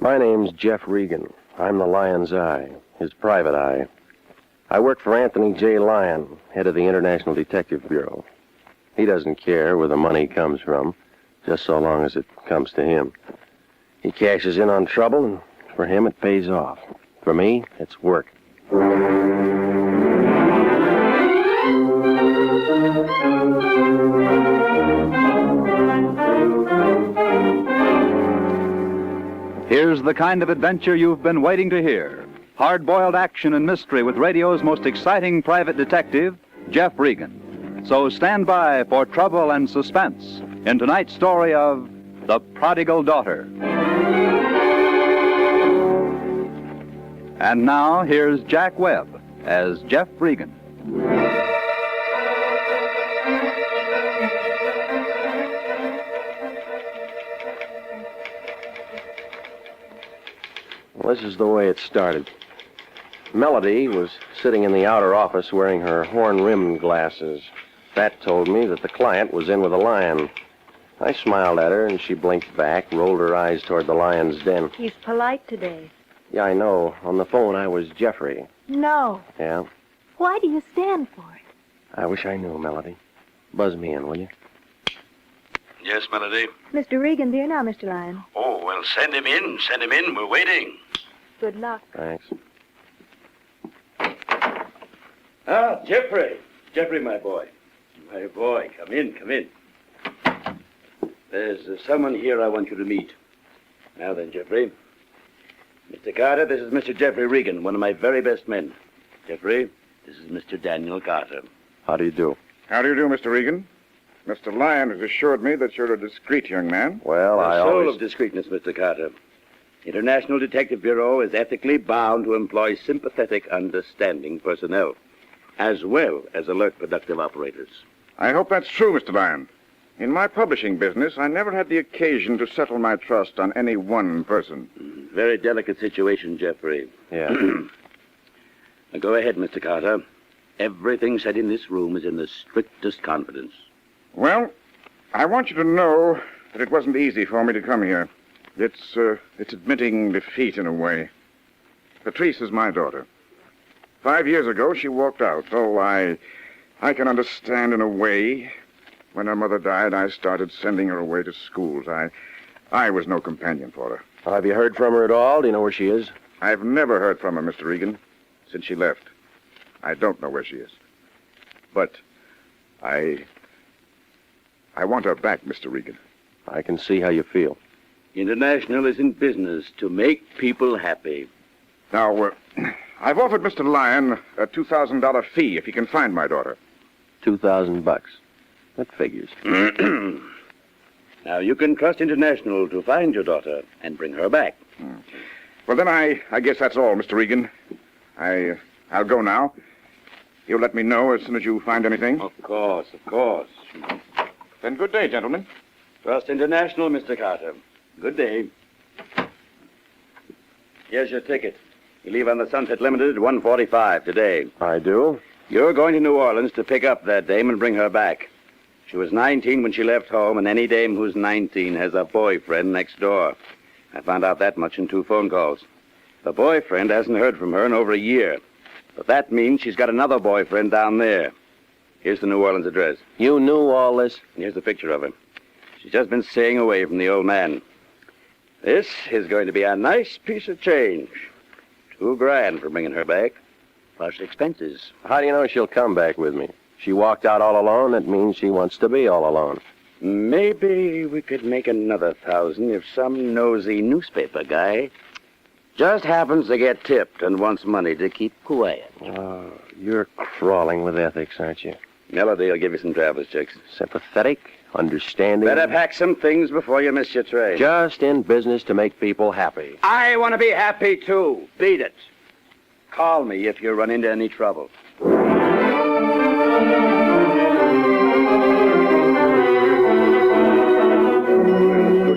My name's Jeff Regan. I'm the Lyon's eye, his private eye. I work for Anthony J. Lyon, head of the International Detective Bureau. He doesn't care where the money comes from, just so long as it comes to him. He cashes in on trouble, and for him it pays off. For me, it's work. Here's the kind of adventure you've been waiting to hear. Hard-boiled action and mystery with radio's most exciting private detective, Jeff Regan. So stand by for trouble and suspense in tonight's story of The Prodigal Daughter. And now, here's Jack Webb as Jeff Regan. Well, this is the way it started. Melody was sitting in the outer office wearing her horn-rimmed glasses. That told me that the client was in with a lion. I smiled at her, and she blinked back, rolled her eyes toward the lion's den. He's polite today. Yeah, I know. On the phone, I was Jeffrey. No. Yeah? Why do you stand for it? I wish I knew, Melody. Buzz me in, will you? Yes, Melody? Mr. Regan, dear, now, Mr. Lyon. Oh, well, send him in. Send him in. We're waiting. Good luck. Thanks. Ah, Jeffrey. Jeffrey, my boy. My boy, come in, come in. There's someone here I want you to meet. Now then, Jeffrey. Mr. Carter, this is Mr. Jeffrey Regan, one of my very best men. Jeffrey, this is Mr. Daniel Carter. How do you do? How do you do, Mr. Regan? Mr. Lyon has assured me that you're a discreet young man. Well, The I soul always... of discreetness, Mr. Carter. International Detective Bureau is ethically bound to employ sympathetic, understanding personnel, as well as alert, productive operators. I hope that's true, Mr. Lyon. In my publishing business, I never had the occasion to settle my trust on any one person. Very delicate situation, Jeffrey. Yeah. Now, go ahead, Mr. Carter. Everything said in this room is in the strictest confidence. Well, I want you to know that it wasn't easy for me to come here. It's admitting defeat in a way. Patrice is my daughter. 5 years ago, she walked out. Oh, I can understand in a way. When her mother died, I started sending her away to schools. I was no companion for her. Have you heard from her at all? Do you know where she is? I've never heard from her, Mr. Regan, since she left. I don't know where she is. But I want her back, Mr. Regan. I can see how you feel. International is in business to make people happy. Now, I've offered Mr. Lyon a $2,000 fee if he can find my daughter. $2,000. That figures. Now, you can trust International to find your daughter and bring her back. Well, then I guess that's all, Mr. Regan. I'll go now. You'll let me know as soon as you find anything? Of course, of course. Then good day, gentlemen. Trust International, Mr. Carter. Good day. Here's your ticket. You leave on the Sunset Limited at 1:45 today. I do? You're going to New Orleans to pick up that dame and bring her back. She was 19 when she left home, and any dame who's 19 has a boyfriend next door. I found out that much in 2 phone calls. The boyfriend hasn't heard from her in over a year. But that means she's got another boyfriend down there. Here's the New Orleans address. You knew all this? And here's the picture of her. She's just been staying away from the old man. This is going to be a nice piece of change. $2,000 for bringing her back, plus expenses. How do you know she'll come back with me? She walked out all alone. That means she wants to be all alone. Maybe we could make another 1,000 if some nosy newspaper guy just happens to get tipped and wants money to keep quiet. Oh, you're crawling with ethics, aren't you? Melody will give you some traveler's checks. Sympathetic, understanding. Better pack some things before you miss your train. Just in business to make people happy. I want to be happy, too. Beat it. Call me if you run into any trouble. Good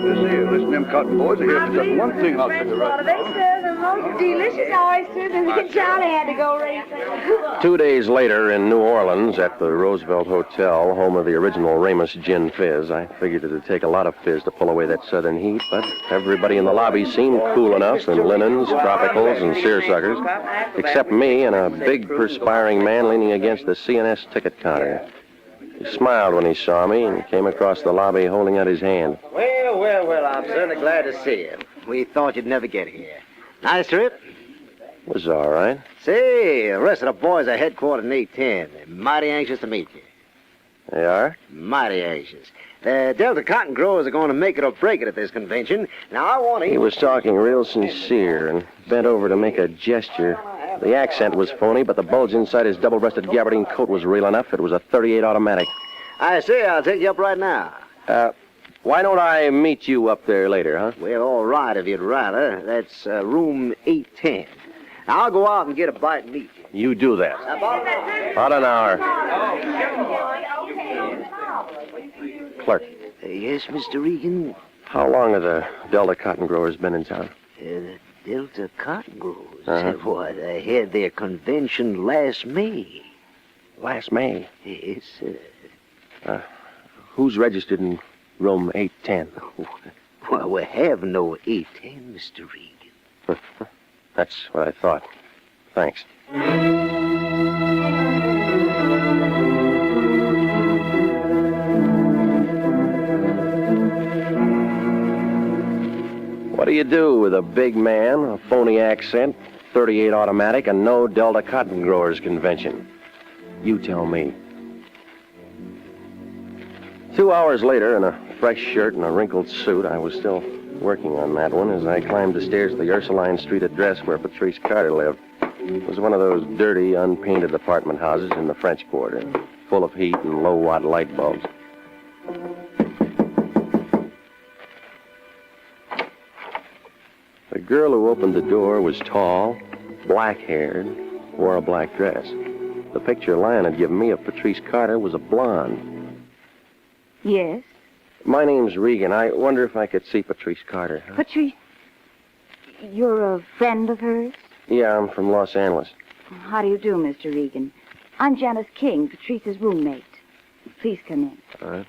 to see you. Listen, them Cotton boys are here for just one thing, I'll tell you right They now. serve the most delicious oysters, and Charlie had to go racing. 2 days later in New Orleans at the Roosevelt Hotel, home of the original Ramus Gin Fizz, I figured it'd take a lot of fizz to pull away that southern heat, but everybody in the lobby seemed cool enough in linens, tropicals, and seersuckers, except me and a big perspiring man leaning against the CNS ticket counter. He smiled when he saw me and came across the lobby holding out his hand. Well, I'm certainly glad to see you. We thought you'd never get here. Nice trip? Was all right. Say, the rest of the boys are headquartered in 810. They're mighty anxious to meet you. They are? Mighty anxious. The Delta cotton growers are going to make it or break it at this convention. Now, I want to... He was talking real sincere and bent over to make a gesture. The accent was phony, but the bulge inside his double-breasted gabardine coat was real enough. It was a .38 automatic. I say, I'll take you up right now. Why don't I meet you up there later, huh? Well, all right, if you'd rather. That's room 810. Now, I'll go out and get a bite and meet you. You do that. About an hour. Clerk, Yes, Mr. Regan? how long have the Delta cotton growers been in town? The Delta cotton growers. Uh-huh. What, they had their convention last May. Last May. Yes, sir. Who's registered in room 810? Well, we have no 810, Mr. Regan. That's what I thought. Thanks. What do you do with a big man, a phony accent, .38 automatic, and no Delta Cotton Growers Convention? You tell me. 2 hours later, in a fresh shirt and a wrinkled suit, I was still working on that one as I climbed the stairs to the Ursuline Street address where Patrice Carter lived. It was one of those dirty, unpainted apartment houses in the French Quarter, full of heat and low-watt light bulbs. The girl who opened the door was tall, black-haired, wore a black dress. The picture Lyon had given me of Patrice Carter was a blonde. Yes? My name's Regan. I wonder if I could see Patrice Carter. Huh? Patrice, you're a friend of hers? Yeah, I'm from Los Angeles. How do you do, Mr. Regan? I'm Janice King, Patrice's roommate. Please come in. All right.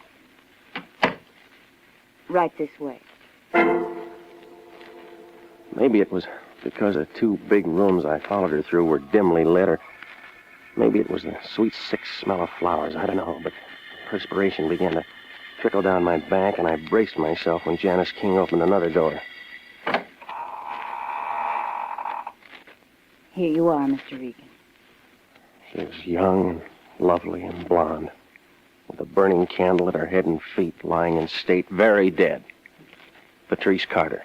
Right this way. Maybe it was because the two big rooms I followed her through were dimly lit, or maybe it was the sweet, sick smell of flowers. I don't know, but perspiration began to trickle down my back, and I braced myself when Janice King opened another door. Here you are, Mr. Regan. She was young and lovely and blonde, with a burning candle at her head and feet, lying in state, very dead. Patrice Carter.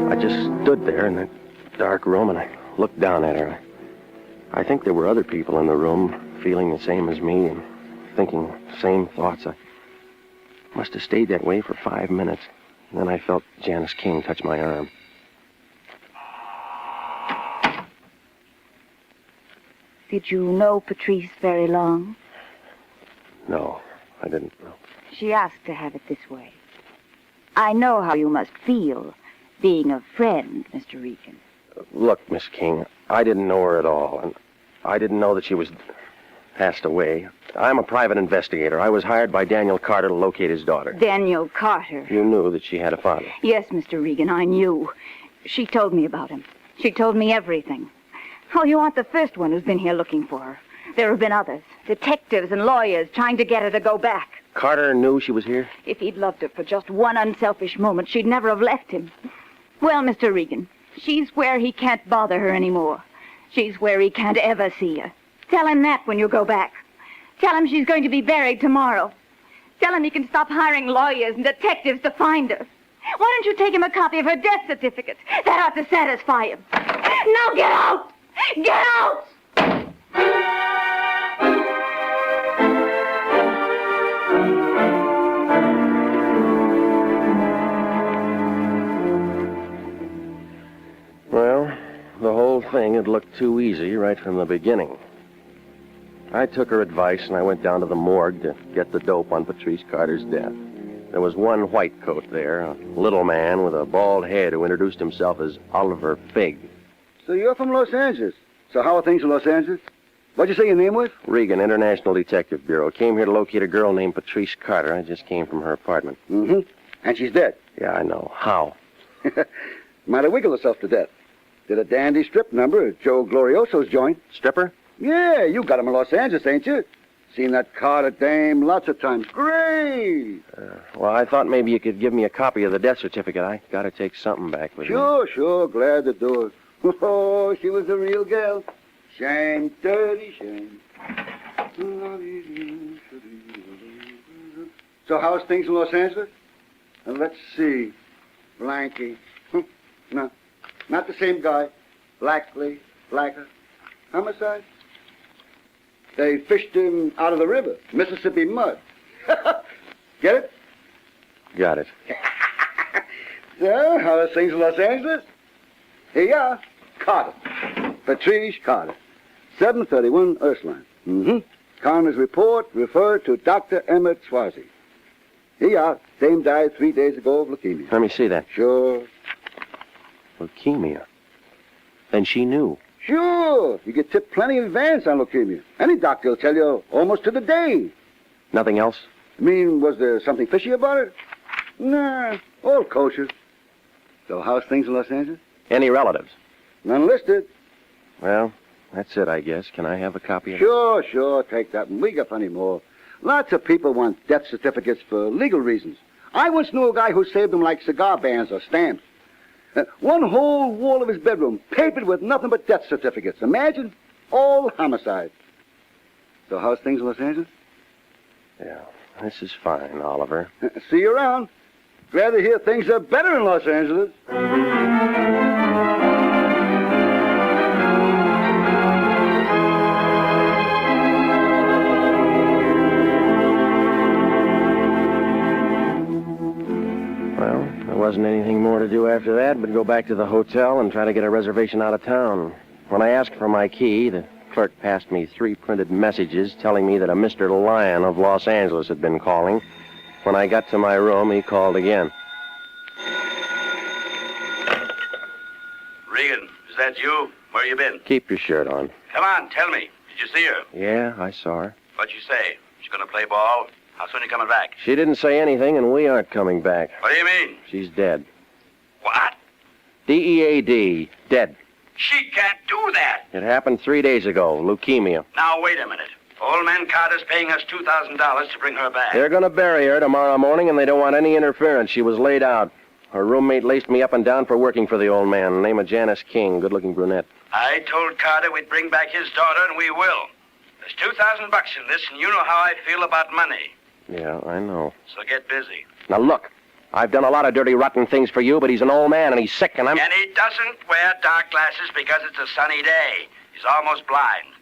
I just stood there in that dark room, and I looked down at her. I think there were other people in the room feeling the same as me and thinking the same thoughts. I must have stayed that way for 5 minutes. And then I felt Janice King touch my arm. Did you know Patrice very long? No, I didn't know. She asked to have it this way. I know how you must feel, being a friend, Mr. Regan. Look, Miss King, I didn't know her at all, and I didn't know that she was passed away. I'm a private investigator. I was hired by Daniel Carter to locate his daughter. Daniel Carter. You knew that she had a father. Yes, Mr. Regan, I knew. She told me about him. She told me everything. Oh, you aren't the first one who's been here looking for her. There have been others, detectives and lawyers trying to get her to go back. Carter knew she was here? If he'd loved her for just one unselfish moment, she'd never have left him. Well, Mr. Regan, she's where he can't bother her anymore. She's where he can't ever see her. Tell him that when you go back. Tell him she's going to be buried tomorrow. Tell him he can stop hiring lawyers and detectives to find her. Why don't you take him a copy of her death certificate? That ought to satisfy him. Now get out! Get out! Well, The whole thing had looked too easy right from the beginning. I took her advice and I went down to the morgue to get the dope on Patrice Carter's death. There was one white coat there, a little man with a bald head who introduced himself as Oliver Fig. So you're from Los Angeles. So how are things in Los Angeles? What'd you say your name was? Regan, International Detective Bureau. Came here to locate a girl named Patrice Carter. I just came from her apartment. Mm-hmm. And she's dead. Yeah, I know. How? Might have wiggled herself to death. Did a dandy strip number at Joe Glorioso's joint. Stripper? Yeah, you got him in Los Angeles, ain't you? Seen that Carter dame lots of times. Great! Well, I thought maybe you could give me a copy of the death certificate. I gotta take something back with me. Sure. Glad to do it. Oh, she was a real girl. Shame, dirty shame. So how's things in Los Angeles? Let's see. Blanky. No, not the same guy. Blackley, Blacker. Homicide? They fished him out of the river. Mississippi mud. Get it? Got it. So, how are things in Los Angeles? Here you are. Carter. Patrice Carter. 731 Ursuline. Mm-hmm. Coroner's report referred to Dr. Emmett Swarzy. Here you are. Dame died 3 days ago of leukemia. Let me see that. Sure. Leukemia. Then she knew. Sure. You get tipped plenty in advance on leukemia. Any doctor will tell you almost to the day. Nothing else? I mean, was there something fishy about it? Nah, all kosher. So how's things in Los Angeles? Any relatives? None listed. Well, that's it, I guess. Can I have a copy of it? Sure. Take that one. We got plenty more. Lots of people want death certificates for legal reasons. I once knew a guy who saved them like cigar bands or stamps. One whole wall of his bedroom papered with nothing but death certificates. Imagine, all homicides. So how's things in Los Angeles? Yeah, this is fine, Oliver. See you around. Glad to hear things are better in Los Angeles. Well, there wasn't anything more to do after that but go back to the hotel and try to get a reservation out of town. When I asked for my key, the clerk passed me 3 printed messages telling me that a Mr. Lyon of Los Angeles had been calling. When I got to my room, he called again. Regan, is that you? Where you been? Keep your shirt on. Come on, tell me. Did you see her? Yeah, I saw her. What'd you say? She gonna play ball? How soon you coming back? She didn't say anything, and we aren't coming back. What do you mean? She's dead. What? D-E-A-D. Dead. She can't do that. It happened 3 days ago. Leukemia. Now, wait a minute. Old man Carter's paying us $2,000 to bring her back. They're going to bury her tomorrow morning, and they don't want any interference. She was laid out. Her roommate laced me up and down for working for the old man. Name of Janice King. Good-looking brunette. I told Carter we'd bring back his daughter, and we will. There's $2,000 in this, and you know how I feel about money. Yeah, I know. So get busy. Now, look. I've done a lot of dirty, rotten things for you, but he's an old man, and he's sick, and I'm... And he doesn't wear dark glasses because it's a sunny day. He's almost blind.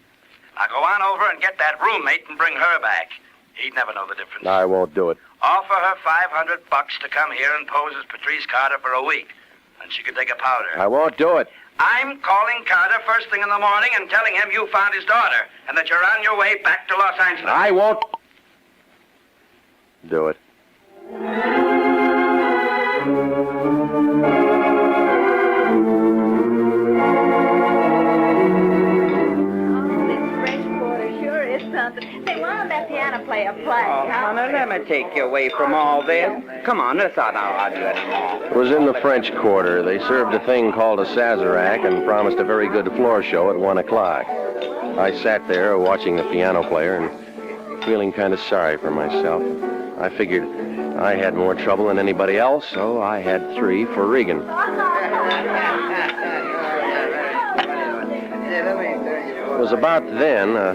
Now go on over and get that roommate and bring her back. He'd never know the difference. I won't do it. Offer her $500 to come here and pose as Patrice Carter for a week. And she could take a powder. I won't do it. I'm calling Carter first thing in the morning and telling him you found his daughter and that you're on your way back to Los Angeles. I won't do it. Say, why don't that piano player play? Oh, honey, let me take you away from all this. Come on, let's not argue anymore. It was in the French Quarter. They served a thing called a Sazerac and promised a very good floor show at 1 o'clock. I sat there watching the piano player and feeling kind of sorry for myself. I figured I had more trouble than anybody else, so I had 3 for Regan. It was about then a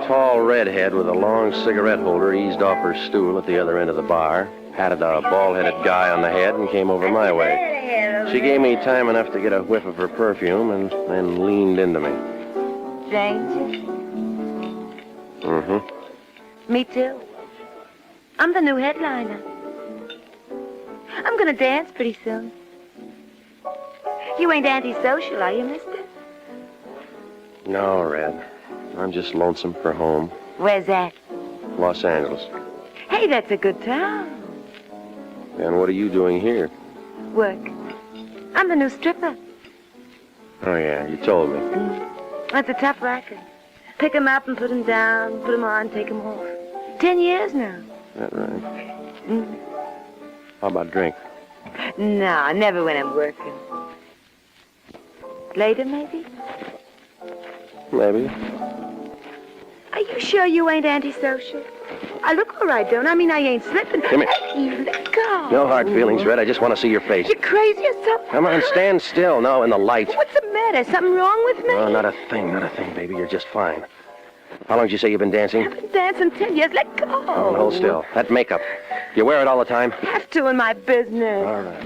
tall redhead with a long cigarette holder eased off her stool at the other end of the bar, patted a bald-headed guy on the head, and came over my way. She gave me time enough to get a whiff of her perfume and then leaned into me. Stranger? Mm-hmm. Me too. I'm the new headliner. I'm gonna dance pretty soon. You ain't antisocial, are you, mister? No, Red. I'm just lonesome for home. Where's that? Los Angeles. Hey, that's a good town. And what are you doing here? Work. I'm the new stripper. Oh, yeah, you told me. That's a tough racket. Pick 'em up and put 'em down, put 'em on, take 'em off. 10 years now. Is that right? Mm. How about drink? No, never when I'm working. Later, maybe? Maybe. Are you sure you ain't antisocial? I look all right, don't I? I mean, I ain't slipping. Come here. Hey, let go. No hard feelings, Red. I just want to see your face. You crazy or something? Come on, stand still. No, in the light. What's the matter? Something wrong with me? No, not a thing, baby. You're just fine. How long did you say you've been dancing? I've been dancing 10 years. Let go. Oh, hold still. That makeup. You wear it all the time? Have to in my business. All right.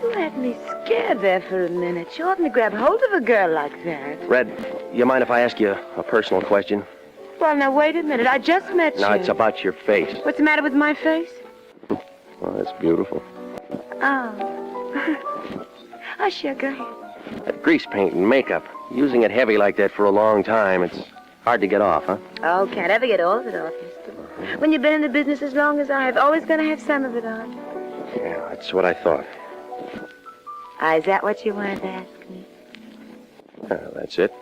You had me scared there for a minute. You oughtn't to grab hold of a girl like that. Red, you mind if I ask you a personal question? Well, now, wait a minute. I just met you. No, it's about your face. What's the matter with my face? Well, it's beautiful. Oh. Oh, sure, go ahead. That grease paint and makeup, using it heavy like that for a long time, it's hard to get off, huh? Oh, can't ever get all of it off, mister. When you've been in the business as long as I have, always going to have some of it on. Yeah, that's what I thought. Is that what you wanted to ask me? That's it.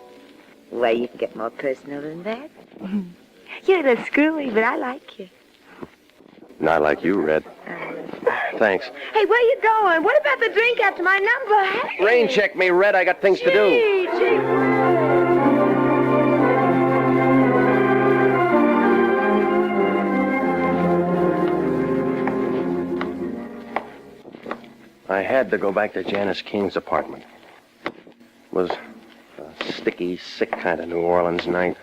Well, you can get more personal than that. You're a little screwy, but I like you. Not like you, Red. Thanks. Hey, where you going? What about the drink after my number? Hey. Rain check me, Red. I got things to do. Gee. I had to go back to Janice King's apartment. It was a sticky, sick kind of New Orleans night.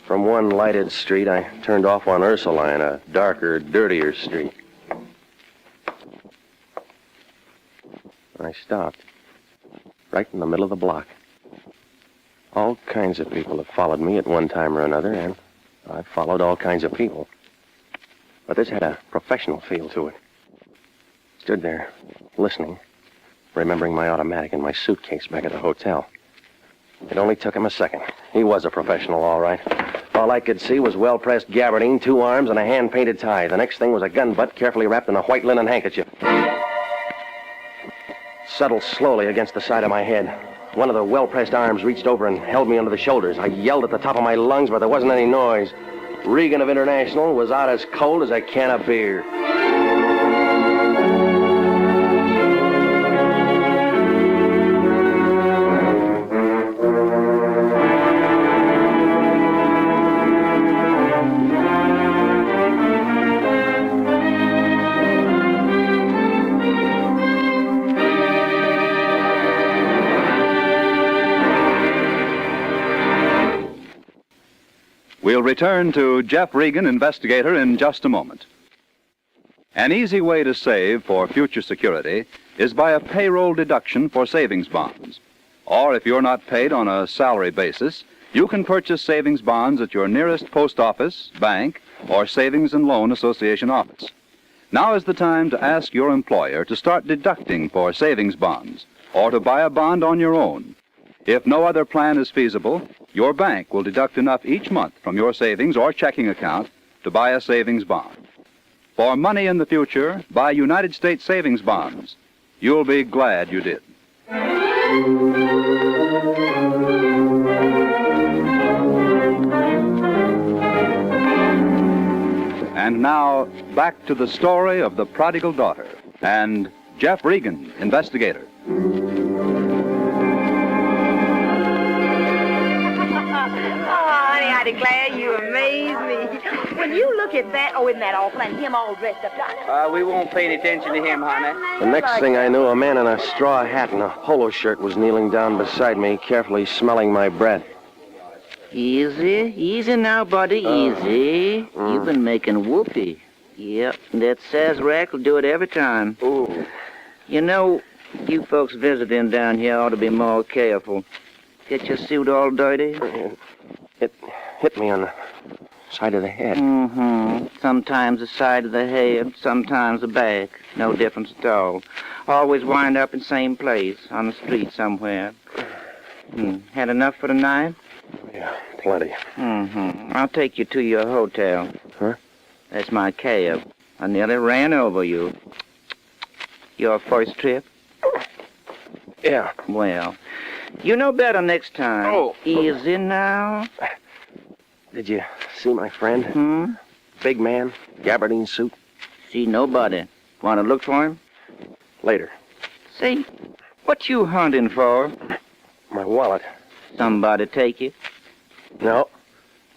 From one lighted street, I turned off on Ursuline, a darker, dirtier street. I stopped, right in the middle of the block. All kinds of people have followed me at one time or another, and I've followed all kinds of people. But this had a professional feel to it. Stood there, listening, remembering my automatic and my suitcase back at the hotel. It only took him a second. He was a professional, all right. All I could see was well-pressed gabardine, 2 arms, and a hand-painted tie. The next thing was a gun butt carefully wrapped in a white linen handkerchief. Settled slowly against the side of my head. One of the well-pressed arms reached over and held me under the shoulders. I yelled at the top of my lungs, but there wasn't any noise. Regan of International was out as cold as a can of beer. We'll return to Jeff Regan, Investigator, in just a moment. An easy way to save for future security is by a payroll deduction for savings bonds. Or if you're not paid on a salary basis, you can purchase savings bonds at your nearest post office, bank, or Savings and Loan Association office. Now is the time to ask your employer to start deducting for savings bonds or to buy a bond on your own. If no other plan is feasible, your bank will deduct enough each month from your savings or checking account to buy a savings bond. For money in the future, buy United States savings bonds. You'll be glad you did. And now, back to the story of the prodigal daughter and Jeff Regan, Investigator. I declare you amaze me. When you look at that, isn't that awful? And him all dressed up. We won't pay any attention to him, honey. The next thing I knew, a man in a straw hat and a polo shirt was kneeling down beside me, carefully smelling my breath. Easy now, buddy, easy. You've been making whoopee. Yep, that Sazerac will do it every time. Ooh. You know, you folks visiting down here ought to be more careful. Get your suit all dirty? It hit me on the side of the head. Sometimes the side of the head, sometimes the back. No difference at all. Always wind up in the same place, on the street somewhere. Had enough for the night? Yeah, plenty. Mm-hmm. I'll take you to your hotel. Huh? That's my cab. I nearly ran over you. Your first trip? Yeah. Well, you know better next time. Oh. Easy now. Did you see my friend? Hmm? Big man, gabardine suit. See nobody. Want to look for him? Later. Say, what you hunting for? My wallet. Somebody take it? No,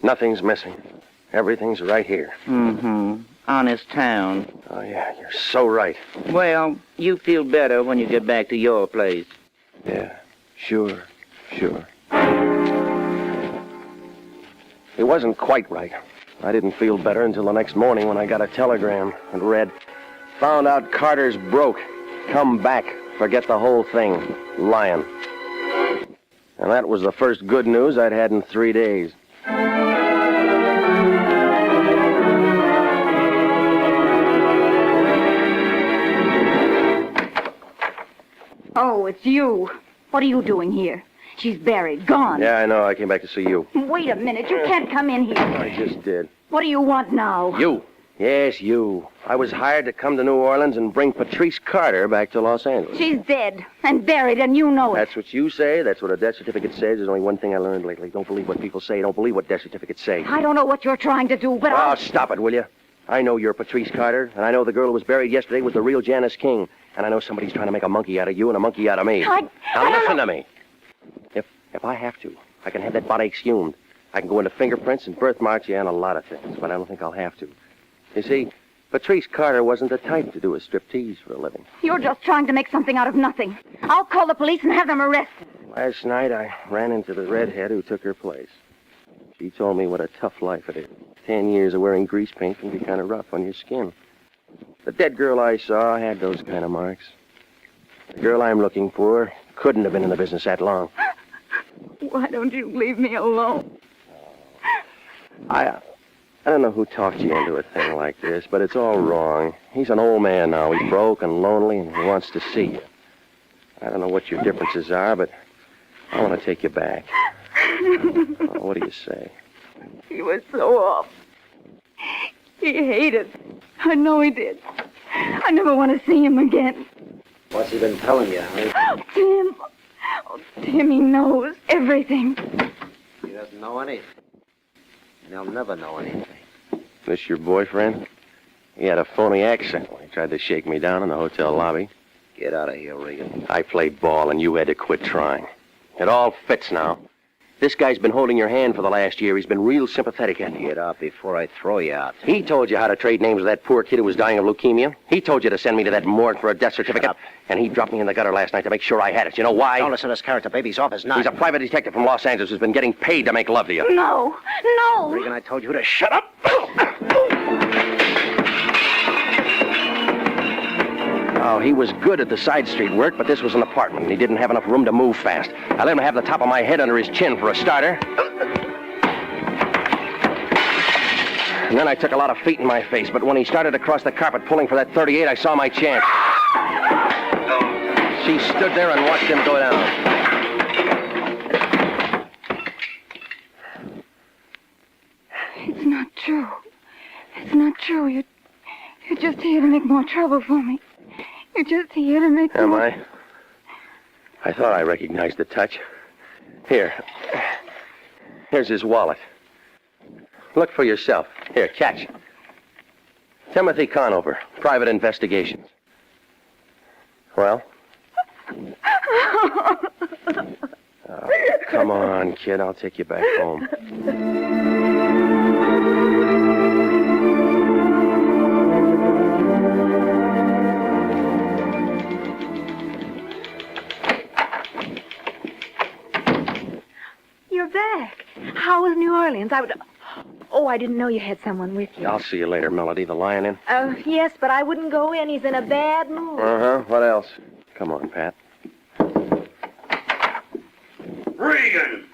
nothing's missing. Everything's right here. Mm-hmm. Honest town. Oh, yeah, you're so right. Well, you feel better when you get back to your place. Yeah, sure. It wasn't quite right. I didn't feel better until the next morning when I got a telegram and read, "Found out Carter's broke. Come back. Forget the whole thing. Lyon." And that was the first good news I'd had in 3 days. Oh, it's you. What are you doing here? She's buried, gone. Yeah, I know. I came back to see you. Wait a minute. You can't come in here. I just did. What do you want now? You. Yes, you. I was hired to come to New Orleans and bring Patrice Carter back to Los Angeles. She's dead and buried, and you know it. That's what you say. That's what a death certificate says. There's only one thing I learned lately. Don't believe what people say. Don't believe what death certificates say. I don't know what you're trying to do, but Oh, stop it, will you? I know you're Patrice Carter, and I know the girl who was buried yesterday was the real Janice King. And I know somebody's trying to make a monkey out of you and a monkey out of me. Now listen to me. If I have to, I can have that body exhumed. I can go into fingerprints and birthmarks, yeah, and a lot of things, but I don't think I'll have to. You see, Patrice Carter wasn't the type to do a striptease for a living. You're just trying to make something out of nothing. I'll call the police and have them arrested. Last night, I ran into the redhead who took her place. She told me what a tough life it is. 10 years of wearing grease paint can be kind of rough on your skin. The dead girl I saw had those kind of marks. The girl I'm looking for couldn't have been in the business that long. Why don't you leave me alone? I don't know who talked you into a thing like this, but it's all wrong. He's an old man now. He's broke and lonely, and he wants to see you. I don't know what your differences are, but I want to take you back. Oh, what do you say? He was so off. He hated. I know he did. I never want to see him again. What's he been telling you, huh? Tim. Oh, Tim, he knows everything. He doesn't know anything. He'll never know anything. This your boyfriend? He had a phony accent when he tried to shake me down in the hotel lobby. Get out of here, Regan. I played ball, and you had to quit trying. It all fits now. This guy's been holding your hand for the last year. He's been real sympathetic, hasn't he? Get out before I throw you out. He told you how to trade names with that poor kid who was dying of leukemia. He told you to send me to that morgue for a death certificate. Shut up. And he dropped me in the gutter last night to make sure I had it. You know why? Don't listen to this character. Baby's off his nut. He's a private detective from Los Angeles who's been getting paid to make love to you. No. Regan, I told you to shut up. Oh, he was good at the side street work, but this was an apartment, and he didn't have enough room to move fast. I let him have the top of my head under his chin for a starter. And then I took a lot of feet in my face, but when he started across the carpet pulling for that 38, I saw my chance. She stood there and watched him go down. It's not true. It's not true. You're just here to make more trouble for me. You're just here to make Am more... I? I thought I recognized the touch. Here. Here's his wallet. Look for yourself. Here, catch. Timothy Conover, Private Investigations. Well? Oh, come on, kid. I'll take you back home. You're back. How was New Orleans? Oh, I didn't know you had someone with you. I'll see you later, Melody. The Lion in? Yes, but I wouldn't go in. He's in a bad mood. Uh-huh. What else? Come on, Pat. Regan!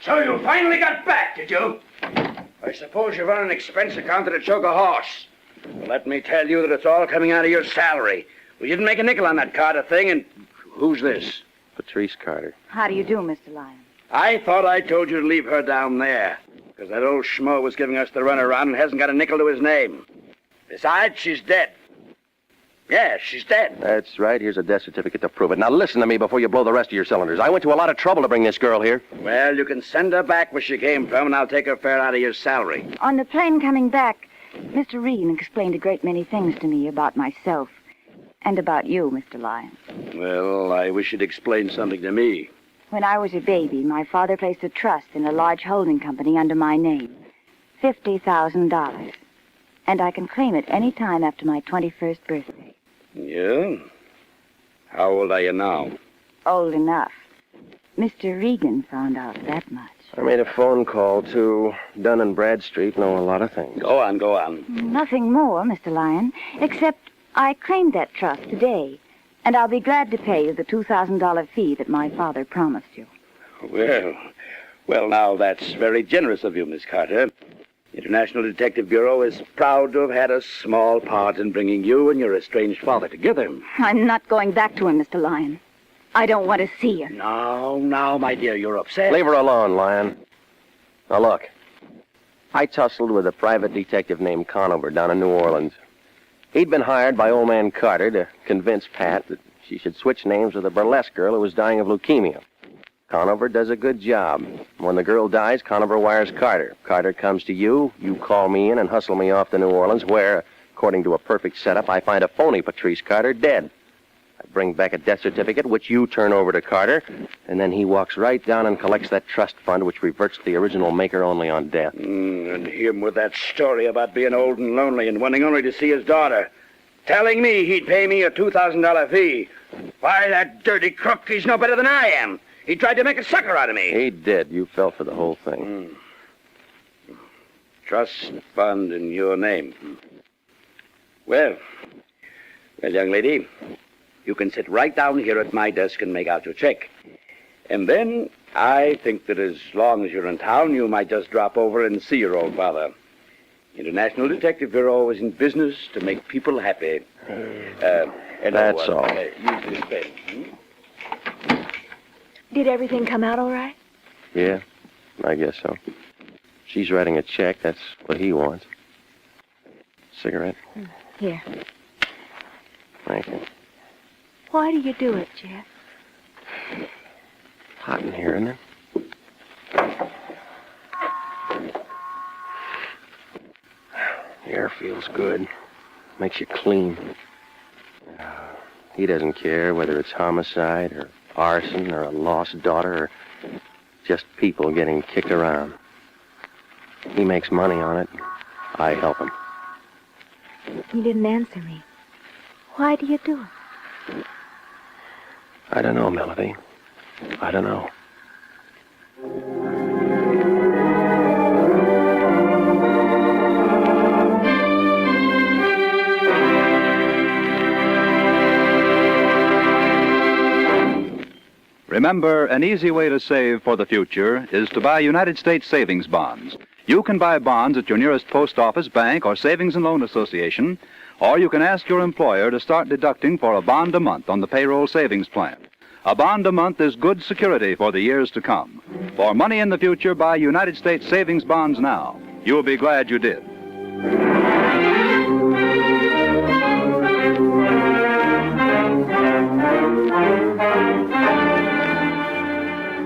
So you finally got back, did you? I suppose you've run an expense account to choke a horse. Well, let me tell you that it's all coming out of your salary. We didn't make a nickel on that Carter thing, and who's this? Patrice Carter. How do you do, Mr. Lyon? I thought I told you to leave her down there, because that old schmo was giving us the runaround and hasn't got a nickel to his name. Besides, she's dead. Yeah, she's dead. That's right. Here's a death certificate to prove it. Now listen to me before you blow the rest of your cylinders. I went to a lot of trouble to bring this girl here. Well, you can send her back where she came from, and I'll take her fare out of your salary. On the plane coming back, Mr. Regan explained a great many things to me about myself and about you, Mr. Lyon. Well, I wish you'd explain something to me. When I was a baby, my father placed a trust in a large holding company under my name. $50,000. And I can claim it any time after my 21st birthday. Yeah? How old are you now? Old enough. Mr. Regan found out that much. I made a phone call to Dun and Bradstreet, know a lot of things. Go on. Nothing more, Mr. Lyon, except I claimed that trust today, and I'll be glad to pay you the $2,000 fee that my father promised you. Well, now, that's very generous of you, Miss Carter. The International Detective Bureau is proud to have had a small part in bringing you and your estranged father together. I'm not going back to him, Mr. Lyon. I don't want to see you. Now, my dear, you're upset. Leave her alone, Lyon. Now, look. I tussled with a private detective named Conover down in New Orleans. He'd been hired by old man Carter to convince Pat that she should switch names with a burlesque girl who was dying of leukemia. Conover does a good job. When the girl dies, Conover wires Carter. Carter comes to you, you call me in and hustle me off to New Orleans, where, according to a perfect setup, I find a phony Patrice Carter dead. I bring back a death certificate, which you turn over to Carter, and then he walks right down and collects that trust fund, which reverts to the original maker only on death. And him with that story about being old and lonely and wanting only to see his daughter. Telling me he'd pay me a $2,000 fee. Why, that dirty crook, he's no better than I am. He tried to make a sucker out of me. He did. You fell for the whole thing. Trust fund in your name. Well, young lady, you can sit right down here at my desk and make out your check. And then I think that as long as you're in town, you might just drop over and see your old father. International Detective Bureau is in business to make people happy. That's all. Use this pen. Did everything come out all right? Yeah, I guess so. She's writing a check. That's what he wants. Cigarette? Here. Thank you. Why do you do it, Jeff? Hot in here, isn't it? The air feels good. Makes you clean. He doesn't care whether it's homicide or arson or a lost daughter or just people getting kicked around. He makes money on it. I help him. You didn't answer me. Why do you do it? I don't know, Melody. I don't know. Remember, an easy way to save for the future is to buy United States savings bonds. You can buy bonds at your nearest post office, bank, or savings and loan association, or you can ask your employer to start deducting for a bond a month on the payroll savings plan. A bond a month is good security for the years to come. For money in the future, buy United States savings bonds now. You'll be glad you did.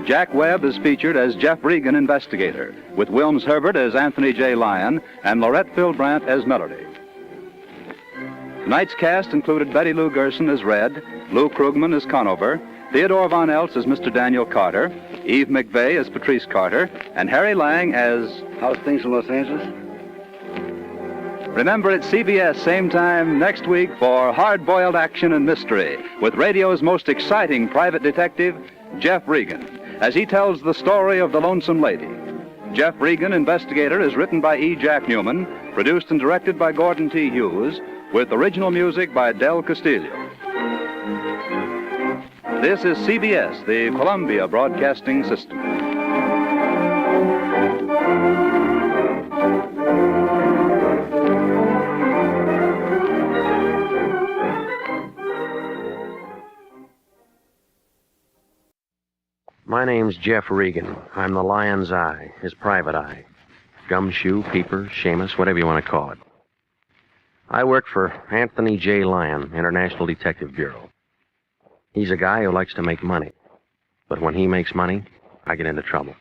Jack Webb is featured as Jeff Regan, Investigator, with Wilms Herbert as Anthony J. Lyon and Laurette Philbrandt as Melody. Tonight's cast included Betty Lou Gerson as Red, Lou Krugman as Conover, Theodore Von Eltz as Mr. Daniel Carter, Eve McVeigh as Patrice Carter, and Harry Lang as... How's things in Los Angeles? Remember, it's CBS same time next week for hard-boiled action and mystery with radio's most exciting private detective, Jeff Regan, as he tells the story of the Lonesome Lady. Jeff Regan, Investigator, is written by E. Jack Newman, produced and directed by Gordon T. Hughes, with original music by Del Castillo. This is CBS, the Columbia Broadcasting System. My name's Jeff Regan. I'm the Lion's Eye, his private eye. Gumshoe, peeper, Seamus, whatever you want to call it. I work for Anthony J. Lyon, International Detective Bureau. He's a guy who likes to make money. But when he makes money, I get into trouble.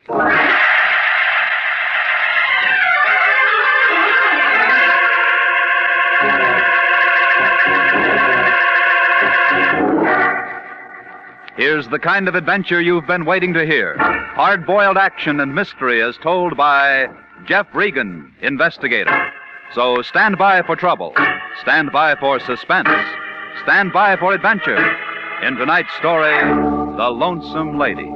Here's the kind of adventure you've been waiting to hear. Hard-boiled action and mystery as told by Jeff Regan, Investigator. So stand by for trouble. Stand by for suspense. Stand by for adventure. In tonight's story, The Lonesome Lady.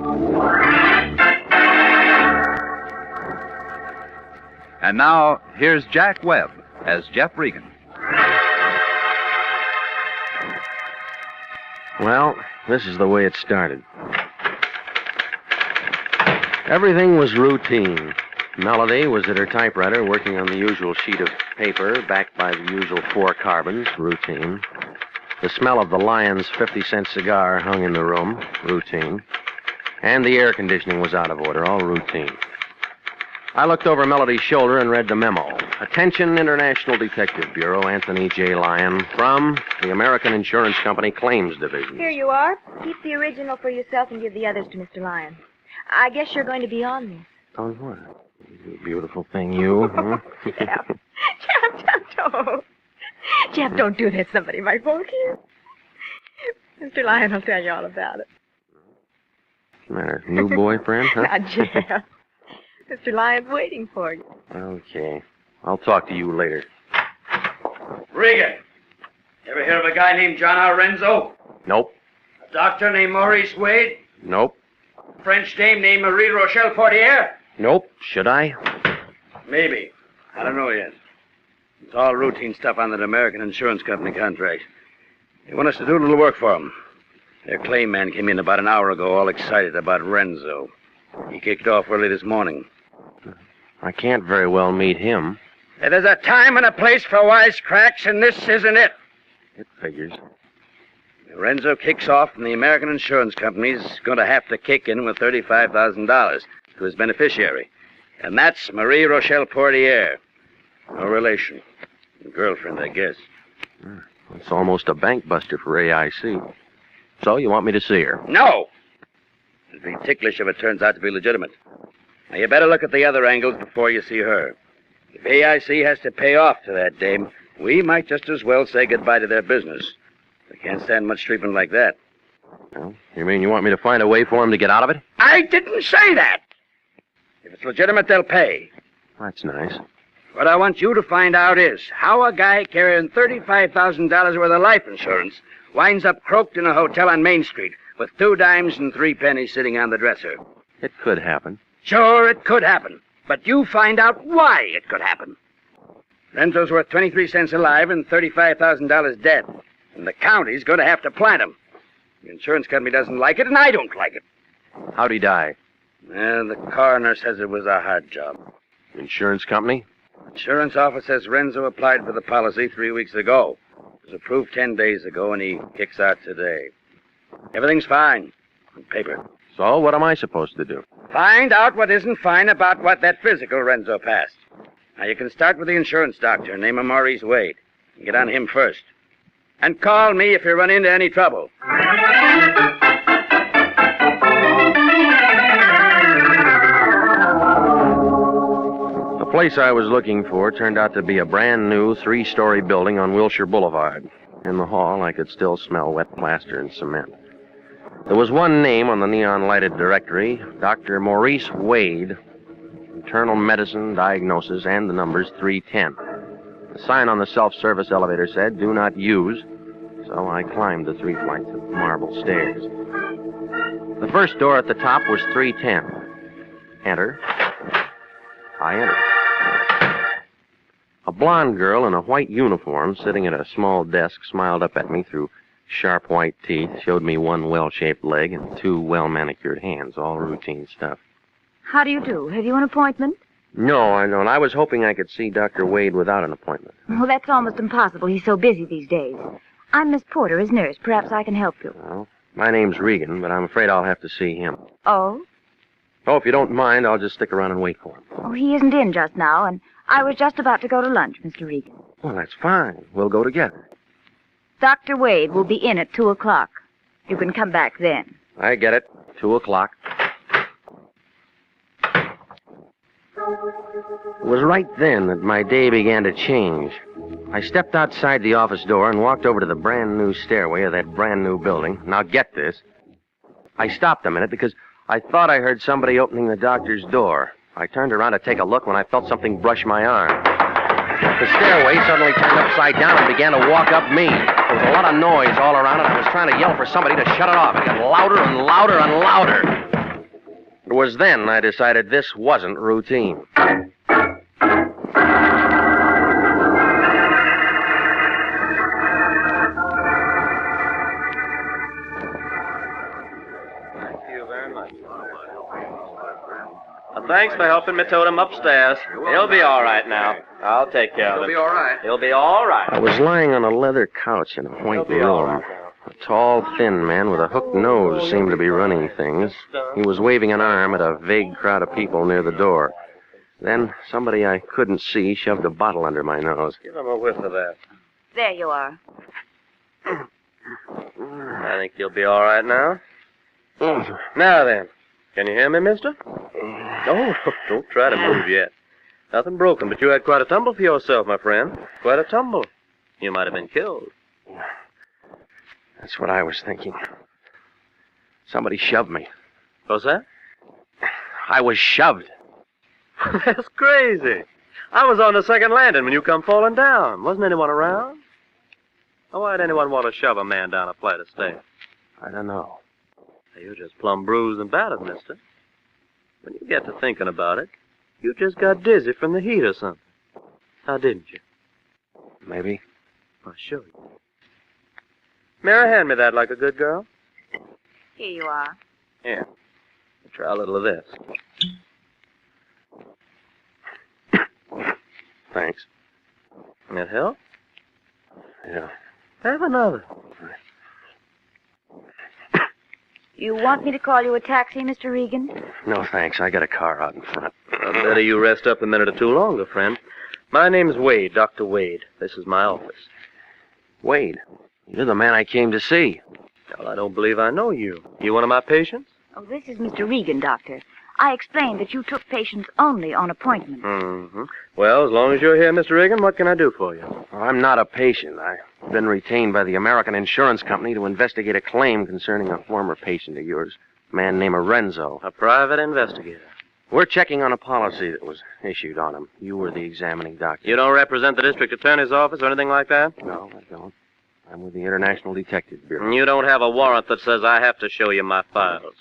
And now, here's Jack Webb as Jeff Regan. Well, this is the way it started. Everything was routine. Melody was at her typewriter working on the usual sheet of paper, backed by the usual 4 carbons, routine. The smell of the Lion's 50-cent cigar hung in the room, routine. And the air conditioning was out of order, all routine. I looked over Melody's shoulder and read the memo. Attention, International Detective Bureau, Anthony J. Lyon, from the American Insurance Company Claims Division. Here you are. Keep the original for yourself and give the others to Mr. Lyon. I guess you're going to be on this. On what? You beautiful thing, you. Huh? Jeff, don't. Jeff, don't do that. Somebody might walk in. Mr. Lyon will tell you all about it. What's the matter? New boyfriend, huh? Now, Jeff. Mr. Lyon's waiting for you. Okay. I'll talk to you later. Regan, ever hear of a guy named John R. Renzo? Nope. A doctor named Maurice Wade? Nope. A French dame named Marie Rochelle Portier? Nope. Should I? Maybe. I don't know yet. It's all routine stuff on that American Insurance Company contract. They want us to do a little work for them. Their claim man came in about an hour ago, all excited about Renzo. He kicked off early this morning. I can't very well meet him. There's a time and a place for wisecracks, and this isn't it. It figures. Renzo kicks off, and the American Insurance Company's going to have to kick in with $35,000 to his beneficiary. And that's Marie Rochelle Portier. No relation. Girlfriend, I guess. It's almost a bank buster for AIC. So you want me to see her? No! It'd be ticklish if it turns out to be legitimate. Now, you better look at the other angles before you see her. If AIC has to pay off to that dame, we might just as well say goodbye to their business. They can't stand much treatment like that. Well, you mean you want me to find a way for him to get out of it? I didn't say that! If it's legitimate, they'll pay. That's nice. What I want you to find out is how a guy carrying $35,000 worth of life insurance winds up croaked in a hotel on Main Street with 2 dimes and 3 pennies sitting on the dresser. It could happen. Sure, it could happen. But you find out why it could happen. Renzo's worth 23 cents alive and $35,000 dead. And the county's going to have to plant him. The insurance company doesn't like it, and I don't like it. How'd he die? Well, the coroner says it was a hard job. Insurance company? Insurance office says Renzo applied for the policy 3 weeks ago. It was approved 10 days ago, and he kicks out today. Everything's fine. On paper. So what am I supposed to do? Find out what isn't fine about what that physical Renzo passed. Now, you can start with the insurance doctor, name him Maurice Wade. Get on him first. And call me if you run into any trouble. The place I was looking for turned out to be a brand new 3-story building on Wilshire Boulevard. In the hall, I could still smell wet plaster and cement. There was one name on the neon-lighted directory, Dr. Maurice Wade, internal medicine, diagnosis, and the numbers 310. The sign on the self-service elevator said, "Do not use," so I climbed the 3 flights of marble stairs. The first door at the top was 310. Enter. I entered. A blonde girl in a white uniform sitting at a small desk smiled up at me through sharp white teeth, showed me 1 well-shaped leg and 2 well-manicured hands, all routine stuff. How do you do? Have you an appointment? No, I don't. I was hoping I could see Dr. Wade without an appointment. Well, that's almost impossible. He's so busy these days. I'm Miss Porter, his nurse. Perhaps I can help you. Well, My name's Regan, but I'm afraid I'll have to see him. Oh? Oh, if you don't mind, I'll just stick around and wait for him. Oh, he isn't in just now, and I was just about to go to lunch, Mr. Regan. Well, that's fine. We'll go together. Dr. Wade will be in at 2 o'clock. You can come back then. I get it. 2 o'clock. It was right then that my day began to change. I stepped outside the office door and walked over to the brand new stairway of that brand new building. Now get this. I stopped a minute because I thought I heard somebody opening the doctor's door. I turned around to take a look when I felt something brush my arm. The stairway suddenly turned upside down and began to walk up me. There was a lot of noise all around it. I was trying to yell for somebody to shut it off. It got louder and louder and louder. It was then I decided this wasn't routine. Thanks for helping me tote him upstairs. He'll be all right now. I'll take care of him. He'll be all right. He'll be all right. I was lying on a leather couch in a white room. A tall, thin man with a hooked nose seemed to be running things. He was waving an arm at a vague crowd of people near the door. Then somebody I couldn't see shoved a bottle under my nose. Give him a whiff of that. There you are. I think you'll be all right now. Now then, can you hear me, mister? No, don't try to move yet. Nothing broken, but you had quite a tumble for yourself, my friend. Quite a tumble. You might have been killed. That's what I was thinking. Somebody shoved me. What's that? I was shoved. That's crazy. I was on the second landing when you come falling down. Wasn't anyone around? Oh, why'd anyone want to shove a man down a flight of stairs? I don't know. You're just plumb bruised and battered, mister. When you get to thinking about it, you just got dizzy from the heat or something. Now, didn't you? Maybe. I'll show you. Mary, hand me that like a good girl. Here you are. Here. Try a little of this. Thanks. That help? Yeah. Have another. You want me to call you a taxi, Mr. Regan? No, thanks. I got a car out in front. Better you rest up a minute or two longer, friend. My name's Wade, Dr. Wade. This is my office. Wade, you're the man I came to see. Well, I don't believe I know you. You one of my patients? Oh, this is Mr. Regan, Doctor. I explained that you took patients only on appointment. Mm-hmm. Well, as long as you're here, Mr. Regan, what can I do for you? Well, I'm not a patient. I've been retained by the American Insurance Company to investigate a claim concerning a former patient of yours, a man named Renzo. A private investigator. We're checking on a policy that was issued on him. You were the examining doctor. You don't represent the district attorney's office or anything like that? No, I don't. I'm with the International Detective Bureau. You don't have a warrant that says I have to show you my files.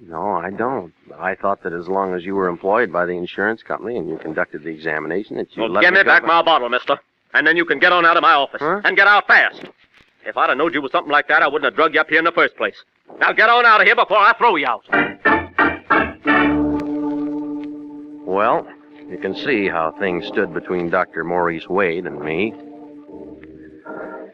No, I don't. But I thought that as long as you were employed by the insurance company and you conducted the examination, that you let give me back go. my bottle, mister. And then you can get on out of my office. Huh? And get out fast. If I'd have known you was something like that, I wouldn't have drugged you up here in the first place. Now get on out of here before I throw you out. Well, you can see how things stood between Dr. Maurice Wade and me.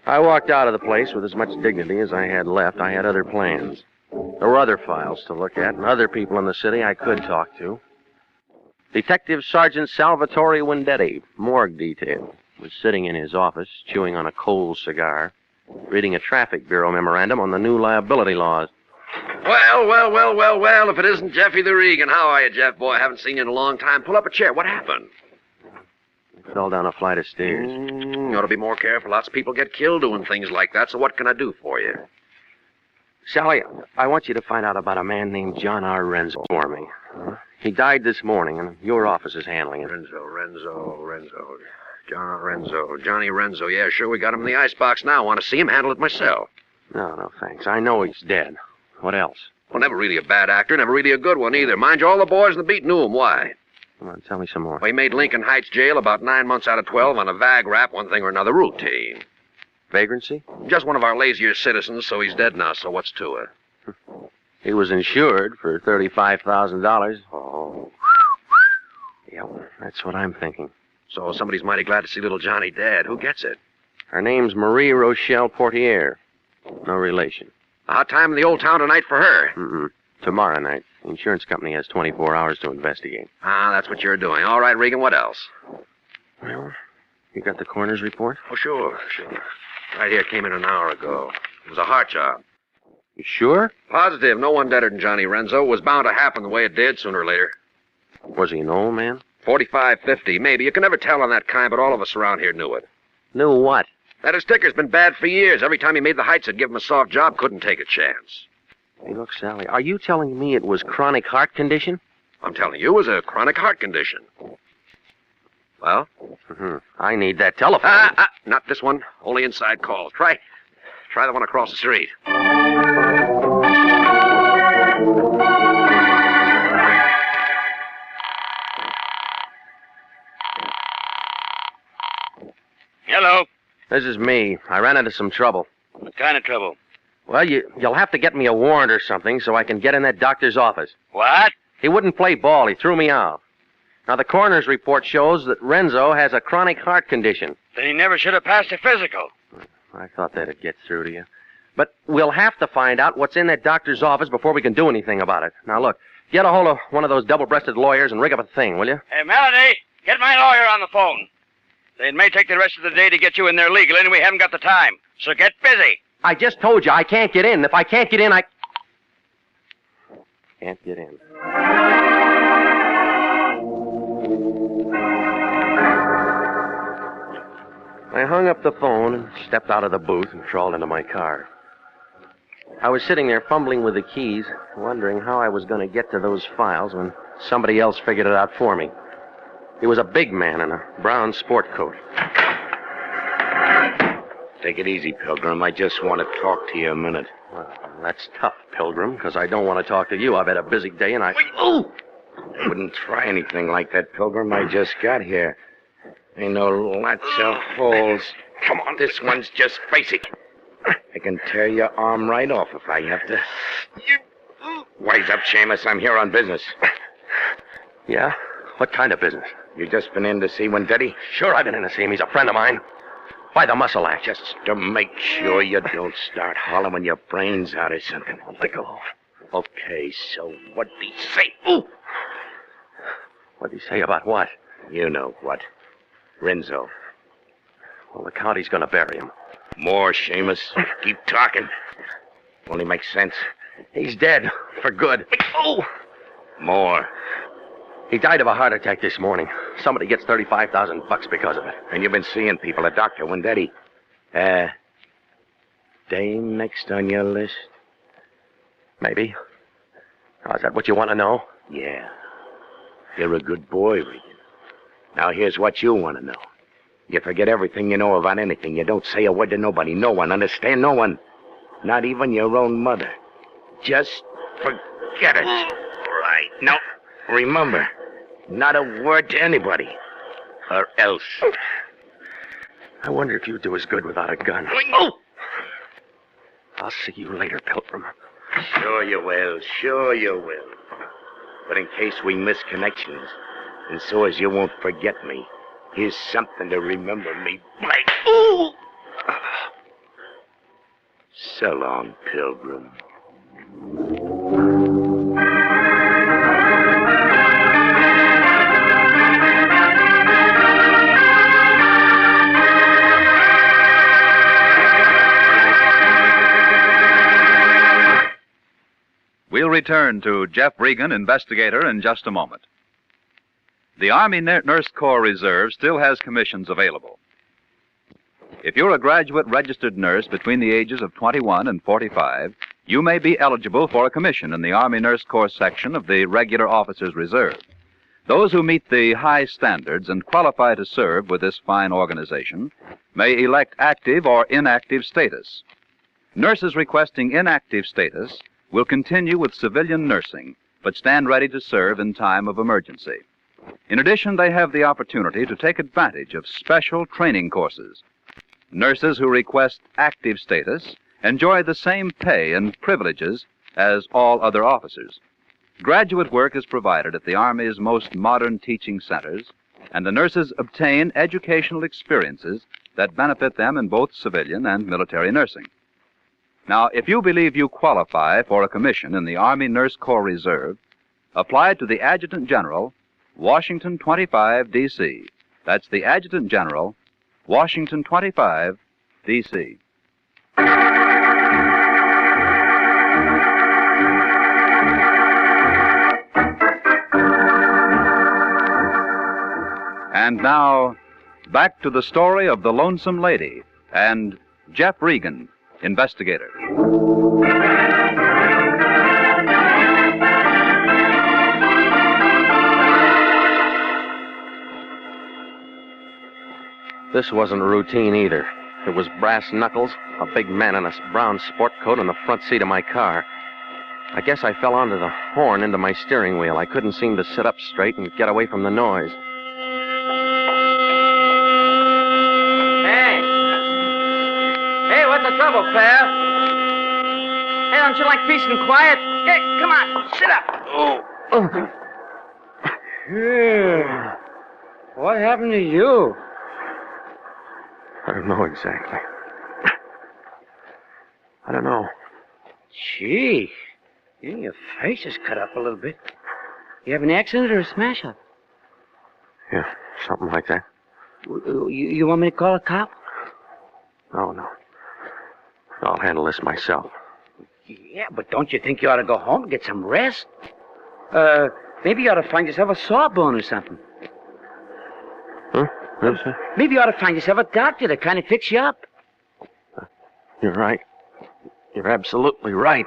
I walked out of the place with as much dignity as I had left. I had other plans. There were other files to look at and other people in the city I could talk to. Detective Sergeant Salvatore Wendetti, morgue detail, was sitting in his office, chewing on a cold cigar, reading a traffic bureau memorandum on the new liability laws. Well, if it isn't Jeffy the Regan. How are you, Jeff, boy? I haven't seen you in a long time. Pull up a chair. What happened? I fell down a flight of stairs. You ought to be more careful. Lots of people get killed doing things like that, so what can I do for you? Sally, I want you to find out about a man named John R. Renzo for me. He died this morning, and your office is handling it. Renzo. John Renzo. Johnny Renzo. Yeah, sure, we got him in the icebox now. Want to see him handle it myself. No, thanks. I know he's dead. What else? Well, never really a bad actor, never really a good one either. Mind you, all the boys in the beat knew him. Why? Come on, tell me some more. Well, he made Lincoln Heights jail about 9 months out of 12 on a vag rap, one thing or another, routine. Vagrancy? Just one of our lazier citizens, so he's dead now, so what's to it? He was insured for $35,000. Oh. Yeah, that's what I'm thinking. So somebody's mighty glad to see little Johnny dead. Who gets it? Her name's Marie Rochelle Portier. No relation. A hot time in the old town tonight for her. Mm-mm. Tomorrow night. The insurance company has 24 hours to investigate. Ah, that's what you're doing. All right, Regan, what else? Well, you got the coroner's report? Oh, sure. Right here, came in an hour ago. It was a heart job. You sure? Positive. No one deader than Johnny Renzo. It was bound to happen the way it did sooner or later. Was he an old man? 45, 50, maybe. You can never tell on that kind, but all of us around here knew it. Knew what? That his sticker's been bad for years. Every time he made the heights, it'd give him a soft job. Couldn't take a chance. Hey, look, Sally, are you telling me it was chronic heart condition? I'm telling you, it was a chronic heart condition. Well? Mm-hmm. I need that telephone. Not this one. Only inside calls. Try the one across the street. Hello. This is me. I ran into some trouble. What kind of trouble? Well, you'll have to get me a warrant or something so I can get in that doctor's office. What? He wouldn't play ball. He threw me out. Now, the coroner's report shows that Renzo has a chronic heart condition. Then he never should have passed a physical. I thought that'd get through to you. But we'll have to find out what's in that doctor's office before we can do anything about it. Now, look, get a hold of one of those double-breasted lawyers and rig up a thing, will you? Hey, Melody, get my lawyer on the phone. It may take the rest of the day to get you in there legally, and we haven't got the time. So get busy. I just told you I can't get in. If I can't get in, I can't get in. I hung up the phone and stepped out of the booth and crawled into my car. I was sitting there fumbling with the keys, wondering how I was going to get to those files when somebody else figured it out for me. He was a big man in a brown sport coat. Take it easy, Pilgrim. I just want to talk to you a minute. Well, that's tough, Pilgrim, because I don't want to talk to you. I've had a busy day and I Wouldn't try anything like that, Pilgrim. I just got here. I know lots of holes. Come on, this one's just basic. I can tear your arm right off if I have to. Wise up, Seamus. I'm here on business. Yeah? What kind of business? You just been in to see Wendetti? Sure, I've been in to see him. He's a friend of mine. Why the muscle act? Just to make sure you don't start hollowing your brains out or something. Let go. Okay, so what'd he say? Ooh! What'd he say about what? You know what. Renzo. Well, the county's gonna bury him. More, Seamus. Keep talking. Only makes sense. He's dead. For good. Oh! More. He died of a heart attack this morning. Somebody gets $35,000 because of it. And you've been seeing people, a doctor, Wendetti. Dame next on your list? Maybe. Oh, is that what you want to know? Yeah. You're a good boy, Regan. Now here's what you want to know. You forget everything you know about anything. You don't say a word to nobody. No one, understand? No one. Not even your own mother. Just forget it. Right. No. Remember, not a word to anybody. Or else. I wonder if you'd do as good without a gun. Oh! I'll see you later, Pilgrim. Sure you will. Sure you will. But in case we miss connections, and so as you won't forget me, here's something to remember me by. Ooh! So long, Pilgrim. We'll return to Jeff Regan, Investigator, in just a moment. The Army Nurse Corps Reserve still has commissions available. If you're a graduate registered nurse between the ages of 21 and 45, you may be eligible for a commission in the Army Nurse Corps section of the Regular Officers Reserve. Those who meet the high standards and qualify to serve with this fine organization may elect active or inactive status. Nurses requesting inactive status will continue with civilian nursing, but stand ready to serve in time of emergency. In addition, they have the opportunity to take advantage of special training courses. Nurses who request active status enjoy the same pay and privileges as all other officers. Graduate work is provided at the Army's most modern teaching centers, and the nurses obtain educational experiences that benefit them in both civilian and military nursing. Now, if you believe you qualify for a commission in the Army Nurse Corps Reserve, apply to the Adjutant General, Washington 25, D.C. That's the Adjutant General, Washington 25, D.C. And now, back to the story of the Lonesome Lady and Jeff Regan, Investigator. This wasn't routine either. It was brass knuckles, a big man in a brown sport coat in the front seat of my car. I guess I fell onto the horn into my steering wheel. I couldn't seem to sit up straight and get away from the noise. Hey, what's the trouble, pal? Hey, don't you like peace and quiet? Hey, come on, sit up. Oh. Yeah. What happened to you? I don't know exactly. I don't know. Gee, your face is cut up a little bit. You have an accident or a smash-up? Yeah, something like that. You want me to call a cop? No. I'll handle this myself. Yeah, but don't you think you ought to go home and get some rest? Maybe you ought to find yourself a sawbone or something. Huh? What's that? Maybe you ought to find yourself a doctor to kind of fix you up. You're right. You're absolutely right.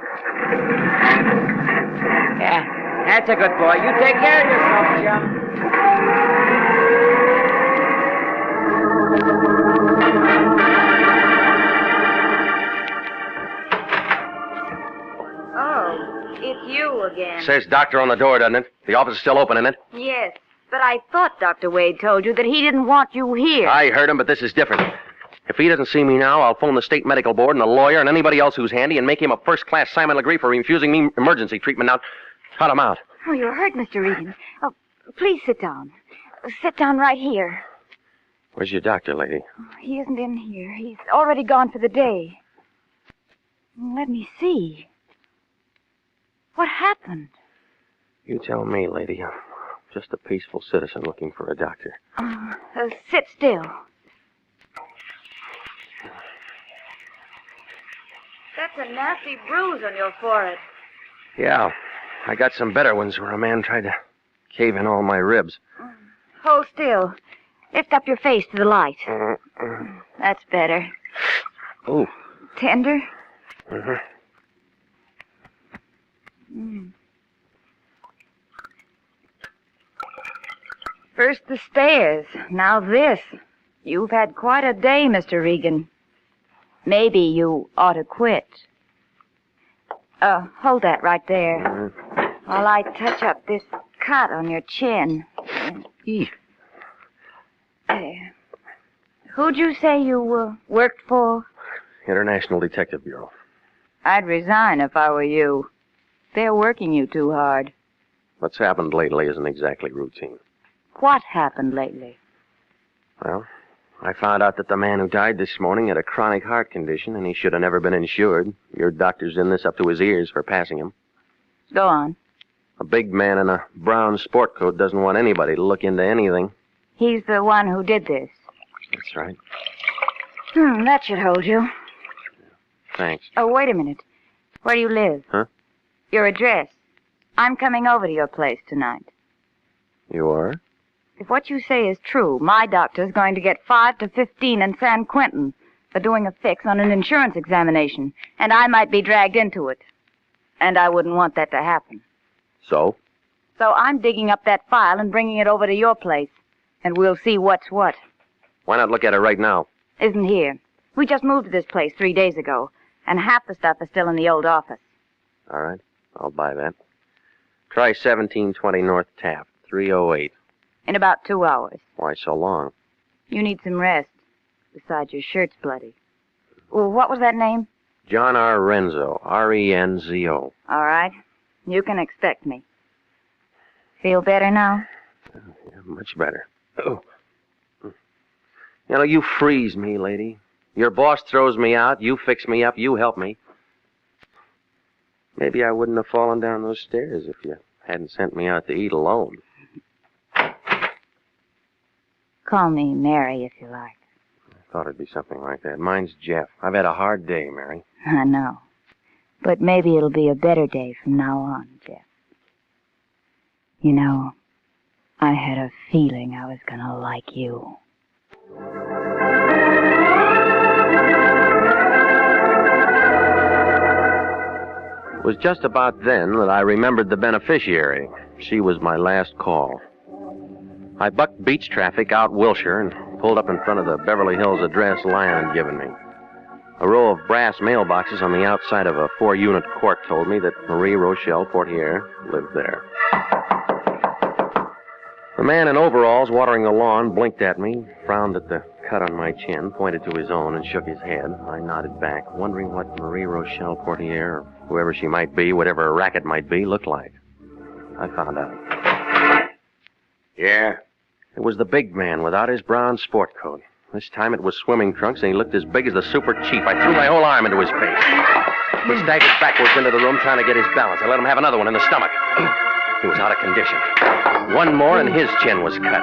Yeah, that's a good boy. You take care of yourself, chum. Oh, it's you again. Says doctor on the door, doesn't it? The office is still open, isn't it? Yes, but I thought Dr. Wade told you that he didn't want you here. I heard him, but this is different. If he doesn't see me now, I'll phone the state medical board and the lawyer and anybody else who's handy and make him a first-class Simon Legree for refusing me emergency treatment. Now, cut him out. Oh, you're hurt, Mr. Regan. Oh, please sit down. Sit down right here. Where's your doctor, lady? He isn't in here. He's already gone for the day. Let me see. What happened? You tell me, lady. I'm just a peaceful citizen looking for a doctor. Sit still. That's a nasty bruise on your forehead. Yeah, I got some better ones where a man tried to cave in all my ribs. Hold still. Lift up your face to the light. That's better. Oh. Tender? Mm-hmm. First the stairs, now this. You've had quite a day, Mr. Regan. Maybe you ought to quit. Hold that right there. While I touch up this cut on your chin. There. Who'd you say you worked for? International Detective Bureau. I'd resign if I were you. They're working you too hard. What's happened lately isn't exactly routine. What happened lately? Well, I found out that the man who died this morning had a chronic heart condition, and he should have never been insured. Your doctor's in this up to his ears for passing him. Go on. A big man in a brown sport coat doesn't want anybody to look into anything. He's the one who did this. That's right. That should hold you. Thanks. Oh, wait a minute. Where do you live? Huh? Your address. I'm coming over to your place tonight. You are? If what you say is true, my doctor's going to get 5 to 15 in San Quentin for doing a fix on an insurance examination, and I might be dragged into it. And I wouldn't want that to happen. So? So I'm digging up that file and bringing it over to your place, and we'll see what's what. Why not look at it right now? Isn't here. We just moved to this place 3 days ago, and half the stuff is still in the old office. All right. I'll buy that. Try 1720 North Taft, 308. In about 2 hours. Why so long? You need some rest. Besides, your shirt's bloody. Well, what was that name? John R. Renzo, R-E-N-Z-O. All right. You can expect me. Feel better now? Yeah, much better. Oh. You know, you freeze me, lady. Your boss throws me out, you fix me up, you help me. Maybe I wouldn't have fallen down those stairs if you hadn't sent me out to eat alone. Call me Mary if you like. I thought it'd be something like that. Mine's Jeff. I've had a hard day, Mary. I know. But maybe it'll be a better day from now on, Jeff. You know, I had a feeling I was gonna like you. It was just about then that I remembered the beneficiary. She was my last call. I bucked beach traffic out Wilshire and pulled up in front of the Beverly Hills address Lyon had given me. A row of brass mailboxes on the outside of a 4-unit court told me that Marie Rochelle Portier lived there. The man in overalls watering the lawn blinked at me, frowned at the cut on my chin, pointed to his own, and shook his head. I nodded back, wondering what Marie Rochelle Portier, or whoever she might be, whatever her racket might be, looked like. I found out. Yeah? It was the big man without his brown sport coat. This time it was swimming trunks, and he looked as big as the super chief. I threw my whole arm into his face. He staggered backwards into the room, trying to get his balance. I let him have another one in the stomach. He was out of condition. One more, and his chin was cut.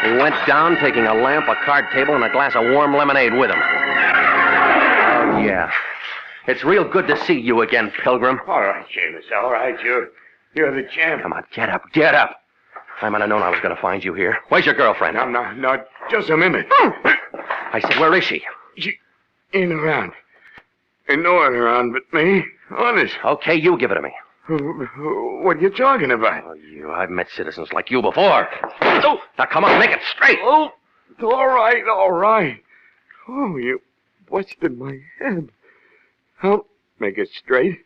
He went down, taking a lamp, a card table, and a glass of warm lemonade with him. Oh, yeah. It's real good to see you again, Pilgrim. All right, Seamus, all right. You're the champ. Come on, get up, get up. I might have known I was going to find you here. Where's your girlfriend? No, just a minute. I said, where is she? She ain't around. Ain't no one around but me. Honest. Okay, you give it to me. What are you talking about? Oh, I've met citizens like you before. Oh, now, come on, make it straight. Oh, all right. Oh, you busted my head. I'll make it straight.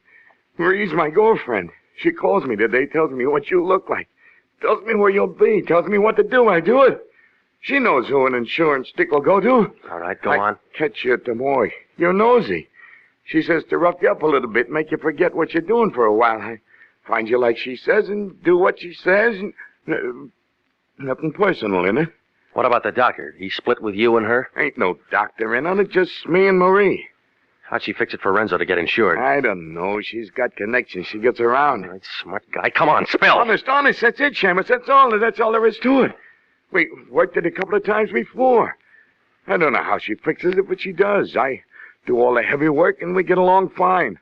Marie's my girlfriend. She calls me today, tells me what you look like. Tells me where you'll be, tells me what to do. I do it. She knows who an insurance stick will go to. All right, go on. Catch you at Des Moines. You're nosy. She says to rough you up a little bit, make you forget what you're doing for a while. I find you like she says and do what she says. And, nothing personal in it. What about the doctor? He split with you and her? Ain't no doctor in on it, just me and Marie. How'd she fix it for Renzo to get insured? I don't know. She's got connections. She gets around. Right, smart guy. Come on, spill. Honest. That's it, Seamus. That's all there is to it. We worked it a couple of times before. I don't know how she fixes it, but she does. I do all the heavy work, and we get along fine.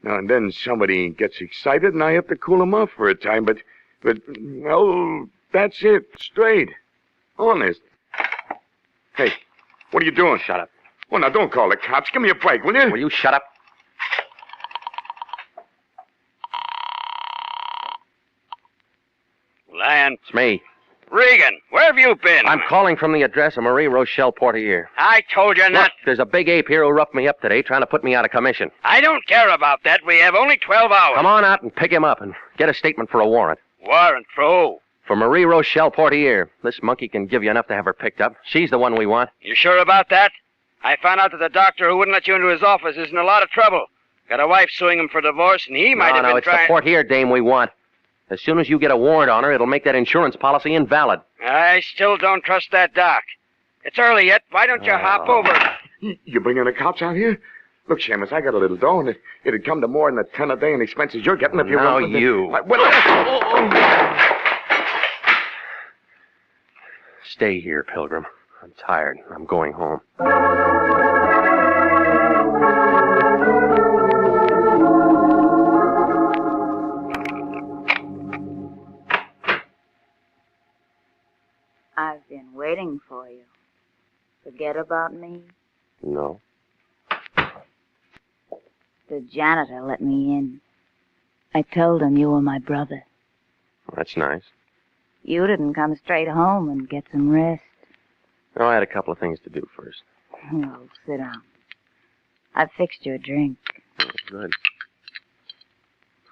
Now and then somebody gets excited, and I have to cool them off for a time, but well, that's it. Straight. Honest. Hey, what are you doing? Shut up. Well, now, don't call the cops. Give me a break, will you? Will you shut up? Lyon. It's me. Regan, where have you been? I'm calling from the address of Marie Rochelle Portier. I told you not. Look, there's a big ape here who roughed me up today, trying to put me out of commission. I don't care about that. We have only 12 hours. Come on out and pick him up and get a statement for a warrant. Warrant for who? For Marie Rochelle Portier. This monkey can give you enough to have her picked up. She's the one we want. You sure about that? I found out that the doctor who wouldn't let you into his office is in a lot of trouble. Got a wife suing him for divorce, and he might have been it's trying... the Portier dame we want. As soon as you get a warrant on her, it'll make that insurance policy invalid. I still don't trust that doc. It's early yet. Why don't you hop over? You bringing the cops out here? Look, Seamus, I got a little dough, and it'd come to more than the 10 a day in expenses you're getting if you... Now you... Stay here, Pilgrim. I'm tired. I'm going home. I've been waiting for you. Forget about me? No. The janitor let me in. I told him you were my brother. That's nice. You didn't come straight home and get some rest. No, I had a couple of things to do first. Well, sit down. I've fixed your drink. Oh, good.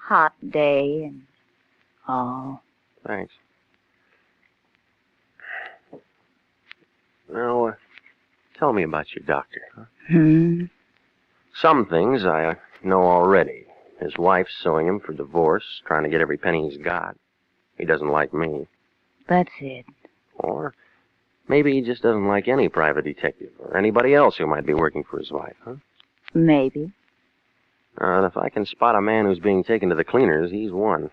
Hot day and all. Thanks. Now, tell me about your doctor. Huh? Some things I know already. His wife's suing him for divorce, trying to get every penny he's got. He doesn't like me. That's it. Or maybe he just doesn't like any private detective or anybody else who might be working for his wife, huh? Maybe. And if I can spot a man who's being taken to the cleaners, he's one.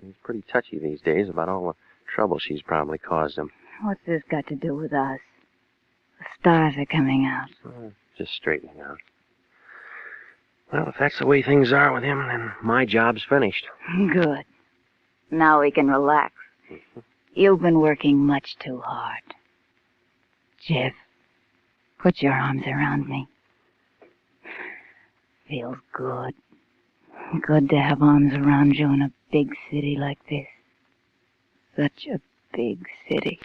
He's pretty touchy these days about all the trouble she's probably caused him. What's this got to do with us? The stars are coming out. Just straightening out. Well, if that's the way things are with him, then my job's finished. Good. Now we can relax. You've been working much too hard. Jeff, put your arms around me. Feels good. Good to have arms around you in a big city like this. Such a big city.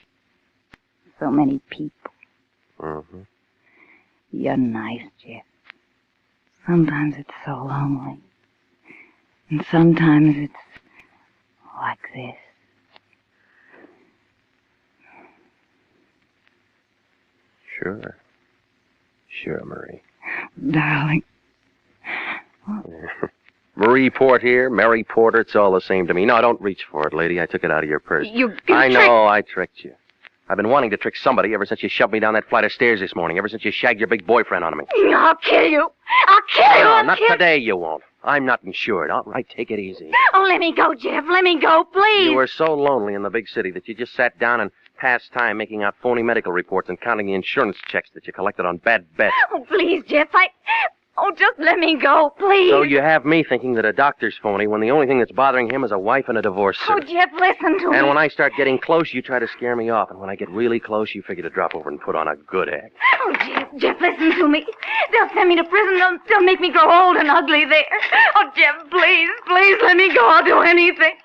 So many people. Mm-hmm. You're nice, Jeff. Sometimes it's so lonely. And sometimes it's like this. Sure. Sure, Marie. Darling. Marie Port here, Mary Porter, it's all the same to me. No, don't reach for it, lady. I took it out of your purse. I know, I tricked you. I've been wanting to trick somebody ever since you shoved me down that flight of stairs this morning, ever since you shagged your big boyfriend on me. I'll kill you. I'll kill you. No, not today, you won't. I'm not insured. All right, take it easy. Oh, let me go, Jeff. Let me go, please. You were so lonely in the big city that you just sat down and passed time making out phony medical reports and counting the insurance checks that you collected on bad bets. Oh, please, Jeff. Oh, just let me go, please. So you have me thinking that a doctor's phony when the only thing that's bothering him is a wife and a divorce suit. Oh, Jeff, listen to me. And when I start getting close, you try to scare me off. And when I get really close, you figure to drop over and put on a good act. Oh, Jeff, listen to me. They'll send me to prison. They'll make me grow old and ugly there. Oh, Jeff, please let me go. I'll do anything.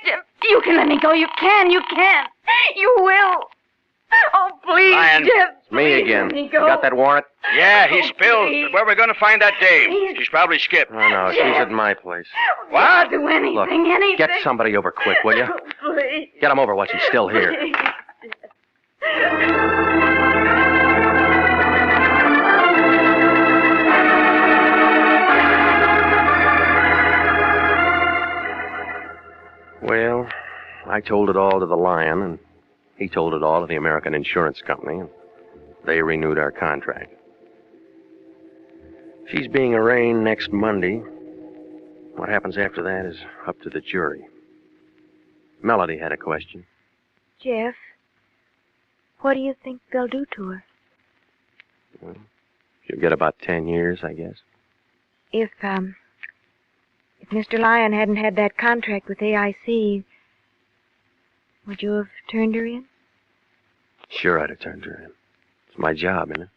Jeff, you can let me go. You can. You will. Oh, please, Lyon. Jeff. Me again. Let me You go. got that warrant? Yeah, he spilled. please. But where are we going to find that dame? She's probably skipped. Oh, no, she's at my place. What? I'll do anything, Look, anything. get somebody over quick, will you? Oh, please. Get him over while she's still here. Please. Well, I told it all to the Lion, and he told it all to the American Insurance Company, and they renewed our contract. She's being arraigned next Monday. What happens after that is up to the jury. Melody had a question. Jeff, what do you think they'll do to her? Well, she'll get about 10 years, I guess. If Mr. Lyon hadn't had that contract with AIC, would you have turned her in? Sure, I'd have turned her in. It's my job, isn't it?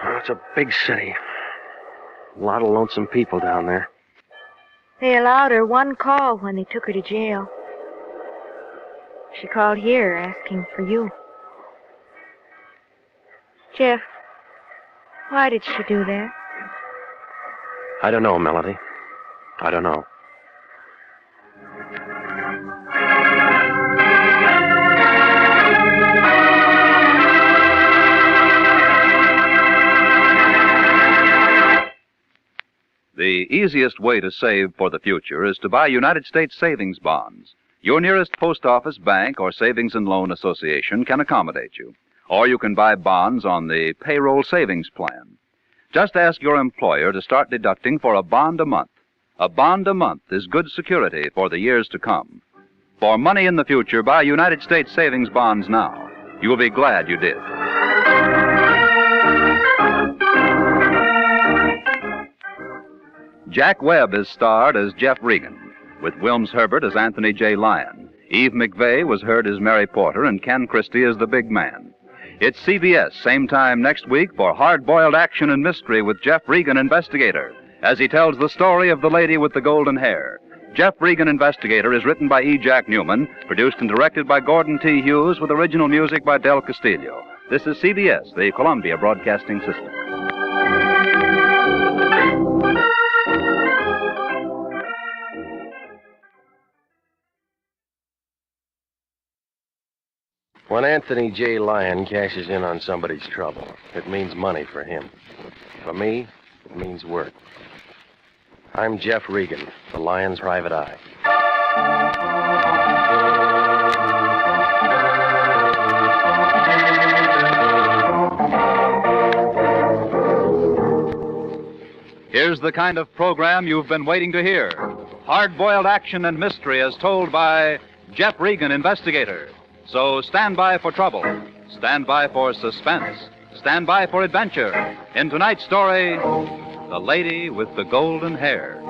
Oh, it's a big city. A lot of lonesome people down there. They allowed her one call when they took her to jail. She called here asking for you. Jeff, why did she do that? I don't know, Melody. I don't know. The easiest way to save for the future is to buy United States savings bonds. Your nearest post office, bank, or savings and loan association can accommodate you. Or you can buy bonds on the payroll savings plan. Just ask your employer to start deducting for a bond a month. A bond a month is good security for the years to come. For money in the future, buy United States savings bonds now. You will be glad you did. Jack Webb is starred as Jeff Regan, with Wilms Herbert as Anthony J. Lyon. Eve McVeigh was heard as Mary Porter, and Ken Christie as the big man. It's CBS, same time next week, for hard-boiled action and mystery with Jeff Regan, Investigator, as he tells the story of the lady with the golden hair. Jeff Regan, Investigator is written by E. Jack Newman, produced and directed by Gordon T. Hughes, with original music by Del Castillo. This is CBS, the Columbia Broadcasting System. When Anthony J. Lyon cashes in on somebody's trouble, it means money for him. For me, it means work. I'm Jeff Regan, the Lyon's private eye. Here's the kind of program you've been waiting to hear. Hard-boiled action and mystery as told by Jeff Regan, Investigator. So stand by for trouble. Stand by for suspense. Stand by for adventure. In tonight's story, The Lady with the Golden Hair.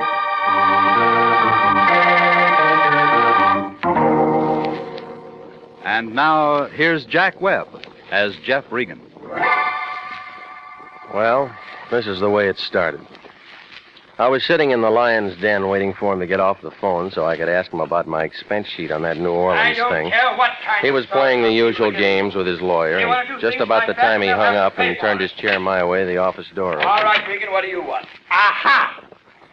And now, here's Jack Webb as Jeff Regan. Well, this is the way it started. I was sitting in the Lion's den waiting for him to get off the phone so I could ask him about my expense sheet on that New Orleans thing. He was playing the usual games with his lawyer, and just about the time he hung up and turned his chair my way, the office door opened. All right, Regan, what do you want? Aha!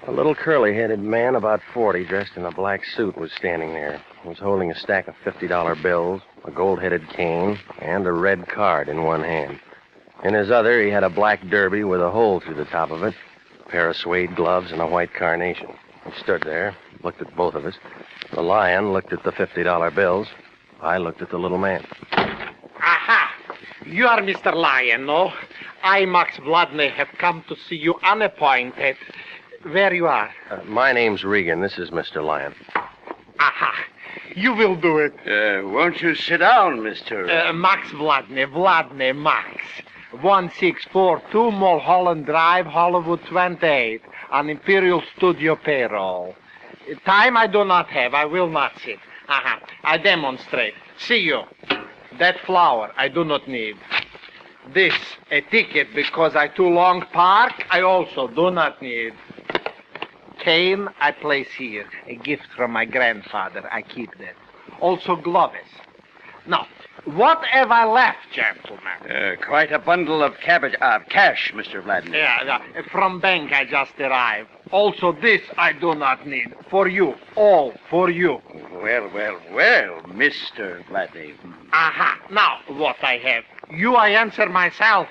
A little curly-headed man, about 40, dressed in a black suit, was standing there. He was holding a stack of $50 bills, a gold-headed cane, and a red card in one hand. In his other, he had a black derby with a hole through the top of it, a pair of suede gloves, and a white carnation. He stood there, looked at both of us. The Lion looked at the $50 bills. I looked at the little man. Aha! You are Mr. Lyon, no? I, Max Vladney, have come to see you unappointed. Where you are? My name's Regan. This is Mr. Lyon. Aha! You will do it. Won't you sit down, Mr. Max Vladney, Max. 1642 Mulholland Drive, Hollywood 28, on Imperial Studio payroll. Time I do not have. I will not sit. Aha. I demonstrate. See you. That flower I do not need. This, a ticket because I too long park, I also do not need. Cane I place here. A gift from my grandfather. I keep that. Also gloves. Now, what have I left, gentlemen? Quite a bundle of cash, Mr. Vladimir. Yeah, from bank I just arrived. Also this I do not need. For you. All for you. Well, Mr. Vladimir. Aha. Now, what I have. You I answer myself.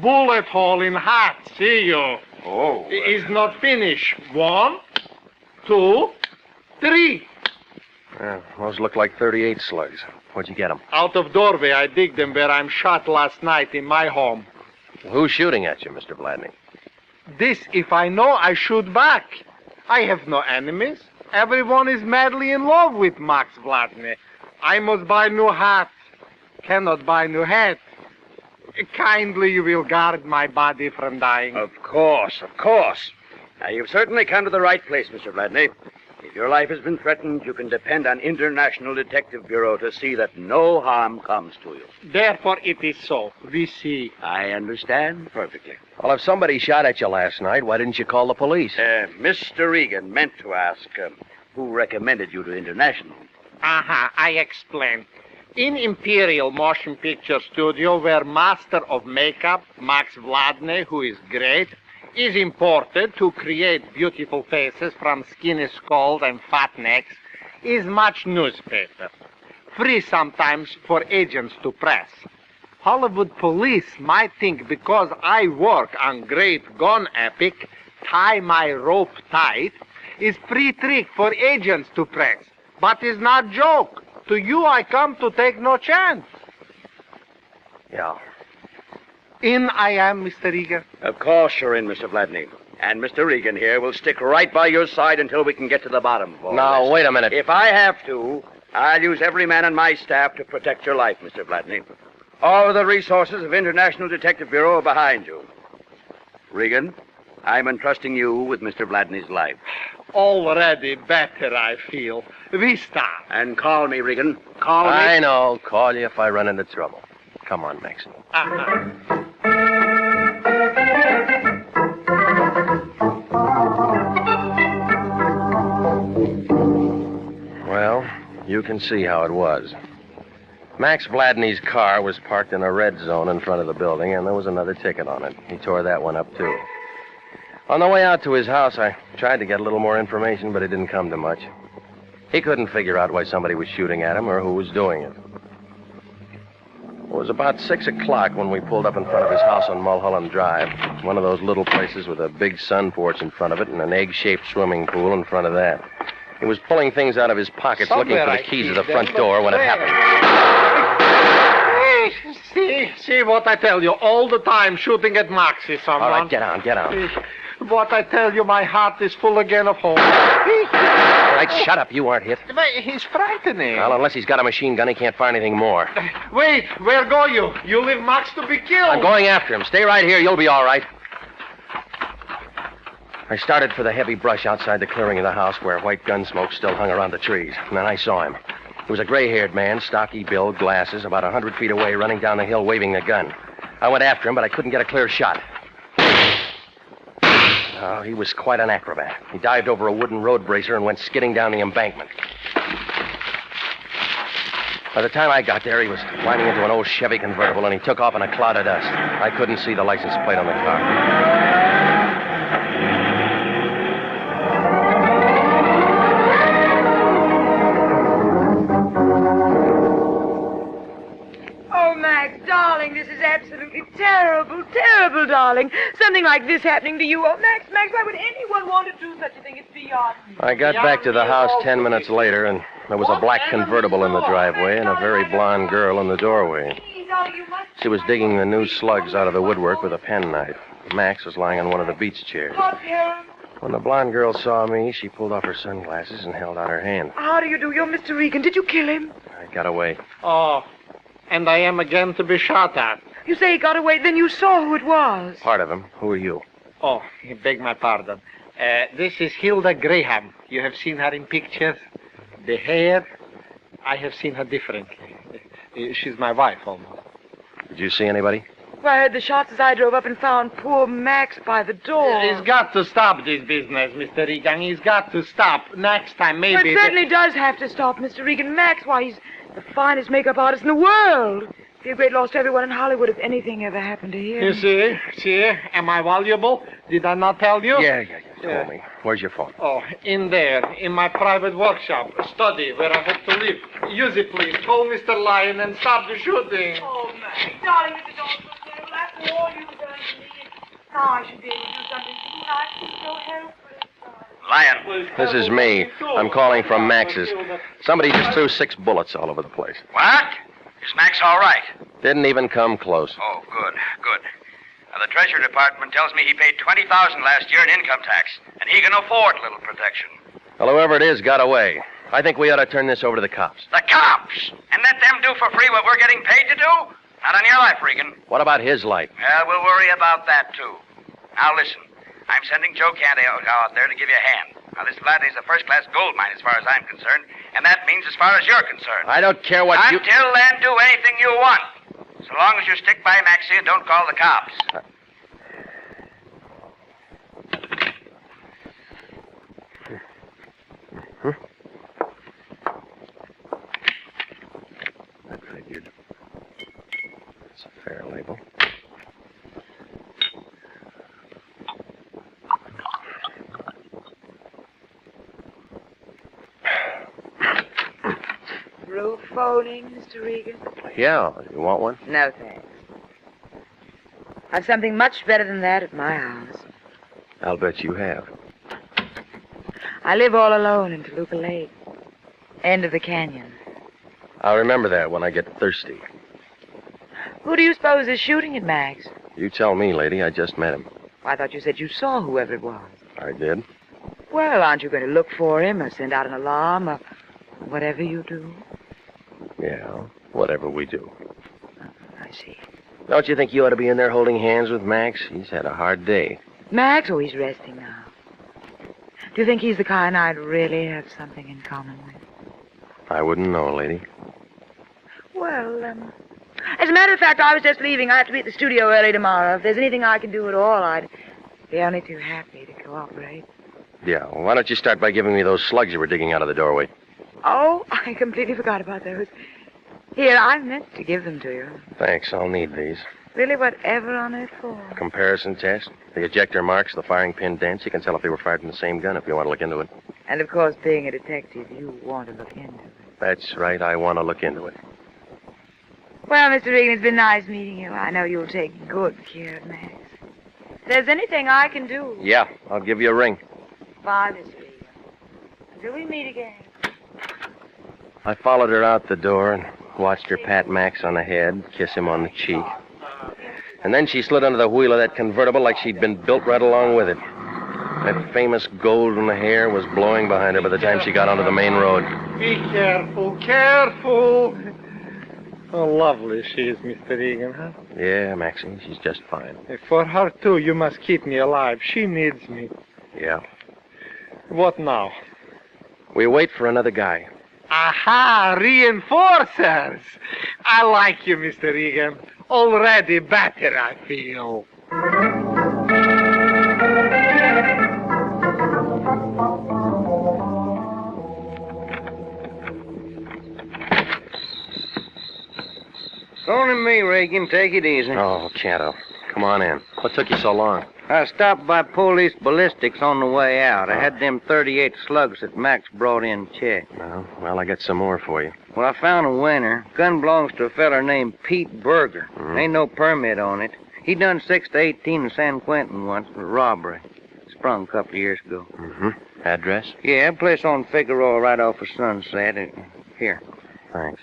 Bullet hole in hat. See you. Oh. Is not finished. 1, 2, 3. Those look like 38 slugs. Where'd you get them? Out of doorway, I dig them where I'm shot last night in my home. Who's shooting at you, Mr. Vladney? This, if I know, I shoot back. I have no enemies. Everyone is madly in love with Max Vladney. I must buy new hat. Cannot buy new hat. Kindly you will guard my body from dying. Of course. Now, you've certainly come to the right place, Mr. Vladney. If your life has been threatened, you can depend on International Detective Bureau to see that no harm comes to you. Therefore it is so. We see. I understand perfectly. Well, if somebody shot at you last night, why didn't you call the police? Mr. Regan meant to ask who recommended you to International. Aha, I explain. In Imperial Motion Picture Studio, where master of makeup, Max Vladney, who is great, is imported to create beautiful faces from skinny skulls and fat necks, is much newspaper. Free sometimes for agents to press. Hollywood police might think because I work on great gun epic, tie my rope tight, is free trick for agents to press. But is not joke. To you I come to take no chance. Yeah. In I am, Mr. Regan. Of course you're in, Mr. Vladney. And Mr. Regan here will stick right by your side until we can get to the bottom of all Now, this. wait a minute. If I have to, I'll use every man on my staff to protect your life, Mr. Vladney. All the resources of International Detective Bureau are behind you. Regan, I'm entrusting you with Mr. Vladney's life. Already better, I feel. We start. And call me, Regan. Call me. I know. Call you if I run into trouble. Come on, Max. Well, you can see how it was. Max Vladney's car was parked in a red zone in front of the building, and there was another ticket on it. He tore that one up, too. On the way out to his house, I tried to get a little more information, but it didn't come to much. He couldn't figure out why somebody was shooting at him or who was doing it. It was about 6 o'clock when we pulled up in front of his house on Mulholland Drive, one of those little places with a big sun porch in front of it and an egg-shaped swimming pool in front of that. He was pulling things out of his pockets, looking for the keys to the front door when it happened. See what I tell you. All the time shooting at Maxie, someone. All right, get on. But I tell you, my heart is full again of hope. All right, shut up. You aren't hit. But he's frightening. Well, unless he's got a machine gun, he can't find anything more. Wait, where go you? You leave Max to be killed. I'm going after him. Stay right here. You'll be all right. I started for the heavy brush outside the clearing of the house where white gun smoke still hung around the trees. And then I saw him. He was a gray-haired man, stocky build, glasses, about 100 feet away, running down the hill waving a gun. I went after him, but I couldn't get a clear shot. Oh, he was quite an acrobat. He dived over a wooden road bracer and went skidding down the embankment. By the time I got there, he was climbing into an old Chevy convertible, and he took off in a cloud of dust. I couldn't see the license plate on the car. Darling, this is absolutely terrible, terrible, darling. Something like this happening to you. Oh, Max, why would anyone want to do such a thing? It's beyond me. I got back to the house 10 minutes later, and there was a black convertible in the driveway and a very blonde girl in the doorway. She was digging the new slugs out of the woodwork with a penknife. Max was lying on one of the beach chairs. When the blonde girl saw me, she pulled off her sunglasses and held out her hand. How do you do? You're Mr. Regan. Did you kill him? I got away. Oh, and I am again to be shot at. You say he got away, then you saw who it was. Part of him. Who are you? Oh, beg my pardon. This is Hilda Graham. You have seen her in pictures. The hair, I have seen her differently. She's my wife, almost. Did you see anybody? Well, I heard the shots as I drove up and found poor Max by the door. He's got to stop this business, Mr. Regan. He's got to stop. Next time, maybe... Well, it certainly does have to stop, Mr. Regan. Max, why, he's the finest makeup artist in the world. It'd be a great loss to everyone in Hollywood if anything ever happened to him. You see, am I valuable? Did I not tell you? Yeah. Call me. Where's your phone? Oh, in there, in my private workshop, study, where I hope to live. Use it, please. Call Mr. Lyon and stop the shooting. Oh, Max, darling, this is all so terrible. After all you've done to me, now I should be able to do something for you. I feel so helpless. Lyon. This is me. I'm calling from Max's. Somebody just threw 6 bullets all over the place. What? Is Max all right? Didn't even come close. Oh, good. Now, the Treasury Department tells me he paid $20,000 last year in income tax, and he can afford a little protection. Well, whoever it is got away. I think we ought to turn this over to the cops. The cops? And let them do for free what we're getting paid to do? Not on your life, Regan. What about his life? Well, we'll worry about that, too. Now, listen. I'm sending Joe Canty out there to give you a hand. Now, this Vladney's a first-class gold mine as far as I'm concerned, and that means as far as you're concerned. I don't care what you... Until then, do anything you want. So long as you stick by Maxie and don't call the cops. I figured. It's a fair label. Roof phoning, Mr. Regan? Yeah, you want one? No, thanks. I've something much better than that at my house. I'll bet you have. I live all alone in Toluca Lake. End of the canyon. I'll remember that when I get thirsty. Who do you suppose is shooting at Max? You tell me, lady. I just met him. I thought you said you saw whoever it was. I did. Well, aren't you going to look for him or send out an alarm or whatever you do? Yeah, whatever we do. I see. Don't you think you ought to be in there holding hands with Max? He's had a hard day. Max? Oh, he's resting now. Do you think he's the kind I'd really have something in common with? I wouldn't know, lady. Well, as a matter of fact, I was just leaving. I have to be at the studio early tomorrow. If there's anything I can do at all, I'd be only too happy to cooperate. Yeah, well, why don't you start by giving me those slugs you were digging out of the doorway? Oh, I completely forgot about those. Here, I meant to give them to you. Thanks, I'll need these. Really, whatever on earth for? Comparison test, the ejector marks, the firing pin dents. You can tell if they were fired from the same gun if you want to look into it. And, of course, being a detective, you want to look into it. That's right, I want to look into it. Well, Mr. Regan, it's been nice meeting you. I know you'll take good care of Max. If there's anything I can do... Yeah, I'll give you a ring. Bye, Mr. Regan. Until we meet again. I followed her out the door and watched her pat Max on the head, kiss him on the cheek. And then she slid under the wheel of that convertible like she'd been built right along with it. That famous golden hair was blowing behind her by the time she got onto the main road. Be careful, careful. Oh, lovely she is, Mr. Regan, huh? Yeah, Maxie, she's just fine. For her, too, you must keep me alive. She needs me. Yeah. What now? We wait for another guy. Aha, reinforcers. I like you, Mr. Regan. Already better, I feel. Only me, Regan. Take it easy. Oh, Canto. Come on in. What took you so long? I stopped by police ballistics on the way out. I had them 38 slugs that Max brought in checked. No. Well, I got some more for you. Well, I found a winner. Gun belongs to a feller named Pete Berger. Ain't no permit on it. He done 6 to 18 in San Quentin once for robbery. Sprung a couple of years ago. Address? Yeah, a place on Figueroa right off of Sunset. Here. Thanks.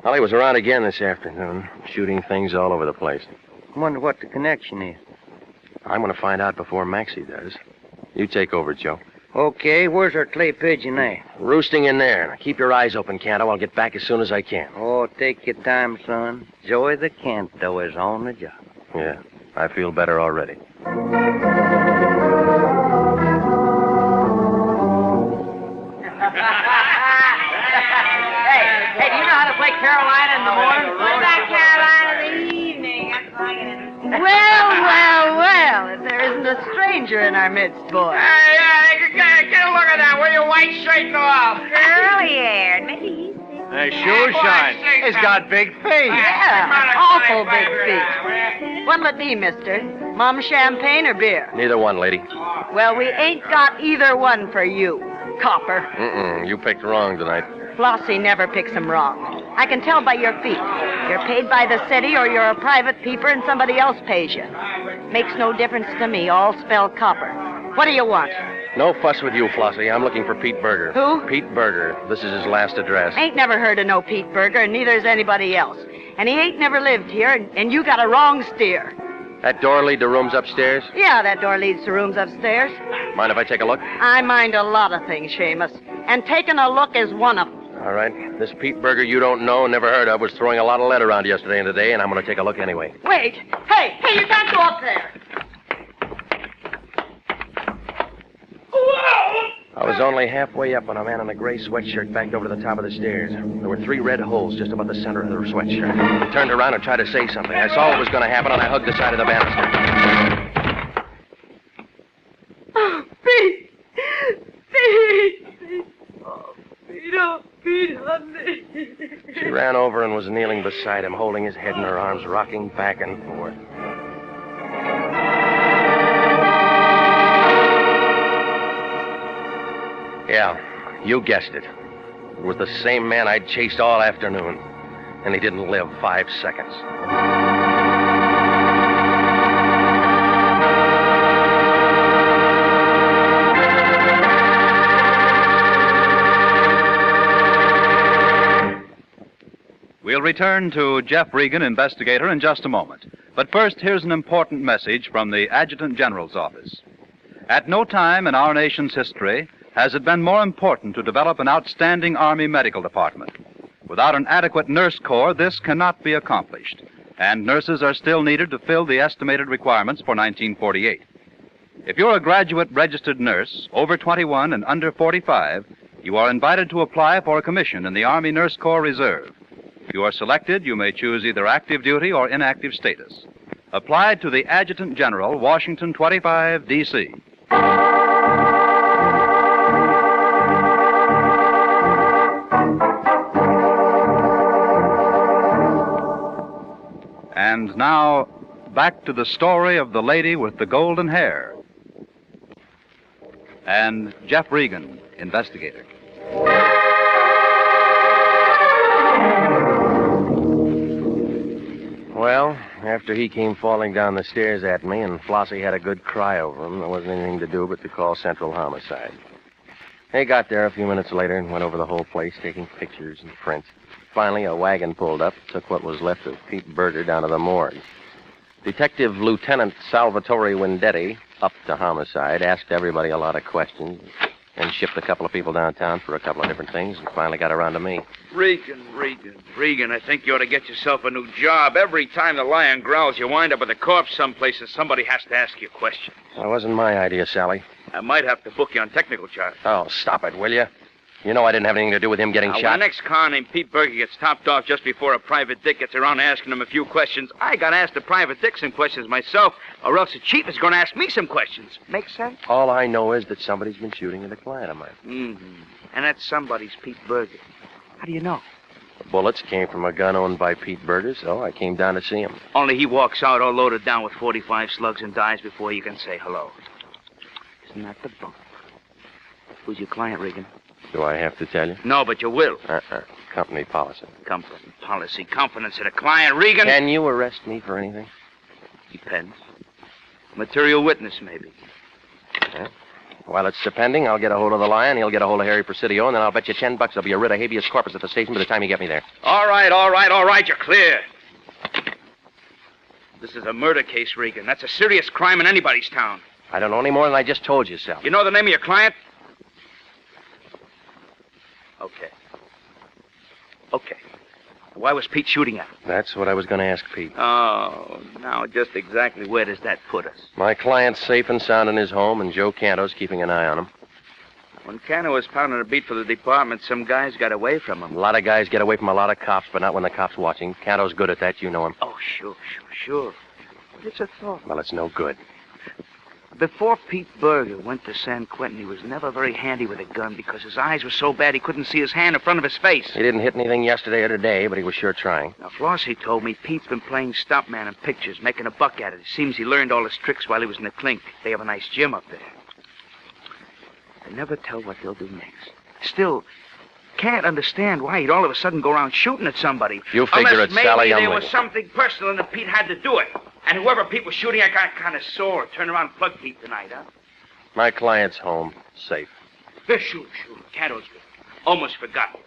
Well, he was around again this afternoon, shooting things all over the place. Wonder what the connection is. I'm going to find out before Maxie does. You take over, Joe. Okay, where's our clay pigeon there? Roosting in there. Now, keep your eyes open, Canto. I'll get back as soon as I can. Oh, take your time, son. Joey the Canto is on the job. Yeah, I feel better already. Hey, do you know how to play Carolina in the morning? What about Carolina in the evening? Well, if there isn't a stranger in our midst, boy. Get a look at that. Will your white shirt go off? Curly-haired. Maybe he's... Shoe shine. He's got big feet. Yeah, awful big feet. What'll it be, mister? Mum champagne or beer? Neither one, lady. Well, we ain't got either one for you, copper. You picked wrong tonight. Flossie never picks 'em wrong. I can tell by your feet. You're paid by the city or you're a private peeper and somebody else pays you. Makes no difference to me, all spelled copper. What do you want? No fuss with you, Flossie. I'm looking for Pete Berger. Who? Pete Berger. This is his last address. Ain't never heard of no Pete Berger, and neither's anybody else. And he ain't never lived here, and you got a wrong steer. That door lead to rooms upstairs? Yeah, that door leads to rooms upstairs. Mind if I take a look? I mind a lot of things, Seamus, and taking a look is one of them. All right. This Pete Berger you don't know, never heard of, was throwing a lot of lead around yesterday and today, and I'm going to take a look anyway. Wait. Hey, you can't go up there. I was only halfway up when a man in a gray sweatshirt backed over to the top of the stairs. There were 3 red holes just above the center of the sweatshirt. He turned around and tried to say something. I saw what was going to happen, and I hugged the side of the banister. Oh, Pete! Pete! Oh, Pete, honey. She ran over and was kneeling beside him, holding his head in her arms, rocking back and forth. Yeah, you guessed it. It was the same man I'd chased all afternoon, and he didn't live 5 seconds. We'll return to Jeff Regan, Investigator, in just a moment. But first, here's an important message from the Adjutant General's office. At no time in our nation's history has it been more important to develop an outstanding Army medical department. Without an adequate nurse corps, this cannot be accomplished, and nurses are still needed to fill the estimated requirements for 1948. If you're a graduate registered nurse, over 21 and under 45, you are invited to apply for a commission in the Army Nurse Corps Reserve. If you are selected, you may choose either active duty or inactive status. Apply to the Adjutant General, Washington 25, D.C. And now, back to the story of the lady with the golden hair. And Jeff Regan, Investigator. Well, after he came falling down the stairs at me and Flossie had a good cry over him, there wasn't anything to do but to call Central Homicide. They got there a few minutes later and went over the whole place, taking pictures and prints. Finally, a wagon pulled up, took what was left of Pete Berger down to the morgue. Detective Lieutenant Salvatore Wendetti up to homicide, asked everybody a lot of questions, and shipped a couple of people downtown for a couple of different things, and finally got around to me. Regan, I think you ought to get yourself a new job. Every time the lion growls, you wind up with a corpse someplace and somebody has to ask you a question. That wasn't my idea, Sally. I might have to book you on technical charge. Oh, stop it, will you? You know I didn't have anything to do with him getting When shot. the next car named Pete Berger gets topped off just before a private dick gets around to asking him a few questions, I got to ask the private dick some questions myself, or else the chief is going to ask me some questions. Make sense? All I know is that somebody's been shooting at a client of mine. Mm-hmm. And that somebody's Pete Berger. How do you know? The bullets came from a gun owned by Pete Berger, so I came down to see him. Only he walks out all loaded down with 45 slugs and dies before you can say hello. Isn't that the bump? Who's your client, Regan? Do I have to tell you? No, but you will. Company policy. Company policy. Confidence in a client, Regan. Can you arrest me for anything? Depends. Material witness, maybe. Yeah. While it's pending, I'll get a hold of the Lion, he'll get a hold of Harry Presidio, and then I'll bet you $10 I'll be a writ of habeas corpus at the station by the time you get me there. All right, you're clear. This is a murder case, Regan. That's a serious crime in anybody's town. I don't know any more than I just told you, Sal. You know the name of your client? Okay. Why was Pete shooting at him? That's what I was going to ask Pete. Oh, now just exactly where does that put us? My client's safe and sound in his home, and Joe Canto's keeping an eye on him. When Canto was pounding a beat for the department, some guys got away from him. A lot of guys get away from a lot of cops, but not when the cop's watching. Canto's good at that, you know him. Oh, sure. It's a thought. Well, it's no good. Before Pete Berger went to San Quentin, he was never very handy with a gun because his eyes were so bad he couldn't see his hand in front of his face. He didn't hit anything yesterday or today, but he was sure trying. Now, Flossie told me Pete's been playing stuntman in pictures, making a buck at it. It seems he learned all his tricks while he was in the clink. They have a nice gym up there. I never tell what they'll do next. Still, can't understand why he'd all of a sudden go around shooting at somebody. You figure it's Sally maybe Umley. there was something personal and that Pete had to do it. And whoever Pete was shooting at got kind of sore. Turn around and plug Pete tonight, huh? My client's home, safe. Shoot. Canto's good. Almost forgot.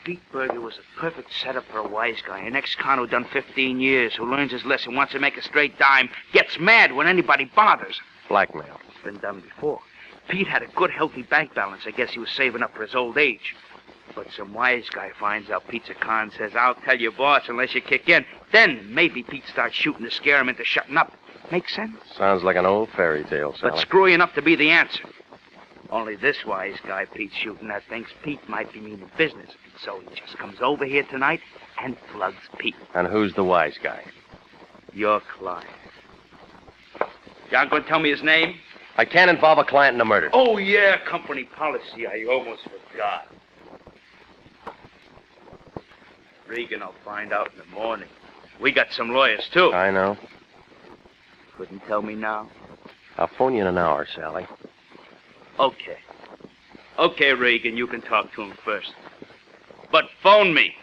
Pete Berger was a perfect setup for a wise guy. An ex-con who done 15 years, who learns his lesson, wants to make a straight dime, gets mad when anybody bothers. Blackmail. It's been done before. Pete had a good, healthy bank balance. I guess he was saving up for his old age. But some wise guy finds out Pete's a con, says, I'll tell your boss unless you kick in. Then maybe Pete starts shooting to scare him into shutting up. Make sense? Sounds like an old fairy tale, Sally. But screwy enough to be the answer. Only this wise guy Pete's shooting at thinks Pete might be meaning business. So he just comes over here tonight and plugs Pete. And who's the wise guy? Your client. You aren't going to tell me his name? I can't involve a client in a murder. Oh, yeah, company policy. I almost forgot. Regan will find out in the morning. We got some lawyers, too. I know. Couldn't tell me now? I'll phone you in an hour, Sally. Okay. Okay, Regan, you can talk to him first. But phone me.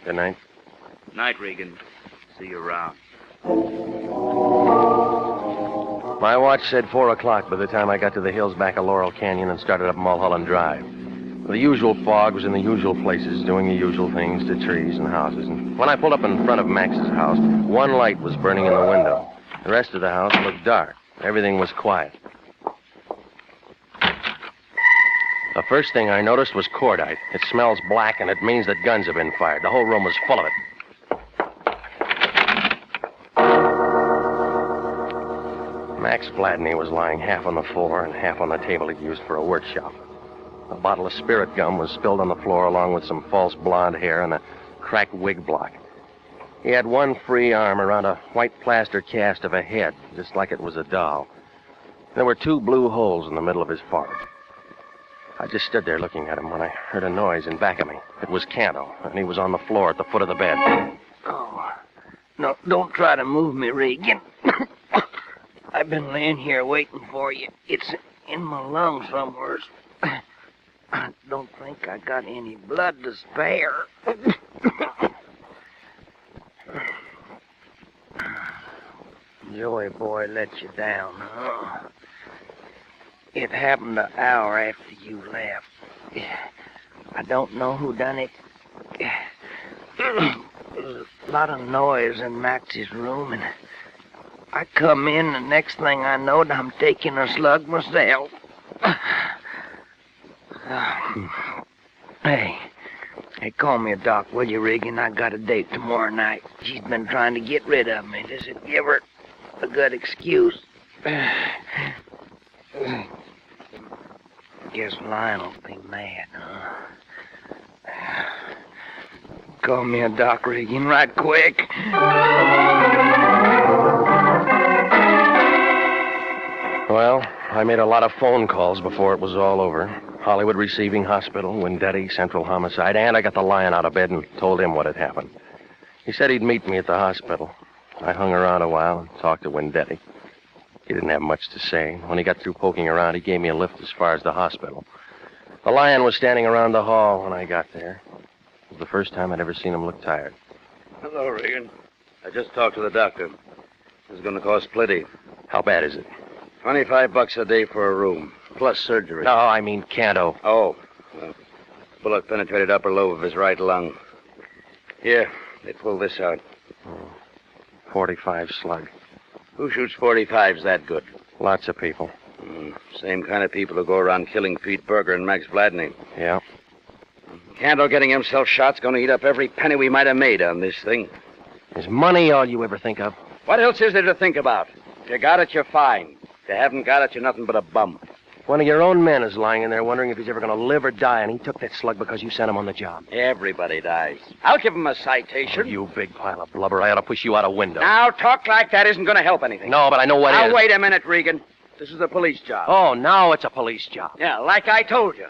Good night. Night, Regan. See you around. My watch said 4 o'clock by the time I got to the hills back of Laurel Canyon and started up Mulholland Drive. The usual fog was in the usual places, doing the usual things to trees and houses. And when I pulled up in front of Max's house, one light was burning in the window. The rest of the house looked dark. Everything was quiet. The first thing I noticed was cordite. It smells black, and it means that guns have been fired. The whole room was full of it. Max Vladney was lying half on the floor and half on the table he'd used for a workshop. A bottle of spirit gum was spilled on the floor along with some false blonde hair and a cracked wig block. He had one free arm around a white plaster cast of a head, just like it was a doll. There were 2 blue holes in the middle of his forehead. I just stood there looking at him when I heard a noise in back of me. It was Canto, and he was on the floor at the foot of the bed. Oh, no, don't try to move me, Regan. I've been laying here waiting for you. It's in my lungs somewhere. I don't think I got any blood to spare. Joey boy let you down, huh? It happened an hour after you left. I don't know who done it. There's a lot of noise in Max's room, and I come in, the next thing I knowed, I'm taking a slug myself. Hey, call me a doc, will you, Regan? I got a date tomorrow night. She's been trying to get rid of me. Does it give her a good excuse? Guess Lyon will be mad, huh? Call me a doc, Regan, right quick. Well, I made a lot of phone calls before it was all over. Hollywood Receiving Hospital, Windetti, Central Homicide, and I got the Lion out of bed and told him what had happened. He said he'd meet me at the hospital. I hung around a while and talked to Windetti. He didn't have much to say. When he got through poking around, he gave me a lift as far as the hospital. The Lion was standing around the hall when I got there. It was the first time I'd ever seen him look tired. Hello, Regan. I just talked to the doctor. This is going to cost plenty. How bad is it? $25 a day for a room, plus surgery. No, I mean Canto. Oh. Well, bullet penetrated upper lobe of his right lung. Here, they pulled this out. 45 slug. Who shoots 45s that good? Lots of people. Same kind of people who go around killing Pete Berger and Max Vladney. Yeah. Canto getting himself shot's going to eat up every penny we might have made on this thing. Is money all you ever think of? What else is there to think about? If you got it, you're fine. If you haven't got it, you're nothing but a bum. One of your own men is lying in there wondering if he's ever going to live or die, and he took that slug because you sent him on the job. Everybody dies. I'll give him a citation. Oh, you big pile of blubber. I ought to push you out a window. Now, talk like that isn't going to help anything. No, but I know what is. Now, wait a minute, Regan. This is a police job. Oh, now it's a police job. Yeah, like I told you.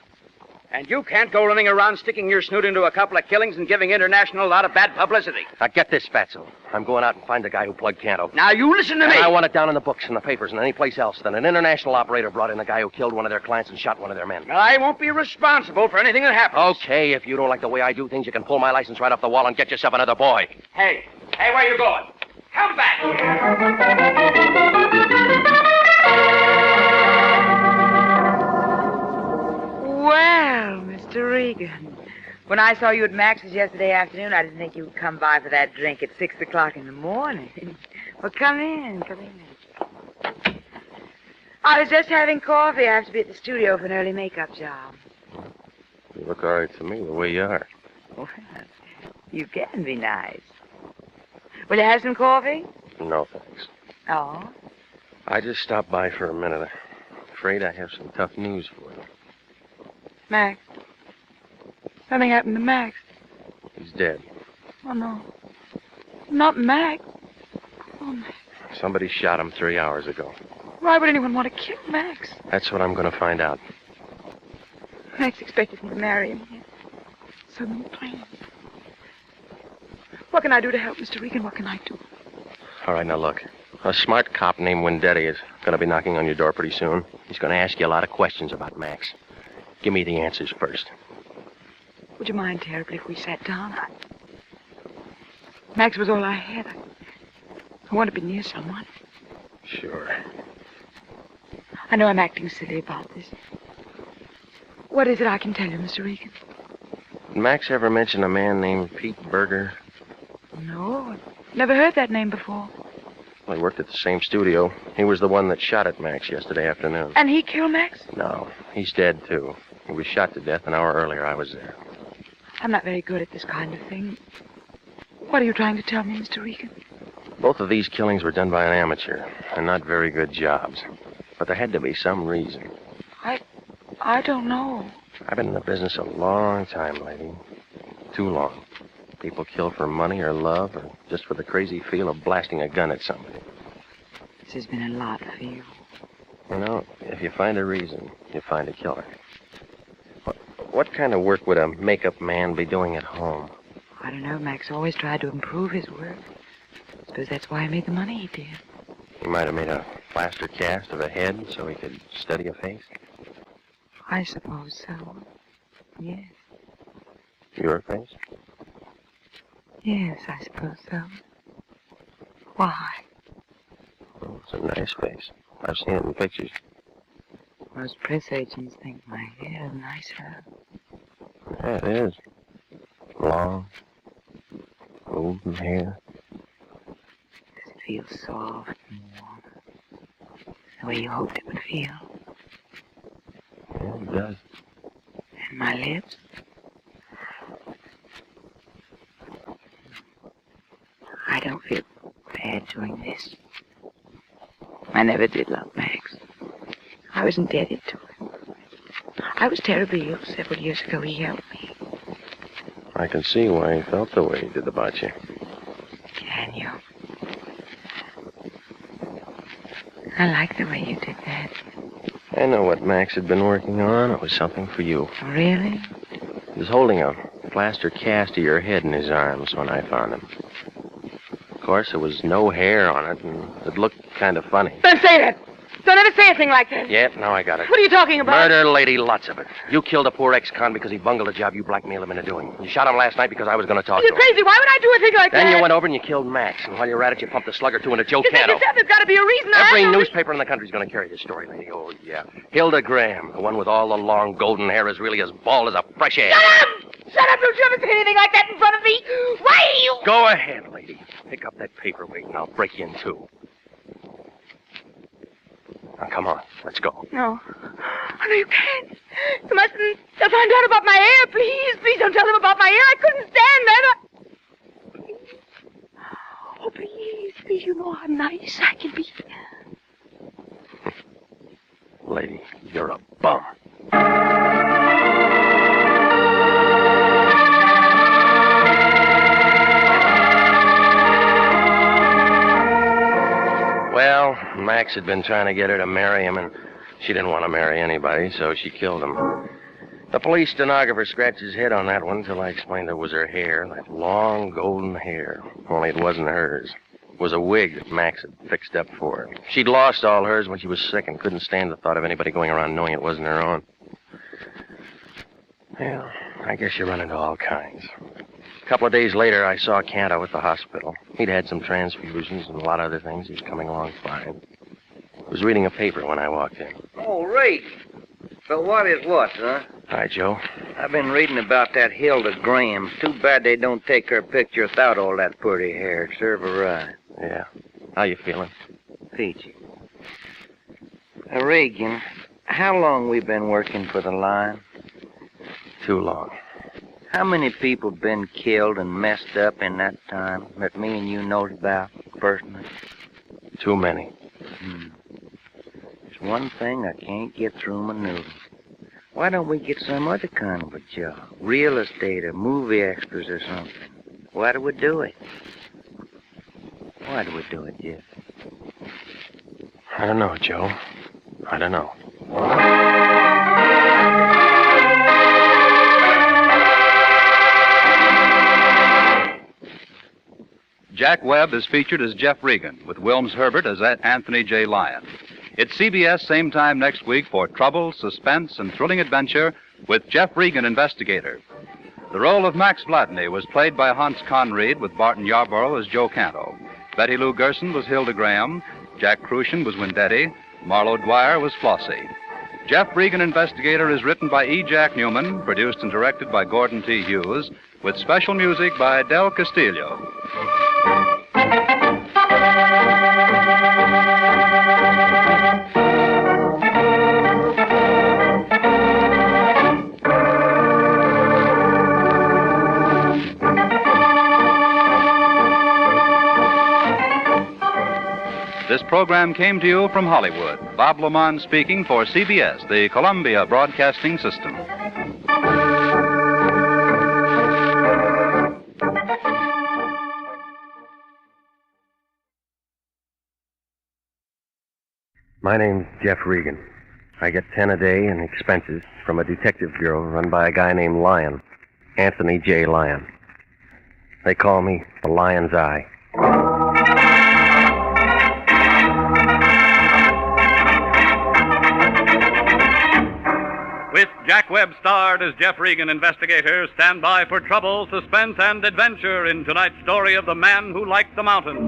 And you can't go running around sticking your snoot into a couple of killings and giving International a lot of bad publicity. Now, get this, Fatso. I'm going out and find the guy who plugged Canto. Now, you listen to me. And I want it down in the books and the papers and any place else that an international operator brought in the guy who killed one of their clients and shot one of their men. Well, I won't be responsible for anything that happens. Okay, if you don't like the way I do things, you can pull my license right off the wall and get yourself another boy. Hey, where you going? Come back Well, Mr. Regan, when I saw you at Max's yesterday afternoon, I didn't think you would come by for that drink at 6 o'clock in the morning. Well, come in. I was just having coffee. I have to be at the studio for an early makeup job. You look all right to me, the way you are. Well, you can be nice. Will you have some coffee? No, thanks. Oh? I just stopped by for a minute. I'm afraid I have some tough news for you. Max. Something happened to Max. He's dead. Oh, no. Not Max. Oh, Max. Somebody shot him 3 hours ago. Why would anyone want to kill Max? That's what I'm going to find out. Max expected me to marry him. So many plans. What can I do to help, Mr. Regan? What can I do? All right, now look. A smart cop named Windetti is going to be knocking on your door pretty soon. He's going to ask you a lot of questions about Max. Give me the answers first. Would you mind terribly if we sat down? Max was all I had. I want to be near someone. Sure. I know I'm acting silly about this. What is it I can tell you, Mr. Regan? Did Max ever mention a man named Pete Berger? No, never heard that name before. Well, he worked at the same studio. He was the one that shot at Max yesterday afternoon. And he killed Max? No, he's dead, too. He was shot to death an hour earlier. I was there. I'm not very good at this kind of thing. What are you trying to tell me, Mr. Regan? Both of these killings were done by an amateur, and not very good jobs. But there had to be some reason. I don't know. I've been in the business a long time, lady. Too long. People kill for money or love or just for the crazy feel of blasting a gun at somebody. This has been a lot for you. You know, if you find a reason, you find a killer. What kind of work would a makeup man be doing at home? I don't know. Max always tried to improve his work. I suppose that's why he made the money he did. He might have made a plaster cast of a head so he could study a face. I suppose so. Yes. Your face? Yes, I suppose so. Why? Well, it's a nice face. I've seen it in pictures. Most press agents think my hair is nicer. Yeah, it is. Long, golden hair. Does it feel soft and way you hoped it would feel. Yeah, it does. And my lips? I don't feel bad doing this. I never did love Max. I was indebted to him. I was terribly ill several years ago. He helped me. I can see why he felt the way he did about you. Can you? I like the way you did that. I know what Max had been working on. It was something for you. Really? He was holding a plaster cast of your head in his arms when I found him. Of course, there was no hair on it, and it looked kind of funny. Don't say that! Don't ever say a thing like that! Yep, now I got it. What are you talking about? Murder, lady, lots of it. You killed a poor ex-con because he bungled a job you blackmailed him into doing. You shot him last night because I was going to talk You're to him. crazy. Why would I do a thing like that? Then you went over and you killed Max. And while you were at it, you pumped a slug or two into Joe You said Canto. yourself there's got to be a reason. Every I know newspaper in the country's going to carry this story, lady. Oh, yeah. Hilda Graham, the one with all the long golden hair, is really as bald as a fresh egg. Shut up! Shut up! Don't you ever say anything like that in front of me. Why do you... Go ahead, lady. Pick up that paperweight and I'll break you in two. Now, come on. Let's go. No. Oh, no, you can't. You mustn't. They'll find out about my hair. Please, please don't tell them about my hair. I couldn't stand that. Please. Oh, please, please. You know how nice I can be. Lady, you're a bum. Well, Max had been trying to get her to marry him, and she didn't want to marry anybody, so she killed him. The police stenographer scratched his head on that one until I explained it was her hair, that long golden hair. Only it wasn't hers. It was a wig that Max had fixed up for her. She'd lost all hers when she was sick and couldn't stand the thought of anybody going around knowing it wasn't her own. Well, I guess you run into all kinds. A couple of days later, I saw Canto at the hospital. He'd had some transfusions and a lot of other things. He was coming along fine. I was reading a paper when I walked in. Oh, Ray. So what is what, huh? Hi, Joe. I've been reading about that Hilda Graham. Too bad they don't take her picture without all that pretty hair. It'd serve her right. Yeah. How you feeling? Peachy. Regan, how long we been working for the Lyon? Too long. How many people been killed and messed up in that time that me and you knows about personally? Too many. There's one thing I can't get through my noodle. Why don't we get some other kind of a job? Real estate or movie extras or something. Why do we do it? Why do we do it, Jeff? I don't know, Joe. I don't know. Jack Webb is featured as Jeff Regan, with Wilms Herbert as Anthony J. Lyon. It's CBS same time next week for trouble, suspense, and thrilling adventure with Jeff Regan, Investigator. The role of Max Vladney was played by Hans Conried, with Barton Yarborough as Joe Canto. Betty Lou Gerson was Hilda Graham. Jack Crucian was Wendetti. Marlo Dwyer was Flossie. Jeff Regan, Investigator is written by E. Jack Newman, produced and directed by Gordon T. Hughes, with special music by Del Castillo. This program came to you from Hollywood. Bob Lamont speaking for CBS, the Columbia Broadcasting System. My name's Jeff Regan. I get 10 a day in expenses from a detective bureau run by a guy named Lyon, Anthony J. Lyon. They call me the Lion's Eye. With Jack Webb starred as Jeff Regan, Investigator, stand by for trouble, suspense, and adventure in tonight's story of the man who liked the mountains.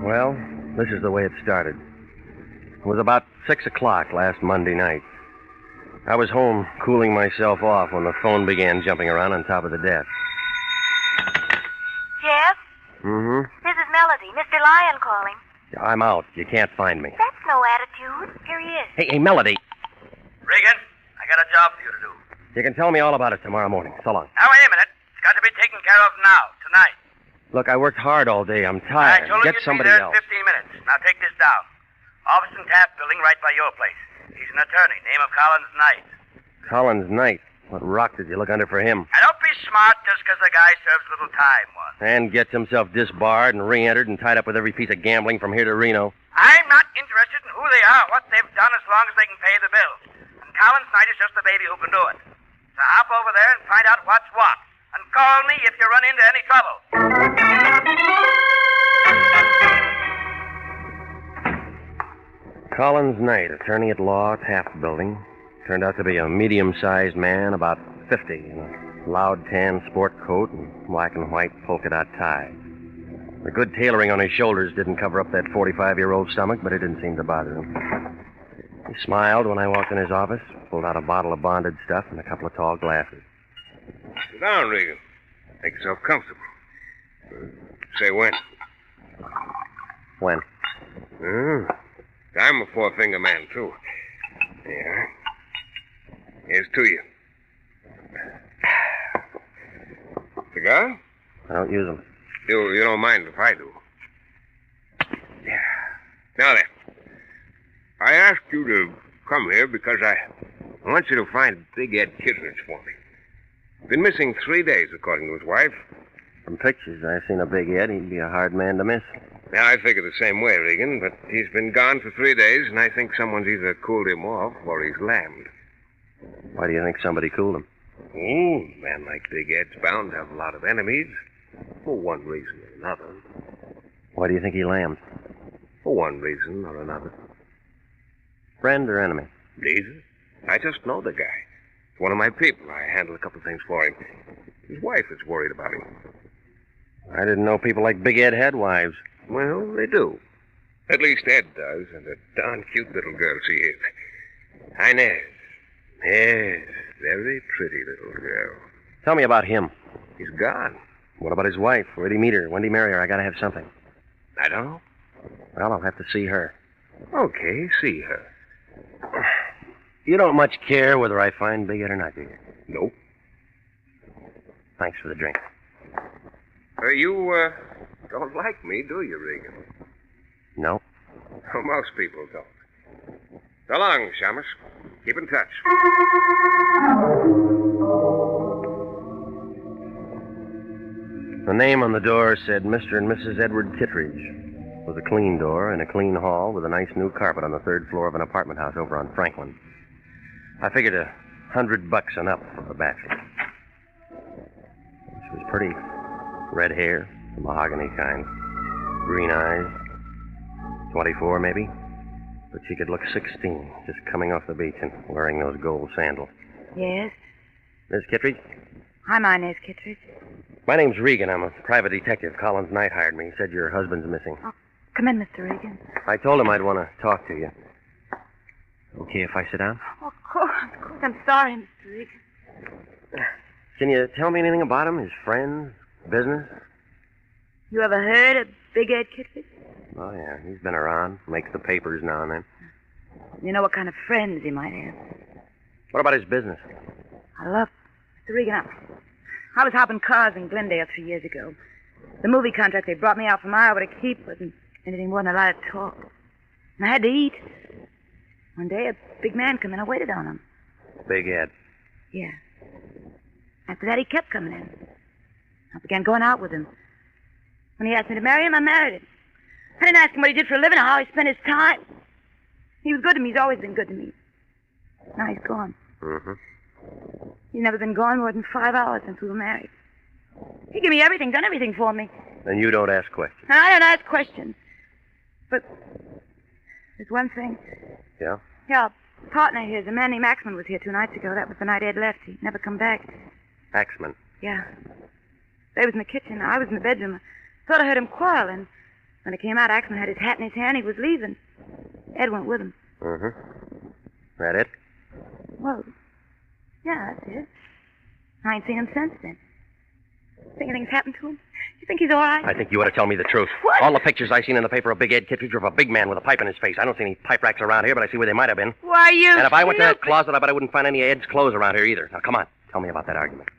Well, this is the way it started. It was about 6 o'clock last Monday night. I was home cooling myself off when the phone began jumping around on top of the desk. Jeff? Mm-hmm. This is Melody. Mr. Lyon calling. I'm out. You can't find me. That's no attitude. Here he is. Hey, Melody. Regan, I got a job for you to do. You can tell me all about it tomorrow morning. So long. Now, wait a minute. It's got to be taken care of now, tonight. Look, I worked hard all day. I'm tired. I told him Get you'd somebody be there else. in 15 minutes. Now, take this down. Office and Taft building right by your place. He's an attorney. Name of Collins Knight. Collins Knight. What rock did you look under for him? Now, don't be smart just because the guy serves little time once. And gets himself disbarred and re-entered and tied up with every piece of gambling from here to Reno. I'm not interested in who they are or what they've done as long as they can pay the bill. And Collins Knight is just the baby who can do it. So hop over there and find out what's what. And call me if you run into any trouble. Collins Knight, attorney at law, Taft Building. Turned out to be a medium-sized man, about 50, in a loud tan sport coat and black and white polka dot tie. The good tailoring on his shoulders didn't cover up that 45-year-old stomach, but it didn't seem to bother him. He smiled when I walked in his office, pulled out a bottle of bonded stuff and a couple of tall glasses. Sit down, Regan. Make yourself comfortable. Say when. When? I'm a four-finger man, too. Yeah. Here's to you. Cigar? I don't use them. You don't mind if I do. Yeah. Now then, I asked you to come here because I want you to find Big Ed Kittredge for me. Been missing 3 days, according to his wife. From pictures, I've seen a Big Ed. He'd be a hard man to miss. Now, I figure the same way, Regan, but he's been gone for 3 days, and I think someone's either cooled him off or he's lammed. Why do you think somebody cooled him? Oh, a man like Big Ed's bound to have a lot of enemies. For one reason or another. Why do you think he lammed? For one reason or another. Friend or enemy? Neither. I just know the guy. He's one of my people. I handle a couple things for him. His wife is worried about him. I didn't know people like Big Ed had wives. Well, they do. At least Ed does, and a darn cute little girl she is. Inez. Yes, very pretty little girl. Tell me about him. He's gone. What about his wife? Where'd he meet her? When'd he marry her? I gotta have something. I don't know. Well, I'll have to see her. Okay, see her. You don't much care whether I find Big Ed or not, do you? Nope. Thanks for the drink. You don't like me, do you, Regan? No. Well, most people don't. So long, Shamus. Keep in touch. The name on the door said Mr. and Mrs. Edward Kittredge. It was a clean door in a clean hall with a nice new carpet on the third floor of an apartment house over on Franklin. I figured $100 and up for a bachelor. She was pretty. Red hair, the mahogany kind. Green eyes. 24, maybe. But she could look 16, just coming off the beach and wearing those gold sandals. Yes? Miss Kittredge? Hi, my name's Kittredge. My name's Regan. I'm a private detective. Collins Knight hired me. He said your husband's missing. Oh, come in, Mr. Regan. I told him I'd want to talk to you. Okay if I sit down? Oh, of course. I'm sorry, Mr. Regan. Can you tell me anything about him? His friends? Business? You ever heard of Big Ed Kittredge? Oh, yeah. He's been around. Makes the papers now and then. You know what kind of friends he might have. What about his business? I love Mr. Regan. I was hopping cars in Glendale 3 years ago. The movie contract they brought me out from Iowa to keep wasn't anything more than a lot of talk. And I had to eat. One day, a big man came in. I waited on him. Big Ed. Yeah. After that, he kept coming in. I began going out with him. When he asked me to marry him, I married him. I didn't ask him what he did for a living or how he spent his time. He was good to me. He's always been good to me. Now he's gone. Mm-hmm. He's never been gone more than 5 hours since we were married. He gave me everything, done everything for me. And you don't ask questions. And I don't ask questions. But there's one thing. Yeah? Yeah, a partner here, a man named Axman, was here 2 nights ago. That was the night Ed left. He never come back. Axman? Yeah. They was in the kitchen. I was in the bedroom. I thought I heard him quarreling. When I came out, Axman had his hat in his hand. He was leaving. Ed went with him. Mm-hmm. That it? Well, yeah, that's it. I ain't seen him since then. Think anything's happened to him? You think he's all right? I think you ought to tell me the truth. What? All the pictures I seen in the paper of Big Ed Kittredge are of a big man with a pipe in his face. I don't see any pipe racks around here, but I see where they might have been. Why, you... And if I went to that closet, I bet I wouldn't find any of Ed's clothes around here either. Now, come on. Tell me about that argument.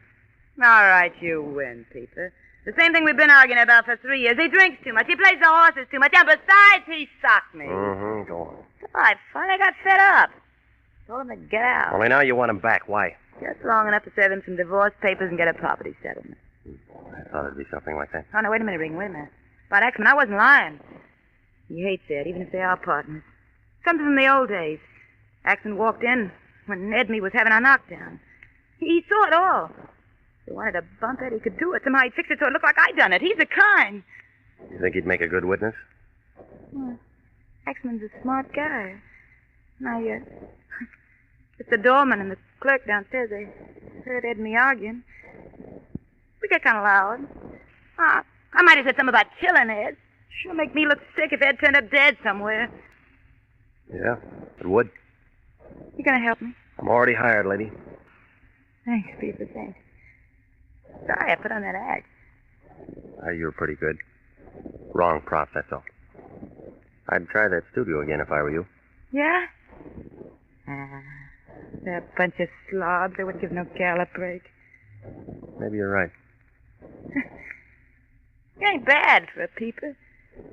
All right, you win, Peter. The same thing we've been arguing about for 3 years. He drinks too much. He plays the horses too much. And besides, he socked me. Mm-hmm. Go on. I finally got fed up. Told him to get out. Only now you want him back. Why? Just long enough to serve him some divorce papers and get a property settlement. I thought it'd be something like that. Oh, no, wait a minute, Regan, wait a minute. About Axman, I wasn't lying. He hates Ed, even if they are partners. Something from the old days. Axman walked in when Ed and me was having our knockdown. He saw it all. If he wanted to bump Ed, he could do it. Somehow he'd fix it so it looked like I'd done it. He's the kind. You think he'd make a good witness? Well, Axman's a smart guy. It's the doorman and the clerk downstairs. They heard Ed and me arguing. We got kind of loud. I might have said something about killing Ed. Sure make me look sick if Ed turned up dead somewhere. Yeah, it would. You gonna help me? I'm already hired, lady. Thanks, Peter, thanks. Sorry I put on that act. You were pretty good. Wrong prop, that's all. I'd try that studio again if I were you. Yeah? They're a bunch of slobs. They wouldn't give no gal a break. Maybe you're right. You ain't bad for a peeper.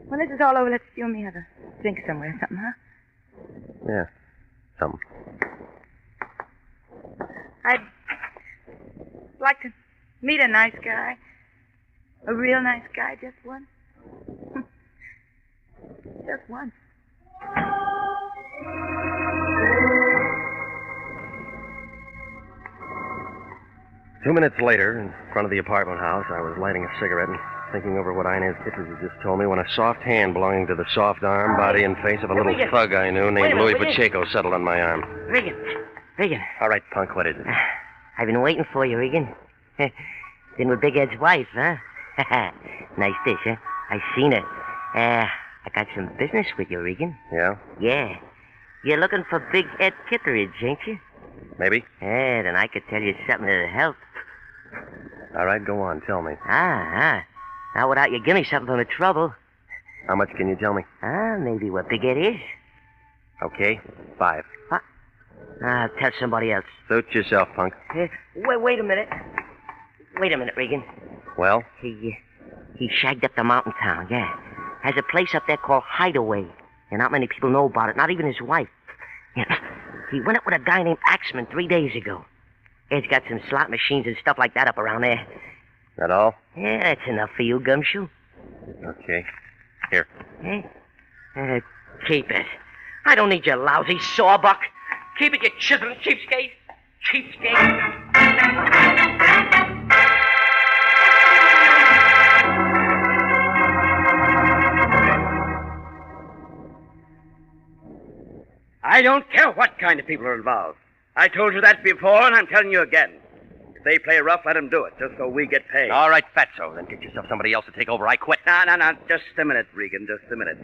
When this is all over, let's you and me have a drink somewhere or something, huh? Yeah, something. I'd like to meet a nice guy. A real nice guy, just one. Just one. 2 minutes later, in front of the apartment house, I was lighting a cigarette and thinking over what Inez Kittredge had just told me when a soft hand belonging to the soft arm, body, and face of a little thug I knew named Louis Pacheco settled on my arm. Regan. All right, punk, what is it? I've been waiting for you, Regan. Been with Big Ed's wife, huh? Nice dish, huh? I seen it. I got some business with you, Regan. Yeah? Yeah. You're looking for Big Ed Kittredge, ain't you? Maybe. Yeah, then I could tell you something that'll help. All right, go on, tell me. Now, without you give me something from the trouble. How much can you tell me? Maybe what Big Ed is. Okay, 5. I'll tell somebody else. Suit yourself, punk. Wait a minute. Wait a minute, Regan. Well? He shagged up the mountain town, yeah. Has a place up there called Hideaway. And not many people know about it, not even his wife. Yeah. He went up with a guy named Axman 3 days ago. Ed's got some slot machines and stuff like that up around there. That all? Yeah, that's enough for you, Gumshoe. Okay. Here. Keep it. I don't need your lousy sawbuck. Keep it, you chiseling cheapskate. Cheapskate. I don't care what kind of people are involved. I told you that before, and I'm telling you again. If they play rough, let them do it, just so we get paid. All right, Fatso, then get yourself somebody else to take over. I quit. No. Just a minute, Regan, just a minute.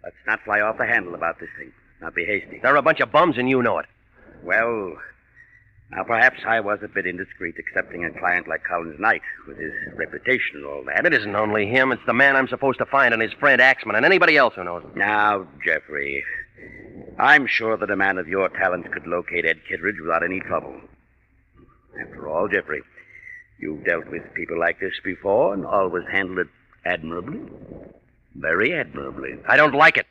Let's not fly off the handle about this thing. Not be hasty. They're a bunch of bums, and you know it. Well, now perhaps I was a bit indiscreet accepting a client like Collins Knight with his reputation and all that. It isn't only him. It's the man I'm supposed to find and his friend Axman and anybody else who knows him. Now, Jeffrey, I'm sure that a man of your talent could locate Ed Kittredge without any trouble. After all, Jeffrey, you've dealt with people like this before and always handled it admirably. Very admirably. I don't like it.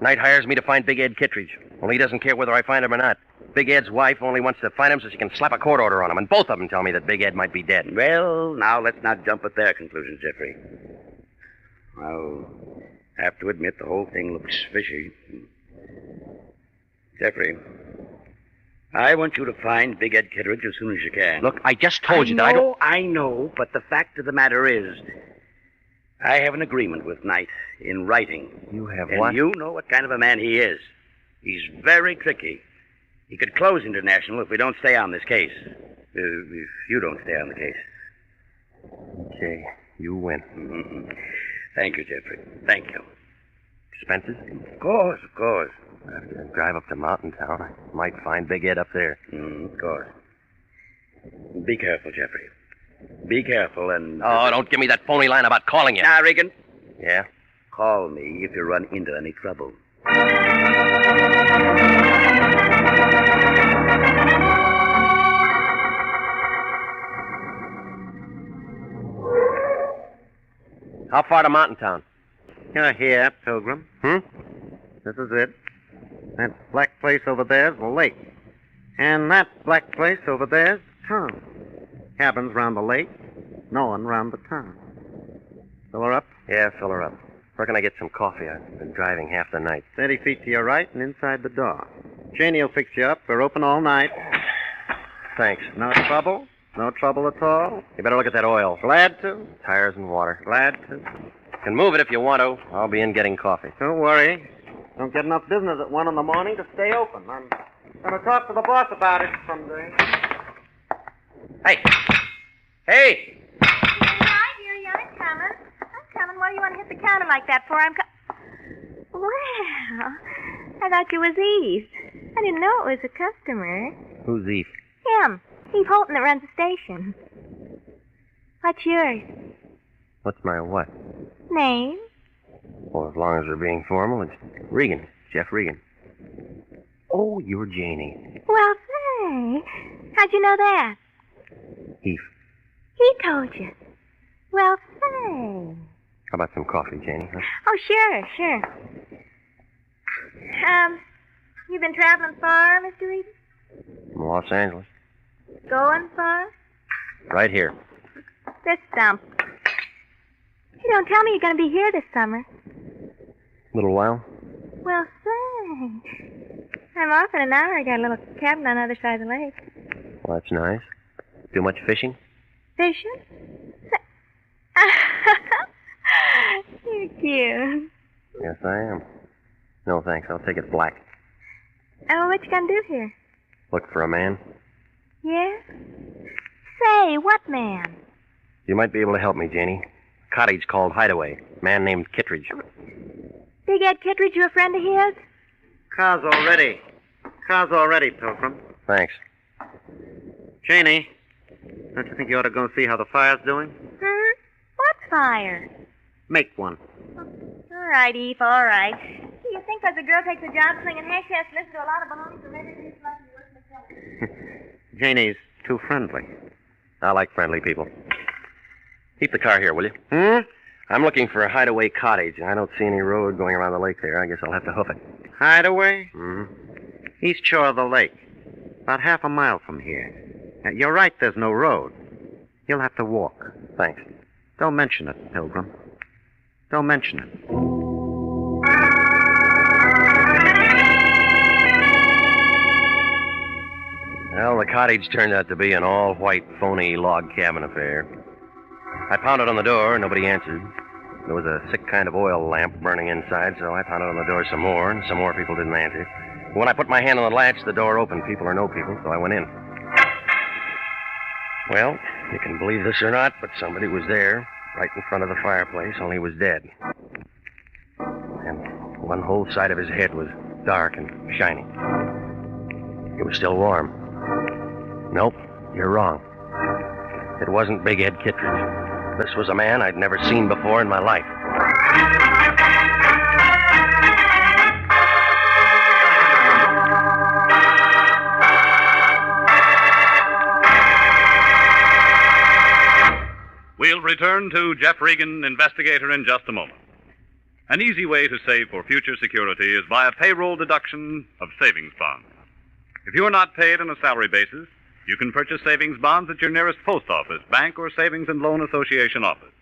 Knight hires me to find Big Ed Kittredge. Only he doesn't care whether I find him or not. Big Ed's wife only wants to find him so she can slap a court order on him, and both of them tell me that Big Ed might be dead. Well, now let's not jump at their conclusions, Jeffrey. I'll have to admit the whole thing looks fishy. Jeffrey, I want you to find Big Ed Kittredge as soon as you can. Look, I just told you that I don't... I know, but the fact of the matter is, I have an agreement with Knight in writing. You have and what? You know what kind of a man he is. He's very tricky. He could close International if we don't stay on this case. If you don't stay on the case. Okay, you win. Mm-hmm. Thank you, Jeffrey. Thank you. Expenses? Of course, of course. I have to drive up to Mountain Town. I might find Big Ed up there. Of course. Be careful, Jeffrey. Be careful and... Oh, don't give me that phony line about calling you. Now, Regan. Yeah? Call me if you run into any trouble. How far to Mountain Town? You're here, Pilgrim. This is it. That black place over there's the lake. And that black place over there's town. Cabins round the lake. No one round the town. Fill her up? Yeah, fill her up. Where can I get some coffee? I've been driving half the night. 30 feet to your right and inside the door. Janie will fix you up. We're open all night. Thanks. No trouble? No trouble at all? You better look at that oil. Glad to. Tires and water. Glad to. Can move it if you want to. I'll be in getting coffee. Don't worry. Don't get enough business at 1 in the morning to stay open. I'm going to talk to the boss about it someday. Hey! Hey! Hi, dearie, I'm coming. I'm coming. What do you want to hit the counter like that for? Well, I thought you was Eve. I didn't know it was a customer. Who's Eve? Him. Eve Holton that runs the station. What's yours? What's my what? Name? Well, as long as we're being formal, it's Regan. Jeff Regan. Oh, you're Janie. Well, say. How'd you know that? Eve. He told you. Well, say. How about some coffee, Janie? Huh? Oh, sure. You been traveling far, Mr. Regan? From Los Angeles. Going far? Right here. This stump. You don't tell me you're going to be here this summer. Little while. Well, say. I'm off in an hour. I got a little cabin on the other side of the lake. Well, that's nice. Too much fishing? Fishing? You're cute. Yes, I am. No, thanks. I'll take it black. Oh, what you gonna do here? Look for a man. Yeah? Say, what man? You might be able to help me, Janie. A cottage called Hideaway. Man named Kittredge. Big Ed Kittredge, you a friend of his? Car's all ready. Car's all ready, Pilgrim. Thanks. Janie, don't you think you ought to go and see how the fire's doing? What fire? Make one. All right, Eve, all right. Do you think because a girl takes a job slinging hay, she has to listen to a lot of baloney for maybe she's like you worth Janie's too friendly. I like friendly people. Keep the car here, will you? I'm looking for a Hideaway cottage. I don't see any road going around the lake there. I guess I'll have to hoof it. Hideaway? East shore of the lake. About half a mile from here. You're right, there's no road. You'll have to walk. Thanks. Don't mention it, Pilgrim. Don't mention it. Well, the cottage turned out to be an all-white, phony log cabin affair. I pounded on the door. Nobody answered. There was a sick kind of oil lamp burning inside, so I pounded on the door some more, and some more people didn't answer. When I put my hand on the latch, the door opened, people or no people, so I went in. Well, you can believe this or not, but somebody was there, right in front of the fireplace, only he was dead. And one whole side of his head was dark and shiny. It was still warm. Nope, you're wrong. It wasn't Big Ed Kittredge. This was a man I'd never seen before in my life. We'll return to Jeff Regan, Investigator, in just a moment. An easy way to save for future security is by a payroll deduction of savings bonds. If you're not paid on a salary basis, you can purchase savings bonds at your nearest post office, bank, or savings and loan association office.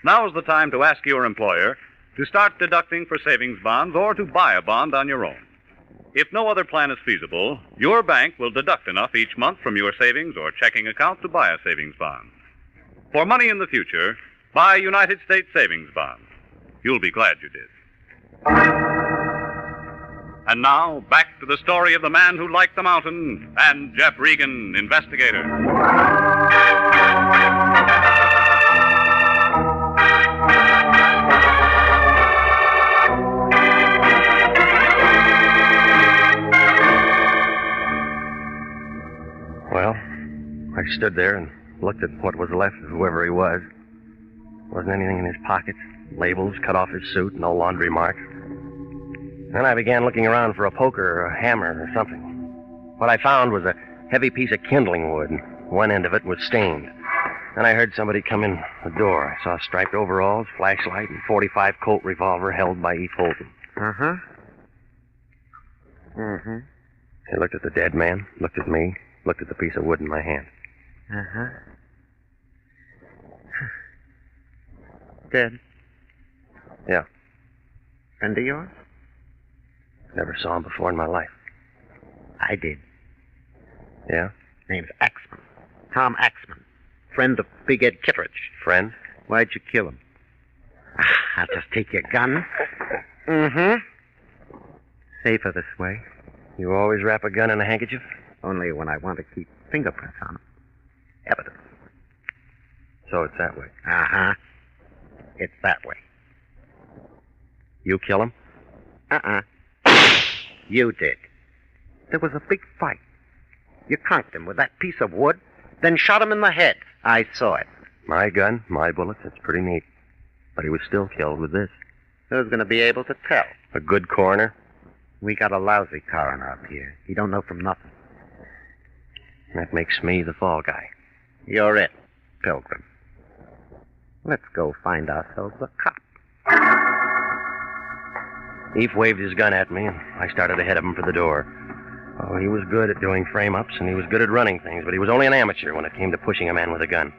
Now is the time to ask your employer to start deducting for savings bonds or to buy a bond on your own. If no other plan is feasible, your bank will deduct enough each month from your savings or checking account to buy a savings bond. For money in the future, buy United States savings bonds. You'll be glad you did. And now, back to the story of the man who liked the mountain and Jeff Regan, Investigator. I stood there and looked at what was left of whoever he was. Wasn't anything in his pockets. Labels, cut off his suit, no laundry marks. Then I began looking around for a poker or a hammer or something. What I found was a heavy piece of kindling wood. One end of it was stained. Then I heard somebody come in the door. I saw striped overalls, flashlight, and .45 Colt revolver held by Eve Holton. Uh-huh. Mm-hmm. He looked at the dead man, looked at me, looked at the piece of wood in my hand. Uh-huh. Dead? Yeah. Friend of yours? Never saw him before in my life. I did. Yeah? Name's Axman. Tom Axman. Friend of Big Ed Kittredge. Friend? Why'd you kill him? I'll just take your gun. Mm-hmm. Safer this way. You always wrap a gun in a handkerchief? Only when I want to keep fingerprints on them. Evidence. So it's that way. Uh-huh. It's that way. You kill him? Uh-uh. You did. There was a big fight. You conked him with that piece of wood, then shot him in the head. I saw it. My gun, my bullets, that's pretty neat. But he was still killed with this. Who's going to be able to tell? A good coroner? We got a lousy coroner up here. He don't know from nothing. That makes me the fall guy. You're it, Pilgrim. Let's go find ourselves a cop. Eve waved his gun at me, and I started ahead of him for the door. Oh, he was good at doing frame-ups, and he was good at running things, but he was only an amateur when it came to pushing a man with a gun.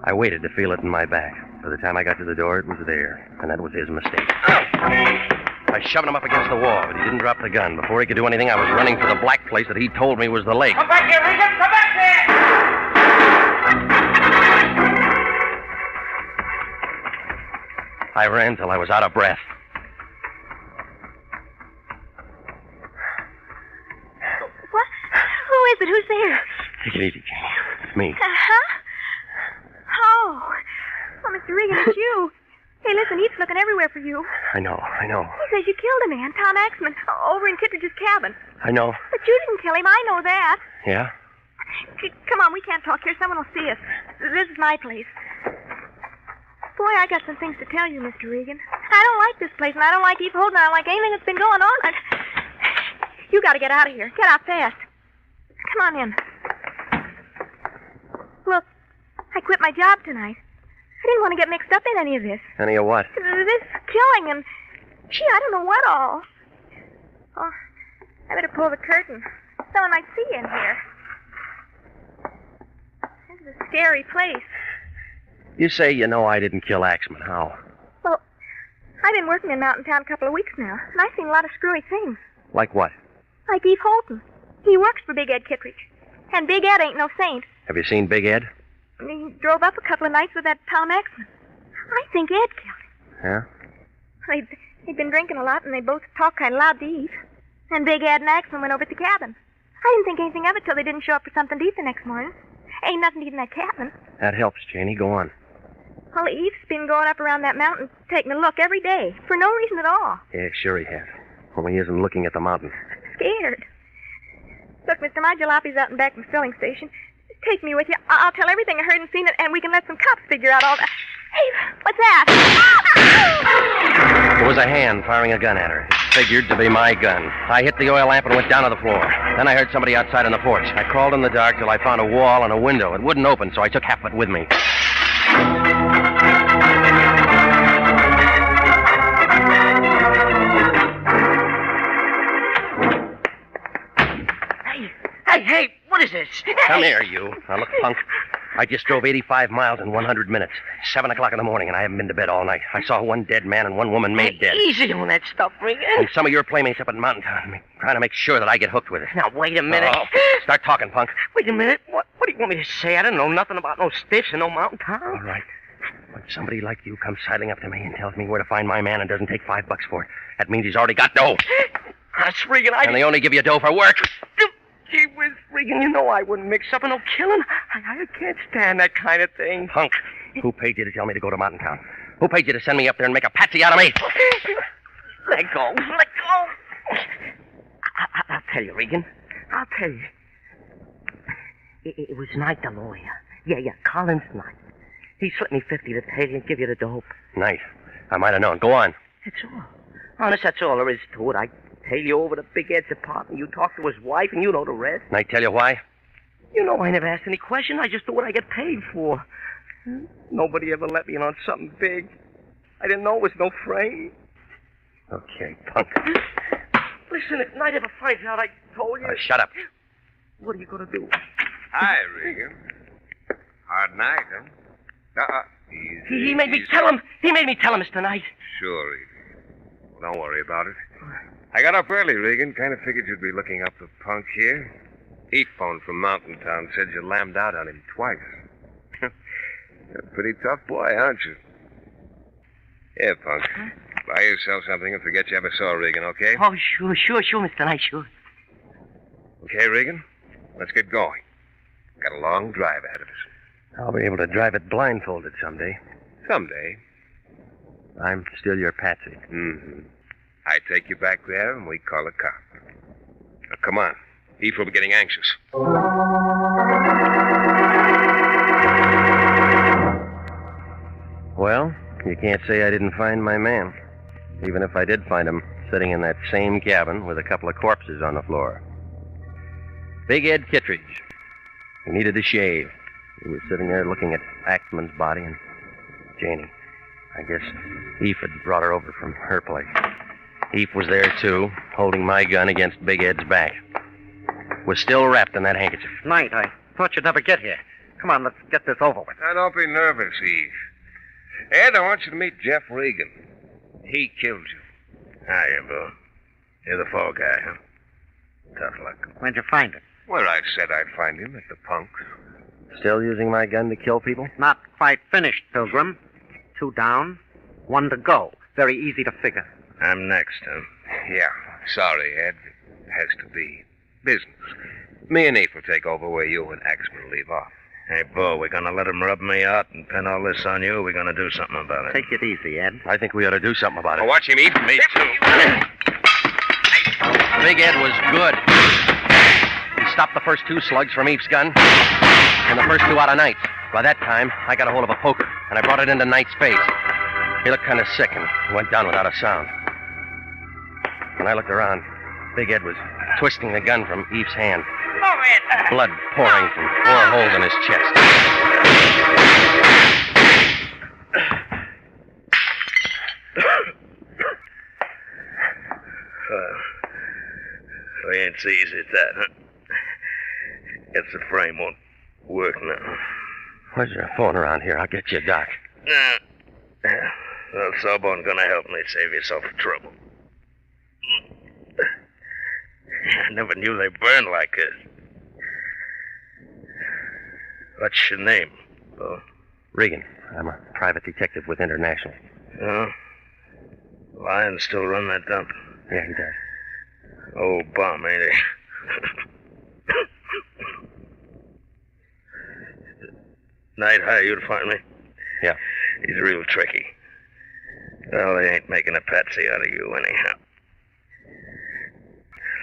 I waited to feel it in my back. By the time I got to the door, it was there, and that was his mistake. I shoved him up against the wall, but he didn't drop the gun. Before he could do anything, I was running for the black place that he told me was the lake. Come back here, Regan! Come back here! I ran till I was out of breath. What? Who is it? Who's there? Take it easy, Janie. It's me. Uh-huh. Oh, Mr. Regan, it's you. Hey, listen, he's looking everywhere for you. I know. He says you killed a man, Tom Axman, over in Kittredge's cabin. I know. But you didn't kill him, I know that. Yeah? Come on, we can't talk here. Someone will see us. This is my place. Boy, I got some things to tell you, Mr. Regan. I don't like this place, and I don't like Eve Holden. I don't like anything that's been going on. You got to get out of here. Get out fast. Come on in. Look, I quit my job tonight. I didn't want to get mixed up in any of this. Any of what? This killing and... Gee, I don't know what all. Oh, I better pull the curtain. Someone might see you in here. This is a scary place. You say you know I didn't kill Axman. How? Well, I've been working in Mountain Town a couple of weeks now, and I've seen a lot of screwy things. Like what? Like Eve Holton. He works for Big Ed Kittredge. And Big Ed ain't no saint. Have you seen Big Ed? He drove up a couple of nights with that Tom Axman. I think Ed killed him. Yeah? They'd been drinking a lot, and they both talked kind of loud to Eve. And Big Ed and Axman went over to the cabin. I didn't think anything of it till they didn't show up for something to eat the next morning. Ain't nothing to eat in that cabin. That helps, Janie. Go on. Well, Eve's been going up around that mountain taking a look every day, for no reason at all. Yeah, sure he has. Only he isn't looking at the mountain. Scared. Look, mister, my jalopi's out and back from the filling station. Take me with you. I'll tell everything I heard and seen, and we can let some cops figure out all that. Hey, what's that? There was a hand firing a gun at her. It figured to be my gun. I hit the oil lamp and went down to the floor. Then I heard somebody outside on the porch. I crawled in the dark till I found a wall and a window. It wouldn't open, so I took half of it with me. Hey, what is this? Come here, you. Now, look, punk. I just drove 85 miles in 100 minutes. 7 o'clock in the morning, and I haven't been to bed all night. I saw one dead man and one woman made dead. Easy on that stuff, Regan. And some of your playmates up at Mountain Town trying to make sure that I get hooked with it. Now, wait a minute. Oh, start talking, punk. Wait a minute. What do you want me to say? I don't know nothing about no stiffs and no Mountain Town. All right. When somebody like you comes sidling up to me and tells me where to find my man and doesn't take $5 for it, that means he's already got dough. That's Regan. And they only give you dough for work. Gee whiz, Regan, you know I wouldn't mix up in no killing. I can't stand that kind of thing. Punk, who paid you to tell me to go to Mountain Town? Who paid you to send me up there and make a patsy out of me? Let go. I'll tell you, Regan. I'll tell you. It was Knight, the lawyer. Yeah, Collins Knight. He slipped me 50 to pay you and give you the dope. Knight. I might have known. Go on. That's all. Honest, that's all there is to it. I tail you over to Big Ed's apartment. You talk to his wife, and you know the rest. Knight tell you why? You know I never asked any question. I just do what I get paid for. Nobody ever let me in on something big. I didn't know it was no frame. Okay, punk. Listen, if Knight ever finds out I told you... Shut up. What are you going to do? Hi, Regan. Hard night, huh? Easy, He made me tell him. He made me tell him, Mr. Knight. Sure, Regan. Well, don't worry about it. I got up early, Regan. Kind of figured you'd be looking up the punk here. He phoned from Mountain Town, said you lammed out on him twice. You're a pretty tough boy, aren't you? Here, punk. Buy yourself something and forget you ever saw Regan, okay? Oh, sure, Mr. Knight, sure. Okay, Regan? Let's get going. Got a long drive ahead of us. I'll be able to drive it blindfolded someday. Someday. I'm still your patsy. Mm-hmm. I take you back there and we call a cop. Now, come on. Eve will be getting anxious. Well, you can't say I didn't find my man. Even if I did find him sitting in that same cabin with a couple of corpses on the floor. Big Ed Kittredge. He needed a shave. He was sitting there looking at Axman's body and Janie. I guess Eve had brought her over from her place. Eve was there, too, holding my gun against Big Ed's back. Was still wrapped in that handkerchief. Knight, I thought you'd never get here. Come on, let's get this over with. Now, don't be nervous, Eve. Ed, I want you to meet Jeff Regan. He killed you. Hiya, Bill. You're the fall guy, huh? Tough luck. Where'd you find him? Where I said I'd find him, at the punks. Still using my gun to kill people? Not quite finished, Pilgrim. 2 down, 1 to go. Very easy to figure. I'm next, huh? Yeah. Sorry, Ed. It has to be business. Me and Eve will take over where you and Axman leave off. Hey, Bo, we're gonna let him rub me out and pin all this on you, or we're gonna do something about it? Take it easy, Ed. I think we ought to do something about it. Oh, watch him, Eve. Me, too. Big Ed was good. He stopped the first 2 slugs from Eve's gun, and the first 2 out of Knight's. By that time, I got a hold of a poker, and I brought it into Knight's face. He looked kind of sick and went down without a sound. When I looked around, Big Ed was twisting the gun from Eve's hand. Blood pouring from 4 holes in his chest. We ain't so easy at that, huh? Guess the frame won't work now. Where's your phone around here? I'll get you a doc. Well, Sawbone gonna help me save yourself trouble. I never knew they burned like this. What's your name, Bo? Regan. I'm a private detective with International. Oh? Lyon still run that dump? Yeah, he does. Old bum, ain't he? Night hired you to find me? Yeah. He's real tricky. Well, they ain't making a patsy out of you anyhow.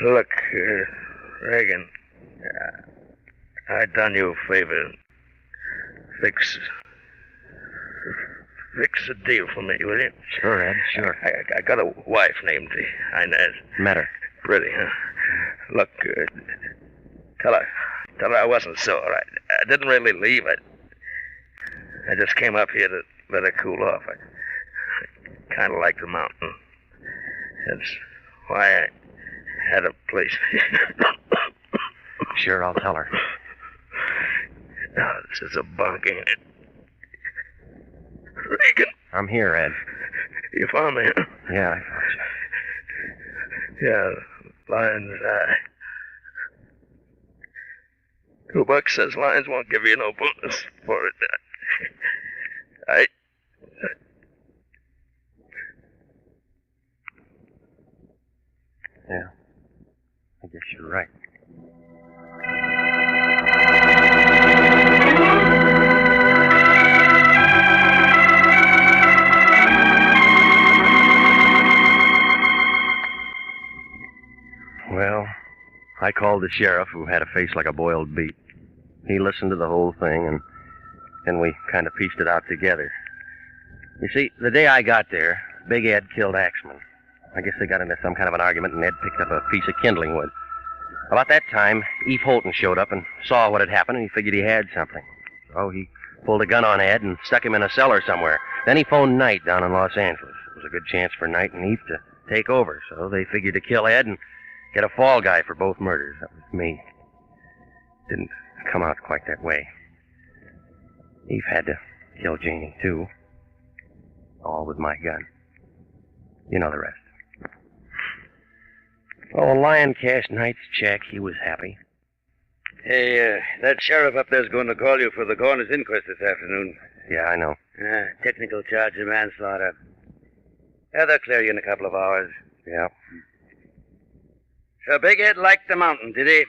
Look, Regan, I done you a favor. Fix a deal for me, will you? Sure, Ed, sure. I got a wife named Inez. Met her. Pretty, huh? Look, tell her I wasn't sore. I didn't really leave. I just came up here to let her cool off. I kind of like the mountain. That's why I had a place. Sure, I'll tell her. Oh, this is a bunk, ain't it? Regan. I'm here, Ed. You found me, huh? Yeah, I found you. Yeah, Lion's eye. $2 says Lions won't give you no bonus for it. Yeah, I guess you're right. Well, I called the sheriff, who had a face like a boiled beet. he listened to the whole thing, and then we kind of pieced it out together. You see, the day I got there, Big Ed killed Axman. I guess they got into some kind of an argument, and Ed picked up a piece of kindling wood. About that time, Eve Holton showed up and saw what had happened, and he figured he had something. So he pulled a gun on Ed and stuck him in a cellar somewhere. Then he phoned Knight down in Los Angeles. It was a good chance for Knight and Eve to take over, so they figured to kill Ed and get a fall guy for both murders. That was me. Didn't come out quite that way. Eve had to kill Janie, too. All with my gun. You know the rest. Oh, Lyon cashed Knight's check. He was happy. Hey, that sheriff up there's going to call you for the coroner's inquest this afternoon. Yeah, I know. Technical charge of manslaughter. Yeah, they'll clear you in a couple of hours. Yeah. So Big Ed liked the mountain, did he?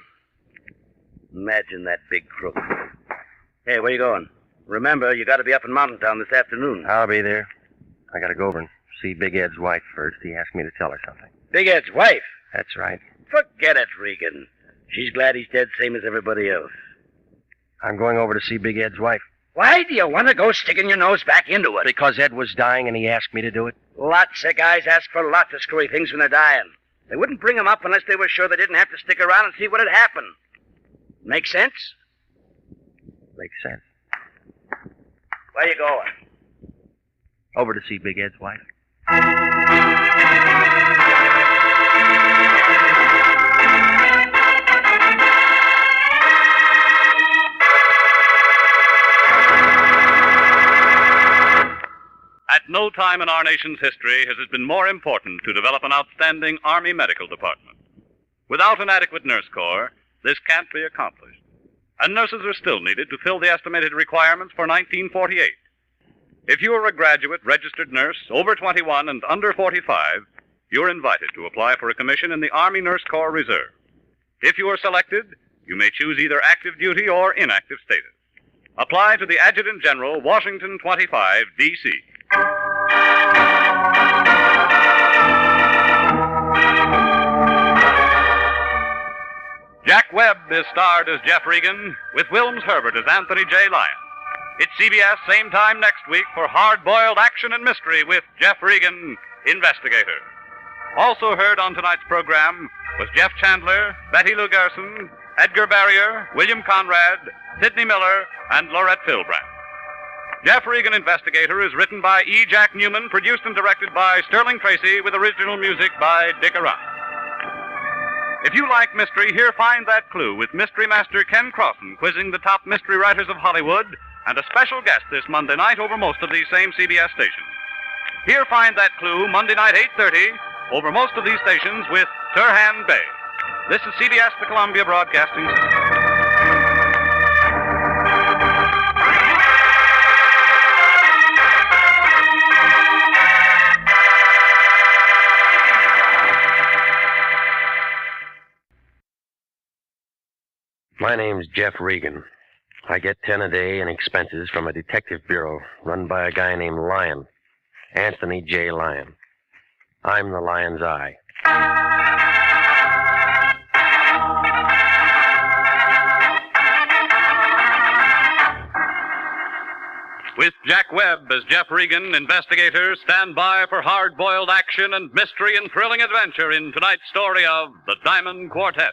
Imagine that big crook. Hey, where you going? Remember, you got to be up in Mountain Town this afternoon. I'll be there. I gotta go over and see Big Ed's wife first. He asked me to tell her something. Big Ed's wife? That's right. Forget it, Regan. She's glad he's dead, same as everybody else. I'm going over to see Big Ed's wife. Why do you want to go sticking your nose back into it? Because Ed was dying and he asked me to do it. Lots of guys ask for lots of screwy things when they're dying. They wouldn't bring him up unless they were sure they didn't have to stick around and see what had happened. Make sense? Makes sense. Where you going? Over to see Big Ed's wife. At no time in our nation's history has it been more important to develop an outstanding Army medical department. Without an adequate nurse corps, this can't be accomplished. And nurses are still needed to fill the estimated requirements for 1948. If you are a graduate registered nurse over 21 and under 45, you're invited to apply for a commission in the Army Nurse Corps Reserve. If you are selected, you may choose either active duty or inactive status. Apply to the Adjutant General, Washington 25, D.C. Jack Webb is starred as Jeff Regan, with Wilms Herbert as Anthony J. Lyon. It's CBS, same time next week for hard-boiled action and mystery with Jeff Regan, Investigator. Also heard on tonight's program was Jeff Chandler, Betty Lou Gerson, Edgar Barrier, William Conrad, Sidney Miller, and Laurette Philbrand. Jeff Regan, Investigator is written by E. Jack Newman, produced and directed by Sterling Tracy, with original music by Dick Arant. If you like mystery, here Find That Clue with Mystery Master Ken Crossan quizzing the top mystery writers of Hollywood, and a special guest this Monday night over most of these same CBS stations. Here Find That Clue, Monday night, 8:30, over most of these stations with Turhan Bey. This is CBS, the Columbia Broadcasting System. My name's Jeff Regan. I get 10 a day in expenses from a detective bureau run by a guy named Lyon, Anthony J. Lyon. I'm the Lion's Eye. With Jack Webb as Jeff Regan, Investigator, stand by for hard-boiled action and mystery and thrilling adventure in tonight's story of The Diamond Quartet.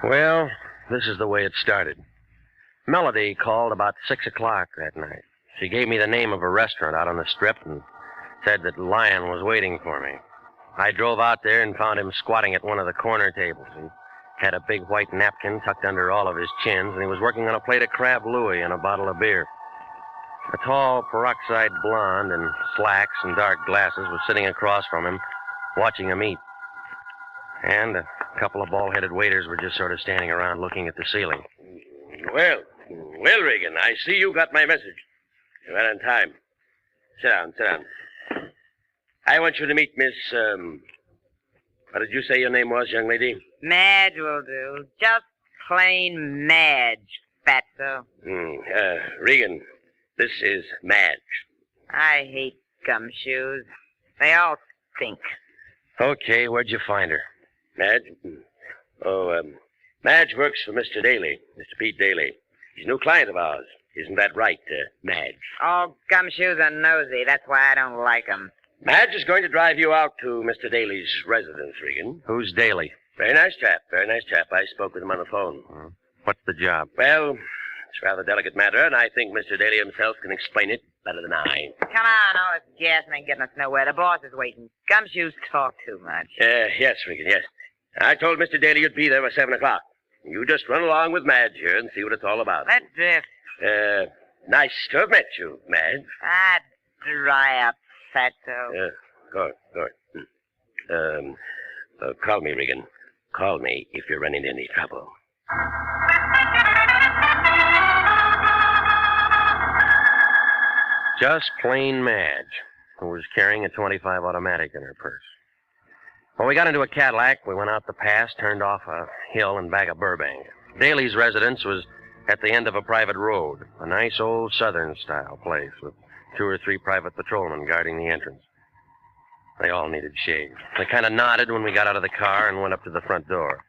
Well, this is the way it started. Melody called about 6 o'clock that night. She gave me the name of a restaurant out on the strip and said that Lyon was waiting for me. I drove out there and found him squatting at one of the corner tables. He had a big white napkin tucked under all of his chins, and he was working on a plate of crab louis and a bottle of beer. A tall, peroxide blonde in slacks and dark glasses was sitting across from him, watching him eat. And a couple of bald-headed waiters were just sort of standing around looking at the ceiling. Well, Regan, I see you got my message. You're right on time. Sit down. I want you to meet Miss, what did you say your name was, young lady? Madge will do. Just plain Madge. fatso. Regan, this is Madge. I hate gumshoes. They all stink. Okay, where'd you find her? Madge? Madge works for Mr. Daly, Mr. Pete Daly. He's a new client of ours. Isn't that right, Madge? All gumshoes are nosy. That's why I don't like 'em. Madge is going to drive you out to Mr. Daly's residence, Regan. Who's Daly? Very nice chap, very nice chap. I spoke with him on the phone. What's the job? Well, it's a rather delicate matter, and I think Mr. Daly himself can explain it better than I. Come on, all this gassing ain't getting us nowhere. The boss is waiting. Gumshoes talk too much. Yes, Regan, yes. I told Mr. Daly you'd be there by 7 o'clock. You just run along with Madge here and see what it's all about. Let's drift. Nice to have met you, Madge. Ah, dry up, fatso. Good. Call me, Regan. Call me if you're running into any trouble. Just plain Madge, who was carrying a .25 automatic in her purse. When we got into a Cadillac, we went out the pass, turned off a hill, and back of Burbank. Daly's residence was at the end of a private road, a nice old Southern-style place with 2 or 3 private patrolmen guarding the entrance. They all needed shave. They kind of nodded when we got out of the car and went up to the front door.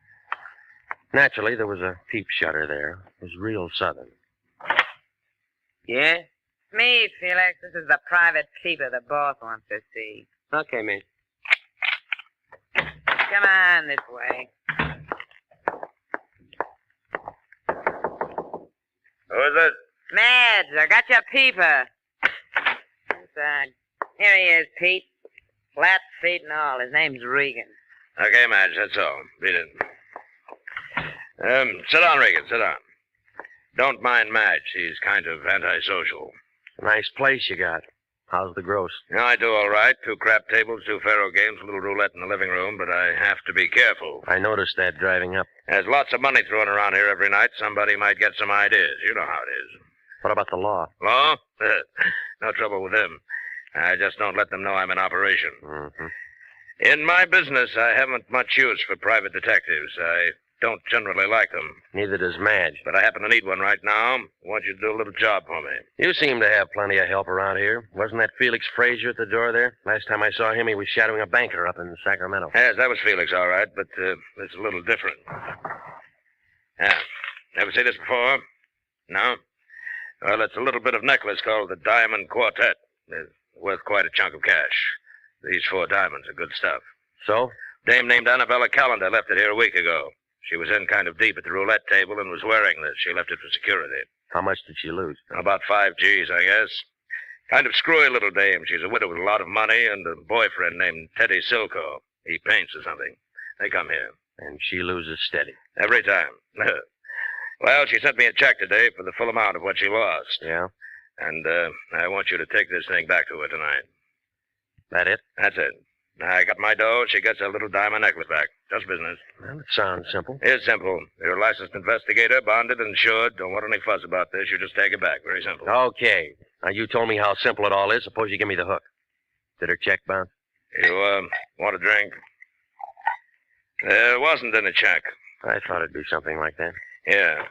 Naturally, there was a peep shutter there. It was real Southern. Yeah? Me, Felix. This is the private peeper the boss wants to see. Okay, mate. Come on this way. Who is it? Madge, I got your peeper. Inside. Here he is, Pete. Flat feet and all. His name's Regan. Okay, Madge, that's all. Beat it. Sit down, Regan, sit down. Don't mind Madge. He's kind of antisocial. Nice place you got. How's the gross? Yeah, I do all right. 2 crap tables, 2 faro games, a little roulette in the living room, but I have to be careful. I noticed that driving up. There's lots of money thrown around here every night. Somebody might get some ideas. You know how it is. What about the law? Law? No trouble with them. I just don't let them know I'm in operation. Mm-hmm. In my business, I haven't much use for private detectives. I don't generally like them. Neither does Madge. But I happen to need one right now. I want you to do a little job for me. You seem to have plenty of help around here. Wasn't that Felix Frazier at the door there? Last time I saw him, he was shadowing a banker up in Sacramento. Yes, that was Felix, all right, but it's a little different. Yeah. Ever see this before? No? Well, it's a little bit of necklace called the Diamond Quartet. It's worth quite a chunk of cash. These 4 diamonds are good stuff. So? Dame named Annabella Callender left it here a week ago. She was in kind of deep at the roulette table and was wearing this. She left it for security. How much did she lose? About 5 G's, I guess. Kind of screwy little dame. She's a widow with a lot of money and a boyfriend named Teddy Silco. He paints or something. They come here. And she loses steady. Every time. Well, she sent me a check today for the full amount of what she lost. Yeah? And I want you to take this thing back to her tonight. That it? That's it. I got my dough. She gets her little diamond necklace back. Just business. Well, it sounds simple. It's simple. You're a licensed investigator, bonded, insured. Don't want any fuss about this. You just take it back. Very simple. Okay. Now, you told me how simple it all is. Suppose you give me the hook. Did her check bounce? You, want a drink? There wasn't any check. I thought it'd be something like that. Yeah.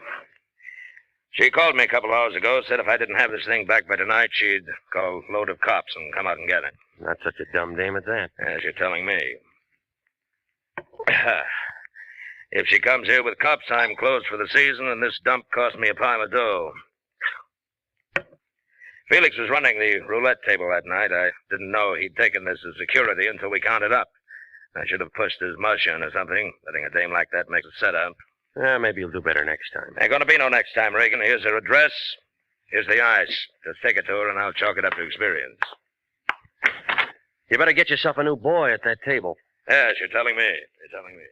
She called me a couple hours ago, said if I didn't have this thing back by tonight, she'd call a load of cops and come out and get it. Not such a dumb dame at that. As you're telling me. If she comes here with cops, I'm closed for the season, and this dump cost me a pile of dough. Felix was running the roulette table that night. I didn't know he'd taken this as security until we counted up. I should have pushed his mush in or something. Letting a dame like that make a setup. Maybe you'll do better next time. Ain't gonna be no next time, Regan. Here's her address. Here's the ice. Just take it to her, and I'll chalk it up to experience. You better get yourself a new boy at that table. Yes, you're telling me. You're telling me.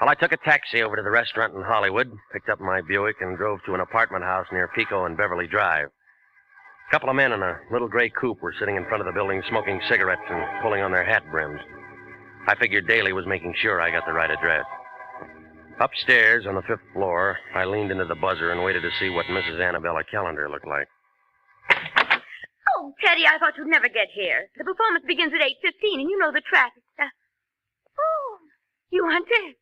Well, I took a taxi over to the restaurant in Hollywood, picked up my Buick, and drove to an apartment house near Pico and Beverly Drive. A couple of men in a little gray coupe were sitting in front of the building smoking cigarettes and pulling on their hat brims. I figured Daly was making sure I got the right address. Upstairs on the 5th floor, I leaned into the buzzer and waited to see what Mrs. Annabella Callender looked like. Oh, Teddy, I thought you'd never get here. The performance begins at 8:15, and you know the traffic. Oh, you aren't dead.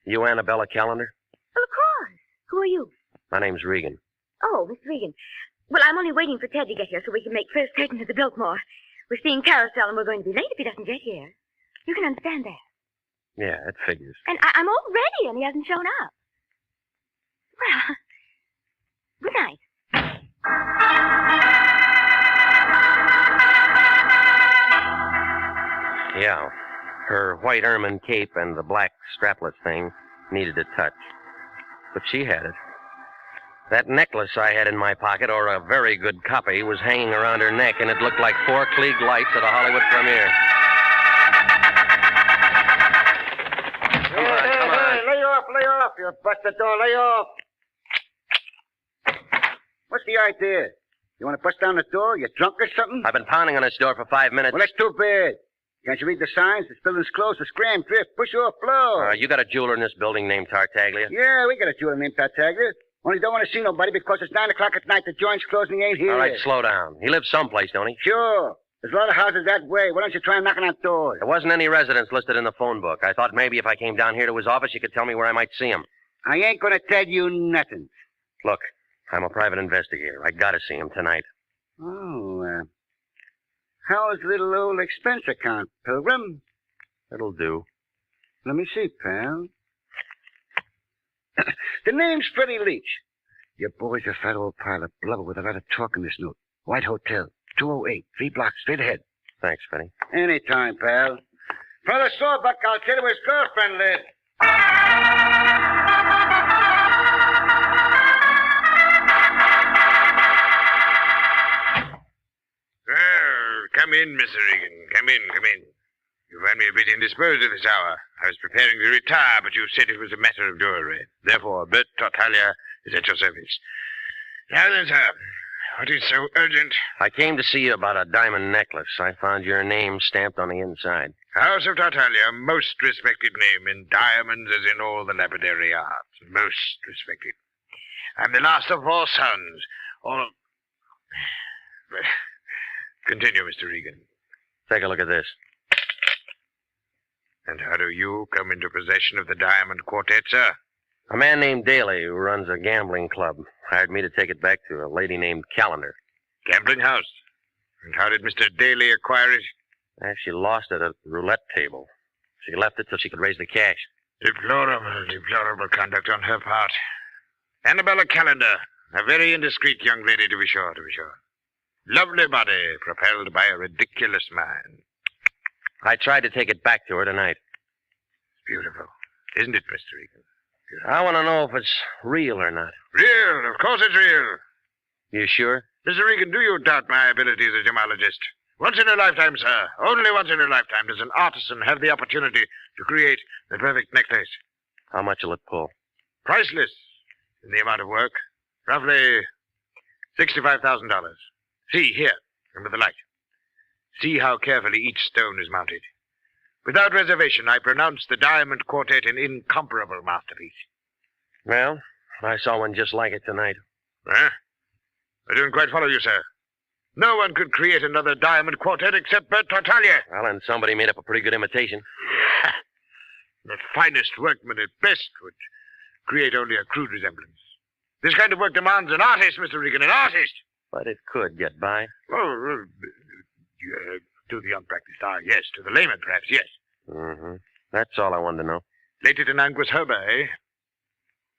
You Annabella Callender? Well, of course. Who are you? My name's Regan. Oh, Miss Regan. Well, I'm only waiting for Ted to get here so we can make first curtain to the Biltmore. We're seeing Carousel, and we're going to be late if he doesn't get here. You can understand that. Yeah, it figures. And I'm all ready, and he hasn't shown up. Well, good night. Yeah. Her white ermine cape and the black strapless thing needed a touch. But she had it. That necklace I had in my pocket, or a very good copy, was hanging around her neck, and it looked like 4 Klieg lights at a Hollywood premiere. Come on. Lay off. You busted door, lay off. What's the idea? You want to bust down the door? You drunk or something? I've been pounding on this door for 5 minutes. Well, that's too bad. Can't you read the signs? This building's closed for scram, drift, push off, flow. You got a jeweler in this building named Tartaglia? Yeah, we got a jeweler named Tartaglia. Only don't want to see nobody because it's 9 o'clock at night. The joint's closing, ain't here. All right, slow down. He lives someplace, don't he? Sure. There's a lot of houses that way. Why don't you try knocking on doors? There wasn't any residence listed in the phone book. I thought maybe if I came down here to his office, you could tell me where I might see him. I ain't going to tell you nothing. Look, I'm a private investigator. I gotta see him tonight. Oh, how's little old expense account, Pilgrim? It'll do. Let me see, pal. The name's Freddie Leach. Your boy's a fat old pile of blubber with a lot of talk in this note. White Hotel, 208, 3 blocks straight ahead. Thanks, Freddie. Anytime, pal. Brother Sawbuck, I'll tell you where his girlfriend lives. Well, come in, Mr. Regan. Come in. You find me a bit indisposed at this hour. I was preparing to retire, but you said it was a matter of jewelry. Therefore, Bert Tartaglia is at your service. Now then, sir, what is so urgent? I came to see you about a diamond necklace. I found your name stamped on the inside. House of Tartaglia, most respected name in diamonds as in all the lapidary arts. Most respected. I'm the last of 4 sons. All... Continue, Mr. Regan. Take a look at this. And how do you come into possession of the diamond quartet, sir? A man named Daly, who runs a gambling club, hired me to take it back to a lady named Callender. Gambling house? And how did Mr. Daly acquire it? She lost it at the roulette table. She left it till she could raise the cash. Deplorable conduct on her part. Annabella Callender, a very indiscreet young lady, to be sure. Lovely body, propelled by a ridiculous mind. I tried to take it back to her tonight. Beautiful. Isn't it, Mr. Regan? Beautiful. I want to know if it's real or not. Real. Of course it's real. You sure? Mr. Regan, do you doubt my ability as a gemologist? Once in a lifetime, sir, only once in a lifetime does an artisan have the opportunity to create the perfect necklace. How much will it pull? Priceless in the amount of work. Roughly $65,000. See, here, under the light. See how carefully each stone is mounted. Without reservation, I pronounce the Diamond Quartet an incomparable masterpiece. Well, I saw one just like it tonight. Huh? I don't quite follow you, sir. No one could create another Diamond Quartet except Bert Tartaglia. Well, and somebody made up a pretty good imitation. The finest workman at best would create only a crude resemblance. This kind of work demands an artist, Mr. Regan, an artist. But it could get by. Oh, to the unpracticed eye, yes. To the layman, perhaps, yes. Mm-hmm. That's all I wanted to know. Lated in Anguis Herba, eh?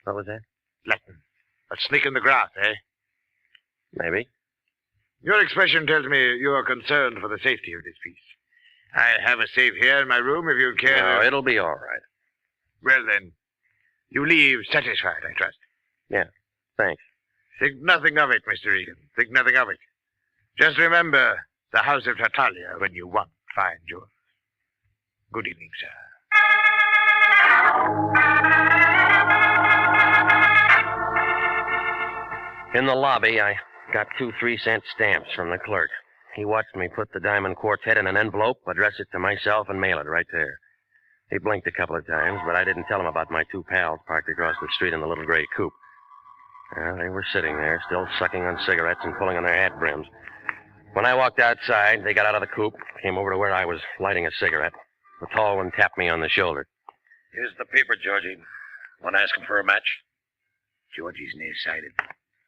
What was that? Latin. A snake in the grass, eh? Maybe. Your expression tells me you are concerned for the safety of this piece. I have a safe here in my room if you care. No, it'll be all right. Well, then, you leave satisfied, I trust. Yeah, thanks. Think nothing of it, Mr. Regan. Think nothing of it. Just remember the House of Tartaglia when you want fine jewels. Good evening, sir. In the lobby, I got 2 3-cent stamps from the clerk. He watched me put the Diamond Quartet in an envelope, address it to myself, and mail it right there. He blinked a couple of times, but I didn't tell him about my 2 pals parked across the street in the little gray coupe. They were sitting there, still sucking on cigarettes and pulling on their hat brims. When I walked outside, they got out of the coupe, came over to where I was lighting a cigarette. The tall one tapped me on the shoulder. Here's the paper, Georgie. Want to ask him for a match? Georgie's nearsighted.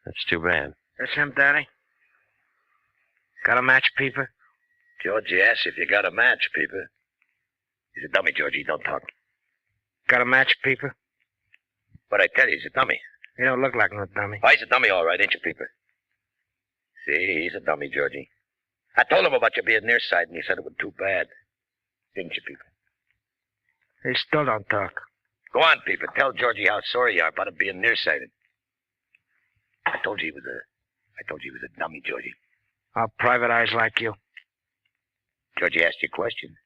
That's too bad. That's him, Daddy. Got a match, Peeper? Georgie asks if you got a match, Peeper. He's a dummy, Georgie. Don't talk. Got a match, Peeper? But I tell you, he's a dummy. He don't look like no dummy. Why, he's a dummy, all right, ain't you, Peeper? See, he's a dummy, Georgie. I told him about you being nearsighted, and he said it was too bad. Didn't you, Peeper? He still don't talk. Go on, Peeper. Tell Georgie how sorry you are about him being nearsighted. I told you he was a dummy, Georgie. Our private eyes like you. Georgie asked you a question.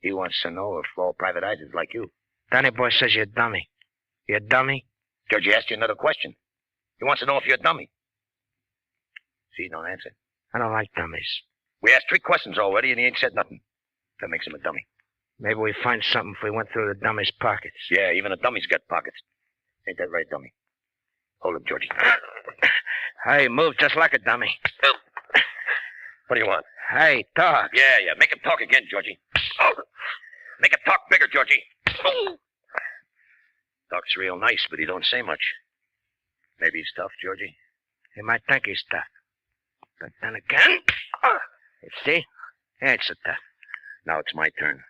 He wants to know if all private eyes is like you. Danny boy says you're a dummy. You a dummy? Georgie asked you another question. He wants to know if you're a dummy. See, don't answer. I don't like dummies. We asked 3 questions already, and he ain't said nothing. That makes him a dummy. Maybe we'd find something if we went through the dummy's pockets. Yeah, even a dummy's got pockets. Ain't that right, dummy? Hold him, Georgie. Hey, move just like a dummy. What do you want? Hey, talk. Yeah. Make him talk again, Georgie. Make him talk bigger, Georgie. Talks real nice, but he don't say much. Maybe he's tough, Georgie. You might think he's tough. But then again... You see? He ain't so tough. Now it's my turn.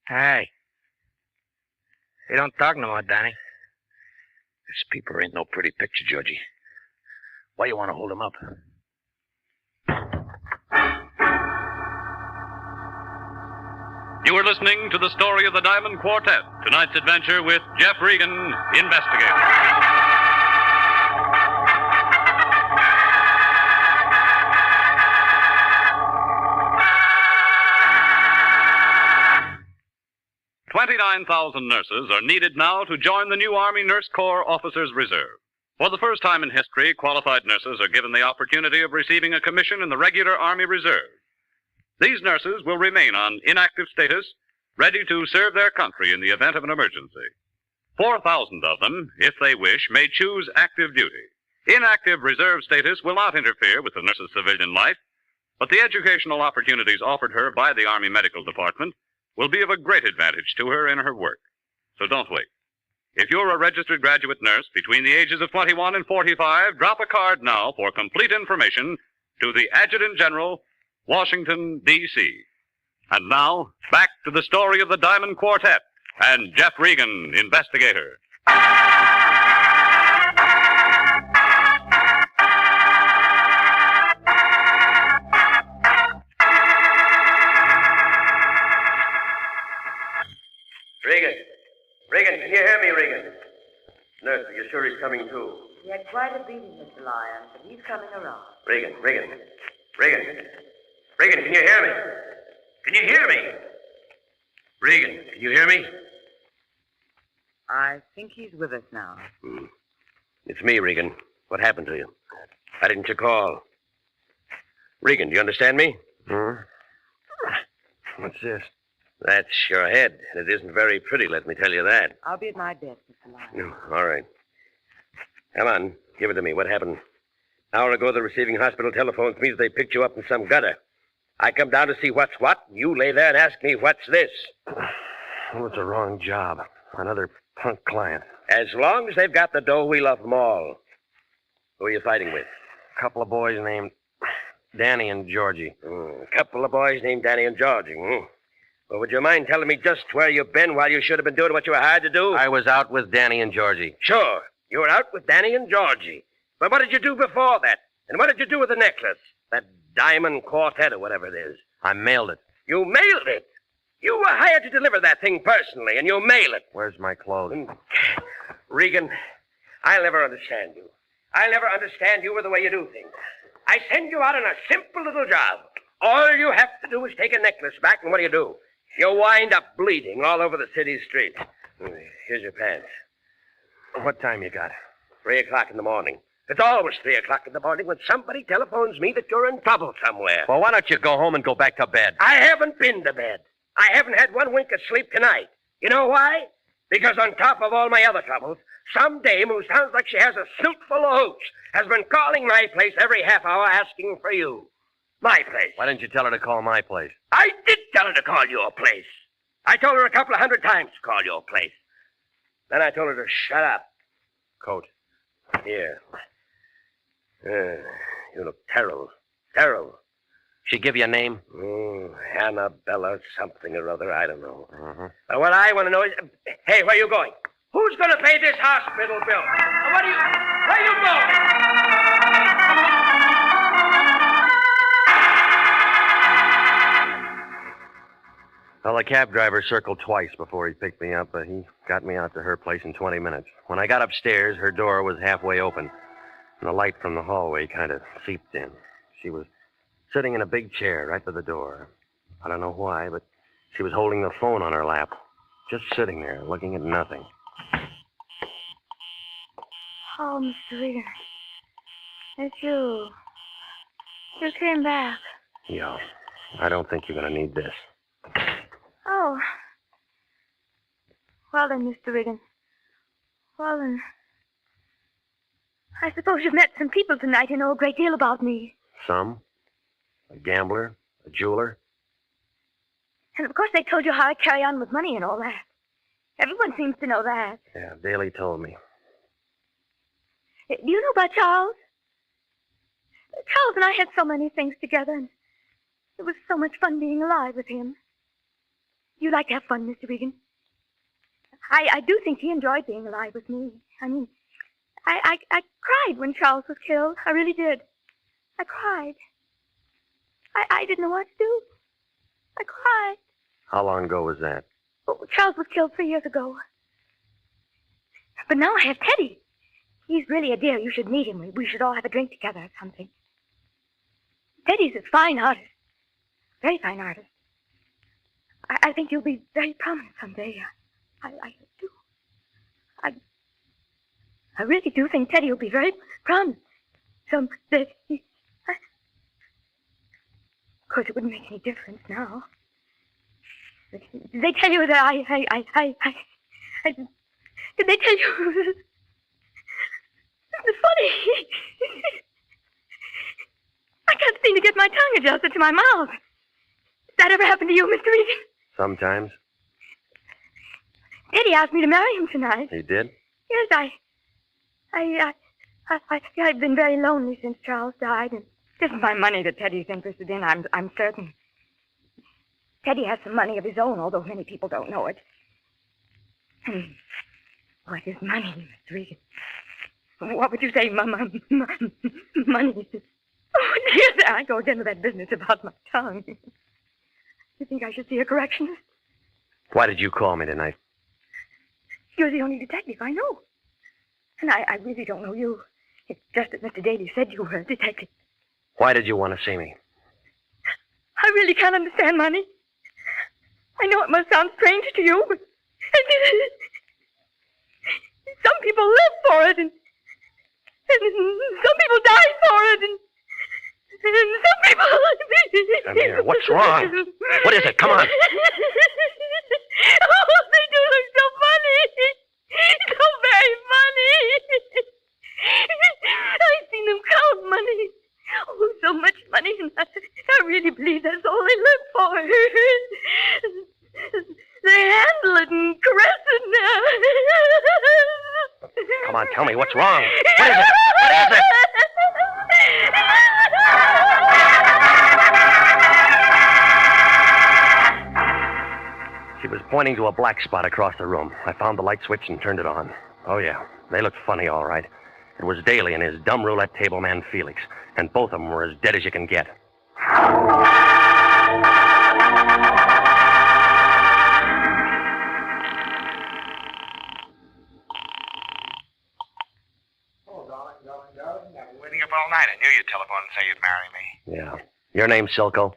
Hey. You don't talk no more, Danny. This Peeper ain't no pretty picture, Georgie. Why you want to hold him up? You are listening to the story of the Diamond Quartet. Tonight's adventure with Jeff Regan, Investigator. 29,000 nurses are needed now to join the new Army Nurse Corps Officers Reserve. For the first time in history, qualified nurses are given the opportunity of receiving a commission in the regular Army Reserve. These nurses will remain on inactive status, ready to serve their country in the event of an emergency. 4,000 of them, if they wish, may choose active duty. Inactive reserve status will not interfere with the nurse's civilian life, but the educational opportunities offered her by the Army Medical Department will be of a great advantage to her in her work. So don't wait. If you're a registered graduate nurse between the ages of 21 and 45, drop a card now for complete information to the Adjutant General, Washington, D.C. And now, back to the story of the Diamond Quartet and Jeff Regan, Investigator. Regan, can you hear me, Regan? Nurse, are you sure he's coming too? He had quite a beating, Mr. Lyon, but he's coming around. Regan, can you hear me? Can you hear me? Regan, can you hear me? I think he's with us now. It's me, Regan. What happened to you? Why didn't you call? Regan, do you understand me? What's this? That's your head, and it isn't very pretty, let me tell you that. I'll be at my desk, Mr. Lyon. All right. Come on, give it to me. What happened? An hour ago, the receiving hospital telephones me that they picked you up in some gutter. I come down to see what's what, and you lay there and ask me what's this. Well, it's a wrong job. Another punk client. As long as they've got the dough, we love them all. Who are you fighting with? A couple of boys named Danny and Georgie. A couple of boys named Danny and Georgie. Well, would you mind telling me just where you've been while you should have been doing what you were hired to do? I was out with Danny and Georgie. Sure. You were out with Danny and Georgie. But what did you do before that? And what did you do with the necklace? That diamond quartet or whatever it is. I mailed it. You mailed it? You were hired to deliver that thing personally, and you mail it. Where's my clothes? Regan, I'll never understand you. I'll never understand you or the way you do things. I send you out on a simple little job. All you have to do is take a necklace back, and what do? You wind up bleeding all over the city streets. Here's your pants. What time you got? 3 o'clock in the morning. It's always 3 o'clock in the morning when somebody telephones me that you're in trouble somewhere. Well, why don't you go home and go back to bed? I haven't been to bed. I haven't had one wink of sleep tonight. You know why? Because on top of all my other troubles, some dame who sounds like she has a suit full of hooch has been calling my place every half hour asking for you. My place. Why didn't you tell her to call my place? I did tell her to call your place. I told her a couple of 100 times to call your place. Then I told her to shut up. Coat. Here. You look terrible. Terrible. She give you a name? Annabella something or other. I don't know. Mm-hmm. But what I want to know is, hey, where you going? Who's going to pay this hospital bill? Where you going? Well, the cab driver circled twice before he picked me up, but he got me out to her place in 20 minutes. When I got upstairs, her door was halfway open, and the light from the hallway kind of seeped in. She was sitting in a big chair right by the door. I don't know why, but she was holding the phone on her lap, just sitting there, looking at nothing. Oh, Mr. Regan. It's you. You came back. Yeah, I don't think you're going to need this. Oh. Well then, Mr. Regan. Well then. I suppose you've met some people tonight who know a great deal about me. Some? A gambler? A jeweler? And of course they told you how I carry on with money and all that. Everyone seems to know that. Yeah, Daly told me. Do you know about Charles? Charles and I had so many things together, and it was so much fun being alive with him. You like to have fun, Mr. Regan. I do think he enjoyed being alive with me. I mean, I cried when Charles was killed. I really did. I cried. I didn't know what to do. I cried. How long ago was that? Oh, Charles was killed 3 years ago. But now I have Teddy. He's really a dear. You should meet him. We should all have a drink together or something. Teddy's a fine artist. Very fine artist. I think you'll be very prominent someday. I do. I really do think Teddy will be very prominent someday. Of course, it wouldn't make any difference now. Did they tell you that did they tell you? It's funny. I can't seem to get my tongue adjusted to my mouth. Did that ever happen to you, Mr. Regan? Sometimes. Eddie asked me to marry him tonight. He did? Yes, I've been very lonely since Charles died, and it isn't my money that Teddy's interested in, I'm certain. Teddy has some money of his own, although many people don't know it. And what is money, Mr. Regan? What would you say, money? Oh, dear, there I go again with that business about my tongue. You think I should see a correctionist? Why did you call me tonight? You're the only detective I know. And I really don't know you. It's just that Mr. Daly said you were a detective. Why did you want to see me? I really can't understand money. I know it must sound strange to you, but some people live for it, and some people die for it, and some people... Amir, what's wrong? What is it? Come on. Oh, they do look so funny. So very funny. I've seen them count money. Oh, so much money, and I really believe that's all they live for. They handle it and caress it now. Come on, tell me, what's wrong? What is it? What is it? She was pointing to a black spot across the room. I found the light switch and turned it on. Oh, yeah, they looked funny, all right. It was Daly and his dumb roulette table man, Felix, and both of them were as dead as you can get. Waiting up all night. I knew you'd telephone and say you'd marry me. Yeah. Your name's Silko?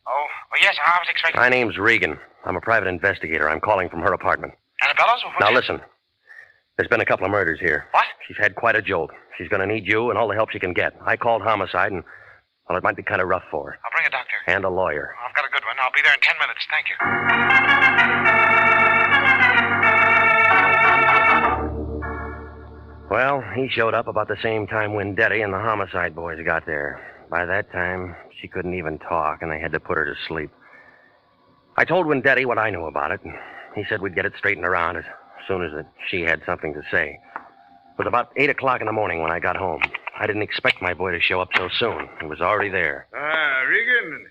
Oh, yes, I was expecting... My name's Regan. I'm a private investigator. I'm calling from her apartment. Annabella's? Now, listen. There's been a couple of murders here. What? She's had quite a jolt. She's going to need you and all the help she can get. I called homicide, and, well, it might be kind of rough for her. I'll bring a doctor. And a lawyer. I've got a good one. I'll be there in 10 minutes. Thank you. Well, he showed up about the same time Wendetti and the homicide boys got there. By that time, she couldn't even talk, and they had to put her to sleep. I told Wendetti what I knew about it, and he said we'd get it straightened around as soon as she had something to say. It was about 8 o'clock in the morning when I got home. I didn't expect my boy to show up so soon. He was already there. Ah, Regan.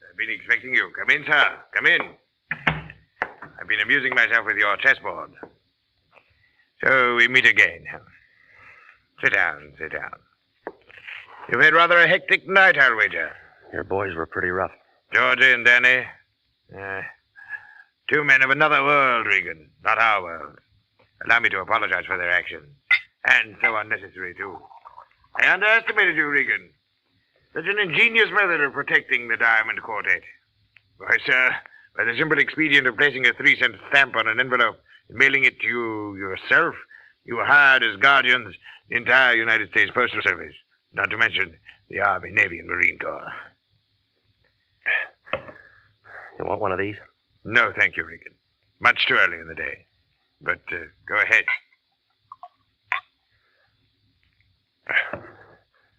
I've been expecting you. Come in, sir. Come in. I've been amusing myself with your chessboard. So we meet again. Sit down, sit down. You've had rather a hectic night, I'll wager. Your boys were pretty rough. Georgie and Danny. Two men of another world, Regan. Not our world. Allow me to apologize for their actions. And so unnecessary, too. I underestimated you, Regan. Such an ingenious method of protecting the Diamond Quartet. Why, sir, by the simple expedient of placing a 3-cent stamp on an envelope and mailing it to you yourself, you hired as guardians the entire United States Postal Service, not to mention the Army, Navy, and Marine Corps. You want one of these? No, thank you, Regan. Much too early in the day. But go ahead.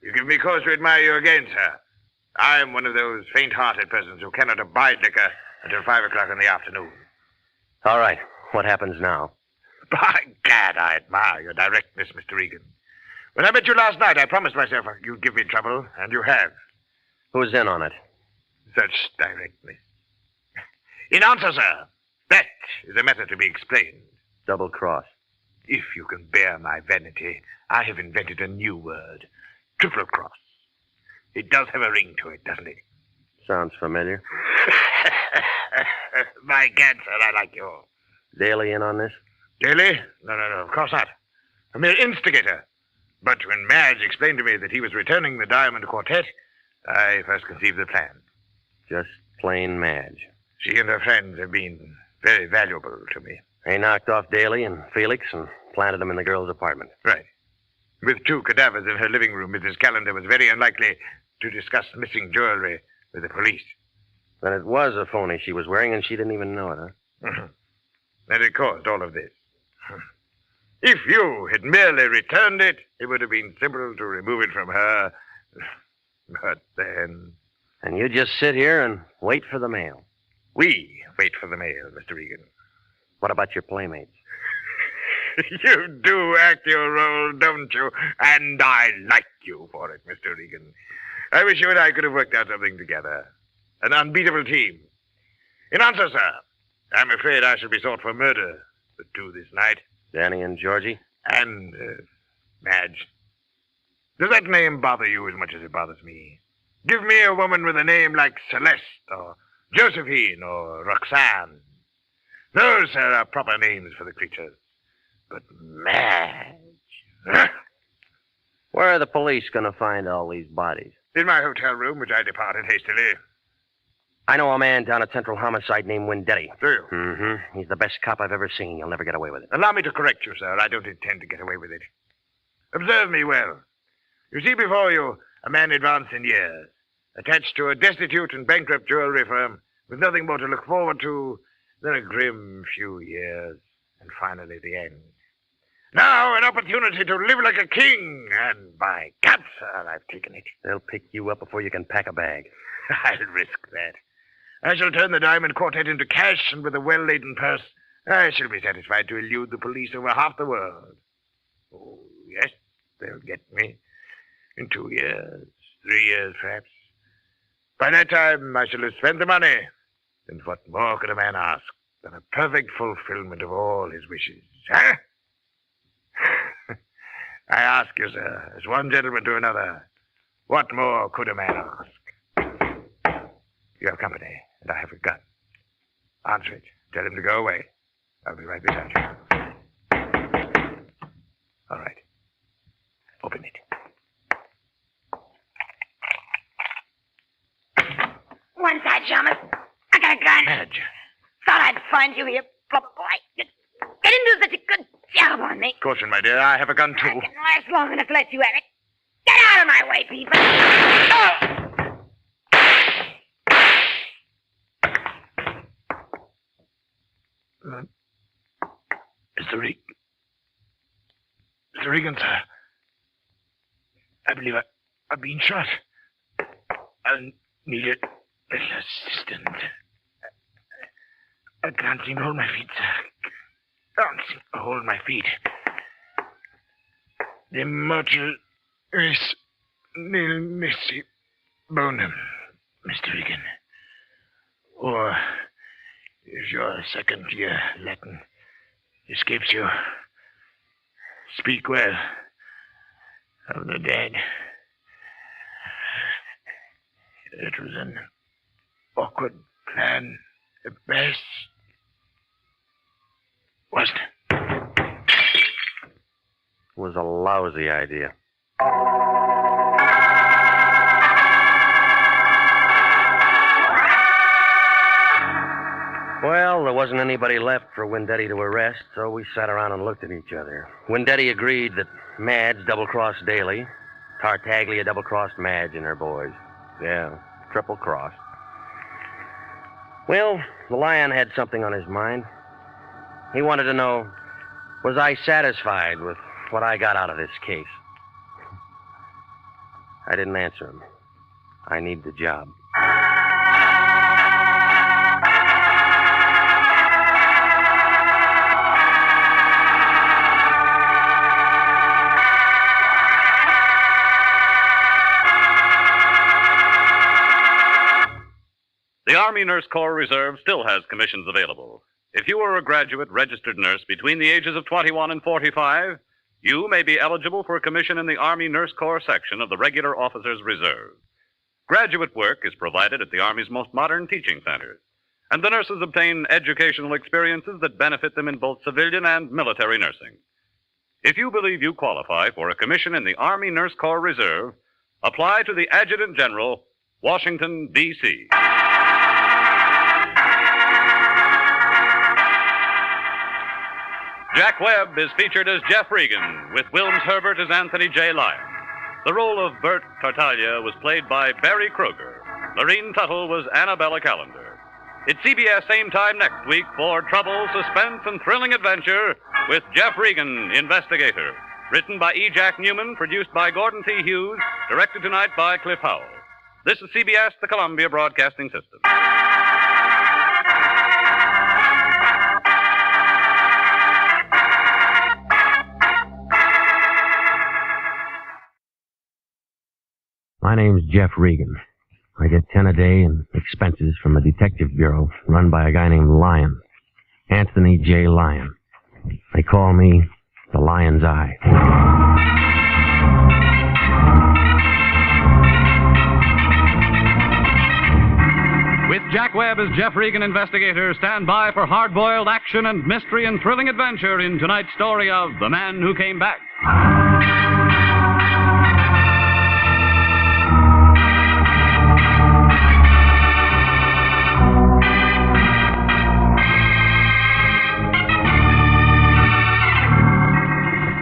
You give me cause to admire you again, sir. I'm one of those faint-hearted persons who cannot abide liquor until 5 o'clock in the afternoon. All right. What happens now? By gad, I admire your directness, Mr. Regan. When I met you last night, I promised myself you'd give me trouble, and you have. Who's in on it? Such directness. In answer, sir, that is a matter to be explained. Double cross. If you can bear my vanity, I have invented a new word. Triple cross. It does have a ring to it, doesn't it? Sounds familiar. By gad, sir, I like you. Daly in on this? Daly? No, of course not. A mere instigator. But when Madge explained to me that he was returning the Diamond Quartet, I first conceived the plan. Just plain Madge. She and her friends have been very valuable to me. They knocked off Daly and Felix and planted them in the girl's apartment. Right. With 2 cadavers in her living room, Mrs. Callender was very unlikely to discuss missing jewelry with the police. Then it was a phony she was wearing, and she didn't even know it, huh? And it caused all of this. If you had merely returned it, it would have been simple to remove it from her. But then... And you just sit here and wait for the mail. We wait for the mail, Mr. Regan. What about your playmates? You do act your role, don't you? And I like you for it, Mr. Regan. I wish you and I could have worked out something together. An unbeatable team. In answer, sir, I'm afraid I shall be sought for murder for 2 this night. Danny and Georgie? And, Madge. Does that name bother you as much as it bothers me? Give me a woman with a name like Celeste, or Josephine, or Roxanne. Those, sir, are proper names for the creatures. But Madge... Where are the police going to find all these bodies? In my hotel room, which I departed hastily. I know a man down at Central Homicide named Wendetti. Do you? Mm-hmm. He's the best cop I've ever seen. You'll never get away with it. Allow me to correct you, sir. I don't intend to get away with it. Observe me well. You see before you a man advanced in years, attached to a destitute and bankrupt jewelry firm, with nothing more to look forward to than a grim few years, and finally the end. Now an opportunity to live like a king, and by God, sir, I've taken it. They'll pick you up before you can pack a bag. I'll risk that. I shall turn the Diamond Quartet into cash, and with a well-laden purse, I shall be satisfied to elude the police over half the world. Oh, yes, they'll get me. In 2 years, 3 years, perhaps. By that time, I shall have spent the money. And what more could a man ask than a perfect fulfillment of all his wishes, huh? I ask you, sir, as one gentleman to another, what more could a man ask? You have company, and I have a gun. Answer it. Tell him to go away. I'll be right beside you. All right. Open it. One side, Shamus. I got a gun. Madge. Thought I'd find you here, blubber boy. They didn't do such a good job on me. Caution, my dear. I have a gun, too. I didn't last long enough to let you have it. Get out of my way, people. Oh! Mr. Regan, sir. I believe I've been shot. I'll need an assistant. I can't seem to hold my feet, sir. Can't seem to hold my feet. The mortal res nil nisi bonum, Mr. Regan. Or, if your second year Latin escapes you, speak well of the dead. It was an awkward plan at best, wasn't it? It was a lousy idea. Well, there wasn't anybody left for Wendetti to arrest, so we sat around and looked at each other. Wendetti agreed that Madge double-crossed Daly. Tartaglia double-crossed Madge and her boys. Yeah, triple-crossed. Well, the Lion had something on his mind. He wanted to know, was I satisfied with what I got out of this case? I didn't answer him. I need the job. The Army Nurse Corps Reserve still has commissions available. If you are a graduate registered nurse between the ages of 21 and 45, you may be eligible for a commission in the Army Nurse Corps section of the Regular Officers Reserve. Graduate work is provided at the Army's most modern teaching centers, and the nurses obtain educational experiences that benefit them in both civilian and military nursing. If you believe you qualify for a commission in the Army Nurse Corps Reserve, apply to the Adjutant General, Washington, D.C. Jack Webb is featured as Jeff Regan, with Wilms Herbert as Anthony J. Lyon. The role of Bert Tartaglia was played by Barry Kruger. Lorene Tuttle was Annabella Callender. It's CBS same time next week for trouble, suspense, and thrilling adventure with Jeff Regan, Investigator. Written by E. Jack Newman, produced by Gordon T. Hughes, directed tonight by Cliff Howell. This is CBS, the Columbia Broadcasting System. My name's Jeff Regan. I get 10 a day in expenses from a detective bureau run by a guy named Lyon. Anthony J. Lyon. They call me the Lion's Eye. With Jack Webb as Jeff Regan, Investigator, stand by for hard-boiled action and mystery and thrilling adventure in tonight's story of The Man Who Came Back.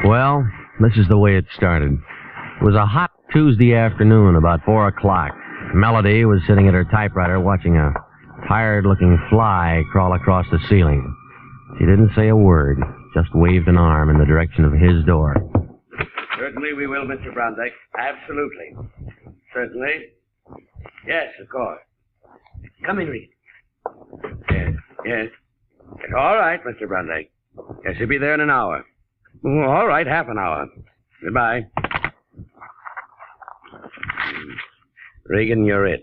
Well, this is the way it started. It was a hot Tuesday afternoon, about 4 o'clock. Melody was sitting at her typewriter watching a tired-looking fly crawl across the ceiling. She didn't say a word, just waved an arm in the direction of his door. Certainly we will, Mr. Brondike. Absolutely. Certainly. Yes, of course. Come in, Reed. Yes, yes. Yes, all right, Mr. Brondike. Yes, he'll be there in an hour. Oh, all right, half an hour. Goodbye. Regan, you're it.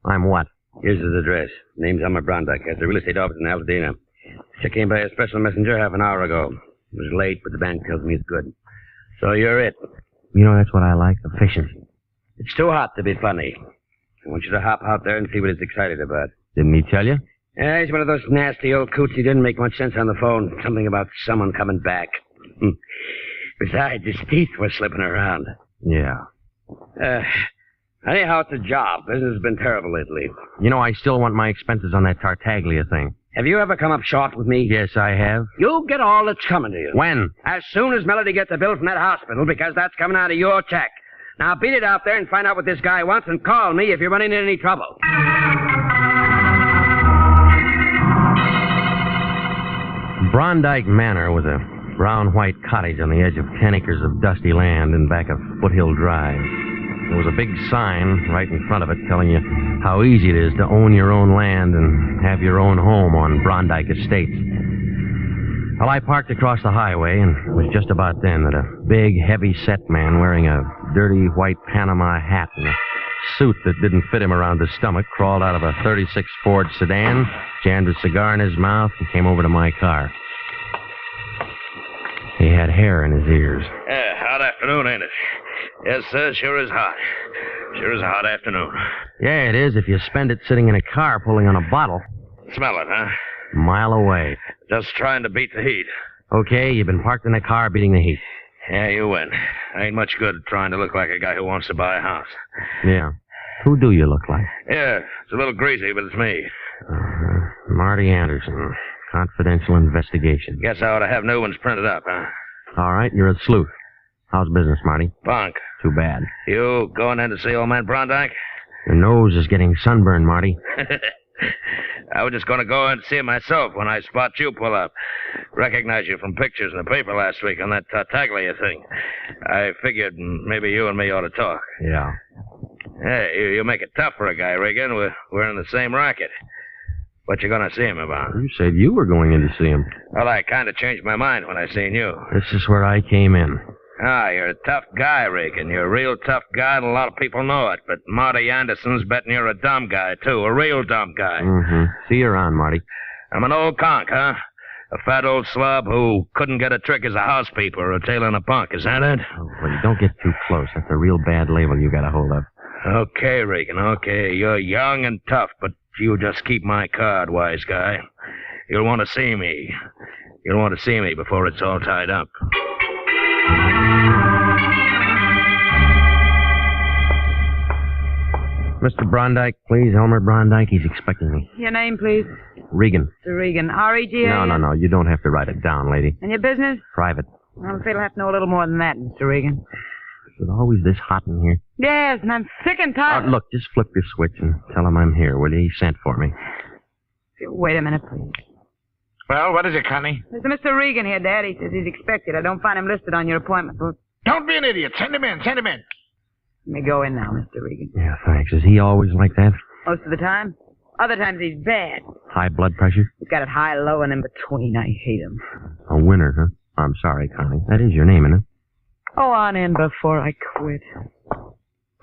I'm what? Here's his address. Name's Elmer Brondike. Has a real estate office in Altadena. Check came by a special messenger half an hour ago. It was late, but the bank tells me it's good. So you're it. You know, that's what I like, efficiency. It's too hot to be funny. I want you to hop out there and see what he's excited about. Didn't he tell you? Yeah, he's one of those nasty old coots. He didn't make much sense on the phone. Something about someone coming back. Besides, his teeth were slipping around. Yeah. Anyhow, it's a job. Business has been terrible lately. You know, I still want my expenses on that Tartaglia thing. Have you ever come up short with me? Yes, I have. You'll get all that's coming to you. When? As soon as Melody gets a bill from that hospital, because that's coming out of your check. Now, beat it out there and find out what this guy wants and call me if you're running into any trouble. Brondike Manor was a brown-white cottage on the edge of 10 acres of dusty land in back of Foothill Drive. There was a big sign right in front of it telling you how easy it is to own your own land and have your own home on Brondike Estates. Well, I parked across the highway, and it was just about then that a big, heavy-set man wearing a dirty white Panama hat and a suit that didn't fit him around the stomach crawled out of a 36 Ford sedan, jammed a cigar in his mouth, and came over to my car. He had hair in his ears. Yeah, hot afternoon, ain't it? Yes, sir, sure is hot. Sure is a hot afternoon. Yeah, it is if you spend it sitting in a car pulling on a bottle. Smell it, huh? A mile away. Just trying to beat the heat. Okay, you've been parked in a car beating the heat. Yeah, you win. Ain't much good trying to look like a guy who wants to buy a house. Yeah. Who do you look like? Yeah, it's a little greasy, but it's me. Marty Anderson. Confidential investigation. Guess I ought to have new ones printed up, huh? All right, you're a sleuth. How's business, Marty? Bunk. Too bad. You going in to see old man Brondike? Your nose is getting sunburned, Marty. I was just going to go in and see him myself when I spot you pull up. Recognize you from pictures in the paper last week on that Tartaglia thing. I figured maybe you and me ought to talk. Yeah. Hey, you make it tough for a guy, Regan. We're in the same racket. What you going to see him about? You said you were going in to see him. Well, I kind of changed my mind when I seen you. This is where I came in. Ah, you're a tough guy, Regan. You're a real tough guy, and a lot of people know it. But Marty Anderson's betting you're a dumb guy, too. A real dumb guy. Mm-hmm. See you around, Marty. I'm an old conk, huh? A fat old slob who couldn't get a trick as a housekeeper or a tail in a punk. Is that it? Oh, well, you don't get too close. That's a real bad label you got a hold of. Okay, Regan, okay. You're young and tough, but you just keep my card, wise guy. You'll want to see me. You'll want to see me before it's all tied up. Mr. Brondike, please. Elmer Brondike. He's expecting me. Your name, please? Regan. Mr. Regan. R-E-G-A-N? No. You don't have to write it down, lady. And your business? Private. Well, I'm afraid I'll have to know a little more than that, Mr. Regan. Is it always this hot in here? Yes, and I'm sick and tired. Look, just flip your switch and tell him I'm here, will you? He sent for me. Wait a minute, please. Well, what is it, Connie? There's a Mr. Regan here, Dad. He says he's expected. I don't find him listed on your appointment book. Don't be an idiot. Send him in. Send him in. Let me go in now, Mr. Regan. Yeah, thanks. Is he always like that? Most of the time. Other times he's bad. High blood pressure? He's got it high, low, and in between. I hate him. A winner, huh? I'm sorry, Connie. That is your name, isn't it? Go on in before I quit.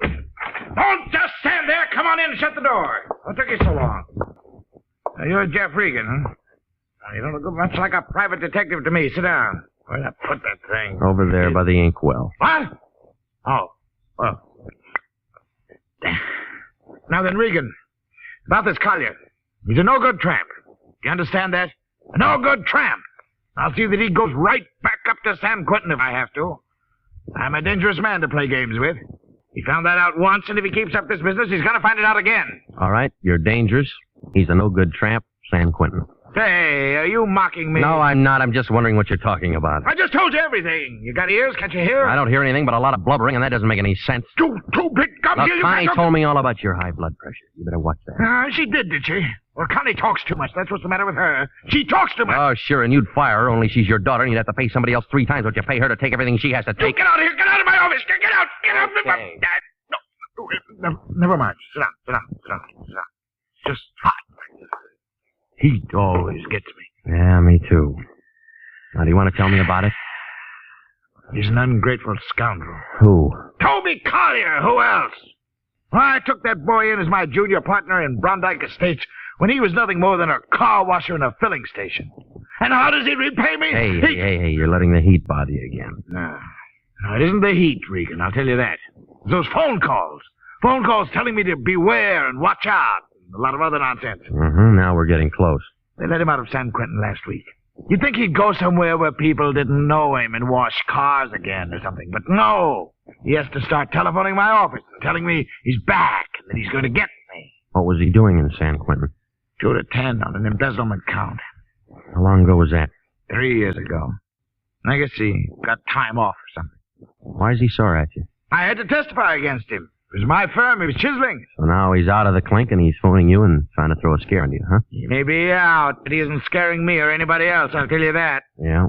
Don't just stand there. Come on in and shut the door. What took you so long? You're Jeff Regan, huh? You don't look much like a private detective to me. Sit down. Where'd I put that thing? Over there by the inkwell. What? Oh. Well. Now then, Regan, about this Collier. He's a no-good tramp. Do you understand that? A no-good tramp. I'll see that he goes right back up to San Quentin if I have to. I'm a dangerous man to play games with. He found that out once, and if he keeps up this business, he's going to find it out again. All right, you're dangerous. He's a no-good tramp, San Quentin. Hey, are you mocking me? No, I'm not. I'm just wondering what you're talking about. I just told you everything. You got ears? Can't you hear? I don't hear anything but a lot of blubbering, and that doesn't make any sense. Two big gums Now, here. Connie told me all about your high blood pressure. You better watch that. She did she? Well, Connie talks too much. That's what's the matter with her. She talks too much. Oh, sure, and you'd fire her, only she's your daughter, and you'd have to pay somebody else 3 times what you pay her to take everything she has to take. Get out of here. Get out of my office. Get out. Get out. Okay. No, never mind. Sit down. It's just hot. Heat always gets me. Yeah, me too. Now, do you want to tell me about it? He's an ungrateful scoundrel. Who? Toby Collier. Who else? Well, I took that boy in as my junior partner in Brondike Estates when he was nothing more than a car washer in a filling station. And how does he repay me? Hey, you're letting the heat bother you again. No, it isn't the heat, Regan, I'll tell you that. It's those phone calls. Phone calls telling me to beware and watch out. And a lot of other nonsense. Mm-hmm, now we're getting close. They let him out of San Quentin last week. You'd think he'd go somewhere where people didn't know him and wash cars again or something. But no. He has to start telephoning my office and telling me he's back and that he's going to get me. What was he doing in San Quentin? 2 to 10 on an embezzlement count. How long ago was that? 3 years ago. I guess he got time off or something. Why is he sore at you? I had to testify against him. It was my firm. He was chiseling. So now he's out of the clink and he's phoning you and trying to throw a scare into you, huh? He may be out, but he isn't scaring me or anybody else, I'll tell you that. Yeah.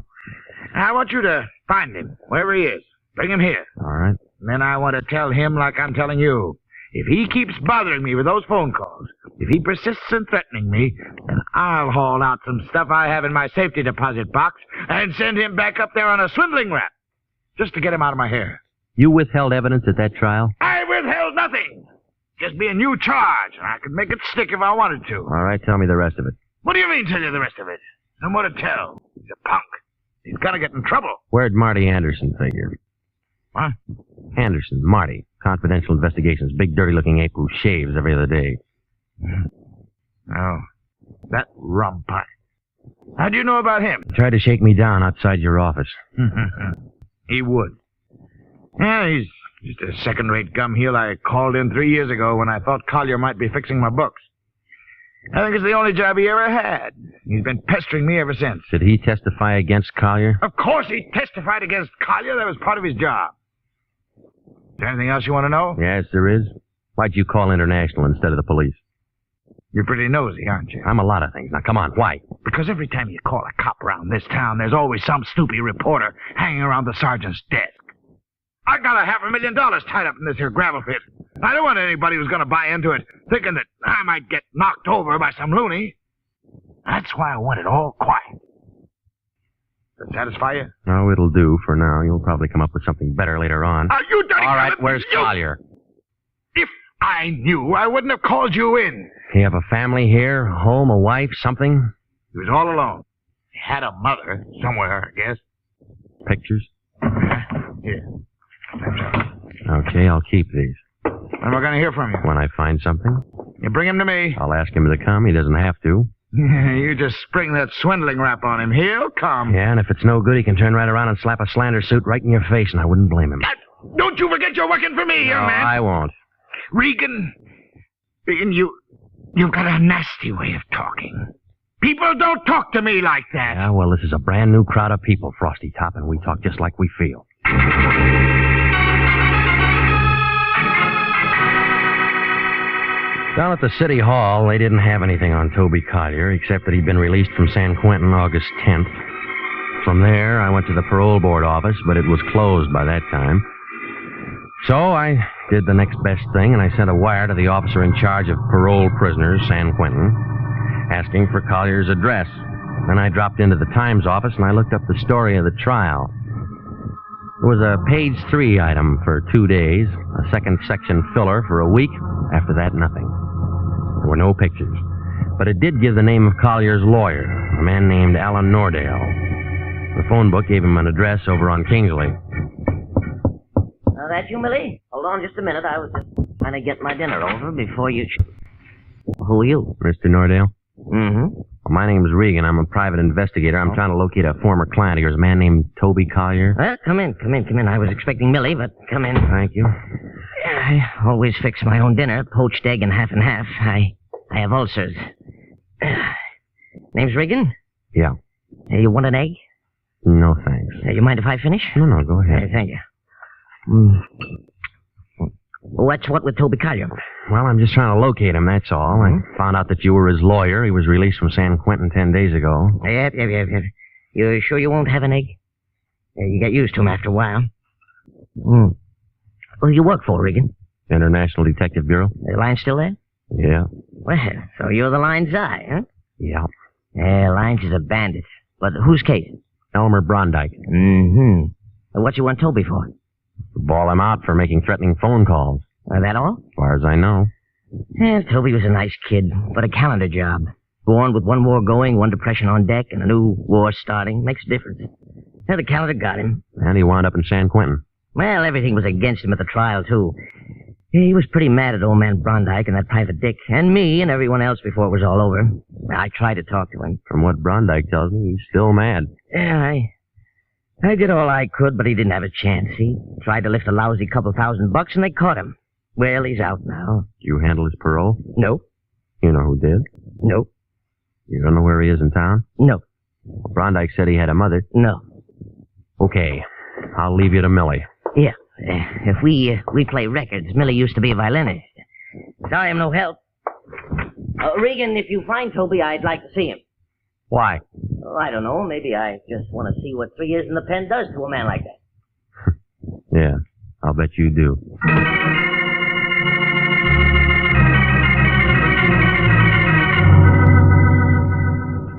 I want you to find him, wherever he is. Bring him here. All right. And then I want to tell him like I'm telling you. If he keeps bothering me with those phone calls, if he persists in threatening me, then I'll haul out some stuff I have in my safety deposit box and send him back up there on a swindling rap, just to get him out of my hair. You withheld evidence at that trial? I withheld nothing. Just be a new charge, and I could make it stick if I wanted to. All right, tell me the rest of it. What do you mean, tell you the rest of it? No more to tell. He's a punk. He's gonna get in trouble. Where'd Marty Anderson figure? What? Anderson, Marty. Confidential Investigations. Big, dirty-looking ape who shaves every other day. Oh, that rumput. How do you know about him? He tried to shake me down outside your office. He would. Yeah, he's just a second-rate gumheel I called in 3 years ago when I thought Collier might be fixing my books. I think it's the only job he ever had. He's been pestering me ever since. Did he testify against Collier? Of course he testified against Collier. That was part of his job. Is there anything else you want to know? Yes, there is. Why'd you call International instead of the police? You're pretty nosy, aren't you? I'm a lot of things. Now, come on, why? Because every time you call a cop around this town, there's always some snoopy reporter hanging around the sergeant's desk. I got $500,000 tied up in this here gravel pit. I don't want anybody who's going to buy into it thinking that I might get knocked over by some loony. That's why I want it all quiet. Does that satisfy you? No, it'll do for now. You'll probably come up with something better later on. You dirty All right, rabbit, where's Collier? If I knew, I wouldn't have called you in. He have a family here? A home, a wife, something? He was all alone. He had a mother somewhere, I guess. Pictures? Yeah. Okay, I'll keep these. When am I going to hear from you? When I find something? You bring him to me. I'll ask him to come. He doesn't have to. You just spring that swindling rap on him. He'll come. Yeah, and if it's no good, he can turn right around and slap a slander suit right in your face, and I wouldn't blame him. Don't you forget you're working for me, young man. I won't. Regan, you've got a nasty way of talking. People don't talk to me like that. Yeah, well, this is a brand new crowd of people, Frosty Top, and we talk just like we feel. Down at the city hall, they didn't have anything on Toby Collier, except that he'd been released from San Quentin August 10th. From there, I went to the parole board office, but it was closed by that time. So I did the next best thing, and I sent a wire to the officer in charge of parole prisoners, San Quentin, asking for Collier's address. Then I dropped into the Times office, and I looked up the story of the trial. It was a page 3 item for 2 days, a second section filler for a week. After that, nothing. There were no pictures. But it did give the name of Collier's lawyer, a man named Alan Nordale. The phone book gave him an address over on Kingsley. That you, Millie? Hold on just a minute. I was just trying to get my dinner over before you... Who are you? Mr. Nordale? Mm-hmm. Well, my name's Regan. I'm a private investigator. I'm trying to locate a former client of yours, a man named Toby Collier. Well, come in. I was expecting Millie, but come in. Thank you. I always fix my own dinner, poached egg and half and half. I have ulcers. Name's Regan? Yeah. You want an egg? No, thanks. You mind if I finish? No, go ahead. Thank you. What's what with Toby Collier? Well, I'm just trying to locate him, that's all. I found out that you were his lawyer. He was released from San Quentin 10 days ago. Yep. You sure you won't have an egg? You get used to him after a while. Who you work for, Regan? International Detective Bureau. The Lyon still there? Yeah. Well, so you're the Lyon's eye, huh? Yeah. Lyons is a bandit. But whose case? Elmer Brondike. Mm-hmm. What you want Toby for? Ball him out for making threatening phone calls. That all? As far as I know. Yeah, Toby was a nice kid, but a calendar job. Born with one war going, one depression on deck, and a new war starting. Makes a difference. The calendar got him. And he wound up in San Quentin. Well, everything was against him at the trial, too. He was pretty mad at old man Brondike and that private dick, and me and everyone else before it was all over. I tried to talk to him. From what Brondike tells me, he's still mad. Yeah, I did all I could, but he didn't have a chance. He tried to lift a lousy couple $1,000, and they caught him. Well, he's out now. You handle his parole? No. You know who did? No. You don't know where he is in town? No. Well, Brondike said he had a mother. No. Okay. I'll leave you to Millie. Yeah. If we play records, Millie used to be a violinist. Sorry I'm no help. Regan, if you find Toby, I'd like to see him. Why? Oh, I don't know. Maybe I just want to see what 3 years in the pen does to a man like that. Yeah, I'll bet you do.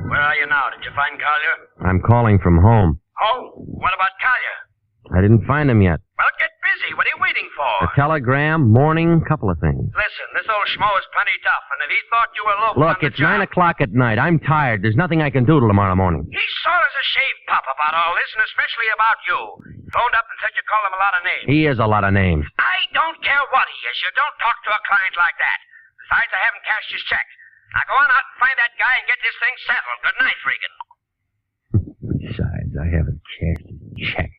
Where are you now? Did you find Collier? I'm calling from home. Oh, what about Collier? I didn't find him yet. Well, get busy. What are you waiting for? A telegram, morning, couple of things. Listen, this old schmo is plenty tough, and if he thought you were local Look, on the it's 9 o'clock at night. I'm tired. There's nothing I can do till tomorrow morning. He's sore as a shaved pup about all this, and especially about you. Phoned up and said you called him a lot of names. He is a lot of names. I don't care what he is. You don't talk to a client like that. Besides, I haven't cashed his check. Now go on out and find that guy and get this thing settled. Good night, Regan. Besides, I haven't cashed his check.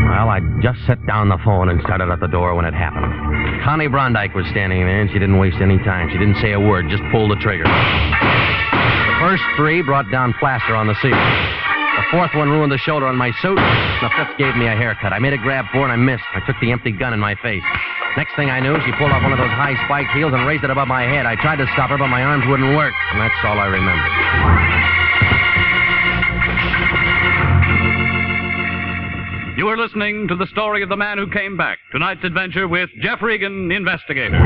Well, I just set down the phone and started at the door when it happened. Connie Brondike was standing there, and she didn't waste any time. She didn't say a word, just pulled the trigger. The first 3 brought down plaster on the ceiling. The 4th one ruined the shoulder on my suit. The 5th gave me a haircut. I made a grab for and I missed. I took the empty gun in my face. Next thing I knew, she pulled off one of those high spiked heels and raised it above my head. I tried to stop her, but my arms wouldn't work. And that's all I remember. You are listening to the story of the man who came back. Tonight's adventure with Jeff Regan, Investigator.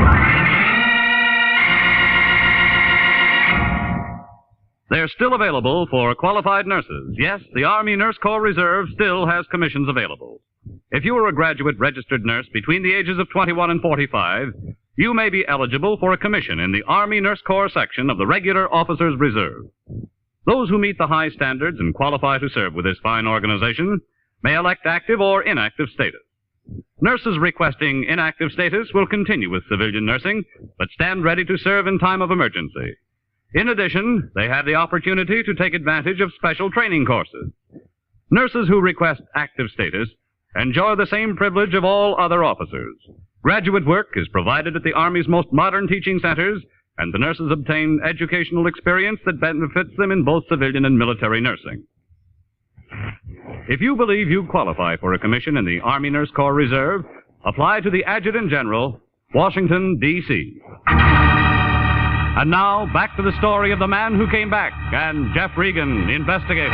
They're still available for qualified nurses. Yes, the Army Nurse Corps Reserve still has commissions available. If you are a graduate registered nurse between the ages of 21 and 45, you may be eligible for a commission in the Army Nurse Corps section of the Regular Officers Reserve. Those who meet the high standards and qualify to serve with this fine organization may elect active or inactive status. Nurses requesting inactive status will continue with civilian nursing, but stand ready to serve in time of emergency. In addition, they have the opportunity to take advantage of special training courses. Nurses who request active status enjoy the same privilege of all other officers. Graduate work is provided at the Army's most modern teaching centers, and the nurses obtain educational experience that benefits them in both civilian and military nursing. If you believe you qualify for a commission in the Army Nurse Corps Reserve, apply to the Adjutant General, Washington, D.C. And now, back to the story of the man who came back and Jeff Regan, Investigator.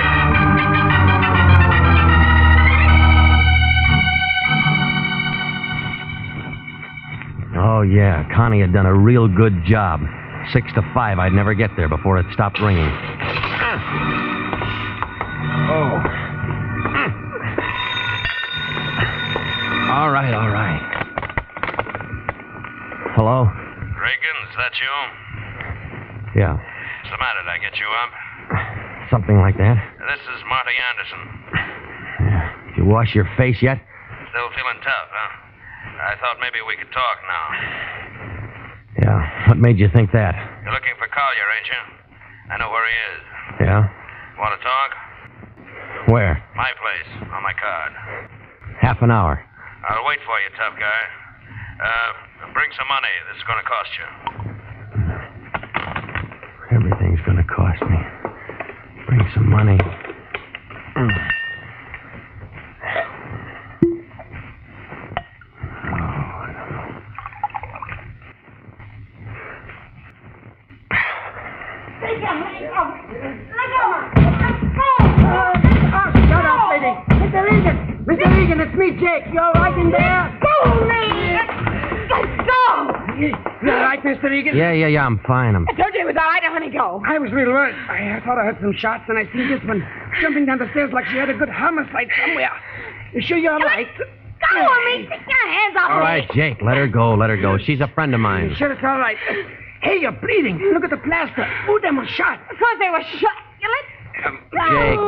Oh, yeah, Connie had done a real good job. 6 to 5, I'd never get there before it stopped ringing. Oh. All right. Hello? Regan, is that you? Yeah, What's the matter? Did I get you up? something like that. This is Marty Anderson. Did you wash your face yet? Still feeling tough, huh? I thought maybe we could talk now. Yeah, what made you think that? You're looking for Collier, ain't you? I know where he is. Yeah? Want to talk? Where? My place, on my card. Half an hour. I'll wait for you, tough guy. Bring some money. This is going to cost you. Everything's gonna cost me. Bring some money. Shut up, lady. Mr. Regan, it's me, Jake. You all right in there? Go, me! Let go! You all right, Mr. Regan? Yeah, I'm fine. I told you it was all right. I want to go. I was real worried. I thought I heard some shots, and I seen this one jumping down the stairs like she had a good homicide somewhere. You sure you're all right? Go on me. Take your hands off All me. right, Jake, let her go. She's a friend of mine. You sure it's all right? Hey, you're bleeding. Look at the plaster. Ooh, them was shot. Of course they were shot. You let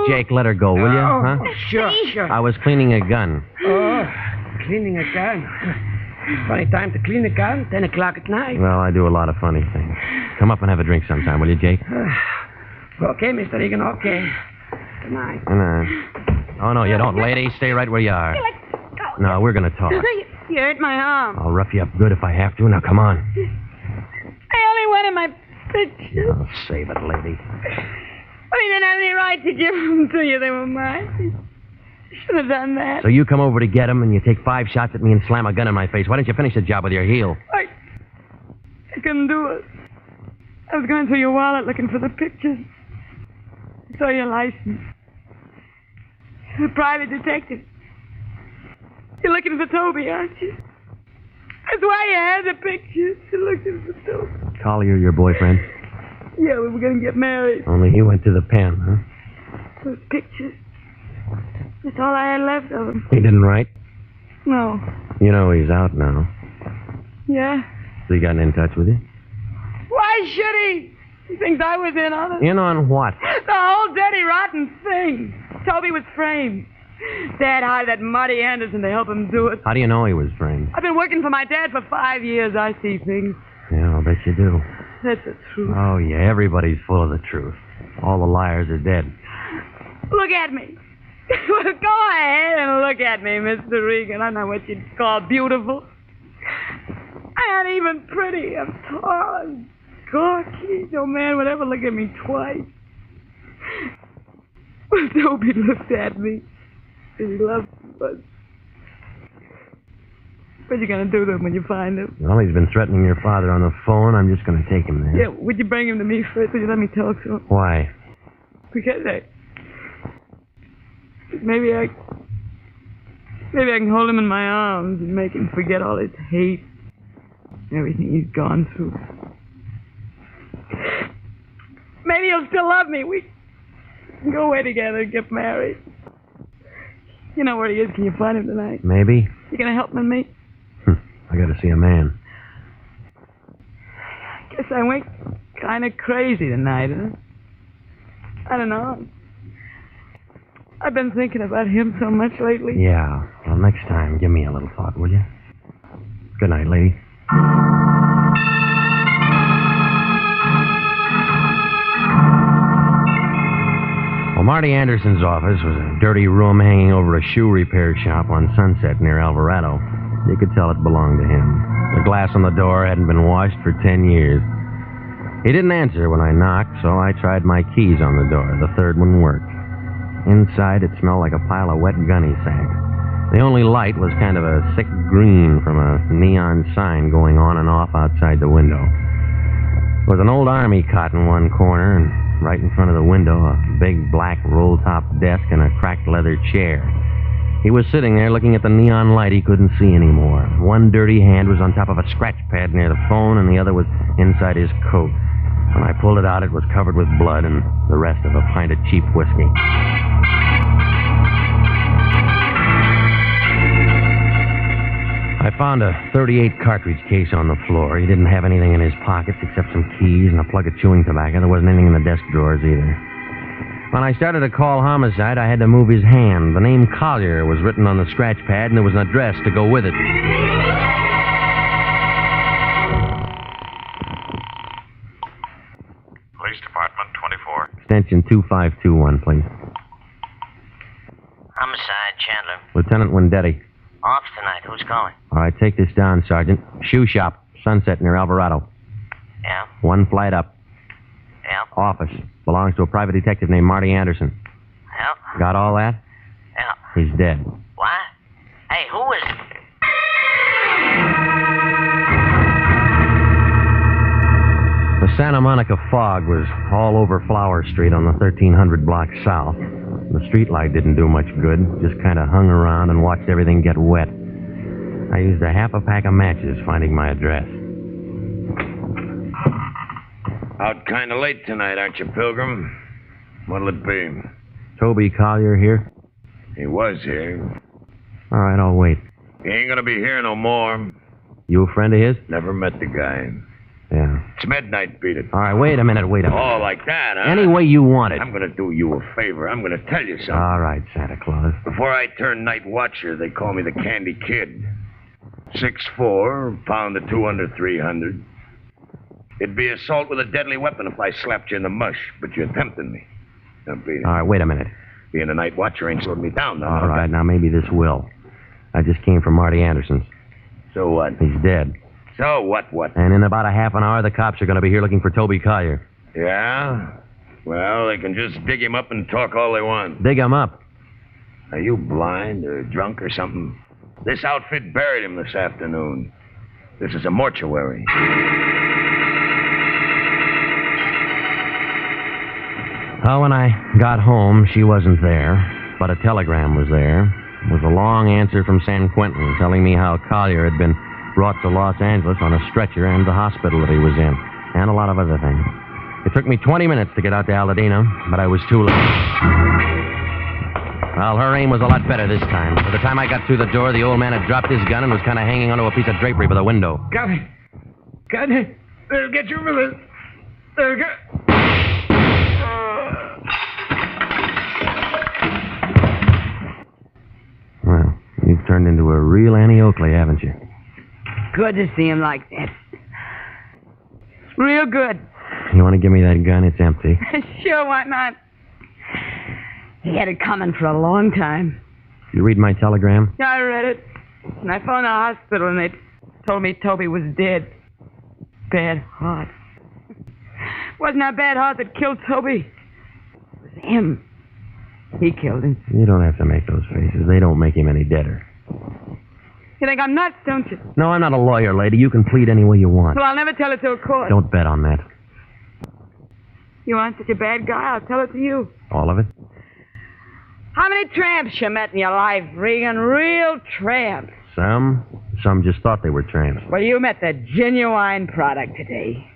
Jake, let her go, will you? Oh, Huh? sure. I was cleaning a gun. Oh, cleaning a gun. Funny time to clean a gun, 10 o'clock at night. Well, I do a lot of funny things. Come up and have a drink sometime, will you, Jake? Okay, Mr. Regan, okay. Good night. Oh, no, you don't, lady. Stay right where you are. No, we're going to talk. You hurt my arm. I'll rough you up good if I have to. Now, come on. I only wanted my pictures. Oh, save it, lady. I didn't have any right to give them to you. They were mine. Should have done that. So you come over to get him, and you take 5 shots at me and slam a gun in my face. Why didn't you finish the job with your heel? I couldn't do it. I was going through your wallet looking for the pictures. I saw your license. You're a private detective. You're looking for Toby, aren't you? That's why you had the pictures. You're looking for Toby. Collier, your boyfriend? Yeah, we were going to get married. Only he went to the pen, huh? Those pictures. That's all I had left of him. He didn't write? No. You know he's out now. Yeah? So he gotten in touch with you? Why should he? He thinks I was in on it. In on what? The whole dirty, rotten thing. Toby was framed. Dad hired that Marty Anderson to help him do it. How do you know he was framed? I've been working for my dad for 5 years. I see things. Yeah, I'll bet you do. That's the truth. Oh, yeah, everybody's full of the truth. All the liars are dead. Look at me. Well, go ahead and look at me, Mr. Regan. I'm not what you'd call beautiful. I ain't even pretty. I'm tall and gawky. No man would ever look at me twice. Well, Toby looked at me. He loved me, but... What you gonna do to him when you find him? Well, he's been threatening your father on the phone. I'm just gonna take him there. Yeah, would you bring him to me first? Would you let me talk to him? Why? Because maybe I can hold him in my arms and make him forget all his hate, everything he's gone through. Maybe he'll still love me. We can go away together and get married. You know where he is. Can you find him tonight? Maybe. You gonna help him and me? I gotta see a man. Guess I went kind of crazy tonight, huh? I don't know. I've been thinking about him so much lately. Yeah. Well, next time, give me a little thought, will you? Good night, lady. Well, Marty Anderson's office was a dirty room hanging over a shoe repair shop on Sunset near Alvarado. You could tell it belonged to him. The glass on the door hadn't been washed for 10 years. He didn't answer when I knocked, so I tried my keys on the door. The third one worked. Inside, it smelled like a pile of wet gunny sacks. The only light was kind of a sick green from a neon sign going on and off outside the window. There was an old army cot in one corner, and right in front of the window, a big black roll-top desk and a cracked leather chair. He was sitting there looking at the neon light he couldn't see anymore. One dirty hand was on top of a scratch pad near the phone, and the other was inside his coat. When I pulled it out, it was covered with blood and the rest of a pint of cheap whiskey. I found a .38 cartridge case on the floor. He didn't have anything in his pockets except some keys and a plug of chewing tobacco. There wasn't anything in the desk drawers either. When I started to call homicide, I had to move his hand. The name Collier was written on the scratch pad, and there was an address to go with it. Police Department, 24. Extension 2521, please. Homicide, Chandler. Lieutenant Wendetti. Off tonight. Who's calling? All right, take this down, Sergeant. Shoe shop, Sunset near Alvarado. Yeah? One flight up. Yeah? Office. Belongs to a private detective named Marty Anderson. Yeah? Got all that? Yeah. He's dead. What? Hey, who is... The Santa Monica fog was all over Flower Street on the 1300 block south. The streetlight didn't do much good, just kind of hung around and watched everything get wet. I used a half a pack of matches finding my address. Out kind of late tonight, aren't you, Pilgrim? What'll it be? Toby Collier here? He was here. All right, I'll wait. He ain't gonna be here no more. You a friend of his? Never met the guy. Yeah. It's midnight, beat it. All right, wait a minute. Oh, like that, huh? Any way you want it. I'm gonna do you a favor. I'm gonna tell you something. All right, Santa Claus. Before I turned night watcher, they call me the Candy Kid. 6'4", pound of 200, 300. It'd be assault with a deadly weapon if I slapped you in the mush, but you're tempting me. Now, beat it. All right, wait a minute. Being a night watcher ain't slowed me down. All right, now maybe this will. I just came from Marty Anderson's. So what? He's dead. So what? And in about a half an hour, the cops are going to be here looking for Toby Collier. Yeah? Well, they can just dig him up and talk all they want. Dig him up? Are you blind or drunk or something? This outfit buried him this afternoon. This is a mortuary. Well, when I got home, she wasn't there, but a telegram was there. It was a long answer from San Quentin telling me how Collier had been brought to Los Angeles on a stretcher and the hospital that he was in, and a lot of other things. It took me 20 minutes to get out to Altadena, but I was too late. Well, her aim was a lot better this time. By the time I got through the door, the old man had dropped his gun and was kind of hanging onto a piece of drapery by the window. Got it. They'll get you for this. They'll get... Well, you've turned into a real Annie Oakley, haven't you? Good to see him like that. Real good. You want to give me that gun? It's empty. Sure, why not? He had it coming for a long time. You read my telegram? Yeah, I read it. And I phoned the hospital, and they told me Toby was dead. Bad heart. Wasn't that bad heart that killed Toby? It was him. He killed him. You don't have to make those faces. They don't make him any deader. You think I'm nuts, don't you? No, I'm not a lawyer, lady. You can plead any way you want. Well, I'll never tell it to a court. Don't bet on that. You aren't such a bad guy. I'll tell it to you. All of it? How many tramps you met in your life, Regan? Real tramps. Some just thought they were tramps. Well, you met the genuine product today.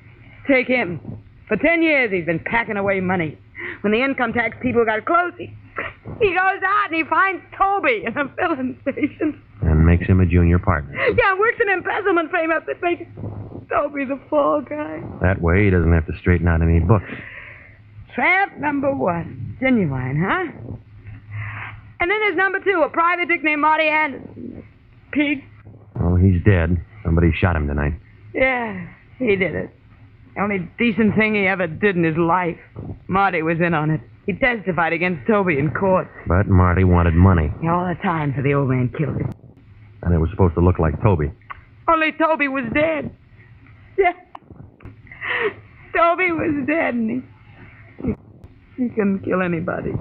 Take him. For 10 years, he's been packing away money. When the income tax people got close, he goes out and he finds Toby in a filling station. And makes him a junior partner. Yeah, works an embezzlement frame up that makes Toby the fall guy. That way he doesn't have to straighten out any books. Tramp number 1. Genuine, huh? And then there's number 2, a private dick named Marty Anderson. Pig. Oh, he's dead. Somebody shot him tonight. Yeah, he did it. The only decent thing he ever did in his life. Marty was in on it. He testified against Toby in court. But Marty wanted money. All the time for the old man killed him. And it was supposed to look like Toby. Only Toby was dead. Yeah. Toby was dead, and he couldn't kill anybody.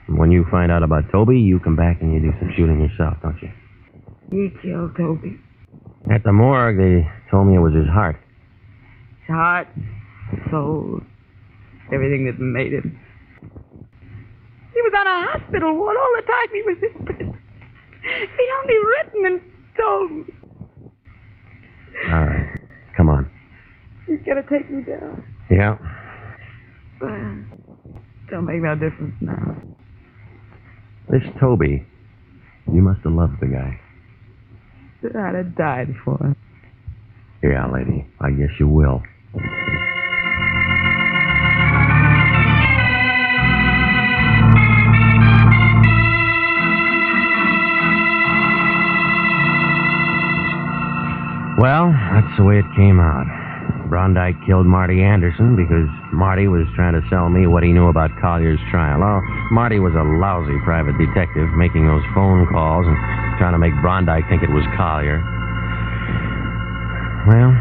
When you find out about Toby, you come back and you do some shooting yourself, don't you? He killed Toby. At the morgue, they told me it was his heart. His heart, his soul, everything that made him. He was on a hospital ward all the time he was in prison. He'd only written and told me. All right. Come on. He's gonna take me down. Yeah. Don't make no difference now. This Toby, you must have loved the guy. I'd have died for him. Yeah, lady. I guess you will. Well, that's the way it came out. Brondike killed Marty Anderson because Marty was trying to sell me what he knew about Collier's trial. Oh, Marty was a lousy private detective making those phone calls and trying to make Brondike think it was Collier. Well,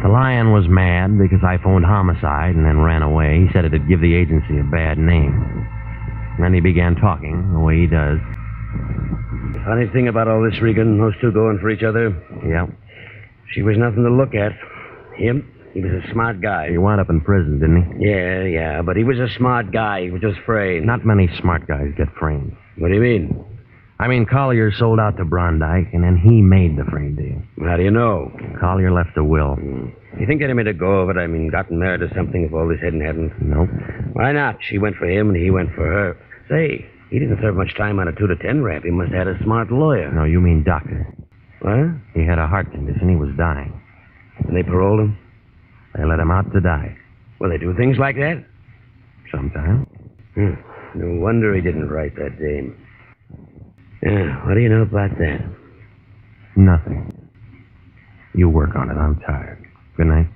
the Lyon was mad because I phoned homicide and then ran away. He said it'd give the agency a bad name. And then he began talking the way he does. Funny thing about all this, Regan, those two going for each other. Yeah. She was nothing to look at. Him, he was a smart guy. He wound up in prison, didn't he? Yeah, but he was a smart guy. He was just framed. Not many smart guys get framed. What do you mean? I mean, Collier sold out to Brondike, and then he made the frame deal. How do you know? Collier left a will. You think they'd made a go of it? I mean, gotten married or something if all this hadn't? Nope. Why not? She went for him, and he went for her. Say, he didn't serve much time on a 2 to 10 rap. He must have had a smart lawyer. No, you mean doctor. What? He had a heart condition. He was dying. And they paroled him? They let him out to die. Well, they do things like that? Sometimes. No wonder he didn't write that dame. Yeah, what do you know about that? Nothing. You work on it. I'm tired. Good night.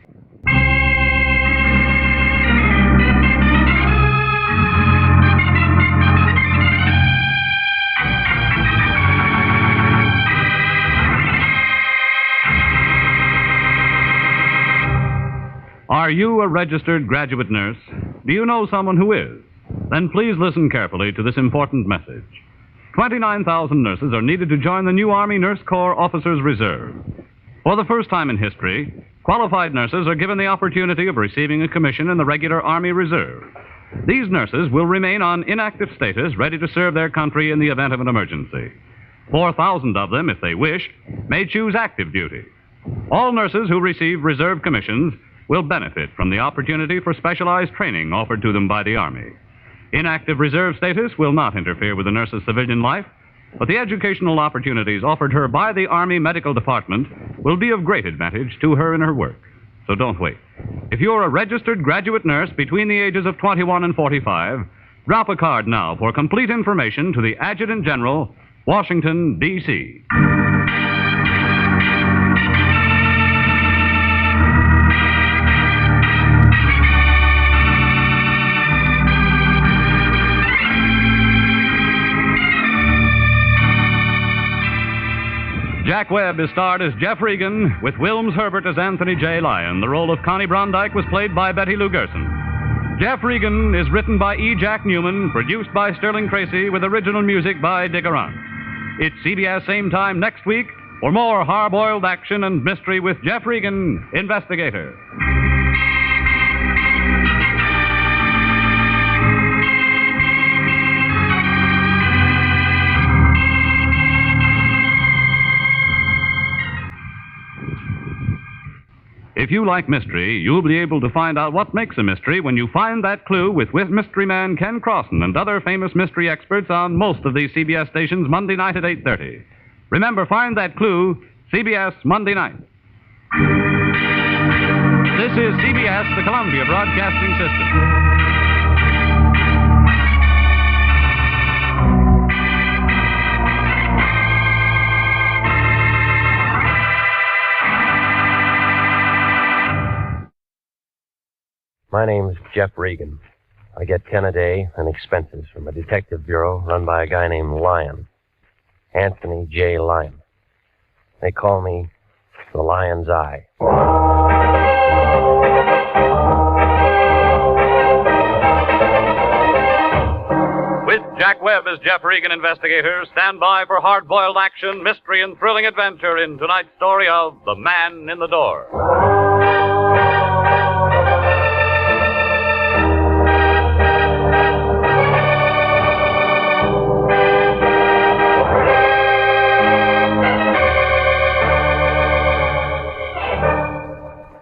Are you a registered graduate nurse? Do you know someone who is? Then please listen carefully to this important message. 29,000 nurses are needed to join the new Army Nurse Corps Officers Reserve. For the first time in history, qualified nurses are given the opportunity of receiving a commission in the regular Army Reserve. These nurses will remain on inactive status, ready to serve their country in the event of an emergency. 4,000 of them, if they wish, may choose active duty. All nurses who receive reserve commissions will benefit from the opportunity for specialized training offered to them by the Army. Inactive reserve status will not interfere with the nurse's civilian life, but the educational opportunities offered her by the Army Medical Department will be of great advantage to her in her work. So don't wait. If you're a registered graduate nurse between the ages of 21 and 45, drop a card now for complete information to the Adjutant General, Washington, D.C. Jack Webb is starred as Jeff Regan, with Wilms Herbert as Anthony J. Lyon. The role of Connie Brondike was played by Betty Lou Gerson. Jeff Regan is written by E. Jack Newman, produced by Sterling Tracy, with original music by Dick Arant. It's CBS same time next week for more hard-boiled action and mystery with Jeff Regan, Investigator. If you like mystery, you'll be able to find out what makes a mystery when you find that clue with mystery man Ken Crossan and other famous mystery experts on most of these CBS stations Monday night at 8:30. Remember, find that clue, CBS Monday night. This is CBS, the Columbia Broadcasting System. My name's Jeff Regan. I get 10 a day and expenses from a detective bureau run by a guy named Lyon. Anthony J. Lyon. They call me the Lion's Eye. With Jack Webb as Jeff Regan, Investigator, stand by for hard-boiled action, mystery, and thrilling adventure in tonight's story of The Man in the Door.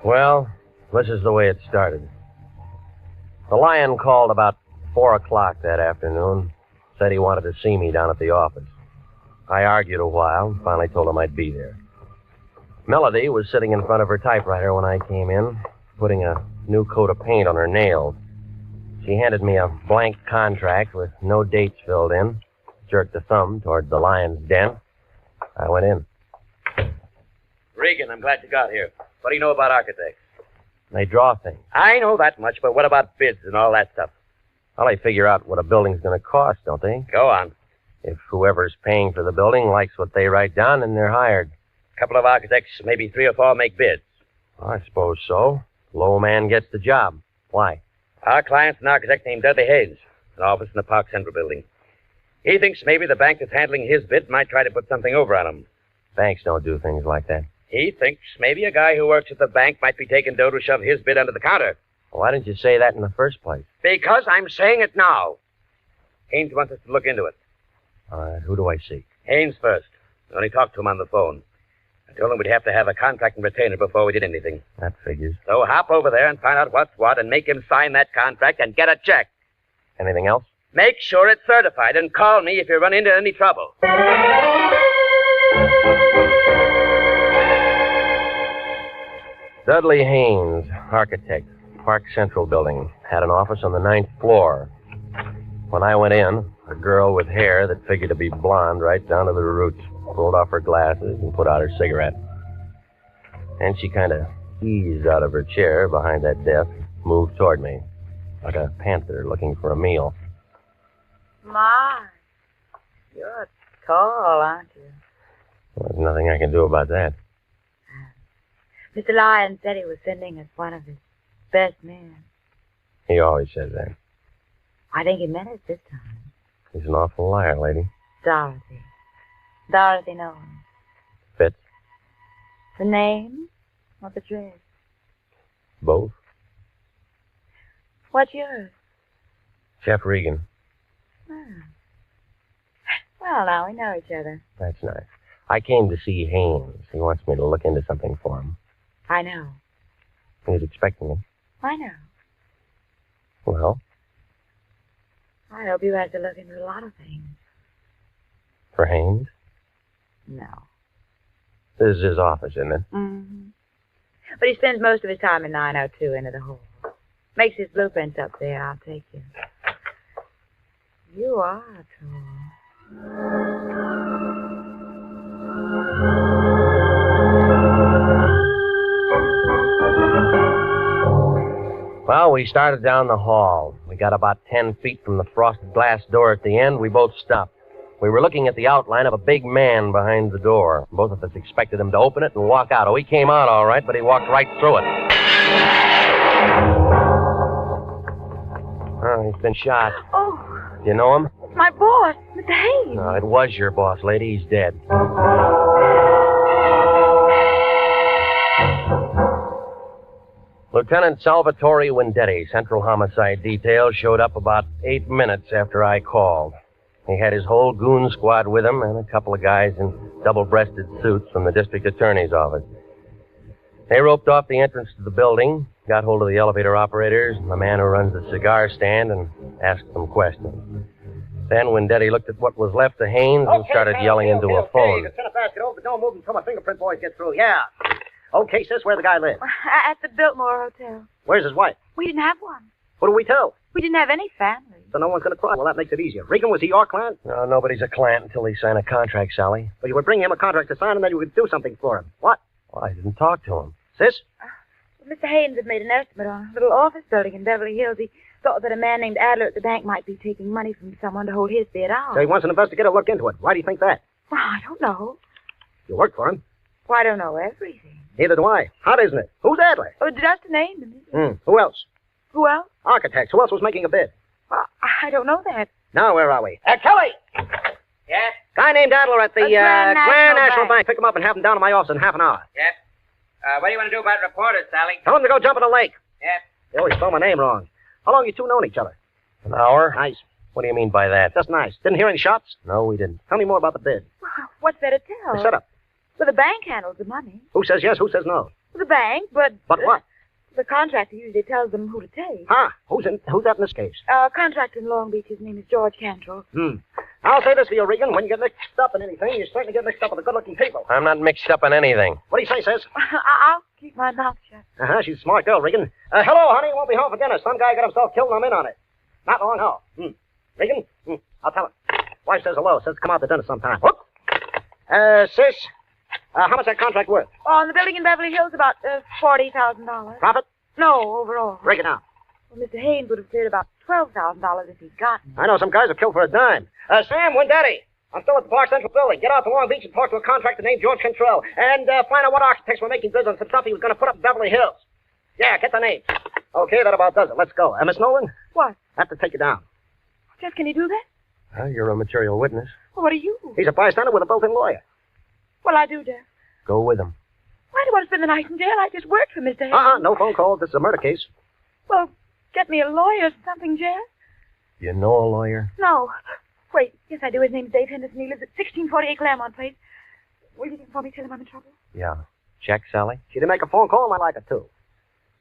Well, this is the way it started. The Lion called about 4 o'clock that afternoon. Said he wanted to see me down at the office. I argued a while and finally told him I'd be there. Melody was sitting in front of her typewriter when I came in, putting a new coat of paint on her nails. She handed me a blank contract with no dates filled in, jerked a thumb toward the Lion's den. I went in. Regan, I'm glad you got here. What do you know about architects? They draw things. I know that much, but what about bids and all that stuff? Well, they figure out what a building's going to cost, don't they? Go on. If whoever's paying for the building likes what they write down, then they're hired. A couple of architects, maybe 3 or 4 make bids. Well, I suppose so. Low man gets the job. Why? Our client's an architect named Dudley Hayes, an office in the Park Central building. He thinks maybe the bank that's handling his bid might try to put something over on him. Banks don't do things like that. He thinks maybe a guy who works at the bank might be taking dough to shove his bid under the counter. Why didn't you say that in the first place? Because I'm saying it now. Haynes wants us to look into it. All right, who do I see? Haynes first. I only talked to him on the phone. I told him we'd have to have a contract and retainer before we did anything. That figures. So hop over there and find out what's what and make him sign that contract and get a check. Anything else? Make sure it's certified and call me if you run into any trouble. Dudley Haynes, architect, Park Central building, had an office on the 9th floor. When I went in, a girl with hair that figured to be blonde right down to the roots pulled off her glasses and put out her cigarette. And she kind of eased out of her chair behind that desk, moved toward me, like a panther looking for a meal. My, you're tall, aren't you? Well, there's nothing I can do about that. Mr. Lyon said he was sending us one of his best men. He always says that. I think he meant it this time. He's an awful liar, lady. Dorothy. Dorothy knows. Fits? The name or the dress? Both. What's yours? Jeff Regan. Well, now we know each other. That's nice. I came to see Haynes. He wants me to look into something for him. I know. He's expecting it. I know. Well, I hope you have to look into a lot of things. for Haynes? No. This is his office, isn't it? Mm-hmm. But he spends most of his time in 902 into the hall. Makes his blueprints up there. I'll take you. You are tall. Well, we started down the hall. We got about 10 feet from the frosted glass door at the end. We both stopped. We were looking at the outline of a big man behind the door. Both of us expected him to open it and walk out. Oh, he came out all right, but he walked right through it. Oh, he's been shot. Oh, Do you know him? it's my boss, Mr. Haynes. No, it was your boss, lady. He's dead. Lieutenant Salvatore Vendetti, Central Homicide Detail, showed up about 8 minutes after I called. He had his whole goon squad with him and a couple of guys in double-breasted suits from the district attorney's office. They roped off the entrance to the building, got hold of the elevator operators and the man who runs the cigar stand, and asked them questions. Then Vendetti looked at what was left of Haynes and started yelling into a phone. You can send a basket over, but don't move until my fingerprint boys get through. Yeah. Okay, sis, where the guy lives? At the Biltmore Hotel. Where's his wife? We didn't have one. What do we tell? We didn't have any family. So no one's going to cry. Well, that makes it easier. Regan, was he your client? No, nobody's a client until they sign a contract, Sally. Well, you would bring him a contract to sign, and then you would do something for him. What? Well, I didn't talk to him. Sis? Mr. Haynes had made an estimate on a little office building in Beverly Hills. He thought that a man named Adler at the bank might be taking money from someone to hold his bid out. So he wants an investigator to look into it. Why do you think that? Well, I don't know. You work for him. Well, I don't know everything. Neither do I. Hot, isn't it? Who's Adler? Oh, just a name. Who else? Who else? Architects. Who else was making a bid? Well, I don't know that. Now, where are we? Kelly! Yes? Guy named Adler at the Grand National Bank. Bank. Pick him up and have him down to my office in half an hour. Yes? What do you want to do about reporters, Sally? Tell him to go jump in the lake. Yes? They always spell my name wrong. How long you two known each other? An hour? Nice. What do you mean by that? Just nice. Didn't hear any shots? No, we didn't. Tell me more about the bid. Well, what's there to tell? The setup. Well, the bank handles the money. Who says yes, who says no? The bank, but... But what? The contractor usually tells them who to take. Huh? Who's that in this case? A contractor in Long Beach, his name is George Cantrell. I'll say this for you, Regan. When you get mixed up in anything, you certainly get mixed up with the good-looking people. I'm not mixed up in anything. What do you say, sis? I'll keep my mouth shut. Uh-huh, she's a smart girl, Regan. Hello, honey. Won't be home for dinner. Some guy got himself killed and I'm in on it. Not long, how? Regan? I'll tell him. Wife says hello. Says come out to dinner sometime. Whoop. Sis, how much that contract worth? On the building in Beverly Hills, about $40,000. Profit? No, overall. Break it down. Well, Mr. Haynes would have cleared about $12,000 if he'd gotten. I know some guys are killed for a dime. Sam, Vendetti. I'm still at the Park Central building. Get out to Long Beach and talk to a contractor named George Cantrell. And find out what architects were making bids on some stuff he was going to put up in Beverly Hills. Yeah, get the names. Okay, that about does it. Let's go. Miss Nolan? What? I have to take you down. Jeff, can you do that? Well, you're a material witness. Well, what are you? He's a bystander with a built-in lawyer. Well, I do, Jeff. Go with him. Why do you want to spend the night in jail? I just worked for Mr. Haynes. No phone calls. This is a murder case. Well, get me a lawyer or something, Jeff. You know a lawyer? No. Wait, yes, I do. His name's Dave Henderson. He lives at 1648 Claremont Place. Will you get for me? Tell him I'm in trouble. Yeah. Check, Sally? She didn't make a phone call, and I like it, too.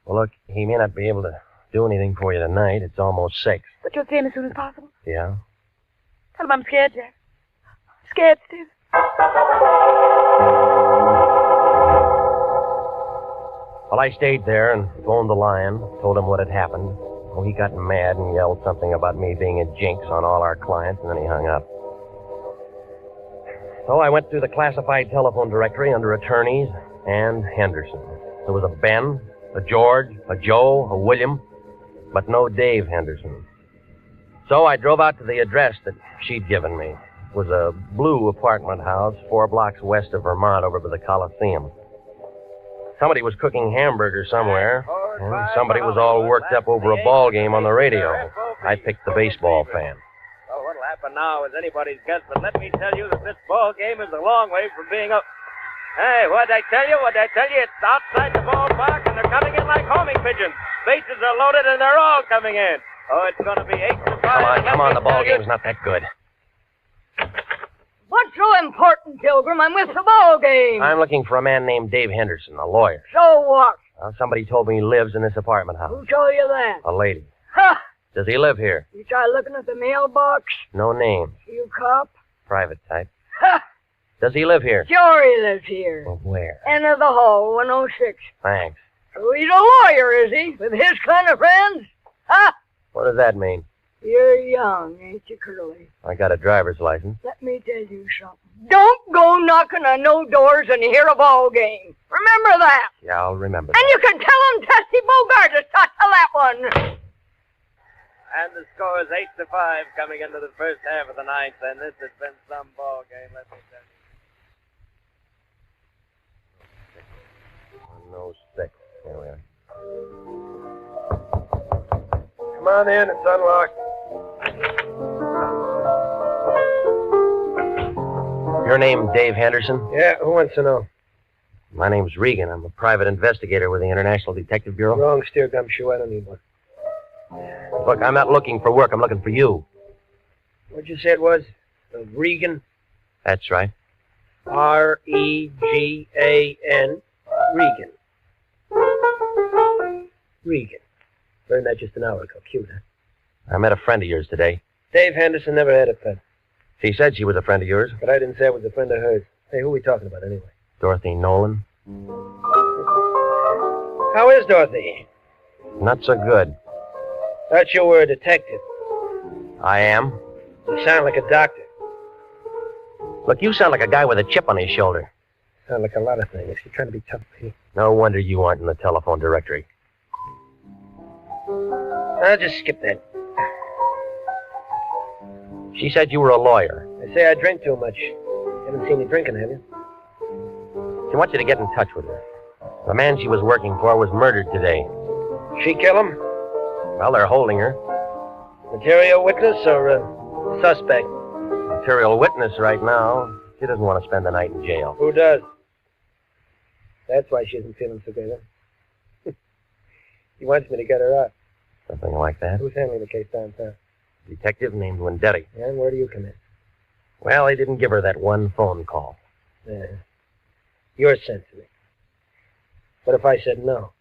Well, look, he may not be able to do anything for you tonight. It's almost 6. But you'll see him as soon as possible. Yeah? Tell him I'm scared, Jeff. Scared stiff. Well, I stayed there and phoned the Lyon, told him what had happened. Oh, he got mad and yelled something about me being a jinx on all our clients, and then he hung up. So I went through the classified telephone directory under attorneys and Henderson. There was a Ben, a George, a Joe, a William, but no Dave Henderson. So I drove out to the address that she'd given me. It was a blue apartment house 4 blocks west of Vermont over by the Coliseum. Somebody was cooking hamburgers somewhere, and somebody was all worked up over a ball game on the radio. I picked the baseball fan. Well, what'll happen now is anybody's guess, but let me tell you that this ball game is a long way from being up. Hey, what'd I tell you? It's outside the ballpark, and they're coming in like homing pigeons. Bases are loaded, and they're all coming in. Oh, it's going to be 8-5. Come on, the ball game's not that good. What's so important, Pilgrim? I missed the ball game. I'm looking for a man named Dave Henderson, a lawyer. So what? Somebody told me he lives in this apartment house. Who told you that? A lady. Ha! Does he live here? You try looking at the mailbox? No name. You cop? Private type. Ha! Does he live here? Sure he lives here. Well, where? End of the hall, 106. Thanks. So he's a lawyer, is he? With his kind of friends? Ha! What does that mean? You're young, ain't you, Curly? I got a driver's license. Let me tell you something. Don't go knocking on no doors and hear a ball game. Remember that. Yeah, I'll remember And that. you can tell him Tessie Bogart to talk to that one. And the score is 8-5 coming into the first half of the ninth, and this has been some ball game, let me tell you. 106. There we are. Come on in, it's unlocked. Your name Dave Henderson? Yeah, who wants to know? My name's Regan. I'm a private investigator with the International Detective Bureau. Wrong steer gumshoe, I don't need one. Look, I'm not looking for work. I'm looking for you. What'd you say it was? Regan? That's right. R-E-G-A-N. Regan. Regan. Learned that just an hour ago. Cute, huh? I met a friend of yours today. Dave Henderson never had a pet. She said she was a friend of yours. But I didn't say I was a friend of hers. Hey, who are we talking about anyway? Dorothy Nolan. How is Dorothy? Not so good. Thought you were a detective. I am. You sound like a doctor. Look, you sound like a guy with a chip on his shoulder. Sound like a lot of things. You're trying to be tough, baby. No wonder you aren't in the telephone directory. I'll just skip that. She said you were a lawyer. They say I drink too much. Haven't seen you drinking, have you? She wants you to get in touch with her. The man she was working for was murdered today. She kill him? Well, they're holding her. Material witness or suspect? Material witness right now. She doesn't want to spend the night in jail. Who does? That's why she isn't feeling so good, huh? He wants me to get her out. Something like that. Who's handling the case downtown? Detective named Vendetti. And where do you come in? Well, he didn't give her that one phone call. Yeah. You're sensitive. What if I said no?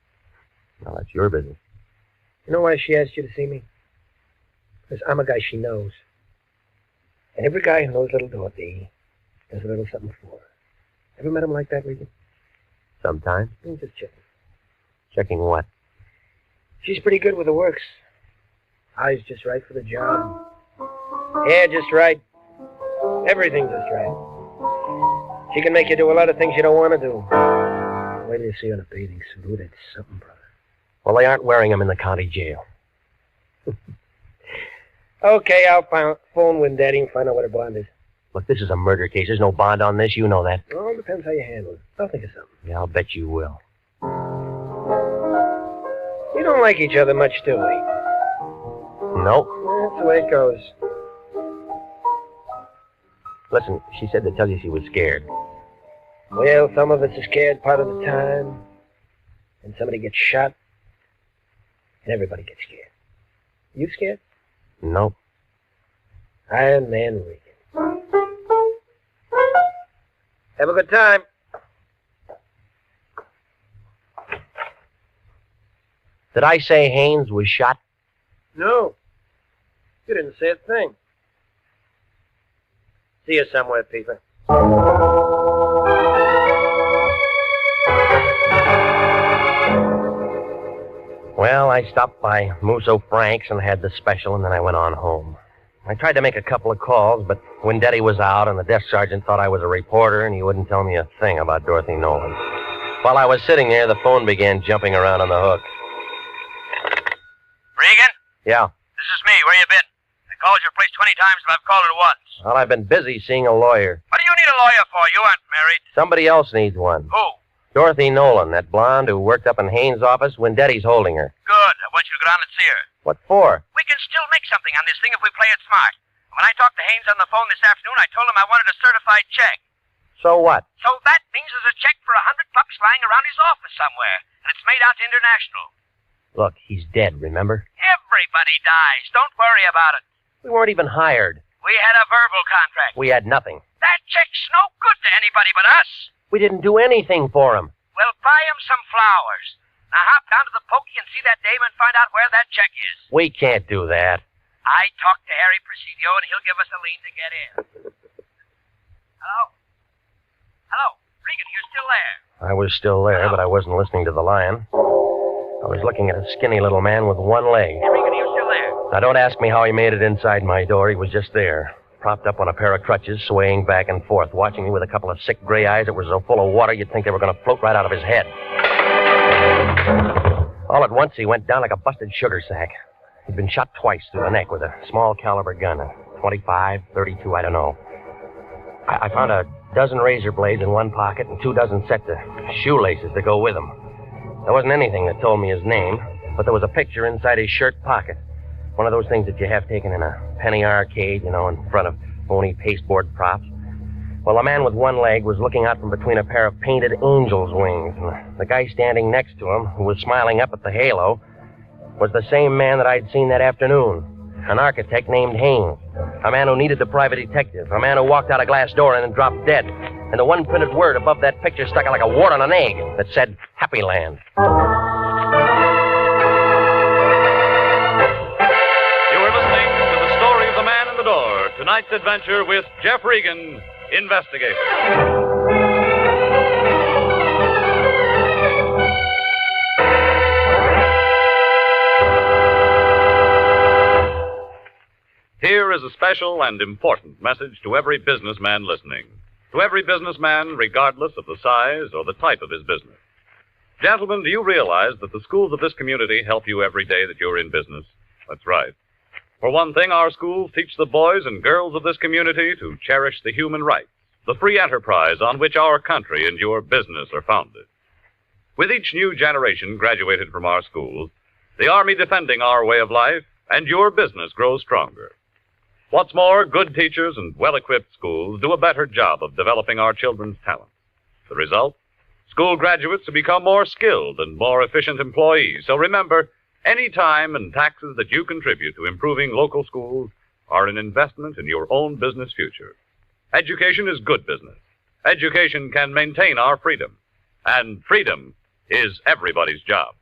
Well, that's your business. You know why she asked you to see me? Because I'm a guy she knows. And every guy who knows little Dorothy does a little something for her. Ever met him like that, Regan? Sometimes. Just checking. Checking what? She's pretty good with the works. Eyes just right for the job. Hair just right. Everything just right. She can make you do a lot of things you don't want to do. Wait till you see her in a bathing suit. Ooh, that's something, brother. Well, they aren't wearing them in the county jail. Okay, I'll phone Daddy and find out what her bond is. Look, this is a murder case. There's no bond on this. You know that. It all depends how you handle it. I'll think of something. Yeah, I'll bet you will. We don't like each other much, do we? Nope. That's the way it goes. Listen, she said to tell you she was scared. Well, some of us are scared part of the time. And somebody gets shot. And everybody gets scared. You scared? Nope. Iron Man Regan. Have a good time. Did I say Haynes was shot? No. You didn't say a thing. See you somewhere, Peter. Well, I stopped by Musso Frank's and had the special, and then I went on home. I tried to make a couple of calls, but Vendetti was out, and the desk sergeant thought I was a reporter, and he wouldn't tell me a thing about Dorothy Nolan. While I was sitting there, the phone began jumping around on the hook. Regan? Yeah. This is me. Where you been? I called your place 20 times, but I've called it once. Well, I've been busy seeing a lawyer. What do you need a lawyer for? You aren't married. Somebody else needs one. Who? Dorothy Nolan, that blonde who worked up in Haynes' office when Vendetti's holding her. Good. I want you to go down and see her. What for? We can still make something on this thing if we play it smart. When I talked to Haynes on the phone this afternoon, I told him I wanted a certified check. So what? So that means there's a check for $100 lying around his office somewhere, and it's made out to International. Look, he's dead, remember? Everybody dies. Don't worry about it. We weren't even hired. We had a verbal contract. We had nothing. That check's no good to anybody but us. We didn't do anything for him. Well, buy him some flowers. Now hop down to the pokey and see that dame and find out where that check is. We can't do that. I talked to Harry Presidio, and he'll give us a lead to get in. Hello? Hello? Regan, you're still there. I was still there, but I wasn't listening to the Lion. I was looking at a skinny little man with one leg. Hey, Regan, you're still there. Now, don't ask me how he made it inside my door. He was just there, propped up on a pair of crutches, swaying back and forth, watching me with a couple of sick gray eyes that were so full of water you'd think they were going to float right out of his head. All at once, he went down like a busted sugar sack. He'd been shot twice through the neck with a small caliber gun, a 25, 32, I don't know. I found a dozen razor blades in one pocket and 2 dozen sets of shoelaces to go with them. There wasn't anything that told me his name, but there was a picture inside his shirt pocket. One of those things that you have taken in a penny arcade, you know, in front of phony pasteboard props. Well, a man with one leg was looking out from between a pair of painted angel's wings, and the guy standing next to him, who was smiling up at the halo, was the same man that I'd seen that afternoon. An architect named Haynes. A man who needed the private detective. A man who walked out a glass door and then dropped dead. And the one printed word above that picture stuck out like a wart on an egg that said, Happy Land. You are listening to The Story of the Man in the Door. Tonight's adventure with Jeff Regan, Investigator. Here is a special and important message to every businessman listening. To every businessman, regardless of the size or the type of his business. Gentlemen, do you realize that the schools of this community help you every day that you're in business? That's right. For one thing, our schools teach the boys and girls of this community to cherish the human rights, the free enterprise on which our country and your business are founded. With each new generation graduated from our schools, the Army defending our way of life, and your business grows stronger. What's more, good teachers and well-equipped schools do a better job of developing our children's talents. The result? School graduates who become more skilled and more efficient employees. So remember, any time and taxes that you contribute to improving local schools are an investment in your own business future. Education is good business. Education can maintain our freedom. And freedom is everybody's job.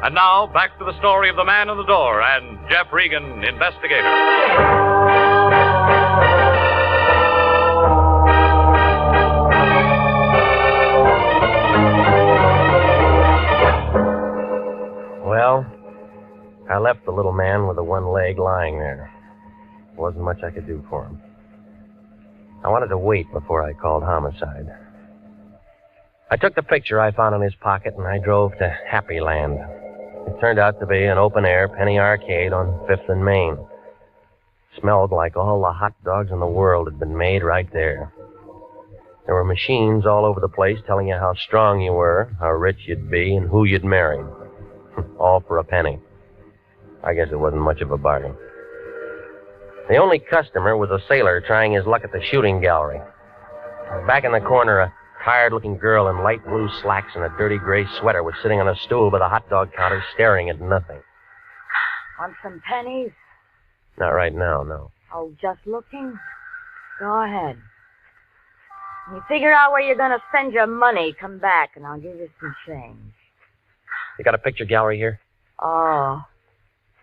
And now, back to the story of the man in the door and Jeff Regan, Investigator. Well, I left the little man with the one leg lying there. There wasn't much I could do for him. I wanted to wait before I called homicide. I took the picture I found in his pocket and I drove to Happy Land. It turned out to be an open-air penny arcade on 5th and Main. Smelled like all the hot dogs in the world had been made right there. There were machines all over the place telling you how strong you were, how rich you'd be, and who you'd marry. All for a penny. I guess it wasn't much of a bargain. The only customer was a sailor trying his luck at the shooting gallery. Back in the corner, a tired-looking girl in light blue slacks and a dirty gray sweater was sitting on a stool by the hot dog counter staring at nothing. Want some pennies? Not right now, no. Oh, just looking? Go ahead. When you figure out where you're going to spend your money, come back and I'll give you some change. You got a picture gallery here? Oh.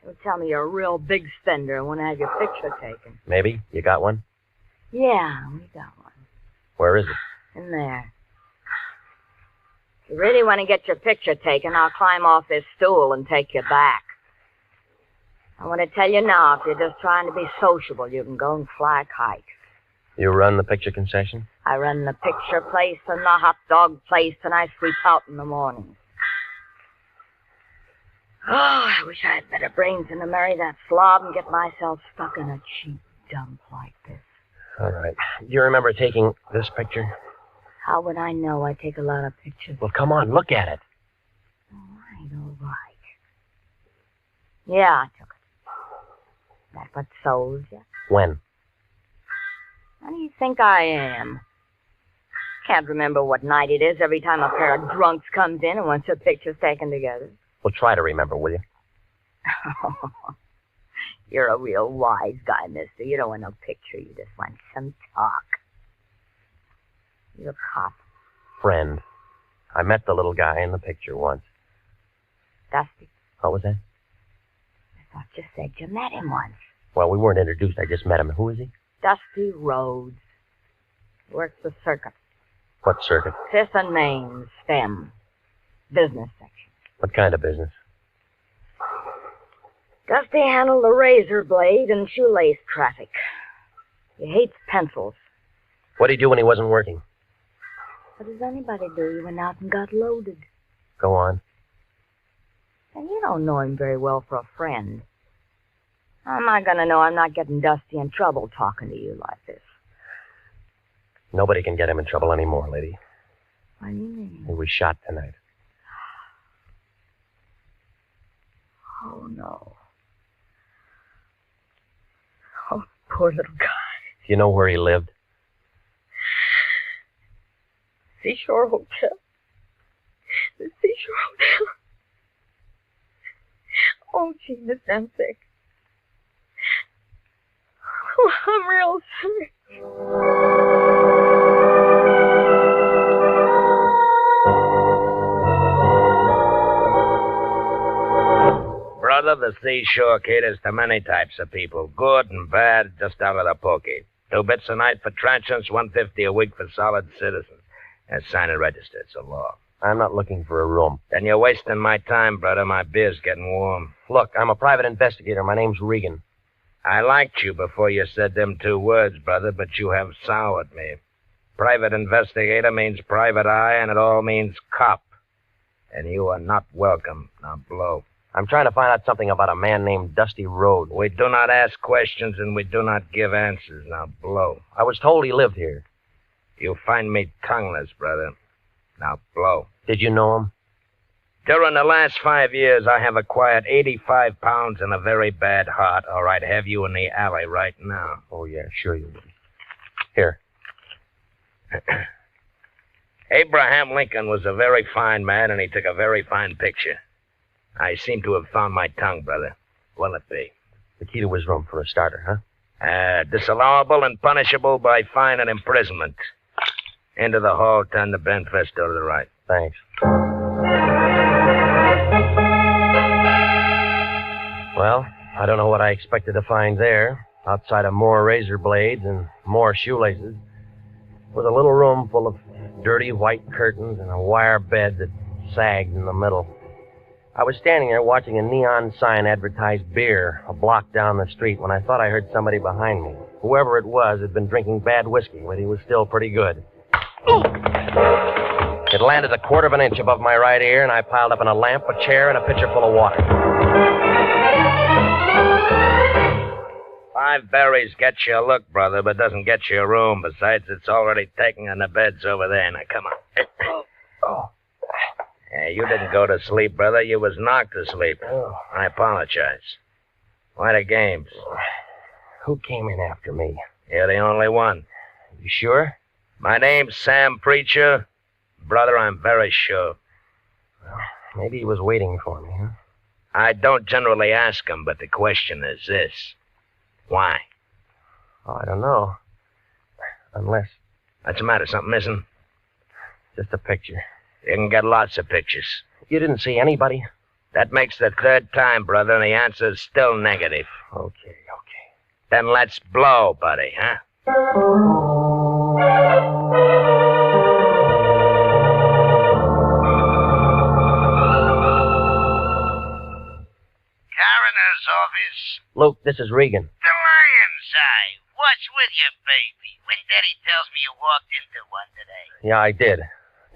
You tell me you're a real big spender and want to have your picture taken. Maybe. You got one? Yeah, we got one. Where is it? In there. If you really want to get your picture taken, I'll climb off this stool and take you back. I want to tell you now, if you're just trying to be sociable, you can go and fly kites. You run the picture concession? I run the picture place and the hot dog place, and I sweep out in the mornings. Oh, I wish I had better brains than to marry that slob and get myself stuck in a cheap dump like this. All right. Do you remember taking this picture? How would I know? I take a lot of pictures. Well, come on, look at it. All right. Yeah, I took it. That what sold you? When? How do you think I am? Can't remember what night it is every time a pair of drunks comes in and wants their pictures taken together. Well, try to remember, will you? You're a real wise guy, mister. You don't want no picture. You just want some talk. You're a cop. Friend. I met the little guy in the picture once. Dusty. What was that? I thought you said you met him once. Well, we weren't introduced. I just met him. Who is he? Dusty Rhodes. Works the circuit. What circuit? Fifth and Main, STEM. Business section. What kind of business? Dusty handled the razor blade and shoelace traffic. He hates pencils. What did he do when he wasn't working? What does anybody do? He went out and got loaded. Go on. And you don't know him very well for a friend. How am I going to know I'm not getting Dusty in trouble talking to you like this? Nobody can get him in trouble anymore, lady. What do you mean? He was shot tonight. Oh, no. Oh, poor little guy. Do you know where he lived? Seashore Hotel. The Seashore Hotel. Oh, gee, Miss, I'm sick. Oh, I'm real sick. Brother, the seashore caters to many types of people, good and bad, just out of the pokey. 2 bits a night for transients, $1.50 a week for solid citizens. And sign and register, it's a law. I'm not looking for a room. Then you're wasting my time, brother. My beer's getting warm. Look, I'm a private investigator. My name's Regan. I liked you before you said them 2 words, brother, but you have soured me. Private investigator means private eye, and it all means cop. And you are not welcome. Now blow. I'm trying to find out something about a man named Dusty Rhodes. We do not ask questions, and we do not give answers. Now blow. I was told he lived here. You find me tongueless, brother. Now blow. Did you know him? During the last 5 years, I have acquired 85 pounds and a very bad heart, or I'd have you in the alley right now. Oh, yeah, sure you would. Here. Abraham Lincoln was a very fine man, and he took a very fine picture. I seem to have found my tongue, brother. What'll it be? The key to his room for a starter, huh? Disallowable and punishable by fine and imprisonment. Into the hall, turn the Benfesto to the right. Thanks. Well, I don't know what I expected to find there. Outside of more razor blades and more shoelaces was a little room full of dirty white curtains and a wire bed that sagged in the middle. I was standing there watching a neon sign advertise beer a block down the street when I thought I heard somebody behind me. Whoever it was had been drinking bad whiskey, but he was still pretty good. It landed 1/4 of an inch above my right ear, and I piled up in a lamp, a chair, and a pitcher full of water. 5 berries gets you a look, brother, but doesn't get you a room. Besides, it's already taken and the bed's over there. Now, come on. Oh. Yeah, you didn't go to sleep, brother. You was knocked to sleep. Oh. I apologize. Why the games? Who came in after me? You're the only one. You sure? My name's Sam Preacher. Brother, I'm very sure. Well, maybe he was waiting for me, huh? I don't generally ask him, but the question is this. Why? Oh, I don't know. Unless... What's the matter? Something missing? Just a picture. You can get lots of pictures. You didn't see anybody? That makes the 3rd time, brother, and the answer's still negative. Okay. Then let's blow, buddy, huh? Coroner's office. Luke, this is Regan. The Lion's Eye. What's with you, baby? When Daddy tells me you walked into one today. Yeah, I did.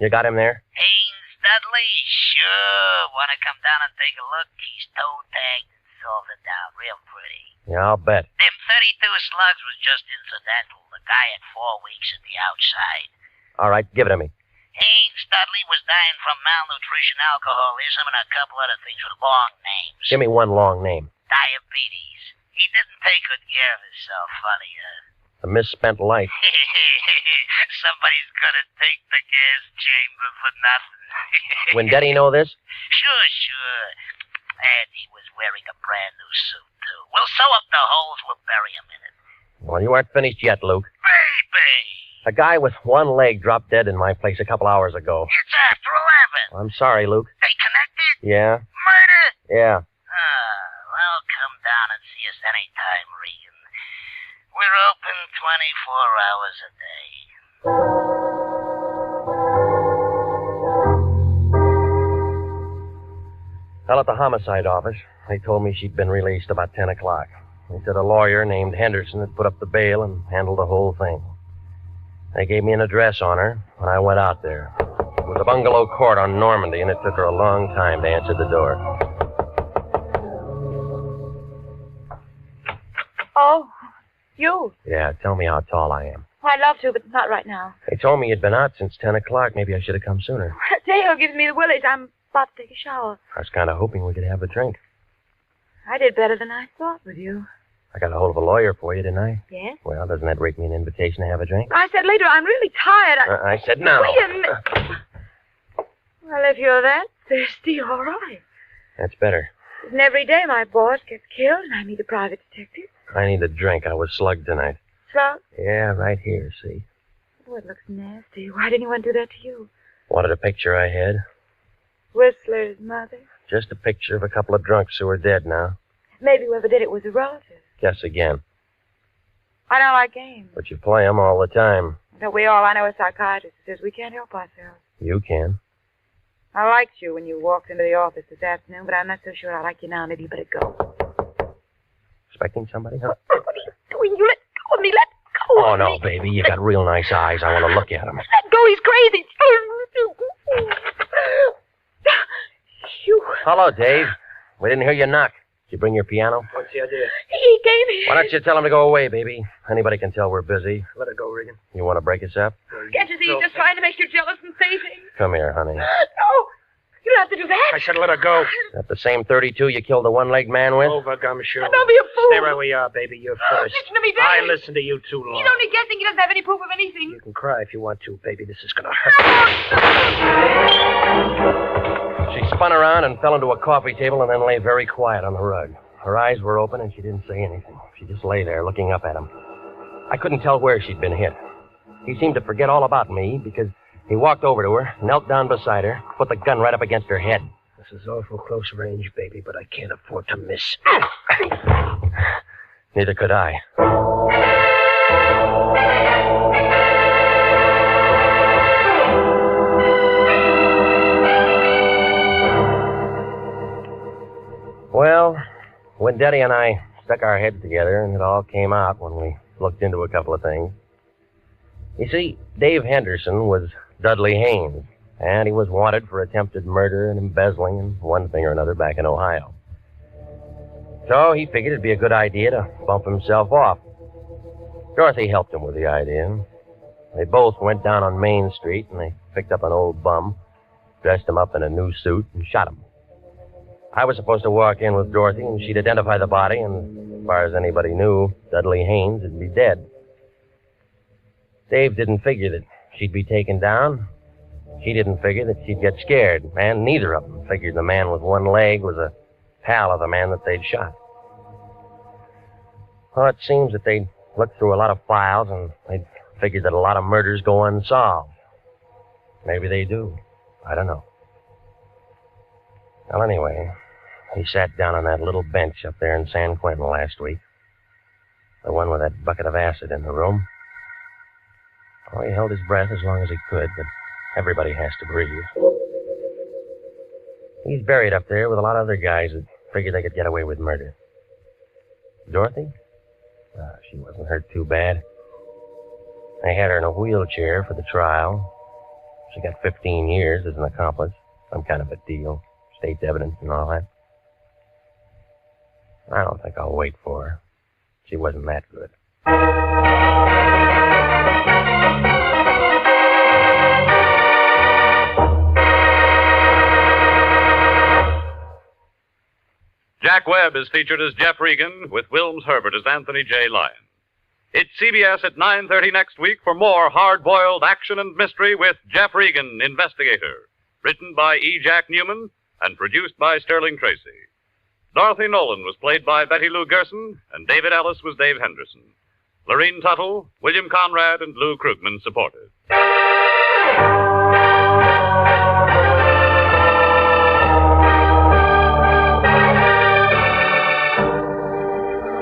You got him there? Haynes Dudley? Sure. Want to come down and take a look? He's toe-tagged and salted down real pretty. Yeah, I'll bet. Them 32 slugs was just incidental. The guy had 4 weeks at the outside. All right, give it to me. Haynes Dudley was dying from malnutrition, alcoholism, and a couple other things with long names. Give me one long name. Diabetes. He didn't take good care of himself, funny, A misspent life. Somebody's gonna take the gas chamber for nothing. When Daddy know this? Sure. And he was wearing a brand new suit, too. We'll sew up the holes, we'll bury him in it. Well, you aren't finished yet, Luke. Baby! A guy with one leg dropped dead in my place a couple hours ago. It's after 11. I'm sorry, Luke. They connected? Yeah? Murder? Yeah. Well, come down and see us anytime, Regan. We're open 24 hours a day. Well, at the homicide office, they told me she'd been released about 10 o'clock. They said a lawyer named Henderson had put up the bail and handled the whole thing. They gave me an address on her, and I went out there. It was a bungalow court on Normandy, and it took her a long time to answer the door. Oh, you. Yeah, tell me how tall I am. I'd love to, but not right now. They told me you'd been out since 10 o'clock. Maybe I should have come sooner. Dale gives me the willies. I'm about to take a shower. I was kind of hoping we could have a drink. I did better than I thought with you. I got a hold of a lawyer for you, didn't I? Yes? Well, doesn't that rate me an invitation to have a drink? I said later, I'm really tired. I said no. Wait a minute. Well, if you're that thirsty, all right. That's better. And every day my boss gets killed, and I meet a private detective. I need a drink. I was slugged tonight. Slugged? Yeah, right here, see? Oh, it looks nasty. Why didn't anyone do that to you? Wanted a picture I had? Whistler's mother? Just a picture of a couple of drunks who are dead now. Maybe whoever did it was a relative. Guess again. I don't like games. But you play 'em all the time. Don't we all? I know a psychiatrist who says we can't help ourselves. You can. I liked you when you walked into the office this afternoon, but I'm not so sure I like you now. Maybe you better go. Expecting somebody, huh? What are you doing? You let go of me. Let go Oh, of no, me. baby. You got real nice eyes. I want to look at them. Let go. He's crazy. You. Hello, Dave. We didn't hear you knock. Did you bring your piano? What's the idea? He gave me. Why don't you tell him to go away, baby? Anybody can tell we're busy. Let it go, Regan. You want to break us up? Can't you see he's just trying to make you jealous and say things? Come here, honey. No. You don't have to do that. I said let her go. Is that the same 32 you killed the one-legged man with? Over, Gumshoe. Don't be a fool. Stay where we are, baby. You're first. Listen to me, Daddy. I listened to you too long. He's only guessing. He doesn't have any proof of anything. You can cry if you want to, baby. This is going to hurt. She spun around and fell into a coffee table and then lay very quiet on the rug. Her eyes were open and she didn't say anything. She just lay there looking up at him. I couldn't tell where she'd been hit. He seemed to forget all about me because he walked over to her, knelt down beside her, put the gun right up against her head. This is awful close range, baby, but I can't afford to miss. Neither could I. Well, when Daddy and I stuck our heads together, and it all came out when we looked into a couple of things. You see, Dave Henderson was Dudley Haynes, and he was wanted for attempted murder and embezzling and one thing or another back in Ohio. So he figured it'd be a good idea to bump himself off. Dorothy helped him with the idea. They both went down on Main Street, and they picked up an old bum, dressed him up in a new suit, and shot him. I was supposed to walk in with Dorothy, and she'd identify the body, and as far as anybody knew, Dudley Haynes would be dead. Dave didn't figure that she'd be taken down. She didn't figure that she'd get scared, and neither of them figured the man with one leg was a pal of the man that they'd shot. Well, it seems that they'd looked through a lot of files, and they'd figured that a lot of murders go unsolved. Maybe they do. I don't know. Well, anyway, he sat down on that little bench up there in San Quentin last week. The one with that bucket of acid in the room. Oh, he held his breath as long as he could, but everybody has to breathe. He's buried up there with a lot of other guys that figured they could get away with murder. Dorothy? She wasn't hurt too bad. They had her in a wheelchair for the trial. She got 15 years as an accomplice. Some kind of a deal. State's evidence and all that. I don't think I'll wait for her. She wasn't that good. Jack Webb is featured as Jeff Regan, with Wilms Herbert as Anthony J. Lyon. It's CBS at 9:30 next week for more hard-boiled action and mystery with Jeff Regan, Investigator. Written by E. Jack Newman and produced by Sterling Tracy. Dorothy Nolan was played by Betty Lou Gerson, and David Ellis was Dave Henderson. Lorene Tuttle, William Conrad, and Lou Krugman supported.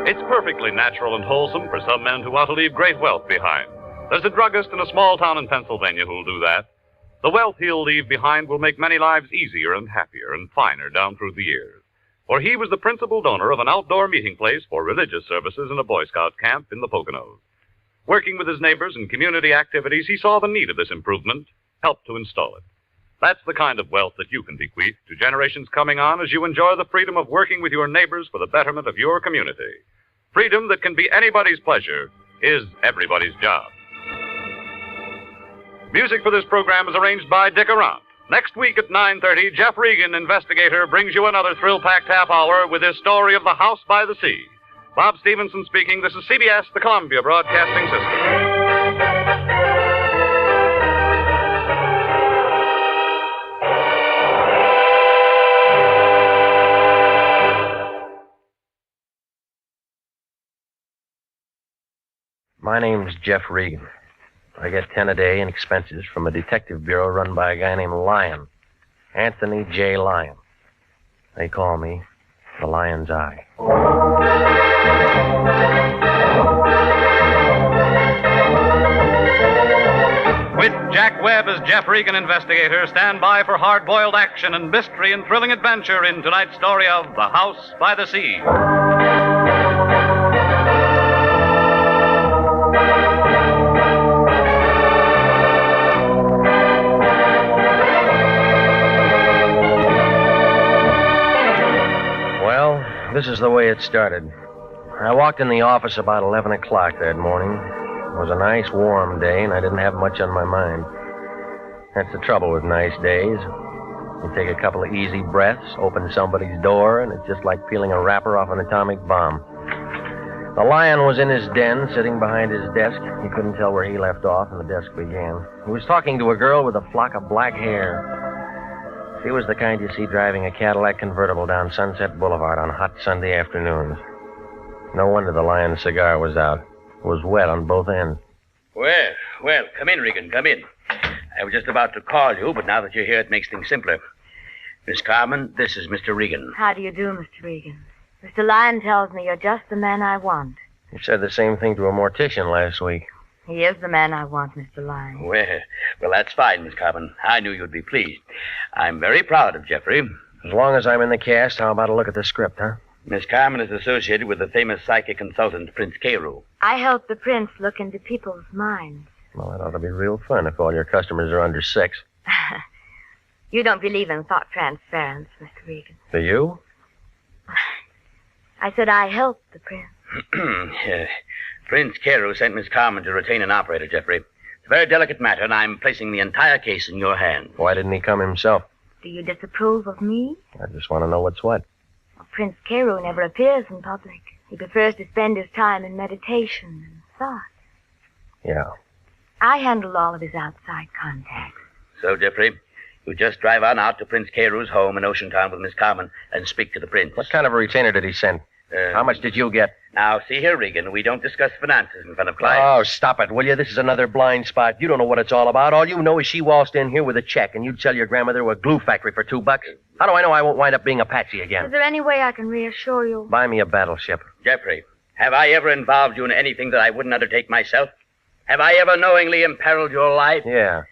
It's perfectly natural and wholesome for some men who want to leave great wealth behind. There's a druggist in a small town in Pennsylvania who'll do that. The wealth he'll leave behind will make many lives easier and happier and finer down through the years. For he was the principal donor of an outdoor meeting place for religious services in a Boy Scout camp in the Poconos. Working with his neighbors in community activities, he saw the need of this improvement, helped to install it. That's the kind of wealth that you can bequeath to generations coming on as you enjoy the freedom of working with your neighbors for the betterment of your community. Freedom that can be anybody's pleasure is everybody's job. Music for this program is arranged by Dick Arant. Next week at 9:30, Jeff Regan, Investigator, brings you another thrill-packed half hour with his story of the House by the Sea. Bob Stevenson speaking. This is CBS, the Columbia Broadcasting System. My name's Jeff Regan. I get 10 a day in expenses from a detective bureau run by a guy named Lyon. Anthony J. Lyon. They call me the Lion's Eye. With Jack Webb as Jeff Regan, Investigator, stand by for hard-boiled action and mystery and thrilling adventure in tonight's story of The House by the Sea. This is the way it started. I walked in the office about 11 o'clock that morning. It was a nice, warm day, and I didn't have much on my mind. That's the trouble with nice days. You take a couple of easy breaths, open somebody's door, and it's just like peeling a wrapper off an atomic bomb. The Lion was in his den, sitting behind his desk. You couldn't tell where he left off and the desk began. He was talking to a girl with a flock of black hair. She was the kind you see driving a Cadillac convertible down Sunset Boulevard on hot Sunday afternoons. No wonder the Lion's cigar was out. It was wet on both ends. Well, come in, Regan, come in. I was just about to call you, but now that you're here, it makes things simpler. Miss Carmen, this is Mr. Regan. How do you do, Mr. Regan? Mr. Lyon tells me you're just the man I want. You said the same thing to a mortician last week. He is the man I want, Mr. Lyon. Well, that's fine, Miss Carmen. I knew you'd be pleased. I'm very proud of Jeffrey. As long as I'm in the cast, how about a look at the script, huh? Miss Carmen is associated with the famous psychic consultant, Prince Carew. I help the prince look into people's minds. Well, that ought to be real fun if all your customers are under 6. You don't believe in thought transference, Mr. Regan. Do you? I said I help the prince. Prince Carew sent Miss Carmen to retain an operator, Jeffrey. It's a very delicate matter, and I'm placing the entire case in your hands. Why didn't he come himself? Do you disapprove of me? I just want to know what's what. Well, Prince Carew never appears in public. He prefers to spend his time in meditation and thought. Yeah. I handle all of his outside contacts. So, Jeffrey, you just drive on out to Prince Carew's home in Ocean Town with Miss Carmen and speak to the prince. What kind of a retainer did he send? How much did you get? Now, see here, Regan, we don't discuss finances in front of clients. Oh, stop it, will you? This is another blind spot. You don't know what it's all about. All you know is she waltzed in here with a check, and you'd sell your grandmother a glue factory for $2. How do I know I won't wind up being a patsy again? Is there any way I can reassure you? Buy me a battleship. Jeffrey, have I ever involved you in anything that I wouldn't undertake myself? Have I ever knowingly imperiled your life? Yeah.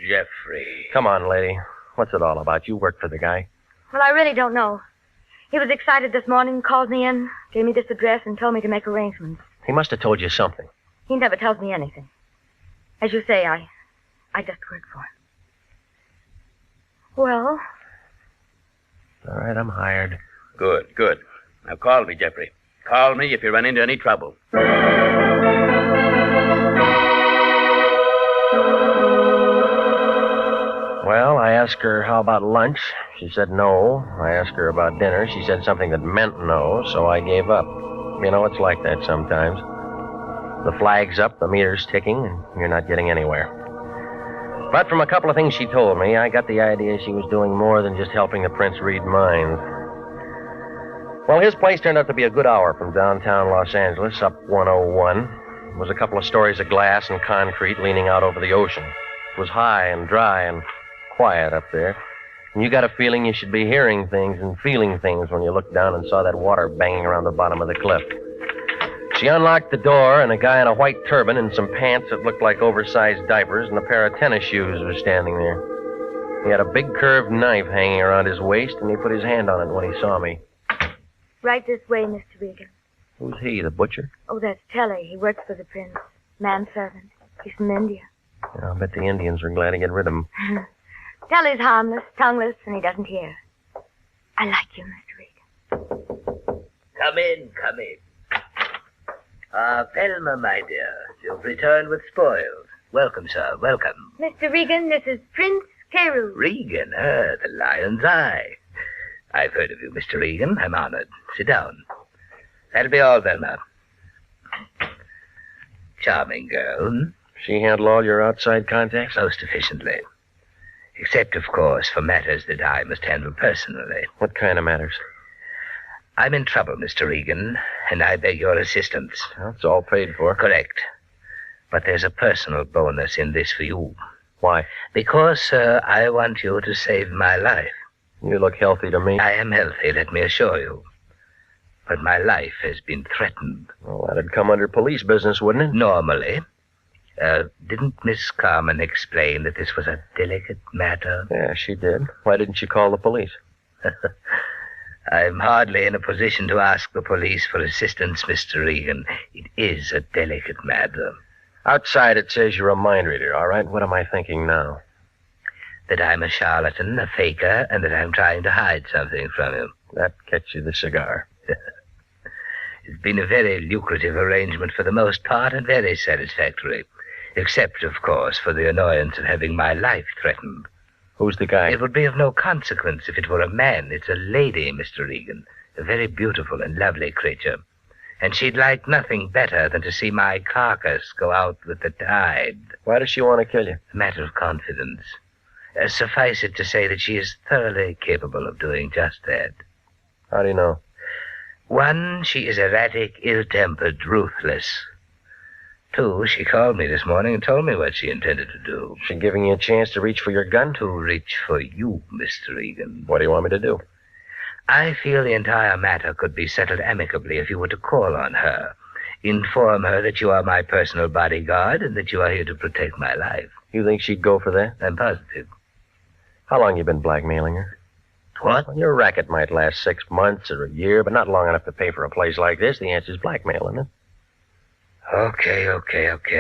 Jeffrey. Come on, lady. What's it all about? You work for the guy. Well, I really don't know. He was excited this morning, called me in, gave me this address, and told me to make arrangements. He must have told you something. He never tells me anything. As you say, I just work for him. Well? All right, I'm hired. Good. Now call me, Jeffrey. Call me if you run into any trouble. Well, I asked her how about lunch. She said no. I asked her about dinner. She said something that meant no, so I gave up. You know, it's like that sometimes. The flag's up, the meter's ticking, and you're not getting anywhere. But from a couple of things she told me, I got the idea she was doing more than just helping the prince read minds. Well, his place turned out to be a good hour from downtown Los Angeles, up 101. It was a couple of stories of glass and concrete leaning out over the ocean. It was high and dry and quiet up there. And you got a feeling you should be hearing things and feeling things when you looked down and saw that water banging around the bottom of the cliff. She unlocked the door, and a guy in a white turban and some pants that looked like oversized diapers and a pair of tennis shoes was standing there. He had a big curved knife hanging around his waist, and he put his hand on it when he saw me. Right this way, Mr. Regan. Who's he, the butcher? Oh, that's Telly. He works for the prince. Manservant. He's from India. Yeah, I'll bet the Indians were glad to get rid of him. Telly's harmless, tongueless, and he doesn't hear. I like you, Mr. Regan. Come in, come in. Thelma, my dear, you've returned with spoils. Welcome, sir, welcome. Mr. Regan, this is Prince Carew. Regan, the Lion's Eye. I've heard of you, Mr. Regan. I'm honored. Sit down. That'll be all, Thelma. Charming girl. Hmm? She handle all your outside contacts? Most efficiently. Except, of course, for matters that I must handle personally. What kind of matters? I'm in trouble, Mr. Regan, and I beg your assistance. Well, it's all paid for. Correct. But there's a personal bonus in this for you. Why? Because, sir, I want you to save my life. You look healthy to me. I am healthy, let me assure you. But my life has been threatened. Well, that'd come under police business, wouldn't it? Normally. Didn't Miss Carmen explain that this was a delicate matter? Yeah, she did. Why didn't she call the police? I'm hardly in a position to ask the police for assistance, Mr. Regan. It is a delicate matter. Outside it says you're a mind reader, all right? What am I thinking now? That I'm a charlatan, a faker, and that I'm trying to hide something from you. That gets you the cigar. It's been a very lucrative arrangement for the most part and very satisfactory. Except, of course, for the annoyance of having my life threatened. Who's the guy? It would be of no consequence if it were a man. It's a lady, Mr. Regan. A very beautiful and lovely creature. And she'd like nothing better than to see my carcass go out with the tide. Why does she want to kill you? A matter of confidence. Suffice it to say that she is thoroughly capable of doing just that. How do you know? 1, she is erratic, ill-tempered, ruthless. 2, she called me this morning and told me what she intended to do. She giving you a chance to reach for your gun? To reach for you, Mr. Regan. What do you want me to do? I feel the entire matter could be settled amicably if you were to call on her. Inform her that you are my personal bodyguard and that you are here to protect my life. You think she'd go for that? I'm positive. How long you been blackmailing her? What? Well, your racket might last 6 months or a year, but not long enough to pay for a place like this. The answer's blackmail, isn't it? Okay.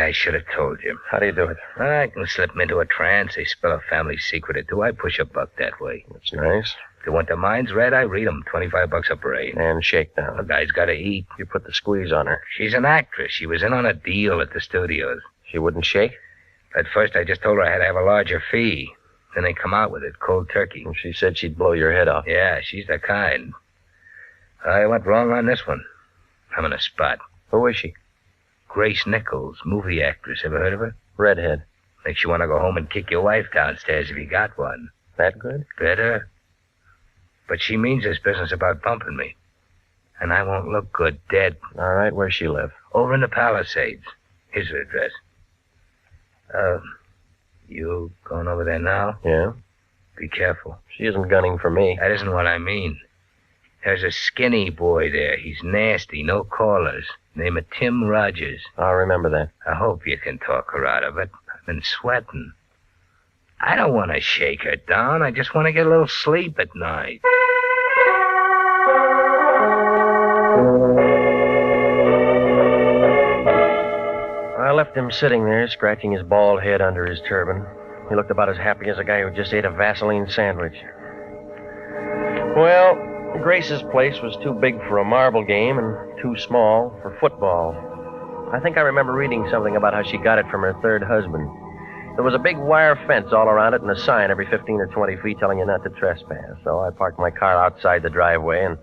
I should have told you. How do you do it? I can slip them into a trance. They spill a family secret or two. I push a buck that way. That's nice. If they want their minds read, I read them. $25 a brain. And shakedown. The guy's got to eat. You put the squeeze on her. She's an actress. She was in on a deal at the studios. She wouldn't shake? At first, I just told her I had to have a larger fee. Then they come out with it, cold turkey. She said she'd blow your head off. Yeah, she's the kind. I went wrong on this one. I'm in a spot. Who is she? Grace Nichols, movie actress. Ever heard of her? Redhead. Makes you want to go home and kick your wife downstairs if you got one. That good? Better. But she means this business about bumping me. And I won't look good dead. All right, where's she live? Over in the Palisades. Here's her address. You going over there now? Yeah. Be careful. She isn't gunning for me. That isn't what I mean. There's a skinny boy there. He's nasty, no callers. Name of Tim Rogers. I'll remember that. I hope you can talk her out of it. I've been sweating. I don't want to shake her down. I just want to get a little sleep at night. I left him sitting there, scratching his bald head under his turban. He looked about as happy as a guy who just ate a Vaseline sandwich. Well, Grace's place was too big for a marble game and too small for football. I think I remember reading something about how she got it from her third husband. There was a big wire fence all around it and a sign every 15 or 20 feet telling you not to trespass. So I parked my car outside the driveway and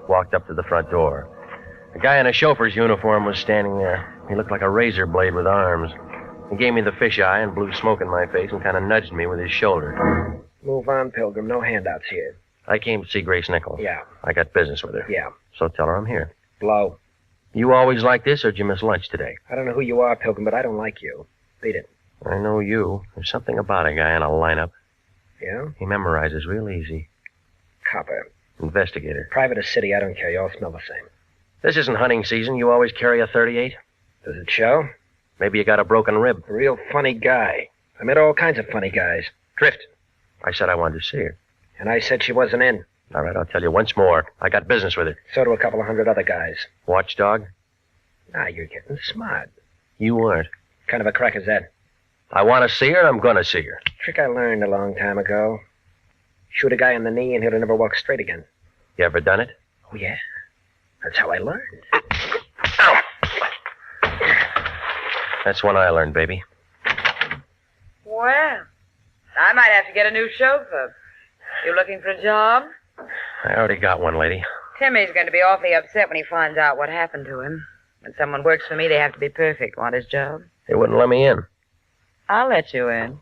walked up to the front door. A guy in a chauffeur's uniform was standing there. He looked like a razor blade with arms. He gave me the fisheye and blew smoke in my face and kind of nudged me with his shoulder. Move on, Pilgrim. No handouts here. I came to see Grace Nichols. Yeah. I got business with her. Yeah. So tell her I'm here. Blow. You always like this, or did you miss lunch today? I don't know who you are, Pilgrim, but I don't like you. Beat it. I know you. There's something about a guy in a lineup. Yeah? He memorizes real easy. Copper. Investigator. Private or city, I don't care. You all smell the same. This isn't hunting season. You always carry a .38? Does it show? Maybe you got a broken rib. A real funny guy. I met all kinds of funny guys. Drift. I said I wanted to see her. And I said she wasn't in. All right, I'll tell you once more. I got business with her. So do a couple of hundred other guys. Watchdog? Ah, you're getting smart. You weren't. Kind of a crack is that? I want to see her, I'm going to see her. Trick I learned a long time ago. Shoot a guy in the knee and he'll never walk straight again. You ever done it? Oh, yeah. That's how I learned. Ow! That's one I learned, baby. Well, I might have to get a new chauffeur. You looking for a job? I already got one, lady. Timmy's going to be awfully upset when he finds out what happened to him. When someone works for me, they have to be perfect. Want his job? They wouldn't let me in. I'll let you in.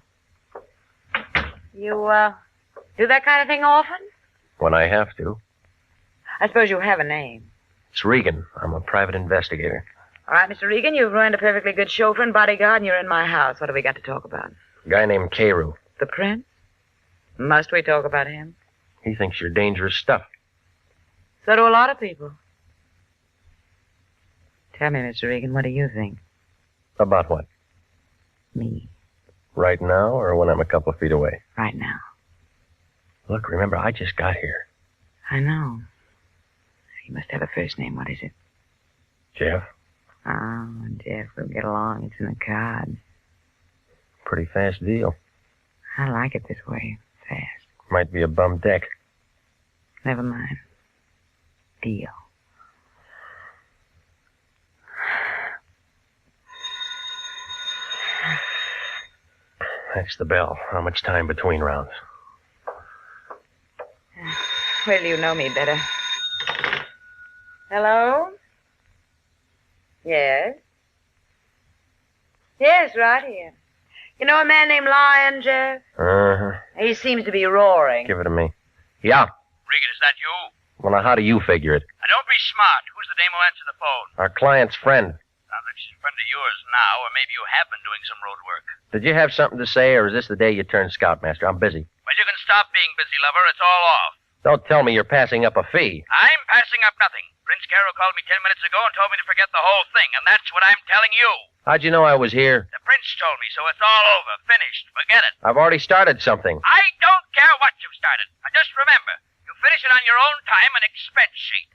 You, do that kind of thing often? When I have to. I suppose you have a name. It's Regan. I'm a private investigator. All right, Mr. Regan, you've ruined a perfectly good chauffeur and bodyguard, and you're in my house. What have we got to talk about? A guy named Carew. The prince? Must we talk about him? He thinks you're dangerous stuff. So do a lot of people. Tell me, Mr. Regan, what do you think? About what? Me. Right now, or when I'm a couple of feet away? Right now. Look, remember, I just got here. I know. You must have a first name. What is it? Jeff. Oh, Jeff, we'll get along. It's in the cards. Pretty fast deal. I like it this way. Fast. Might be a bum deck. Never mind. Deal. That's the bell. How much time between rounds? Well, you know me better. Hello? Yes? Yes, right here. You know a man named Lyon, Jeff? Uh-huh. He seems to be roaring. Give it to me. Yeah. Regan, is that you? Well, now, how do you figure it? Now, don't be smart. Who's the dame who answered the phone? Our client's friend. Sounds like she's a friend of yours now, or maybe you have been doing some road work. Did you have something to say, or is this the day you turned scoutmaster? I'm busy. Well, you can stop being busy, lover. It's all off. Don't tell me you're passing up a fee. I'm passing up nothing. Prince Carroll called me 10 minutes ago and told me to forget the whole thing, and that's what I'm telling you. How'd you know I was here? The prince told me, so it's all over. Finished. Forget it. I've already started something. I don't care what you've started. Now, just remember, you finish it on your own time and expense sheet.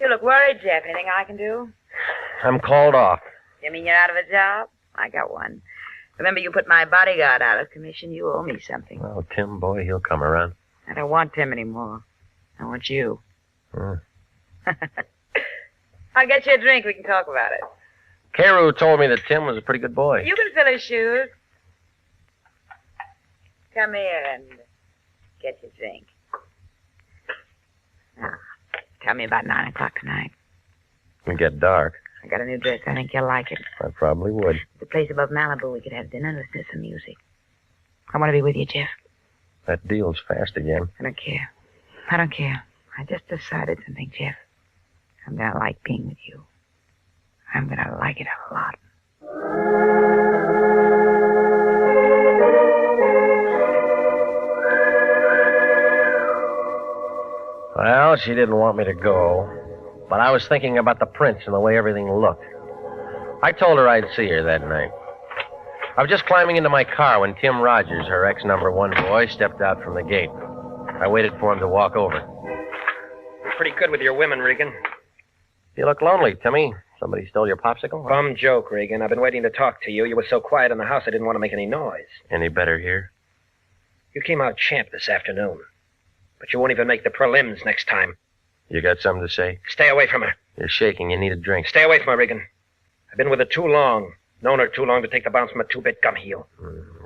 You look worried, Jeff. Anything I can do? I'm called off. You mean you're out of a job? I got one. Remember, you put my bodyguard out of commission. You owe me something. Oh, Tim, boy, he'll come around. I don't want Tim anymore. I want you. I'll get you a drink. We can talk about it. Carew told me that Tim was a pretty good boy. You can fill his shoes. Come here and get your drink. Now, tell me about 9 o'clock tonight. It'll get dark. I got a new dress. I think you'll like it. I probably would. The place above Malibu. We could have dinner and listen to some music. I want to be with you, Jeff. That deal's fast again. I don't care. I don't care. I just decided something, Jeff. I'm going to like being with you. I'm going to like it a lot. Well, she didn't want me to go, but I was thinking about the prince and the way everything looked. I told her I'd see her that night. I was just climbing into my car when Tim Rogers, her ex-number-1 boy, stepped out from the gate. I waited for him to walk over. You're pretty good with your women, Regan. You look lonely, Timmy. Somebody stole your popsicle? Bum joke, Regan. I've been waiting to talk to you. You were so quiet in the house I didn't want to make any noise. Any better here? You came out champ this afternoon. But you won't even make the prelims next time. You got something to say? Stay away from her. You're shaking. You need a drink. Stay away from her, Regan. I've been with her too long. Known her too long to take the bounce from a two-bit gum heel.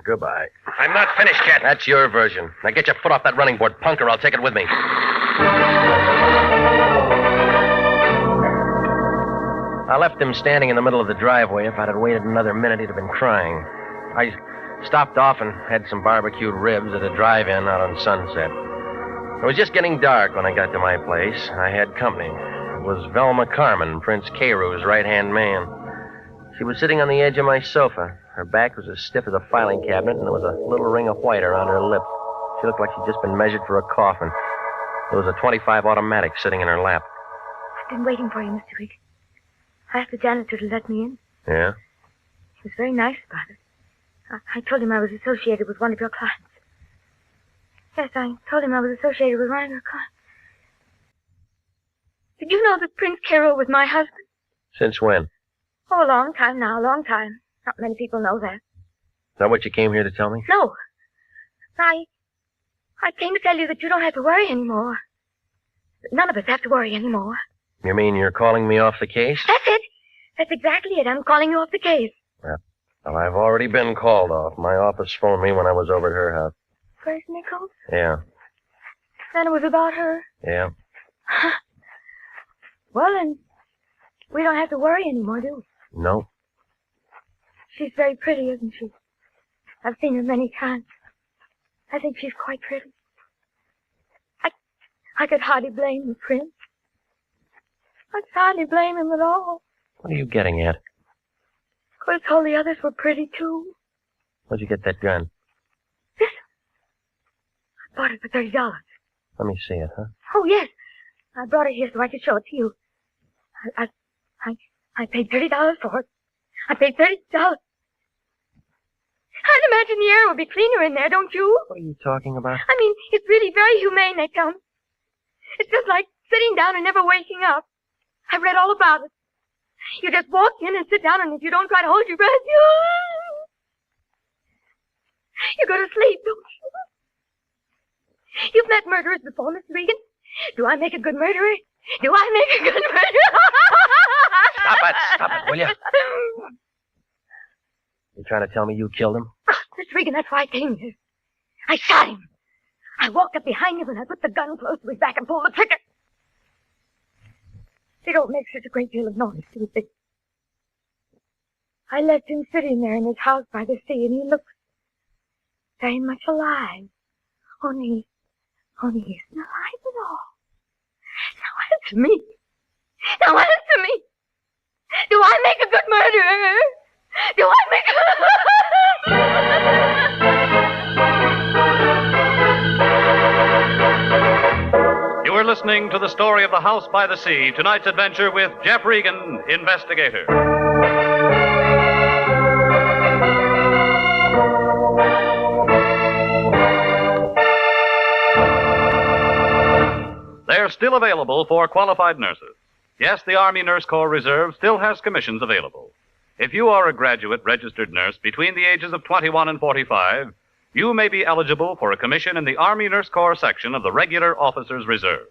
Goodbye. I'm not finished yet. That's your version. Now get your foot off that running board, punk, or I'll take it with me. I left him standing in the middle of the driveway. If I'd have waited another minute, he'd have been crying. I stopped off and had some barbecued ribs at a drive-in out on Sunset. It was just getting dark when I got to my place. I had company. It was Velma Carmen, Prince Carews' right-hand man. She was sitting on the edge of my sofa. Her back was as stiff as a filing cabinet, and there was a little ring of white around her lip. She looked like she'd just been measured for a coffin. There was a .25 automatic sitting in her lap. I've been waiting for you, Mr. Regan. I asked the janitor to let me in. Yeah? He was very nice about it. I told him I was associated with one of your clients. Yes, I told him I was associated with one of your clients. Did you know that Prince Carew was my husband? Since when? Oh, a long time now, a long time. Not many people know that. Is that what you came here to tell me? No. I came to tell you that you don't have to worry anymore. None of us have to worry anymore. You mean you're calling me off the case? That's it. That's exactly it. I'm calling you off the case. Well, I've already been called off. My office phoned me when I was over at her house. Grace Nichols? Yeah. Then it was about her? Yeah. Well, then, we don't have to worry anymore, do we? No. She's very pretty, isn't she? I've seen her many times. I think she's quite pretty. I could hardly blame the prince. I could hardly blame him at all. What are you getting at? Of course, all the others were pretty, too. Where'd you get that gun? This? I bought it for $30. Let me see it, huh? Oh, yes. I brought it here so I could show it to you. I paid $30 for it. I paid $30. I'd imagine the air would be cleaner in there, don't you? What are you talking about? I mean, it's really very humane, they tell me. It's just like sitting down and never waking up. I've read all about it. You just walk in and sit down, and if you don't try to hold your breath, you go to sleep, don't you? You've met murderers before, Mr. Regan. Do I make a good murderer? Do I make a good murderer? Stop it, will you? You trying to tell me you killed him? Mr. Regan, that's why I came here. I shot him. I walked up behind him and I put the gun close to his back and pulled the trigger. They don't make such a great deal of noise, do they? I left him sitting there in his house by the sea, and he looked very much alive. Only he isn't alive at all. Now answer me. Now answer me. Do I make a good murderer? Do I make You are listening to the story of the House by the Sea, tonight's adventure with Jeff Regan, Investigator. They're still available for qualified nurses. Yes, the Army Nurse Corps Reserve still has commissions available. If you are a graduate registered nurse between the ages of 21 and 45, you may be eligible for a commission in the Army Nurse Corps section of the Regular Officers Reserve.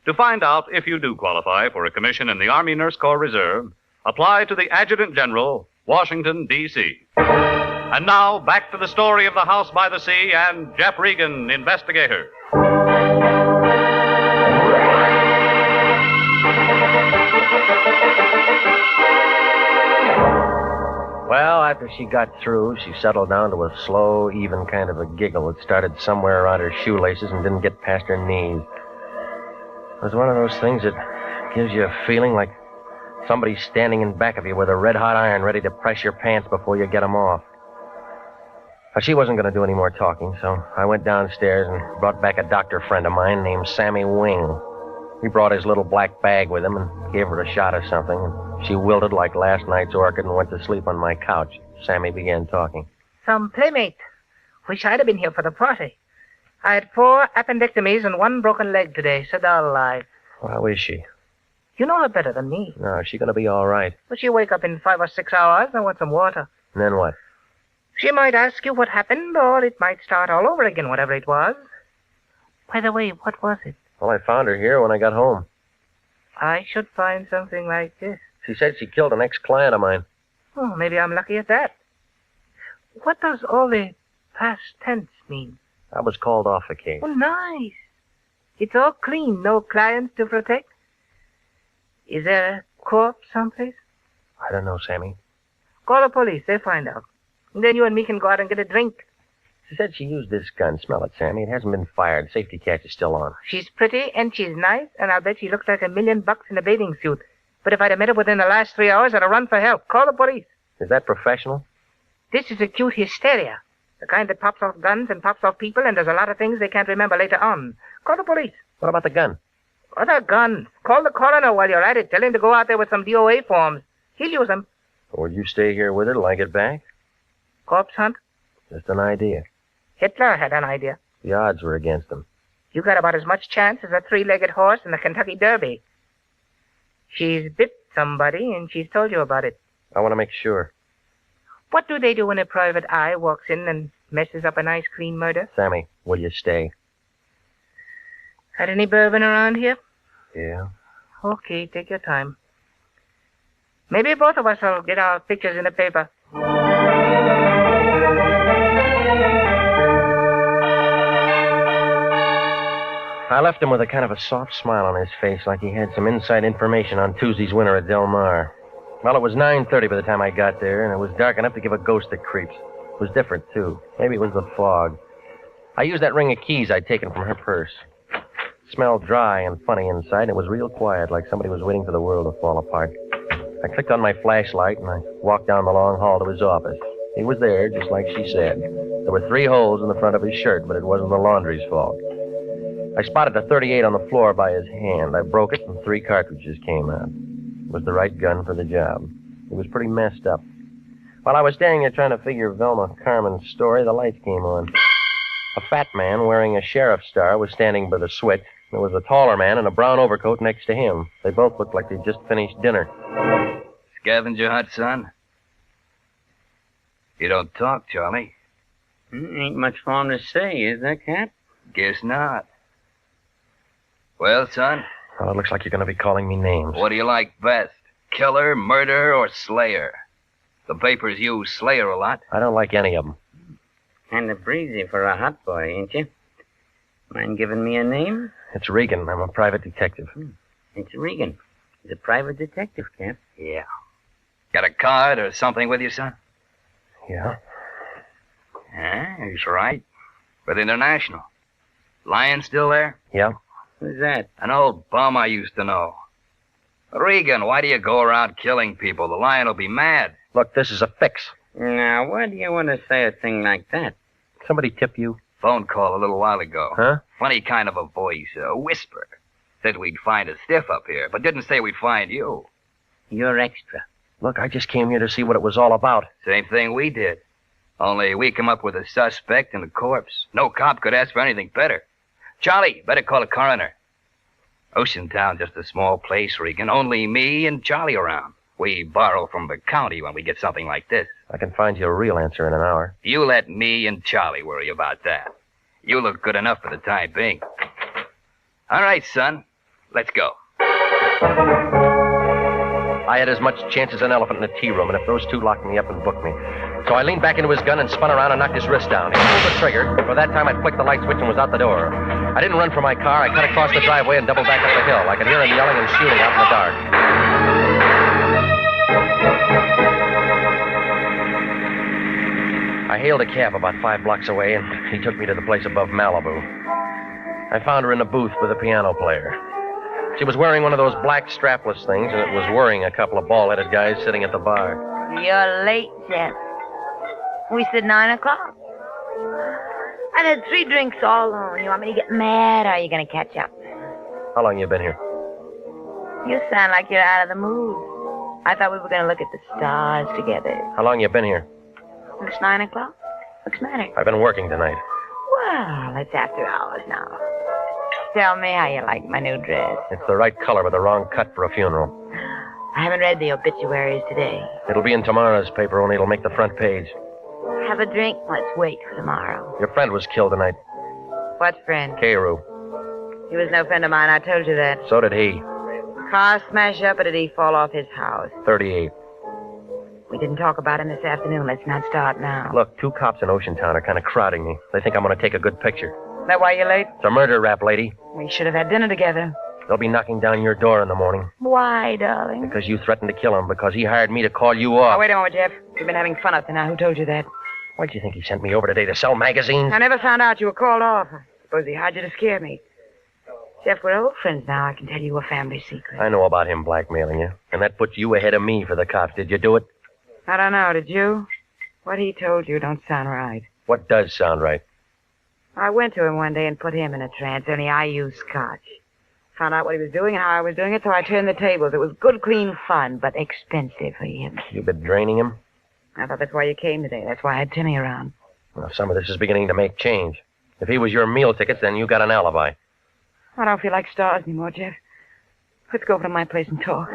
To find out if you do qualify for a commission in the Army Nurse Corps Reserve, apply to the Adjutant General, Washington, D.C. And now, back to the story of the House by the Sea and Jeff Regan, Investigator. Well, after she got through, she settled down to a slow, even kind of a giggle that started somewhere around her shoelaces and didn't get past her knees. It was one of those things that gives you a feeling like somebody's standing in back of you with a red-hot iron ready to press your pants before you get them off. But she wasn't going to do any more talking, so I went downstairs and brought back a doctor friend of mine named Sammy Wing. He brought his little black bag with him and gave her a shot of something, and she wilted like last night's orchid and went to sleep on my couch. Sammy began talking. Some playmate. Wish I'd have been here for the party. I had 4 appendectomies and 1 broken leg today, so they're alive. How is she? You know her better than me. No, is she going to be all right? But she'll wake up in 5 or 6 hours and want some water. And then what? She might ask you what happened, or it might start all over again, whatever it was. By the way, what was it? Well, I found her here when I got home. I should find something like this. She said she killed an ex-client of mine. Oh, maybe I'm lucky at that. What does all the past tense mean? I was called off the case. Oh, nice. It's all clean, no clients to protect. Is there corpse someplace? I don't know, Sammy. Call the police. They'll find out. And then you and me can go out and get a drink. She said she used this gun. Smell it, Sammy. It hasn't been fired. Safety catch is still on. She's pretty and she's nice, and I'll bet she looks like $1 million in a bathing suit. But if I'd have met her within the last 3 hours, I'd have run for help. Call the police. Is that professional? This is acute hysteria. The kind that pops off guns and pops off people and does a lot of things they can't remember later on. Call the police. What about the gun? Other gun. Call the coroner while you're at it. Tell him to go out there with some DOA forms. He'll use them. Will you stay here with her till I get back? Corpse hunt? Just an idea. Hitler had an idea. The odds were against him. You got about as much chance as a 3-legged horse in the Kentucky Derby. She's bit somebody, and she's told you about it. I want to make sure. What do they do when a private eye walks in and messes up a nice, clean murder? Sammy, will you stay? Had any bourbon around here? Yeah. Okay, take your time. Maybe both of us will get our pictures in the paper. I left him with a kind of a soft smile on his face, like he had some inside information on Tuesday's winner at Del Mar. Well, it was 9:30 by the time I got there, and it was dark enough to give a ghost the creeps. It was different, too. Maybe it was the fog. I used that ring of keys I'd taken from her purse. It smelled dry and funny inside, and it was real quiet, like somebody was waiting for the world to fall apart. I clicked on my flashlight, and I walked down the long hall to his office. He was there, just like she said. There were 3 holes in the front of his shirt, but it wasn't the laundry's fault. I spotted a .38 on the floor by his hand. I broke it, and 3 cartridges came out. It was the right gun for the job. He was pretty messed up. While I was standing there trying to figure Velma Carmen's story, the lights came on. A fat man wearing a sheriff's star was standing by the switch. There was a taller man in a brown overcoat next to him. They both looked like they'd just finished dinner. Scavenger hunt, son? You don't talk, Charlie. Ain't much for him to say, is there, Cap? Guess not. Well, son? Well, it looks like you're going to be calling me names. What do you like best? Killer, murderer, or slayer? The papers use slayer a lot. I don't like any of them. Kind of breezy for a hot boy, ain't you? Mind giving me a name? It's Regan. I'm a private detective. It's Regan. He's a private detective, Cap. Yeah. Got a card or something with you, son? Yeah. Yeah, he's right. With International. Lyon still there? Yeah. Who's that? An old bum I used to know. Regan, why do you go around killing people? The Lion will be mad. Look, this is a fix. Now, why do you want to say a thing like that? Somebody tip you? Phone call a little while ago. Huh? Funny kind of a voice, a whisper. Said we'd find a stiff up here, but didn't say we'd find you. You're extra. Look, I just came here to see what it was all about. Same thing we did. Only we come up with a suspect and a corpse. No cop could ask for anything better. Charlie, better call a coroner. Ocean Town, just a small place, Regan. Only me and Charlie around. We borrow from the county when we get something like this. I can find you a real answer in an hour. You let me and Charlie worry about that. You look good enough for the time being. All right, son. Let's go. I had as much chance as an elephant in a tea room, and if those two locked me up and booked me. So I leaned back into his gun and spun around and knocked his wrist down. He pulled the trigger. By that time, I'd flicked the light switch and was out the door. I didn't run for my car. I cut across the driveway and doubled back up the hill. I could hear him yelling and shooting out in the dark. I hailed a cab about 5 blocks away, and he took me to the place above Malibu. I found her in a booth with a piano player. She was wearing one of those black strapless things, and it was worrying a couple of bald-headed guys sitting at the bar. You're late, Jeff. We said 9 o'clock. I've had 3 drinks all alone. You want me to get mad, or are you going to catch up? How long you been here? You sound like you're out of the mood. I thought we were going to look at the stars together. How long you been here? It's 9 o'clock. What's the matter? I've been working tonight. Well, it's after hours now. Tell me how you like my new dress. It's the right color, but the wrong cut for a funeral. I haven't read the obituaries today. It'll be in tomorrow's paper, only it'll make the front page. Have a drink? Let's wait for tomorrow. Your friend was killed tonight. What friend? Carew. He was no friend of mine. I told you that. So did he. Car smash up, or did he fall off his house? 38. We didn't talk about him this afternoon. Let's not start now. Look, 2 cops in Ocean Town are kind of crowding me. They think I'm going to take a good picture. That why you're late? It's a murder rap, lady. We should have had dinner together. They'll be knocking down your door in the morning. Why, darling? Because you threatened to kill him, because he hired me to call you off. Oh, wait a moment, Jeff. We've been having fun up to now. Who told you that? Why'd you think he sent me over today to sell magazines? I never found out you were called off. I suppose he hired you to scare me. Jeff, we're old friends now. I can tell you a family secret. I know about him blackmailing you, and that puts you ahead of me for the cops. Did you do it? I don't know. Did you? What he told you don't sound right. What does sound right? I went to him one day and put him in a trance, only I used scotch. Found out what he was doing and how I was doing it, so I turned the tables. It was good, clean fun, but expensive for him. You've been draining him? I thought that's why you came today. That's why I had Timmy around. Well, some of this is beginning to make change. If he was your meal tickets, then you got an alibi. I don't feel like stars anymore, Jeff. Let's go over to my place and talk.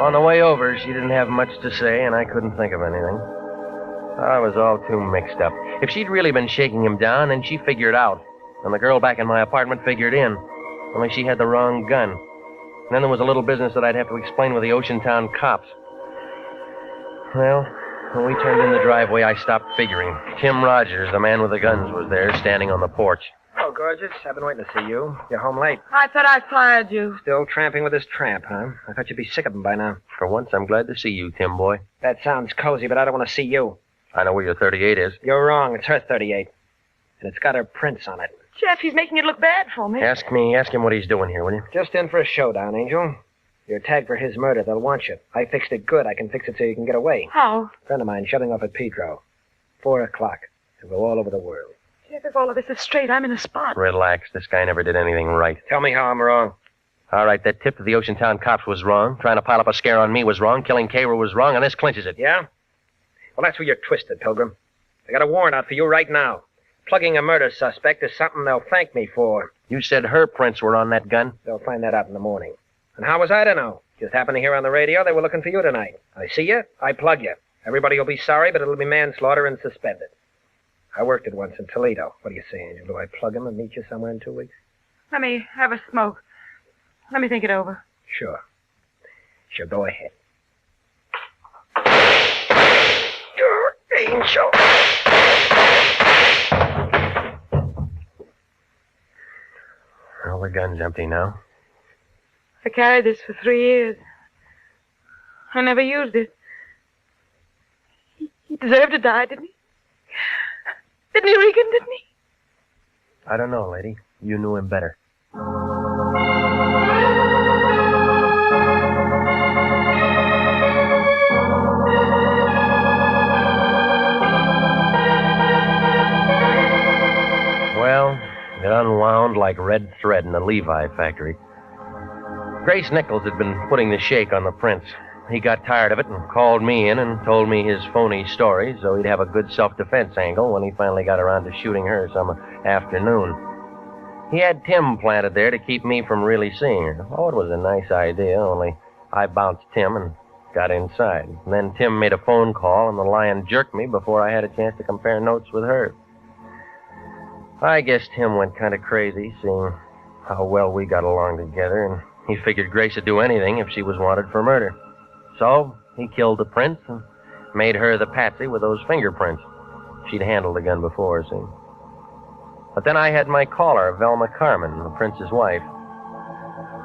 On the way over, she didn't have much to say, and I couldn't think of anything. I was all too mixed up. If she'd really been shaking him down, then she figured out. And the girl back in my apartment figured in. Only she had the wrong gun. And then there was a little business that I'd have to explain with the Oceantown cops. Well, when we turned in the driveway, I stopped figuring. Tim Rogers, the man with the guns, was there, standing on the porch. Oh, gorgeous. I've been waiting to see you. You're home late. I thought I fired you. Still tramping with this tramp, huh? I thought you'd be sick of him by now. For once, I'm glad to see you, Tim boy. That sounds cozy, but I don't want to see you. I know where your 38 is. You're wrong. It's her 38. And it's got her prints on it. Jeff, he's making it look bad for me. Ask him what he's doing here, will you? Just in for a showdown, Angel. You're tagged for his murder. They'll want you. I fixed it good. I can fix it so you can get away. How? A friend of mine shutting off at Pedro. 4 o'clock. It'll go all over the world. Jeff, if all of this is straight, I'm in a spot. Relax. This guy never did anything right. Tell me how I'm wrong. All right, that tip to the Oceantown cops was wrong. Trying to pile up a scare on me was wrong. Killing Cairo was wrong, and this clinches it. Yeah? Well, that's where you're twisted, Pilgrim. I got a warrant out for you right now. Plugging a murder suspect is something they'll thank me for. You said her prints were on that gun? They'll find that out in the morning. And how was I to know? Just happened to hear on the radio they were looking for you tonight. I see you, I plug you. Everybody will be sorry, but it'll be manslaughter and suspended. I worked it once in Toledo. What do you say, Angel? Do I plug him and meet you somewhere in 2 weeks? Let me have a smoke. Let me think it over. Sure. Sure, go ahead. Angel. Well, the gun's empty now. I carried this for 3 years. I never used it. He deserved to die, didn't he? Didn't he, Regan, didn't he? I don't know, lady. You knew him better. Well, it unwound like red thread in a Levi factory. Grace Nichols had been putting the shake on the prints. He got tired of it and called me in and told me his phony story so he'd have a good self-defense angle when he finally got around to shooting her some afternoon. He had Tim planted there to keep me from really seeing her. Oh, it was a nice idea, only I bounced Tim and got inside. And then Tim made a phone call and the Lyon jerked me before I had a chance to compare notes with her. I guess Tim went kind of crazy seeing how well we got along together, and he figured Grace would do anything if she was wanted for murder. So he killed the prince and made her the patsy with those fingerprints. She'd handled the gun before, see. But then I had my caller, Velma Carmen, the prince's wife.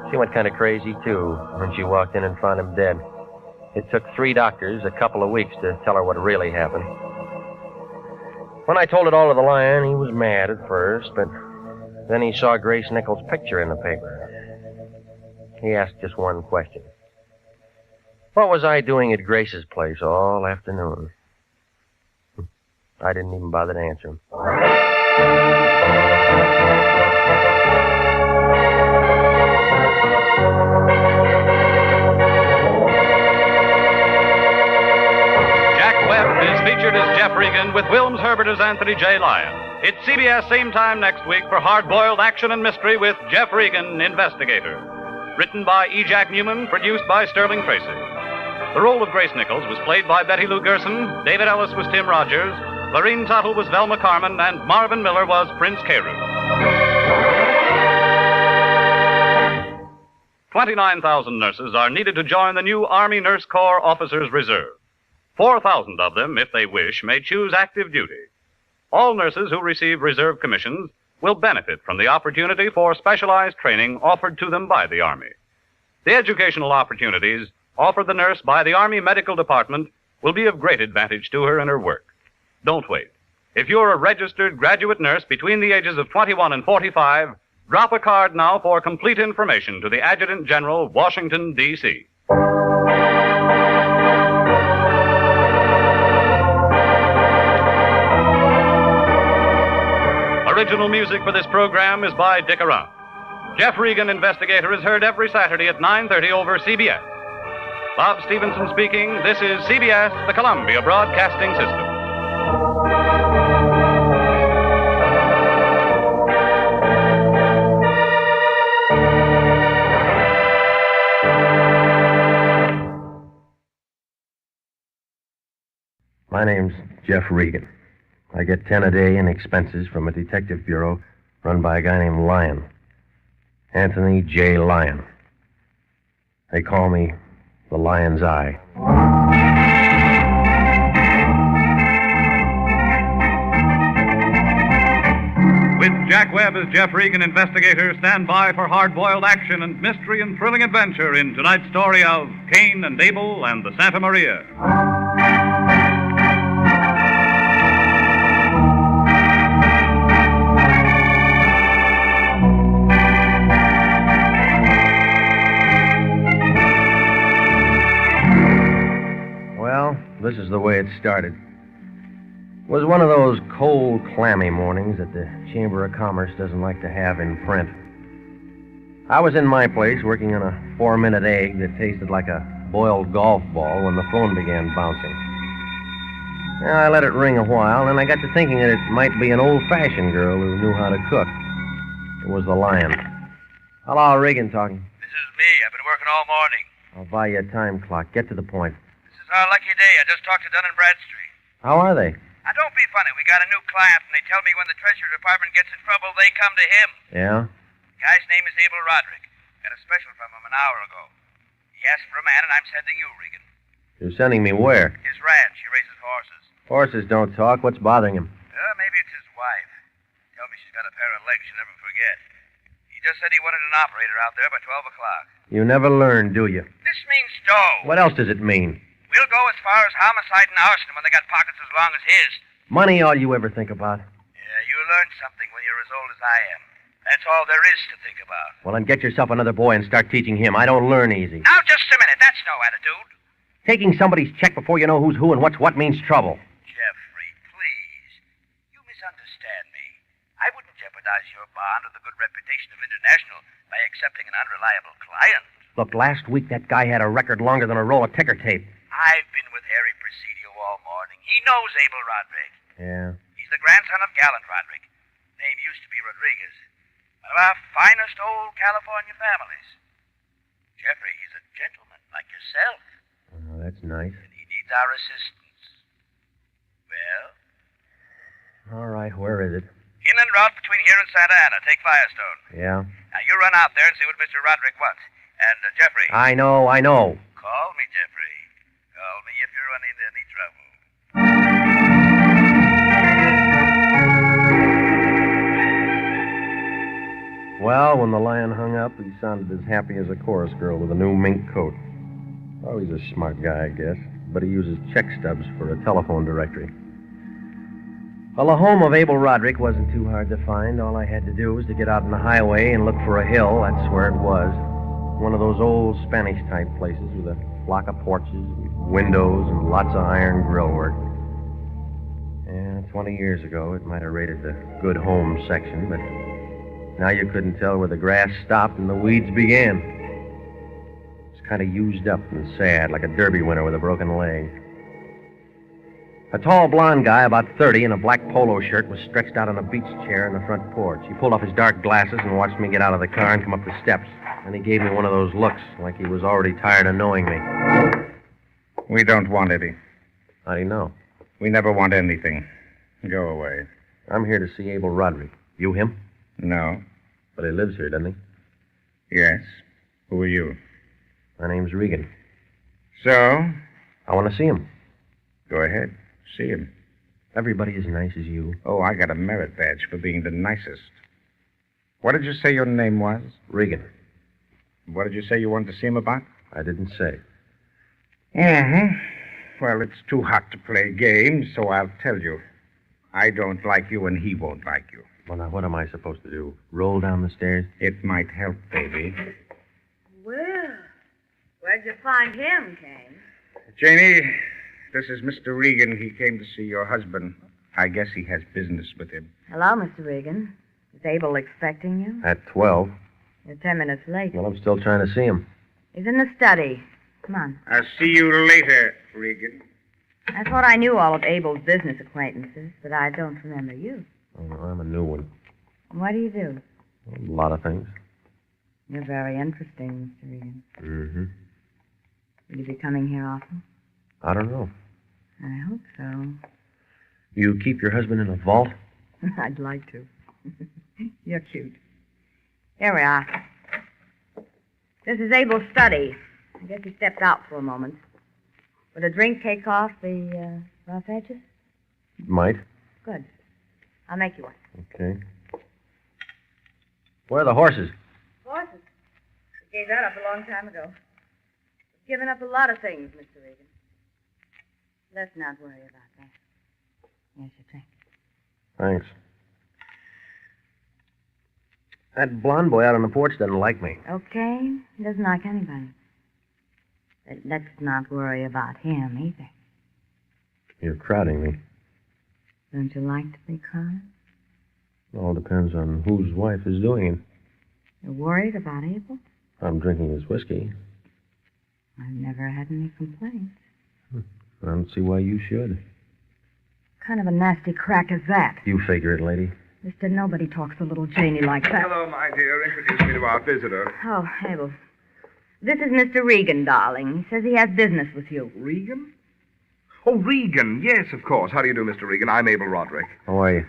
She went kind of crazy, too, when she walked in and found him dead. It took 3 doctors a couple of weeks to tell her what really happened. When I told it all to the Lion, he was mad at first, but then he saw Grace Nichols' picture in the paper. He asked just one question. What was I doing at Grace's place all afternoon? I didn't even bother to answer him. Jack Webb is featured as Jeff Regan with Wilms Herbert as Anthony J. Lyon. It's CBS same time next week for hard-boiled action and mystery with Jeff Regan, Investigator. Written by E. Jack Newman, produced by Sterling Tracy. The role of Grace Nichols was played by Betty Lou Gerson, David Ellis was Tim Rogers, Lorene Tuttle was Velma Carmen, and Marvin Miller was Prince Carew. 29,000 nurses are needed to join the new Army Nurse Corps Officers Reserve. 4,000 of them, if they wish, may choose active duty. All nurses who receive reserve commissions will benefit from the opportunity for specialized training offered to them by the Army. The educational opportunities offered the nurse by the Army Medical Department will be of great advantage to her in her work. Don't wait. If you're a registered graduate nurse between the ages of 21 and 45, drop a card now for complete information to the Adjutant General, Washington, D.C. Original music for this program is by Dick Around. Jeff Regan, Investigator, is heard every Saturday at 9:30 over CBS. Bob Stevenson speaking. This is CBS, the Columbia Broadcasting System. My name's Jeff Regan. I get 10 a day in expenses from a detective bureau run by a guy named Lyon. Anthony J. Lyon. They call me the Lion's Eye. With Jack Webb as Jeff Regan, Investigator, stand by for hard-boiled action and mystery and thrilling adventure in tonight's story of Cain and Abel and the Santa Maria. This is the way it started. It was one of those cold, clammy mornings that the Chamber of Commerce doesn't like to have in print. I was in my place working on a 4-minute egg that tasted like a boiled golf ball when the phone began bouncing. I let it ring a while, and I got to thinking that it might be an old-fashioned girl who knew how to cook. It was the Lion. Hello, Regan talking. This is me. I've been working all morning. I'll buy you a time clock. Get to the point. Our lucky day. I just talked to Dun & Bradstreet. How are they? Now, don't be funny. We got a new client, and they tell me when the Treasury Department gets in trouble, they come to him. Yeah? The guy's name is Abel Roderick. Got a special from him an hour ago. He asked for a man, and I'm sending you, Regan. You're sending me where? His ranch. He raises horses. Horses don't talk. What's bothering him? Maybe it's his wife. Tell me she's got a pair of legs she'll never forget. He just said he wanted an operator out there by 12 o'clock. You never learn, do you? This means dough. What else does it mean? We'll go as far as homicide and arson when they got pockets as long as his. Money all you ever think about? Yeah, you learn something when you're as old as I am. That's all there is to think about. Well, then get yourself another boy and start teaching him. I don't learn easy. Now, just a minute. That's no attitude. Taking somebody's check before you know who's who and what's what means trouble. Jeffrey, please. You misunderstand me. I wouldn't jeopardize your bond or the good reputation of International by accepting an unreliable client. Look, last week that guy had a record longer than a roll of ticker tape. I've been with Harry Presidio all morning. He knows Abel Roderick. Yeah? He's the grandson of Gallant Roderick. Name used to be Rodriguez. One of our finest old California families. Jeffrey, he's a gentleman like yourself. Oh, that's nice. And he needs our assistance. Well? All right, where is it? Inland route between here and Santa Ana. Take Firestone. Yeah? Now, you run out there and see what Mr. Roderick wants. And, Jeffrey. I know. Call me, Jeffrey. Call me if you run into any trouble. Well, when the Lion hung up, he sounded as happy as a chorus girl with a new mink coat. Oh, he's a smart guy, I guess, but he uses check stubs for a telephone directory. Well, the home of Abel Roderick wasn't too hard to find. All I had to do was to get out on the highway and look for a hill. That's where it was. One of those old Spanish-type places with a block of porches, windows, and lots of iron grill work. Yeah, 20 years ago, it might have rated the good home section, but now you couldn't tell where the grass stopped and the weeds began. It's kind of used up and sad, like a derby winner with a broken leg. A tall blonde guy, about 30, in a black polo shirt, was stretched out on a beach chair in the front porch. He pulled off his dark glasses and watched me get out of the car and come up the steps. And he gave me one of those looks, like he was already tired of knowing me. We don't want any. How do you know? We never want anything. Go away. I'm here to see Abel Roderick. You him? No. But he lives here, doesn't he? Yes. Who are you? My name's Regan. So? I want to see him. Go ahead. See him. Everybody as nice as you. Oh, I got a merit badge for being the nicest. What did you say your name was? Regan. What did you say you wanted to see him about? I didn't say. Mm-hmm. Well, it's too hot to play games, so I'll tell you. I don't like you, and he won't like you. Well, now, what am I supposed to do? Roll down the stairs? It might help, baby. Well, where'd you find him, Kane? Janie, this is Mr. Regan. He came to see your husband. I guess he has business with him. Hello, Mr. Regan. Is Abel expecting you? At 12. You're 10 minutes late. Well, I'm still trying to see him. He's in the study. Come on. I'll see you later, Regan. I thought I knew all of Abel's business acquaintances, but I don't remember you. Oh, no, I'm a new one. What do you do? A lot of things. You're very interesting, Mr. Regan. Mm-hmm. Will you be coming here often? I don't know. I hope so. You keep your husband in a vault? I'd like to. You're cute. Here we are. This is Abel's study. I guess he stepped out for a moment. Would a drink take off the rough edges? Might. Good. I'll make you one. Okay. Where are the horses? Horses? We gave that up a long time ago. We've given up a lot of things, Mr. Regan. Let's not worry about that. Here's your drink. Thanks. That blonde boy out on the porch doesn't like me. Okay. He doesn't like anybody. But let's not worry about him either. You're crowding me. Don't you like to be crowded? All depends on whose wife is doing it. You're worried about Abel? I'm drinking his whiskey. I've never had any complaints. I don't see why you should. What kind of a nasty crack is that? You figure it, lady. Mister, nobody talks to little Janie like that. Hello, my dear. Introduce me to our visitor. Oh, Abel. This is Mr. Regan, darling. He says he has business with you. Regan? Oh, Regan. Yes, of course. How do you do, Mr. Regan? I'm Abel Roderick. How are you?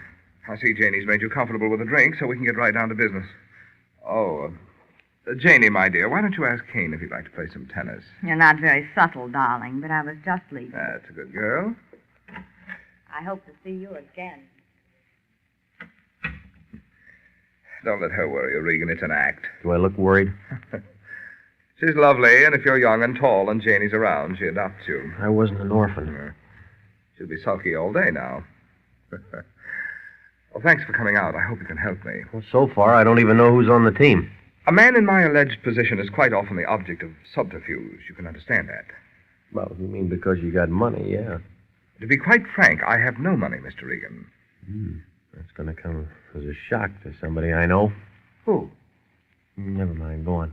I see Janie's made you comfortable with a drink, so we can get right down to business. Oh, Janie, my dear, why don't you ask Kane if he'd like to play some tennis? You're not very subtle, darling, but I was just leaving. That's a good girl. I hope to see you again. Don't let her worry you, Regan. It's an act. Do I look worried? She's lovely, and if you're young and tall and Janie's around, she adopts you. I wasn't an orphan. She'll be sulky all day now. Well, thanks for coming out. I hope you can help me. Well, so far, I don't even know who's on the team. A man in my alleged position is quite often the object of subterfuge. You can understand that. Well, you mean because you got money, yeah. To be quite frank, I have no money, Mr. Regan. That's going to come as a shock to somebody I know. Who? Never mind. Go on.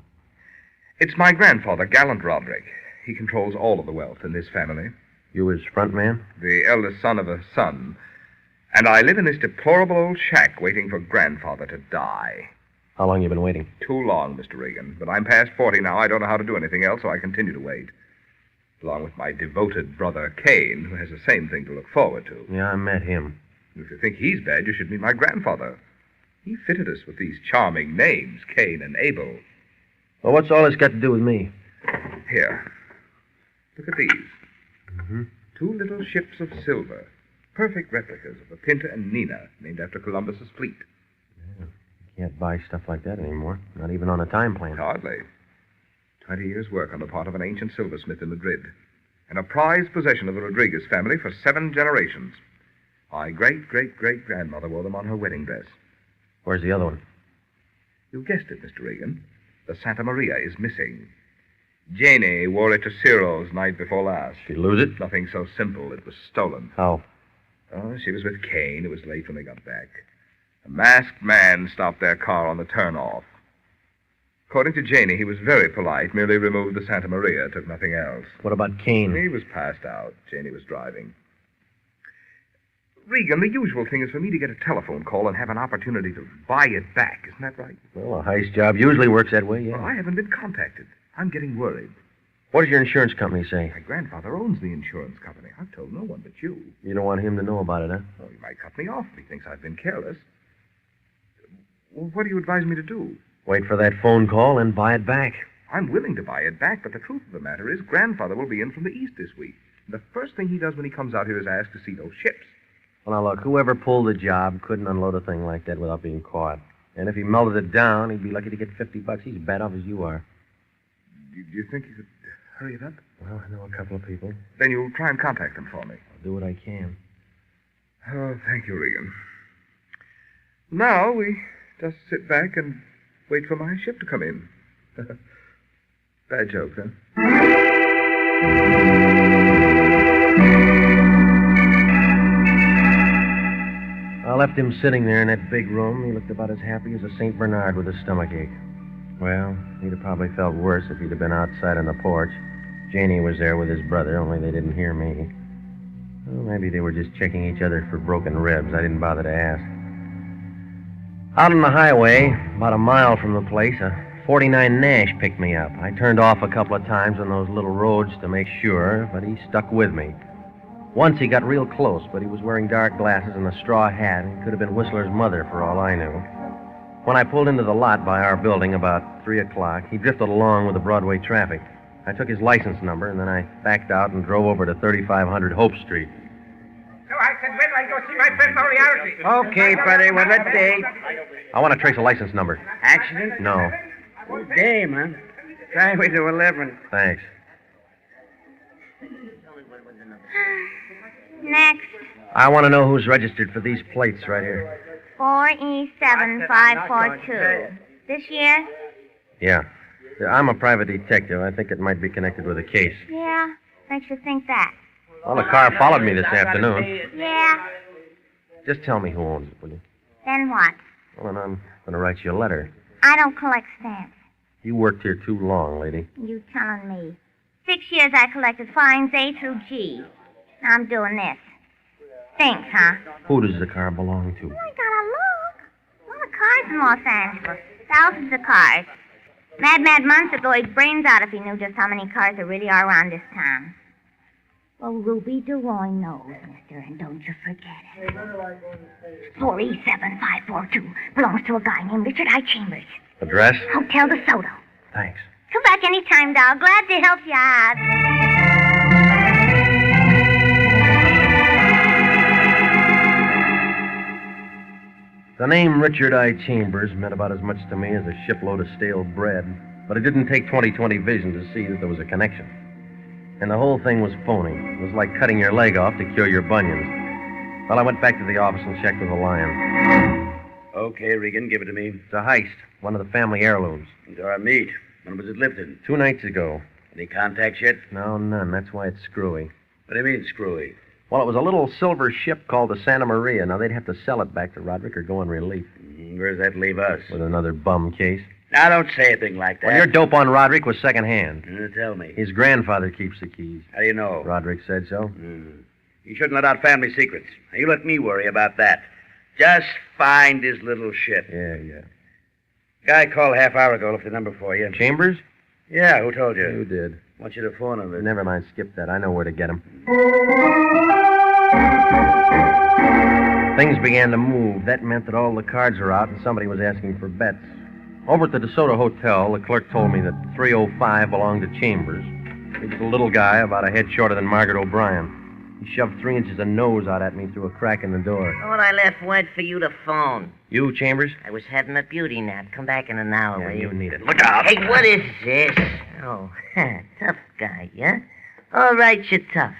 It's my grandfather, Gallant Roderick. He controls all of the wealth in this family. You his front man? The eldest son of a son. And I live in this deplorable old shack waiting for grandfather to die. How long you been waiting? Too long, Mr. Regan. But I'm past 40 now. I don't know how to do anything else, so I continue to wait. Along with my devoted brother, Kane, who has the same thing to look forward to. Yeah, I met him. If you think he's bad, you should meet my grandfather. He fitted us with these charming names, Kane and Abel. Well, what's all this got to do with me? Here. Look at these. Mm-hmm. 2 little ships of silver. Perfect replicas of the Pinta and Nina, named after Columbus's fleet. Yeah. You can't buy stuff like that anymore. Not even on a time plan. Hardly. 20 years' work on the part of an ancient silversmith in Madrid. And a prized possession of the Rodriguez family for 7 generations. My great-great-great-grandmother wore them on her wedding dress. Where's the other one? You guessed it, Mr. Regan. The Santa Maria is missing. Janie wore it to Ciro's night before last. She lose it? Nothing so simple. It was stolen. How? Oh, she was with Kane. It was late when they got back. A masked man stopped their car on the turnoff. According to Janie, he was very polite, merely removed the Santa Maria, took nothing else. What about Kane? He was passed out. Janie was driving. Regan, the usual thing is for me to get a telephone call and have an opportunity to buy it back. Isn't that right? Well, a heist job usually works that way, yeah. Well, I haven't been contacted. I'm getting worried. What does your insurance company say? My grandfather owns the insurance company. I've told no one but you. You don't want him to know about it, huh? Oh, he might cut me off if he thinks I've been careless. Well, what do you advise me to do? Wait for that phone call and buy it back. I'm willing to buy it back, but the truth of the matter is grandfather will be in from the east this week. The first thing he does when he comes out here is ask to see those ships. Well, now, look, whoever pulled the job couldn't unload a thing like that without being caught. And if he melted it down, he'd be lucky to get $50. He's as bad off as you are. Do you think you could hurry it up? Well, I know a couple of people. Then you'll try and contact them for me. I'll do what I can. Oh, thank you, Regan. Now we just sit back and wait for my ship to come in. Bad joke, huh? I left him sitting there in that big room. He looked about as happy as a St. Bernard with a stomachache. Well, he'd have probably felt worse if he'd have been outside on the porch. Janie was there with his brother, only they didn't hear me. Well, maybe they were just checking each other for broken ribs. I didn't bother to ask. Out on the highway, about a mile from the place, a 49 Nash picked me up. I turned off a couple of times on those little roads to make sure, but he stuck with me. Once he got real close, but he was wearing dark glasses and a straw hat, and could have been Whistler's mother for all I knew. When I pulled into the lot by our building about 3 o'clock, he drifted along with the Broadway traffic. I took his license number, and then I backed out and drove over to 3500 Hope Street. So I said, wait till I go see my friend Moriarty. Okay, buddy, well, let's see. I want to trace a license number. Accident? No. Good day, man. Highway to 11. Thanks. Next. I want to know who's registered for these plates right here. 4E7542. This year? Yeah. I'm a private detective. I think it might be connected with a case. Yeah. Makes you think that. Well, the car followed me this afternoon. Yeah. Just tell me who owns it, will you? Then what? Well, then I'm going to write you a letter. I don't collect stamps. You worked here too long, lady. You telling me. 6 years I collected fines A through G. Now I'm doing this. Thanks, huh? Who does the car belong to? I gotta look. A lot of cars in Los Angeles. Thousands of cars. Mad Munce would blow his brains out if he knew just how many cars there really are around this town. Well, Ruby DeRoy knows, mister, and don't you forget it. 4E7542 belongs to a guy named Richard I. Chambers. Address? Hotel De Soto. Thanks. Come back anytime, doll. Glad to help you out. The name Richard I. Chambers meant about as much to me as a shipload of stale bread, but it didn't take 20/20 vision to see that there was a connection. And the whole thing was phony. It was like cutting your leg off to cure your bunions. Well, I went back to the office and checked with the Lyon. Okay, Regan, give it to me. It's a heist, one of the family heirlooms. Into our meat. When was it lifted? 2 nights ago. Any contacts yet? No, none. That's why it's screwy. What do you mean, screwy? Well, it was a little silver ship called the Santa Maria. Now, they'd have to sell it back to Roderick or go on relief. Where does that leave us? With another bum case. Now, don't say a thing like that. Well, your dope on Roderick was secondhand. Tell me. His grandfather keeps the keys. How do you know? Roderick said so. You shouldn't let out family secrets. Now, you let me worry about that. Just find his little ship. Yeah. Guy called a half hour ago, left the number for you. Chambers? Yeah, who told you? You did. I want you to phone him. Never mind, skip that. I know where to get him. Things began to move. That meant that all the cards were out and somebody was asking for bets. Over at the DeSoto Hotel, the clerk told me that 305 belonged to Chambers. He was a little guy, about a head shorter than Margaret O'Brien. He shoved 3 inches of nose out at me through a crack in the door. Thought I left word for you to phone. You, Chambers? I was having a beauty nap. Come back in an hour, will you you? need it. Look out! Hey, what is this? Oh, tough guy, yeah? All right, you're tough.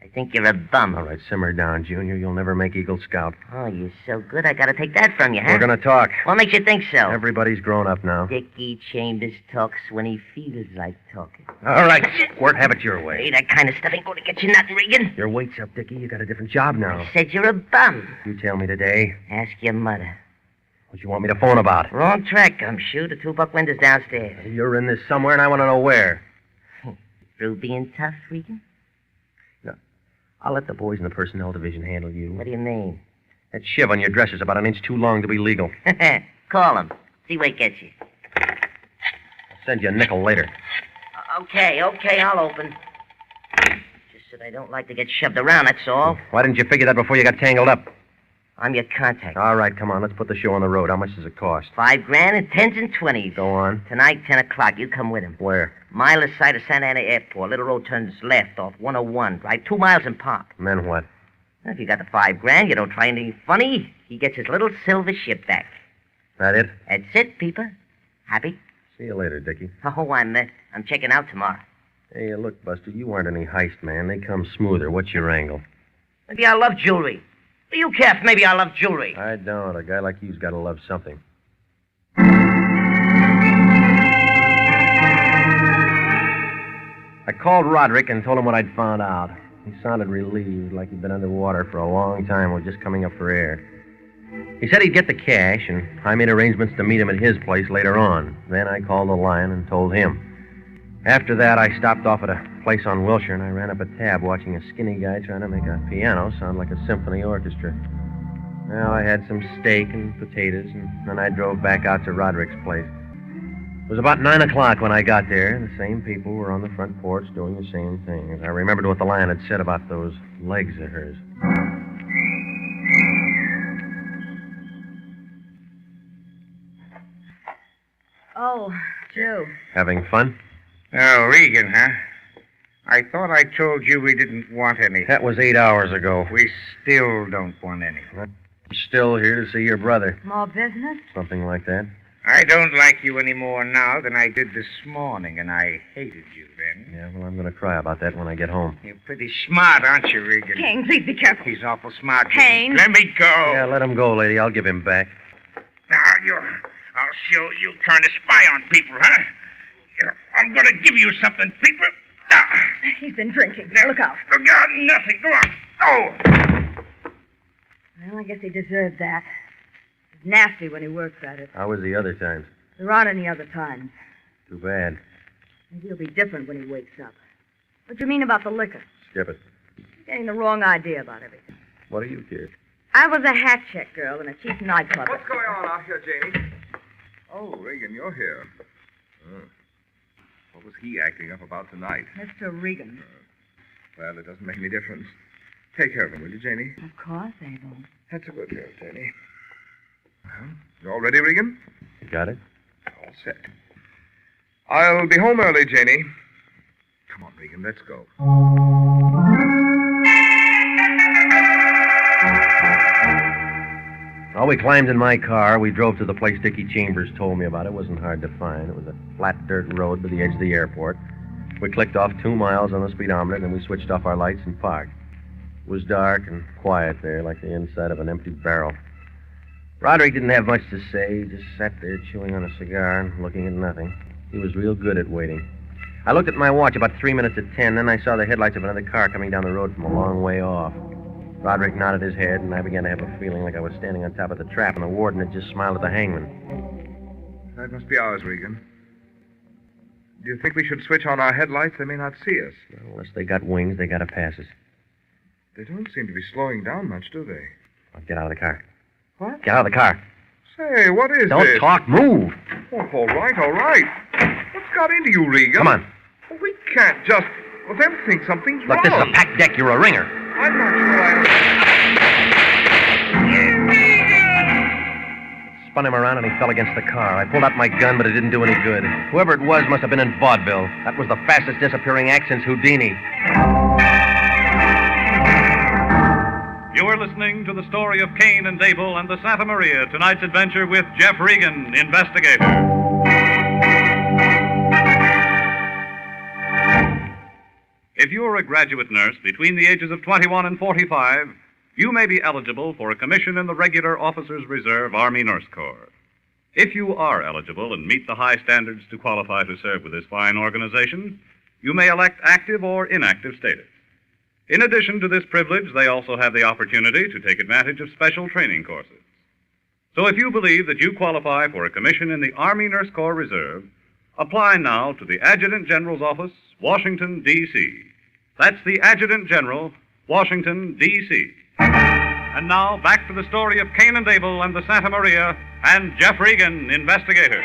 I think you're a bum. All right, simmer down, Junior. You'll never make Eagle Scout. Oh, you're so good, I gotta take that from you, huh? We're gonna talk. What makes you think so? Everybody's grown up now. Dickie Chambers talks when he feels like talking. All right, Squirt, have it your way. Hey, that kind of stuff ain't going to get you nothing, Regan. Your weight's up, Dickie. You got a different job now. I said you're a bum. You tell me today. Ask your mother. What you want me to phone about? Wrong track, gumshoe. The 2 buck window's downstairs. You're in this somewhere, and I want to know where. Through being tough, Regan? No. I'll let the boys in the personnel division handle you. What do you mean? That shiv on your dresser's about an inch too long to be legal. Call him. See where it gets you. I'll send you a nickel later. Okay, I'll open. Just that I don't like to get shoved around, that's all. Why didn't you figure that before you got tangled up? I'm your contact. All right, come on. Let's put the show on the road. How much does it cost? $5 grand and 10s and 20s. Go on. Tonight, 10 o'clock. You come with him. Where? Mile side of Santa Ana Airport. Little road turns left off 101. Drive 2 miles and park. And then what? If you got the $5,000, you don't try anything funny, he gets his little silver ship back. That it? That's it, Peeper. Happy? See you later, Dickie. Oh, I'm checking out tomorrow. Hey, look, Buster, you aren't any heist man. They come smoother. What's your angle? Maybe I love jewelry. Do you care if maybe I love jewelry? I don't. A guy like you's got to love something. I called Roderick and told him what I'd found out. He sounded relieved, like he'd been underwater for a long time and was just coming up for air. He said he'd get the cash, and I made arrangements to meet him at his place later on. Then I called the Lyon and told him. After that, I stopped off at a place on Wilshire, and I ran up a tab watching a skinny guy trying to make a piano sound like a symphony orchestra. Well, I had some steak and potatoes, and then I drove back out to Roderick's place. It was about 9 o'clock when I got there. The same people were on the front porch doing the same thing. I remembered what the Lyon had said about those legs of hers. Oh, Joe. Having fun? Oh, Regan, huh? I thought I told you we didn't want any. That was 8 hours ago. We still don't want any. I'm still here to see your brother. More business? Something like that. I don't like you any more now than I did this morning, and I hated you then. Yeah, well, I'm going to cry about that when I get home. You're pretty smart, aren't you, Regan? Kane, please be careful. He's awful smart. Kane. Let me go. Yeah, let him go, lady. I'll give him back. Now, I'll show you trying to spy on people, huh? I'm going to give you something, people. He's been drinking. Look out. Look out, nothing. Go on. Oh! Well, I guess he deserved that. It's nasty when he works at it. How was the other times? There aren't any other times. Too bad. Maybe he'll be different when he wakes up. What do you mean about the liquor? Skip it. You're getting the wrong idea about everything. What do you care? I was a hat check girl in a cheap nightclub. What's going on out here, Janie? Oh, Regan, you're here. What was he acting up about tonight? Mr. Regan. Well, it doesn't make any difference. Take care of him, will you, Janie? Of course, Abel. That's a good girl, Janie. Well, you all ready, Regan? You got it? All set. I'll be home early, Janie. Come on, Regan, let's go. Well, we climbed in my car. We drove to the place Dickie Chambers told me about. It wasn't hard to find. It was a flat dirt road by the edge of the airport. We clicked off 2 miles on the speedometer, then we switched off our lights and parked. It was dark and quiet there, like the inside of an empty barrel. Roderick didn't have much to say. He just sat there chewing on a cigar and looking at nothing. He was real good at waiting. I looked at my watch about 3 minutes to 10, then I saw the headlights of another car coming down the road from a long way off. Roderick nodded his head, and I began to have a feeling like I was standing on top of the trap, and the warden had just smiled at the hangman. That must be ours, Regan. Do you think we should switch on our headlights? They may not see us. Well, unless they got wings, they got to pass us. They don't seem to be slowing down much, do they? Well, get out of the car. What? Get out of the car. Say, what is Don't this? talk. Move. Oh, all right, all right. What's got into you, Regan? Come on. Well, we can't just... Well, them think something's Look, wrong. this is a packed deck. You're a ringer. I'm not sure Spun him around and he fell against the car. I pulled out my gun, but it didn't do any good. Whoever it was must have been in vaudeville. That was the fastest disappearing act since Houdini. You are listening to the story of Cain and Abel and the Santa Maria, tonight's adventure with Jeff Regan, Investigator. If you're a graduate nurse between the ages of 21 and 45, you may be eligible for a commission in the Regular Officers Reserve Army Nurse Corps. If you are eligible and meet the high standards to qualify to serve with this fine organization, you may elect active or inactive status. In addition to this privilege, they also have the opportunity to take advantage of special training courses. So if you believe that you qualify for a commission in the Army Nurse Corps Reserve, apply now to the Adjutant General's Office, Washington, D.C. That's the Adjutant General, Washington, D.C. And now, back to the story of Cain and Abel and the Santa Maria and Jeff Regan, Investigator.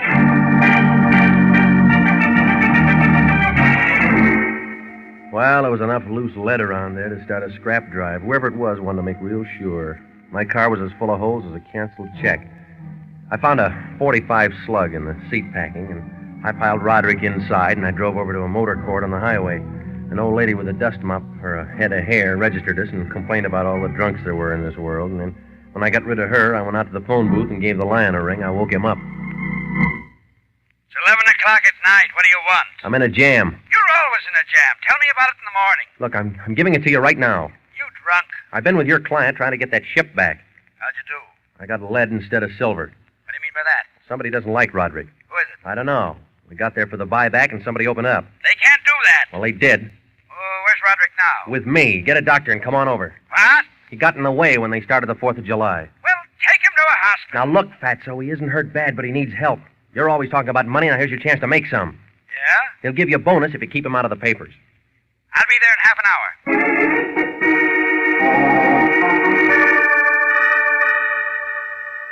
Well, there was enough loose lead around there to start a scrap drive. Whoever it was wanted to make real sure. My car was as full of holes as a canceled check. I found a .45 slug in the seat packing, and I piled Roderick inside, and I drove over to a motor court on the highway. An old lady with a dust mop or a head of hair registered us and complained about all the drunks there were in this world. And then when I got rid of her, I went out to the phone booth and gave the Lyon a ring. I woke him up. It's 11 o'clock at night. What do you want? I'm in a jam. You're always in a jam. Tell me about it in the morning. Look, I'm giving it to you right now. You drunk? I've been with your client trying to get that ship back. How'd you do? I got lead instead of silver. What do you mean by that? Somebody doesn't like Roderick. Who is it? I don't know. We got there for the buyback and somebody opened up. They can't do that. Well, they did. Where's Roderick now? With me. Get a doctor and come on over. What? He got in the way when they started the 4th of July. Well, take him to a hospital. Now, look, Fatso, he isn't hurt bad, but he needs help. You're always talking about money. Now, here's your chance to make some. Yeah? He'll give you a bonus if you keep him out of the papers. I'll be there in half an hour.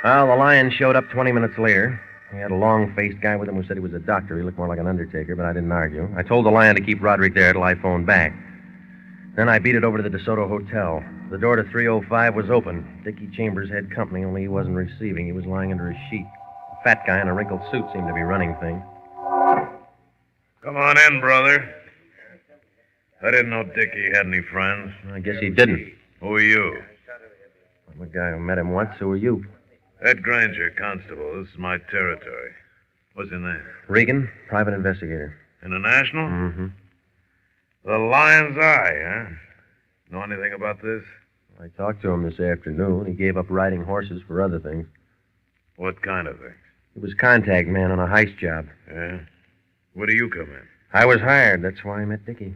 Well, the Lion showed up 20 minutes later. He had a long-faced guy with him who said he was a doctor. He looked more like an undertaker, but I didn't argue. I told the Lion to keep Roderick there till I phoned back. Then I beat it over to the DeSoto Hotel. The door to 305 was open. Dickie Chambers had company, only he wasn't receiving. He was lying under a sheet. A fat guy in a wrinkled suit seemed to be running things. Come on in, brother. I didn't know Dickie had any friends. I guess he didn't. Who are you? I'm a guy who met him once. Who are you? Ed Granger, constable. This is my territory. What's your name? Regan, private investigator. International? Mm-hmm. The Lion's Eye, huh? Know anything about this? I talked to him this afternoon. He gave up riding horses for other things. What kind of things? He was contact man on a heist job. Yeah? Where do you come in? I was hired. That's why I met Dickie.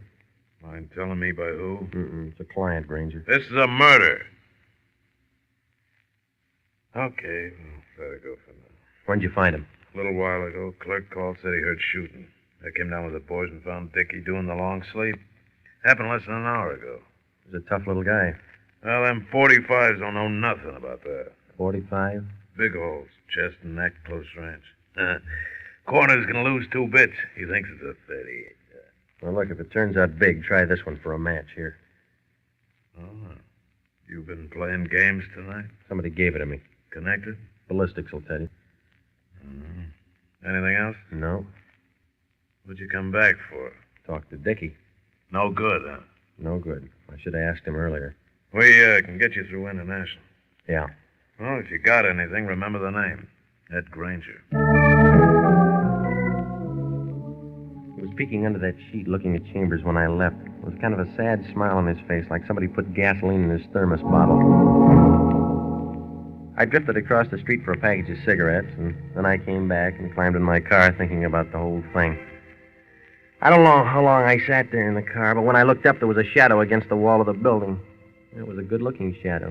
Mind telling me by who? It's a client, Granger. This is a murder. Okay, well, better go for now. When'd you find him? A little while ago, clerk called, said he heard shooting. I came down with the boys and found Dickie doing the long sleep. Happened less than an hour ago. He's a tough little guy. Well, them 45s don't know nothing about that. 45? Big holes, chest and neck, close range. Corner's gonna lose 2 bits. He thinks it's a 38. Well, look, if it turns out big, try this one for a match here. Oh, you've been playing games tonight? Somebody gave it to me. Connected? Ballistics will tell you. Anything else? No. What'd you come back for? Talk to Dickie. No good, huh? No good. I should have asked him earlier. We can get you through International. Yeah. Well, if you got anything, remember the name. Ed Granger. He was peeking under that sheet looking at Chambers when I left. There was kind of a sad smile on his face, like somebody put gasoline in his thermos bottle. I drifted across the street for a package of cigarettes, and then I came back and climbed in my car thinking about the whole thing. I don't know how long I sat there in the car, but when I looked up, there was a shadow against the wall of the building. It was a good-looking shadow.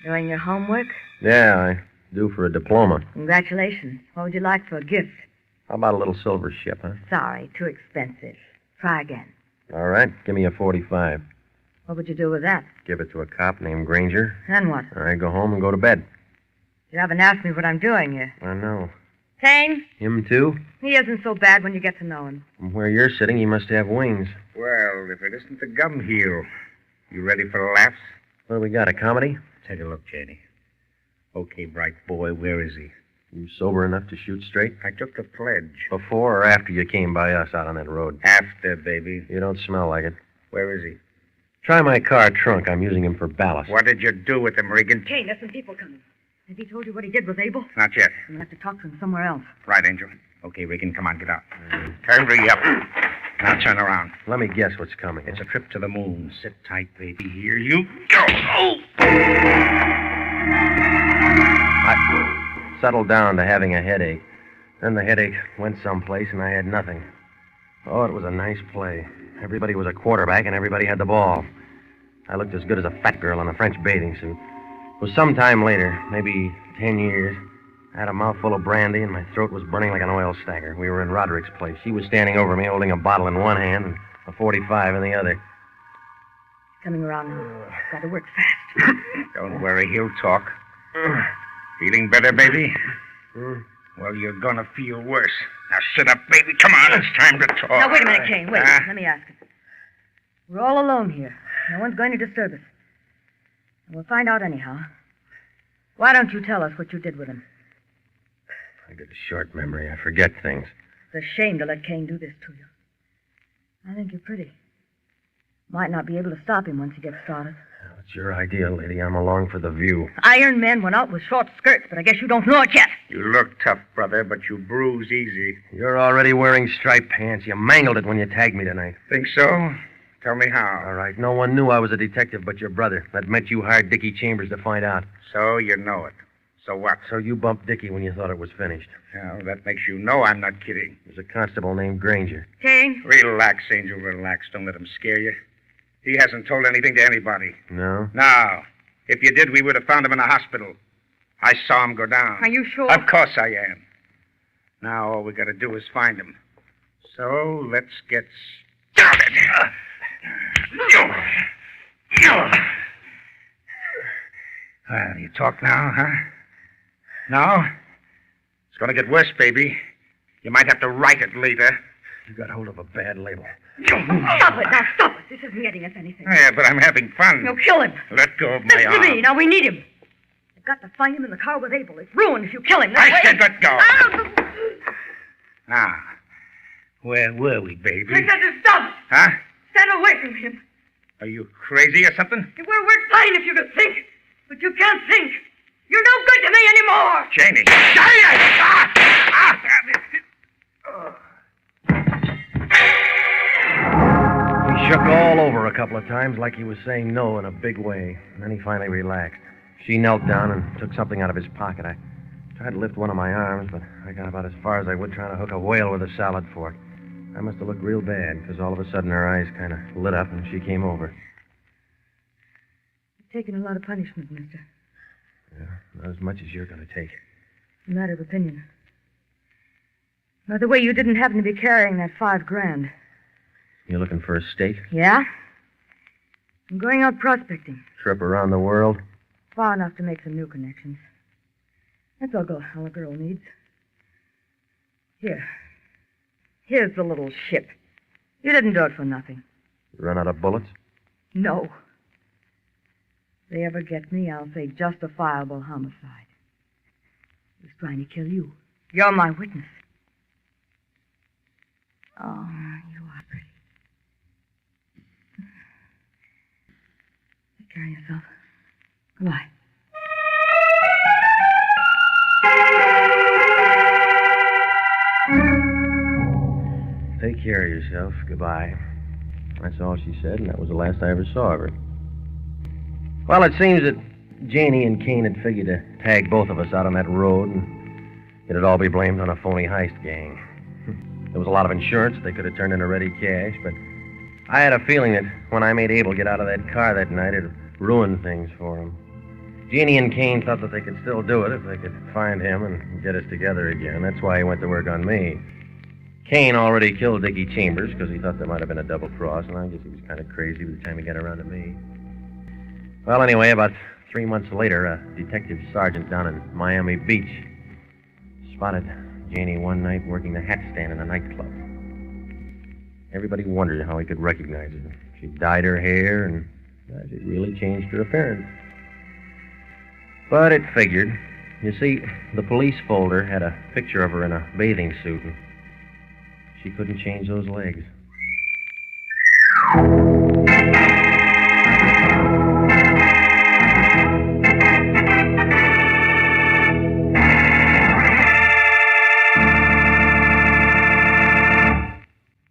Doing your homework? Yeah, I do for a diploma. Congratulations. What would you like for a gift? How about a little silver ship, huh? Sorry, too expensive. Try again. All right, give me a 45. What would you do with that? Give it to a cop named Granger. Then what? All right, go home and go to bed. You haven't asked me what I'm doing here. I know. Kane? Him, too? He isn't so bad when you get to know him. From where you're sitting, he must have wings. Well, if it isn't the gum heel. You ready for laughs? What do we got, a comedy? Take a look, Janie. Okay, bright boy, where is he? You sober enough to shoot straight? I took the pledge. Before or after you came by us out on that road? After, baby. You don't smell like it. Where is he? Try my car trunk. I'm using him for ballast. What did you do with him, Regan? Kane, there's some people coming. Has he told you what he did with Abel? Not yet. I'm going to have to talk to him somewhere else. Right, Angel. Okay, Regan, come on, get out. Hurry up. Now turn around. Let me guess what's coming. It's a trip to the moon. Sit tight, baby. Here you go. Oh! I settled down to having a headache. Then the headache went someplace, and I had nothing. Oh, it was a nice play. Everybody was a quarterback, and everybody had the ball. I looked as good as a fat girl in a French bathing suit. It was some time later, maybe 10 years. I had a mouthful of brandy, and my throat was burning like an oil stacker. We were in Roderick's place. She was standing over me, holding a bottle in one hand and a 45 in the other. Coming around now. Got to work fast. Don't worry, he'll talk. Feeling better, baby? Well, you're gonna feel worse. Now sit up, baby. Come on, it's time to talk. Now, wait a minute, Kane. Wait. Let me ask you. We're all alone here. No one's going to disturb us. And we'll find out anyhow. Why don't you tell us what you did with him? I get a short memory. I forget things. It's a shame to let Kane do this to you. I think you're pretty. Might not be able to stop him once he gets started. It's your idea, lady. I'm along for the view. Iron Men went out with short skirts, but I guess you don't know it yet. You look tough, brother, but you bruise easy. You're already wearing striped pants. You mangled it when you tagged me tonight. Think so? Tell me how. All right. No one knew I was a detective but your brother. That meant you hired Dickie Chambers to find out. So you know it. So what? So you bumped Dickie when you thought it was finished. Well, that makes you know I'm not kidding. There's a constable named Granger. Kane? Relax, Angel, relax. Don't let him scare you. He hasn't told anything to anybody. No? No. If you did, we would have found him in a hospital. I saw him go down. Are you sure? Of course I am. Now all we got to do is find him. So let's get started. Well, you talk now, huh? No? It's going to get worse, baby. You might have to write it later. You got hold of a bad label. Stop it, now stop it. This isn't getting us anything. Yeah, but I'm having fun. You'll kill him. Let go of my Listen arm. to me. Now we need him. You've got to find him in the car with Abel. It's ruined if you kill him. I said let go. Now, where were we, baby? I said to stop. Huh? Stand away from him. Are you crazy or something? It would work fine if you could think, but you can't think. You're no good to me anymore. Janie. He shook all over a couple of times like he was saying no in a big way. And then he finally relaxed. She knelt down and took something out of his pocket. I tried to lift one of my arms, but I got about as far as I would trying to hook a whale with a salad fork. I must have looked real bad, because all of a sudden her eyes kind of lit up and she came over. You've taken a lot of punishment, mister. Yeah, not as much as you're going to take. A matter of opinion. By the way, you didn't happen to be carrying that $5,000. You looking for a stake? Yeah? I'm going out prospecting. Trip around the world? Far enough to make some new connections. That's all a girl needs. Here. Here's the little ship. You didn't do it for nothing. You run out of bullets? No. If they ever get me, I'll say justifiable homicide. He was trying to kill you. You're my witness. Oh, you are pretty. Take care of yourself. Goodbye. Take care of yourself. Goodbye. That's all she said, and that was the last I ever saw of her. Well, it seems that Janie and Kane had figured to tag both of us out on that road, and it'd all be blamed on a phony heist gang. There was a lot of insurance they could have turned into ready cash, but I had a feeling that when I made Abel get out of that car that night, it'd ruin things for him. Jeannie and Kane thought that they could still do it if they could find him and get us together again. That's why he went to work on me. Kane already killed Dickie Chambers because he thought there might have been a double cross, and I guess he was kind of crazy by the time he got around to me. Well, anyway, about 3 months later, a detective sergeant down in Miami Beach spotted Janie one night working the hat stand in a nightclub. Everybody wondered how he could recognize her. She dyed her hair, and she really changed her appearance. But it figured. You see, the police folder had a picture of her in a bathing suit, and she couldn't change those legs.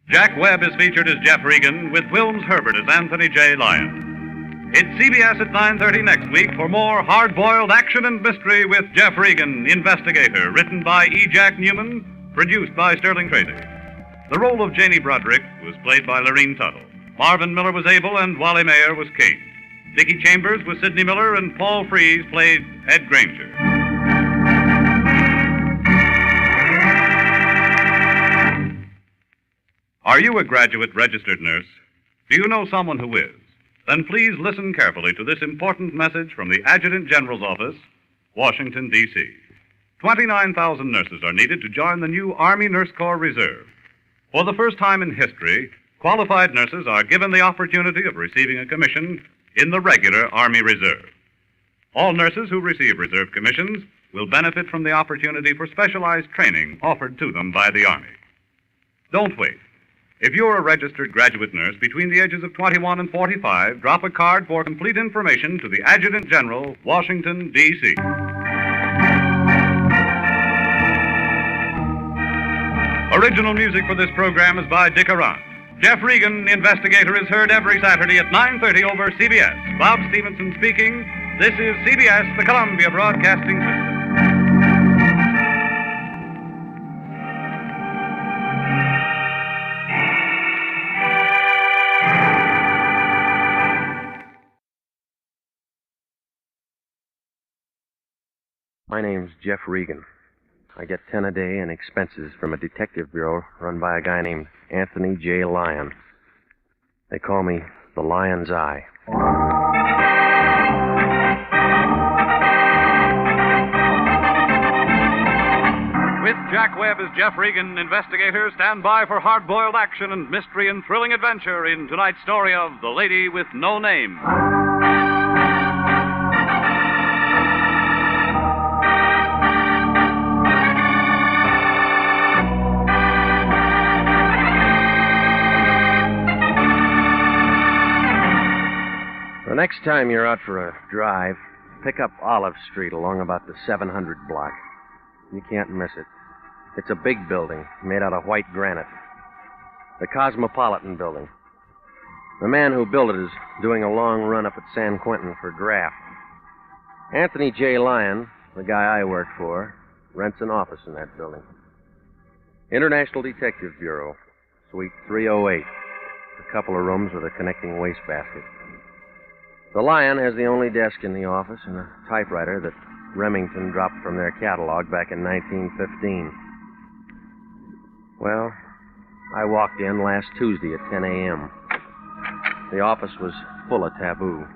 Jack Webb is featured as Jeff Regan, with Wilms Herbert as Anthony J. Lyon. It's CBS at 9:30 next week for more hard-boiled action and mystery with Jeff Regan, Investigator, written by E. Jack Newman, produced by Sterling Tracy. The role of Janie Broderick was played by Lorene Tuttle. Marvin Miller was Abel, and Wally Mayer was Kate. Dickie Chambers was Sidney Miller, and Paul Frees played Ed Granger. Are you a graduate registered nurse? Do you know someone who is? Then please listen carefully to this important message from the Adjutant General's Office, Washington, D.C. 29,000 nurses are needed to join the new Army Nurse Corps Reserve. For the first time in history, qualified nurses are given the opportunity of receiving a commission in the regular Army Reserve. All nurses who receive reserve commissions will benefit from the opportunity for specialized training offered to them by the Army. Don't wait. If you're a registered graduate nurse between the ages of 21 and 45, drop a card for complete information to the Adjutant General, Washington, D.C. Original music for this program is by Dick Arant. Jeff Regan, Investigator, is heard every Saturday at 9:30 over CBS. Bob Stevenson speaking. This is CBS, the Columbia Broadcasting System. My name's Jeff Regan. I get 10 a day in expenses from a detective bureau run by a guy named Anthony J. Lyon. They call me the Lion's Eye. With Jack Webb as Jeff Regan, Investigator, stand by for hard-boiled action and mystery and thrilling adventure in tonight's story of The Lady with No Name. The next time you're out for a drive, pick up Olive Street along about the 700 block. You can't miss it. It's a big building made out of white granite. The Cosmopolitan Building. The man who built it is doing a long run up at San Quentin for graft. Anthony J. Lyon, the guy I work for, rents an office in that building. International Detective Bureau, Suite 308. A couple of rooms with a connecting wastebasket. The Lion has the only desk in the office and a typewriter that Remington dropped from their catalog back in 1915. Well, I walked in last Tuesday at 10 a.m. The office was full of taboo.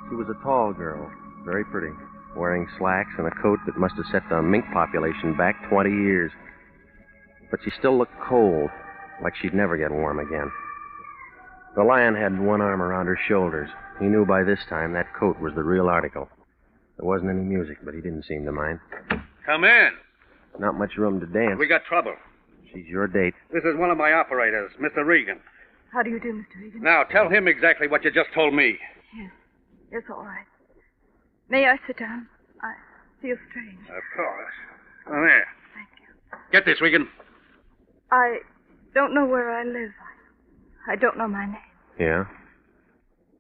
She was a tall girl, very pretty, wearing slacks and a coat that must have set the mink population back 20 years. But she still looked cold, like she'd never get warm again. The Lion had one arm around her shoulders. He knew by this time that coat was the real article. There wasn't any music, but he didn't seem to mind. Come in. Not much room to dance. We got trouble. She's your date. This is one of my operators, Mr. Regan. How do you do, Mr. Regan? Now, tell him exactly what you just told me. Yes. Yes, all right. May I sit down? I feel strange. Of course. Oh, there. Thank you. Get this, Regan. I don't know where I live. I don't know my name. Yeah?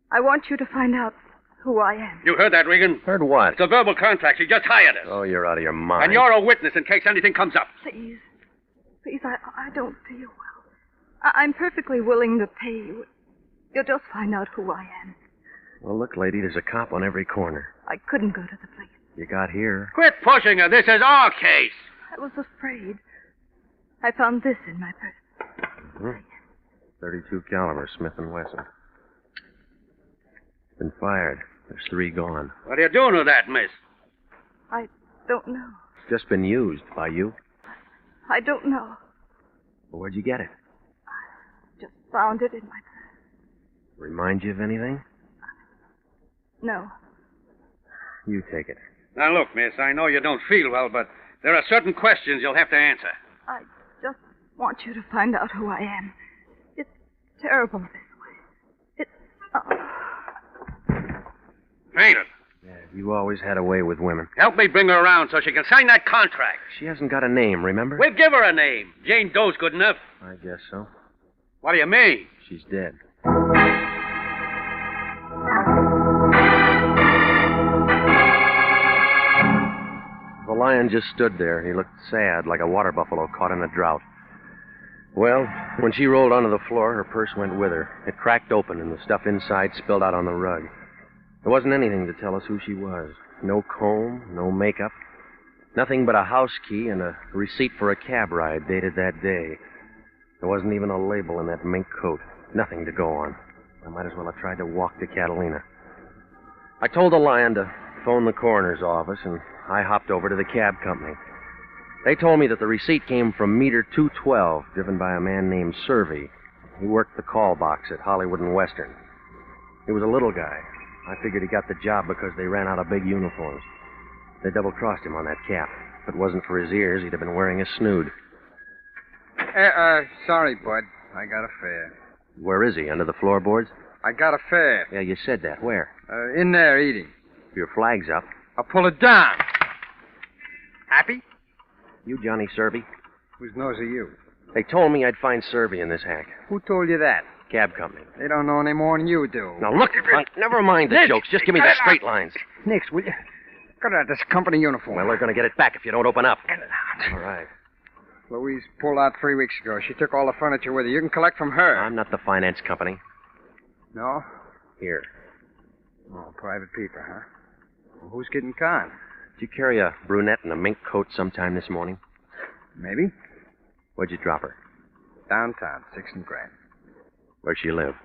I want you to find out who I am. You heard that, Regan? Heard what? It's a verbal contract. She just hired us. Oh, you're out of your mind. And you're a witness in case anything comes up. Please. Please, I don't feel well. I'm perfectly willing to pay you. You'll just find out who I am. Well, look, lady, there's a cop on every corner. I couldn't go to the police. You got here. Quit pushing her. This is our case. I was afraid. I found this in my purse. Mm-hmm. 32 caliber Smith & Wesson. Been fired. There's 3 gone. What are you doing with that, miss? I don't know. It's just been used by you. I don't know. Well, where'd you get it? Just found it in my purse. Remind you of anything? No. You take it. Now, look, miss, I know you don't feel well, but there are certain questions you'll have to answer. I just want you to find out who I am. It's terrible this way. It's... Ain't it? Yeah, you always had a way with women. Help me bring her around so she can sign that contract. She hasn't got a name, remember? We'll give her a name. Jane Doe's good enough. I guess so. What do you mean? She's dead. The Lion just stood there. He looked sad, like a water buffalo caught in a drought. Well, when she rolled onto the floor, her purse went with her. It cracked open, and the stuff inside spilled out on the rug. There wasn't anything to tell us who she was. No comb, no makeup. Nothing but a house key and a receipt for a cab ride dated that day. There wasn't even a label in that mink coat. Nothing to go on. I might as well have tried to walk to Catalina. I told the Lion to phone the coroner's office, and I hopped over to the cab company. They told me that the receipt came from meter 212, driven by a man named Servey. He worked the call box at Hollywood and Western. He was a little guy. I figured he got the job because they ran out of big uniforms. They double-crossed him on that cap. If it wasn't for his ears, he'd have been wearing a snood. Sorry, Bud. I got a fare. Where is he? Under the floorboards? I got a fare. Yeah, you said that. Where? In there eating. Your flag's up. I'll pull it down. Happy? You Johnny Serby? Whose nose are you? They told me I'd find Serby in this hack. Who told you that? Cab company. They don't know any more than you do. Now look, punk, never mind the jokes. Just give me the straight lines. Nix, will you? Cut out this company uniform. Well, they're going to get it back if you don't open up. All right. Louise pulled out 3 weeks ago. She took all the furniture with her. You can collect from her. I'm not the finance company. No? Here. Oh, private people, huh? Well, who's getting conned? Did you carry a brunette in a mink coat sometime this morning? Maybe. Where'd you drop her? Downtown, 6 and Grand. Where'd she live?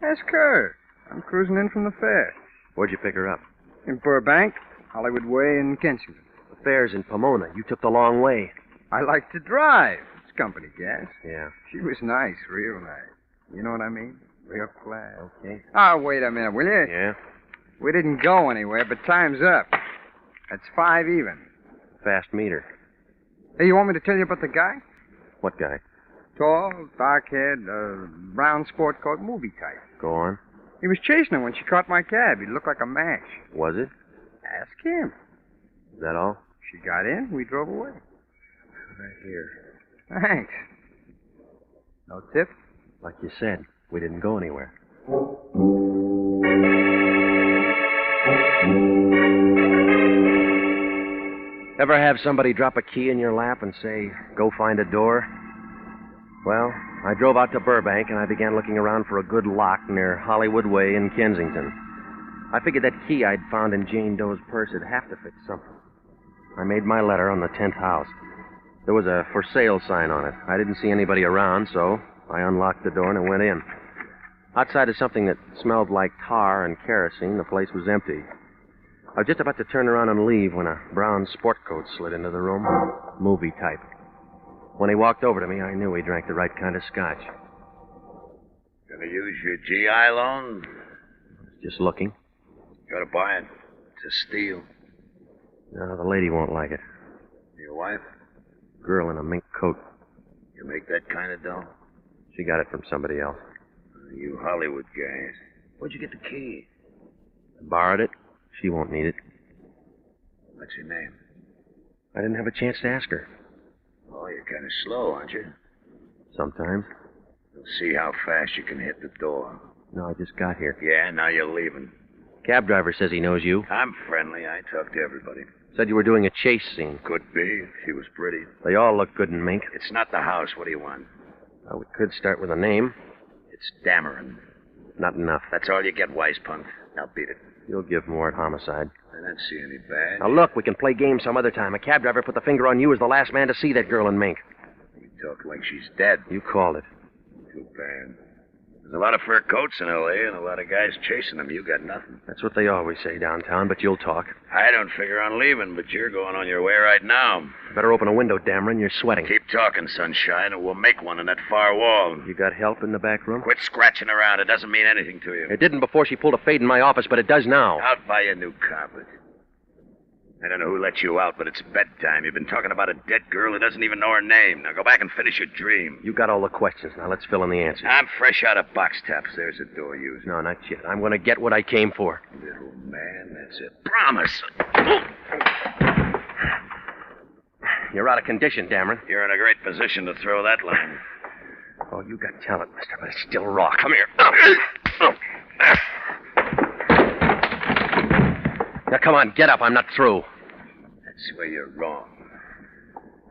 Ask her. I'm cruising in from the fair. Where'd you pick her up? In Burbank, Hollywood Way, and Kensington. The fair's in Pomona. You took the long way. I like to drive. It's company gas. Yeah. She was nice, real nice. You know what I mean? Real class. Okay. Oh, wait a minute, will you? Yeah? We didn't go anywhere, but time's up. That's 5 even. Fast meter. Hey, you want me to tell you about the guy? What guy? Tall, dark-haired, brown sport coat, movie type. Go on. He was chasing her when she caught my cab. He looked like a match. Was it? Ask him. Is that all? She got in, we drove away. Right here. Thanks. No tip? Like you said, we didn't go anywhere. Ever have somebody drop a key in your lap and say, go find a door? Well, I drove out to Burbank and I began looking around for a good lock near Hollywood Way in Kensington. I figured that key I'd found in Jane Doe's purse would have to fit something. I made my letter on the 10th house. There was a for sale sign on it. I didn't see anybody around, so I unlocked the door and I went in. Outside of something that smelled like tar and kerosene, the place was empty. I was just about to turn around and leave when a brown sport coat slid into the room. Movie type. When he walked over to me, I knew he drank the right kind of scotch. Gonna use your GI loan? Just looking. Gotta buy it. It's a steal. No, the lady won't like it. Your wife? Girl in a mink coat. You make that kind of dough? She got it from somebody else. You Hollywood guys. Where'd you get the key? I borrowed it. She won't need it. What's your name? I didn't have a chance to ask her. Oh, you're kind of slow, aren't you? Sometimes. We'll see how fast you can hit the door. No, I just got here. Yeah, now you're leaving. Cab driver says he knows you. I'm friendly. I talk to everybody. Said you were doing a chase scene. Could be. She was pretty. They all look good in mink. It's not the house. What do you want? Well, we could start with a name. It's Dameron. Not enough. That's all you get, wise punk. Now beat it. You'll give more at homicide. I don't see any badge. Now look, we can play games some other time. A cab driver put the finger on you as the last man to see that girl in mink. You talk like she's dead. You called it. Too bad. There's a lot of fur coats in L.A. and a lot of guys chasing them. You got nothing. That's what they always say downtown, but you'll talk. I don't figure on leaving, but you're going on your way right now. Better open a window, Dameron. You're sweating. Keep talking, sunshine, and we'll make one in that far wall. You got help in the back room? Quit scratching around. It doesn't mean anything to you. It didn't before she pulled a fade in my office, but it does now. Out buy a new carpet. I don't know who let you out, but it's bedtime. You've been talking about a dead girl who doesn't even know her name. Now go back and finish your dream. You got all the questions. Now let's fill in the answers. I'm fresh out of box taps. There's a door used. No, not yet. I'm going to get what I came for. Little man, that's a promise. You're out of condition, Dameron. You're in a great position to throw that line. Oh, you got talent, mister, but it's still raw. Come here. Now, come on, get up. I'm not through. That's where you're wrong.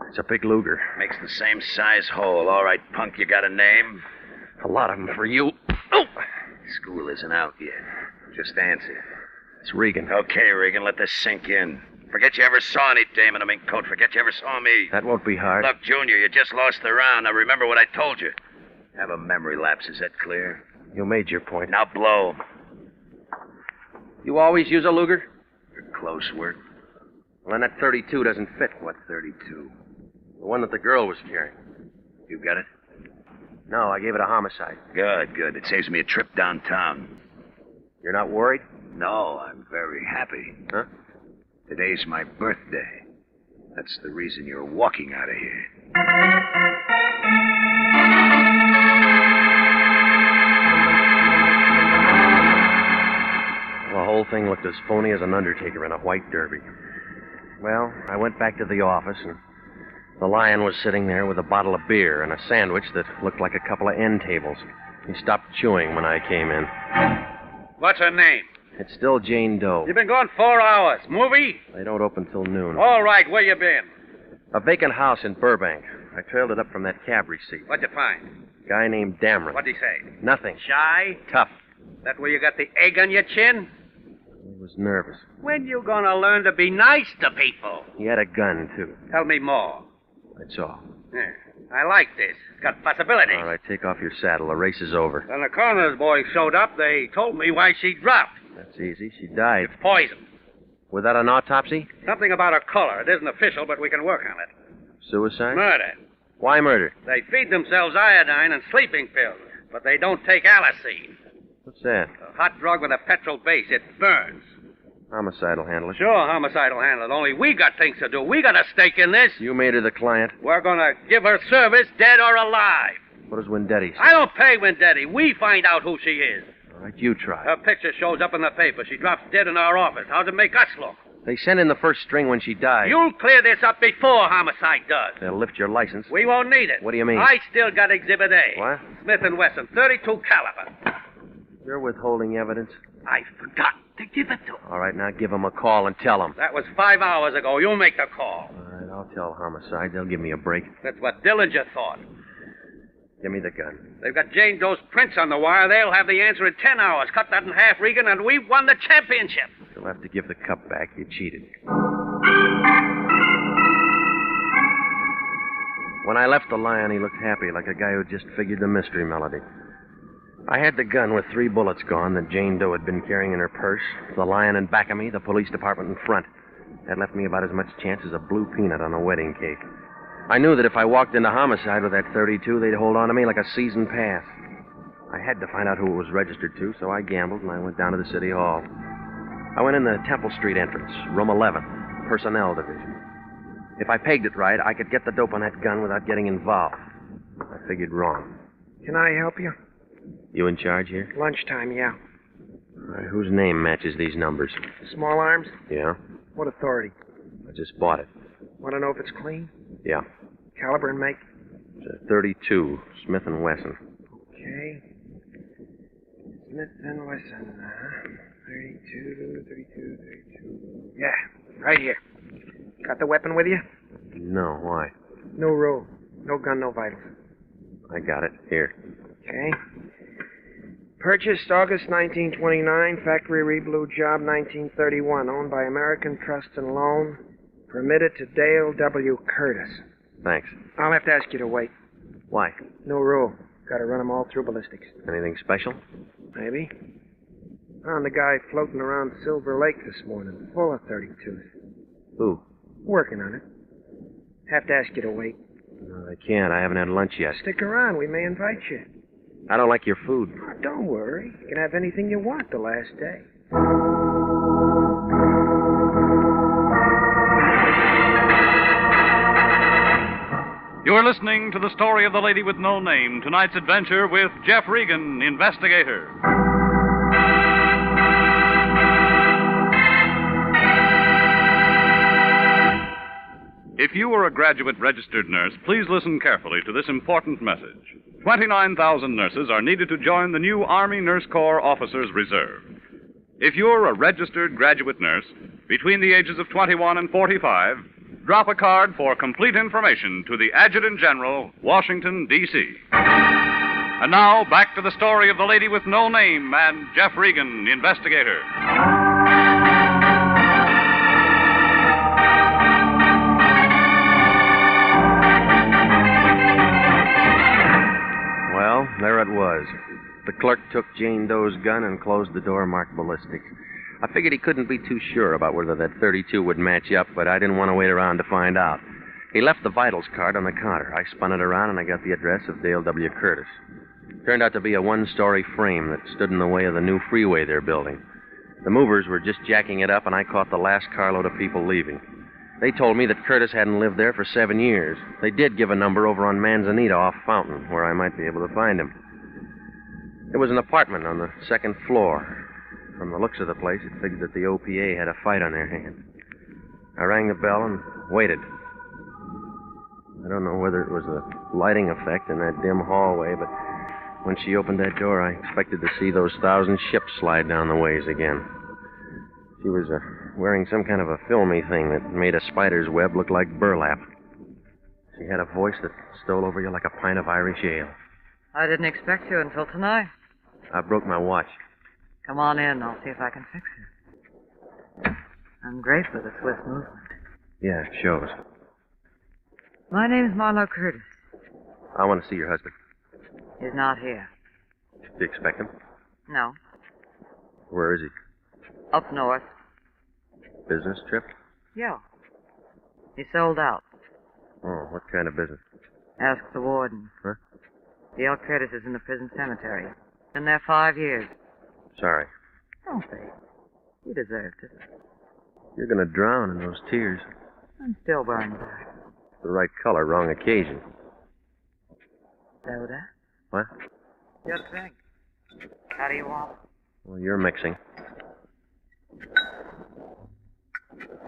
It's a big Luger. Makes the same size hole. All right, punk, you got a name? A lot of them for you. Oh! School isn't out yet. Just answer. It's Regan. Okay, Regan, let this sink in. Forget you ever saw any dame in a mink coat. Forget you ever saw me. That won't be hard. Look, Junior, you just lost the round. Now remember what I told you. Have a memory lapse. Is that clear? You made your point. Now blow. You always use a Luger? For close work. Well, then that 32 doesn't fit. What 32? The one that the girl was carrying. You got it? No, I gave it a homicide. Good, good. It saves me a trip downtown. You're not worried? No, I'm very happy. Huh? Today's my birthday. That's the reason you're walking out of here. whole thing looked as phony as an undertaker in a white derby. Well, I went back to the office, and the Lion was sitting there with a bottle of beer and a sandwich that looked like a couple of end tables. He stopped chewing when I came in. What's her name? It's still Jane Doe. You've been gone 4 hours. Movie? They don't open till noon. All right, where you been? A vacant house in Burbank. I trailed it up from that cab receipt. What'd you find? Guy named Dameron. What'd he say? Nothing. Shy? Tough. That where you got the egg on your chin? He was nervous. When you gonna learn to be nice to people? He had a gun, too. Tell me more. That's all. Yeah, I like this. It's got possibilities. All right, take off your saddle. The race is over. When the coroner's boys showed up, they told me why she dropped. That's easy. She died. Poison. Without an autopsy? Something about her color. It isn't official, but we can work on it. Suicide? Murder. Why murder? They feed themselves iodine and sleeping pills, but they don't take Alicine. What's that? A hot drug with a petrol base. It burns. Homicide will handle it. Sure, homicide will handle it. Only we got things to do. We got a stake in this. You made her the client. We're gonna give her service, dead or alive. What does Wendetti say? I don't pay Wendetti. We find out who she is. All right, you try. Her picture shows up in the paper. She drops dead in our office. How's it make us look? They sent in the first string when she died. You'll clear this up before homicide does. They'll lift your license. We won't need it. What do you mean? I still got Exhibit A. What? Smith & Wesson, 32 caliber. You're withholding evidence? I forgot to give it to him. All right, now give them a call and tell them. That was 5 hours ago. You make the call. All right, I'll tell homicide. They'll give me a break. That's what Dillinger thought. Give me the gun. They've got Jane Doe's prints on the wire. They'll have the answer in 10 hours. Cut that in half, Regan, and we've won the championship. You'll have to give the cup back. You cheated. When I left the Lion, he looked happy, like a guy who just figured the mystery melody. I had the gun with 3 bullets gone that Jane Doe had been carrying in her purse, the Lion in back of me, the police department in front. That left me about as much chance as a blue peanut on a wedding cake. I knew that if I walked into homicide with that .32, they'd hold on to me like a season pass. I had to find out who it was registered to, so I gambled and I went down to the city hall. I went in the Temple Street entrance, room 11, personnel division. If I pegged it right, I could get the dope on that gun without getting involved. I figured wrong. Can I help you? You in charge here? Lunchtime, yeah. All right, whose name matches these numbers? Small arms? Yeah? What authority? I just bought it. Want to know if it's clean? Yeah. Caliber and make? It's a 32, Smith & Wesson. Okay. Smith & Wesson. 32. Yeah, right here. Got the weapon with you? No, why? No roll. No gun, no vitals. I got it. Here. Okay. Purchased August 1929, factory reblue job 1931, owned by American Trust and Loan, permitted to Dale W. Curtis. Thanks. I'll have to ask you to wait. Why? No rule. Got to run them all through ballistics. Anything special? Maybe. Found a guy floating around Silver Lake this morning, full of 32s. Who? Working on it. Have to ask you to wait. No, I can't. I haven't had lunch yet. Stick around. We may invite you. I don't like your food. Oh, don't worry. You can have anything you want the last day. You're listening to the story of the lady with no name, tonight's adventure with Jeff Regan, Investigator. If you are a graduate registered nurse, please listen carefully to this important message. 29,000 nurses are needed to join the new Army Nurse Corps Officers Reserve. If you're a registered graduate nurse between the ages of 21 and 45, drop a card for complete information to the Adjutant General, Washington, D.C. And now, back to the story of the lady with no name and Jeff Regan, Investigator. Well, there it was. The clerk took Jane Doe's gun and closed the door marked ballistics. I figured he couldn't be too sure about whether that 32 would match up, but I didn't want to wait around to find out. He left the vitals card on the counter. I spun it around and I got the address of Dale W. Curtis. Turned out to be a one-story frame that stood in the way of the new freeway they're building. The movers were just jacking it up and I caught the last carload of people leaving. They told me that Curtis hadn't lived there for 7 years. They did give a number over on Manzanita off Fountain, where I might be able to find him. It was an apartment on the second floor. From the looks of the place, it figured that the OPA had a fight on their hands. I rang the bell and waited. I don't know whether it was the lighting effect in that dim hallway, but when she opened that door, I expected to see those 1,000 ships slide down the ways again. She was wearing some kind of a filmy thing that made a spider's web look like burlap. She had a voice that stole over you like a pint of Irish ale. I didn't expect you until tonight. I broke my watch. Come on in. I'll see if I can fix it. I'm great with the swift movement. Yeah, it shows. My name's Marlo Curtis. I want to see your husband. He's not here. Do you expect him? No. Where is he? Up north. Business trip? Yeah. He sold out. Oh, what kind of business? Ask the warden. Huh? Dale Curtis is in the prison cemetery. Been there 5 years. Sorry. Don't be. You deserved it. You're going to drown in those tears. I'm still burning back. The right color, wrong occasion. Soda? What? Just drink. How do you want it? Well, you're mixing.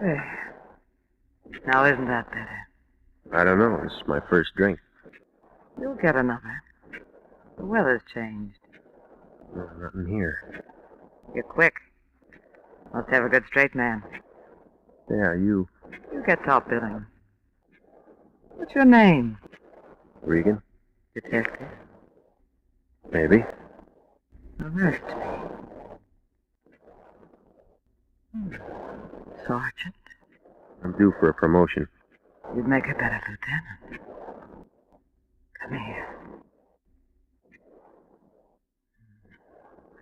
There. Now, isn't that better? I don't know. This is my first drink. You'll get another. The weather's changed. There's nothing here. You're quick. Must have a good straight man. Yeah, you. You get top billing. What's your name? Regan? Detective? Maybe. Arrest me. Sergeant? I'm due for a promotion. You'd make a better lieutenant. Come here.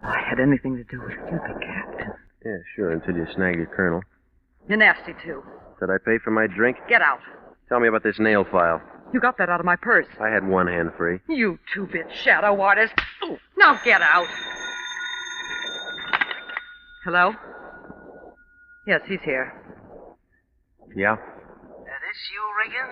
If I had anything to do with it, you'd be captain. Yeah, sure, until you snag your colonel. You're nasty, too. Did I pay for my drink? Get out. Tell me about this nail file. You got that out of my purse. I had one hand free. You two-bit shadow artist. Ooh, now get out. Hello? Yes, he's here. Yeah? This you, Regan?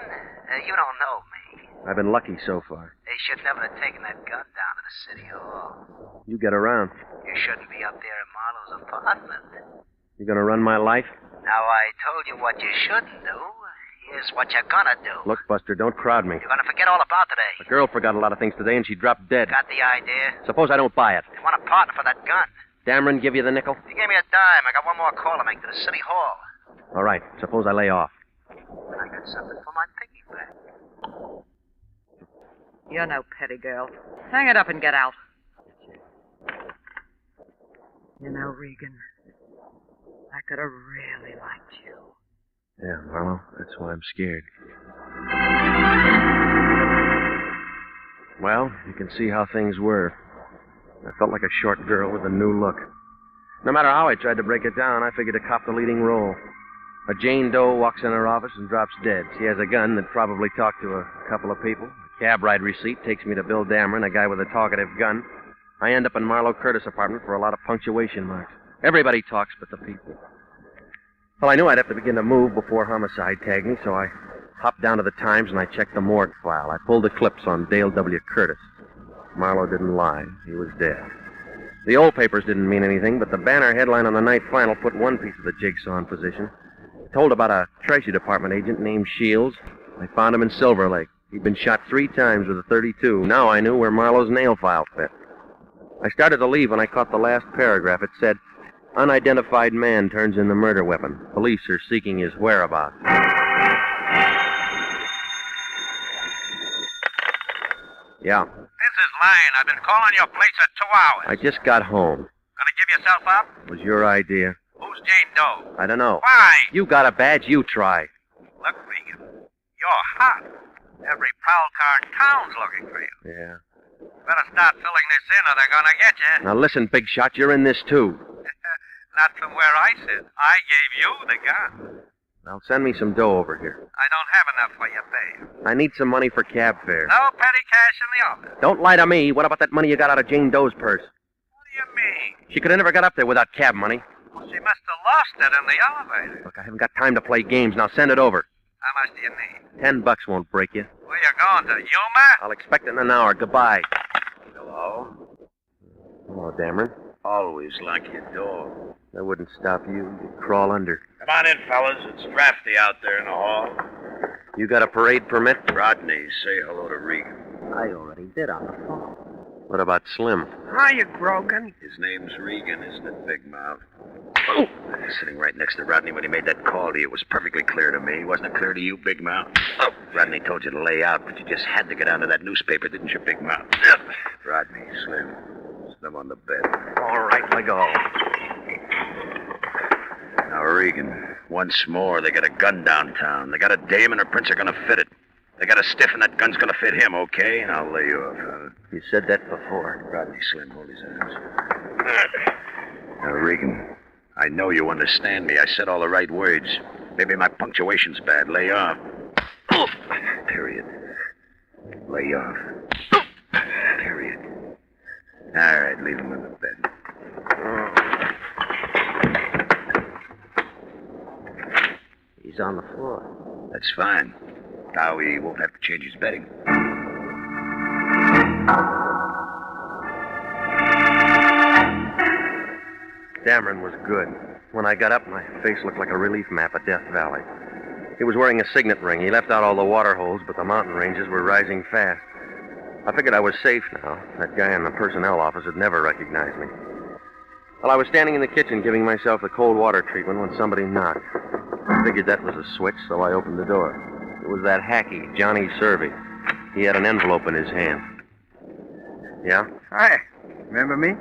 You don't know me. I've been lucky so far. They should never have taken that gun down to the city hall. You get around. You shouldn't be up there in Marlowe's apartment. You gonna run my life? Now, I told you what you shouldn't do. Here's what you're gonna do. Look, Buster, don't crowd me. You're gonna forget all about today. The girl forgot a lot of things today, and she dropped dead. Got the idea? Suppose I don't buy it. They want a partner for that gun. Dameron give you the nickel? He gave me a dime. I got one more call to make to the city hall. All right. Suppose I lay off. And I got something for my piggyback. You're no petty girl. Hang it up and get out. You know, Regan, I could have really liked you. Yeah, Marlo, that's why I'm scared. Well, you can see how things were. I felt like a short girl with a new look. No matter how I tried to break it down, I figured to cop the leading role. A Jane Doe walks in her office and drops dead. She has a gun that probably talked to a couple of people. A cab ride receipt takes me to Bill Dameron, a guy with a talkative gun. I end up in Marlo Curtis' apartment for a lot of punctuation marks. Everybody talks but the people. Well, I knew I'd have to begin to move before homicide tagged me, so I hopped down to the Times and I checked the morgue file. I pulled the clips on Dale W. Curtis. Marlo didn't lie. He was dead. The old papers didn't mean anything, but the banner headline on the night final put one piece of the jigsaw in position. It told about a Treasury Department agent named Shields. I found him in Silver Lake. He'd been shot 3 times with a .32. Now I knew where Marlo's nail file fit. I started to leave when I caught the last paragraph. It said, "Unidentified man turns in the murder weapon. Police are seeking his whereabouts." Yeah. This is Lyon. I've been calling your place for 2 hours. I just got home. Gonna give yourself up? It was your idea. Who's Jane Doe? I don't know. Why? You got a badge, you try. Look, Regan, you're hot. Every prowl car in town's looking for you. Yeah. Better start filling this in or they're gonna get you. Now listen, big shot, you're in this too. Not from where I sit. I gave you the gun. Now send me some dough over here. I don't have enough for your pay. I need some money for cab fare. No petty cash in the office. Don't lie to me. What about that money you got out of Jane Doe's purse? What do you mean? She could have never got up there without cab money. Well, she must have lost it in the elevator. Look, I haven't got time to play games. Now send it over. How much do you need? $10 won't break you. Where you going, to Yuma? I'll expect it in an hour. Goodbye. Hello? Hello, Dameron. always lock your door. That wouldn't stop you. You'd crawl under. Come on in, fellas. It's drafty out there in the hall. You got a parade permit? Rodney, say hello to Regan. I already did on the phone. What about Slim? Hiya, Grogan. His name's Regan, isn't it, Big Mouth? Oh! Sitting right next to Rodney when he made that call to you, it was perfectly clear to me. Wasn't it clear to you, Big Mouth? Oh! Rodney told you to lay out, but you just had to get onto that newspaper, didn't you, Big Mouth? Rodney, Slim. Slim on the bed. All right, let go. Now, Regan, once more, they got a gun downtown. They got a dame and her prints are gonna fit it. They got a stiff and that gun's gonna fit him, okay? I'll lay you off. You said that before. Rodney, Slim, hold his hands. Now, Regan, I know you understand me. I said all the right words. Maybe my punctuation's bad. Lay off. Period. Lay off. Period. All right, leave him in the bed. He's on the floor. That's fine. Now he won't have to change his bedding. Dameron was good. When I got up, my face looked like a relief map of Death Valley. He was wearing a signet ring. He left out all the water holes, but the mountain ranges were rising fast. I figured I was safe now. That guy in the personnel office would never recognize me. Well, I was standing in the kitchen giving myself the cold water treatment when somebody knocked. I figured that was a switch, so I opened the door. It was that hacky, Johnny Servey. He had an envelope in his hand. Yeah? Hi. Remember me?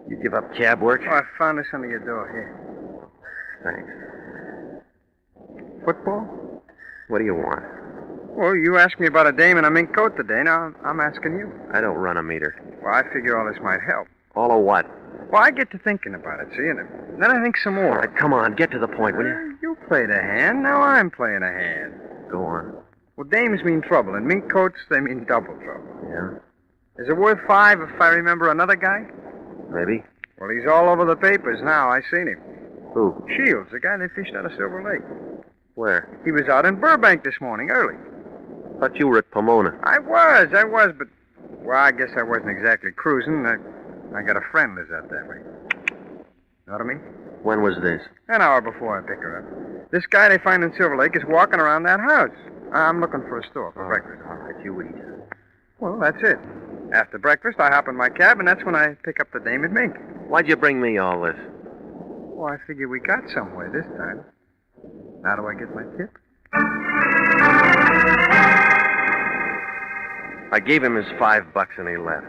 You give up cab work? Oh, I found this under your door. Here. Thanks. Football? What do you want? Well, you asked me about a dame in a mink coat today. Now, I'm asking you. I don't run a meter. Well, I figure all this might help. All of what? Well, I get to thinking about it, see, and then I think some more. All right, come on, get to the point, will you? You played a hand, now I'm playing a hand. Go on. Well, dames mean trouble, and mink coats, they mean double trouble. Yeah? Is it worth $5 if I remember another guy? Maybe. Well, he's all over the papers now. I seen him. Who? Shields, the guy they fished out of Silver Lake. Where? He was out in Burbank this morning, early. Thought you were at Pomona. I was, but... Well, I guess I wasn't exactly cruising. I got a friend lives out that way. Know what I mean? When was this? An hour before I pick her up. This guy they find in Silver Lake is walking around that house. I'm looking for a store for breakfast. All right, you eat. Well, that's it. After breakfast, I hop in my cab, and that's when I pick up the dame at Mink. Why'd you bring me all this? Well, I figure we got somewhere this time. How do I get my tip? I gave him his $5 and he left.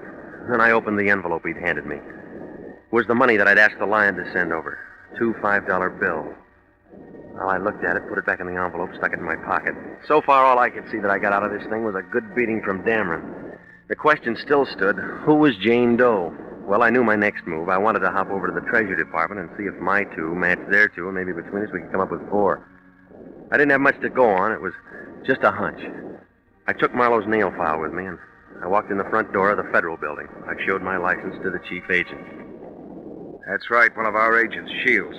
Then I opened the envelope he'd handed me. It was the money that I'd asked the Lyon to send over. 2 $5 bills. Well, I looked at it, put it back in the envelope, stuck it in my pocket. So far, all I could see that I got out of this thing was a good beating from Dameron. The question still stood, who was Jane Doe? Well, I knew my next move. I wanted to hop over to the Treasury Department and see if my 2 matched their 2, and maybe between us we could come up with 4. I didn't have much to go on. It was just a hunch. I took Marlowe's nail file with me, and I walked in the front door of the Federal Building. I showed my license to the chief agent. That's right, one of our agents, Shields.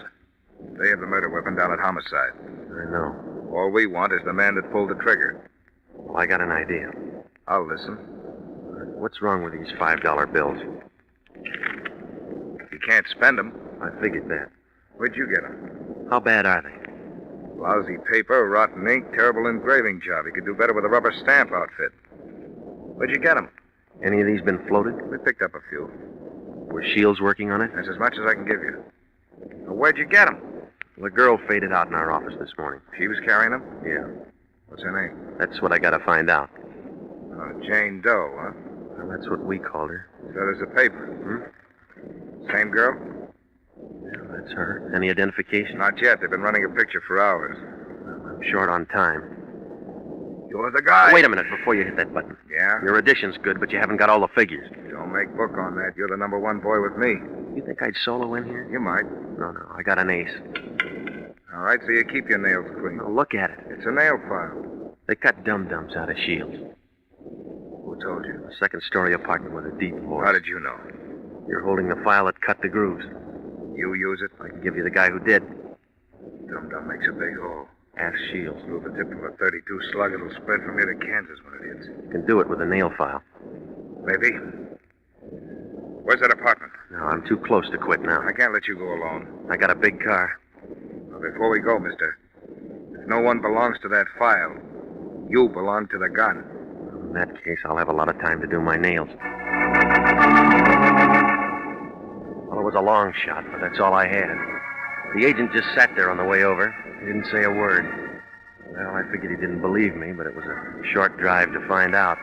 They have the murder weapon down at Homicide. I know. All we want is the man that pulled the trigger. Well, I got an idea. I'll listen. What's wrong with these $5 bills? You can't spend them. I figured that. Where'd you get them? How bad are they? Lousy paper, rotten ink, terrible engraving job. You could do better with a rubber stamp outfit. Where'd you get them? Any of these been floated? We picked up a few. Was Shields working on it? That's as much as I can give you. Well, where'd you get them? The girl faded out in our office this morning. She was carrying them? Yeah. What's her name? That's what I gotta find out. Jane Doe, huh? Well, that's what we called her. So does the paper. Same girl? Yeah, that's her. Any identification? Not yet. They've been running a picture for hours. I'm short on time. You're the guy. Wait a minute before you hit that button. Yeah? Your addition's good, but you haven't got all the figures. Don't make book on that. You're the number 1 boy with me. You think I'd solo in here? You might. No, I got an ace. All right, so you keep your nails clean. Now look at it. It's a nail file. They cut dum-dums out of Shields. Who told you? A second-story apartment with a deep voice. How did you know? You're holding the file that cut the grooves. You use it? I can give you the guy who did. Dum-dum makes a big hole. Ask Shields. Move the tip of a .32 slug. It'll spread from here to Kansas when it hits. You can do it with a nail file. Maybe. Where's that apartment? No, I'm too close to quit now. I can't let you go alone. I got a big car. Well, before we go, mister, if no one belongs to that file, you belong to the gun. In that case, I'll have a lot of time to do my nails. Well, it was a long shot, but that's all I had. The agent just sat there on the way over. He didn't say a word. Well, I figured he didn't believe me, but it was a short drive to find out.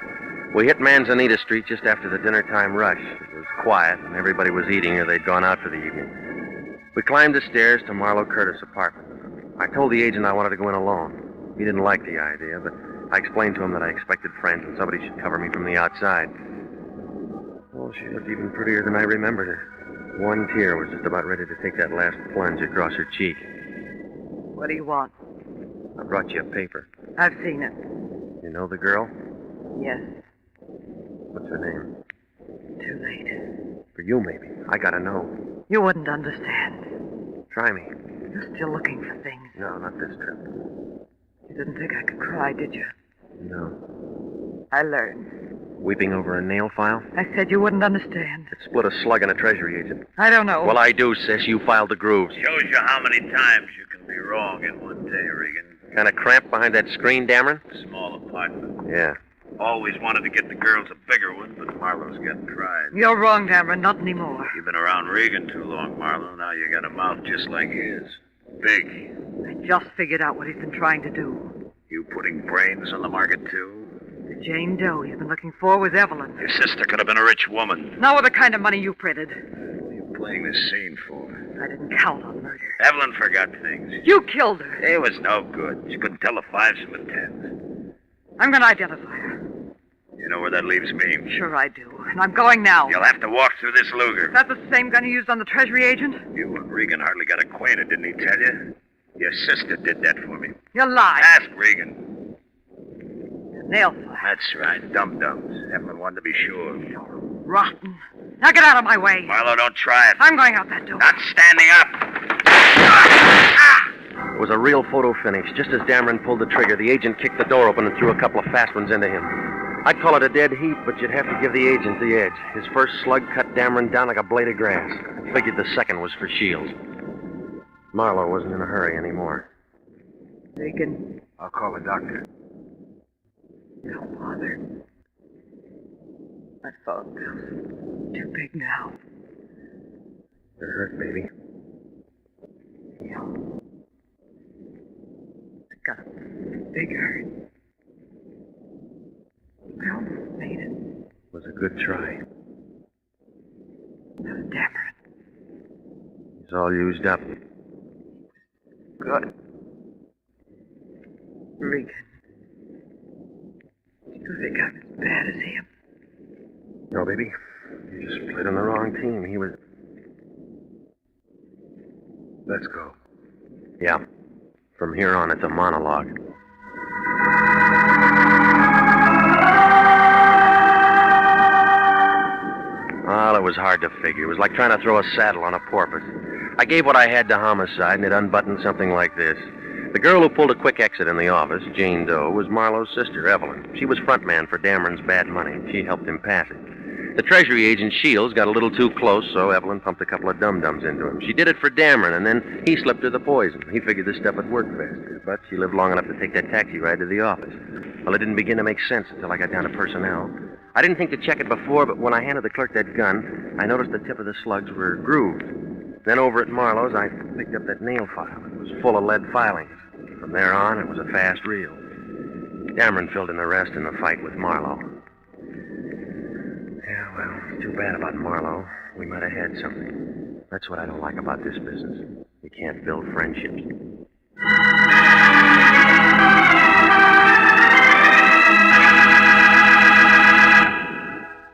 We hit Manzanita Street just after the dinner time rush. It was quiet, and everybody was eating or they'd gone out for the evening. We climbed the stairs to Marlowe Curtis' apartment. I told the agent I wanted to go in alone. He didn't like the idea, but I explained to him that I expected friends and somebody should cover me from the outside. Well, she looked even prettier than I remembered her. One tear was just about ready to take that last plunge across her cheek. What do you want? I brought you a paper. I've seen it. You know the girl? Yes. What's her name? Too late. For you, maybe. I gotta know. You wouldn't understand. Try me. You're still looking for things. No, not this trip. You didn't think I could cry, did you? No. I learned. Weeping over a nail file? I said you wouldn't understand. It split a slug in a treasury agent. I don't know. Well, I do, sis. You filed the grooves. Shows you how many times you can be wrong in one day, Regan. Kind of cramped behind that screen, Dameron? Small apartment. Yeah. Always wanted to get the girls a bigger one, but Marlowe's getting tried. You're wrong, Dameron. Not anymore. You've been around Regan too long, Marlowe. Now you got a mouth just like his. Big. I just figured out what he's been trying to do. You putting brains on the market, too? The Jane Doe he's been looking for was Evelyn. Your sister could have been a rich woman. Not with the kind of money you printed. What are you playing this scene for? I didn't count on murder. Evelyn forgot things. You killed her. It was no good. She couldn't tell the fives from the tens. I'm going to identify her. You know where that leaves me? Sure I do. And I'm going now. You'll have to walk through this Luger. Is that the same gun you used on the Treasury agent? You and Regan hardly got acquainted, didn't he tell you? Your sister did that for me. You lied. Ask Regan. Nail file. That's right. Dum-dums. Evelyn wanted to be sure. Rotten. Now get out of my way. Marlowe, don't try it. I'm going out that door. Not standing up. It was a real photo finish. Just as Dameron pulled the trigger, the agent kicked the door open and threw a couple of fast ones into him. I'd call it a dead heat, but you'd have to give the agent the edge. His first slug cut Dameron down like a blade of grass. I figured the second was for Shields. Marlowe wasn't in a hurry anymore. Regan. I'll call the doctor. Don't bother. My phone bill's too big now. You're hurt, baby. Yeah. I got a big hurt. I almost made it. It was a good try. That was Dameron. He's all used up. Good. Regan. You think I'm as bad as him? No, baby. You just played on the wrong team. He was... Let's go. Yeah. From here on, it's a monologue. Well, it was hard to figure. It was like trying to throw a saddle on a porpoise. I gave what I had to homicide, and it unbuttoned something like this. The girl who pulled a quick exit in the office, Jane Doe, was Marlowe's sister, Evelyn. She was frontman for Dameron's bad money. She helped him pass it. The Treasury agent, Shields, got a little too close, so Evelyn pumped a couple of dum-dums into him. She did it for Dameron, and then he slipped her the poison. He figured this stuff would work faster, but she lived long enough to take that taxi ride to the office. Well, it didn't begin to make sense until I got down to personnel. I didn't think to check it before, but when I handed the clerk that gun, I noticed the tip of the slugs were grooved. Then over at Marlowe's, I picked up that nail file. It was full of lead filings. From there on, it was a fast reel. Dameron filled in the rest in the fight with Marlowe. Yeah, well, it's too bad about Marlowe. We might have had something. That's what I don't like about this business. You can't build friendships.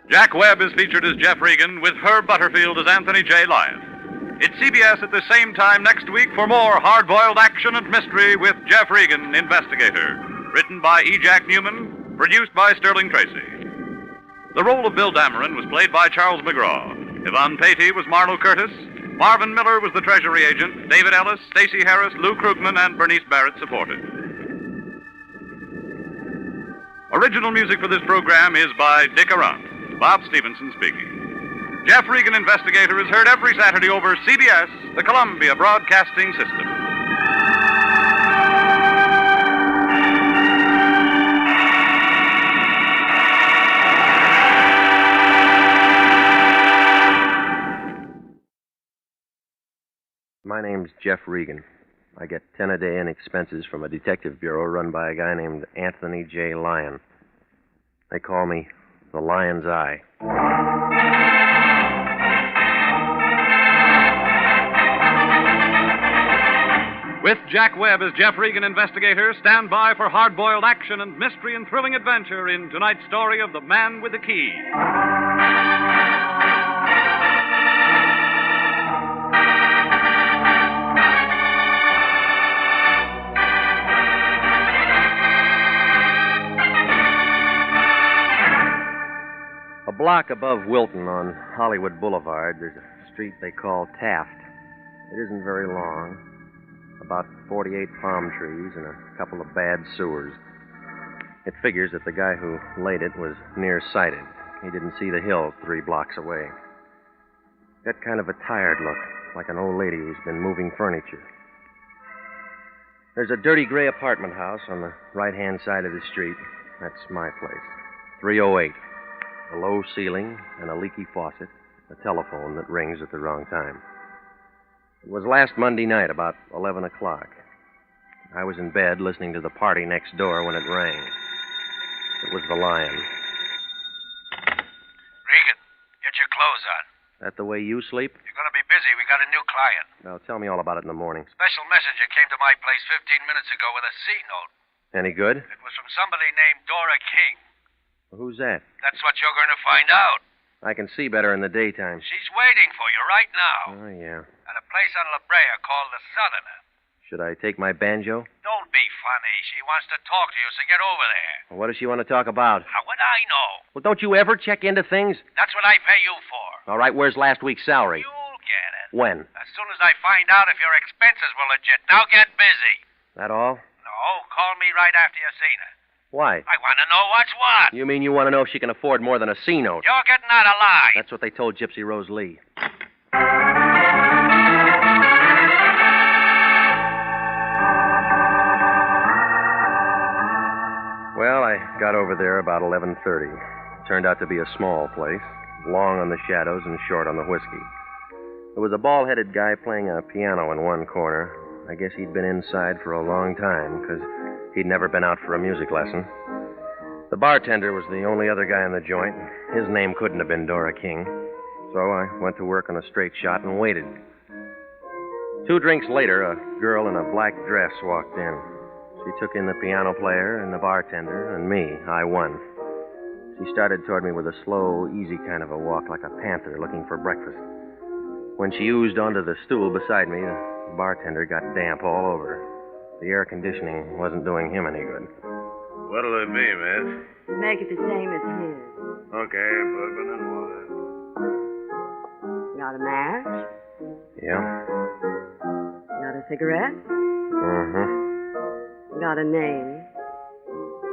Jack Webb is featured as Jeff Regan with Herb Butterfield as Anthony J. Lyon. It's CBS at the same time next week for more hard-boiled action and mystery with Jeff Regan, Investigator. Written by E. Jack Newman, produced by Sterling Tracy. The role of Bill Dameron was played by Charles McGraw. Yvonne Patey was Marlowe Curtis. Marvin Miller was the Treasury agent. David Ellis, Stacey Harris, Lou Krugman, and Bernice Barrett supported. Original music for this program is by Dick Arant. Bob Stevenson speaking. Jeff Regan, Investigator, is heard every Saturday over CBS, the Columbia Broadcasting System. My name's Jeff Regan. I get 10 a day in expenses from a detective bureau run by a guy named Anthony J. Lyon. They call me the Lion's Eye. With Jack Webb as Jeff Regan, Investigator, stand by for hard-boiled action and mystery and thrilling adventure in tonight's story of The Man with the Key. A block above Wilton on Hollywood Boulevard, there's a street they call Taft. It isn't very long. About 48 palm trees and a couple of bad sewers. It figures that the guy who laid it was nearsighted. He didn't see the hill 3 blocks away. Got kind of a tired look, like an old lady who's been moving furniture. There's a dirty gray apartment house on the right-hand side of the street. That's my place. 308. A low ceiling and a leaky faucet. A telephone that rings at the wrong time. It was last Monday night, about 11 o'clock. I was in bed listening to the party next door when it rang. It was the Lion. Regan, get your clothes on. That the way you sleep? You're going to be busy. We got a new client. Now, tell me all about it in the morning. Special messenger came to my place 15 minutes ago with a C note. Any good? It was from somebody named Dora King. Well, who's that? That's what you're going to find out. I can see better in the daytime. She's waiting for you right now. Oh, yeah. At a place on La Brea called the Southerner. Should I take my banjo? Don't be funny. She wants to talk to you, so get over there. Well, what does she want to talk about? How would I know? Well, don't you ever check into things? That's what I pay you for. All right, where's last week's salary? You'll get it. When? As soon as I find out if your expenses were legit. Now get busy. That all? No, call me right after you've seen her. Why? I want to know what's what. You mean you want to know if she can afford more than a C note? You're getting out of line. That's what they told Gypsy Rose Lee. Well, I got over there about 11:30. Turned out to be a small place, long on the shadows and short on the whiskey. There was a bald-headed guy playing a piano in one corner. I guess he'd been inside for a long time, because he'd never been out for a music lesson. The bartender was the only other guy in the joint. His name couldn't have been Dora King. So I went to work on a straight shot and waited. 2 drinks later, a girl in a black dress walked in. She took in the piano player and the bartender and me. I won. She started toward me with a slow, easy kind of a walk, like a panther looking for breakfast. When she oozed onto the stool beside me, the bartender got damp all over. The air conditioning wasn't doing him any good. What'll it be, miss? Make it the same as his. Okay, bourbon and water. Got a match? Yeah. Got a cigarette? Mm-hmm. Got a name?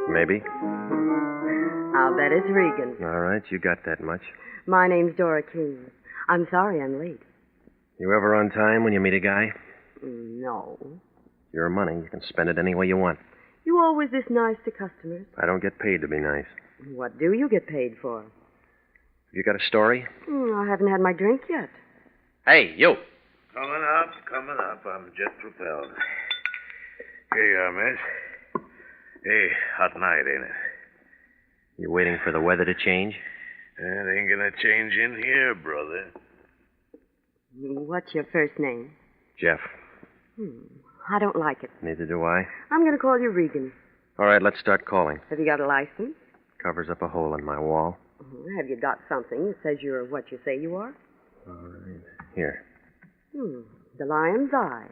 Maybe. I'll bet it's Regan. All right, you got that much. My name's Dora King. I'm sorry I'm late. You ever on time when you meet a guy? No. Your money, you can spend it any way you want. You always this nice to customers? I don't get paid to be nice. What do you get paid for? You got a story? I haven't had my drink yet. Hey, you. Coming up. I'm jet propelled. Here you are, miss. Hey, hot night, ain't it? You waiting for the weather to change? It ain't gonna change in here, brother. What's your first name? Jeff. I don't like it. Neither do I. I'm going to call you Regan. All right, let's start calling. Have you got a license? Covers up a hole in my wall. Have you got something that says you're what you say you are? All right. Here. The Lion's Eye.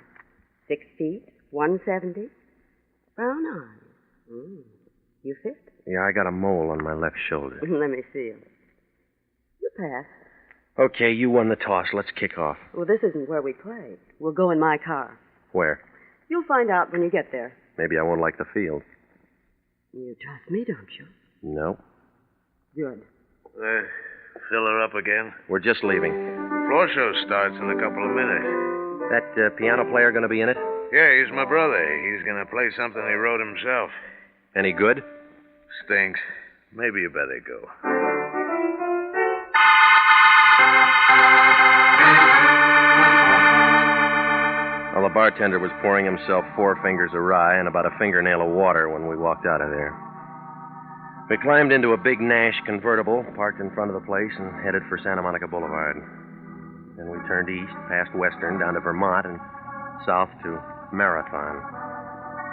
6 feet, 170. Brown eyes. You fit? Yeah, I got a mole on my left shoulder. Let me see him. You pass. Okay, you won the toss. Let's kick off. Well, this isn't where we play. We'll go in my car. Where? You'll find out when you get there. Maybe I won't like the field. You trust me, don't you? No. Good. Fill her up again? We're just leaving. Floor show starts in a couple of minutes. That piano player going to be in it? Yeah, he's my brother. He's going to play something he wrote himself. Any good? Stinks. Maybe you better go. Well, the bartender was pouring himself 4 fingers of rye and about a fingernail of water when we walked out of there. We climbed into a big Nash convertible, parked in front of the place, and headed for Santa Monica Boulevard. Then we turned east, past Western, down to Vermont, and south to Marathon.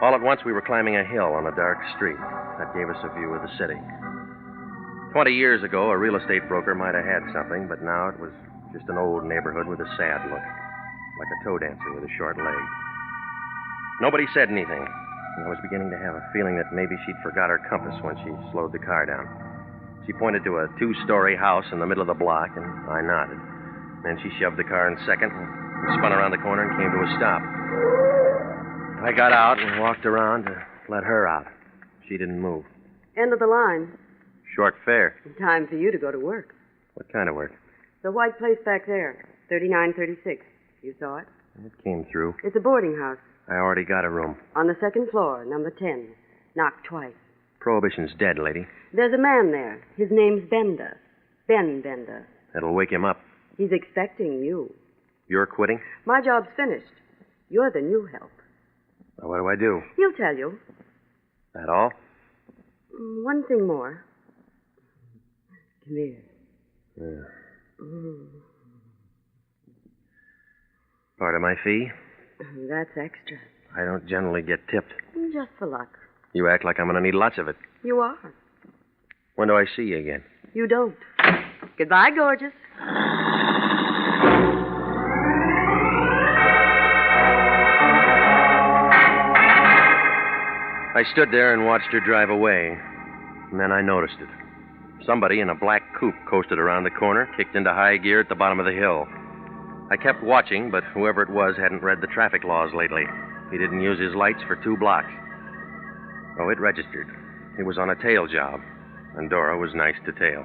All at once, we were climbing a hill on a dark street. That gave us a view of the city. 20 years ago, a real estate broker might have had something, but now it was just an old neighborhood with a sad look, like a toe dancer with a short leg. Nobody said anything. I was beginning to have a feeling that maybe she'd forgot her compass when she slowed the car down. She pointed to a 2-story house in the middle of the block, and I nodded. Then she shoved the car in second and spun around the corner and came to a stop. I got out and walked around to let her out. She didn't move. End of the line. Short fare. Time for you to go to work. What kind of work? The white place back there, 3936. You saw it? It came through. It's a boarding house. I already got a room. On the second floor, number 10. Knocked twice. Prohibition's dead, lady. There's a man there. His name's Bender. Ben Bender. That'll wake him up. He's expecting you. You're quitting? My job's finished. You're the new help. Well, what do I do? He'll tell you. That all? One thing more. Come here. Yeah. Part of my fee? That's extra. I don't generally get tipped. Just for luck. You act like I'm going to need lots of it. You are. When do I see you again? You don't. Goodbye, gorgeous. I stood there and watched her drive away. And then I noticed it. Somebody in a black coupe coasted around the corner, kicked into high gear at the bottom of the hill. I kept watching, but whoever it was hadn't read the traffic laws lately. He didn't use his lights for 2 blocks. Oh, it registered. He was on a tail job, and Dora was nice to tail.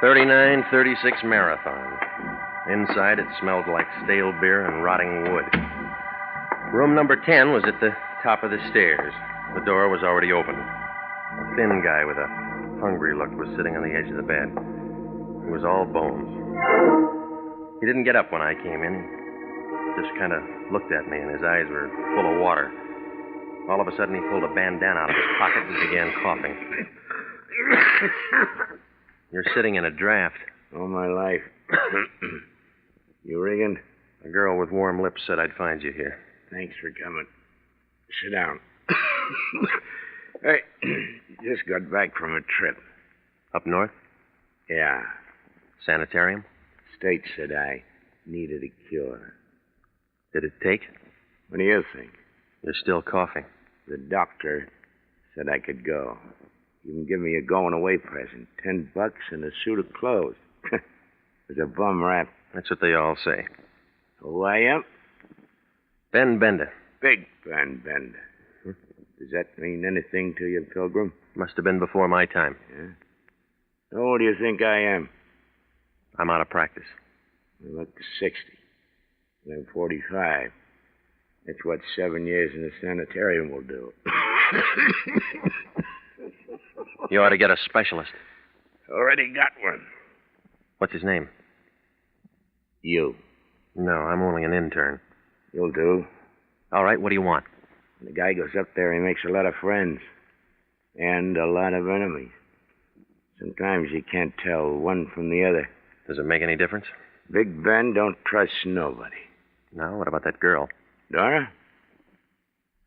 .3936 Marathon. Inside, it smelled like stale beer and rotting wood. Room number 10 was at the top of the stairs. The door was already open. A thin guy with a hungry look was sitting on the edge of the bed. He was all bones. He didn't get up when I came in. He just kind of looked at me, and his eyes were full of water. All of a sudden, he pulled a bandana out of his pocket and began coughing. You're sitting in a draft. All my life. You Regan? A girl with warm lips said I'd find you here. Thanks for coming. Sit down. Hey, just got back from a trip. Up north? Yeah. Sanitarium? State said I needed a cure. Did it take? What do you think? You're still coughing. The doctor said I could go. You can give me a going-away present. $10 and a suit of clothes. It's a bum rap. That's what they all say. Who I am? Ben Bender. Big Ben Bender. Does that mean anything to you, Pilgrim? Must have been before my time. Yeah? How old do you think I am? I'm out of practice. I look 60. I'm 45. That's what 7 years in the sanitarium will do. You ought to get a specialist. Already got one. What's his name? You. No, I'm only an intern. You'll do. All right, what do you want? When the guy goes up there, he makes a lot of friends. And a lot of enemies. Sometimes you can't tell one from the other. Does it make any difference? Big Ben don't trust nobody. No, what about that girl? Dora?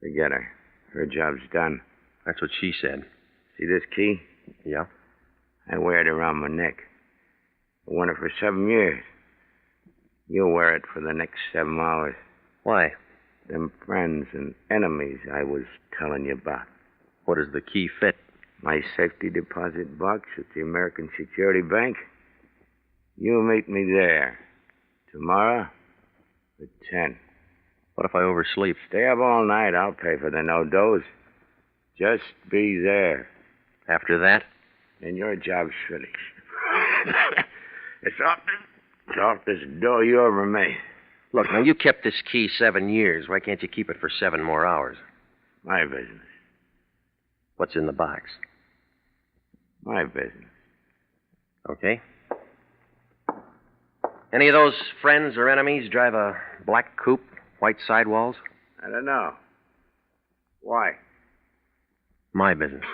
Forget her. Her job's done. That's what she said. See this key? Yeah. I wear it around my neck. I worn it for 7 years. You'll wear it for the next 7 hours. Why? Them friends and enemies I was telling you about. What does the key fit? My safety deposit box at the American Security Bank. You meet me there. Tomorrow at 10. What if I oversleep? Stay up all night. I'll pay for the no-dose. Just be there. After that? And your job's finished. It's softest door you ever made. Look, now, you kept this key 7 years. Why can't you keep it for 7 more hours? My business. What's in the box? My business. Okay. Any of those friends or enemies drive a black coupe, white sidewalls? I don't know. Why? My business.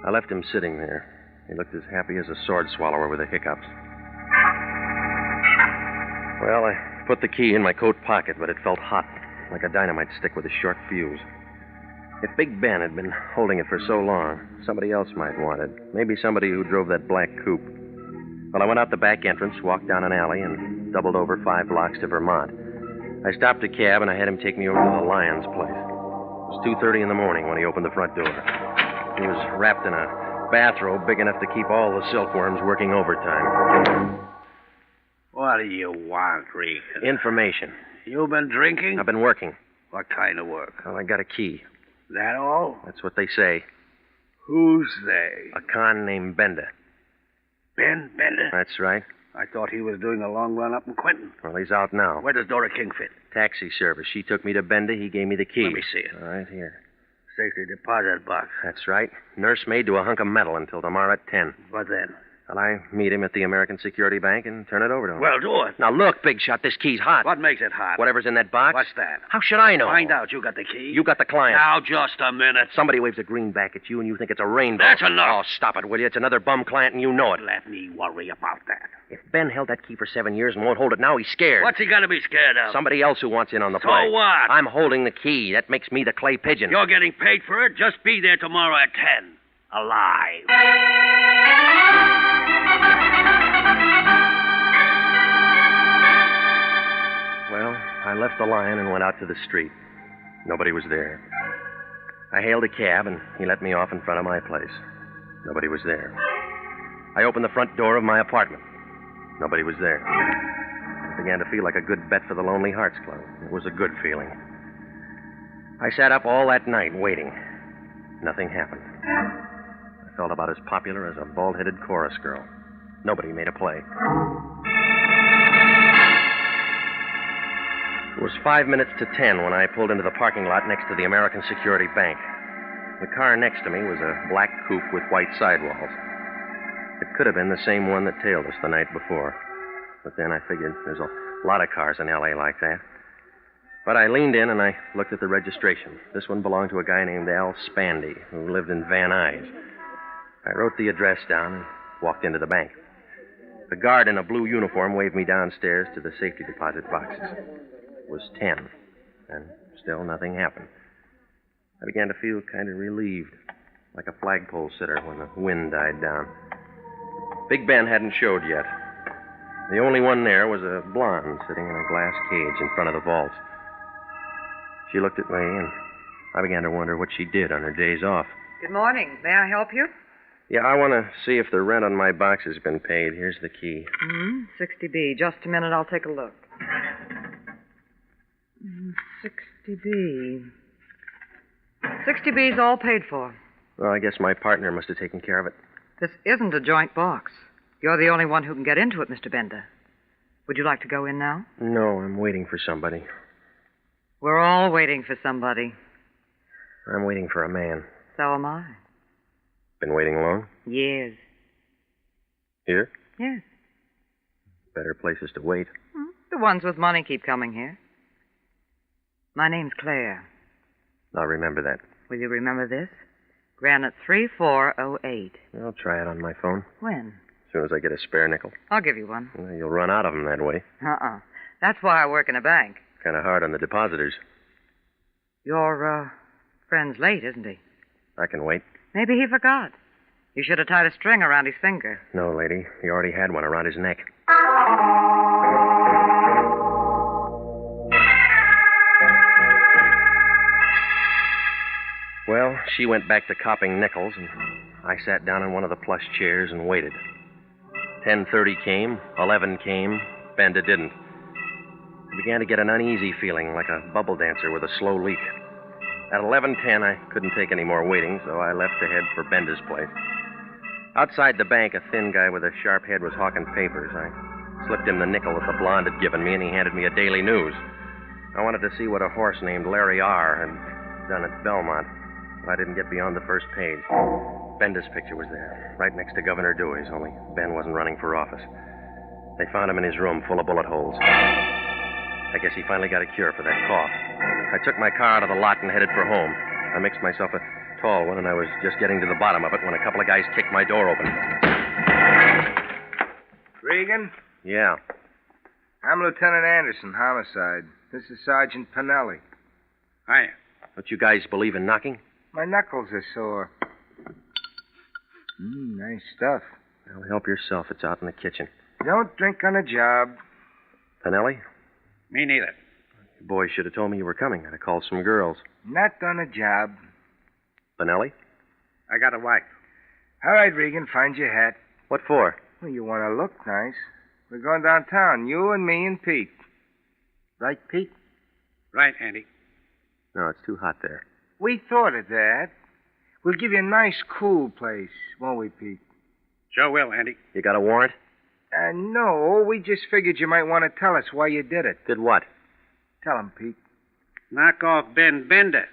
I left him sitting there. He looked as happy as a sword swallower with the hiccups. Well, I put the key in my coat pocket, but it felt hot, like a dynamite stick with a short fuse. If Big Ben had been holding it for so long, somebody else might want it. Maybe somebody who drove that black coupe. Well, I went out the back entrance, walked down an alley, and doubled over 5 blocks to Vermont. I stopped a cab, and I had him take me over to the Lyon's place. It was 2:30 in the morning when he opened the front door. He was wrapped in a bathrobe big enough to keep all the silkworms working overtime. What do you want, Regan? Information. You've been drinking? I've been working. What kind of work? Well, I got a key. That all? That's what they say. Who's they? A con named Bender. Ben Bender? That's right. I thought he was doing a long run up in Quentin. Well, he's out now. Where does Dora King fit? Taxi service. She took me to Bender. He gave me the key. Let me see it. All right, here. Safety deposit box. That's right. Nursemaid to a hunk of metal until tomorrow at 10. What then? Well, I meet him at the American Security Bank and turn it over to him. Well, do it. Now, look, Big Shot, this key's hot. What makes it hot? Whatever's in that box. What's that? How should I know? Find out. You got the key. You got the client. Now, just a minute. Somebody waves a greenback at you and you think it's a rainbow. That's enough. Oh, stop it, will you? It's another bum client and you know it. Let me worry about that. If Ben held that key for 7 years and won't hold it now, he's scared. What's he got to be scared of? Somebody else who wants in on the So play. what? I'm holding the key. That makes me the clay pigeon. You're getting paid for it. Just be there tomorrow at 10. Alive. Well, I left the Lion and went out to the street. Nobody was there. I hailed a cab, and he let me off in front of my place. Nobody was there. I opened the front door of my apartment. Nobody was there. I began to feel like a good bet for the Lonely Hearts Club. It was a good feeling. I sat up all that night waiting. Nothing happened. I felt about as popular as a bald-headed chorus girl. Nobody made a play. It was 5 minutes to 10 when I pulled into the parking lot next to the American Security Bank. The car next to me was a black coupe with white sidewalls. It could have been the same one that tailed us the night before. But then I figured there's a lot of cars in L.A. like that. But I leaned in and I looked at the registration. This one belonged to a guy named Al Spandy, who lived in Van Nuys. I wrote the address down and walked into the bank. The guard in a blue uniform waved me downstairs to the safety deposit boxes. It was 10, and still nothing happened. I began to feel kind of relieved, like a flagpole sitter when the wind died down. Big Ben hadn't showed yet. The only one there was a blonde sitting in a glass cage in front of the vaults. She looked at me, and I began to wonder what she did on her days off. Good morning. May I help you? Yeah, I want to see if the rent on my box has been paid. Here's the key. 60B. Just a minute, I'll take a look. 60B. 60B's all paid for. Well, I guess my partner must have taken care of it. This isn't a joint box. You're the only one who can get into it, Mr. Bender. Would you like to go in now? No, I'm waiting for somebody. We're all waiting for somebody. I'm waiting for a man. So am I. Been waiting long? Years. Here? Yes. Better places to wait. The ones with money keep coming here. My name's Claire. I'll remember that. Will you remember this? Granite 3408. I'll try it on my phone. When? As soon as I get a spare nickel. I'll give you one. Well, you'll run out of them that way. That's why I work in a bank. Kind of hard on the depositors. Your, friend's late, isn't he? I can wait. Maybe he forgot. You should have tied a string around his finger. No, lady. He already had one around his neck. Well, she went back to copping nickels, and I sat down in one of the plush chairs and waited. 10:30 came, 11 came, Bender didn't. began to get an uneasy feeling, like a bubble dancer with a slow leak. At 11:10, I couldn't take any more waiting, so I left to head for Bender's place. Outside the bank, a thin guy with a sharp head was hawking papers. I slipped him the nickel that the blonde had given me, and he handed me a Daily News. I wanted to see what a horse named Larry R. had done at Belmont, but I didn't get beyond the first page. Bender's picture was there, right next to Governor Dewey's, only Ben wasn't running for office. They found him in his room full of bullet holes. I guess he finally got a cure for that cough. I took my car out of the lot and headed for home. I mixed myself a tall one, and I was just getting to the bottom of it when a couple of guys kicked my door open. Regan? Yeah. I'm Lieutenant Anderson, homicide. This is Sergeant Pinelli. Hiya. Don't you guys believe in knocking? My knuckles are sore. Nice stuff. Well, help yourself. It's out in the kitchen. Don't drink on the job. Pinelli? Me neither. You boys should have told me you were coming. I'd have called some girls. Not on the job. Pinelli? I got a wife. All right, Regan, find your hat. What for? Well, you want to look nice. We're going downtown, you and me and Pete. Right, Pete? Right, Andy. No, it's too hot there. We thought of that. We'll give you a nice, cool place, won't we, Pete? Sure will, Andy. You got a warrant? No, we just figured you might want to tell us why you did it. Did what? Tell him, Pete. Knock off Ben Bender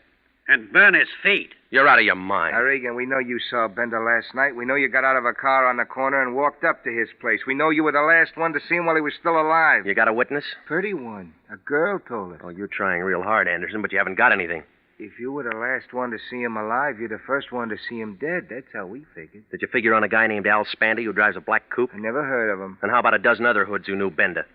and burn his feet. You're out of your mind. Now, Regan, we know you saw Bender last night. We know you got out of a car on the corner and walked up to his place. We know you were the last one to see him while he was still alive. You got a witness? Pretty one. A girl told us. Oh, you're trying real hard, Anderson, but you haven't got anything. If you were the last one to see him alive, you're the first one to see him dead. That's how we figured. Did you figure on a guy named Al Spandy who drives a black coupe? I never heard of him. And how about a dozen other hoods who knew Bender?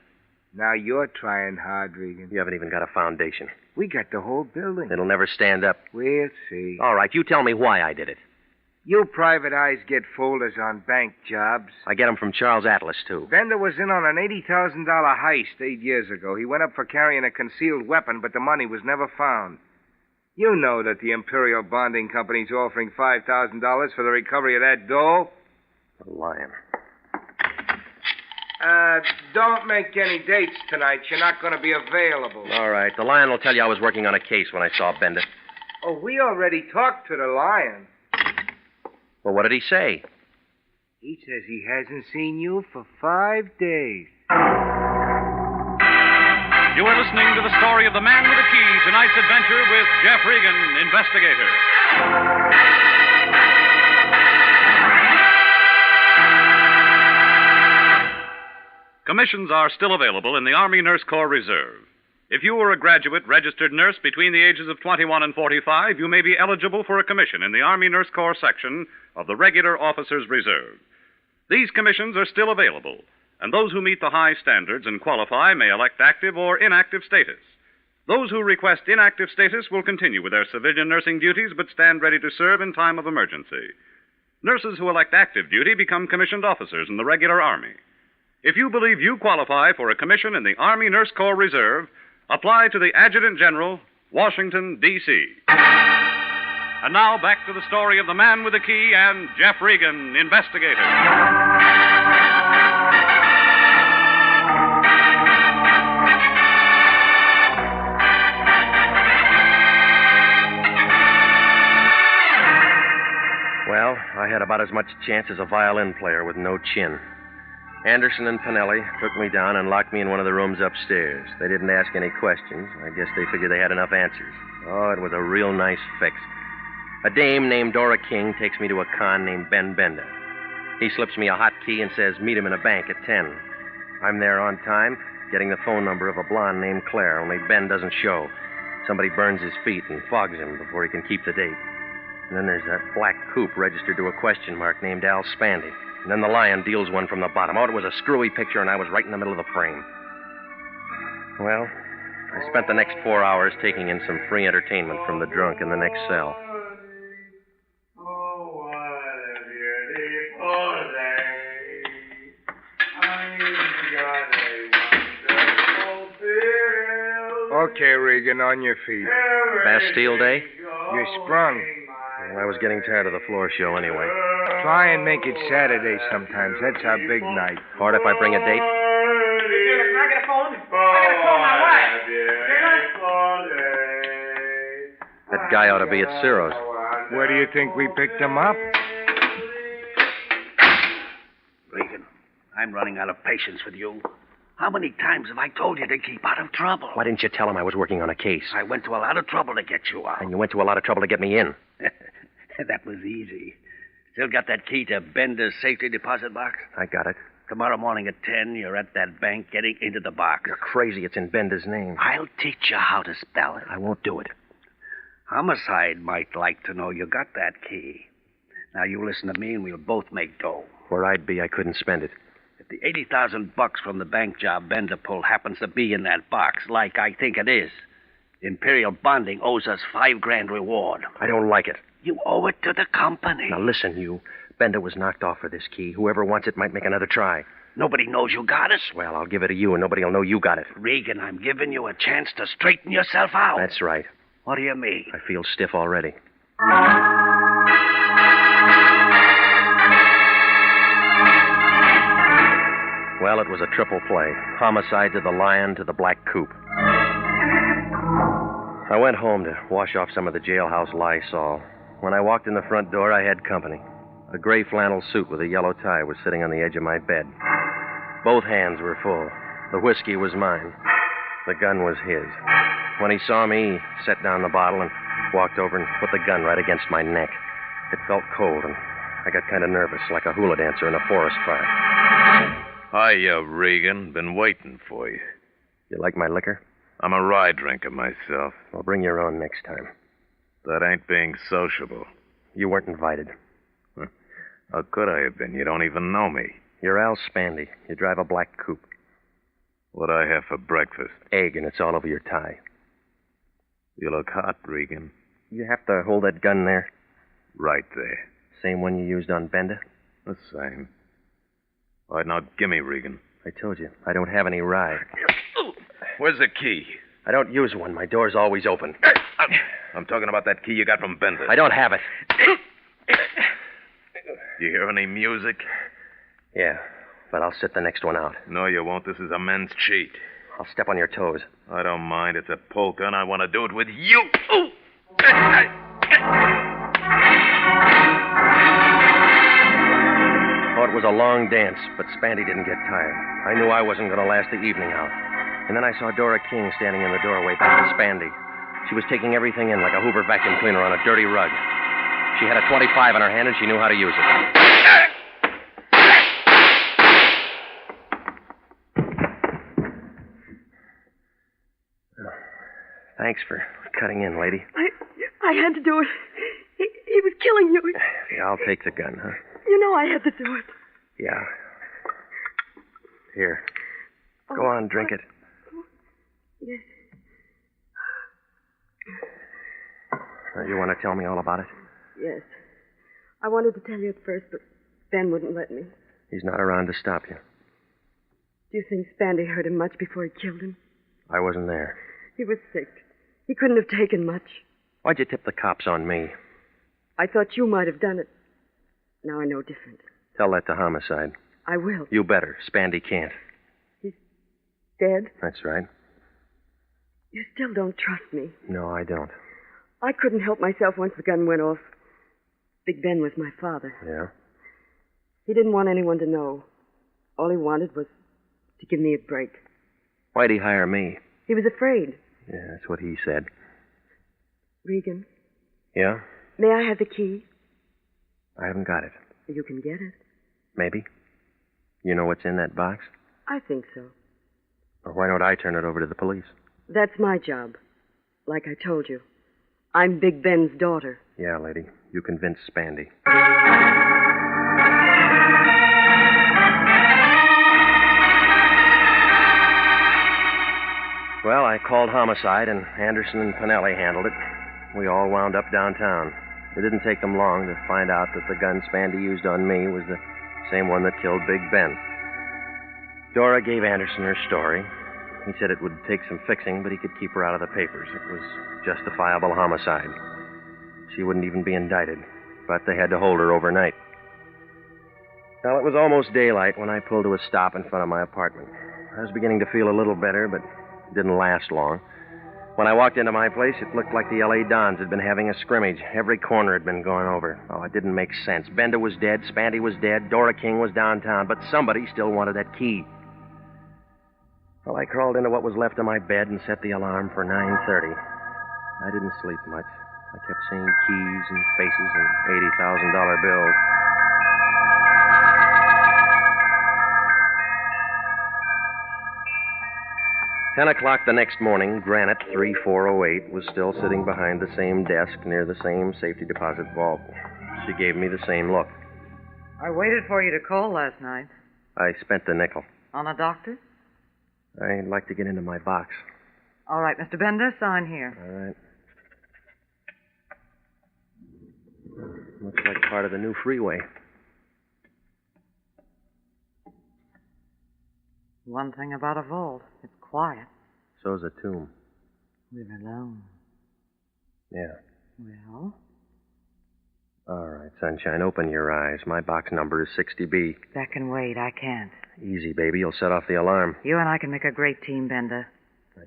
Now you're trying hard, Regan. You haven't even got a foundation. We got the whole building. It'll never stand up. We'll see. All right, you tell me why I did it. You private eyes get folders on bank jobs. I get them from Charles Atlas, too. Bender was in on an $80,000 heist 8 years ago. He went up for carrying a concealed weapon, but the money was never found. You know that the Imperial Bonding Company's offering $5,000 for the recovery of that dough. The Lyon. Don't make any dates tonight. You're not going to be available. All right. The Lion will tell you I was working on a case when I saw Bender. Oh, we already talked to the Lion. Well, what did he say? He says he hasn't seen you for 5 days. You are listening to the story of the Man with the Key, tonight's adventure with Jeff Regan, Investigator. Commissions are still available in the Army Nurse Corps Reserve. If you were a graduate registered nurse between the ages of 21 and 45, you may be eligible for a commission in the Army Nurse Corps section of the Regular Officers Reserve. These commissions are still available, and those who meet the high standards and qualify may elect active or inactive status. Those who request inactive status will continue with their civilian nursing duties but stand ready to serve in time of emergency. Nurses who elect active duty become commissioned officers in the regular Army. If you believe you qualify for a commission in the Army Nurse Corps Reserve, apply to the Adjutant General, Washington, D.C. And now back to the story of the Man with the Key and Jeff Regan, Investigator. Well, I had about as much chance as a violin player with no chin. Anderson and Pinelli took me down and locked me in one of the rooms upstairs. They didn't ask any questions. I guess they figured they had enough answers. Oh, it was a real nice fix. A dame named Dora King takes me to a con named Ben Bender. He slips me a hot key and says meet him in a bank at 10. I'm there on time, getting the phone number of a blonde named Claire, only Ben doesn't show. Somebody burns his feet and fogs him before he can keep the date. And then there's that black coupe registered to a question mark named Al Spandy. And then the Lion deals one from the bottom. Oh, it was a screwy picture, and I was right in the middle of the frame. Well, I spent the next 4 hours taking in some free entertainment from the drunk in the next cell. Okay, Regan, on your feet. Bastille Day? You're sprung. Well, I was getting tired of the floor show anyway. Try and make it Saturday sometimes. That's our big night. Hard if I bring a date? Can I get a phone. I gotta call my wife. That guy ought to be at Ciro's. Where do you think we picked him up? Regan, I'm running out of patience with you. How many times have I told you to keep out of trouble? Why didn't you tell him I was working on a case? I went to a lot of trouble to get you out. And you went to a lot of trouble to get me in. That was easy. Still got that key to Bender's safety deposit box? I got it. Tomorrow morning at 10, you're at that bank getting into the box. You're crazy. It's in Bender's name. I'll teach you how to spell it. I won't do it. Homicide might like to know you got that key. Now, you listen to me and we'll both make dough. Where I'd be, I couldn't spend it. If the $80,000 from the bank job Bender pulled happens to be in that box, like I think it is, Imperial Bonding owes us $5,000 reward. I don't like it. You owe it to the company. Now, listen, you. Bender was knocked off for this key. Whoever wants it might make another try. Nobody knows you got it. Well, I'll give it to you, and nobody will know you got it. Regan, I'm giving you a chance to straighten yourself out. That's right. What do you mean? I feel stiff already. Well, it was a triple play. Homicide to the Lyon to the Black Coupe. I went home to wash off some of the jailhouse Lysol. When I walked in the front door, I had company. A gray flannel suit with a yellow tie was sitting on the edge of my bed. Both hands were full. The whiskey was mine. The gun was his. When he saw me, he set down the bottle and walked over and put the gun right against my neck. It felt cold, and I got kind of nervous, like a hula dancer in a forest fire. Hiya, Regan. Been waiting for you. You like my liquor? I'm a rye drinker myself. Well, bring your own next time. That ain't being sociable. You weren't invited. How could I have been? You don't even know me. You're Al Spandy. You drive a black coupe. What'd I have for breakfast? Egg, and it's all over your tie. You look hot, Regan. You have to hold that gun there. Right there. Same one you used on Bender? The same. All right, now, gimme, Regan. I told you, I don't have any rye. Where's the key? I don't use one. My door's always open. I'm talking about that key you got from Bender. I don't have it. You hear any music? Yeah, but I'll sit the next one out. No, you won't. This is a men's cheat. I'll step on your toes. I don't mind. It's a polka, and I want to do it with you. Oh, it was a long dance, but Spandy didn't get tired. I knew I wasn't going to last the evening out. And then I saw Dora King standing in the doorway back to Spandy. She was taking everything in like a Hoover vacuum cleaner on a dirty rug. She had a .25 in her hand, and she knew how to use it. Thanks for cutting in, lady. I had to do it. He was killing you. Yeah, I'll take the gun, huh? You know I had to do it. Yeah. Here. Go on, drink it. Yes. You want to tell me all about it? Yes. I wanted to tell you at first, but Ben wouldn't let me. He's not around to stop you. Do you think Spandy hurt him much before he killed him? I wasn't there. He was sick. He couldn't have taken much. Why'd you tip the cops on me? I thought you might have done it. Now I know different. Tell that to Homicide. I will. You better. Spandy can't. He's dead? That's right. You still don't trust me. No, I don't. I couldn't help myself once the gun went off. Big Ben was my father. Yeah? He didn't want anyone to know. All he wanted was to give me a break. Why'd he hire me? He was afraid. Yeah, that's what he said. Regan. Yeah? May I have the key? I haven't got it. You can get it. Maybe. You know what's in that box? I think so. Or why don't I turn it over to the police? That's my job. Like I told you. I'm Big Ben's daughter. Yeah, lady. You convinced Spandy. Well, I called Homicide, and Anderson and Pinelli handled it. We all wound up downtown. It didn't take them long to find out that the gun Spandy used on me was the same one that killed Big Ben. Dora gave Anderson her story. He said it would take some fixing, but he could keep her out of the papers. It was justifiable homicide. She wouldn't even be indicted, but they had to hold her overnight. Well, it was almost daylight when I pulled to a stop in front of my apartment. I was beginning to feel a little better, but it didn't last long. When I walked into my place, it looked like the L.A. Dons had been having a scrimmage. Every corner had been gone over. Oh, it didn't make sense. Bender was dead, Spanty was dead, Dora King was downtown, but somebody still wanted that key. Well, I crawled into what was left of my bed and set the alarm for 9:30. I didn't sleep much. I kept seeing keys and faces and $80,000 bills. Ten o'clock the next morning, Granite 3408 was still sitting behind the same desk near the same safety deposit vault. She gave me the same look. I waited for you to call last night. I spent the nickel. On a doctor? I'd like to get into my box. All right, Mr. Bender, sign here. All right. Looks like part of the new freeway. One thing about a vault, it's quiet. So's a tomb. We're alone. Yeah. Well? All right, sunshine, open your eyes. My box number is 60B. That can wait. I can't. Easy, baby. You'll set off the alarm. You and I can make a great team, Bender.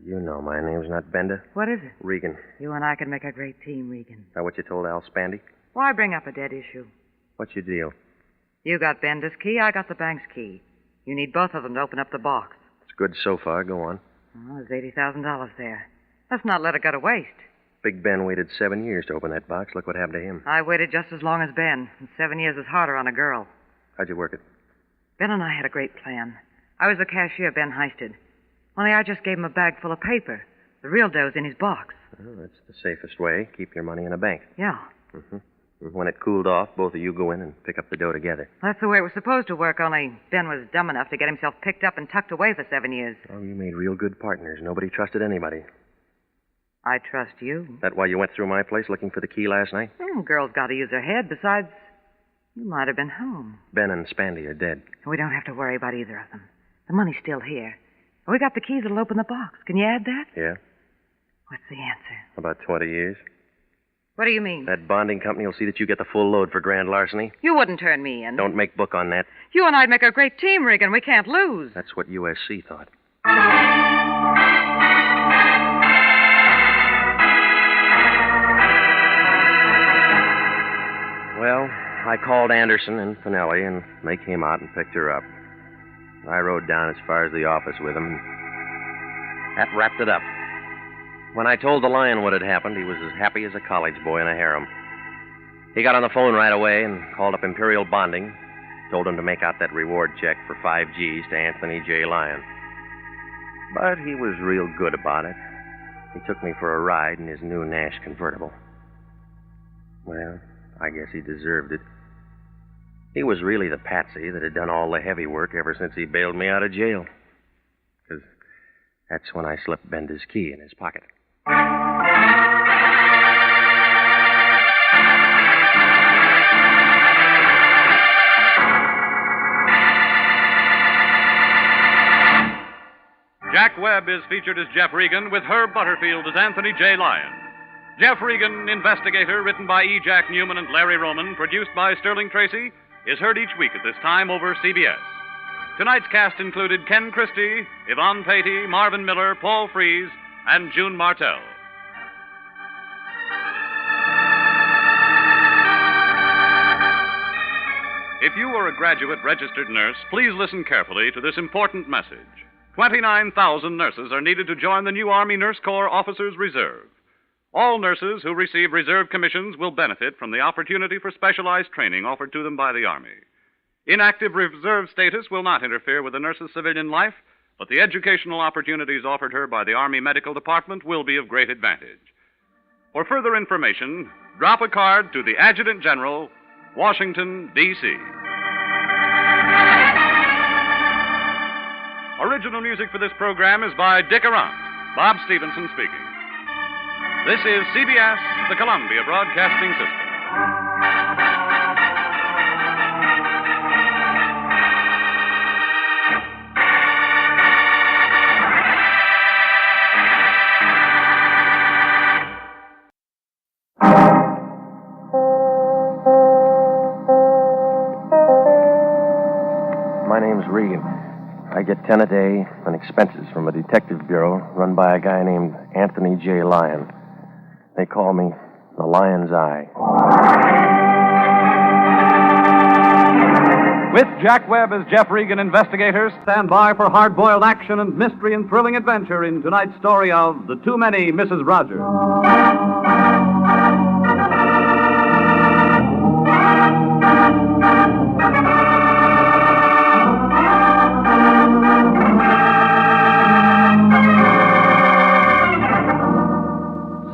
You know my name's not Bender. What is it? Regan. You and I can make a great team, Regan. Is that what you told Al Spandy? Why bring up a dead issue? What's your deal? You got Bender's key, I got the bank's key. You need both of them to open up the box. It's good so far. Go on. Oh, there's $80,000 there. Let's not let it go to waste. Big Ben waited 7 years to open that box. Look what happened to him. I waited just as long as Ben, and 7 years is harder on a girl. How'd you work it? Ben and I had a great plan. I was the cashier Ben heisted. Only I just gave him a bag full of paper. The real dough's in his box. Oh, that's the safest way. Keep your money in a bank. Yeah. Mm-hmm. When it cooled off, both of you go in and pick up the dough together. That's the way it was supposed to work, only Ben was dumb enough to get himself picked up and tucked away for 7 years. Oh, you made real good partners. Nobody trusted anybody. I trust you. That why you went through my place looking for the key last night? Girl's got to use her head. Besides, you might have been home. Ben and Spandy are dead. We don't have to worry about either of them. The money's still here. We got the keys that'll open the box. Can you add that? Yeah? What's the answer? About 20 years. What do you mean? That bonding company will see that you get the full load for grand larceny. You wouldn't turn me in. Don't make book on that. You and I'd make a great team, Regan. We can't lose. That's what USC thought. Well, I called Anderson and Pinelli, and they came out and picked her up. I rode down as far as the office with them. That wrapped it up. When I told the Lyon what had happened, he was as happy as a college boy in a harem. He got on the phone right away and called up Imperial Bonding, told him to make out that reward check for 5 G's to Anthony J. Lyon. But he was real good about it. He took me for a ride in his new Nash convertible. Well, I guess he deserved it. He was really the patsy that had done all the heavy work ever since he bailed me out of jail. 'Cause that's when I slipped Bender's key in his pocket. Jack Webb is featured as Jeff Regan, with Herb Butterfield as Anthony J. Lyon. Jeff Regan, Investigator, written by E. Jack Newman and Larry Roman, produced by Sterling Tracy, is heard each week at this time over CBS. Tonight's cast included Ken Christie, Yvonne Patey, Marvin Miller, Paul Frees, and June Martell. If you are a graduate registered nurse, please listen carefully to this important message. 29,000 nurses are needed to join the new Army Nurse Corps Officers Reserve. All nurses who receive reserve commissions will benefit from the opportunity for specialized training offered to them by the Army. Inactive reserve status will not interfere with a nurse's civilian life, but the educational opportunities offered her by the Army Medical Department will be of great advantage. For further information, drop a card to the Adjutant General, Washington, D.C. Original music for this program is by Dick Arant. Bob Stevenson speaking. This is CBS, the Columbia Broadcasting System. My name's Regan. I get 10 a day and expenses from a detective bureau run by a guy named Anthony J. Lyon. They call me the Lion's Eye. With Jack Webb as Jeff Regan, Investigator, stand by for hard-boiled action and mystery and thrilling adventure in tonight's story of The Too Many Mrs. Rogers.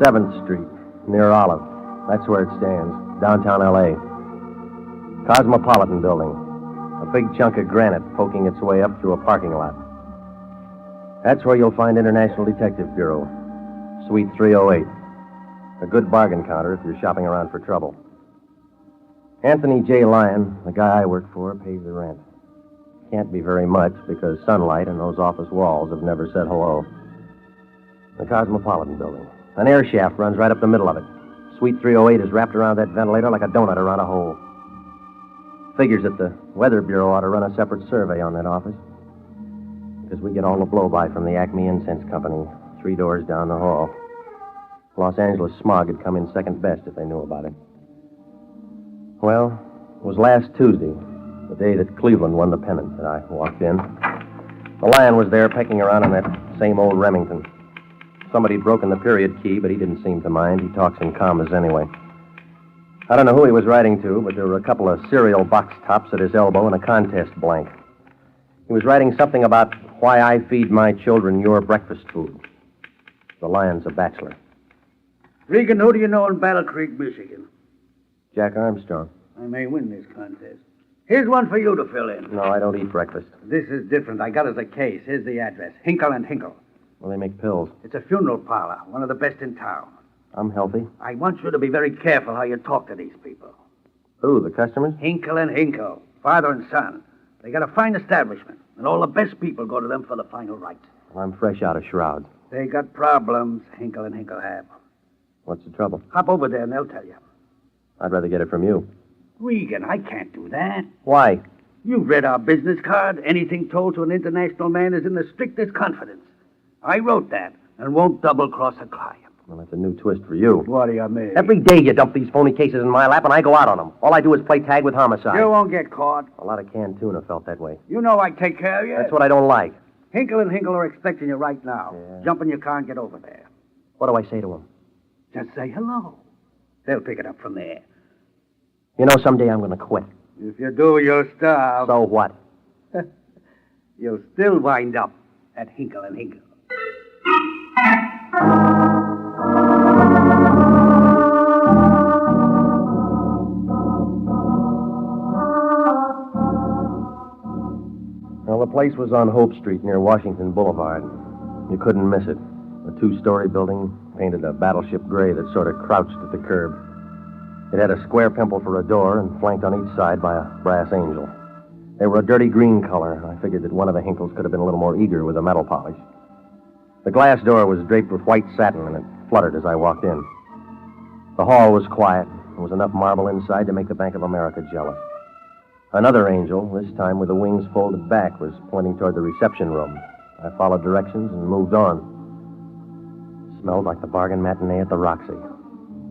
7th Street, near Olive. That's where it stands, downtown L.A. Cosmopolitan Building. A big chunk of granite poking its way up through a parking lot. That's where you'll find International Detective Bureau, Suite 308. A good bargain counter if you're shopping around for trouble. Anthony J. Lyon, the guy I work for, pays the rent. Can't be very much because sunlight and those office walls have never said hello. The Cosmopolitan Building. An air shaft runs right up the middle of it. Suite 308 is wrapped around that ventilator like a donut around a hole. Figures that the Weather Bureau ought to run a separate survey on that office. Because we get all the blow-by from the Acme Incense Company, 3 doors down the hall. Los Angeles smog had come in second best if they knew about it. Well, it was last Tuesday, the day that Cleveland won the pennant, that I walked in. The Lion was there pecking around on that same old Remington. Somebody had broken the period key, but he didn't seem to mind. He talks in commas anyway. I don't know who he was writing to, but there were a couple of cereal box tops at his elbow and a contest blank. He was writing something about why I feed my children your breakfast food. The Lion's a bachelor. Regan, who do you know in Battle Creek, Michigan? Jack Armstrong. I may win this contest. Here's one for you to fill in. No, I don't eat breakfast. This is different. I got us a case. Here's the address. Hinkle and Hinkle. Well, they make pills. It's a funeral parlor, one of the best in town. I'm healthy. I want you to be very careful how you talk to these people. Who, the customers? Hinkle and Hinkle, father and son. They got a fine establishment, and all the best people go to them for the final right. Well, I'm fresh out of shrouds. They got problems, Hinkle and Hinkle have. What's the trouble? Hop over there and they'll tell you. I'd rather get it from you. Regan, I can't do that. Why? You've read our business card. Anything told to an international man is in the strictest confidence. I wrote that and won't double-cross a client. Well, that's a new twist for you. What do you mean? Every day you dump these phony cases in my lap and I go out on them. All I do is play tag with homicide. You won't get caught. A lot of canned tuna felt that way. You know I take care of you. That's what I don't like. Hinkle and Hinkle are expecting you right now. Yeah. Jump in your car and get over there. What do I say to them? Just say hello. They'll pick it up from there. You know, someday I'm going to quit. If you do, you'll starve. So what? You'll still wind up at Hinkle and Hinkle. Well, the place was on Hope Street near Washington Boulevard. You couldn't miss it. A 2-story building, painted a battleship gray that sort of crouched at the curb. It had a square pimple for a door and flanked on each side by a brass angel. They were a dirty green color, and I figured that one of the Hinkles could have been a little more eager with the metal polish. The glass door was draped with white satin, and it fluttered as I walked in. The hall was quiet. There was enough marble inside to make the Bank of America jealous. Another angel, this time with the wings folded back, was pointing toward the reception room. I followed directions and moved on. It smelled like the bargain matinee at the Roxy.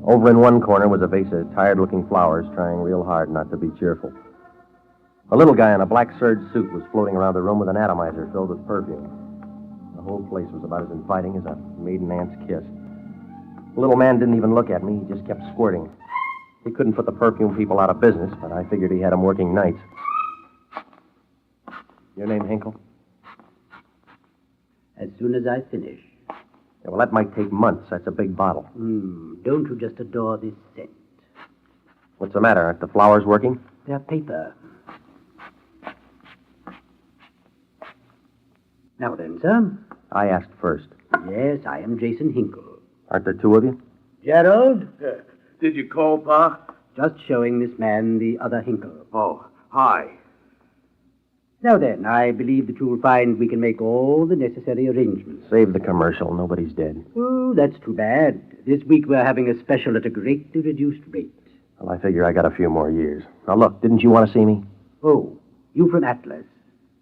Over in one corner was a vase of tired-looking flowers, trying real hard not to be cheerful. A little guy in a black serge suit was floating around the room with an atomizer filled with perfume. The whole place was about as inviting as a maiden aunt's kiss. The little man didn't even look at me. He just kept squirting. He couldn't put the perfume people out of business, but I figured he had them working nights. Your name, Hinkle? As soon as I finish. Yeah, well, that might take months. That's a big bottle. Don't you just adore this scent? What's the matter? Aren't the flowers working? They're paper. Now then, sir. I asked first. Yes, I am Jason Hinkle. Aren't there 2 of you? Gerald? Did you call, Pa? Just showing this man the other Hinkle. Oh, hi. Now then, I believe that you'll find we can make all the necessary arrangements. Save the commercial. Nobody's dead. Oh, that's too bad. This week we're having a special at a greatly reduced rate. Well, I figure I got a few more years. Now, look, didn't you want to see me? Oh, you from Atlas.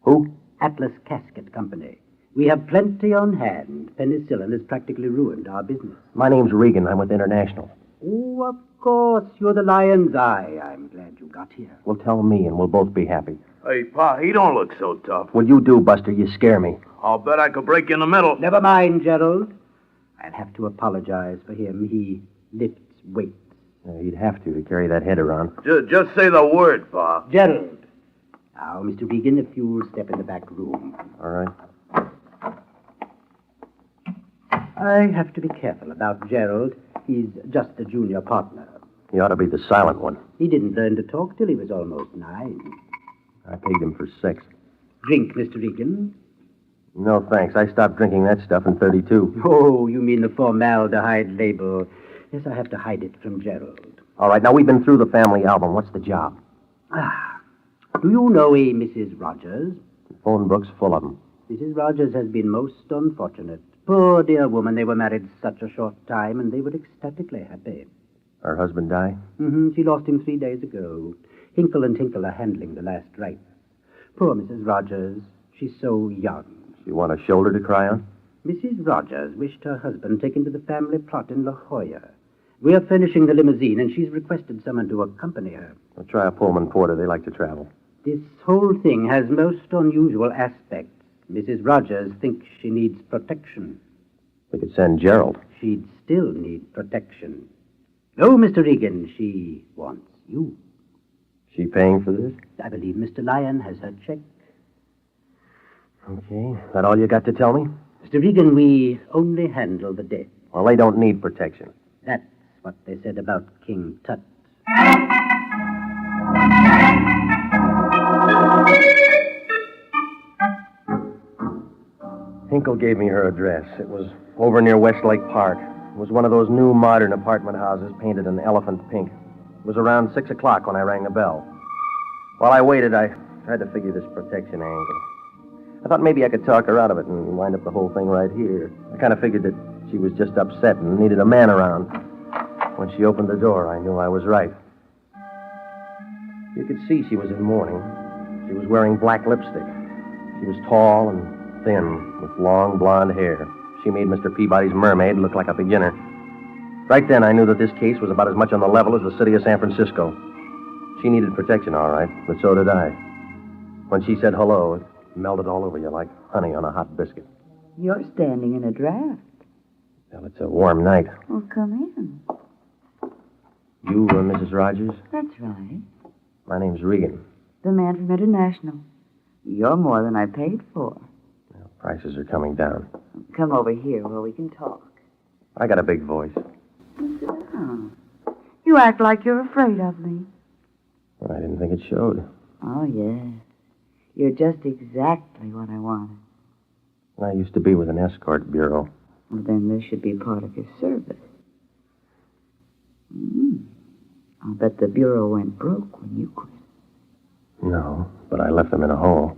Who? Atlas Casket Company. We have plenty on hand. Penicillin has practically ruined our business. My name's Regan. I'm with International. Oh, of course. You're the Lion's Eye. I'm glad you got here. Well, tell me, and we'll both be happy. Hey, Pa, he don't look so tough. Well, you do, Buster. You scare me. I'll bet I could break you in the middle. Never mind, Gerald. I'll have to apologize for him. He lifts weights. He'd have to carry that head around. Just say the word, Pa. Gerald. Now, Mr. Regan, if you'll step in the back room. All right. I have to be careful about Gerald. He's just a junior partner. He ought to be the silent one. He didn't learn to talk till he was almost 9. I paid him for 6. Drink, Mr. Regan. No, thanks. I stopped drinking that stuff in 32. Oh, you mean the formaldehyde label. Yes, I have to hide it from Gerald. All right, now we've been through the family album. What's the job? Do you know a Mrs. Rogers? Phone book's full of them. Mrs. Rogers has been most unfortunate. Poor dear woman, they were married such a short time, and they were ecstatically happy. Her husband died? She lost him 3 days ago. Hinkle and Tinkle are handling the last rites. Poor Mrs. Rogers. She's so young. You want a shoulder to cry on? Mrs. Rogers wished her husband taken to the family plot in La Jolla. We're furnishing the limousine, and she's requested someone to accompany her. I'll try a Pullman Porter. They like to travel. This whole thing has most unusual aspects. Mrs. Rogers thinks she needs protection. We could send Gerald. She'd still need protection. Oh, Mr. Regan, she wants you. She paying for this? I believe Mr. Lyon has her check. Okay. That all you got to tell me? Mr. Regan, we only handle the dead. Well, they don't need protection. That's what they said about King Tut. Hinkle gave me her address. It was over near Westlake Park. It was one of those new modern apartment houses painted an elephant pink. It was around 6 o'clock when I rang the bell. While I waited, I tried to figure this protection angle. I thought maybe I could talk her out of it and wind up the whole thing right here. I kind of figured that she was just upset and needed a man around. When she opened the door, I knew I was right. You could see she was in mourning. She was wearing black lipstick. She was tall and thin, with long blonde hair. She made Mr. Peabody's mermaid look like a beginner. Right then, I knew that this case was about as much on the level as the city of San Francisco. She needed protection, all right, but so did I. When she said hello, it melted all over you like honey on a hot biscuit. You're standing in a draft. Well, it's a warm night. Well, come in. You, Mrs. Rogers? That's right. My name's Regan. The man from International. You're more than I paid for. Well, prices are coming down. Come over here where we can talk. I got a big voice. Sit down. You act like you're afraid of me. Well, I didn't think it showed. Oh, yes. You're just exactly what I wanted. I used to be with an escort bureau. Well, then this should be part of your service. I'll bet the bureau went broke when you quit. No, but I left them in a hole.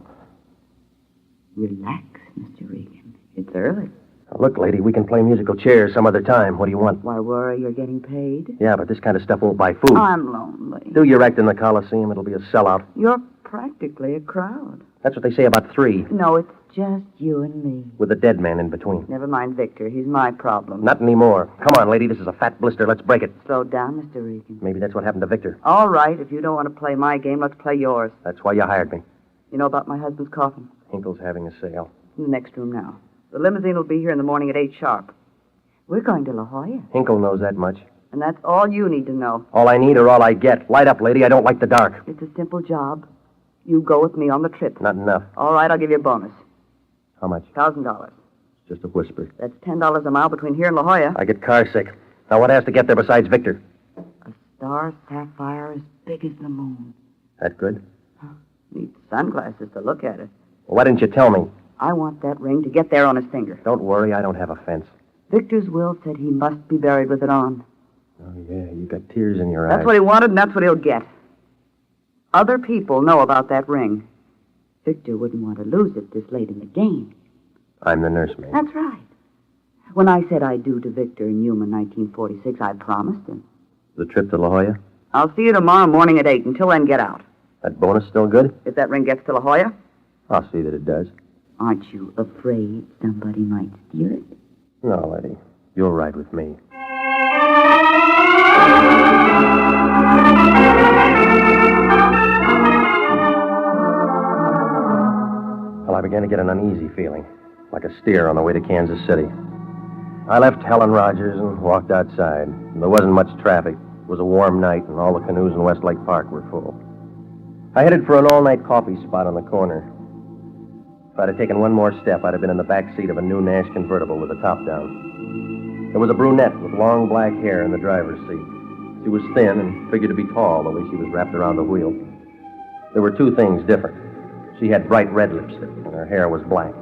Relax, Mr. Regan. It's early. Look, lady, we can play musical chairs some other time. What do you want? Why worry? You're getting paid? Yeah, but this kind of stuff won't buy food. I'm lonely. Do your act in the Coliseum. It'll be a sellout. You're practically a crowd. That's what they say about 3. No, it's just you and me. With a dead man in between. Never mind Victor. He's my problem. Not anymore. Come on, lady. This is a fat blister. Let's break it. Slow down, Mr. Regan. Maybe that's what happened to Victor. All right. If you don't want to play my game, let's play yours. That's why you hired me. You know about my husband's coffin? Hinkle's having a sale. In the next room now. The limousine will be here in the morning at 8 sharp. We're going to La Jolla. Hinkle knows that much. And that's all you need to know. All I need or all I get. Light up, lady. I don't like the dark. It's a simple job. You go with me on the trip. Not enough. All right, I'll give you a bonus. How much? $1,000. Just a whisper. That's $10 a mile between here and La Jolla. I get car sick. Now, what has to get there besides Victor? A star sapphire as big as the moon. That good? Need sunglasses to look at it. Well, why didn't you tell me? I want that ring to get there on his finger. Don't worry, I don't have a fence. Victor's will said he must be buried with it on. Oh, yeah, you got tears in your eyes. That's what he wanted, and that's what he'll get. Other people know about that ring. Victor wouldn't want to lose it this late in the game. I'm the nursemaid. That's right. When I said I'd do to Victor in Yuma in 1946, I promised him. The trip to La Jolla? I'll see you tomorrow morning at 8. Until then, get out. That bonus still good? If that ring gets to La Jolla, I'll see that it does. Aren't you afraid somebody might steal it? No, Eddie. You'll ride with me. Well, I began to get an uneasy feeling, like a steer on the way to Kansas City. I left Helen Rogers and walked outside. There wasn't much traffic. It was a warm night, and all the canoes in Westlake Park were full. I headed for an all-night coffee spot on the corner. If I'd have taken one more step, I'd have been in the back seat of a new Nash convertible with the top down. There was a brunette with long black hair in the driver's seat. She was thin and figured to be tall the way she was wrapped around the wheel. There were two things different. She had bright red lipstick, and her hair was black.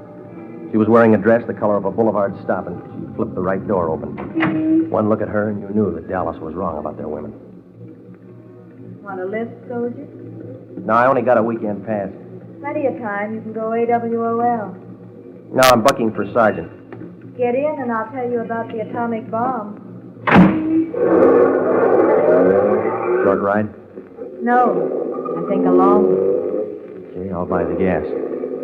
She was wearing a dress the color of a boulevard stop, and she flipped the right door open. One look at her, and you knew that Dallas was wrong about their women. Want a lift, soldier? No, I only got a weekend pass. Plenty of time. You can go AWOL. No, I'm bucking for sergeant. Get in, and I'll tell you about the atomic bomb. Short ride? No, I think a long one. Okay, I'll buy the gas.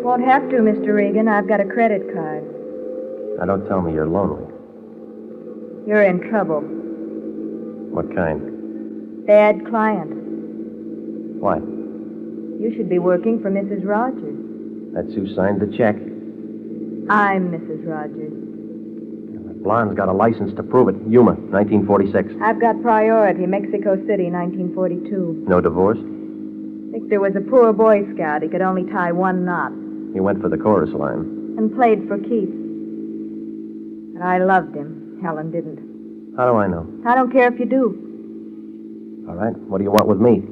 Won't have to, Mr. Regan. I've got a credit card. Now, don't tell me you're lonely. You're in trouble. What kind? Bad client. Why? You should be working for Mrs. Rogers. That's who signed the check. I'm Mrs. Rogers. That blonde's got a license to prove it. Yuma, 1946. I've got priority, Mexico City, 1942. No divorce? Victor was a poor Boy Scout. He could only tie one knot. He went for the chorus line. And played for keeps. But I loved him. Helen didn't. How do I know? I don't care if you do. All right, what do you want with me?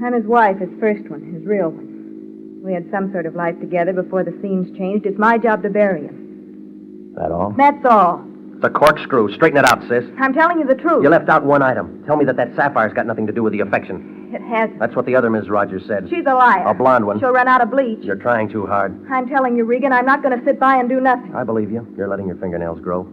I'm his wife, his first one, his real one. We had some sort of life together before the scenes changed. It's my job to bury him. That all? That's all. It's a corkscrew. Straighten it out, sis. I'm telling you the truth. You left out one item. Tell me that sapphire's got nothing to do with the affection. It hasn't. That's what the other Miss Rogers said. She's a liar. A blonde one. She'll run out of bleach. You're trying too hard. I'm telling you, Regan, I'm not going to sit by and do nothing. I believe you. You're letting your fingernails grow.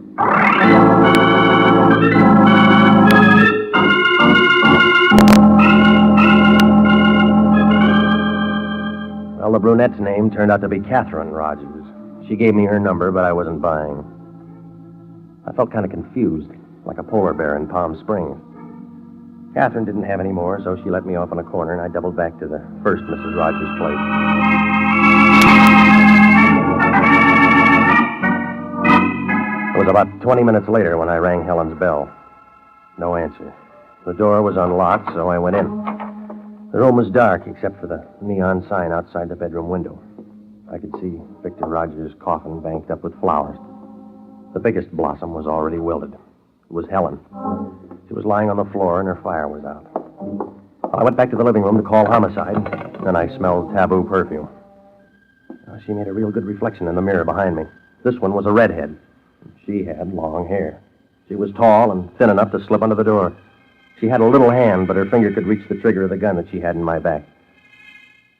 Well, the brunette's name turned out to be Catherine Rogers. She gave me her number, but I wasn't buying. I felt kind of confused, like a polar bear in Palm Springs. Catherine didn't have any more, so she let me off on a corner, and I doubled back to the first Mrs. Rogers' place. It was about 20 minutes later when I rang Helen's bell. No answer. The door was unlocked, so I went in. The room was dark, except for the neon sign outside the bedroom window. I could see Victor Rogers' coffin banked up with flowers. The biggest blossom was already wilted. It was Helen. She was lying on the floor, and her fire was out. I went back to the living room to call homicide, and I smelled taboo perfume. She made a real good reflection in the mirror behind me. This one was a redhead. She had long hair. She was tall and thin enough to slip under the door. She had a little hand, but her finger could reach the trigger of the gun that she had in my back.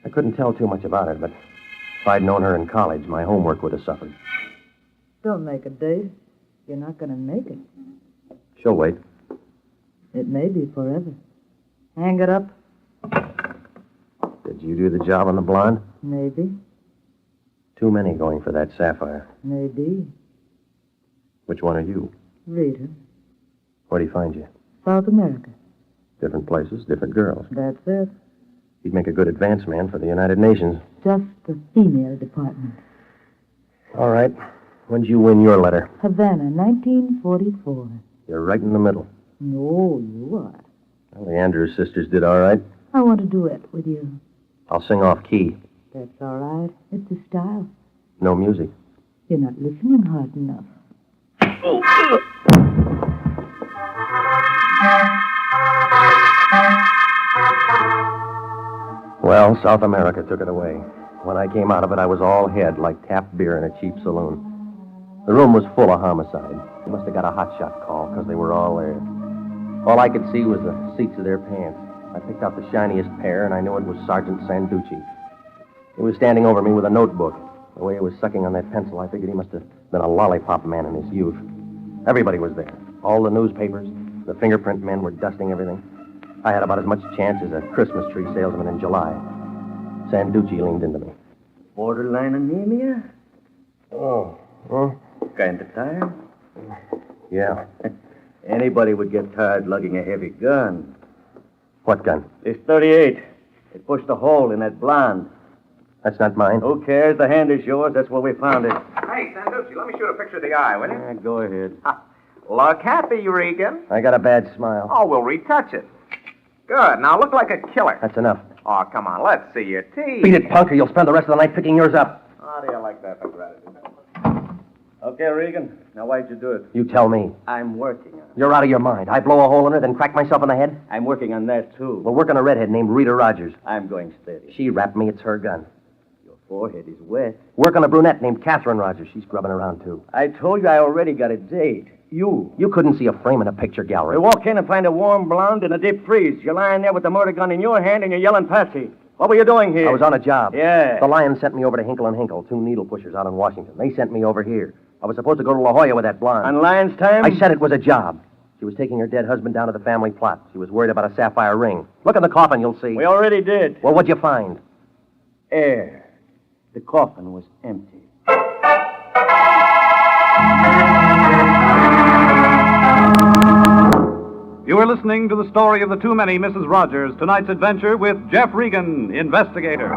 I couldn't tell too much about it, but if I'd known her in college, my homework would have suffered. Don't make a date. You're not going to make it. She'll wait. It may be forever. Hang it up. Did you do the job on the blonde? Maybe. Too many going for that sapphire. Maybe. Which one are you? Rita. Where'd he find you? South America. Different places, different girls. That's it. He'd make a good advance man for the United Nations. Just the female department. All right. When'd you win your letter? Havana, 1944. You're right in the middle. No, you are. Well, the Andrews sisters did all right. I want to duet with you. I'll sing off key. That's all right. It's a style. No music. You're not listening hard enough. Oh. Well, South America took it away. When I came out of it, I was all head, like tapped beer in a cheap saloon. The room was full of homicide. They must have got a hotshot call, because they were all there. All I could see was the seats of their pants. I picked out the shiniest pair, and I knew it was Sergeant Sanducci. He was standing over me with a notebook. The way he was sucking on that pencil, I figured he must have been a lollipop man in his youth. Everybody was there. All the newspapers. The fingerprint men were dusting everything. I had about as much chance as a Christmas tree salesman in July. Sanducci leaned into me. Borderline anemia? Oh. Huh? Kind of tired? Yeah. Anybody would get tired lugging a heavy gun. What gun? This 38. It pushed a hole in that blonde. That's not mine. Who cares? The hand is yours. That's where we found it. Hey, Sanducci, let me shoot a picture of the eye, will you? Yeah, go ahead. Look happy, Regan. I got a bad smile. Oh, we'll retouch it. Good. Now look like a killer. That's enough. Oh, come on. Let's see your teeth. Beat it, punk, or you'll spend the rest of the night picking yours up. How do you like that, McGratty? Okay, Regan. Now, why'd you do it? You tell me. I'm working on it. You're out of your mind. I blow a hole in her, then crack myself in the head? I'm working on that, too. We'll work on a redhead named Rita Rogers. I'm going steady. She rapped me. It's her gun. Your forehead is wet. Work on a brunette named Catherine Rogers. She's grubbing around, too. I told you I already got a date. You couldn't see a frame in a picture gallery. We walk in and find a warm blonde in a deep freeze. You're lying there with the murder gun in your hand and you're yelling Patsy. What were you doing here? I was on a job. Yeah. The Lyon sent me over to Hinkle and Hinkle, 2 needle pushers out in Washington. They sent me over here. I was supposed to go to La Jolla with that blonde. On Lyon's time? I said it was a job. She was taking her dead husband down to the family plot. She was worried about a sapphire ring. Look in the coffin, you'll see. We already did. Well, what'd you find? Air. The coffin was empty. You are listening to the story of the Too Many Mrs. Rogers, tonight's adventure with Jeff Regan, Investigator.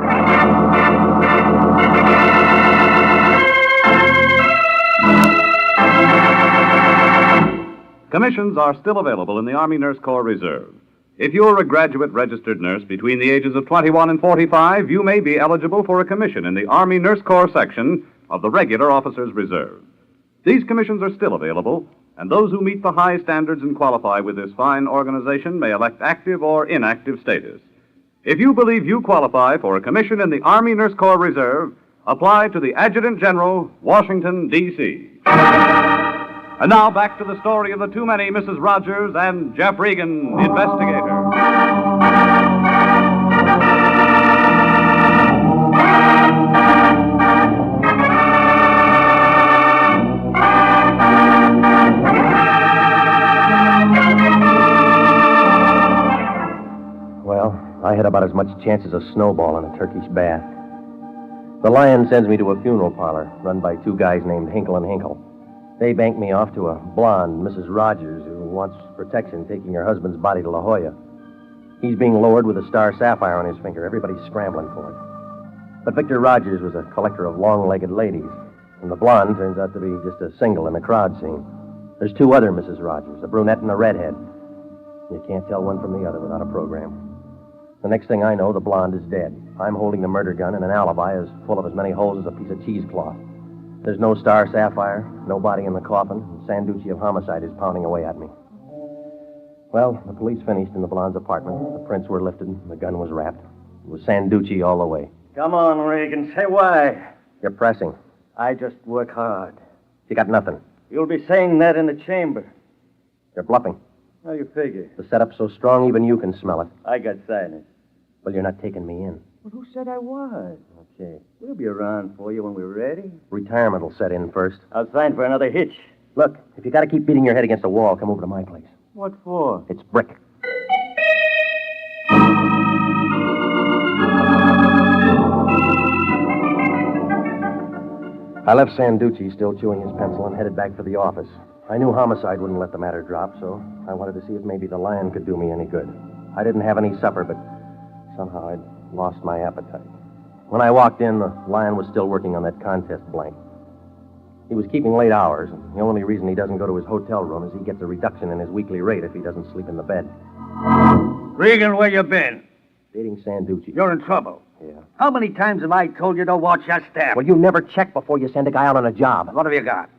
Commissions are still available in the Army Nurse Corps Reserve. If you're a graduate registered nurse between the ages of 21 and 45, you may be eligible for a commission in the Army Nurse Corps section of the Regular Officers Reserve. These commissions are still available, and those who meet the high standards and qualify with this fine organization may elect active or inactive status. If you believe you qualify for a commission in the Army Nurse Corps Reserve, apply to the Adjutant General, Washington, D.C. And now back to the story of the Too Many Mrs. Rogers and Jeff Regan, Investigator. I had about as much chance as a snowball in a Turkish bath. The Lyon sends me to a funeral parlor run by 2 guys named Hinkle and Hinkle. They bank me off to a blonde, Mrs. Rogers, who wants protection taking her husband's body to La Jolla. He's being lowered with a star sapphire on his finger. Everybody's scrambling for it. But Victor Rogers was a collector of long-legged ladies, and the blonde turns out to be just a single in the crowd scene. There's 2 other Mrs. Rogers, a brunette and a redhead. You can't tell one from the other without a program. The next thing I know, the blonde is dead. I'm holding the murder gun, and an alibi is full of as many holes as a piece of cheesecloth. There's no star sapphire, no body in the coffin, and Sanducci of homicide is pounding away at me. Well, the police finished in the blonde's apartment. The prints were lifted, and the gun was wrapped. It was Sanducci all the way. Come on, Regan. Say why. You're pressing. I just work hard. You got nothing. You'll be saying that in the chamber. You're bluffing. How you figure? The setup's so strong, even you can smell it. I got silence. Well, you're not taking me in. Well, who said I was? Okay. We'll be around for you when we're ready. Retirement will set in first. I'll sign for another hitch. Look, if you got to keep beating your head against the wall, come over to my place. What for? It's brick. I left Sanducci still chewing his pencil and headed back for the office. I knew homicide wouldn't let the matter drop, so I wanted to see if maybe the Lyon could do me any good. I didn't have any supper, but somehow I'd lost my appetite. When I walked in, the Lyon was still working on that contest blank. He was keeping late hours, and the only reason he doesn't go to his hotel room is he gets a reduction in his weekly rate if he doesn't sleep in the bed. Regan, where you been? Dating Sanducci. You're in trouble. Yeah. How many times have I told you to watch your step? Well, you never check before you send a guy out on a job. What have you got?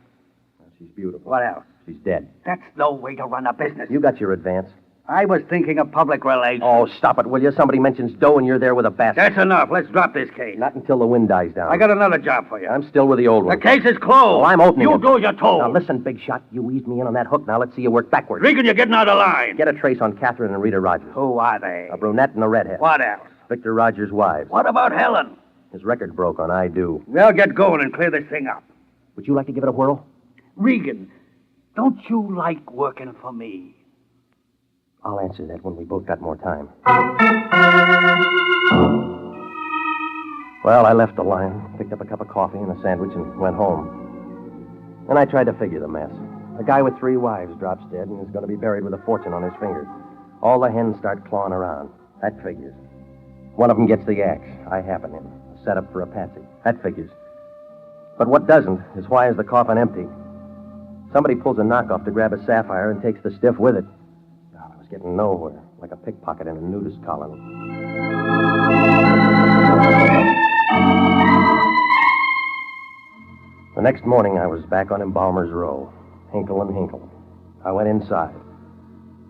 Well, she's beautiful. What else? She's dead. That's no way to run a business. You got your advance. I was thinking of public relations. Oh, stop it, will you? Somebody mentions dough and you're there with a basket. That's enough. Let's drop this case. Not until the wind dies down. I got another job for you. I'm still with the old one. The case is closed. Oh, I'm opening You it. do as you're told. Now, listen, big shot. You eased me in on that hook. Now, let's see you work backwards. Regan, you're getting out of line. Get a trace on Catherine and Rita Rogers. Who are they? A brunette and a redhead. What else? Victor Rogers' wives. What about Helen? His record broke on I Do. Well, get going and clear this thing up. Would you like to give it a whirl? Regan, don't you like working for me? I'll answer that when we both got more time. Well, I left the Lyon, picked up a cup of coffee and a sandwich, and went home. And I tried to figure the mess. A guy with 3 wives drops dead and is going to be buried with a fortune on his finger. All the hens start clawing around. That figures. One of them gets the axe. I happen in. Set up for a patsy. That figures. But what doesn't is why is the coffin empty? Somebody pulls a knockoff to grab a sapphire and takes the stiff with it. Oh, I was getting nowhere, like a pickpocket in a nudist colony. The next morning, I was back on Embalmer's Row, Hinkle and Hinkle. I went inside.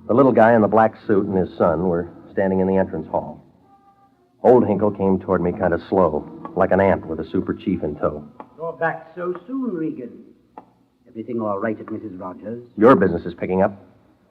The little guy in the black suit and his son were standing in the entrance hall. Old Hinkle came toward me kind of slow, like an ant with a super chief in tow. You're back so soon, Regan. Everything all right at Mrs. Rogers? Your business is picking up.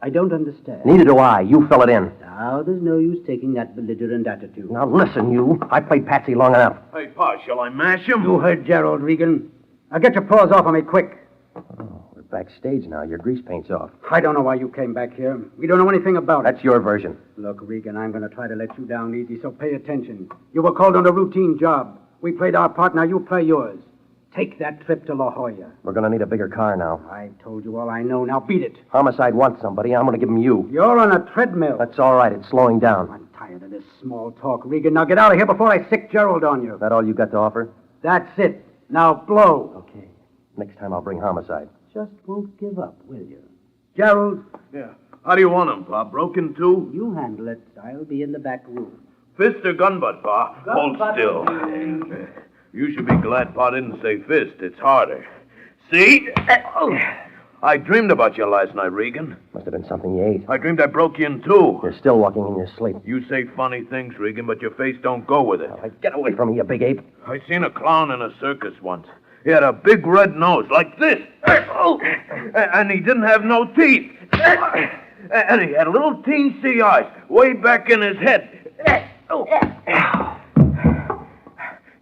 I don't understand. Neither do I. You fill it in. Now, there's no use taking that belligerent attitude. Now, listen, you. I played Patsy long enough. Hey, Pa, shall I mash him? You heard Gerald, Regan. Now, get your paws off of me, quick. Oh, we're backstage now. Your grease paint's off. I don't know why you came back here. We don't know anything about it. That's your version. Look, Regan, I'm going to try to let you down easy, so pay attention. You were called on a routine job. We played our part, now you play yours. Take that trip to La Jolla. We're going to need a bigger car now. I told you all I know. Now beat it. Homicide wants somebody. I'm going to give him you. You're on a treadmill. That's all right. It's slowing down. I'm tired of this small talk, Regan. Now get out of here before I sick Gerald on you. Is that all you got to offer? That's it. Now blow. Okay. Next time I'll bring homicide. Just won't give up, will you? Gerald? Yeah. How do you want him, Pa? Broken, too? You handle it. I'll be in the back room. Fist or gun butt, Pa? Hold butt. still. You should be glad Pa didn't say fist. It's harder. See? I dreamed about you last night, Regan. Must have been something you ate. I dreamed I broke you in two. You're still walking in your sleep. You say funny things, Regan, but your face don't go with it. Get away from me, you big ape. I seen a clown in a circus once. He had a big red nose like this. And he didn't have no teeth. And he had little teensy eyes way back in his head.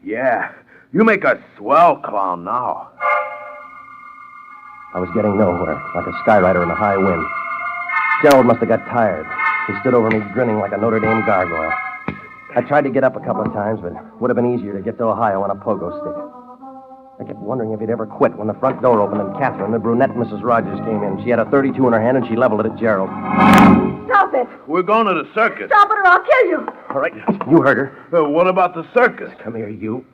Yeah, you make a swell clown now. I was getting nowhere, like a skyrider in a high wind. Gerald must have got tired. He stood over me grinning like a Notre Dame gargoyle. I tried to get up a couple of times, but it would have been easier to get to Ohio on a pogo stick. I kept wondering if he'd ever quit when the front door opened and Catherine, the brunette Mrs. Rogers, came in. She had a .32 in her hand and she leveled it at Gerald. Stop it! We're going to the circus. Stop it or I'll kill you! All right, you heard her. What about the circus? Come here, you.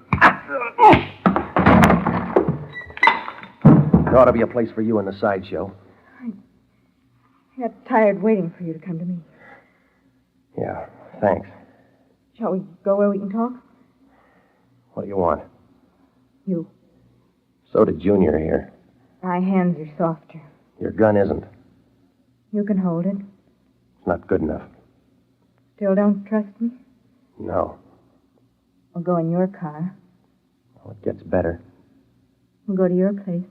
There ought to be a place for you in the sideshow. I got tired waiting for you to come to me. Yeah, thanks. Shall we go where we can talk? What do you want? You. So did Junior here. My hands are softer. Your gun isn't. You can hold it. It's not good enough. Still don't trust me? No. I'll go in your car. Oh, it gets better. We'll go to your place.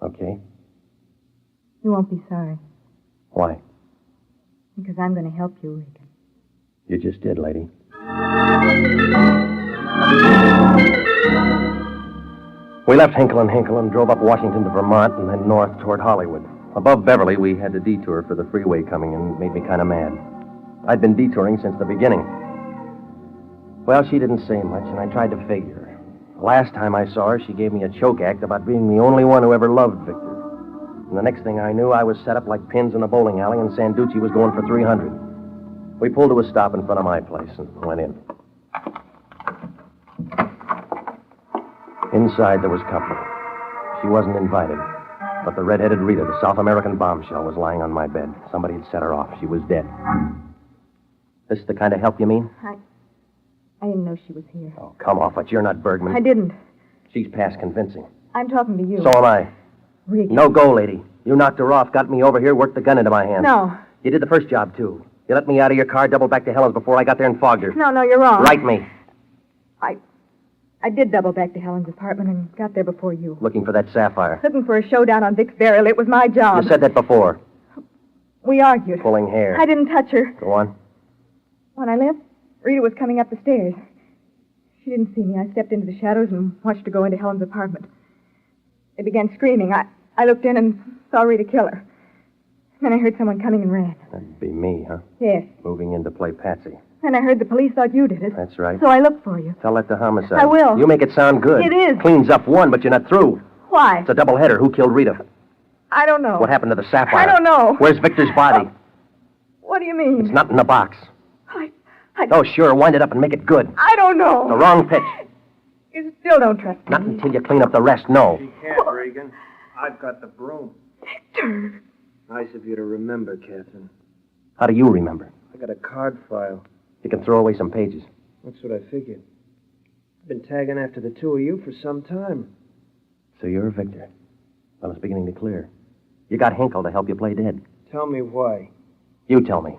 Okay. You won't be sorry. Why? Because I'm going to help you, Regan. You just did, lady. We left Hinkle and drove up Washington to Vermont and then north toward Hollywood. Above Beverly, we had to detour for the freeway coming and it made me kind of mad. I'd been detouring since the beginning. Well, she didn't say much, and I tried to figure. The last time I saw her, she gave me a choke act about being the only one who ever loved Victor. And the next thing I knew, I was set up like pins in a bowling alley, and Sanducci was going for 300. We pulled to a stop in front of my place and went in. Inside, there was company. She wasn't invited. But the red-headed Rita, the South American bombshell, was lying on my bed. Somebody had set her off. She was dead. This the kind of help you mean? I didn't know she was here. Oh, come off it. You're not Bergman. I didn't. She's past convincing. I'm talking to you. So am I. Regan. No go, lady. You knocked her off, got me over here, worked the gun into my hand. No. You did the first job, too. You let me out of your car, doubled back to Helen's before I got there and fogged her. No, you're wrong. Right me. I did double back to Helen's apartment and got there before you. Looking for that sapphire. Looking for a showdown on Vic's burial. It was my job. You said that before. We argued. Pulling hair. I didn't touch her. Go on. When I left, Rita was coming up the stairs. She didn't see me. I stepped into the shadows and watched her go into Helen's apartment. They began screaming. I looked in and saw Rita kill her. Then I heard someone coming and ran. That'd be me, huh? Yes. Moving in to play Patsy. And I heard the police thought you did it. That's right. So I looked for you. Tell that to homicide. I will. You make it sound good. It is. Cleans up one, but you're not through. Why? It's a doubleheader. Who killed Rita? I don't know. What happened to the sapphire? I don't know. Where's Victor's body? What do you mean? It's not in the box. I... Oh, sure. Wind it up and make it good. I don't know. The wrong pitch. You still don't trust me. Not until you clean up the rest, no. She can't, Regan. I've got the broom. Victor. Nice of you to remember, Catherine. How do you remember? I got a card file. You can throw away some pages. That's what I figured. I've been tagging after the two of you for some time. So you're Victor. Well, it's beginning to clear. You got Hinkle to help you play dead. Tell me why. You tell me.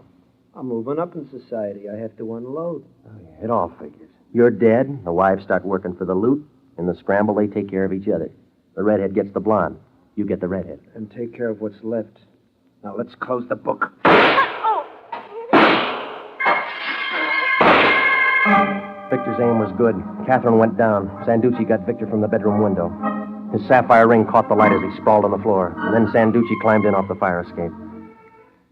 I'm moving up in society. I have to unload. Oh, yeah, it all figures. You're dead. The wives start working for the loot. In the scramble, they take care of each other. The redhead gets the blonde. You get the redhead. And take care of what's left. Now, let's close the book. Victor's aim was good. Catherine went down. Sanducci got Victor from the bedroom window. His sapphire ring caught the light as he sprawled on the floor. And then Sanducci climbed in off the fire escape.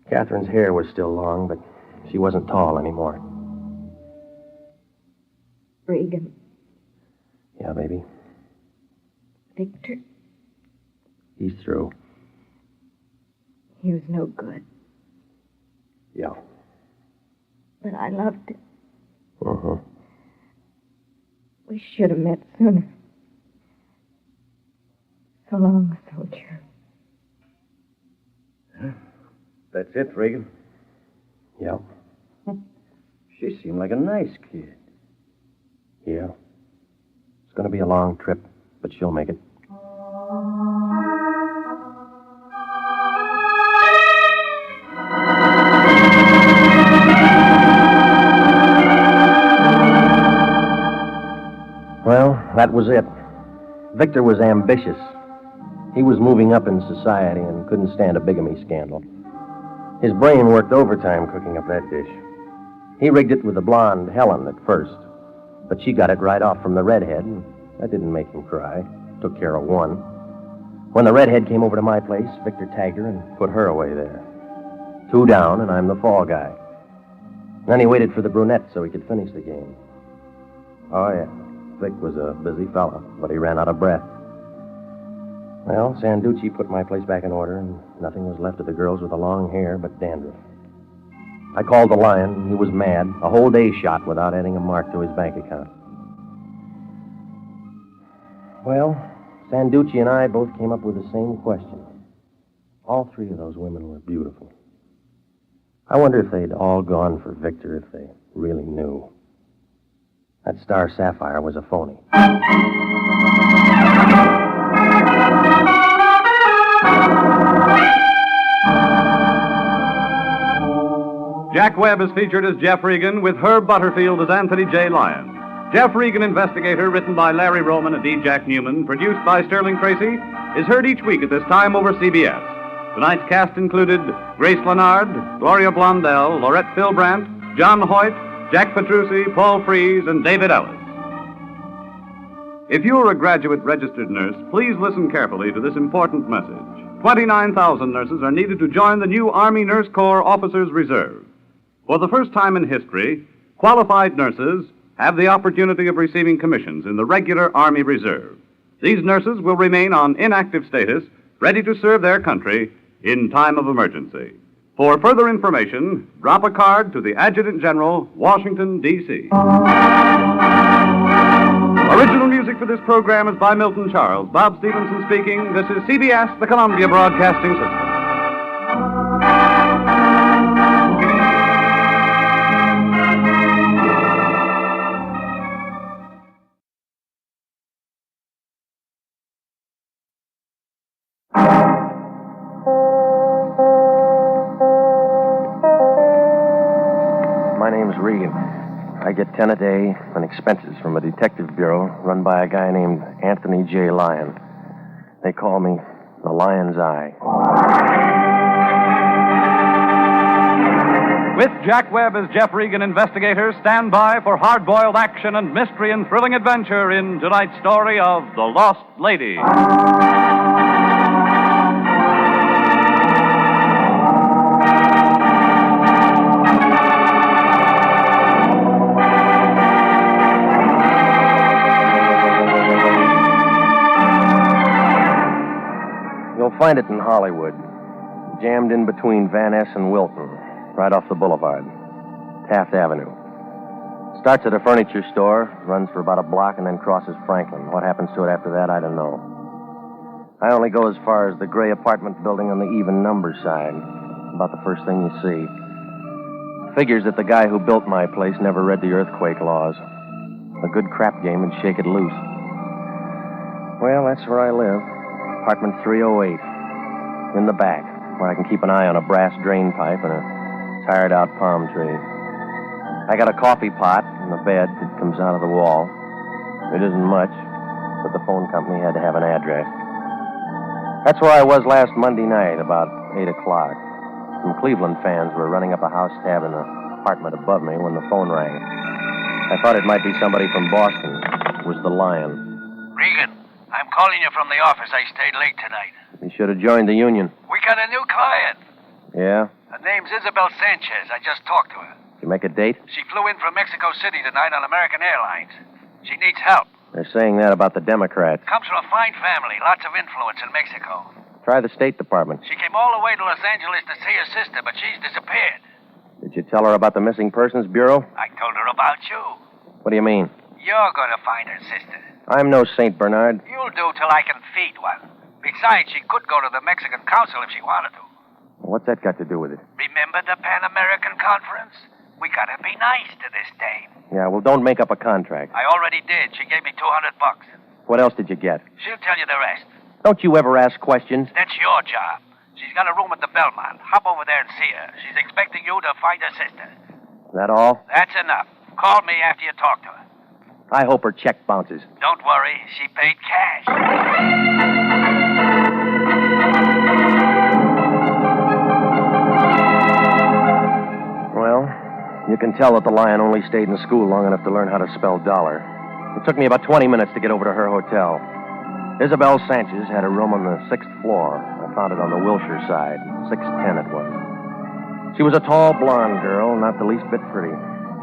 Catherine's hair was still long, but she wasn't tall anymore. Regan. Yeah, baby. Victor. He's through. He was no good. Yeah. But I loved him. Uh-huh. We should have met sooner. So long, soldier. That's it, Regan. Yeah. She seemed like a nice kid. Yeah. It's going to be a long trip, but she'll make it. Well, that was it. Victor was ambitious. He was moving up in society and couldn't stand a bigamy scandal. His brain worked overtime cooking up that dish. He rigged it with the blonde Helen at first, but she got it right off from the redhead, and that didn't make him cry. Took care of one. When the redhead came over to my place, Victor tagged her and put her away there. 2 down, and I'm the fall guy. Then he waited for the brunette so he could finish the game. Oh, yeah. Vic was a busy fella, but he ran out of breath. Well, Sanducci put my place back in order, and nothing was left of the girls with the long hair but dandruff. I called the Lyon. He was mad. A whole day shot without adding a mark to his bank account. Well, Sanducci and I both came up with the same question. All 3 of those women were beautiful. I wonder if they'd all gone for Victor if they really knew. That star sapphire was a phony. Jack Webb is featured as Jeff Regan, with Herb Butterfield as Anthony J. Lyon. Jeff Regan, Investigator, written by Larry Roman and D. Jack Newman, produced by Sterling Tracy, is heard each week at this time over CBS. Tonight's cast included Grace Leonard, Gloria Blondell, Laurette Philbrandt, John Hoyt, Jack Petrucci, Paul Frees, and David Ellis. If you're a graduate registered nurse, please listen carefully to this important message. 29,000 nurses are needed to join the new Army Nurse Corps Officers Reserve. For the first time in history, qualified nurses have the opportunity of receiving commissions in the regular Army Reserve. These nurses will remain on inactive status, ready to serve their country in time of emergency. For further information, drop a card to the Adjutant General, Washington, D.C. Original music for this program is by Milton Charles. Bob Stevenson speaking. This is CBS, the Columbia Broadcasting System. My name's Regan. I get 10 a day and expenses from a detective bureau run by a guy named Anthony J. Lyon. They call me the Lion's Eye. With Jack Webb as Jeff Regan, Investigator, stand by for hard-boiled action and mystery and thrilling adventure in tonight's story of The Lost Lady. You'll find it in Hollywood, jammed in between Van Ness and Wilton, right off the boulevard, Taft Avenue. Starts at a furniture store, runs for about a block, and then crosses Franklin. What happens to it after that, I don't know. I only go as far as the gray apartment building on the even number side, about the first thing you see. Figures that the guy who built my place never read the earthquake laws. A good crap game and shake it loose. Well, that's where I live. Apartment 308. In the back, where I can keep an eye on a brass drain pipe and a tired-out palm tree. I got a coffee pot and a bed that comes out of the wall. It isn't much, but the phone company had to have an address. That's where I was last Monday night, about 8 o'clock. Some Cleveland fans were running up a house tab in the apartment above me when the phone rang. I thought it might be somebody from Boston. It was the Lyon. Regan, I'm calling you from the office. I stayed late tonight. You should have joined the union. We got a new client. Yeah? Her name's Isabel Sanchez. I just talked to her. Did you make a date? She flew in from Mexico City tonight on American Airlines. She needs help. They're saying that about the Democrats. Comes from a fine family, lots of influence in Mexico. Try the State Department. She came all the way to Los Angeles to see her sister, but she's disappeared. Did you tell her about the Missing Persons Bureau? I told her about you. What do you mean? You're going to find her sister. I'm no St. Bernard. You'll do till I can feed one. Besides, she could go to the Mexican Council if she wanted to. What's that got to do with it? Remember the Pan-American Conference? We gotta be nice to this dame. Yeah, well, don't make up a contract. I already did. She gave me $200. What else did you get? She'll tell you the rest. Don't you ever ask questions? That's your job. She's got a room at the Belmont. Hop over there and see her. She's expecting you to find her sister. Is that all? That's enough. Call me after you talk to her. I hope her check bounces. Don't worry. She paid cash. Well, you can tell that the Lion only stayed in school long enough to learn how to spell dollar. It took me about 20 minutes to get over to her hotel. Isabel Sanchez had a room on the 6th floor. I found it on the Wilshire side. 610 it was. She was a tall, blonde girl, not the least bit pretty.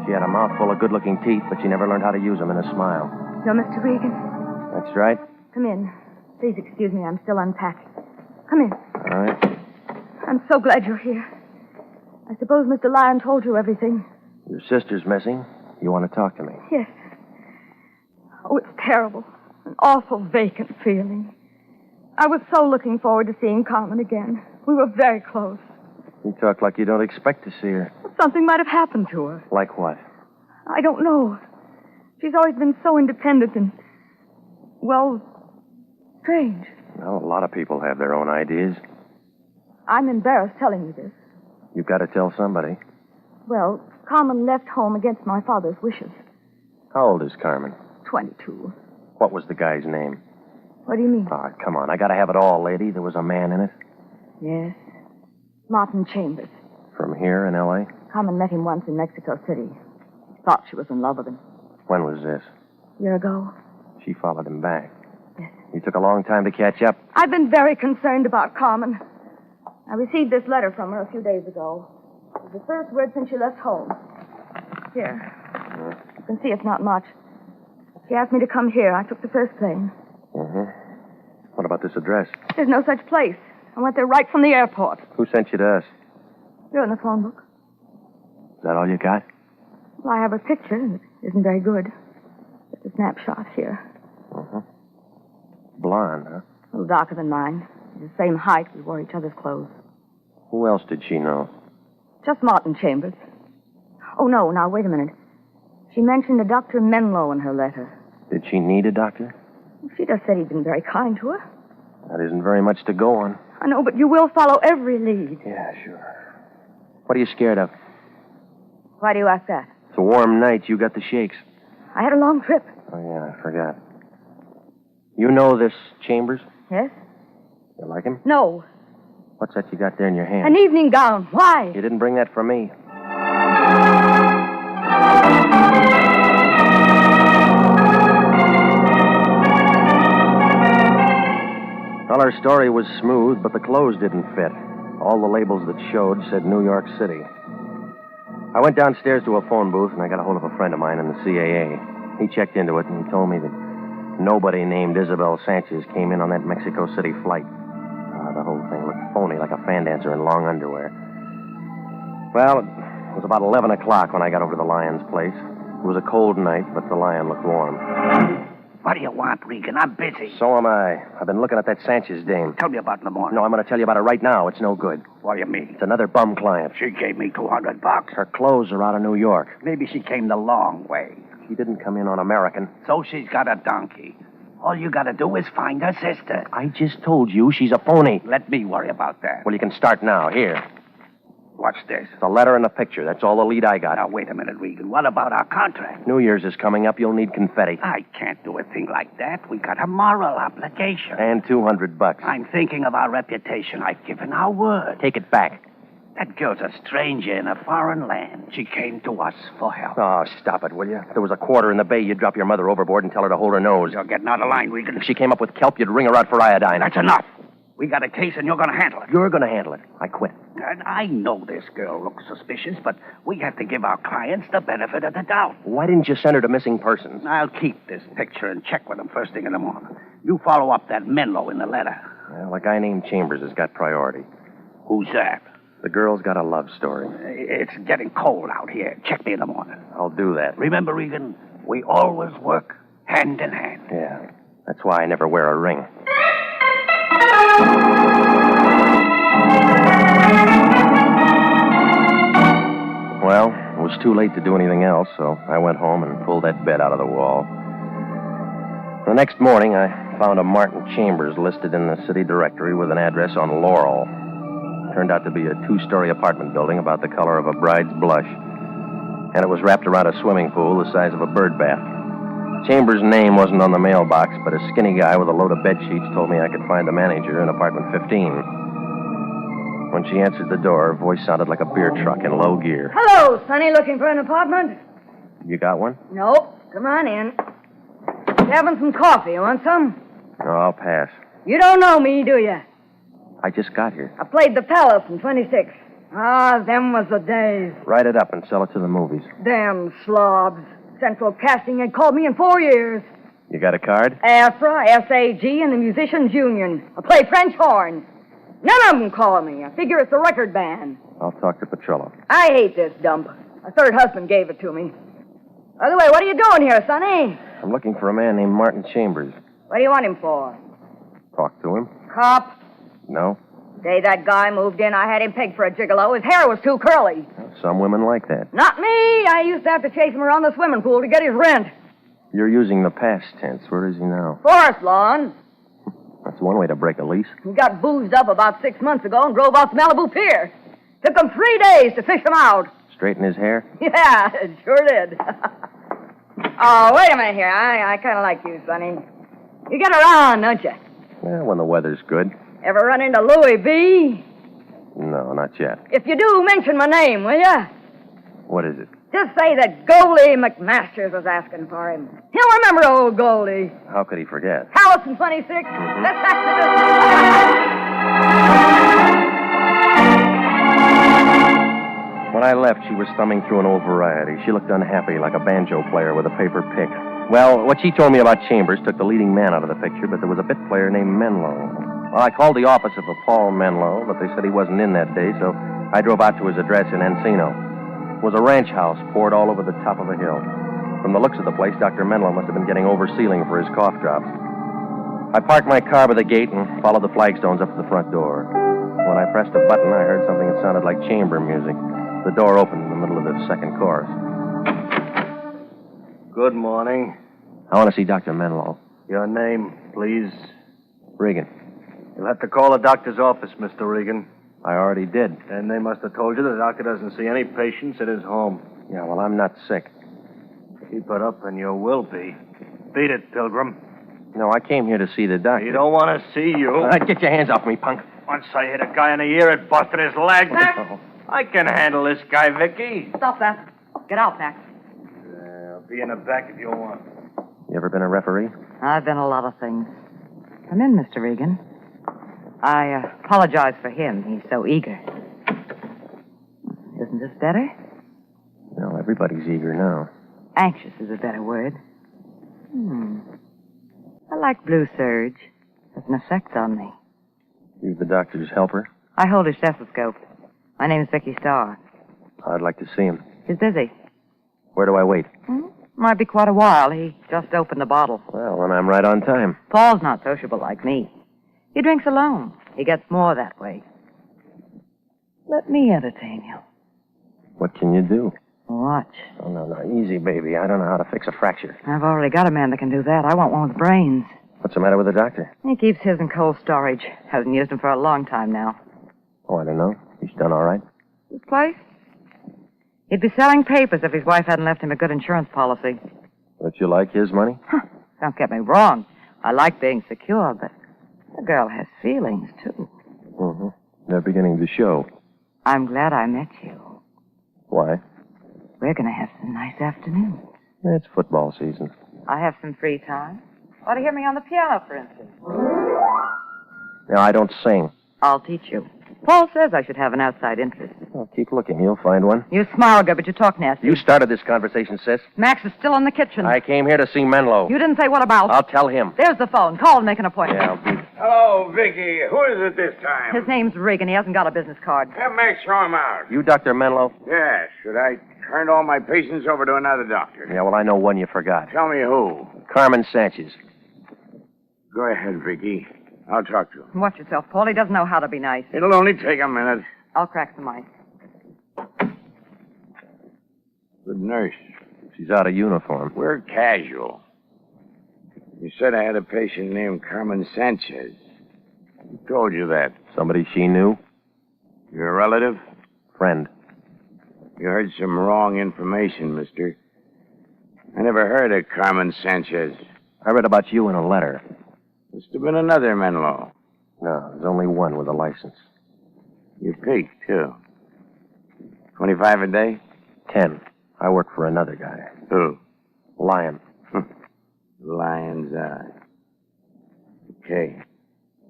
She had a mouthful of good-looking teeth, but she never learned how to use them in a smile. You're Mr. Regan. That's right. Come in. Please excuse me. I'm still unpacking. Come in. All right. I'm so glad you're here. I suppose Mr. Lyon told you everything. Your sister's missing. You want to talk to me? Yes. Oh, it's terrible. An awful vacant feeling. I was so looking forward to seeing Carmen again. We were very close. You talk like you don't expect to see her. Something might have happened to her. Like what? I don't know. She's always been so independent and, well, strange. Well, a lot of people have their own ideas. I'm embarrassed telling you this. You've got to tell somebody. Well, Carmen left home against my father's wishes. How old is Carmen? 22. What was the guy's name? What do you mean? Oh, come on. I got to have it all, lady. There was a man in it. Yes. Martin Chambers. From here in L.A.? Carmen met him once in Mexico City. Thought she was in love with him. When was this? A year ago. She followed him back. Yes. You took a long time to catch up. I've been very concerned about Carmen. I received this letter from her a few days ago. It was the first word since she left home. Here. You can see it's not much. She asked me to come here. I took the first plane. Mm-hmm. What about this address? There's no such place. I went there right from the airport. Who sent you to us? You're in the phone book. Is that all you got? Well, I have a picture, and it isn't very good. Just a snapshot here. Mm-hmm. Blonde, huh? A little darker than mine. The same height. We wore each other's clothes. Who else did she know? Just Martin Chambers. Oh, no. Now, wait a minute. She mentioned a Dr. Menlo in her letter. Did she need a doctor? She just said he'd been very kind to her. That isn't very much to go on. I know, but you will follow every lead. Yeah, sure. What are you scared of? Why do you ask that? It's a warm night. You got the shakes. I had a long trip. Oh, yeah, I forgot. You know this Chambers? Yes? You like him? No. What's that you got there in your hand? An evening gown. Why? You didn't bring that for me. Well, her story was smooth, but the clothes didn't fit. All the labels that showed said New York City. I went downstairs to a phone booth, and I got a hold of a friend of mine in the CAA. He checked into it, and he told me that nobody named Isabel Sanchez came in on that Mexico City flight. The whole thing looked phony, like a fan dancer in long underwear. Well, it was about 11 o'clock when I got over to the Lyon's place. It was a cold night, but the Lyon looked warm. What do you want, Regan? I'm busy. So am I. I've been looking at that Sanchez dame. Tell me about it in the morning. No, I'm going to tell you about it right now. It's no good. What do you mean? It's another bum client. She gave me $200. Her clothes are out of New York. Maybe she came the long way. She didn't come in on American. So she's got a donkey. All you got to do is find her sister. I just told you she's a phony. Let me worry about that. Well, you can start now. Here. What's this? The letter and the picture. That's all the lead I got. Now, wait a minute, Regan. What about our contract? New Year's is coming up. You'll need confetti. I can't do a thing like that. We got a moral obligation. And $200. I'm thinking of our reputation. I've given our word. Take it back. That girl's a stranger in a foreign land. She came to us for help. Oh, stop it, will you? If there was a quarter in the bay, you'd drop your mother overboard and tell her to hold her nose. You're getting out of line, Regan. If she came up with kelp, you'd ring her out for iodine. That's enough. We got a case, and you're going to handle it. You're going to handle it. I quit. And I know this girl looks suspicious, but we have to give our clients the benefit of the doubt. Why didn't you send her to missing persons? I'll keep this picture and check with them first thing in the morning. You follow up that Menlo in the letter. Well, a guy named Chambers has got priority. Who's that? The girl's got a love story. It's getting cold out here. Check me in the morning. I'll do that. Remember, Regan, we always work hand in hand. Yeah. That's why I never wear a ring. Well, it was too late to do anything else, so I went home and pulled that bed out of the wall. The next morning, I found a Martin Chambers listed in the city directory with an address on Laurel. It turned out to be a 2-story apartment building about the color of a bride's blush, and it was wrapped around a swimming pool the size of a bird bath. Chambers' name wasn't on the mailbox, but a skinny guy with a load of bed sheets told me I could find the manager in apartment 15. When she answered the door, her voice sounded like a beer truck in low gear. Hello, Sonny. Looking for an apartment? You got one? Nope. Come on in. Having some coffee. You want some? No, I'll pass. You don't know me, do you? I just got here. I played the Palace in 26. Ah, them was the days. Write it up and sell it to the movies. Damn slobs. Central Casting had called me in 4 years. You got a card? AFRA, SAG, and the Musicians Union. I play French horn. None of them call me. I figure it's a record band. I'll talk to Petrillo. I hate this dump. My third husband gave it to me. By the way, what are you doing here, Sonny? I'm looking for a man named Martin Chambers. What do you want him for? Talk to him? Cop? No. The day that guy moved in, I had him pegged for a gigolo. His hair was too curly. Some women like that. Not me. I used to have to chase him around the swimming pool to get his rent. You're using the past tense. Where is he now? Forest lawn. That's one way to break a lease. He got boozed up about 6 months ago and drove off Malibu Pier. Took him 3 days to fish him out. Straighten his hair? Yeah, it sure did. Oh, wait a minute here. I kind of like you, Sonny. You get around, don't you? Yeah, when the weather's good. Ever run into Louis B? No, not yet. If you do, mention my name, will you? What is it? Just say that Goldie McMasters was asking for him. He'll remember old Goldie. How could he forget? Palace in 26. Let's back to this. When I left, she was thumbing through an old variety. She looked unhappy, like a banjo player with a paper pick. Well, what she told me about Chambers took the leading man out of the picture, but there was a bit player named Menlo. Well, I called the office of a Paul Menlo, but they said he wasn't in that day, so I drove out to his address in Encino. It was a ranch house poured all over the top of a hill. From the looks of the place, Dr. Menlo must have been getting over-sealing for his cough drops. I parked my car by the gate and followed the flagstones up to the front door. When I pressed a button, I heard something that sounded like chamber music. The door opened in the middle of the second chorus. Good morning. I want to see Dr. Menlo. Your name, please? Regan. You'll have to call the doctor's office, Mr. Regan. I already did. And they must have told you the doctor doesn't see any patients at his home. Yeah, well, I'm not sick. Keep it up and you will be. Beat it, Pilgrim. No, I came here to see the doctor. You don't want to see you. Get your hands off me, punk. Once I hit a guy in the ear, it busted his leg. I can handle this guy, Vicky. Stop that. Get out, Max. I'll be in the back if you want. You ever been a referee? I've been a lot of things. Come in, Mr. Regan. I apologize for him. He's so eager. Isn't this better? No, everybody's eager now. Anxious is a better word. I like blue serge. Has an effect on me. You the doctor's helper? I hold his stethoscope. My name's Vicky Starr. I'd like to see him. He's busy. Where do I wait? Might be quite a while. He just opened the bottle. Well, then I'm right on time. Paul's not sociable like me. He drinks alone. He gets more that way. Let me entertain you. What can you do? Watch. Oh, no, easy, baby. I don't know how to fix a fracture. I've already got a man that can do that. I want one with brains. What's the matter with the doctor? He keeps his in cold storage. Hasn't used them for a long time now. Oh, I don't know. He's done all right. This place? He'd be selling papers if his wife hadn't left him a good insurance policy. Don't you like his money? Don't get me wrong. I like being secure, but the girl has feelings, too. Mm-hmm. They're beginning to show. I'm glad I met you. Why? We're going to have some nice afternoons. It's football season. I have some free time. Ought to hear me on the piano, for instance. No, I don't sing. I'll teach you. Paul says I should have an outside interest. Well, keep looking. You'll find one. You smile good, but you talk nasty. You started this conversation, sis. Max is still in the kitchen. I came here to see Menlo. You didn't say what about. I'll tell him. There's the phone. Call and make an appointment. Yeah, I'll be... Hello, Vicky. Who is it this time? His name's Regan. He hasn't got a business card. Have Max show him out. You Dr. Menlo? Yes. Should I turn all my patients over to another doctor? Yeah, well, I know one you forgot. Tell me who. Carmen Sanchez. Go ahead, Vicky. I'll talk to him. Watch yourself, Paul. He doesn't know how to be nice. It'll only take a minute. I'll crack some ice. Good nurse. She's out of uniform. We're casual. You said I had a patient named Carmen Sanchez. Who told you that? Somebody she knew? Your relative? Friend. You heard some wrong information, mister. I never heard of Carmen Sanchez. I read about you in a letter. Must have been another Menlo. No, there's only one with a license. You peaked, too. 25 a day? 10. I work for another guy. Who? Lyon. Lion's eye. Okay.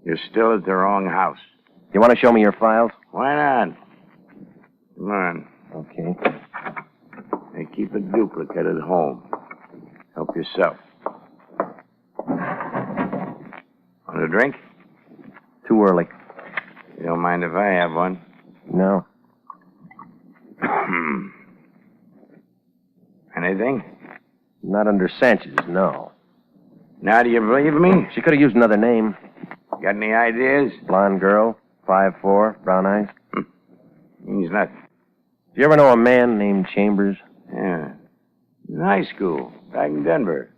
You're still at the wrong house. You want to show me your files? Why not? Come on. Okay. Hey, keep a duplicate at home. Help yourself. Want a drink? Too early. You don't mind if I have one? No. Anything? Not under Sanchez, no. Now do you believe me? She could have used another name. Got any ideas? Blonde girl, 5'4", brown eyes. Means nothing. Do you ever know a man named Chambers? Yeah. In high school, back in Denver.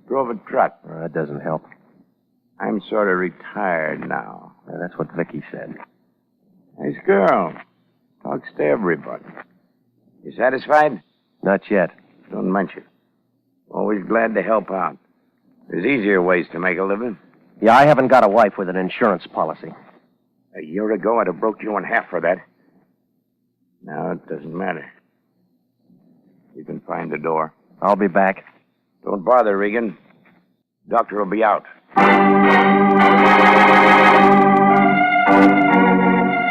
Drove a truck. That doesn't help. I'm sort of retired now. Yeah, that's what Vicky said. Nice girl. Talks to everybody. You satisfied? Not yet. Don't mention. Always glad to help out. There's easier ways to make a living. Yeah, I haven't got a wife with an insurance policy. A year ago, I'd have broke you in half for that. Now it doesn't matter. You can find the door. I'll be back. Don't bother, Regan. Doctor will be out.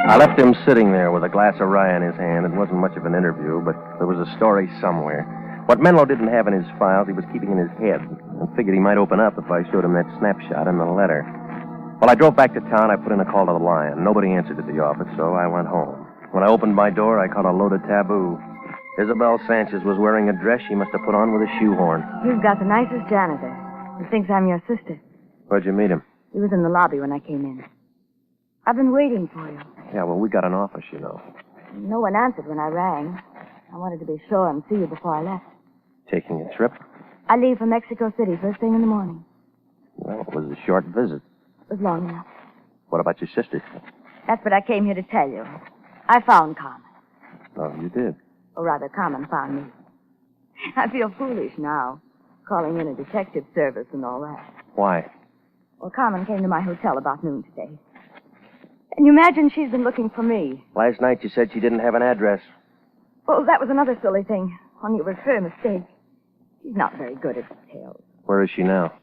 I left him sitting there with a glass of rye in his hand. It wasn't much of an interview, but there was a story somewhere. What Menlo didn't have in his files, he was keeping in his head, and figured he might open up if I showed him that snapshot in the letter. Well, I drove back to town. I put in a call to the Lyon. Nobody answered at the office, so I went home. When I opened my door, I caught a loaded taboo. Isabel Sanchez was wearing a dress she must have put on with a shoehorn. You've got the nicest janitor. He thinks I'm your sister. Where'd you meet him? He was in the lobby when I came in. I've been waiting for you. Yeah, well, we got an office, you know. No one answered when I rang. I wanted to be sure and see you before I left. Taking a trip? I leave for Mexico City first thing in the morning. Well, it was a short visit. It was long enough. What about your sister? That's what I came here to tell you. I found Carmen. Oh, you did? Or rather, Carmen found me. I feel foolish now, calling in a detective service and all that. Why? Well, Carmen came to my hotel about noon today. And you imagine she's been looking for me. Last night you said she didn't have an address. Well, that was another silly thing. Only it was her mistake. She's not very good at details. Where is she now?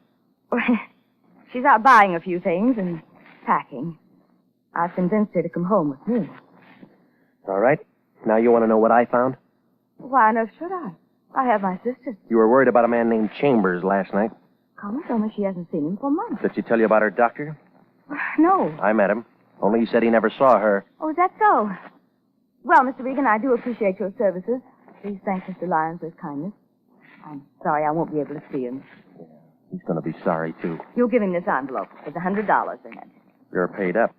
She's out buying a few things and packing. I've convinced her to come home with me. All right. Now you want to know what I found? Why on earth should I? I have my sister. You were worried about a man named Chambers last night. Carmen told me she hasn't seen him for months. Did she tell you about her doctor? No. I met him. Only he said he never saw her. Oh, is that so? Well, Mr. Regan, I do appreciate your services. Please thank Mr. Lyon for his kindness. I'm sorry I won't be able to see him. He's going to be sorry, too. You'll give him this envelope with $100 in it. You're paid up.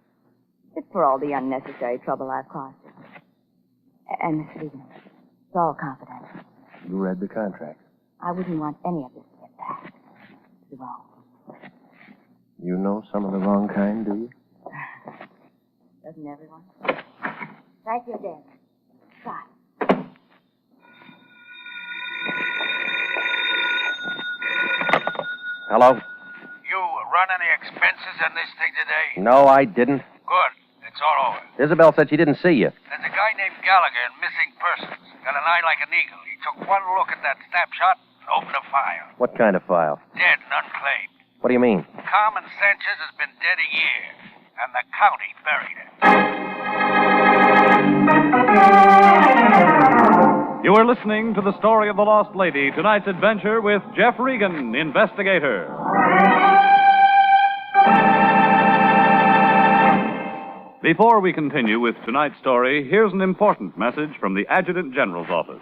It's for all the unnecessary trouble I've caused you. And, Mr. Regan, it's all confidential. You read the contract. I wouldn't want any of this to get past. It's the wrong. You know some of the wrong kind, do you? Doesn't everyone? Thank you again. Bye. Hello? You run any expenses on this thing today? No, I didn't. Good. It's all over. Isabel said she didn't see you. There's a guy named Gallagher in missing persons. Got an eye like an eagle. He took one look at that snapshot and opened a file. What kind of file? Dead and unclaimed. What do you mean? Carmen Sanchez has been dead a year, and the county buried her. You are listening to the story of the lost lady, tonight's adventure with Jeff Regan, Investigator. Before we continue with tonight's story, here's an important message from the Adjutant General's office.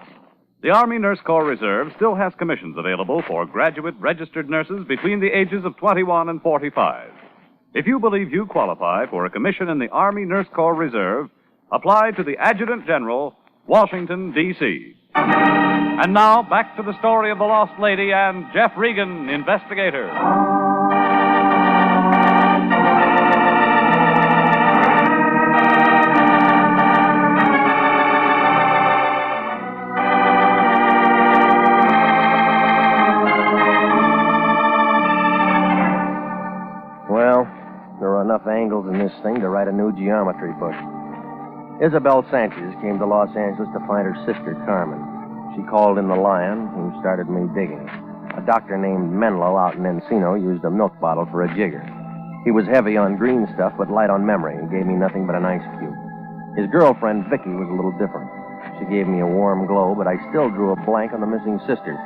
The Army Nurse Corps Reserve still has commissions available for graduate registered nurses between the ages of 21 and 45. If you believe you qualify for a commission in the Army Nurse Corps Reserve, apply to the Adjutant General, Washington, D.C. And now, back to the story of the lost lady and Jeff Regan, Investigator. Well, there are enough angles in this thing to write a new geometry book. Isabel Sanchez came to Los Angeles to find her sister, Carmen. She called in the Lyon, who started me digging. A doctor named Menlo out in Encino used a milk bottle for a jigger. He was heavy on green stuff, but light on memory, and gave me nothing but an ice cube. His girlfriend, Vicky, was a little different. She gave me a warm glow, but I still drew a blank on the missing sister.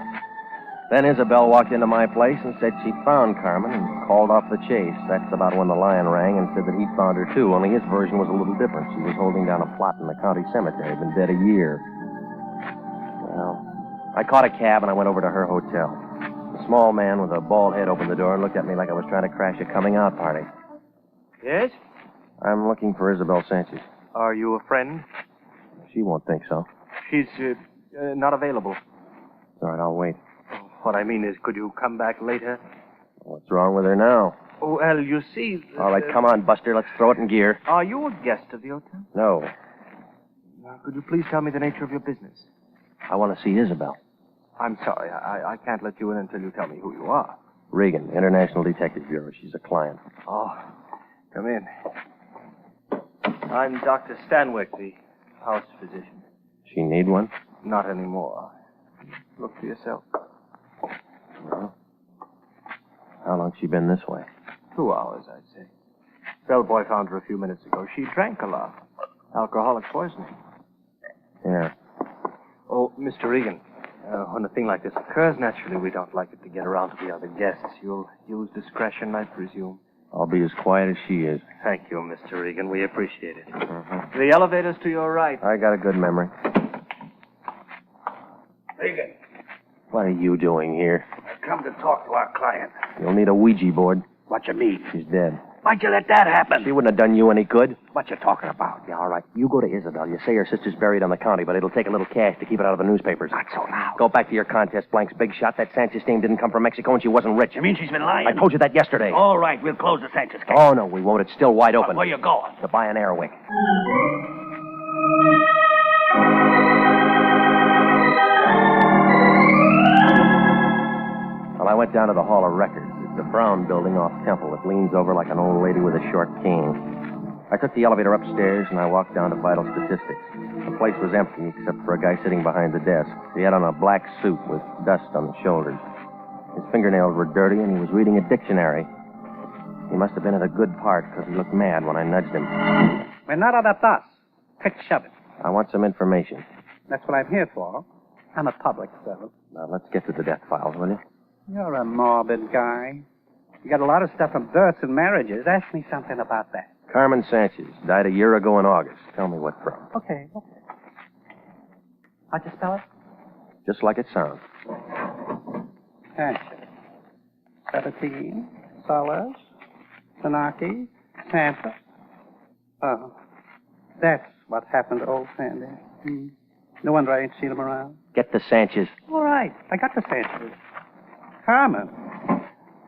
Then Isabel walked into my place and said she'd found Carmen and called off the chase. That's about when the Lion rang and said that he'd found her, too, only his version was a little different. She was holding down a plot in the county cemetery, been dead a year. Well, I caught a cab and I went over to her hotel. A small man with a bald head opened the door and looked at me like I was trying to crash a coming-out party. Yes? I'm looking for Isabel Sanchez. Are you a friend? She won't think so. She's not available. All right, I'll wait. What I mean is, could you come back later? What's wrong with her now? Oh, well, you see... All right, come on, Buster. Let's throw it in gear. Are you a guest of the hotel? No. Could you please tell me the nature of your business? I want to see Isabel. I'm sorry. I can't let you in until you tell me who you are. Regan, International Detective Bureau. She's a client. Oh, come in. I'm Dr. Stanwyck, the house physician. She need one? Not anymore. Look for yourself. Well, how long's she been this way? 2 hours, I'd say. Bellboy found her a few minutes ago. She drank a lot. Alcoholic poisoning. Yeah. Oh, Mr. Regan, when a thing like this occurs, naturally, we don't like it to get around to the other guests. You'll use discretion, I presume. I'll be as quiet as she is. Thank you, Mr. Regan. We appreciate it. Mm-hmm. The elevator's to your right. I got a good memory. Regan, What are you doing here? I come to talk to our client. You'll need a Ouija board. What you mean? She's dead. Why'd you let that happen? She wouldn't have done you any good. What you talking about? Yeah, all right. You go to Isabel. You say her sister's buried on the county, but it'll take a little cash to keep it out of the newspapers. Not so now. Go back to your contest blanks, big shot. That Sanchez dame didn't come from Mexico, and she wasn't rich. You mean she's been lying? I told you that yesterday. All right, we'll close the Sanchez case. Oh, no, we won't. It's still wide open. Where you going? To buy an airwick. Well, I went down to the Hall of Records. It's the brown building off Temple. It leans over like an old lady with a short cane. I took the elevator upstairs, and I walked down to vital statistics. The place was empty, except for a guy sitting behind the desk. He had on a black suit with dust on the shoulders. His fingernails were dirty, and he was reading a dictionary. He must have been at a good part, because he looked mad when I nudged him. We're not adaptas. Quick shove it. I want some information. That's what I'm here for. I'm a public servant. Now, let's get to the death files, will you? You're a morbid guy. You got a lot of stuff from births and marriages. Ask me something about that. Carmen Sanchez. Died a year ago in August. Tell me what from. Okay. How'd you spell it? Just like it sounds. Sanchez. 17. Solas. Sanaki. Santa. Oh. That's what happened to old Sandy. No wonder I ain't seen him around. Get the Sanchez. All right. I got the Sanchez. Carmen.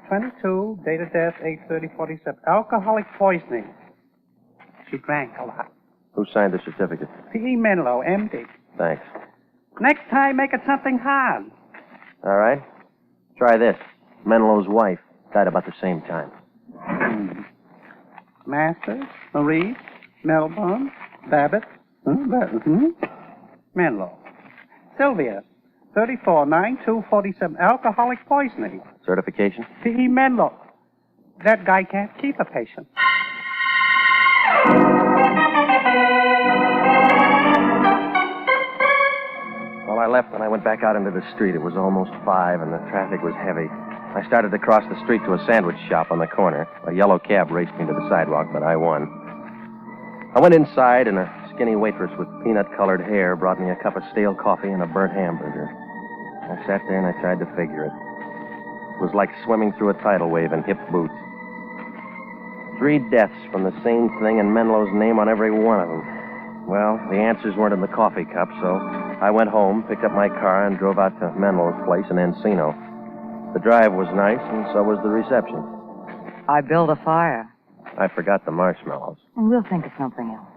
22. Date of death 8/30/47. Alcoholic poisoning. She drank a lot. Who signed the certificate? P.E. Menlo, M.D. Thanks. Next time, make it something hard. All right. Try this. Menlo's wife died about the same time. Masters, Maurice, Melbourne, Babbitt, Menlo. Sylvia, 34/9/2/47. Alcoholic poisoning. Certification? P.E. Menlo. That guy can't keep a patient. Well, I left and I went back out into the street. It was almost 5 and the traffic was heavy. I started to cross the street to a sandwich shop on the corner. A yellow cab raced me to the sidewalk, but I won. I went inside and a skinny waitress with peanut-colored hair brought me a cup of stale coffee and a burnt hamburger. I sat there and I tried to figure it. It was like swimming through a tidal wave in hip boots. 3 deaths from the same thing and Menlo's name on every one of them. Well, the answers weren't in the coffee cup, so I went home, picked up my car, and drove out to Menlo's place in Encino. The drive was nice, and so was the reception. I built a fire. I forgot the marshmallows. And we'll think of something else.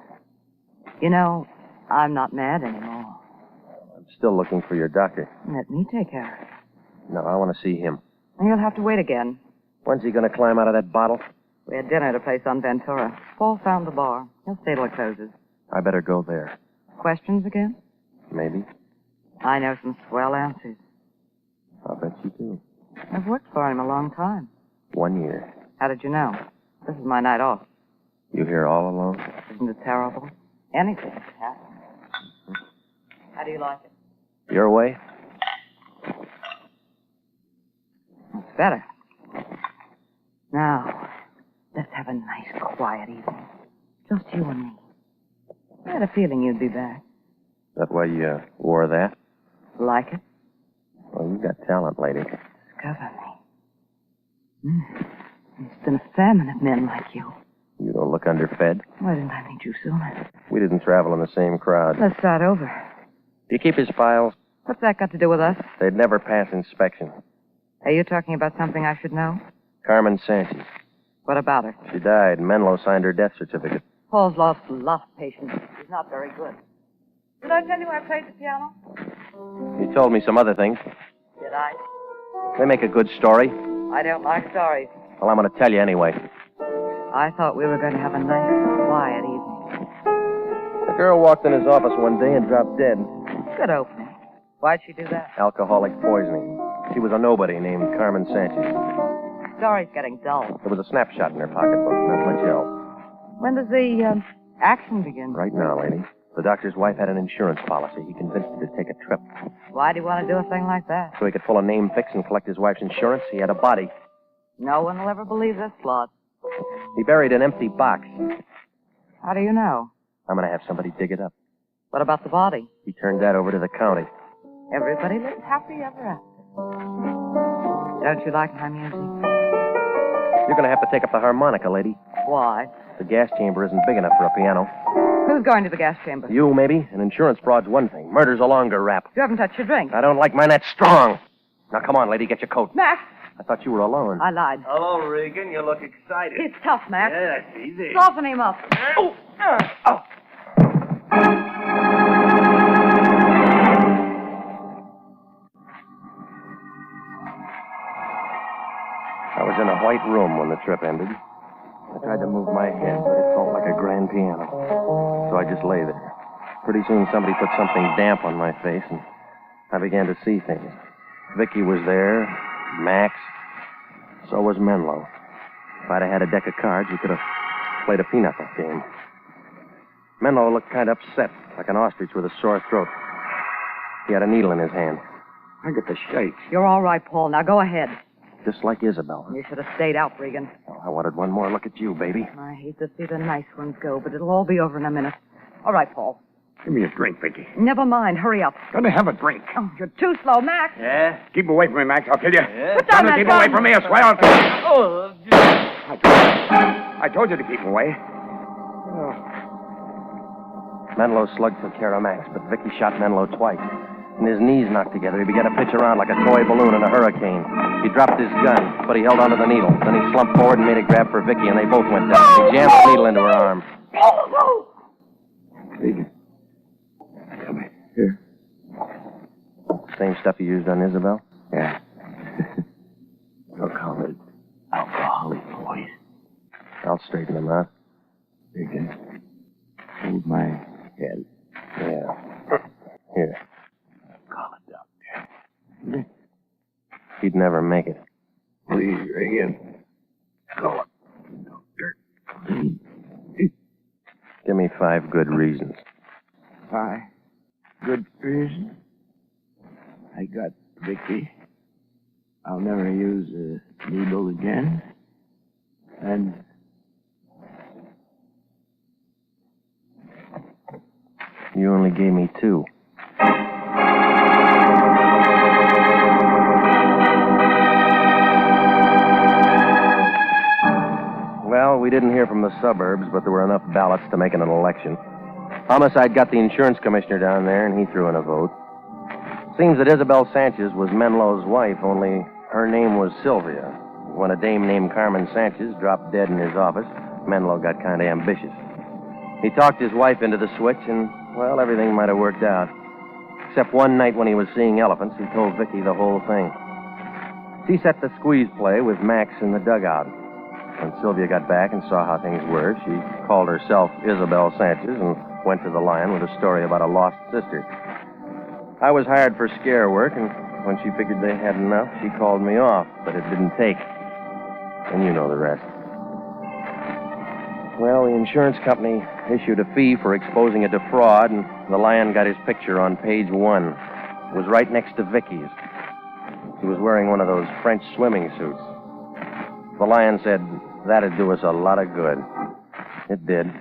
You know, I'm not mad anymore. I'm still looking for your doctor. Let me take care of it. No, I want to see him. And you'll have to wait again. When's he going to climb out of that bottle? We had dinner at a place on Ventura. Paul found the bar. He'll stay till it closes. I better go there. Questions again? Maybe. I know some swell answers. I'll bet you do. I've worked for him a long time. 1 year. How did you know? This is my night off. You here all alone? Isn't it terrible? Anything could happen. How do you like it? Your way? It's better. Now, let's have a nice, quiet evening. Just you and me. I had a feeling you'd be back. That why you wore that? Like it? Well, you got talent, lady. Discover me. It's been a famine of men like you. You don't look underfed. Why didn't I meet you sooner? We didn't travel in the same crowd. Let's start over. Do you keep his files? What's that got to do with us? They'd never pass inspection. Are you talking about something I should know? Carmen Sanchez. What about her? She died. Menlo signed her death certificate. Paul's lost a lot of patience. He's not very good. Did I tell you I played the piano? You told me some other things. Did I? They make a good story. I don't like stories. Well, I'm going to tell you anyway. I thought we were going to have a nice, quiet evening. A girl walked in his office one day and dropped dead. Good opening. Why'd she do that? Alcoholic poisoning. She was a nobody named Carmen Sanchez. The story's getting dull. There was a snapshot in her pocketbook, not much else. When does the action begin? Right now, lady. The doctor's wife had an insurance policy. He convinced her to take a trip. Why'd he want to do a thing like that? So he could pull a name fix and collect his wife's insurance. He had a body. No one will ever believe this plot. He buried an empty box. How do you know? I'm going to have somebody dig it up. What about the body? He turned that over to the county. Everybody lives happy ever after. Don't you like my music? You're going to have to take up the harmonica, lady. Why? The gas chamber isn't big enough for a piano. Who's going to the gas chamber? You, maybe. An insurance fraud's one thing. Murder's a longer rap. You haven't touched your drink. I don't like mine that strong. Now, come on, lady, get your coat. Max! I thought you were alone. I lied. Hello, Regan. You look excited. It's tough, Max. Yeah, that's easy. Soften him up. Oh! I was in a white room when the trip ended. I tried to move my head, but it felt like a grand piano. So I just lay there. Pretty soon somebody put something damp on my face, and I began to see things. Vicky was there, Max. So was Menlo. If I'd have had a deck of cards, we could have played a pinochle game. Menlo looked kind of upset, like an ostrich with a sore throat. He had a needle in his hand. I get the shakes. You're all right, Paul. Now go ahead. just like Isabel. You should have stayed out, Regan. Oh, I wanted one more look at you, baby. I hate to see the nice ones go, but it'll all be over in a minute. All right, Paul. Give me a drink, Vicky. Never mind. Hurry up. Gonna have a drink. Oh, you're too slow, Max. Yeah? Keep away from me, Max. I'll kill you. Yeah. Put down that Keep gun. away from me, I swear I'll kill you. Oh. I told you to keep away. Menlo's slug took care of Max, but Vicky shot Menlo twice. And his knees knocked together. He began to pitch around like a toy balloon in a hurricane. He dropped his gun, but he held onto the needle. Then he slumped forward and made a grab for Vicky, and they both went down. He jammed the needle into her arm. Regan. Come here. Same stuff you used on Isabel? Yeah. They'll call it alcoholic poison. I'll straighten them out. Regan. Hold my head. Yeah. Here. Call a doctor. He'd never make it. Please, Regan. Call a doctor. Give me 5 good reasons. 5 good reasons. I got Vicky. I'll never use a needle again. And You only gave me 2. Well, we didn't hear from the suburbs, but there were enough ballots to make it an election. Homicide got the insurance commissioner down there, and he threw in a vote. Seems that Isabel Sanchez was Menlo's wife, only her name was Sylvia. When a dame named Carmen Sanchez dropped dead in his office, Menlo got kind of ambitious. He talked his wife into the switch, and, well, everything might have worked out. Except one night when he was seeing elephants, he told Vicky the whole thing. She set the squeeze play with Max in the dugout. When Sylvia got back and saw how things were, she called herself Isabel Sanchez and went to the Lyon with a story about a lost sister. I was hired for scare work, and when she figured they had enough, she called me off, but it didn't take. And you know the rest. Well, the insurance company issued a fee for exposing a defraud, and the Lion got his picture on page 1. It was right next to Vicky's. She was wearing one of those French swimming suits. The Lion said that'd do us a lot of good. It did.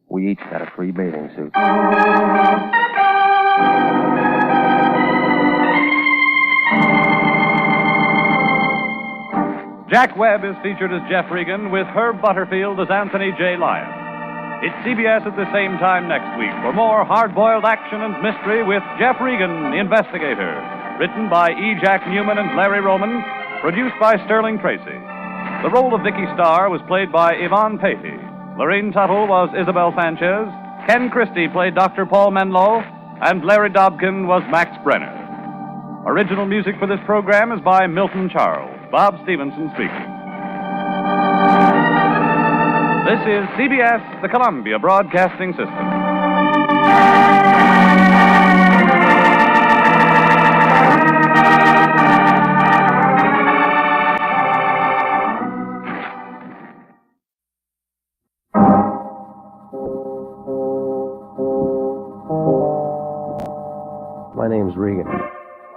We each got a free bathing suit. Jack Webb is featured as Jeff Regan with Herb Butterfield as Anthony J. Lyon. It's CBS at the same time next week for more hard-boiled action and mystery with Jeff Regan, the Investigator. Written by E. Jack Newman and Larry Roman. Produced by Sterling Tracy. The role of Vicky Starr was played by Yvonne Patey. Lorraine Tuttle was Isabel Sanchez. Ken Christie played Dr. Paul Menlo. And Larry Dobkin was Max Brenner. Original music for this program is by Milton Charles. Bob Stevenson speaking. This is CBS, the Columbia Broadcasting System. My name's Regan.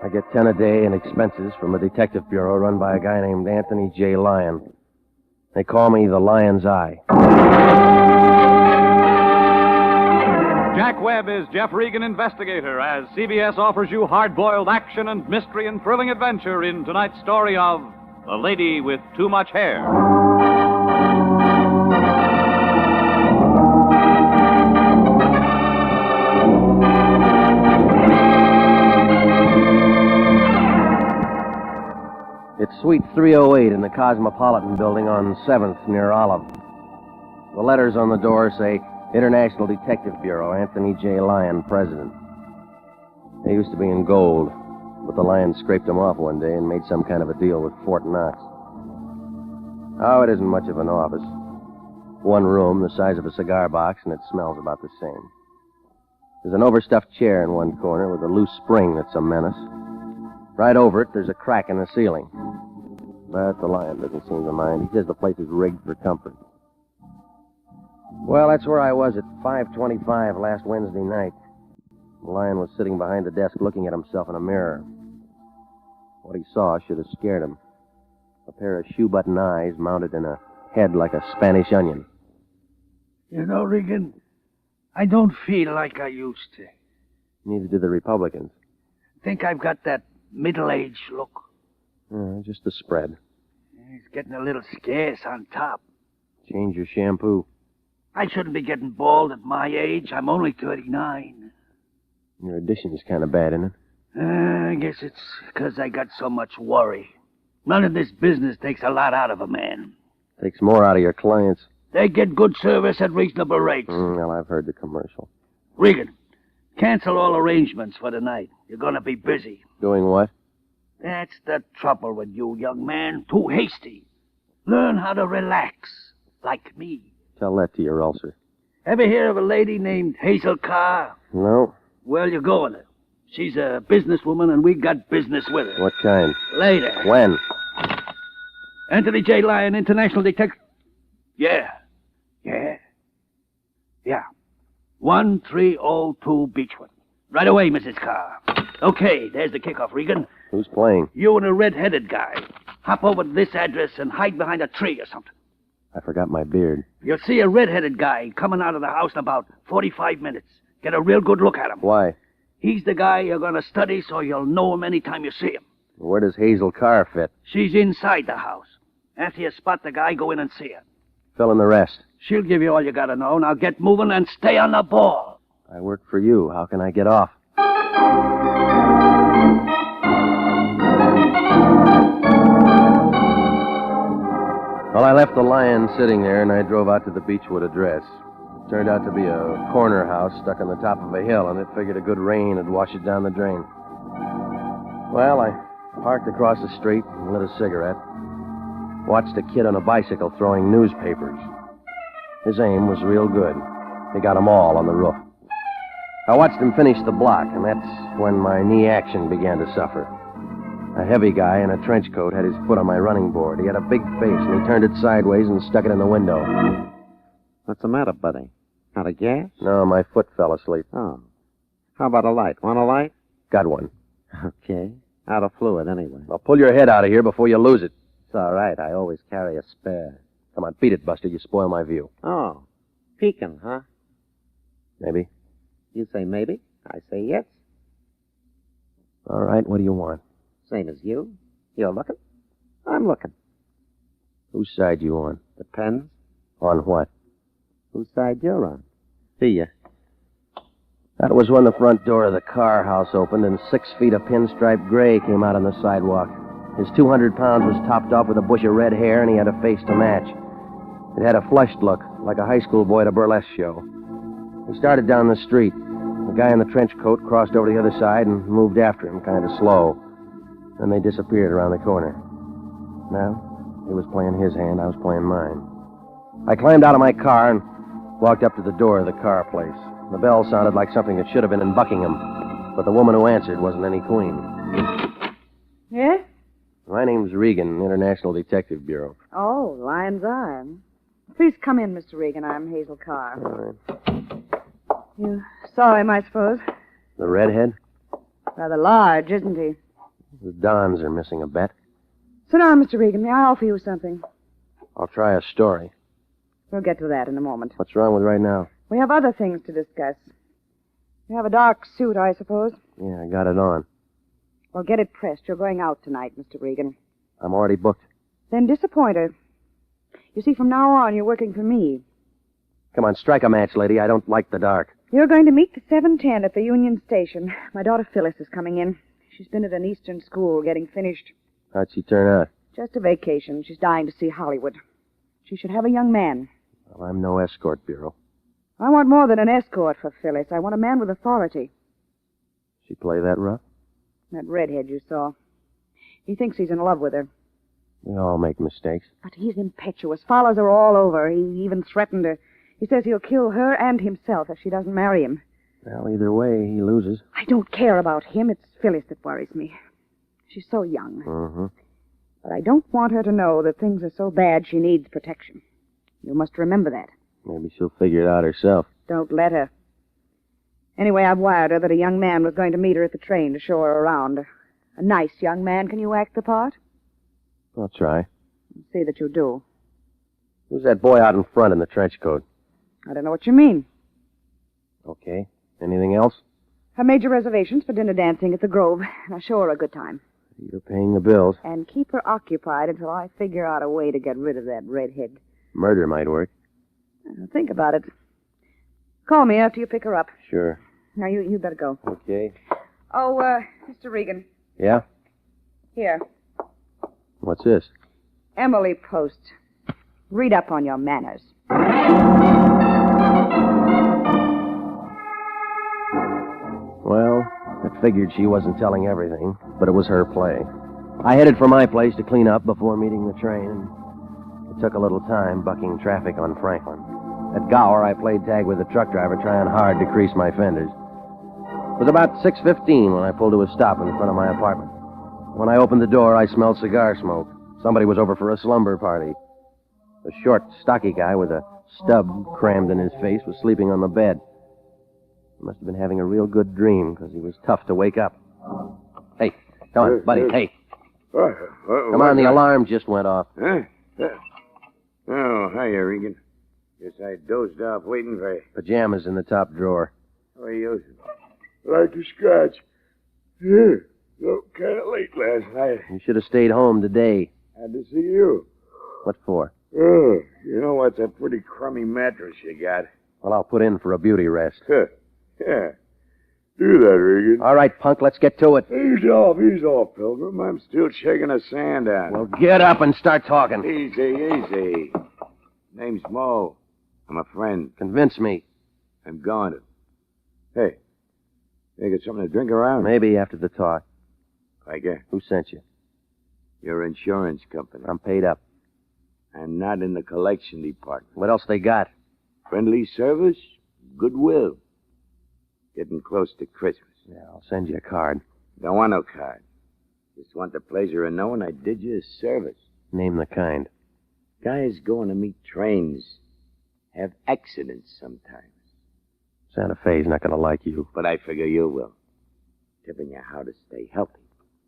I get 10 a day in expenses from a detective bureau run by a guy named Anthony J. Lyon. They call me the Lion's Eye. Jack Webb is Jeff Regan, Investigator, as CBS offers you hard-boiled action and mystery and thrilling adventure in tonight's story of The Lady with Too Much Hair. It's Suite 308 in the Cosmopolitan Building on 7th near Olive. The letters on the door say International Detective Bureau, Anthony J. Lyon, President. They used to be in gold, but the Lion scraped them off one day and made some kind of a deal with Fort Knox. Oh, it isn't much of an office. One room, the size of a cigar box, and it smells about the same. There's an overstuffed chair in one corner with a loose spring that's a menace. Right over it, there's a crack in the ceiling. But the Lion doesn't seem to mind. He says the place is rigged for comfort. Well, that's where I was at 5:25 last Wednesday night. The Lion was sitting behind the desk looking at himself in a mirror. What he saw should have scared him. A pair of shoe-button eyes mounted in a head like a Spanish onion. You know, Regan, I don't feel like I used to. Neither do the Republicans. Think I've got that middle-aged look. Just the spread. It's getting a little scarce on top. Change your shampoo. I shouldn't be getting bald at my age. I'm only 39. Your addition's kind of bad, isn't it? I guess it's because I got so much worry. Running this business takes a lot out of a man. Takes more out of your clients. They get good service at reasonable rates. Well, I've heard the commercial. Regan, cancel all arrangements for tonight. You're going to be busy. Doing what? That's the trouble with you, young man. Too hasty. Learn how to relax, like me. Tell that to your ulcer. Ever hear of a lady named Hazel Carr? No. Well, you're going to. She's a businesswoman, and we got business with her. What kind? Later. When? Anthony J. Lyon, International Detective. Yeah. 1302 Beechwood. Right away, Mrs. Carr. Okay, there's the kickoff, Regan. Who's playing? You and a red-headed guy. Hop over to this address and hide behind a tree or something. I forgot my beard. You'll see a red-headed guy coming out of the house in about 45 minutes. Get a real good look at him. Why? He's the guy you're going to study so you'll know him any time you see him. Where does Hazel Carr fit? She's inside the house. After you spot the guy, go in and see her. Fill in the rest. She'll give you all you got to know. Now get moving and stay on the ball. I work for you. How can I get off? Well, I left the Lion sitting there, and I drove out to the Beechwood address. It turned out to be a corner house stuck on the top of a hill, and it figured a good rain would wash it down the drain. Well, I parked across the street and lit a cigarette. Watched a kid on a bicycle throwing newspapers. His aim was real good. He got them all on the roof. I watched him finish the block, and that's when my knee action began to suffer. A heavy guy in a trench coat had his foot on my running board. He had a big face, and he turned it sideways and stuck it in the window. What's the matter, buddy? Out of gas? No, my foot fell asleep. Oh. How about a light? Want a light? Got one. Okay. Out of fluid, anyway. Well, pull your head out of here before you lose it. It's all right. I always carry a spare. Come on, beat it, Buster. You spoil my view. Oh. Peeking, huh? Maybe. You say maybe. I say yes. All right, what do you want? Same as you. You're looking. I'm looking. Whose side you on? Depends. On what? Whose side you're on. See ya. That was when the front door of the Carr house opened and 6 feet of pinstripe gray came out on the sidewalk. His 200 pounds was topped off with a bush of red hair, and he had a face to match. It had a flushed look, like a high school boy at a burlesque show. He started down the street. The guy in the trench coat crossed over to the other side and moved after him, kind of slow. Then they disappeared around the corner. Now, he was playing his hand, I was playing mine. I climbed out of my car and walked up to the door of the Carr place. The bell sounded like something that should have been in Buckingham, but the woman who answered wasn't any queen. Yes? My name's Regan, International Detective Bureau. Oh, Lion's Eye. Please come in, Mr. Regan. I'm Hazel Carr. All right. You saw him, I suppose. The redhead? Rather large, isn't he? The Dons are missing a bet. Sit down, Mr. Regan. May I offer you something? I'll try a story. We'll get to that in a moment. What's wrong with right now? We have other things to discuss. You have a dark suit, I suppose? Yeah, I got it on. Well, get it pressed. You're going out tonight, Mr. Regan. I'm already booked. Then disappoint her. You see, from now on, you're working for me. Come on, strike a match, lady. I don't like the dark. You're going to meet the 7:10 at the Union Station. My daughter Phyllis is coming in. She's been at an Eastern school getting finished. How'd she turn out? Just a vacation. She's dying to see Hollywood. She should have a young man. Well, I'm no escort bureau. I want more than an escort for Phyllis. I want a man with authority. She play that rough? That redhead you saw. He thinks he's in love with her. We all make mistakes. But he's impetuous. Follows her all over. He even threatened her. He says he'll kill her and himself if she doesn't marry him. Well, either way, he loses. I don't care about him. It's Phyllis that worries me. She's so young. Mm-hmm. But I don't want her to know that things are so bad she needs protection. You must remember that. Maybe she'll figure it out herself. Don't let her. Anyway, I've wired her that a young man was going to meet her at the train to show her around. A nice young man. Can you act the part? I'll try. See that you do. Who's that boy out in front in the trench coat? I don't know what you mean. Okay. Anything else? I made your reservations for dinner dancing at the Grove. Now show her a good time. You're paying the bills. And keep her occupied until I figure out a way to get rid of that redhead. Murder might work. Think about it. Call me after you pick her up. Sure. Now, you better go. Okay. Oh, Mr. Regan. Yeah? Here. What's this? Emily Post. Read up on your manners. Well, I figured she wasn't telling everything, but it was her play. I headed for my place to clean up before meeting the train, and it took a little time bucking traffic on Franklin. At Gower, I played tag with the truck driver, trying hard to crease my fenders. It was about 6:15 when I pulled to a stop in front of my apartment. When I opened the door, I smelled cigar smoke. Somebody was over for a slumber party. A short, stocky guy with a stub crammed in his face was sleeping on the bed. He must have been having a real good dream, because he was tough to wake up. Hey, come on, buddy, hey. Come on, the alarm just went off. Huh? Oh, hiya, Regan. Guess I dozed off waiting for you. Pajamas in the top drawer. How are you? Like a scotch. Yeah, kind of late last night. You should have stayed home today. Had to see you. What for? Oh, you know what's a pretty crummy mattress you got. Well, I'll put in for a beauty rest. Yeah. Do that, Regan. All right, punk, let's get to it. Ease off, Pilgrim. I'm still shaking the sand out. Well, get up and start talking. Easy. Name's Mo. I'm a friend. Convince me. I'm going to. Hey, you got something to drink around? Maybe after the talk. Who sent you? Your insurance company. I'm paid up. I'm not in the collection department. What else they got? Friendly service, goodwill. Getting close to Christmas. Yeah, I'll send you a card. Don't want no card. Just want the pleasure of knowing I did you a service. Name the kind. Guys going to meet trains have accidents sometimes. Santa Fe's not going to like you. But I figure you will. Tipping you how to stay healthy.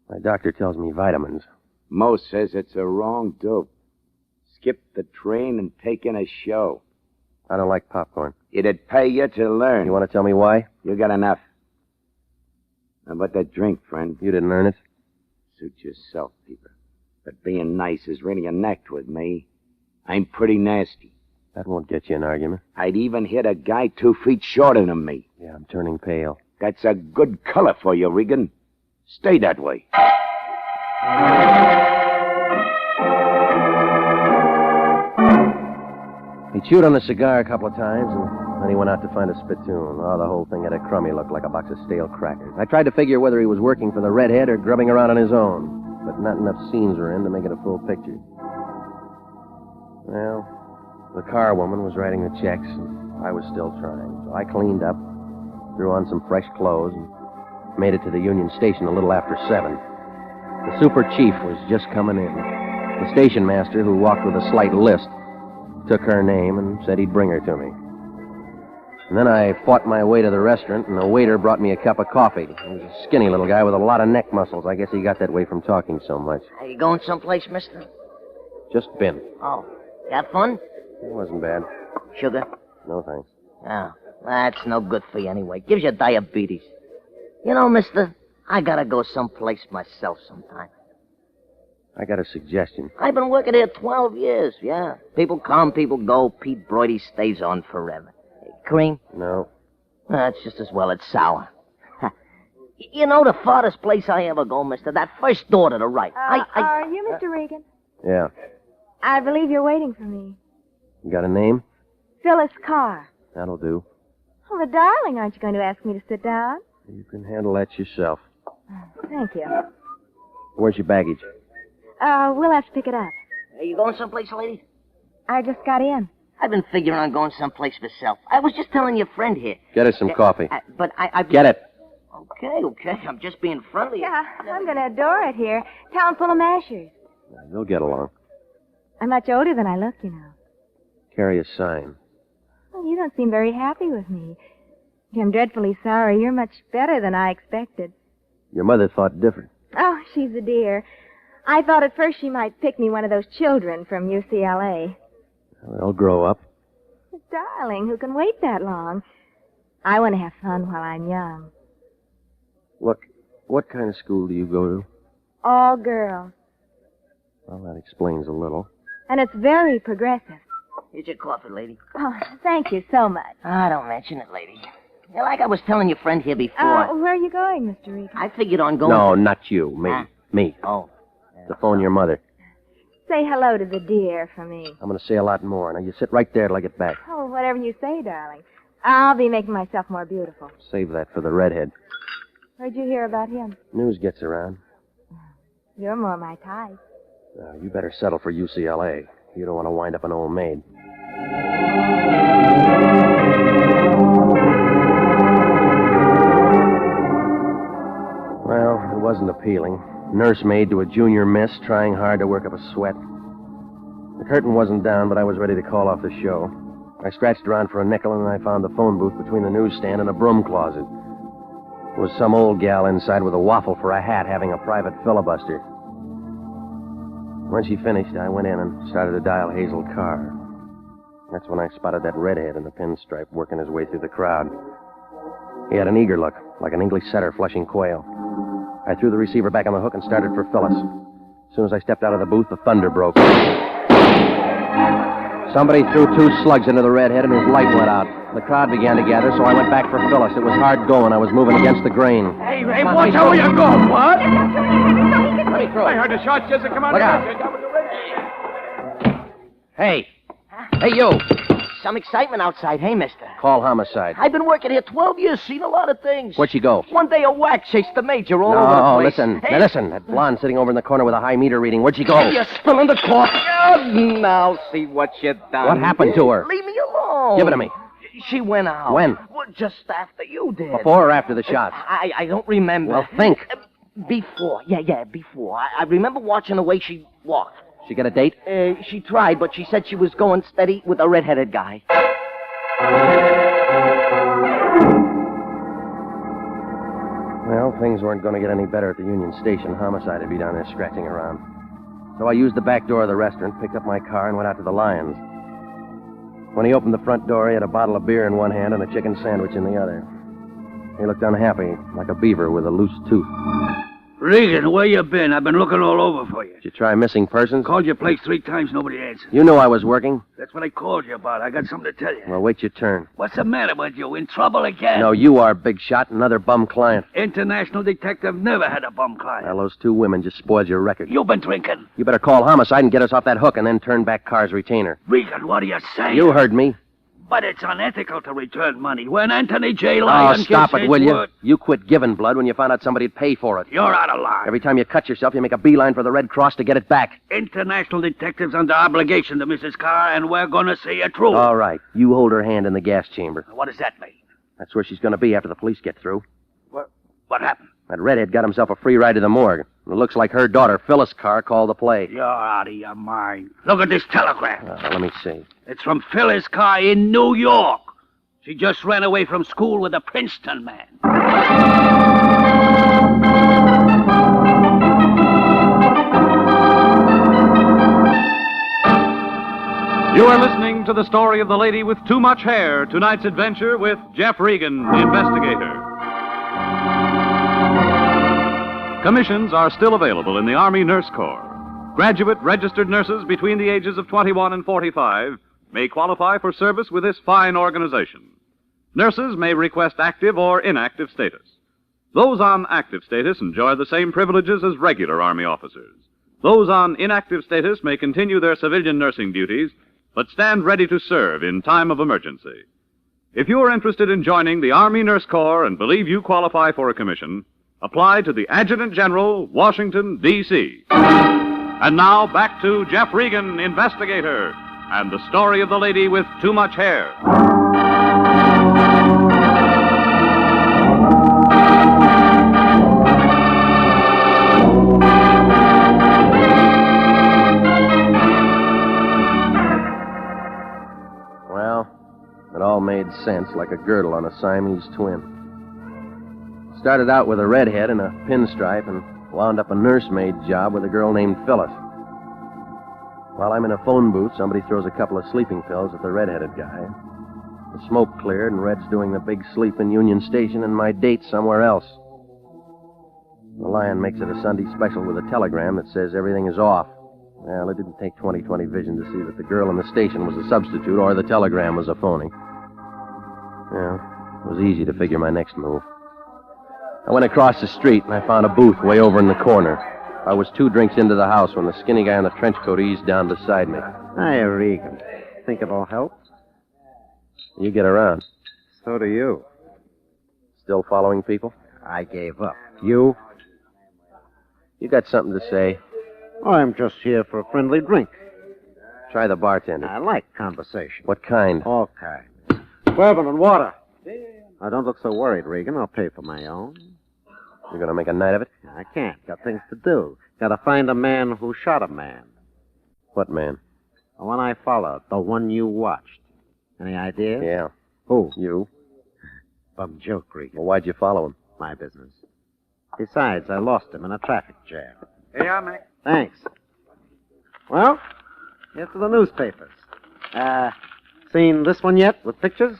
My doctor tells me vitamins. Mo says it's a wrong dope. Skip the train and take in a show. I don't like popcorn. It'd pay you to learn. You want to tell me why? You got enough. How about that drink, friend? You didn't earn it. Suit yourself, Peter. But being nice is really an act with me. I'm pretty nasty. That won't get you an argument. I'd even hit a guy 2 feet shorter than me. Yeah, I'm turning pale. That's a good color for you, Regan. Stay that way. He chewed on the cigar a couple of times, and then he went out to find a spittoon. Oh, the whole thing had a crummy look, like a box of stale crackers. I tried to figure whether he was working for the redhead or grubbing around on his own, but not enough scenes were in to make it a full picture. Well, the car woman was writing the checks, and I was still trying. So I cleaned up, threw on some fresh clothes, and made it to the Union Station a little after 7. The super chief was just coming in. The station master, who walked with a slight lisp, took her name and said he'd bring her to me. And then I fought my way to the restaurant, and the waiter brought me a cup of coffee. He was a skinny little guy with a lot of neck muscles. I guess he got that way from talking so much. Are you going someplace, mister? Just been. Oh. You have fun? It wasn't bad. Sugar? No, thanks. Oh, that's no good for you anyway. Gives you diabetes. You know, mister, I gotta go someplace myself sometime. I got a suggestion. I've been working here 12 years, yeah. People come, people go. Pete Broidy stays on forever. Hey, cream? No. That's just as well. It's sour. You know the farthest place I ever go, mister? That first door to the right. Are you Mr. Regan? Yeah. I believe you're waiting for me. You got a name? Phyllis Carr. That'll do. Oh, the darling, aren't you going to ask me to sit down? You can handle that yourself. Thank you. Where's your baggage? We'll have to pick it up. Are you going someplace, lady? I just got in. I've been figuring on going someplace myself. I was just telling your friend here. Get us some coffee. But I've... Get it. Okay. I'm just being friendly. Yeah, I'm going to adore it here. Town full of mashers. You'll get along. I'm much older than I look, you know. Carry a sign. Well, you don't seem very happy with me. I'm dreadfully sorry. You're much better than I expected. Your mother thought different. Oh, she's a dear. I thought at first she might pick me one of those children from UCLA. They'll grow up. Darling, who can wait that long? I want to have fun while I'm young. Look, what kind of school do you go to? All girls. Well, that explains a little. And it's very progressive. Here's your coffee, lady. Oh, thank you so much. Ah, don't mention it, lady. Yeah, like I was telling your friend here before. Where are you going, Mr. Regan? I figured on going... No, not you. Me. Me. Oh. To phone your mother. Say hello to the dear for me. I'm going to say a lot more. Now, you sit right there till I get back. Oh, whatever you say, darling. I'll be making myself more beautiful. Save that for the redhead. Where'd you hear about him? News gets around. You're more my type. You better settle for UCLA. You don't want to wind up an old maid. Well, it wasn't appealing. Nursemaid to a junior miss, trying hard to work up a sweat. The curtain wasn't down, but I was ready to call off the show. I scratched around for a nickel, and I found the phone booth between the newsstand and a broom closet. There was some old gal inside with a waffle for a hat having a private filibuster. When she finished, I went in and started to dial Hazel Carr. That's when I spotted that redhead in the pinstripe working his way through the crowd. He had an eager look, like an English setter flushing quail. I threw the receiver back on the hook and started for Phyllis. As soon as I stepped out of the booth, the thunder broke. Somebody threw 2 slugs into the redhead and his light went out. The crowd began to gather, so I went back for Phyllis. It was hard going. I was moving against the grain. Hey, watch out where you're going. What? Let me throw it. I heard a shot just come out. Look out. Hey. Hey, you. Some excitement outside, hey, mister? Call homicide. I've been working here 12 years, seen a lot of things. Where'd she go? One day a whack chased the major all over the place. Listen. Hey. Now, listen. That blonde sitting over in the corner with a high meter reading. Where'd she go? You're spilling the coffee. Now see what you done. What happened to her? Leave me alone. Give it to me. She went out. When? Well, just after you did. Before or after the shots? I don't remember. Well, think. Before. Yeah, before. I remember watching the way she walked. She get a date? She tried, but she said she was going steady with a red-headed guy. Well, things weren't going to get any better at the Union Station. Homicide would be down there scratching around. So I used the back door of the restaurant, picked up my car, and went out to the Lyons. When he opened the front door, he had a bottle of beer in one hand and a chicken sandwich in the other. He looked unhappy, like a beaver with a loose tooth. Regan, where you been? I've been looking all over for you. Did you try missing persons? Called your place 3 times, nobody answered. You knew I was working. That's what I called you about. I got something to tell you. Well, wait your turn. What's the matter with you? In trouble again? No, you are, big shot. Another bum client. International detective never had a bum client. Well, those 2 women just spoiled your record. You've been drinking. You better call homicide and get us off that hook and then turn back Carr's retainer. Regan, what are you saying? You heard me. But it's unethical to return money. When Anthony J. Lyon stop gets it, will his you? word- You quit giving blood when you found out somebody'd pay for it. You're out of line. Every time you cut yourself, you make a beeline for the Red Cross to get it back. International detectives under obligation to Mrs. Carr, and we're going to see it through. All right. You hold her hand in the gas chamber. What does that mean? That's where she's going to be after the police get through. What happened? That redhead got himself a free ride to the morgue. It looks like her daughter, Phyllis Carr, called the play. You're out of your mind. Look at this telegram. Let me see. It's from Phyllis Carr in New York. She just ran away from school with a Princeton man. You are listening to the story of the lady with too much hair, tonight's adventure with Jeff Regan, Investigator. Commissions are still available in the Army Nurse Corps. Graduate registered nurses between the ages of 21 and 45 may qualify for service with this fine organization. Nurses may request active or inactive status. Those on active status enjoy the same privileges as regular Army officers. Those on inactive status may continue their civilian nursing duties, but stand ready to serve in time of emergency. If you are interested in joining the Army Nurse Corps and believe you qualify for a commission, apply to the Adjutant General, Washington, D.C. And now back to Jeff Regan, Investigator, and the story of the lady with too much hair. Well, it all made sense, like a girdle on a Siamese twin. Started out with a redhead and a pinstripe and Wound up a nursemaid job with a girl named Phyllis. While I'm in a phone booth, somebody throws a couple of sleeping pills at the red-headed guy. The smoke cleared, and Red's doing the big sleep in Union Station, and my date's somewhere else. The Lyon makes it a Sunday special with a telegram that says everything is off. Well, it didn't take 20/20 vision to see that the girl in the station was a substitute or the telegram was a phony. Well, it was easy to figure my next move. I went across the street, and I found a booth way over in the corner. I was 2 drinks into the house when the skinny guy in the trench coat eased down beside me. Hi, Regan. Think it'll help? You get around. So do you. Still following people? I gave up. You? You got something to say? Oh, I'm just here for a friendly drink. Try the bartender. I like conversation. What kind? All kinds. Bourbon and water. Now, don't look so worried, Regan. I'll pay for my own. You're going to make a night of it? I can't. Got things to do. Got to find a man who shot a man. What man? The one I followed. The one you watched. Any ideas? Yeah. Who? You. Bum joke, Regan. Well, why'd you follow him? My business. Besides, I lost him in a traffic jam. Here you are, Mac. Thanks. Well, here's to the newspapers. Seen this one yet with pictures?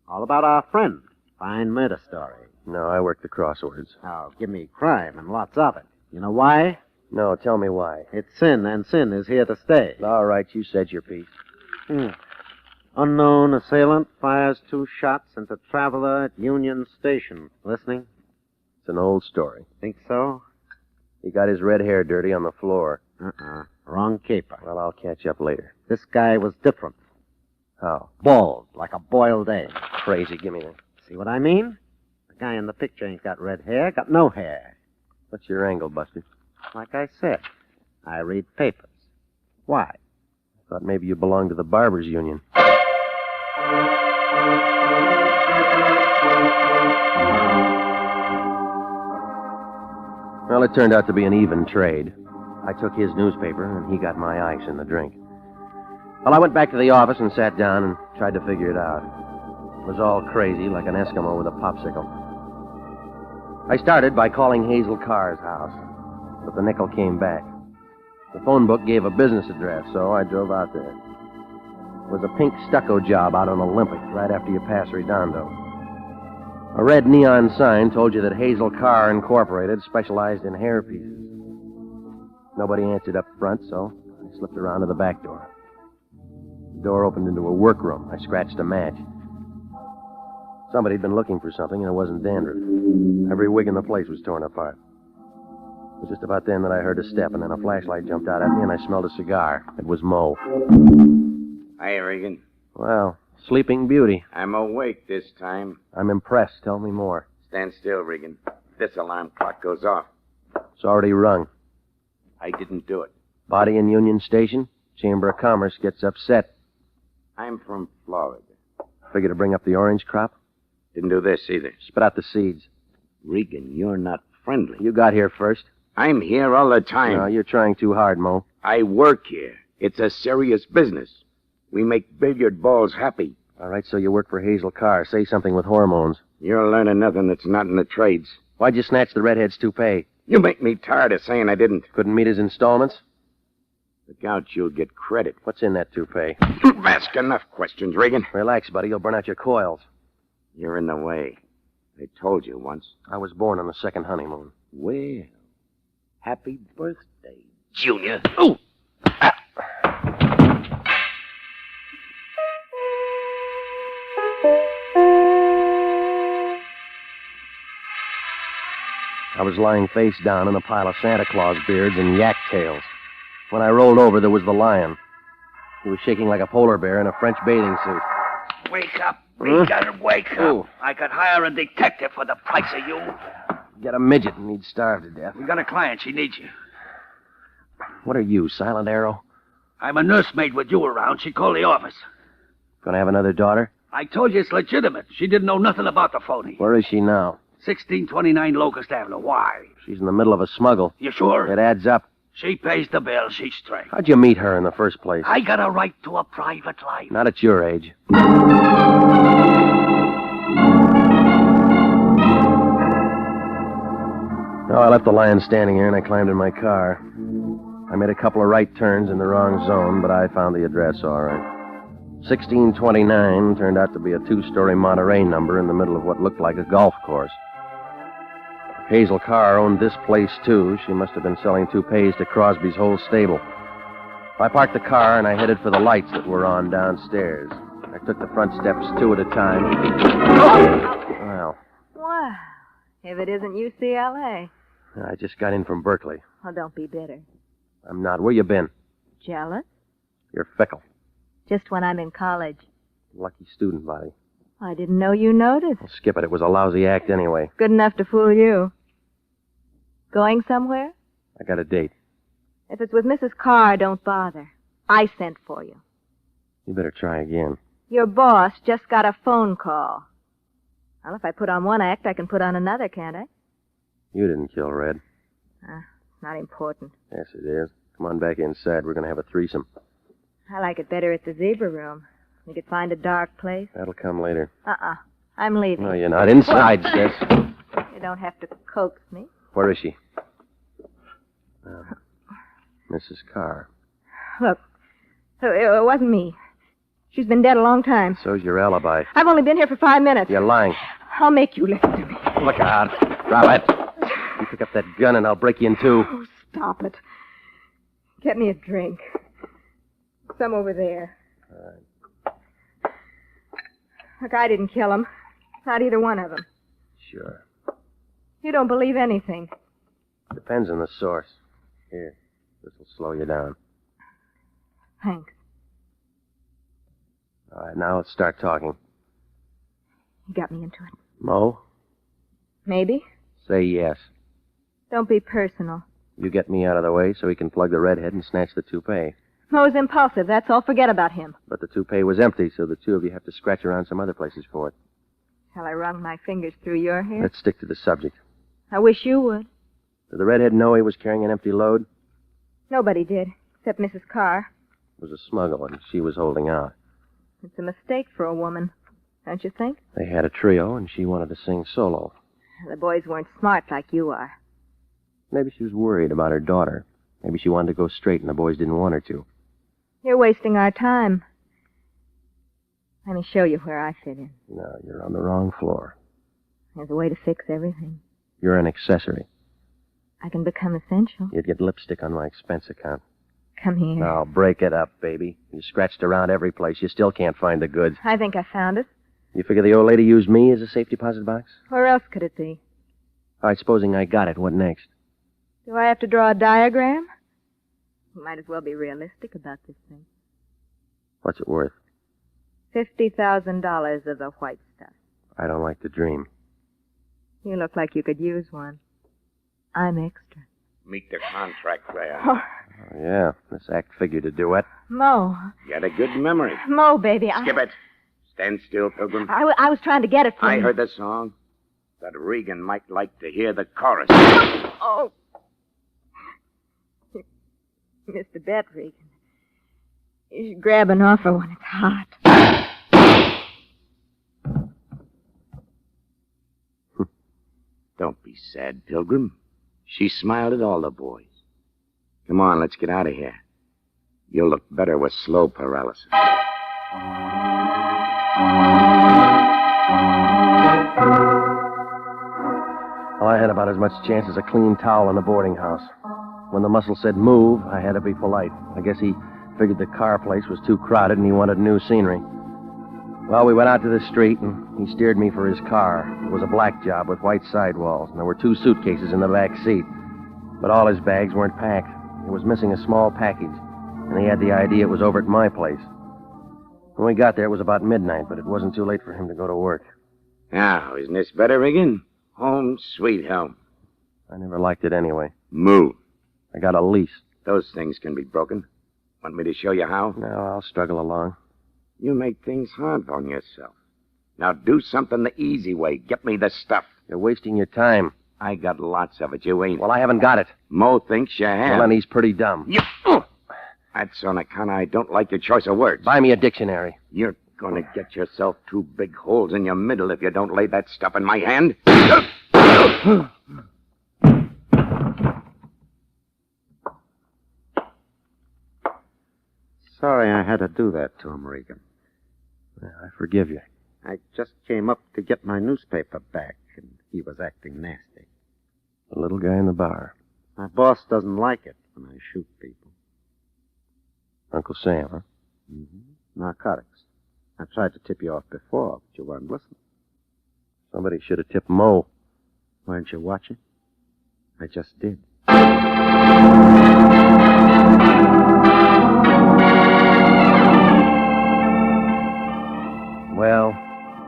All about our friend. Fine murder story. No, I work the crosswords. Oh, give me crime and lots of it. You know why? No, tell me why. It's sin, and sin is here to stay. All right, you said your piece. Unknown assailant fires 2 shots into traveler at Union Station. Listening? It's an old story. Think so? He got his red hair dirty on the floor. Wrong caper. Well, I'll catch up later. This guy was different. How? Bald, like a boiled egg. Crazy. Give me that. See what I mean? The guy in the picture ain't got red hair, got no hair. What's your angle, Buster? Like I said, I read papers. Why? Thought maybe you belonged to the Barbers Union. Well, it turned out to be an even trade. I took his newspaper, and he got my ice and the drink. Well, I went back to the office and sat down and tried to figure it out. It was all crazy, like an Eskimo with a popsicle. I started by calling Hazel Carr's house, but the nickel came back. The phone book gave a business address, so I drove out there. It was a pink stucco job out on Olympic, right after you pass Redondo. A red neon sign told you that Hazel Carr Incorporated specialized in hair pieces. Nobody answered up front, so I slipped around to the back door. The door opened into a workroom. I scratched a match. Somebody had been looking for something, and it wasn't dandruff. Every wig in the place was torn apart. It was just about then that I heard a step, and then a flashlight jumped out at me, and I smelled a cigar. It was Mo. Hi, Regan. Well, sleeping beauty. I'm awake this time. I'm impressed. Tell me more. Stand still, Regan. This alarm clock goes off. It's already rung. I didn't do it. Body in Union Station. Chamber of Commerce gets upset. I'm from Florida. Figure to bring up the orange crop? Didn't do this either. Spit out the seeds. Regan, you're not friendly. You got here first. I'm here all the time. No, you're trying too hard, Mo. I work here. It's a serious business. We make billiard balls happy. All right, so you work for Hazel Carr. Say something with hormones. You're learning nothing that's not in the trades. Why'd you snatch the redhead's toupee? You make me tired of saying I didn't. Couldn't meet his installments? Look out, you'll get credit. What's in that toupee? You've asked enough questions, Regan. Relax, buddy. You'll burn out your coils. You're in the way. I told you once. I was born on the second honeymoon. Well, happy birthday, Junior. Ooh! I was lying face down in a pile of Santa Claus beards and yak tails. When I rolled over, there was the Lion. He was shaking like a polar bear in a French bathing suit. Wake up, Regan, wake up. Ooh. I could hire a detective for the price of you. Get a midget and he'd starve to death. We got a client. She needs you. What are you, Silent Arrow? I'm a nursemaid with you around. She called the office. Gonna have another daughter? I told you it's legitimate. She didn't know nothing about the phony. Where is she now? 1629 Locust Avenue. Why? She's in the middle of a smuggle. You sure? It adds up. She pays the bill. She's straight. How'd you meet her in the first place? I got a right to a private life. Not at your age. Well, I left the Lyon standing there and I climbed in my car. I made a couple of right turns in the wrong zone, but I found the address all right. 1629 turned out to be a two-story Monterey number in the middle of what looked like a golf course. Hazel Carr owned this place, too. She must have been selling toupees to Crosby's whole stable. I parked the car and I headed for the lights that were on downstairs. I took the front steps two at a time. Well, Wow. If it isn't UCLA. I just got in from Berkeley. Oh, don't be bitter. I'm not. Where you been? Jealous? You're fickle. Just when I'm in college. Lucky student, Lottie. I didn't know you noticed. Well, skip it. It was a lousy act anyway. Good enough to fool you. Going somewhere? I got a date. If it's with Mrs. Carr, don't bother. I sent for you. You better try again. Your boss just got a phone call. Well, if I put on one act, I can put on another, can't I? You didn't kill Red. It's not important. Yes, it is. Come on back inside. We're going to have a threesome. I like it better at the zebra room. We could find a dark place. That'll come later. I'm leaving. No, you're not. Inside, sis. You don't have to coax me. Where is she? Mrs. Carr. Look, it wasn't me. She's been dead a long time. So's your alibi. I've only been here for 5 minutes. You're lying. I'll make you listen to me. Look out. Drop it. You pick up that gun and I'll break you in two. Oh, stop it. Get me a drink. Some over there. All right. Look, I didn't kill him. Not either one of them. Sure. You don't believe anything. Depends on the source. Here, this will slow you down. Thanks. All right, now let's start talking. You got me into it. Mo, Maybe. say yes. Don't be personal. You get me out of the way so he can plug the redhead and snatch the toupee. Mo's impulsive, that's all. Forget about him. But the toupee was empty, so the two of you have to scratch around some other places for it. Shall I run my fingers through your hair? Let's stick to the subject. I wish you would. Did the redhead know he was carrying an empty load? Nobody did, except Mrs. Carr. It was a smuggle, and she was holding out. It's a mistake for a woman, don't you think? They had a trio, and she wanted to sing solo. The boys weren't smart like you are. Maybe she was worried about her daughter. Maybe she wanted to go straight, and the boys didn't want her to. You're wasting our time. Let me show you where I fit in. No, you're on the wrong floor. There's a way to fix everything. You're an accessory. I can become essential. You'd get lipstick on my expense account. Come here. Now, break it up, baby. You scratched around every place. You still can't find the goods. I think I found it. You figure the old lady used me as a safe deposit box? Where else could it be? All right, supposing I got it, what next? Do I have to draw a diagram? You might as well be realistic about this thing. What's it worth? $50,000 of the white stuff. I don't like to dream. You look like you could use one. I'm extra. Meet the contract there. Oh, yeah. This act figured to do it. Mo. You had a good memory. Mo, baby. Skip it. Stand still, Pilgrim. I was trying to get it from I you. heard the song. But Regan might like to hear the chorus. Oh. Mr. Bet, Regan. You should grab an offer when it's hot. Don't be sad, Pilgrim. She smiled at all the boys. Come on, let's get out of here. You'll look better with slow paralysis. Well, I had about as much chance as a clean towel in a boarding house. When the muscle said move, I had to be polite. I guess he figured the car place was too crowded and he wanted new scenery. Well, we went out to the street, and he steered me for his car. It was a black job with white sidewalls, and there were 2 suitcases in the back seat. But all his bags weren't packed. He was missing a small package, and he had the idea it was over at my place. When we got there, it was about midnight, but it wasn't too late for him to go to work. Now, isn't this better, Regan? Home, sweet home. I never liked it anyway. Move. I got a lease. Those things can be broken. Want me to show you how? No, I'll struggle along. You make things hard on yourself. Now do something the easy way. Get me the stuff. You're wasting your time. I got lots of it. You ain't. Well, I haven't got it. Mo thinks you have. Well, then he's pretty dumb. That's on account I don't like your choice of words. Buy me a dictionary. You're gonna get yourself 2 big holes in your middle if you don't lay that stuff in my hand. Sorry I had to do that to him, Regan. I forgive you. I just came up to get my newspaper back, and he was acting nasty. The little guy in the bar. My boss doesn't like it when I shoot people. Uncle Sam, huh? Mm-hmm. Narcotics. I tried to tip you off before, but you weren't listening. Somebody should have tipped Mo. Weren't you watching? I just did. Well,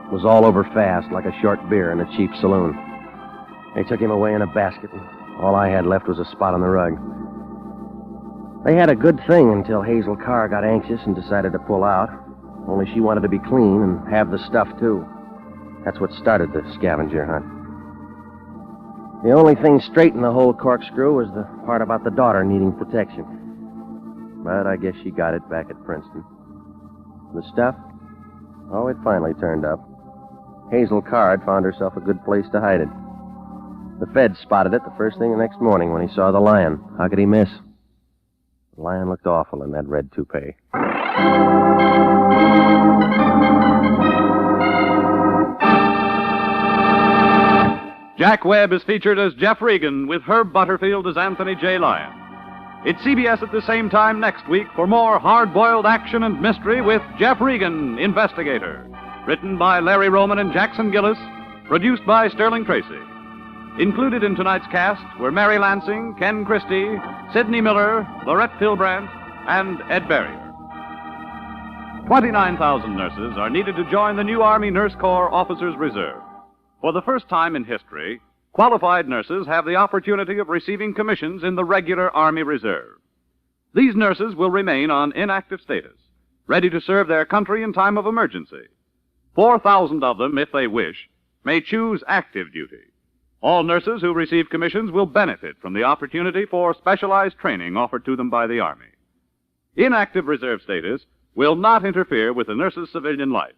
it was all over fast, like a short beer in a cheap saloon. They took him away in a basket, and all I had left was a spot on the rug. They had a good thing until Hazel Carr got anxious and decided to pull out. Only she wanted to be clean and have the stuff, too. That's what started the scavenger hunt. The only thing straight in the whole corkscrew was the part about the daughter needing protection. But I guess she got it back at Princeton. The stuff? Oh, it finally turned up. Hazel Carr had found herself a good place to hide it. The Fed spotted it the first thing the next morning when he saw the Lion. How could he miss? The Lion looked awful in that red toupee. Jack Webb is featured as Jeff Regan with Herb Butterfield as Anthony J. Lyon. It's CBS at the same time next week for more hard-boiled action and mystery with Jeff Regan, Investigator. Written by Larry Roman and Jackson Gillis. Produced by Sterling Tracy. Included in tonight's cast were Mary Lansing, Ken Christie, Sidney Miller, Lorette Philbrandt, and Ed Barrier. 29,000 nurses are needed to join the new Army Nurse Corps Officers Reserve. For the first time in history, qualified nurses have the opportunity of receiving commissions in the regular Army Reserve. These nurses will remain on inactive status, ready to serve their country in time of emergency. 4,000 of them, if they wish, may choose active duty. All nurses who receive commissions will benefit from the opportunity for specialized training offered to them by the Army. Inactive reserve status will not interfere with the nurse's civilian life.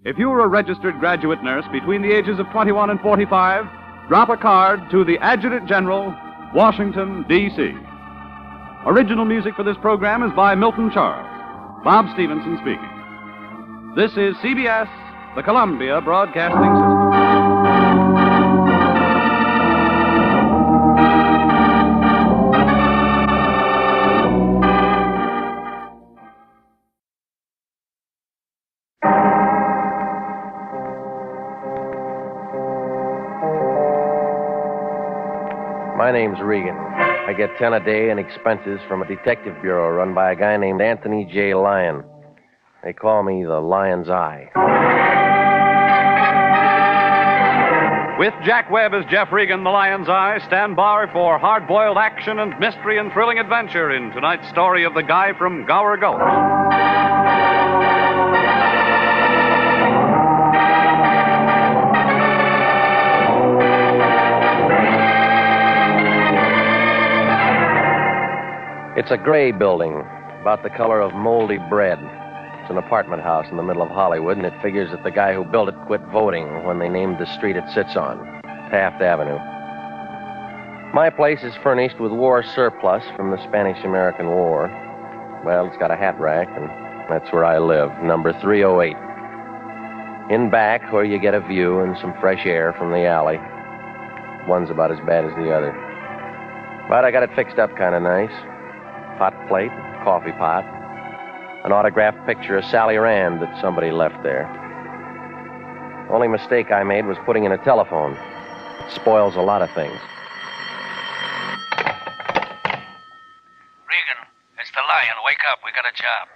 If you're a registered graduate nurse between the ages of 21 and 45, drop a card to the Adjutant General, Washington, D.C. Original music for this program is by Milton Charles. Bob Stevenson speaking. This is CBS, the Columbia Broadcasting System. My name's Regan. I get 10 a day in expenses from a detective bureau run by a guy named Anthony J. Lyon. They call me the Lion's Eye. With Jack Webb as Jeff Regan, the Lion's Eye, stand by for hard-boiled action and mystery and thrilling adventure in tonight's story of the guy from Gower Gulch. It's a gray building, about the color of moldy bread. It's an apartment house in the middle of Hollywood, and it figures that the guy who built it quit voting when they named the street it sits on, Taft Avenue. My place is furnished with war surplus from the Spanish-American War. Well, it's got a hat rack, and that's where I live, number 308. In back, where you get a view and some fresh air from the alley. One's about as bad as the other. But I got it fixed up kind of nice. Hot plate, coffee pot, an autographed picture of Sally Rand that somebody left there. Only mistake I made was putting in a telephone. It spoils a lot of things. Regan, it's the Lion. Wake up. We got a job.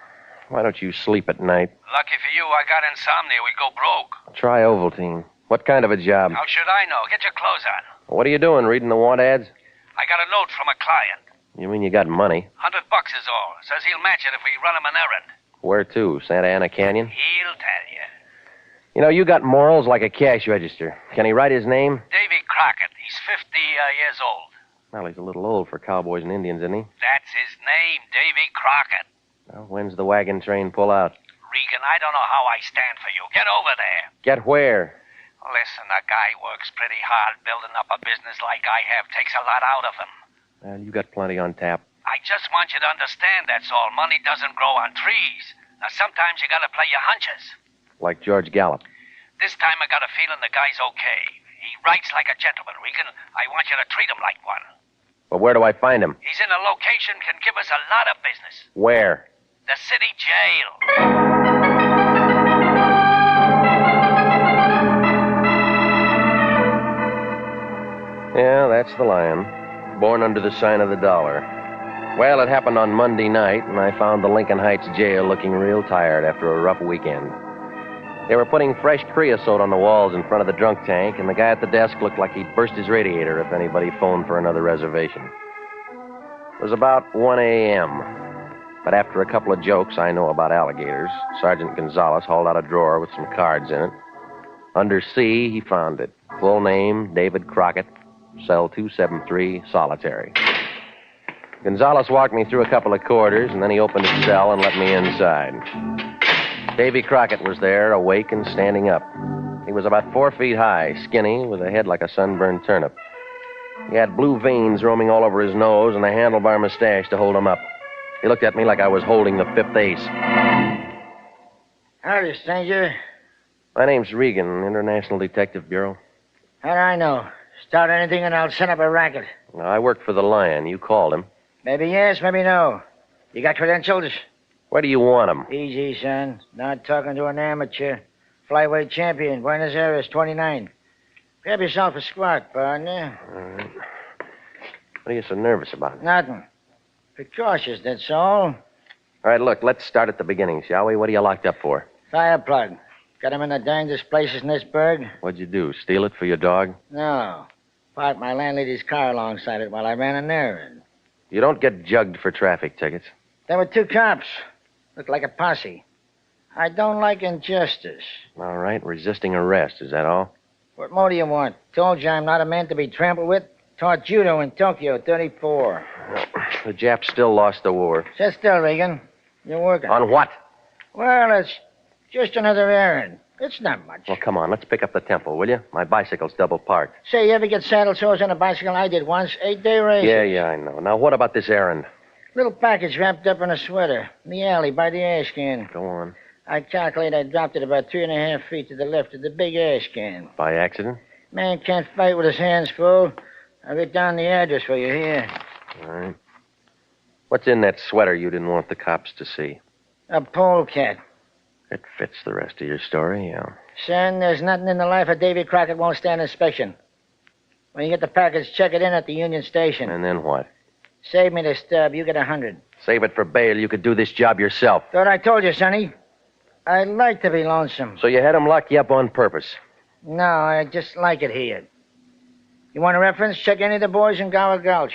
Why don't you sleep at night? Lucky for you, I got insomnia. We go broke. Try Ovaltine. What kind of a job? How should I know? Get your clothes on. What are you doing, reading the want ads? I got a note from a client. You mean you got money? $100 is all. Says he'll match it if we run him an errand. Where to? Santa Ana Canyon? He'll tell you. You know, you got morals like a cash register. Can he write his name? Davy Crockett. He's 50 years old. Well, he's a little old for cowboys and Indians, isn't he? That's his name, Davy Crockett. Well, when's the wagon train pull out? Regan, I don't know how I stand for you. Get over there. Get where? Listen, a guy works pretty hard building up a business like I have. Takes a lot out of him. Well, you got plenty on tap. I just want you to understand, that's all. Money doesn't grow on trees. Now, sometimes you gotta play your hunches. Like George Gallup. This time I got a feeling the guy's okay. He writes like a gentleman, Regan. I want you to treat him like one. But where do I find him? He's in a location can give us a lot of business. Where? The city jail. Yeah, that's the Lyon. Born under the sign of the dollar. Well, it happened on Monday night, and I found the Lincoln Heights jail looking real tired after a rough weekend. They were putting fresh creosote on the walls in front of the drunk tank, and the guy at the desk looked like he'd burst his radiator if anybody phoned for another reservation. It was about 1 a.m., but after a couple of jokes I know about alligators, Sergeant Gonzalez hauled out a drawer with some cards in it. Under C, he found it. Full name, David Crockett, cell 273, solitary. Gonzalez walked me through a couple of corridors, and then he opened his cell and let me inside. Davy Crockett was there, awake and standing up. He was about 4 feet high, skinny, with a head like a sunburned turnip. He had blue veins roaming all over his nose and a handlebar mustache to hold him up. He looked at me like I was holding the fifth ace. Howdy, stranger. My name's Regan, International Detective Bureau. How do I know? Start anything and I'll set up a racket. Now, I work for the Lyon. You called him. Maybe yes, maybe no. You got credentials? Where do you want him? Easy, son. Not talking to an amateur. Flyweight champion, Buenos Aires, 29. Grab yourself a squat, partner. All right. What are you so nervous about? Nothing. Precautious, that's all. All right, look, let's start at the beginning, shall we? What are you locked up for? Fire plug. Got him in the dangest places in this burg? What'd you do, steal it for your dog? No. Parked my landlady's car alongside it while I ran an errand. You don't get jugged for traffic tickets. There were 2 cops. Looked like a posse. I don't like injustice. All right, resisting arrest, is that all? What more do you want? Told you I'm not a man to be trampled with. Taught judo in Tokyo, 34. Well, the Japs still lost the war. Sit still, Regan. You're working. On what? Well, it's just another errand. It's not much. Well, come on, let's pick up the tempo, will you? My bicycle's double parked. Say, you ever get saddle sores on a bicycle? I did once. 8-day race. Yeah, I know. Now, what about this errand? Little package wrapped up in a sweater. In the alley by the ash can. Go on. I calculate I dropped it about 3.5 feet to the left of the big ash can. By accident? Man can't fight with his hands full. I'll get down the address for you here. All right. What's in that sweater you didn't want the cops to see? A polecat. It fits the rest of your story, yeah. Son, there's nothing in the life of Davy Crockett won't stand inspection. When you get the package, check it in at the Union Station. And then what? Save me the stub. You get 100. Save it for bail. You could do this job yourself. Thought I told you, Sonny. I'd like to be lonesome. So you had him lock you up on purpose? No, I just like it here. You want a reference? Check any of the boys in Gower Gulch.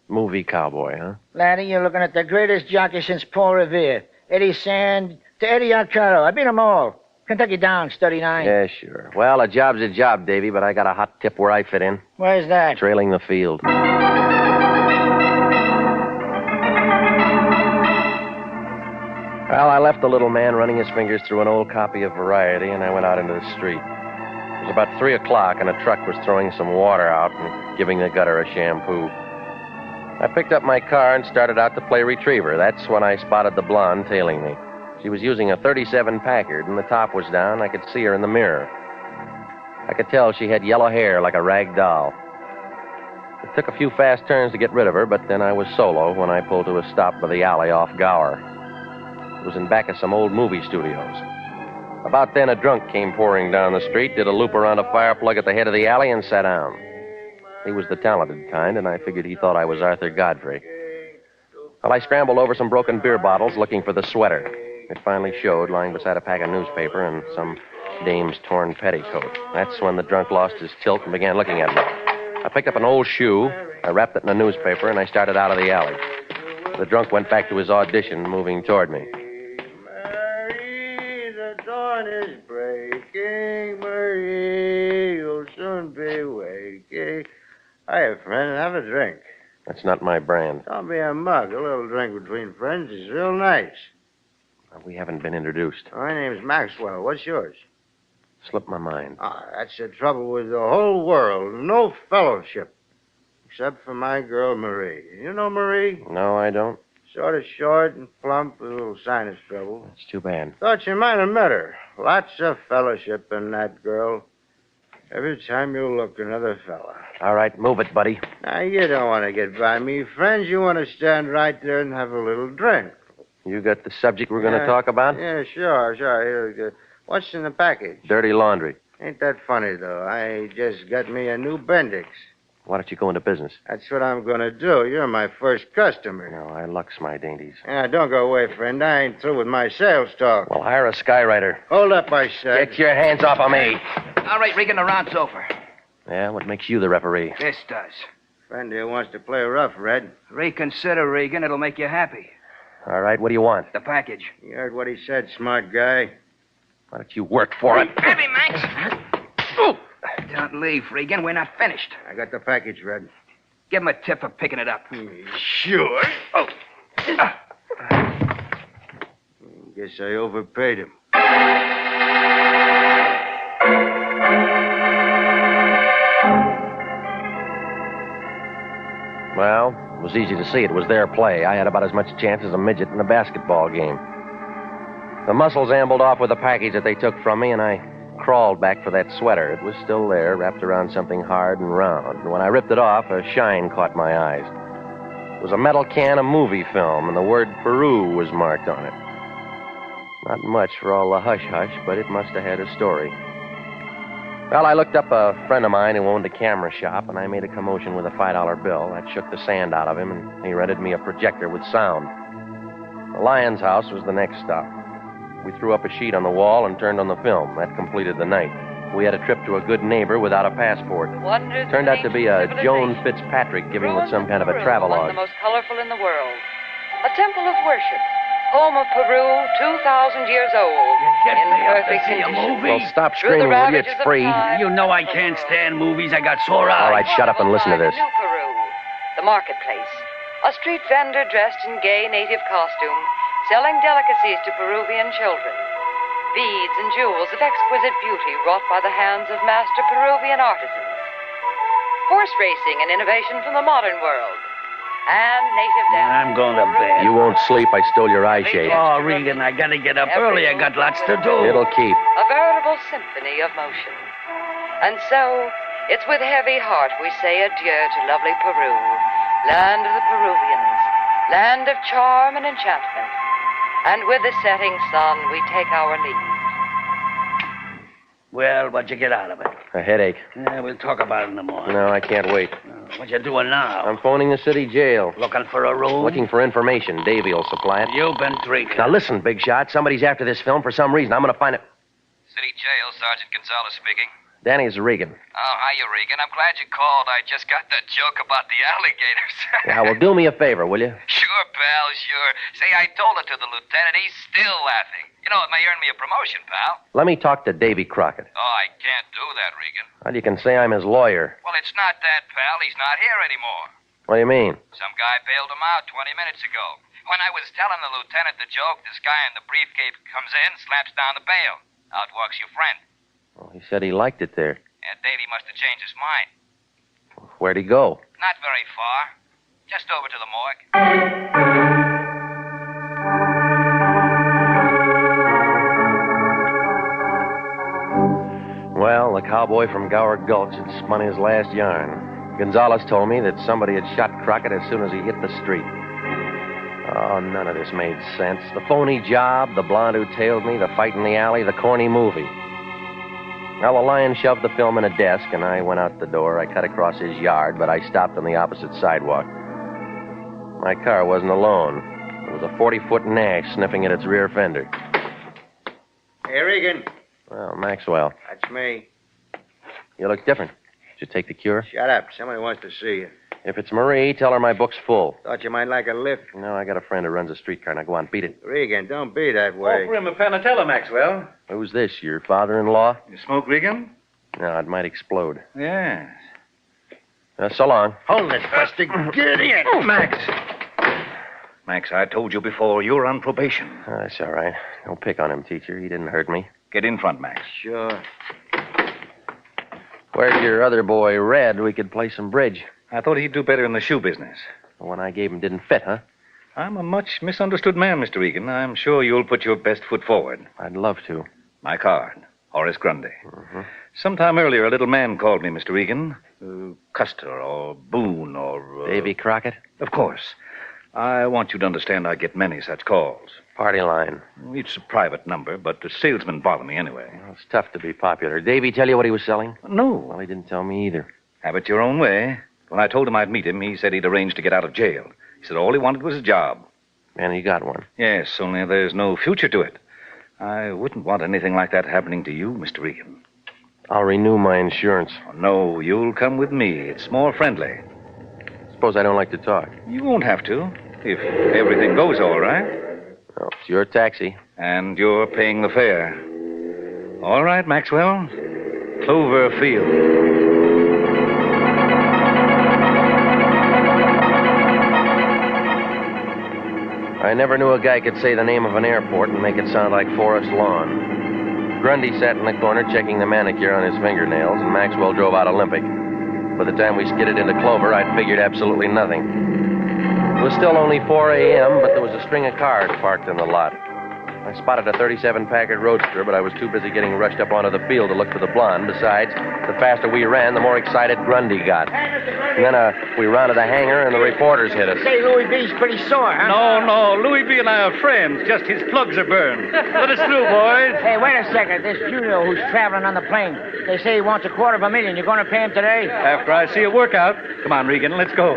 Movie cowboy, huh? Laddie, you're looking at the greatest jockey since Paul Revere. Eddie Sand to Eddie Arcaro. I beat them all. Kentucky Downs, 39. Yeah, sure. Well, a job's a job, Davy, but I got a hot tip where I fit in. Where's that? Trailing the field. Well, I left the little man running his fingers through an old copy of Variety, and I went out into the street. It was about 3 o'clock, and a truck was throwing some water out and giving the gutter a shampoo. I picked up my car and started out to play retriever. That's when I spotted the blonde tailing me. She was using a 37 Packard, and the top was down. I could see her in the mirror. I could tell she had yellow hair like a rag doll. It took a few fast turns to get rid of her, but then I was solo when I pulled to a stop by the alley off Gower. It was in back of some old movie studios. About then, a drunk came pouring down the street, did a loop around a fire plug at the head of the alley, and sat down. He was the talented kind, and I figured he thought I was Arthur Godfrey. Well, I scrambled over some broken beer bottles looking for the sweater. It finally showed, lying beside a pack of newspaper and some dame's torn petticoat. That's when the drunk lost his tilt and began looking at me. I picked up an old shoe, I wrapped it in a newspaper, and I started out of the alley. The drunk went back to his audition, moving toward me. Marie, the dawn is breaking. Marie, you'll soon be waking. Hiya, friend. Have a drink. That's not my brand. Don't be a mug. A little drink between friends is real nice. We haven't been introduced. My name's Maxwell. What's yours? Slipped my mind. That's the trouble with the whole world. No fellowship. Except for my girl, Marie. You know Marie? No, I don't. Sort of short and plump with a little sinus trouble. It's too bad. Thought you might have met her. Lots of fellowship in that girl. Every time you look, another fella. All right, move it, buddy. Now, you don't want to get by me, friends. You want to stand right there and have a little drink. You got the subject we're going to talk about? Yeah, sure. Here, what's in the package? Dirty laundry. Ain't that funny, though? I just got me a new Bendix. Why don't you go into business? That's what I'm going to do. You're my first customer. No, I lux my dainties. Yeah, don't go away, friend. I ain't through with my sales talk. Well, hire a skywriter. Hold up, I said. Get your hands off of me. All right, Regan, the round's over. Yeah, what makes you the referee? This does. Friend here wants to play rough, Red. Reconsider, Regan. It'll make you happy. All right, what do you want? The package. You heard what he said, smart guy. Why don't you work for it? Heavy, Max. Don't leave, Regan. We're not finished. I got the package, Red. Give him a tip for picking it up. Sure. Oh. Guess I overpaid him. Well, it was easy to see it was their play. I had about as much chance as a midget in a basketball game. The muscles ambled off with the package that they took from me, and I crawled back for that sweater. It was still there, wrapped around something hard and round. And when I ripped it off, a shine caught my eyes. It was a metal can of movie film, and the word Peru was marked on it. Not much for all the hush-hush, but it must have had a story. Well, I looked up a friend of mine who owned a camera shop, and I made a commotion with a $5 bill. That shook the sand out of him, and he rented me a projector with sound. The Lyon's house was the next stop. We threw up a sheet on the wall and turned on the film. That completed the night. We had a trip to a good neighbor without a passport. Turned out to be a Joan Fitzpatrick giving with some kind of a travelogue. One of the most colorful in the world. A temple of worship. Home of Peru, 2,000 years old. In perfect condition. Well, stop screaming, will you? It's free. You know I can't stand movies. I got sore eyes. All right, shut up and listen to this. New Peru. The marketplace. A street vendor dressed in gay native costume, selling delicacies to Peruvian children. Beads and jewels of exquisite beauty wrought by the hands of master Peruvian artisans. Horse racing and innovation from the modern world. And native dance. I'm going to bed. You won't sleep. I stole your eye shade. Oh, Regan, I got to get up early. I got lots to do. It'll keep. A veritable symphony of motion. And so, it's with heavy heart we say adieu to lovely Peru, land of the Peruvians, land of charm and enchantment. And with the setting sun, we take our leave. Well, what'd you get out of it? A headache. Yeah, we'll talk about it in the morning. No, I can't wait. What you doing now? I'm phoning the city jail. Looking for a room? Looking for information. Davey will supply it. You've been drinking. Now listen, big shot. Somebody's after this film for some reason. I'm going to find it. City Jail, Sergeant Gonzalez speaking. Danny's Regan. Oh, hiya, Regan. I'm glad you called. I just got that joke about the alligators. Yeah, well, do me a favor, will you? Sure, pal, sure. Say, I told it to the lieutenant. He's still laughing. You know, it may earn me a promotion, pal. Let me talk to Davy Crockett. Oh, I can't do that, Regan. Well, you can say I'm his lawyer. Well, it's not that, pal. He's not here anymore. What do you mean? Some guy bailed him out 20 minutes ago. When I was telling the lieutenant the joke, this guy in the briefcase comes in, slaps down the bail. Out walks your friend. Well, he said he liked it there. Davey must have changed his mind. Where'd he go? Not very far. Just over to the morgue. Well, the cowboy from Gower Gulch had spun his last yarn. Gonzalez told me that somebody had shot Crockett as soon as he hit the street. Oh, none of this made sense. The phony job, the blonde who tailed me, the fight in the alley, the corny movie. Well, the Lion shoved the film in a desk, and I went out the door. I cut across his yard, but I stopped on the opposite sidewalk. My car wasn't alone. There was a 40-foot Nash sniffing at its rear fender. Hey, Regan. Well, Maxwell. That's me. You look different. Did you take the cure? Shut up. Somebody wants to see you. If it's Marie, tell her my book's full. Thought you might like a lift. No, I got a friend who runs a streetcar. Now, go on, beat it. Regan, don't be that way. Offer him a panatella, Maxwell. Who's this, your father-in-law? You smoke, Regan? No, it might explode. Yes. So long. Hold it, Buster. Get in. Oh, Max. Max, I told you before, you're on probation. Oh, that's all right. Don't pick on him, teacher. He didn't hurt me. Get in front, Max. Sure. Where's your other boy, Red? We could play some bridge. I thought he'd do better in the shoe business. The one I gave him didn't fit, huh? I'm a much misunderstood man, Mr. Regan. I'm sure you'll put your best foot forward. I'd love to. My card, Horace Grundy. Sometime earlier, a little man called me, Mr. Regan. Custer or Boone or... Davy Crockett? Of course. I want you to understand I get many such calls. Party line. It's a private number, but the salesmen bother me anyway. Well, it's tough to be popular. Davy tell you what he was selling? No. Well, he didn't tell me either. Have it your own way. When I told him I'd meet him, he said he'd arranged to get out of jail. He said all he wanted was a job. And he got one. Yes, only there's no future to it. I wouldn't want anything like that happening to you, Mr. Regan. I'll renew my insurance. Oh, no, you'll come with me. It's more friendly. Suppose I don't like to talk. You won't have to, if everything goes all right. Well, it's your taxi. And you're paying the fare. All right, Maxwell. Cloverfield. I never knew a guy could say the name of an airport and make it sound like Forest Lawn. Grundy sat in the corner checking the manicure on his fingernails, and Maxwell drove out Olympic. By the time we skidded into Clover, I'd figured absolutely nothing. It was still only 4 a.m., but there was a string of cars parked in the lot. I spotted a 37 Packard Roadster, but I was too busy getting rushed up onto the field to look for the blonde. Besides, the faster we ran, the more excited Grundy got. And then we rounded a hangar, and the reporters hit us. Say, Louis B's pretty sore, huh? No. Louis B and I are friends. Just his plugs are burned. Let us through, boys. Hey, wait a second. This Julio who's traveling on the plane. They say he wants $250,000. You going to pay him today? After I see a workout. Come on, Regan, let's go.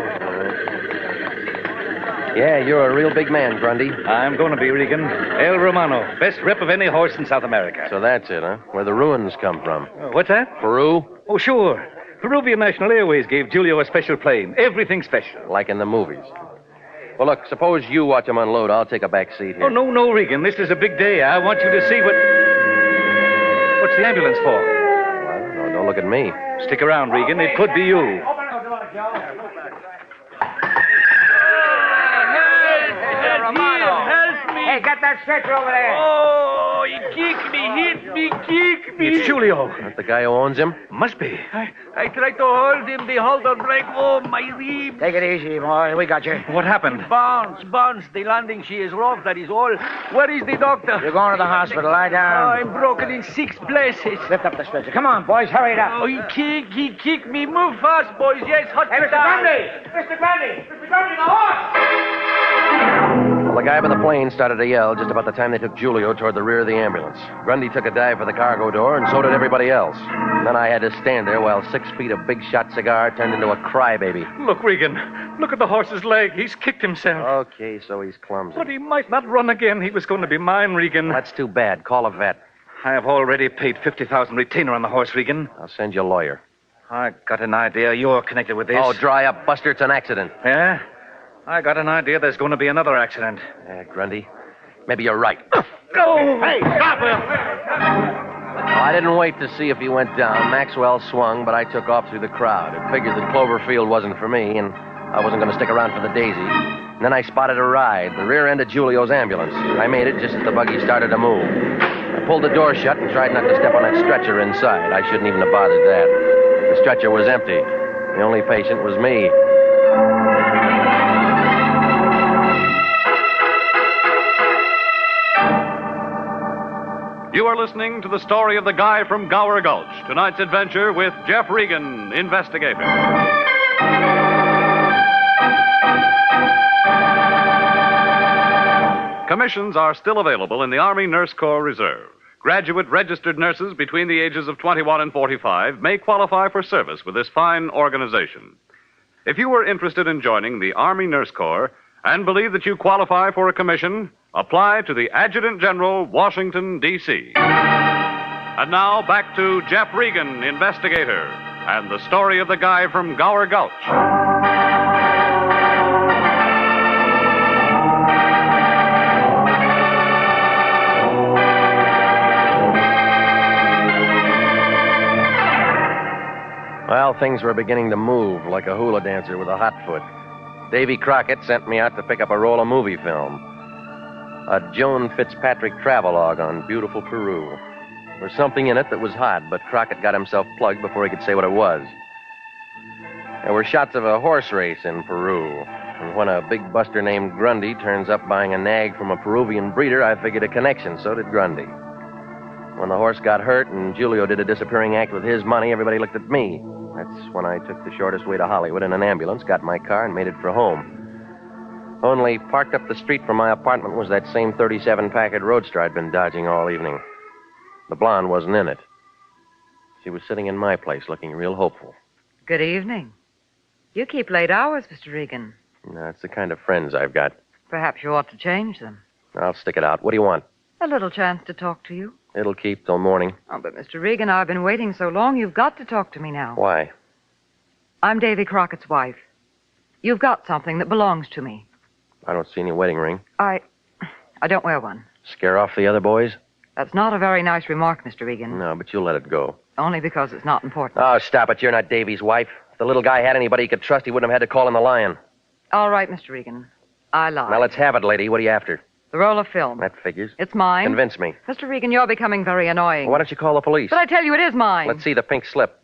Yeah, you're a real big man, Grundy. I'm going to be, Regan. El Romano. Best rep of any horse in South America. So that's it, huh? Where the ruins come from. What's that? Peru? Oh, sure. Peruvian National Airways gave Julio a special plane. Everything special. Like in the movies. Well, look, suppose you watch him unload. I'll take a back seat here. Oh, no, Regan. This is a big day. I want you to see what... What's the ambulance for? Well, I don't know. Don't look at me. Stick around, Regan. It could be you. Help me! Hey, get that stretcher over there. Oh, he kicked me, hit me, kicked me. It's Julio. That the guy who owns him? Must be. I tried to hold him. The halter break. Oh, my ribs. Take it easy, boy. We got you. What happened? Bounce. The landing, she is rough. That is all. Where is the doctor? You're going to the hospital. Lie down. I'm broken in 6 places. Lift up the stretcher. Come on, boys. Hurry it up. Oh, he kicked me. Move fast, boys. Yes, hot. Hey, Mr. Grundy! Mr. Grundy, the horse! Well, the guy by the plane started to yell just about the time they took Julio toward the rear of the ambulance. Grundy took a dive for the cargo door, and so did everybody else. Then I had to stand there while 6 feet of Big Shot cigar turned into a crybaby. Look, Regan. Look at the horse's leg. He's kicked himself. Okay, so he's clumsy. But he might not run again. He was going to be mine, Regan. Well, that's too bad. Call a vet. I have already paid $50,000 retainer on the horse, Regan. I'll send you a lawyer. I got an idea you're connected with this. Oh, dry up, Buster. It's an accident. Yeah? I got an idea there's going to be another accident. Yeah, Grundy. Maybe you're right. Go! Hey, stop him! Well, I didn't wait to see if he went down. Maxwell swung, but I took off through the crowd. It figured that Cloverfield wasn't for me, and I wasn't going to stick around for the daisy. And then I spotted a ride, the rear end of Julio's ambulance. I made it just as the buggy started to move. I pulled the door shut and tried not to step on that stretcher inside. I shouldn't even have bothered that. The stretcher was empty. The only patient was me. You are listening to the story of the guy from Gower Gulch. Tonight's adventure with Jeff Regan, Investigator. Commissions are still available in the Army Nurse Corps Reserve. Graduate registered nurses between the ages of 21 and 45 may qualify for service with this fine organization. If you are interested in joining the Army Nurse Corps and believe that you qualify for a commission, apply to the Adjutant General, Washington, D.C. And now, back to Jeff Regan, Investigator, and the story of the guy from Gower Gulch. Well, things were beginning to move like a hula dancer with a hot foot. Davy Crockett sent me out to pick up a roll of movie film. A Joan Fitzpatrick travelogue on beautiful Peru. There was something in it that was hot, but Crockett got himself plugged before he could say what it was. There were shots of a horse race in Peru. And when a big buster named Grundy turns up buying a nag from a Peruvian breeder, I figured a connection. So did Grundy. When the horse got hurt and Julio did a disappearing act with his money, everybody looked at me. That's when I took the shortest way to Hollywood in an ambulance, got my car, and made it for home. Only parked up the street from my apartment was that same 37 Packard Roadster I'd been dodging all evening. The blonde wasn't in it. She was sitting in my place looking real hopeful. Good evening. You keep late hours, Mr. Regan. That's the kind of friends I've got. Perhaps you ought to change them. I'll stick it out. What do you want? A little chance to talk to you. It'll keep till morning. Oh, but Mr. Regan, I've been waiting so long, you've got to talk to me now. Why? I'm Davy Crockett's wife. You've got something that belongs to me. I don't see any wedding ring. I don't wear one. Scare off the other boys? That's not a very nice remark, Mr. Regan. No, but you'll let it go. Only because it's not important. Oh, stop it. You're not Davy's wife. If the little guy had anybody he could trust, he wouldn't have had to call in the Lyon. All right, Mr. Regan. I lied. Now, let's have it, lady. What are you after? The roll of film. That figures. It's mine. Convince me. Mr. Regan, you're becoming very annoying. Well, why don't you call the police? But I tell you, it is mine. Let's see the pink slip.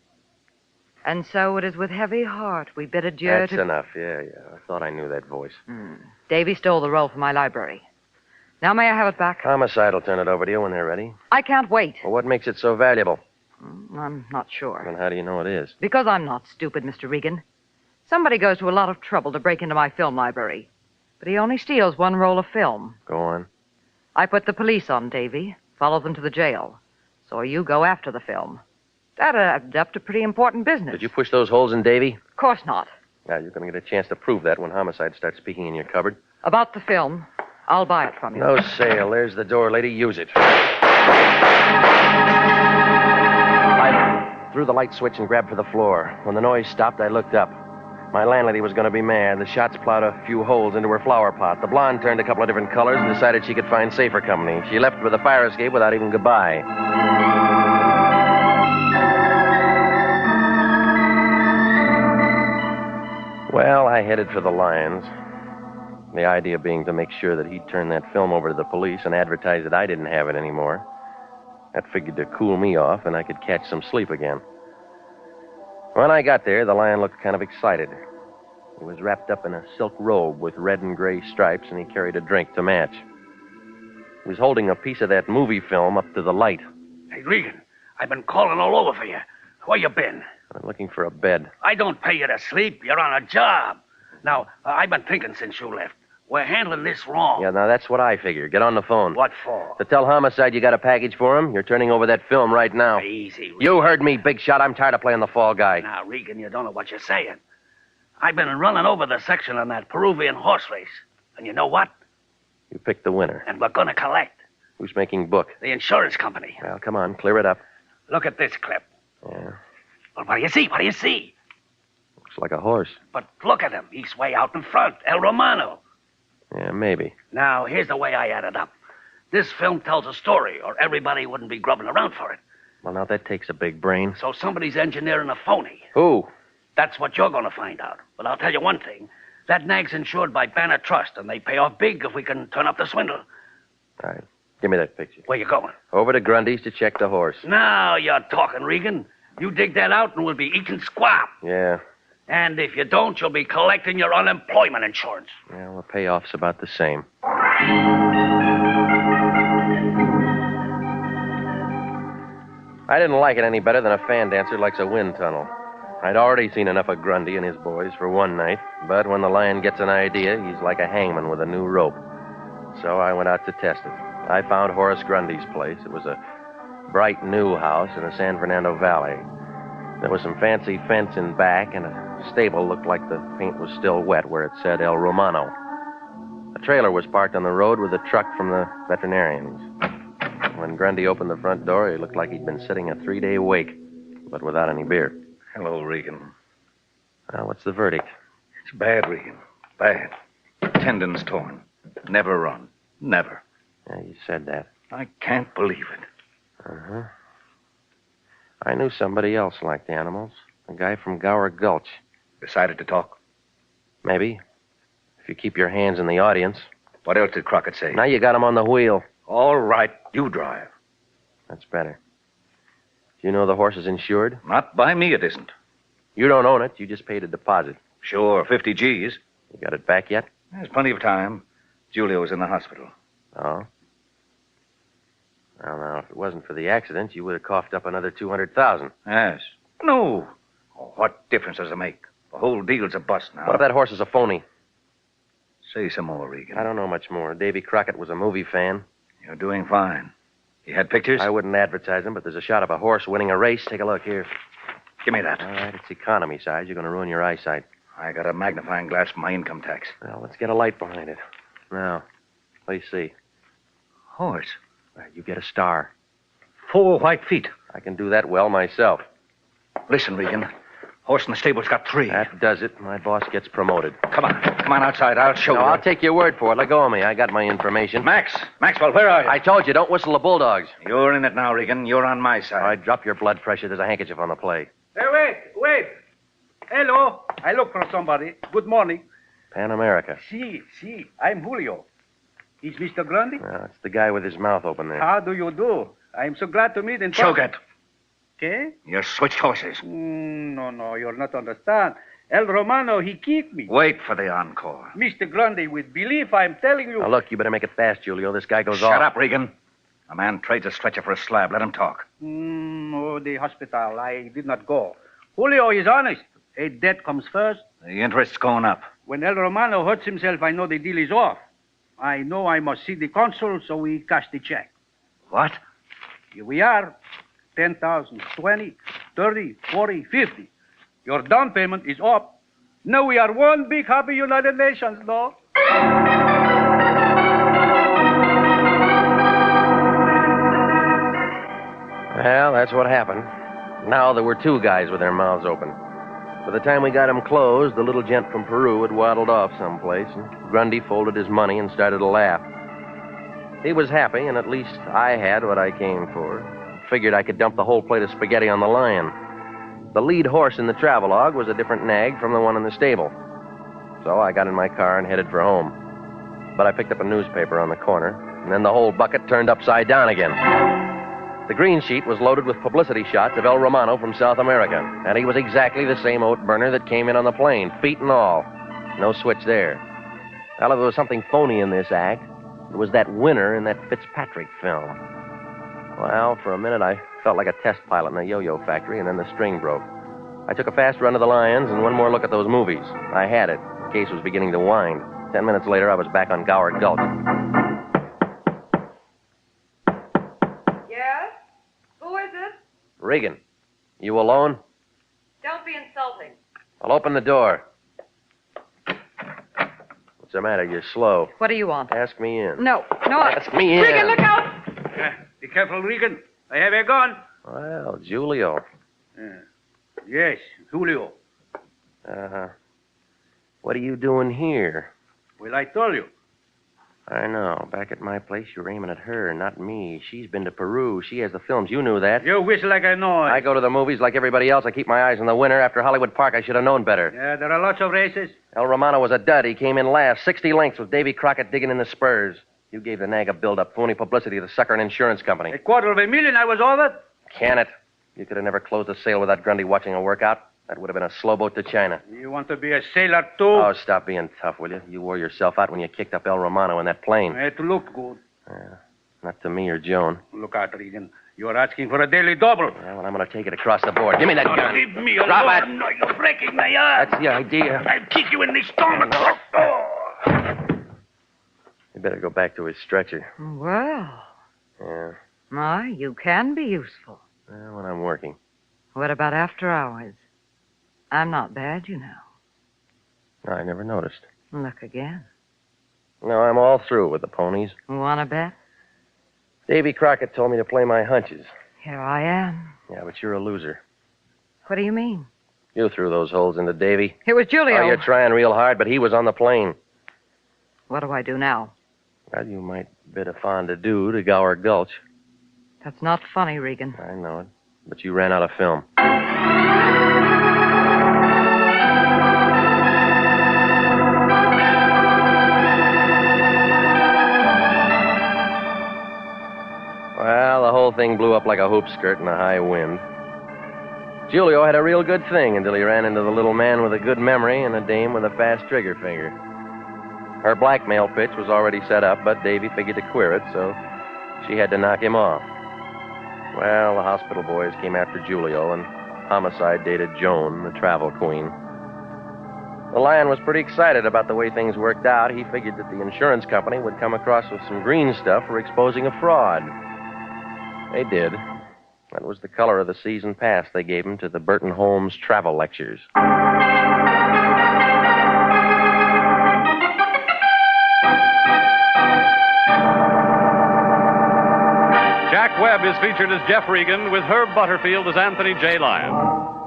And so it is with heavy heart we bid adieu That's to... enough. Yeah. I thought I knew that voice. Davy stole the roll from my library. Now may I have it back? Homicide will turn it over to you when they're ready. I can't wait. Well, what makes it so valuable? I'm not sure. Then how do you know it is? Because I'm not stupid, Mr. Regan. Somebody goes to a lot of trouble to break into my film library. But he only steals one roll of film. Go on. I put the police on Davy, follow them to the jail. So you go after the film. That adds up to pretty important business. Did you push those holes in Davy? Of course not. Now, you're going to get a chance to prove that when Homicide starts speaking in your cupboard. About the film, I'll buy it from you. No sale. There's the door, lady. Use it. I threw the light switch and grabbed for the floor. When the noise stopped, I looked up. My landlady was going to be mad. The shots plowed a few holes into her flower pot. The blonde turned a couple of different colors and decided she could find safer company. She left with a fire escape without even goodbye. Well, I headed for the Lyons. The idea being to make sure that he'd turn that film over to the police and advertise that I didn't have it anymore. That figured to cool me off and I could catch some sleep again. When I got there, the Lion looked kind of excited. He was wrapped up in a silk robe with red and gray stripes, and he carried a drink to match. He was holding a piece of that movie film up to the light. Hey, Regan, I've been calling all over for you. Where you been? I'm looking for a bed. I don't pay you to sleep. You're on a job. Now, I've been thinking since you left. We're handling this wrong. Yeah, now that's what I figured. Get on the phone. What for? To tell Homicide you got a package for him. You're turning over that film right now. Easy, Regan. You heard me, big shot. I'm tired of playing the fall guy. Now, Regan, you don't know what you're saying. I've been running over the section on that Peruvian horse race. And you know what? You picked the winner. And we're going to collect. Who's making book? The insurance company. Well, come on, clear it up. Look at this clip. Yeah. Well, what do you see? What do you see? Looks like a horse. But look at him. He's way out in front. El Romano. Yeah, maybe. Now, here's the way I add it up. This film tells a story, or everybody wouldn't be grubbing around for it. Well, now that takes a big brain. So somebody's engineering a phony. Who? That's what you're going to find out. But I'll tell you one thing. That nag's insured by Banner Trust, and they pay off big if we can turn up the swindle. All right. Give me that picture. Where you going? Over to Grundy's to check the horse. Now you're talking, Regan. You dig that out and we'll be eating squab. Yeah. And if you don't, you'll be collecting your unemployment insurance. Well, the payoff's about the same. I didn't like it any better than a fan dancer likes a wind tunnel. I'd already seen enough of Grundy and his boys for one night, but when the Lion gets an idea, he's like a hangman with a new rope. So I went out to test it. I found Horace Grundy's place. It was a bright new house in the San Fernando Valley. There was some fancy fence in back, and a stable looked like the paint was still wet where it said El Romano. A trailer was parked on the road with a truck from the veterinarians. When Grundy opened the front door, he looked like he'd been sitting a 3-day wake, but without any beer. Hello, Regan. What's the verdict? It's bad, Regan. Bad. Tendons torn. Never run. Never. Yeah, you said that. I can't believe it. Uh-huh. I knew somebody else liked animals. A guy from Gower Gulch. Decided to talk? Maybe. If you keep your hands in the audience. What else did Crockett say? Now you got him on the wheel. All right, you drive. That's better. Do you know the horse is insured? Not by me, it isn't. You don't own it. You just paid a deposit. Sure, 50 G's. You got it back yet? There's plenty of time. Julio's in the hospital. Oh? Well, now, if it wasn't for the accident, you would have coughed up another 200,000. Yes. No. Oh, what difference does it make? The whole deal's a bust now. What if that horse is a phony? Say some more, Regan. I don't know much more. Davy Crockett was a movie fan. You're doing fine. You had pictures? I wouldn't advertise them, but there's a shot of a horse winning a race. Take a look here. Give me that. All right, it's economy size. You're going to ruin your eyesight. I got a magnifying glass for my income tax. Well, let's get a light behind it. Now, what do you see? Horse. You get a star. 4 white feet. I can do that well myself. Listen, Regan. Horse in the stable's got 3. That does it. My boss gets promoted. Come on. Come on outside. I'll show you. I'll take your word for it. Let go of me. I got my information. Maxwell, where are you? I told you, don't whistle the bulldogs. You're in it now, Regan. You're on my side. All right, drop your blood pressure. There's a handkerchief on the plate. Hey, wait. Hello. I look for somebody. Good morning. Pan America. See. I'm Julio. Is Mr. Grundy? It's the guy with his mouth open there. How do you do? I'm so glad to meet in Choget. Okay? You switched horses. No, you'll not understand. El Romano, he kicked me. Wait for the encore. Mr. Grundy, with belief, I'm telling you. Now, look, you better make it fast, Julio. This guy goes off. Shut up, Regan. A man trades a stretcher for a slab. Let him talk. The hospital. I did not go. Julio is honest. A debt comes first. The interest's going up. When El Romano hurts himself, I know the deal is off. I know I must see the consul, so we cash the check. What? Here we are. 10,000, 20, 30, 40, 50. Your down payment is up. Now we are one big happy United Nations, no? Well, that's what happened. Now there were 2 guys with their mouths open. By the time we got them closed, the little gent from Peru had waddled off someplace, and Grundy folded his money and started to laugh. He was happy, and at least I had what I came for. Figured I could dump the whole plate of spaghetti on the Lion. The lead horse in the travelogue was a different nag from the one in the stable. So I got in my car and headed for home. But I picked up a newspaper on the corner, and then the whole bucket turned upside down again. The green sheet was loaded with publicity shots of El Romano from South America, and he was exactly the same oat burner that came in on the plane, feet and all. No switch there. Well, if there was something phony in this act, it was that winner in that Fitzpatrick film. Well, for a minute I felt like a test pilot in a yo-yo factory, and then the string broke. I took a fast run to the Lions and one more look at those movies. I had it. The case was beginning to wind. 10 minutes later, I was back on Gower Gulch. Yes? Who is it? Regan, you alone? Don't be insulting. I'll open the door. What's the matter? You're slow. What do you want? Ask me in. No. Ask me in. Regan, look out! Be careful, Regan. I have a gun. Well, Julio. Yes, Julio. What are you doing here? Well, I told you. I know. Back at my place, you're aiming at her, not me. She's been to Peru. She has the films. You knew that. You whistle like I know. I go to the movies like everybody else. I keep my eyes on the winner. After Hollywood Park, I should have known better. Yeah, there are lots of races. El Romano was a dud. He came in last. 60 lengths with Davy Crockett digging in the spurs. You gave the nag a build-up, phony publicity to sucker an insurance company. $250,000, I was over. Can it? You could have never closed a sale without Grundy watching a workout. That would have been a slow boat to China. You want to be a sailor, too? Oh, stop being tough, will you? You wore yourself out when you kicked up El Romano in that plane. It looked good. Not to me or Joan. Look out, Regan. You're asking for a daily double. Yeah, well, I'm going to take it across the board. Give me that gun. Leave me Drop alone. it. No, you're breaking my arm. That's the idea. I'll kick you in the stomach. You better go back to his stretcher. Well, Yeah. my, you can be useful. Well, when I'm working. What about after hours? I'm not bad, you know. I never noticed. Look again. No, I'm all through with the ponies. Want to bet? Davy Crockett told me to play my hunches. Here I am. Yeah, but you're a loser. What do you mean? You threw those holes into Davy. It was Julio. Oh, you're trying real hard, but he was on the plane. What do I do now? Well, you might bid a fondue to Gower Gulch. That's not funny, Regan. I know it. But you ran out of film. Well, the whole thing blew up like a hoop skirt in a high wind. Julio had a real good thing until he ran into the little man with a good memory and a dame with a fast trigger finger. Her blackmail pitch was already set up, but Davy figured to queer it, so she had to knock him off. Well, the hospital boys came after Julio, and homicide dated Joan, the travel queen. The Lion was pretty excited about the way things worked out. He figured that the insurance company would come across with some green stuff for exposing a fraud. They did. That was the color of the season pass they gave him to the Burton Holmes travel lectures. Jack Webb is featured as Jeff Regan with Herb Butterfield as Anthony J. Lyon.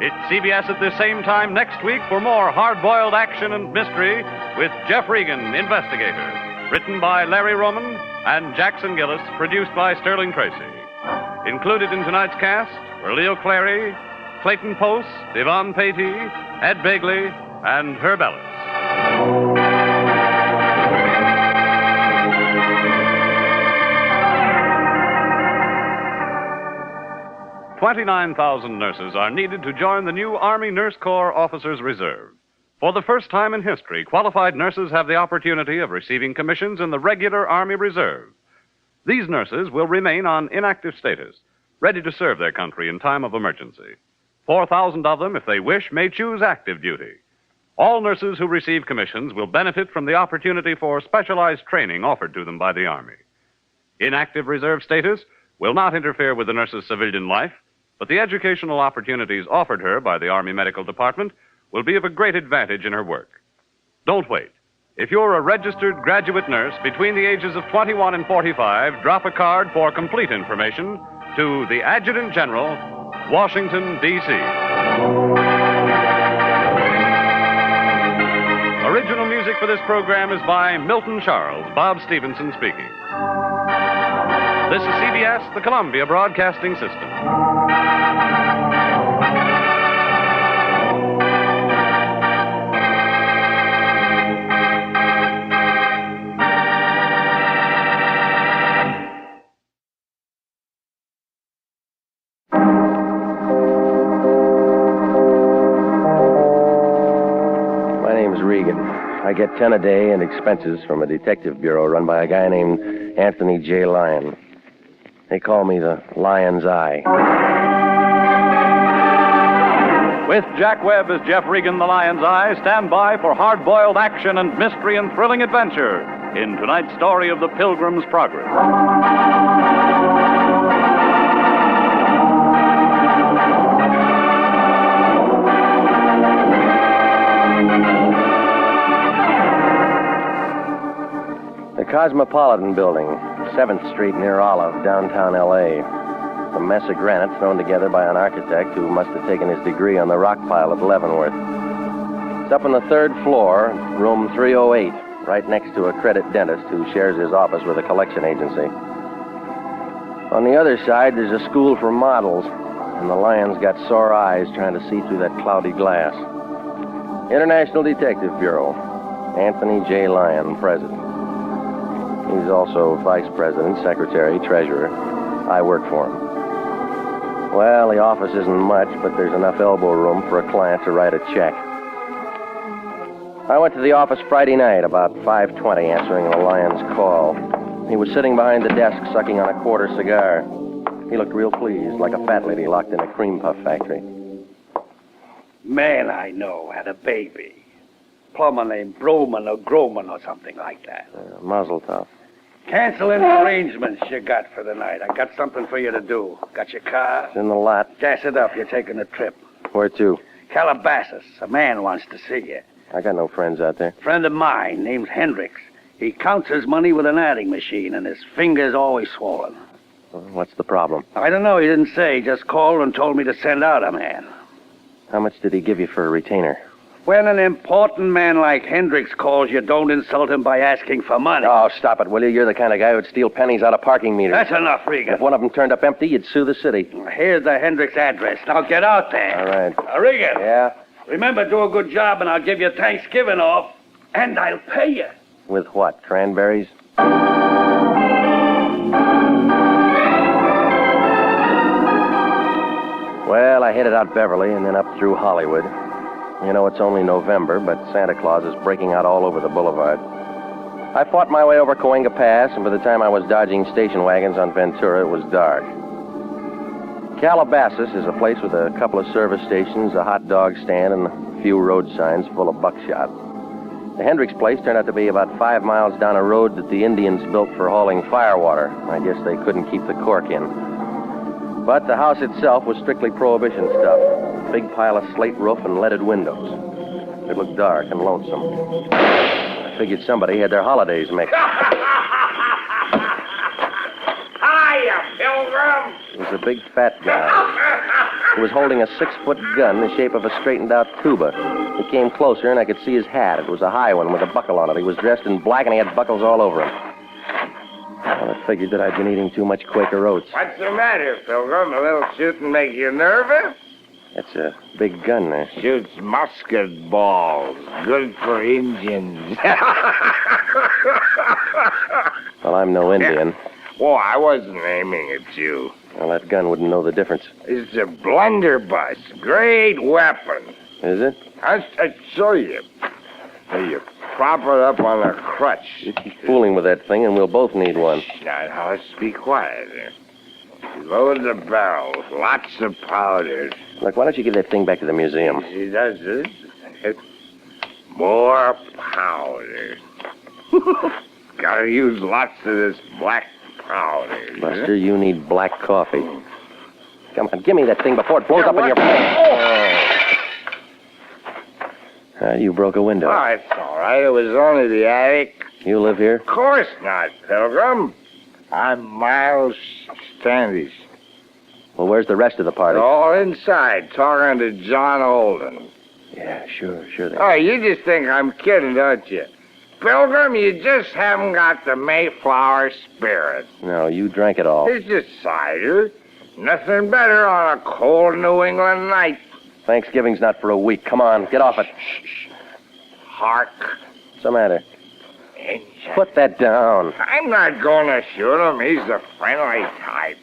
It's CBS at the same time next week for more hard-boiled action and mystery with Jeff Regan, Investigator. Written by Larry Roman and Jackson Gillis, produced by Sterling Tracy. Included in tonight's cast were Leo Clary, Clayton Post, Yvonne Patey, Ed Begley, and Herb Ellis. 29,000 nurses are needed to join the new Army Nurse Corps Officers Reserve. For the first time in history, qualified nurses have the opportunity of receiving commissions in the regular Army Reserve. These nurses will remain on inactive status, ready to serve their country in time of emergency. 4,000 of them, if they wish, may choose active duty. All nurses who receive commissions will benefit from the opportunity for specialized training offered to them by the Army. Inactive reserve status will not interfere with the nurse's civilian life, but the educational opportunities offered her by the Army Medical Department will be of a great advantage in her work. Don't wait. If you're a registered graduate nurse between the ages of 21 and 45, drop a card for complete information to the Adjutant General, Washington, D.C. Original music for this program is by Milton Charles, Bob Stevenson speaking. This is CBS, the Columbia Broadcasting System. My name's Regan. I get 10 a day and expenses from a detective bureau run by a guy named Anthony J. Lyon. They call me the Lion's Eye. With Jack Webb as Jeff Regan, the Lion's Eye, stand by for hard-boiled action and mystery and thrilling adventure in tonight's story of the Pilgrim's Progress. The Cosmopolitan Building, 7th Street near Olive, downtown L.A. A mess of granite thrown together by an architect who must have taken his degree on the rock pile at Leavenworth. It's up on the 3rd floor, room 308, right next to a credit dentist who shares his office with a collection agency. On the other side, there's a school for models, and the Lion's got sore eyes trying to see through that cloudy glass. International Detective Bureau, Anthony J. Lyon, president. He's also vice president, secretary, treasurer. I work for him. Well, the office isn't much, but there's enough elbow room for a client to write a check. I went to the office Friday night about 5:20, answering the Lion's call. He was sitting behind the desk, sucking on a quarter cigar. He looked real pleased, like a fat lady locked in a cream puff factory. Man I know had a baby. Plumber named Broman or Groman or something like that. Mazel tov. Cancel any arrangements you got for the night. I got something for you to do. Got your car? It's in the lot. Gas it up. You're taking a trip. Where to? Calabasas. A man wants to see you. I got no friends out there. Friend of mine, name's Hendricks. He counts his money with an adding machine, and his finger's always swollen. What's the problem? I don't know. He didn't say. He just called and told me to send out a man. How much did he give you for a retainer? When an important man like Hendricks calls you, don't insult him by asking for money. Oh, stop it, will you? You're the kind of guy who'd steal pennies out of parking meters. That's enough, Regan. If one of them turned up empty, you'd sue the city. Here's the Hendricks address. Now get out there. All right. Regan. Yeah? Remember, do a good job, and I'll give you Thanksgiving off, and I'll pay you. With what, cranberries? Well, I headed out Beverly and then up through Hollywood. You know, it's only November, but Santa Claus is breaking out all over the boulevard. I fought my way over Cahuenga Pass, and by the time I was dodging station wagons on Ventura, it was dark. Calabasas is a place with a couple of service stations, a hot dog stand, and a few road signs full of buckshot. The Hendricks place turned out to be about 5 miles down a road that the Indians built for hauling firewater. I guess they couldn't keep the cork in. But the house itself was strictly Prohibition stuff. Big pile of slate roof and leaded windows. It looked dark and lonesome. I figured somebody had their holidays mixed. Hiya, Pilgrim! It was a big fat guy. He was holding a 6-foot gun in the shape of a straightened-out tuba. He came closer, and I could see his hat. It was a high one with a buckle on it. He was dressed in black, and he had buckles all over him. Well, I figured that I'd been eating too much Quaker Oats. What's the matter, Pilgrim? A little shooting make you nervous? That's a big gun there. Shoots musket balls. Good for Indians. Well, I'm no Indian. Well, I wasn't aiming at you. Well, that gun wouldn't know the difference. It's a blunderbuss. Great weapon. Is it? I'll show you. You prop it up on a crutch. You keep fooling with that thing, and we'll both need one. Now, let's be quiet. You load the barrels, lots of powder. Look, why don't you give that thing back to the museum? She does this. More powder. Gotta use lots of this black powder. Buster, you need black coffee. Come on, give me that thing before it blows up in your face. You broke a window. Oh, it's all right. It was only the attic. You live here? Of course not, Pilgrim. I'm Miles Standish. Well, where's the rest of the party? They're all inside, talking to John Holden. Yeah, sure they Oh, you just think I'm kidding, don't you? Pilgrim, you just haven't got the Mayflower spirit. No, you drank it all. It's just cider. Nothing better on a cold New England night. Thanksgiving's not for a week. Come on, get off it. Hark. What's the matter? Injun. Put that down. I'm not going to shoot him. He's a friendly type.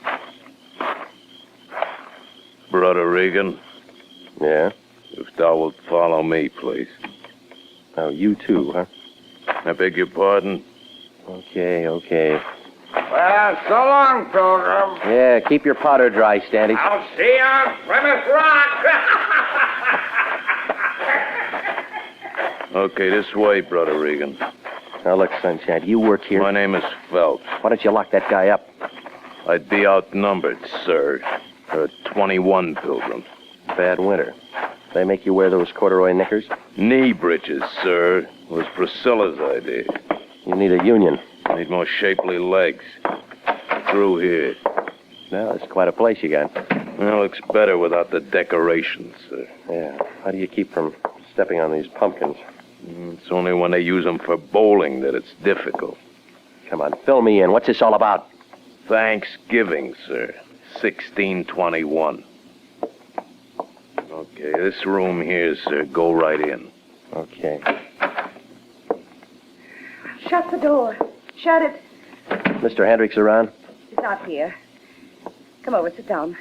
Brother Regan, Yeah? if thou wilt follow me, please. Oh, you too, huh? I beg your pardon? Okay. Well, so long, Pilgrim. Yeah, keep your powder dry, Standish. I'll see you on Plymouth Rock. Okay, this way, Brother Regan. Now, look, Sunshine, you work here. My name is Phelps. Why don't you lock that guy up? I'd be outnumbered, sir. There are 21 pilgrims. Bad winter. They make you wear those corduroy knickers? Knee breeches, sir. It was Priscilla's idea. You need a union. Need more shapely legs. Through here. Well, it's quite a place you got. Well, looks better without the decorations, sir. Yeah. How do you keep from stepping on these pumpkins? It's only when they use them for bowling that it's difficult. Come on, fill me in. What's this all about? Thanksgiving, sir. 1621. Okay, this room here, sir. Go right in. Okay. Shut the door. Shut it. Mr. Hendricks around? He's not here. Come over, sit down.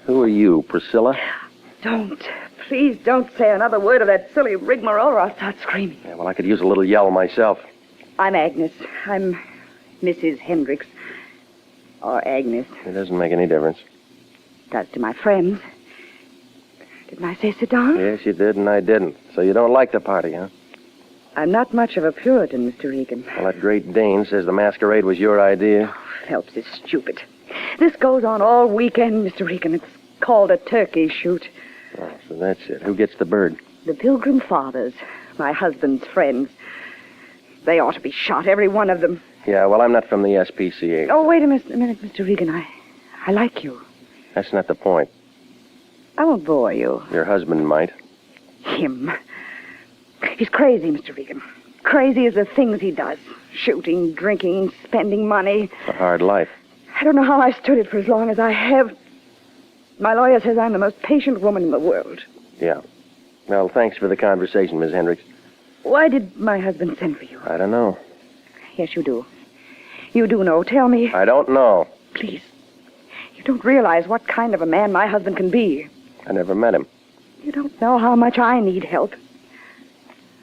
Who are you, Priscilla? Please don't say another word of that silly rigmarole or I'll start screaming. Yeah, well, I could use a little yell myself. I'm Agnes. I'm Mrs. Hendricks. Or Agnes. It doesn't make any difference. Does to my friends. Didn't I say sit down? Yes, you did, and I didn't. So you don't like the party, huh? I'm not much of a Puritan, Mr. Regan. Well, that Great Dane says the masquerade was your idea. Phelps is stupid. This goes on all weekend, Mr. Regan. It's called a turkey shoot. Oh, so that's it. Who gets the bird? The Pilgrim Fathers, my husband's friends. They ought to be shot, every one of them. Yeah, well, I'm not from the SPCA. Oh, wait a minute, Mr. Regan. I like you. That's not the point. I won't bore you. Your husband might. Him. He's crazy, Mr. Regan. Crazy as the things he does. Shooting, drinking, spending money. It's a hard life. I don't know how I stood it for as long as I have. My lawyer says I'm the most patient woman in the world. Yeah. Well, thanks for the conversation, Miss Hendricks. Why did my husband send for you? I don't know. Yes, you do. You do know. Tell me. I don't know. Please. You don't realize what kind of a man my husband can be. I never met him. You don't know how much I need help.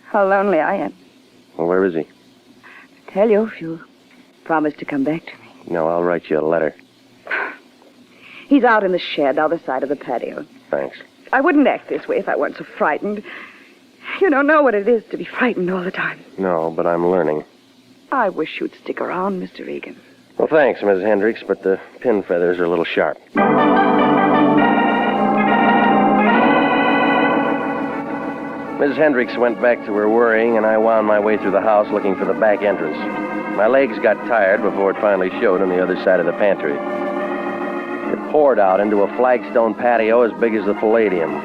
How lonely I am. Well, where is he? I'll tell you if you promise to come back to me. No, I'll write you a letter. He's out in the shed, the other side of the patio. Thanks. I wouldn't act this way if I weren't so frightened. You don't know what it is to be frightened all the time. No, but I'm learning. I wish you'd stick around, Mr. Regan. Well, thanks, Mrs. Hendricks, but the pin feathers are a little sharp. Mrs. Hendricks went back to her worrying, and I wound my way through the house looking for the back entrance. My legs got tired before it finally showed on the other side of the pantry. It poured out into a flagstone patio as big as the Palladium.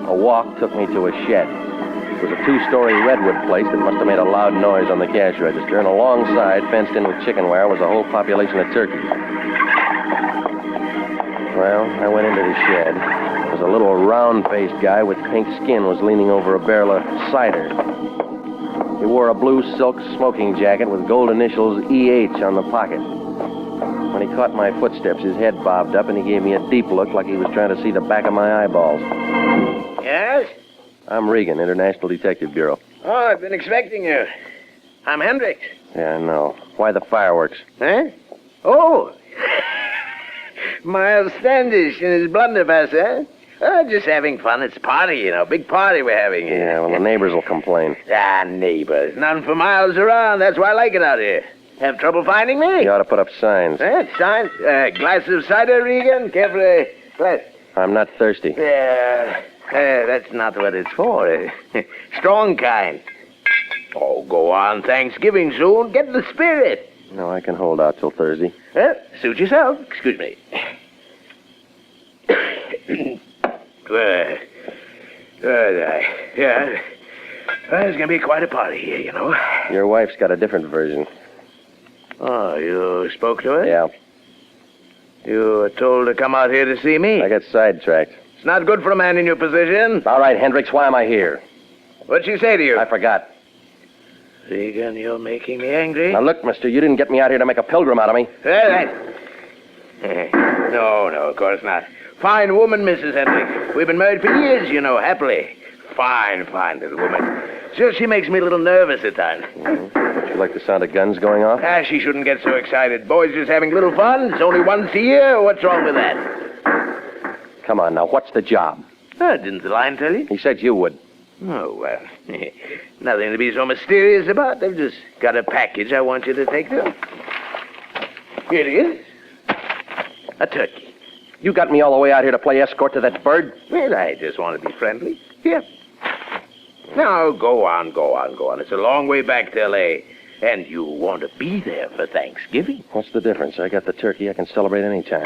A walk took me to a shed. It was a 2-story redwood place that must have made a loud noise on the cash register, and alongside, fenced in with chicken wire, was a whole population of turkeys. Well, I went into the shed. There was a little round-faced guy with pink skin was leaning over a barrel of cider. He wore a blue silk smoking jacket with gold initials EH on the pocket. When he caught my footsteps, his head bobbed up, and he gave me a deep look like he was trying to see the back of my eyeballs. Yes? I'm Regan, International Detective Bureau. Oh, I've been expecting you. I'm Hendricks. Yeah, I know. Why the fireworks? Huh? Oh! Miles Standish and his blunderbuss, huh? Oh, just having fun. It's a party, you know. Big party we're having here. Yeah, well, the neighbors will complain. Ah, neighbors. None for miles around. That's why I like it out here. Have trouble finding me? You ought to put up signs. Signs? Glass of cider, Regan? Care for a glass? I'm not thirsty. That's not what it's for. Strong kind. Oh, go on. Thanksgiving soon. Get the spirit. No, I can hold out till Thursday. Suit yourself. Excuse me. Yeah. There's going to be quite a party here, you know. Your wife's got a different version. Oh, you spoke to her? Yeah. You were told to come out here to see me? I got sidetracked. It's not good for a man in your position. All right, Hendricks, why am I here? What'd she say to you? I forgot. Regan, you're making me angry. Now, look, mister, you didn't get me out here to make a pilgrim out of me. No, of course not. Fine woman, Mrs. Hendricks. We've been married for years, you know, happily. Fine little woman. Just she makes me a little nervous at times. Don't you like the sound of guns going off? She shouldn't get so excited. Boys just having a little fun. It's only once a year. What's wrong with that? Come on, now, what's the job? Didn't the Lyon tell you? He said you would. Oh, well, nothing to be so mysterious about. They've just got a package I want you to take to them. Here it is. A turkey. You got me all the way out here to play escort to that bird? Well, I just want to be friendly. Here. Now, go on. It's a long way back to L.A., and you want to be there for Thanksgiving. What's the difference? I got the turkey. I can celebrate any time.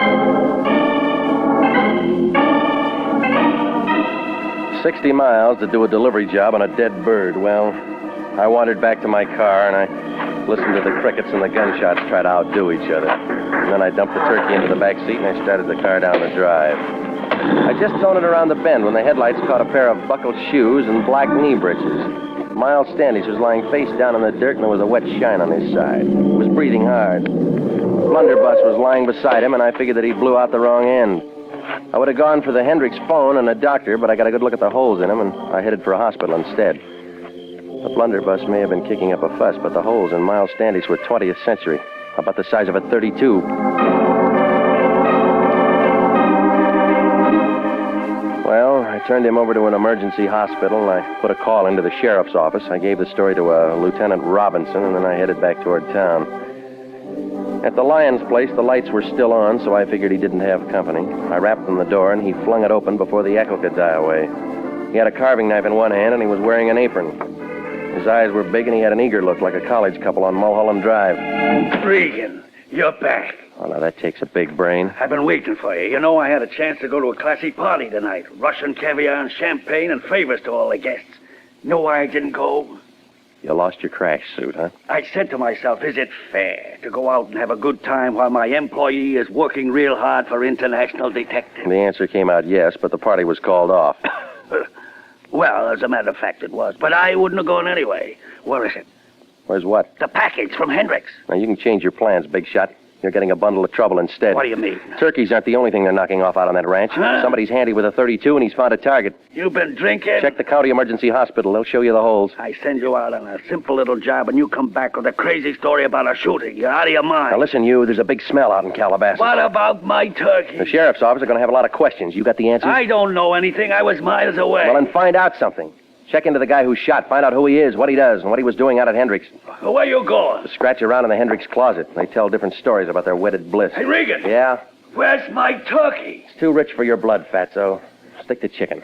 60 miles to do a delivery job on a dead bird. Well, I wandered back to my car, and I listened to the crickets and the gunshots try to outdo each other. And then I dumped the turkey into the back seat, and I started the car down the drive. I just zoned it around the bend when the headlights caught a pair of buckled shoes and black knee breeches. Miles Standish was lying face down in the dirt, and there was a wet shine on his side. He was breathing hard. Blunderbuss was lying beside him, and I figured that he blew out the wrong end. I would have gone for the Hendricks phone and a doctor, but I got a good look at the holes in him, and I headed for a hospital instead. The blunderbuss may have been kicking up a fuss, but the holes in Miles Standish were 20th century, about the size of a .32. Well, I turned him over to an emergency hospital, and I put a call into the sheriff's office. I gave the story to Lieutenant Robinson, and then I headed back toward town. At the Lyon's place, the lights were still on, so I figured he didn't have company. I rapped on the door, and he flung it open before the echo could die away. He had a carving knife in one hand, and he was wearing an apron. His eyes were big, and he had an eager look like a college couple on Mulholland Drive. Regan, you're back. Oh, now that takes a big brain. I've been waiting for you. You know, I had a chance to go to a classy party tonight. Russian caviar and champagne and favors to all the guests. Know why I didn't go? You lost your crash suit, huh? I said to myself, is it fair to go out and have a good time while my employee is working real hard for International Detective? The answer came out yes, but the party was called off. Well, as a matter of fact, it was. But I wouldn't have gone anyway. Where is it? Where's what? The package from Hendricks. Now, you can change your plans, big shot. You're getting a bundle of trouble instead. What do you mean? Turkeys aren't the only thing they're knocking off out on that ranch. Huh? Somebody's handy with a .32, and he's found a target. You've been drinking? Check the county emergency hospital. They'll show you the holes. I send you out on a simple little job, and you come back with a crazy story about a shooting. You're out of your mind. Now, listen, you. There's a big smell out in Calabasas. What about my turkey? The sheriff's office are going to have a lot of questions. You got the answers? I don't know anything. I was miles away. Well, then find out something. Check into the guy who shot. Find out who he is, what he does, and what he was doing out at Hendricks. Where you going? Scratch around in the Hendricks closet. They tell different stories about their wedded bliss. Hey, Regan. Yeah? Where's my turkey? It's too rich for your blood, Fatso. Stick to chicken.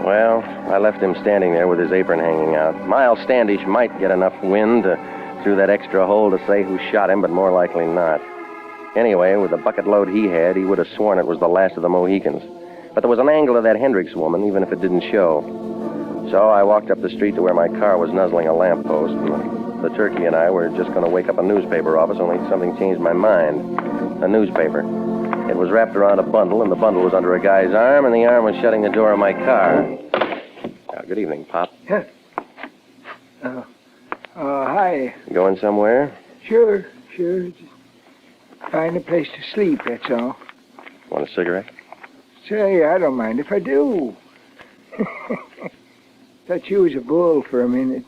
Well, I left him standing there with his apron hanging out. Miles Standish might get enough wind through that extra hole to say who shot him, but more likely not. Anyway, with the bucket load he had, he would have sworn it was the last of the Mohicans. But there was an angle to that Hendricks woman, even if it didn't show. So I walked up the street to where my car was nuzzling a lamppost, and the turkey and I were just going to wake up a newspaper office, only something changed my mind. A newspaper. It was wrapped around a bundle, and the bundle was under a guy's arm, and the arm was shutting the door of my car. Good evening, Pop. Hi. Going somewhere? Sure. Just find a place to sleep, that's all. Want a cigarette? Say, I don't mind if I do. Thought you was a bull for a minute.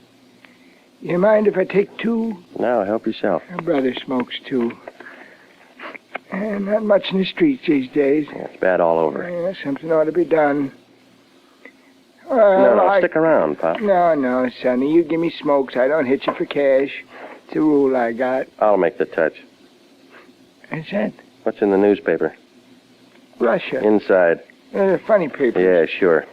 You mind if I take two? No, help yourself. My brother smokes too. And not much in the streets these days. Yeah, it's bad all over. Yeah, something ought to be done. No, stick around, Pop. No, Sonny. You give me smokes. I don't hit you for cash. It's a rule I got. I'll make the touch. What's that? What's in the newspaper? Russia. Inside. Funny paper. Yeah, sure.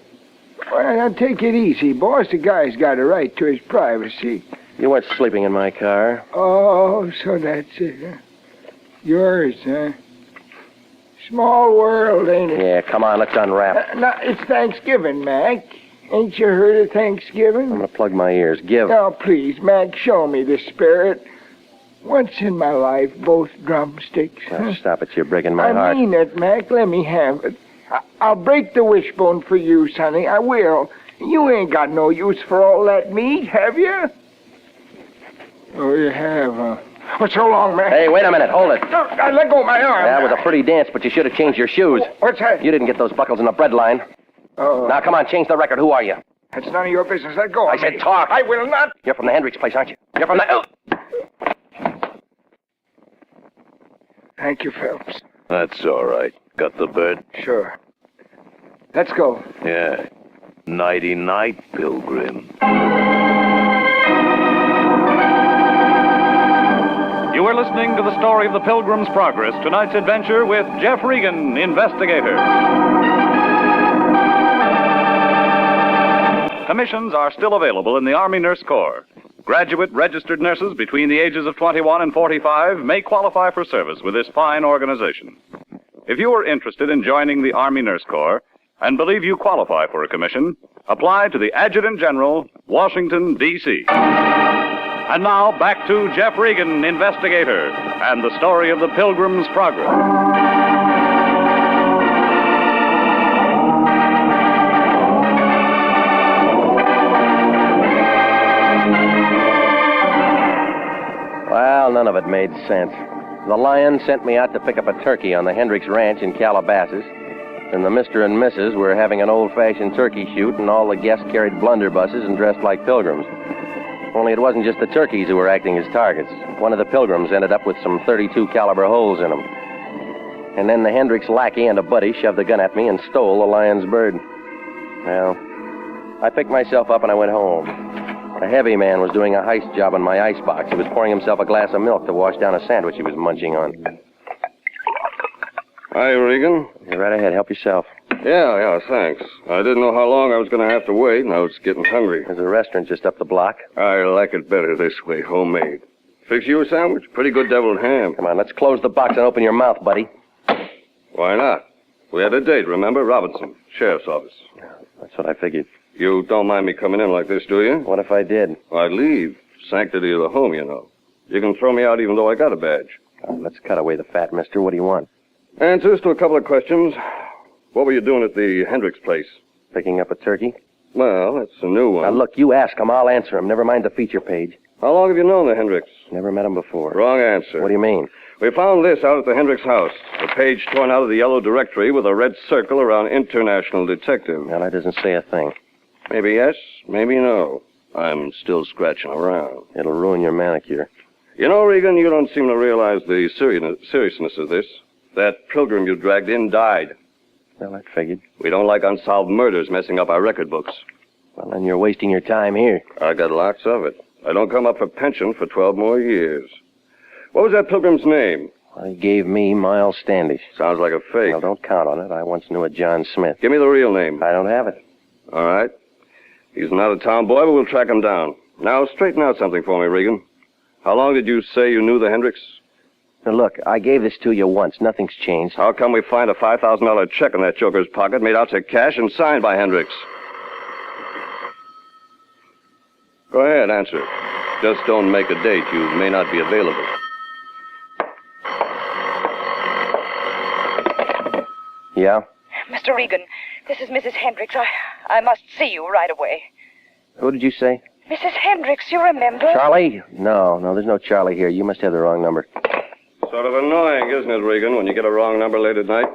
Well, now take it easy, boss. The guy's got a right to his privacy. You weren't sleeping in my car. Oh, so that's it, huh? Yours, huh? Small world, ain't it? Yeah, come on, let's unwrap. Now, it's Thanksgiving, Mac. Ain't you heard of Thanksgiving? I'm gonna plug my ears. Give. Now, please, Mac, show me the spirit. Once in my life, both drumsticks. Now, stop it, you're breaking my heart. I mean it, Mac. Let me have it. I'll break the wishbone for you, Sonny. I will. You ain't got no use for all that meat, have you? Oh, you have, huh? What's so long, Mac? Hey, wait a minute. Hold it. No, I let go of my arm. That was a pretty dance, but you should have changed your shoes. What's that? You didn't get those buckles in the bread line. Oh. Now, come on, change the record. Who are you? That's none of your business. Let go of me. I said talk. I will not. You're from the Hendricks place, aren't you? You're from the... Oh. Thank you, Phelps. That's all right. Got the bird? Sure. Let's go. Yeah. Nighty-night, Pilgrim. You are listening to the story of the Pilgrim's Progress, tonight's adventure with Jeff Regan, Investigator. Commissions are still available in the Army Nurse Corps. Graduate registered nurses between the ages of 21 and 45 may qualify for service with this fine organization. If you are interested in joining the Army Nurse Corps and believe you qualify for a commission, apply to the Adjutant General, Washington, D.C. And now, back to Jeff Regan, Investigator, and the story of the Pilgrim's Progress. Well, none of it made sense. The Lyon sent me out to pick up a turkey on the Hendricks Ranch in Calabasas, and the Mr. and Mrs. were having an old-fashioned turkey shoot, and all the guests carried blunderbusses and dressed like pilgrims. Only it wasn't just the turkeys who were acting as targets. One of the pilgrims ended up with some .32 caliber holes in him. And then the Hendricks lackey and a buddy shoved the gun at me and stole the Lyon's bird. Well, I picked myself up and I went home. A heavy man was doing a heist job on my icebox. He was pouring himself a glass of milk to wash down a sandwich he was munching on. Hi, Regan. You're right ahead. Help yourself. Yeah, thanks. I didn't know how long I was going to have to wait, and I was getting hungry. There's a restaurant just up the block. I like it better this way, homemade. Fix you a sandwich? Pretty good deviled ham. Come on, let's close the box and open your mouth, buddy. Why not? We had a date, remember? Robinson, sheriff's office. That's what I figured. You don't mind me coming in like this, do you? What if I did? I'd leave. Sanctity of the home, you know. You can throw me out even though I got a badge. Let's cut away the fat, mister. What do you want? Answers to a couple of questions. What were you doing at the Hendricks place? Picking up a turkey. Well, that's a new one. Now, look, you ask him. I'll answer him. Never mind the feature page. How long have you known the Hendricks? Never met him before. Wrong answer. What do you mean? We found this out at the Hendricks house. A page torn out of the yellow directory with a red circle around International Detective. Now, that doesn't say a thing. Maybe yes, maybe no. I'm still scratching around. It'll ruin your manicure. You know, Regan, you don't seem to realize the seriousness of this. That pilgrim you dragged in died. Well, that figured. We don't like unsolved murders messing up our record books. Well, then you're wasting your time here. I got lots of it. I don't come up for pension for 12 more years. What was that pilgrim's name? Well, he gave me Miles Standish. Sounds like a fake. Well, don't count on it. I once knew a John Smith. Give me the real name. I don't have it. All right. He's an out-of-town boy, but we'll track him down. Now, straighten out something for me, Regan. How long did you say you knew the Hendricks? Now, look, I gave this to you once. Nothing's changed. How come we find a $5,000 check in that joker's pocket made out to cash and signed by Hendricks? Go ahead, answer. Just don't make a date. You may not be available. Yeah? Mr. Regan, this is Mrs. Hendricks. I must see you right away. Who did you say? Mrs. Hendricks, you remember? Charlie? No, there's no Charlie here. You must have the wrong number. Sort of annoying, isn't it, Regan, when you get a wrong number late at night?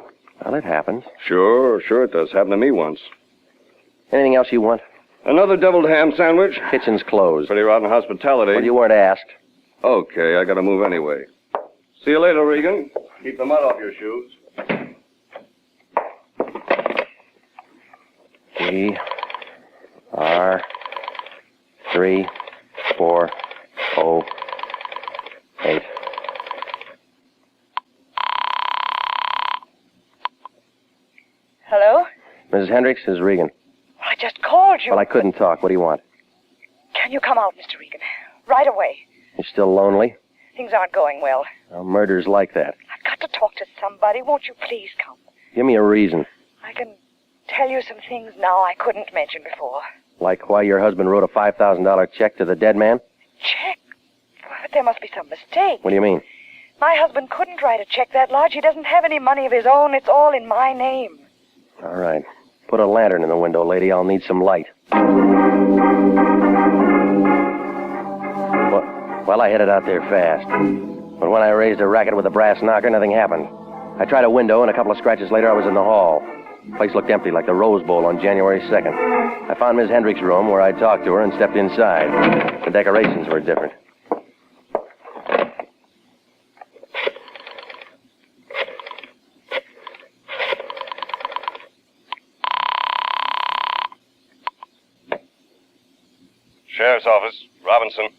Well, it happens. Sure it does. Happened to me once. Anything else you want? Another deviled ham sandwich? Kitchen's closed. Pretty rotten hospitality. Well, you weren't asked. Okay, I gotta move anyway. See you later, Regan. Keep the mud off your shoes. GR3408. Hello? Mrs. Hendricks, this is Regan. I just called you. Well, I couldn't talk. What do you want? Can you come out, Mr. Regan? Right away. You're still lonely? Things aren't going well. Well, murder's like that. I've got to talk to somebody. Won't you please come? Give me a reason. I can tell you some things now I couldn't mention before. Like why your husband wrote a $5,000 check to the dead man? Check? But there must be some mistake. What do you mean? My husband couldn't write a check that large. He doesn't have any money of his own. It's all in my name. All right. Put a lantern in the window, lady. I'll need some light. Well, I headed out there fast. But when I raised a racket with a brass knocker, nothing happened. I tried a window, and a couple of scratches later, I was in the hall. The place looked empty, like the Rose Bowl on January 2nd. I found Miss Hendricks' room, where I talked to her, and stepped inside. The decorations were different. Sheriff's office. Robinson.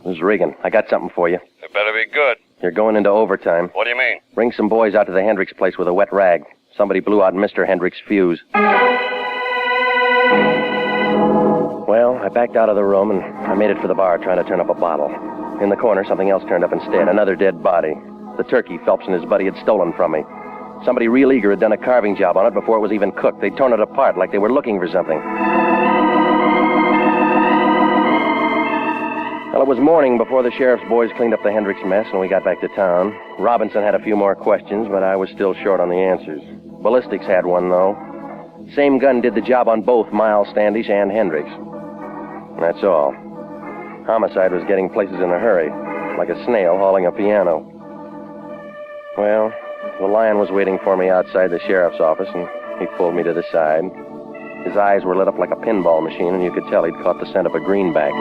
This is Regan. I got something for you. It better be good. You're going into overtime. What do you mean? Bring some boys out to the Hendricks place with a wet rag. Somebody blew out Mr. Hendricks' fuse. Well, I backed out of the room, and I made it for the bar trying to turn up a bottle. In the corner, something else turned up instead. Another dead body. The turkey Phelps and his buddy had stolen from me. Somebody real eager had done a carving job on it before it was even cooked. They'd torn it apart like they were looking for something. Well, it was morning before the sheriff's boys cleaned up the Hendricks mess and we got back to town. Robinson had a few more questions, but I was still short on the answers. Ballistics had one, though. Same gun did the job on both Miles Standish and Hendricks. That's all. Homicide was getting places in a hurry, like a snail hauling a piano. Well, the Lyon was waiting for me outside the sheriff's office, and he pulled me to the side. His eyes were lit up like a pinball machine, and you could tell he'd caught the scent of a greenback.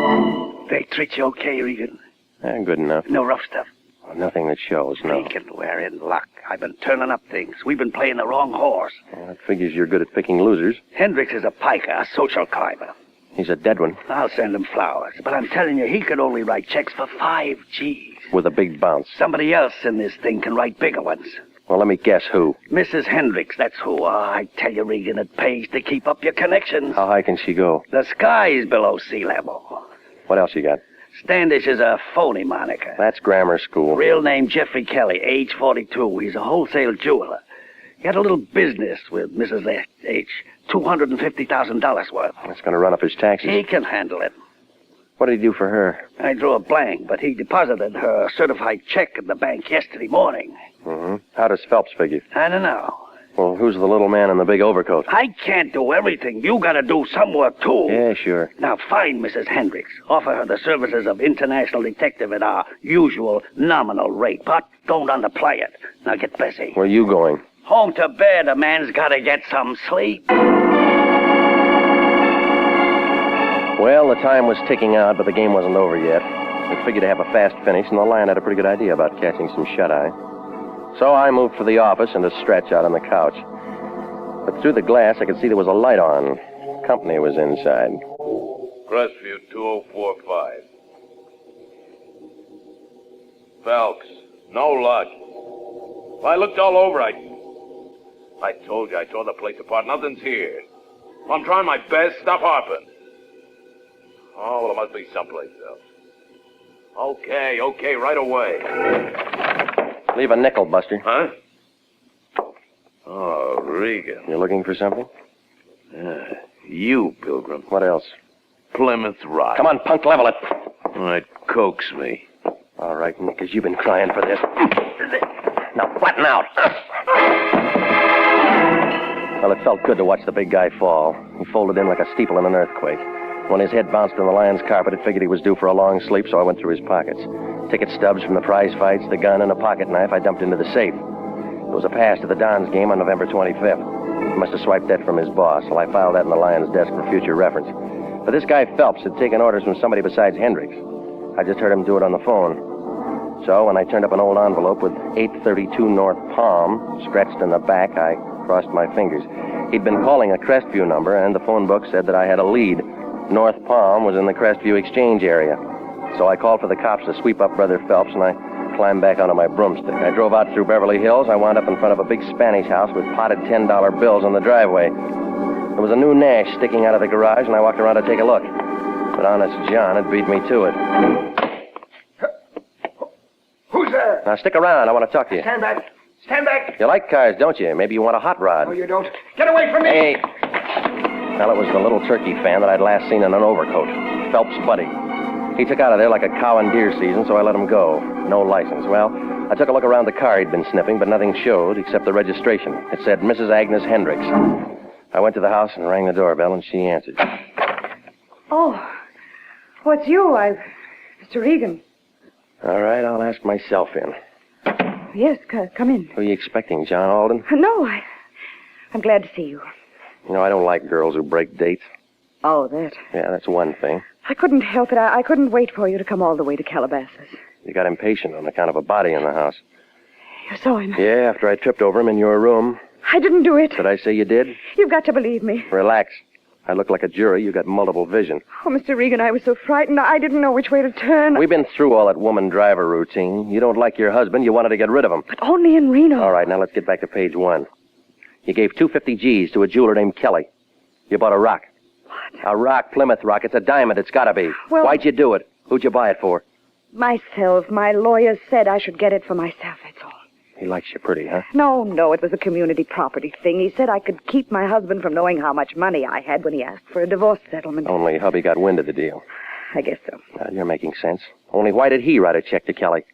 They treat you okay, Regan? Good enough. No rough stuff? Well, nothing that shows, no. Regan, we're in luck. I've been turning up things. We've been playing the wrong horse. Well, it figures you're good at picking losers. Hendricks is a piker, a social climber. He's a dead one. I'll send him flowers, but I'm telling you, he could only write checks for 5 G's. With a big bounce. Somebody else in this thing can write bigger ones. Well, let me guess who. Mrs. Hendricks, that's who. I tell you, Regan, it pays to keep up your connections. How high can she go? The sky's below sea level. What else you got? Standish is a phony moniker. That's grammar school. Real name Jeffrey Kelly, age 42. He's a wholesale jeweler. He had a little business with Mrs. H. $250,000 worth. That's going to run up his taxes. He can handle it. What did he do for her? I drew a blank, but he deposited her certified check at the bank yesterday morning. Mm-hmm. How does Phelps figure? I don't know. Well, who's the little man in the big overcoat? I can't do everything. You gotta do some work, too. Yeah, sure. Now, find Mrs. Hendricks. Offer her the services of international detective at our usual nominal rate, but don't underplay it. Now get busy. Where are you going? Home to bed. A man's gotta get some sleep. Well, the time was ticking out, but the game wasn't over yet. I figured to have a fast finish, and the Lion had a pretty good idea about catching some shut-eye. So I moved for the office and to stretch out on the couch. But through the glass, I could see there was a light on. Company was inside. Crestview 2045. Phelps, no luck. I looked all over. I told you, I tore the place apart. Nothing's here. I'm trying my best. Stop harping. Oh, well, it must be someplace else. Okay, right away. Leave a nickel, Buster. Huh? Oh, Regan. You looking for something? You, Pilgrim. What else? Plymouth Rock. Come on, punk, level it. All right, coax me. All right, Nick, 'cause you've been crying for this. Now, flatten out. Well, it felt good to watch the big guy fall. He folded in like a steeple in an earthquake. When his head bounced on the Lion's carpet, it figured he was due for a long sleep, so I went through his pockets. Ticket stubs from the prize fights, the gun, and a pocket knife I dumped into the safe. It was a pass to the Dons game on November 25th. He must have swiped that from his boss, so I filed that in the Lion's desk for future reference. But this guy Phelps had taken orders from somebody besides Hendricks. I just heard him do it on the phone. So when I turned up an old envelope with 832 North Palm scratched in the back, I crossed my fingers. He'd been calling a Crestview number, and the phone book said that I had a lead. North Palm was in the Crestview Exchange area. So I called for the cops to sweep up Brother Phelps, and I climbed back onto my broomstick. I drove out through Beverly Hills. I wound up in front of a big Spanish house with potted $10 bills on the driveway. There was a new Nash sticking out of the garage, and I walked around to take a look. But Honest John had beat me to it. Who's there? Now, stick around. I want to talk to you. Stand back. Stand back. You like cars, don't you? Maybe you want a hot rod. No, you don't. Get away from me. Hey. Well, it was the little turkey fan that I'd last seen in an overcoat. Phelps' buddy. He took out of there like a cow in deer season, so I let him go. No license. Well, I took a look around the car he'd been sniffing, but nothing showed except the registration. It said Mrs. Agnes Hendricks. I went to the house and rang the doorbell, and she answered. Oh, what's you? Mr. Regan. All right, I'll ask myself in. Yes, come in. Who are you expecting, John Alden? No, I'm glad to see you. You know, I don't like girls who break dates. Oh, that. Yeah, that's one thing. I couldn't help it. I couldn't wait for you to come all the way to Calabasas. You got impatient on account of a body in the house. You saw him? Yeah, after I tripped over him in your room. I didn't do it. Did I say you did? You've got to believe me. Relax. I look like a jury. You got multiple vision. Oh, Mr. Regan, I was so frightened. I didn't know which way to turn. We've been through all that woman driver routine. You don't like your husband. You wanted to get rid of him. But only in Reno. All right, now let's get back to page 1. You gave 250 G's to a jeweler named Kelly. You bought a rock. What? A rock, Plymouth Rock. It's a diamond. It's got to be. Well, why'd you do it? Who'd you buy it for? Myself. My lawyer said I should get it for myself, that's all. He likes you pretty, huh? No, it was a community property thing. He said I could keep my husband from knowing how much money I had when he asked for a divorce settlement. Only hubby got wind of the deal. I guess so. You're making sense. Only why did he write a check to Kelly?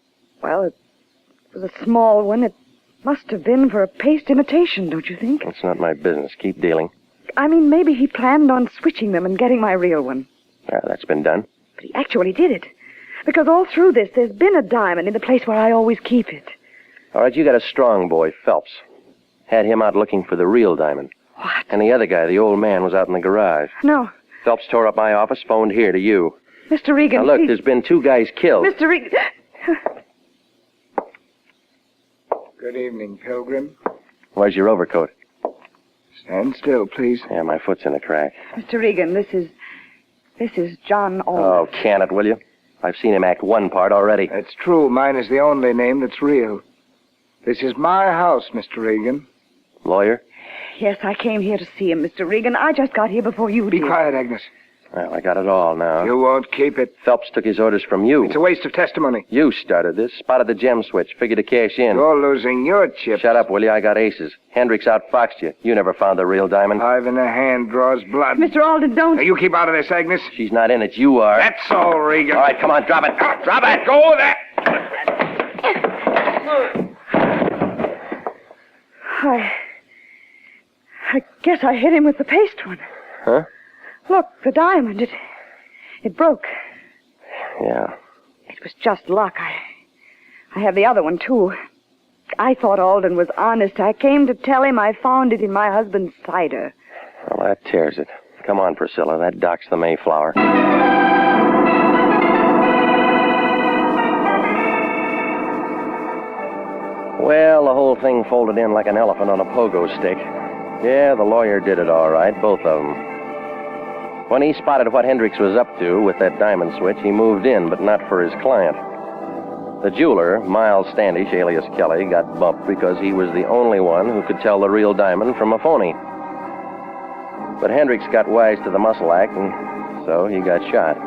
Well, it was a small one. It must have been for a paste imitation, don't you think? It's not my business. Keep dealing. I mean, maybe he planned on switching them and getting my real one. That's been done. But he actually did it. Because all through this, there's been a diamond in the place where I always keep it. All right, you got a strong boy, Phelps. Had him out looking for the real diamond. What? And the other guy, the old man, was out in the garage. No. Phelps tore up my office, phoned here to you. Mr. Regan, Now, look, please. there's been 2 guys killed. Mr. Regan. Good evening, Pilgrim. Where's your overcoat? Stand still, please. Yeah, my foot's in a crack. Mr. Regan, this is John Alden. Oh, can it, will you? I've seen him act one part already. That's true. Mine is the only name that's real. This is my house, Mr. Regan. Lawyer? Yes, I came here to see him, Mr. Regan. I just got here before you did. Be quiet, Agnes. Well, I got it all now. You won't keep it. Phelps took his orders from you. It's a waste of testimony. You started this. Spotted the gem switch. Figured to cash in. You're losing your chips. Shut up, will you? I got aces. Hendricks outfoxed you. You never found the real diamond. 5 in the hand draws blood. Mr. Alden, don't... Now, you keep out of this, Agnes. She's not in it. You are. That's all, Regan. All right, come on. Drop it. Drop it. Go with that. I guess I hit him with the paste one. Huh? Look, the diamond. It broke. Yeah. It was just luck. I have the other one, too. I thought Alden was honest. I came to tell him I found it in my husband's cider. Well, that tears it. Come on, Priscilla. That docks the Mayflower. Well, the whole thing folded in like an elephant on a pogo stick. Yeah, the lawyer did it all right, both of them. When he spotted what Hendricks was up to with that diamond switch, he moved in, but not for his client. The jeweler, Miles Standish, alias Kelly, got bumped because he was the only one who could tell the real diamond from a phony. But Hendricks got wise to the muscle act, and so he got shot.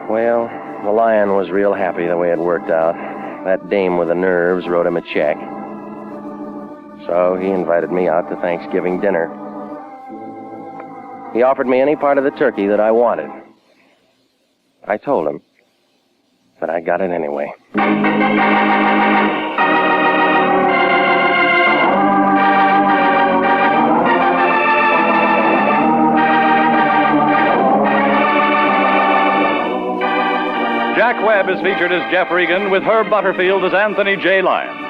Well, the Lyon was real happy the way it worked out. That dame with the nerves wrote him a check. So he invited me out to Thanksgiving dinner. He offered me any part of the turkey that I wanted. I told him, but I got it anyway. Jack Webb is featured as Jeff Regan with Herb Butterfield as Anthony J. Lyon.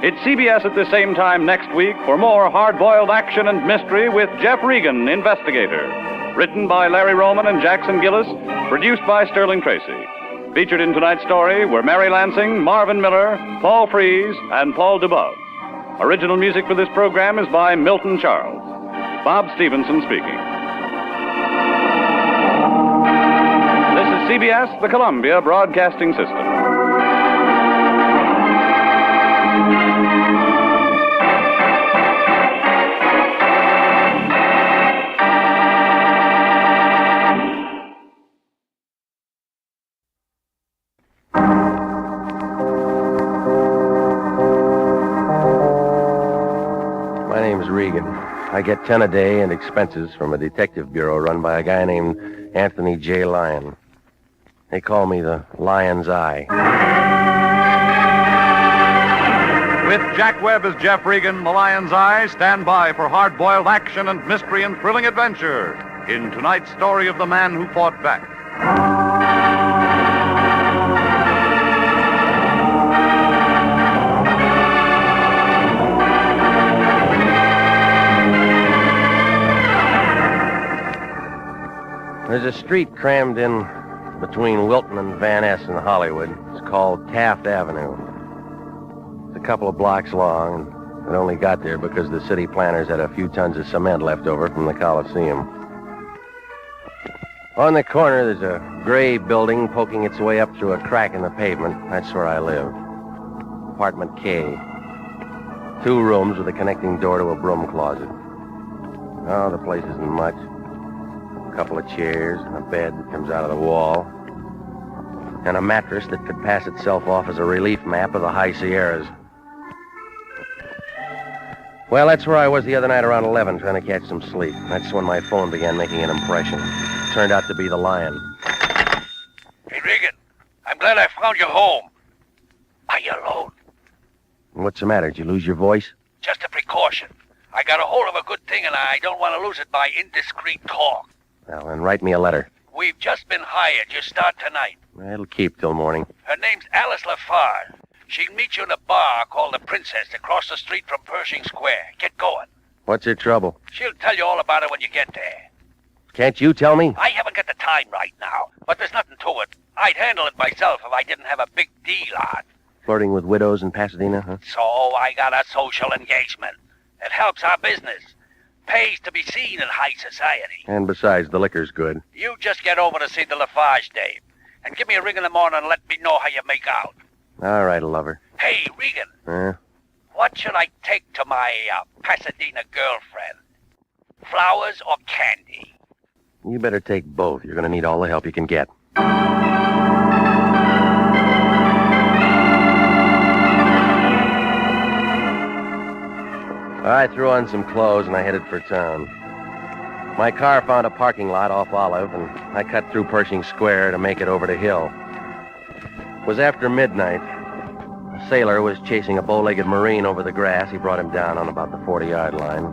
It's CBS at the same time next week for more hard-boiled action and mystery with Jeff Regan, Investigator. Written by Larry Roman and Jackson Gillis, produced by Sterling Tracy. Featured in tonight's story were Mary Lansing, Marvin Miller, Paul Frees, and Paul DeBove. Original music for this program is by Milton Charles. Bob Stevenson speaking. This is CBS, the Columbia Broadcasting System. My name's Regan. I get 10 a day and expenses from a detective bureau run by a guy named Anthony J. Lyon. They call me the Lion's Eye. With Jack Webb as Jeff Regan, the Lion's Eye, stand by for hard-boiled action and mystery and thrilling adventure in tonight's story of the man who fought back. There's a street crammed in between Wilton and Van Ness in Hollywood. It's called Taft Avenue. It's a couple of blocks long, and it only got there because the city planners had a few tons of cement left over from the Coliseum. On the corner, there's a gray building poking its way up through a crack in the pavement. That's where I live. Apartment K. 2 rooms with a connecting door to a broom closet. Oh, the place isn't much. A couple of chairs, a bed that comes out of the wall, and a mattress that could pass itself off as a relief map of the high Sierras. Well, that's where I was the other night around 11, trying to catch some sleep. That's when my phone began making an impression. It turned out to be the Lion. Hey, Regan, I'm glad I found you home. Are you alone? What's the matter? Did you lose your voice? Just a precaution. I got a hold of a good thing, and I don't want to lose it by indiscreet talk. Well, then write me a letter. We've just been hired. You start tonight. It'll keep till morning. Her name's Alice LaFarge. She'll meet you in a bar called the Princess across the street from Pershing Square. Get going. What's her trouble? She'll tell you all about it when you get there. Can't you tell me? I haven't got the time right now, but there's nothing to it. I'd handle it myself if I didn't have a big deal on. Flirting with widows in Pasadena, huh? So I got a social engagement. It helps our business. Pays to be seen in high society. And besides, the liquor's good. You just get over to see the Lafarge dame. And give me a ring in the morning and let me know how you make out. All right, lover. Hey, Regan. What should I take to my Pasadena girlfriend? Flowers or candy? You better take both. You're going to need all the help you can get. I threw on some clothes and I headed for town. My car found a parking lot off Olive, and I cut through Pershing Square to make it over to Hill. It was after midnight. A sailor was chasing a bow-legged Marine over the grass. He brought him down on about the 40-yard line.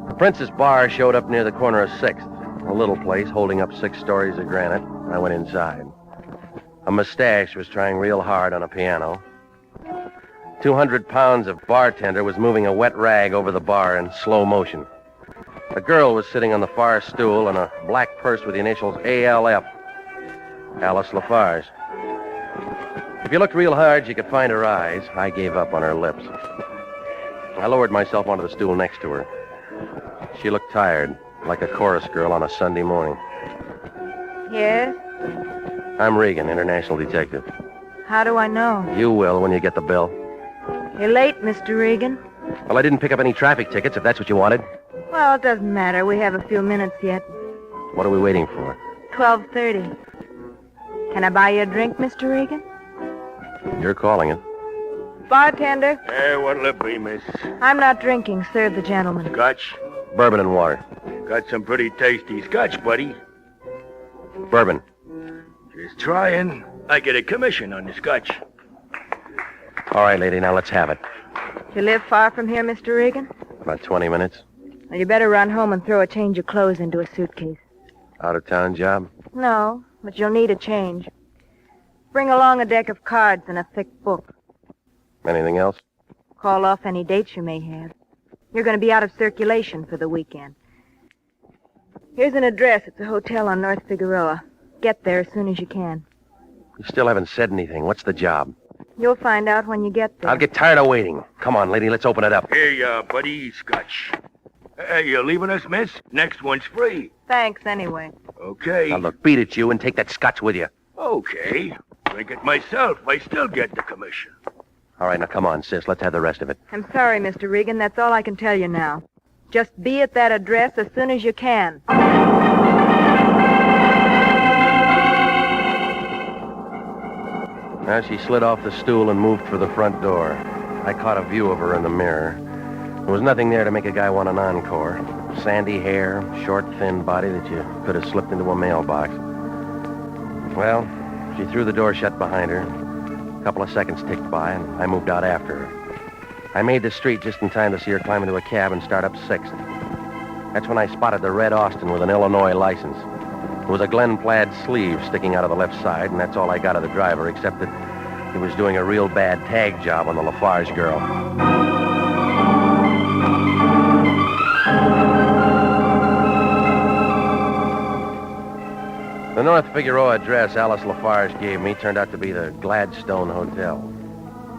The Princess Bar showed up near the corner of 6th, a little place holding up 6 stories of granite. I went inside. A mustache was trying real hard on a piano. 200 pounds of bartender was moving a wet rag over the bar in slow motion. A girl was sitting on the far stool in a black purse with the initials ALF. Alice Lafarge. If you looked real hard, you could find her eyes. I gave up on her lips. I lowered myself onto the stool next to her. She looked tired, like a chorus girl on a Sunday morning. Yes? I'm Regan, international detective. How do I know? You will when you get the bill. You're late, Mr. Regan. Well, I didn't pick up any traffic tickets, if that's what you wanted. Well, it doesn't matter. We have a few minutes yet. What are we waiting for? 12:30. Can I buy you a drink, Mr. Regan? You're calling it. Bartender, What'll it be, miss? I'm not drinking. Serve the gentleman. Scotch? Bourbon and water. Got some pretty tasty scotch, buddy. Bourbon. Just trying. I get a commission on the scotch. All right, lady, now let's have it. You live far from here, Mr. Regan? About 20 minutes. Well, you better run home and throw a change of clothes into a suitcase. Out-of-town job? No, but you'll need a change. Bring along a deck of cards and a thick book. Anything else? Call off any dates you may have. You're going to be out of circulation for the weekend. Here's an address. It's a hotel on North Figueroa. Get there as soon as you can. You still haven't said anything. What's the job? You'll find out when you get there. I'll get tired of waiting. Come on, lady, let's open it up. Here, buddy, scotch. Hey, you leaving us, miss? Next one's free. Thanks, anyway. Okay. Now, look, beat it, you, and take that scotch with you. Okay. Drink it myself. I still get the commission. All right, now, come on, sis. Let's have the rest of it. I'm sorry, Mr. Regan. That's all I can tell you now. Just be at that address as soon as you can. Now, she slid off the stool and moved for the front door. I caught a view of her in the mirror. There was nothing there to make a guy want an encore. Sandy hair, short, thin body that you could have slipped into a mailbox. Well, she threw the door shut behind her. A couple of seconds ticked by, and I moved out after her. I made the street just in time to see her climb into a cab and start up 6th. That's when I spotted the red Austin with an Illinois license. There was a Glen plaid sleeve sticking out of the left side, and that's all I got of the driver, except that he was doing a real bad tag job on the Lafarge girl. The North Figueroa address Alice Lafarge gave me turned out to be the Gladstone Hotel.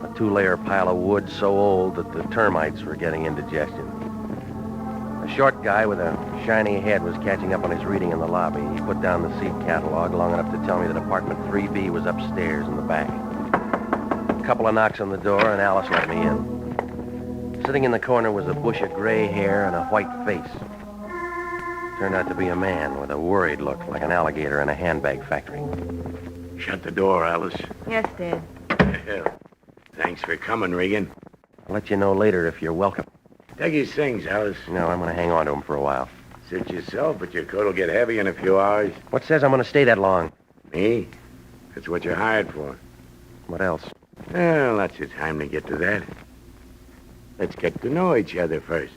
A 2-layer pile of wood so old that the termites were getting indigestion. A short guy with a shiny head was catching up on his reading in the lobby. He put down the seat catalog long enough to tell me that apartment 3B was upstairs in the back. A couple of knocks on the door, and Alice let me in. Sitting in the corner was a bush of gray hair and a white face. Turned out to be a man with a worried look, like an alligator in a handbag factory. Shut the door, Alice. Yes, Dad. Thanks for coming, Regan. I'll let you know later if you're welcome. Take his things, Alice. No, I'm going to hang on to him for a while. Suit yourself, but your coat will get heavy in a few hours. What says I'm going to stay that long? Me? That's what you're hired for. What else? Well, lots of time to get to that. Let's get to know each other first.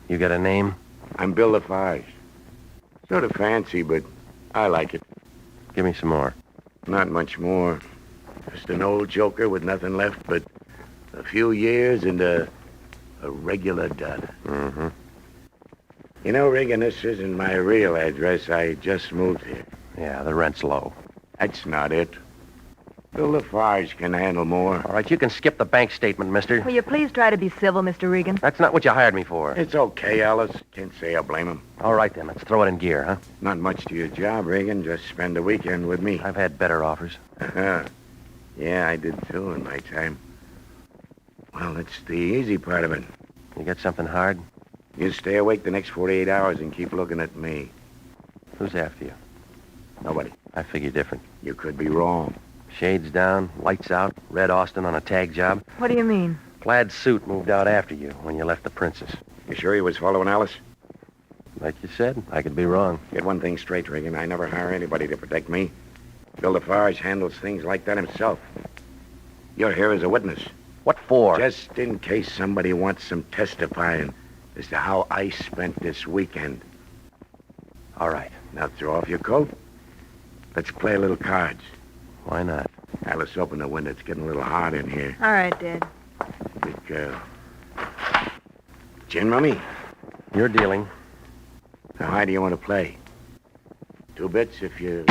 You got a name? I'm Bill Lafarge. Sort of fancy, but I like it. Give me some more. Not much more. Just an old joker with nothing left but a few years and a regular dud. Mm-hmm. You know, Regan, this isn't my real address. I just moved here. Yeah, the rent's low. That's not it. Bill Lafarge can handle more. All right, you can skip the bank statement, mister. Will you please try to be civil, Mr. Regan? That's not what you hired me for. It's okay, Alice. Can't say I blame him. All right, then. Let's throw it in gear, huh? Not much to your job, Regan. Just spend a weekend with me. I've had better offers. Yeah, I did too in my time. Well, it's the easy part of it. You got something hard? You stay awake the next 48 hours and keep looking at me. Who's after you? Nobody. I figure different. You could be wrong. Shades down, lights out, red Austin on a tag job. What do you mean? Plaid suit moved out after you when you left the Princess. You sure he was following Alice? Like you said, I could be wrong. Get one thing straight, Regan. I never hire anybody to protect me. Bill Lafarge handles things like that himself. You're here as a witness. What for? Just in case somebody wants some testifying as to how I spent this weekend. All right. Now throw off your coat. Let's play a little cards. Why not? Alice, open the window. It's getting a little hot in here. All right, Dad. Good girl. Gin rummy? You're dealing. Now, how do you want to play? 2 bits if you...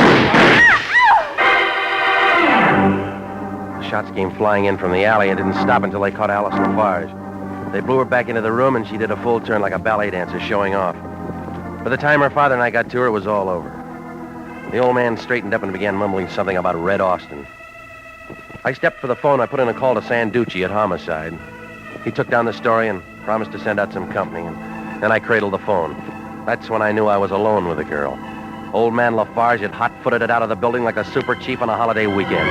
The shots came flying in from the alley and didn't stop until they caught Alice Lafarge. They blew her back into the room, and she did a full turn like a ballet dancer showing off. By the time her father and I got to her, it was all over. The old man straightened up and began mumbling something about Red Austin. I stepped for the phone. I put in a call to Sanducci at Homicide. He took down the story and promised to send out some company, and then I cradled the phone. That's when I knew I was alone with the girl. Old man Lafarge had hot-footed it out of the building like a super chief on a holiday weekend.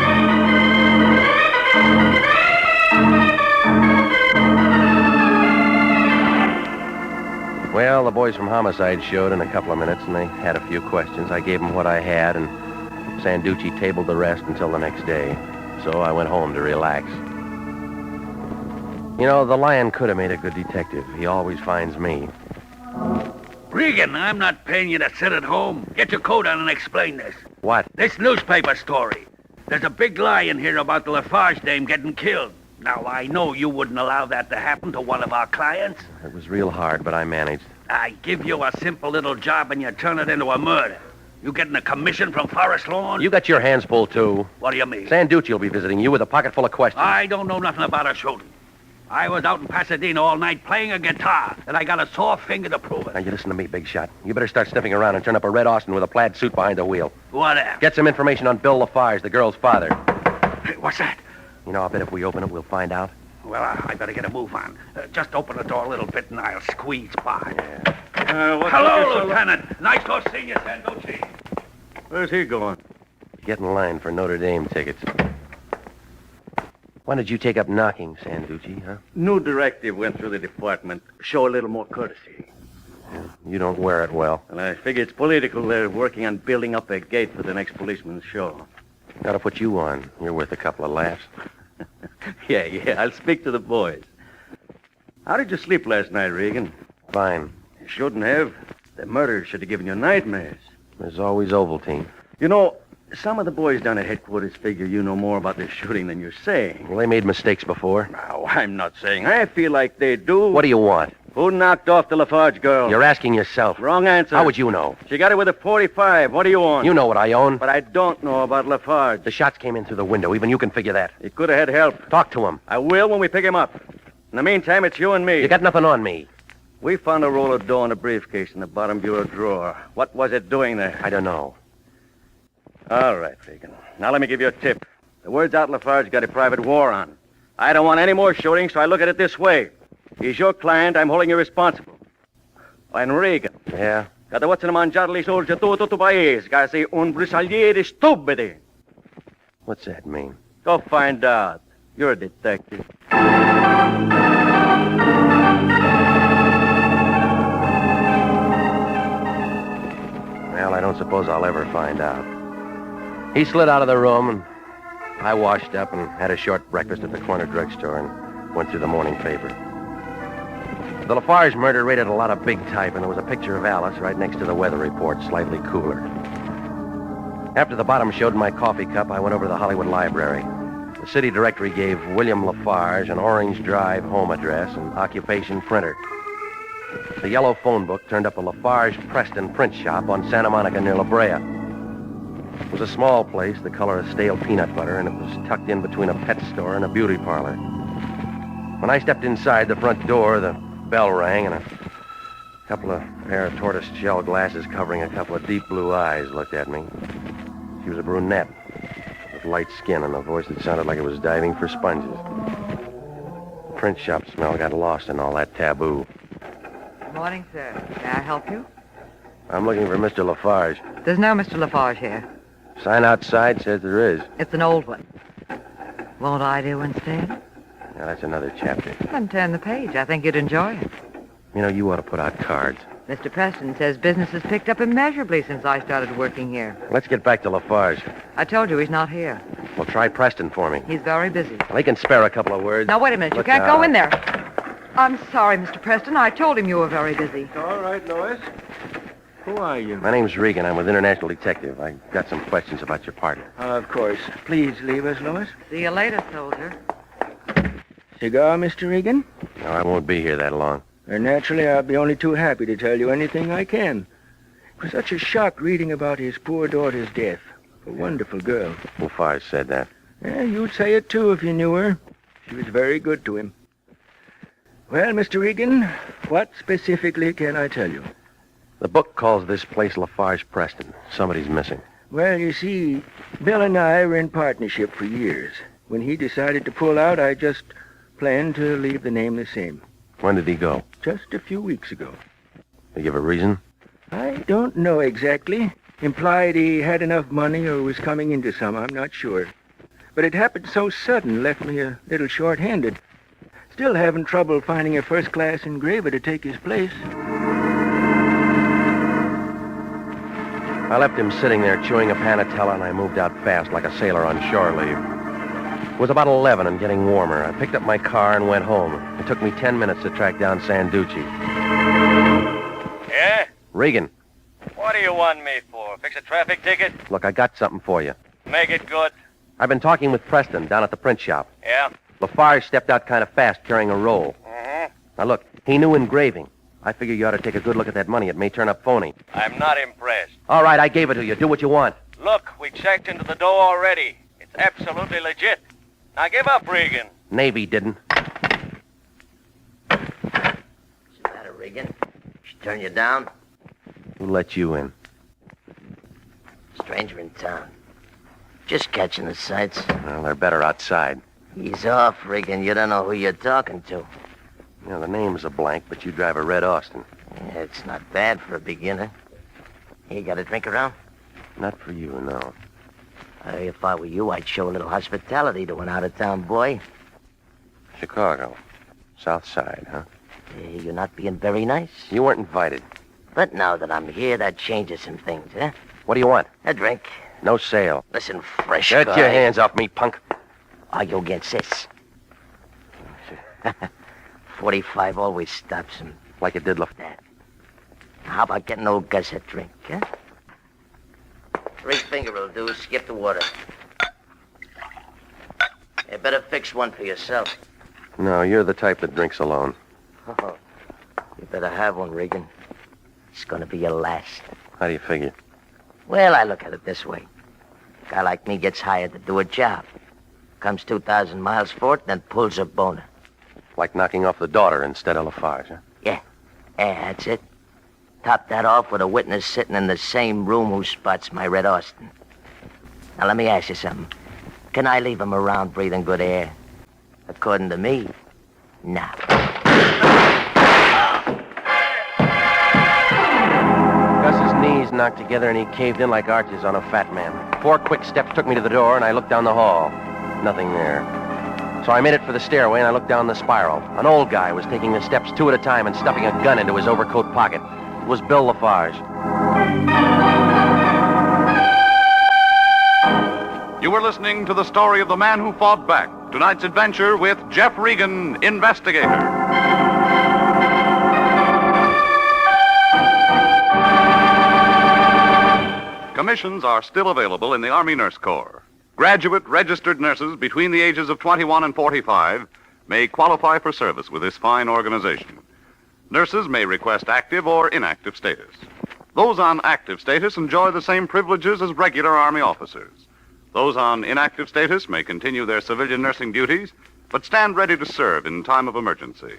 Well, the boys from Homicide showed in a couple of minutes, and they had a few questions. I gave them what I had, and Sanducci tabled the rest until the next day. So I went home to relax. You know, the Lyon could have made a good detective. He always finds me. Regan, I'm not paying you to sit at home. Get your coat on and explain this. What? This newspaper story. There's a big lie in here about the Lafarge dame getting killed. Now, I know you wouldn't allow that to happen to one of our clients. It was real hard, but I managed. I give you a simple little job and you turn it into a murder. You getting a commission from Forest Lawn? You got your hands full, too. What do you mean? Sanducci will be visiting you with a pocket full of questions. I don't know nothing about a shooting. I was out in Pasadena all night playing a guitar, and I got a sore finger to prove it. Now, you listen to me, big shot. You better start sniffing around and turn up a Red Austin with a plaid suit behind the wheel. Whatever. Get some information on Bill Lafarge, the girl's father. Hey, what's that? You know, I bet if we open it, we'll find out. Well, I better get a move on. Just open the door a little bit, and I'll squeeze by. Yeah. Hello, Lieutenant. Nice to see you, Sanducci. Where's he going? Get in line for Notre Dame tickets. Why did you take up knocking, Sanducci, huh? New directive went through the department. Show a little more courtesy. You don't wear it well. Well, I figure it's political. They're working on building up a gate for the next policeman's show. Gotta put you on. You're worth a couple of laughs. Yeah, I'll speak to the boys. How did you sleep last night, Regan? Fine. You shouldn't have. The murder should have given you nightmares. There's always Ovaltine. You know, some of the boys down at headquarters figure you know more about this shooting than you're saying. Well, they made mistakes before. No, I'm not saying. I feel like they do. What do you want? Who knocked off the Lafarge girl? You're asking yourself. Wrong answer. How would you know? She got it with a .45. What do you want? You know what I own. But I don't know about Lafarge. The shots came in through the window. Even you can figure that. He could have had help. Talk to him. I will when we pick him up. In the meantime, it's you and me. You got nothing on me. We found a roll of dough in a briefcase in the bottom bureau drawer. What was it doing there? I don't know. All right, Regan. Now let me give you a tip. The word's out Lafarge got a private war on. I don't want any more shooting, so I look at it this way. He's your client. I'm holding you responsible. And Regan. Yeah? Kada what's in mangiare li soldi tutto tu paese, che sei un brisagliere stupidi. What's that mean? Go find out. You're a detective. Well, I don't suppose I'll ever find out. He slid out of the room, and I washed up and had a short breakfast at the corner drugstore and went through the morning paper. The Lafarge murder rated a lot of big type, and there was a picture of Alice right next to the weather report, slightly cooler. After the bottom showed in my coffee cup, I went over to the Hollywood Library. The city directory gave William Lafarge an Orange Drive home address and occupation printer. The yellow phone book turned up a Lafarge Preston print shop on Santa Monica near La Brea. It was a small place, the color of stale peanut butter, and it was tucked in between a pet store and a beauty parlor. When I stepped inside the front door, the bell rang, and a couple of pair of tortoise-shell glasses covering a couple of deep blue eyes looked at me. She was a brunette with light skin and a voice that sounded like it was diving for sponges. The print shop smell got lost in all that taboo. Good morning, sir. May I help you? I'm looking for Mr. Lafarge. There's no Mr. Lafarge here. Sign outside says there is. It's an old one. Won't I do instead? Now, that's another chapter. Then turn the page. I think you'd enjoy it. You know, you ought to put out cards. Mr. Preston says business has picked up immeasurably since I started working here. Let's get back to Lafarge. I told you he's not here. Well, try Preston for me. He's very busy. Well, he can spare a couple of words. Now, wait a minute. You can't go in there. I'm sorry, Mr. Preston. I told him you were very busy. All right, Lois. Who are you? My name's Regan. I'm with International Detective. I got some questions about your partner. Of course. Please leave us, Lois. See you later, soldier. Cigar, Mr. Regan? No, I won't be here that long. Naturally, I'll be only too happy to tell you anything I can. It was such a shock reading about his poor daughter's death. A wonderful girl. Lafarge said that. Yeah, you'd say it, too, if you knew her. She was very good to him. Well, Mr. Regan, what specifically can I tell you? The book calls this place Lafarge Preston. Somebody's missing. Well, you see, Bill and I were in partnership for years. When he decided to pull out, I just planned to leave the name the same. When did he go? Just a few weeks ago. You give a reason? I don't know exactly. Implied he had enough money or was coming into some, I'm not sure. But it happened so sudden, left me a little short-handed. Still having trouble finding a first-class engraver to take his place. I left him sitting there chewing a panatella, and I moved out fast like a sailor on shore leave. It was about 11 and getting warmer. I picked up my car and went home. It took me 10 minutes to track down Sanducci. Yeah? Regan, What do you want me for? Fix a traffic ticket? look, I got something for you. Make it good. I've been talking with Preston down at the print shop. Yeah? Lafarge stepped out kind of fast carrying a roll. Mm-hmm. Now, look, he knew engraving. I figure you ought to take a good look at that money. It may turn up phony. I'm not impressed. All right, I gave it to you. Do what you want. Look, we checked into the door already. It's absolutely legit. Now give up, Regan. Navy didn't. What's the matter, Regan? She turn you down? Who let you in? Stranger in town. Just catching the sights. Well, they're better outside. Ease off, Regan. You don't know who you're talking to. You know, the name's a blank, but you drive a red Austin. Yeah, it's not bad for a beginner. You got a drink around? Not for you, no. If I were you, I'd show a little hospitality to an out-of-town boy. Chicago. South Side, huh? You're not being very nice. You weren't invited. But now that I'm here, that changes some things, huh? What do you want? A drink. No sale. Listen, fresh Get guy. your hands off me, punk. Are you against this? 45 always stops him. Like it did that. How about getting old Gus a drink, huh? 3-finger will do. Skip the water. You better fix one for yourself. No, you're the type that drinks alone. Oh, you better have one, Regan. It's gonna be your last. How do you figure? Well, I look at it this way. A guy like me gets hired to do a job. Comes 2,000 miles for it, then pulls a boner. Like knocking off the daughter instead of Lafarge, huh? Yeah, that's it. Top that off with a witness sitting in the same room who spots my red Austin. Now, let me ask you something. Can I leave him around breathing good air? According to me, nah. Gus's knees knocked together and he caved in like arches on a fat man. 4 quick steps took me to the door and I looked down the hall. Nothing there. So I made it for the stairway and I looked down the spiral. An old guy was taking the steps 2 at a time and stuffing a gun into his overcoat pocket. It was Bill Lafarge. You were listening to the story of the man who fought back. Tonight's adventure with Jeff Regan, Investigator. Commissions are still available in the Army Nurse Corps. Graduate registered nurses between the ages of 21 and 45 may qualify for service with this fine organization. Nurses may request active or inactive status. Those on active status enjoy the same privileges as regular Army officers. Those on inactive status may continue their civilian nursing duties, but stand ready to serve in time of emergency.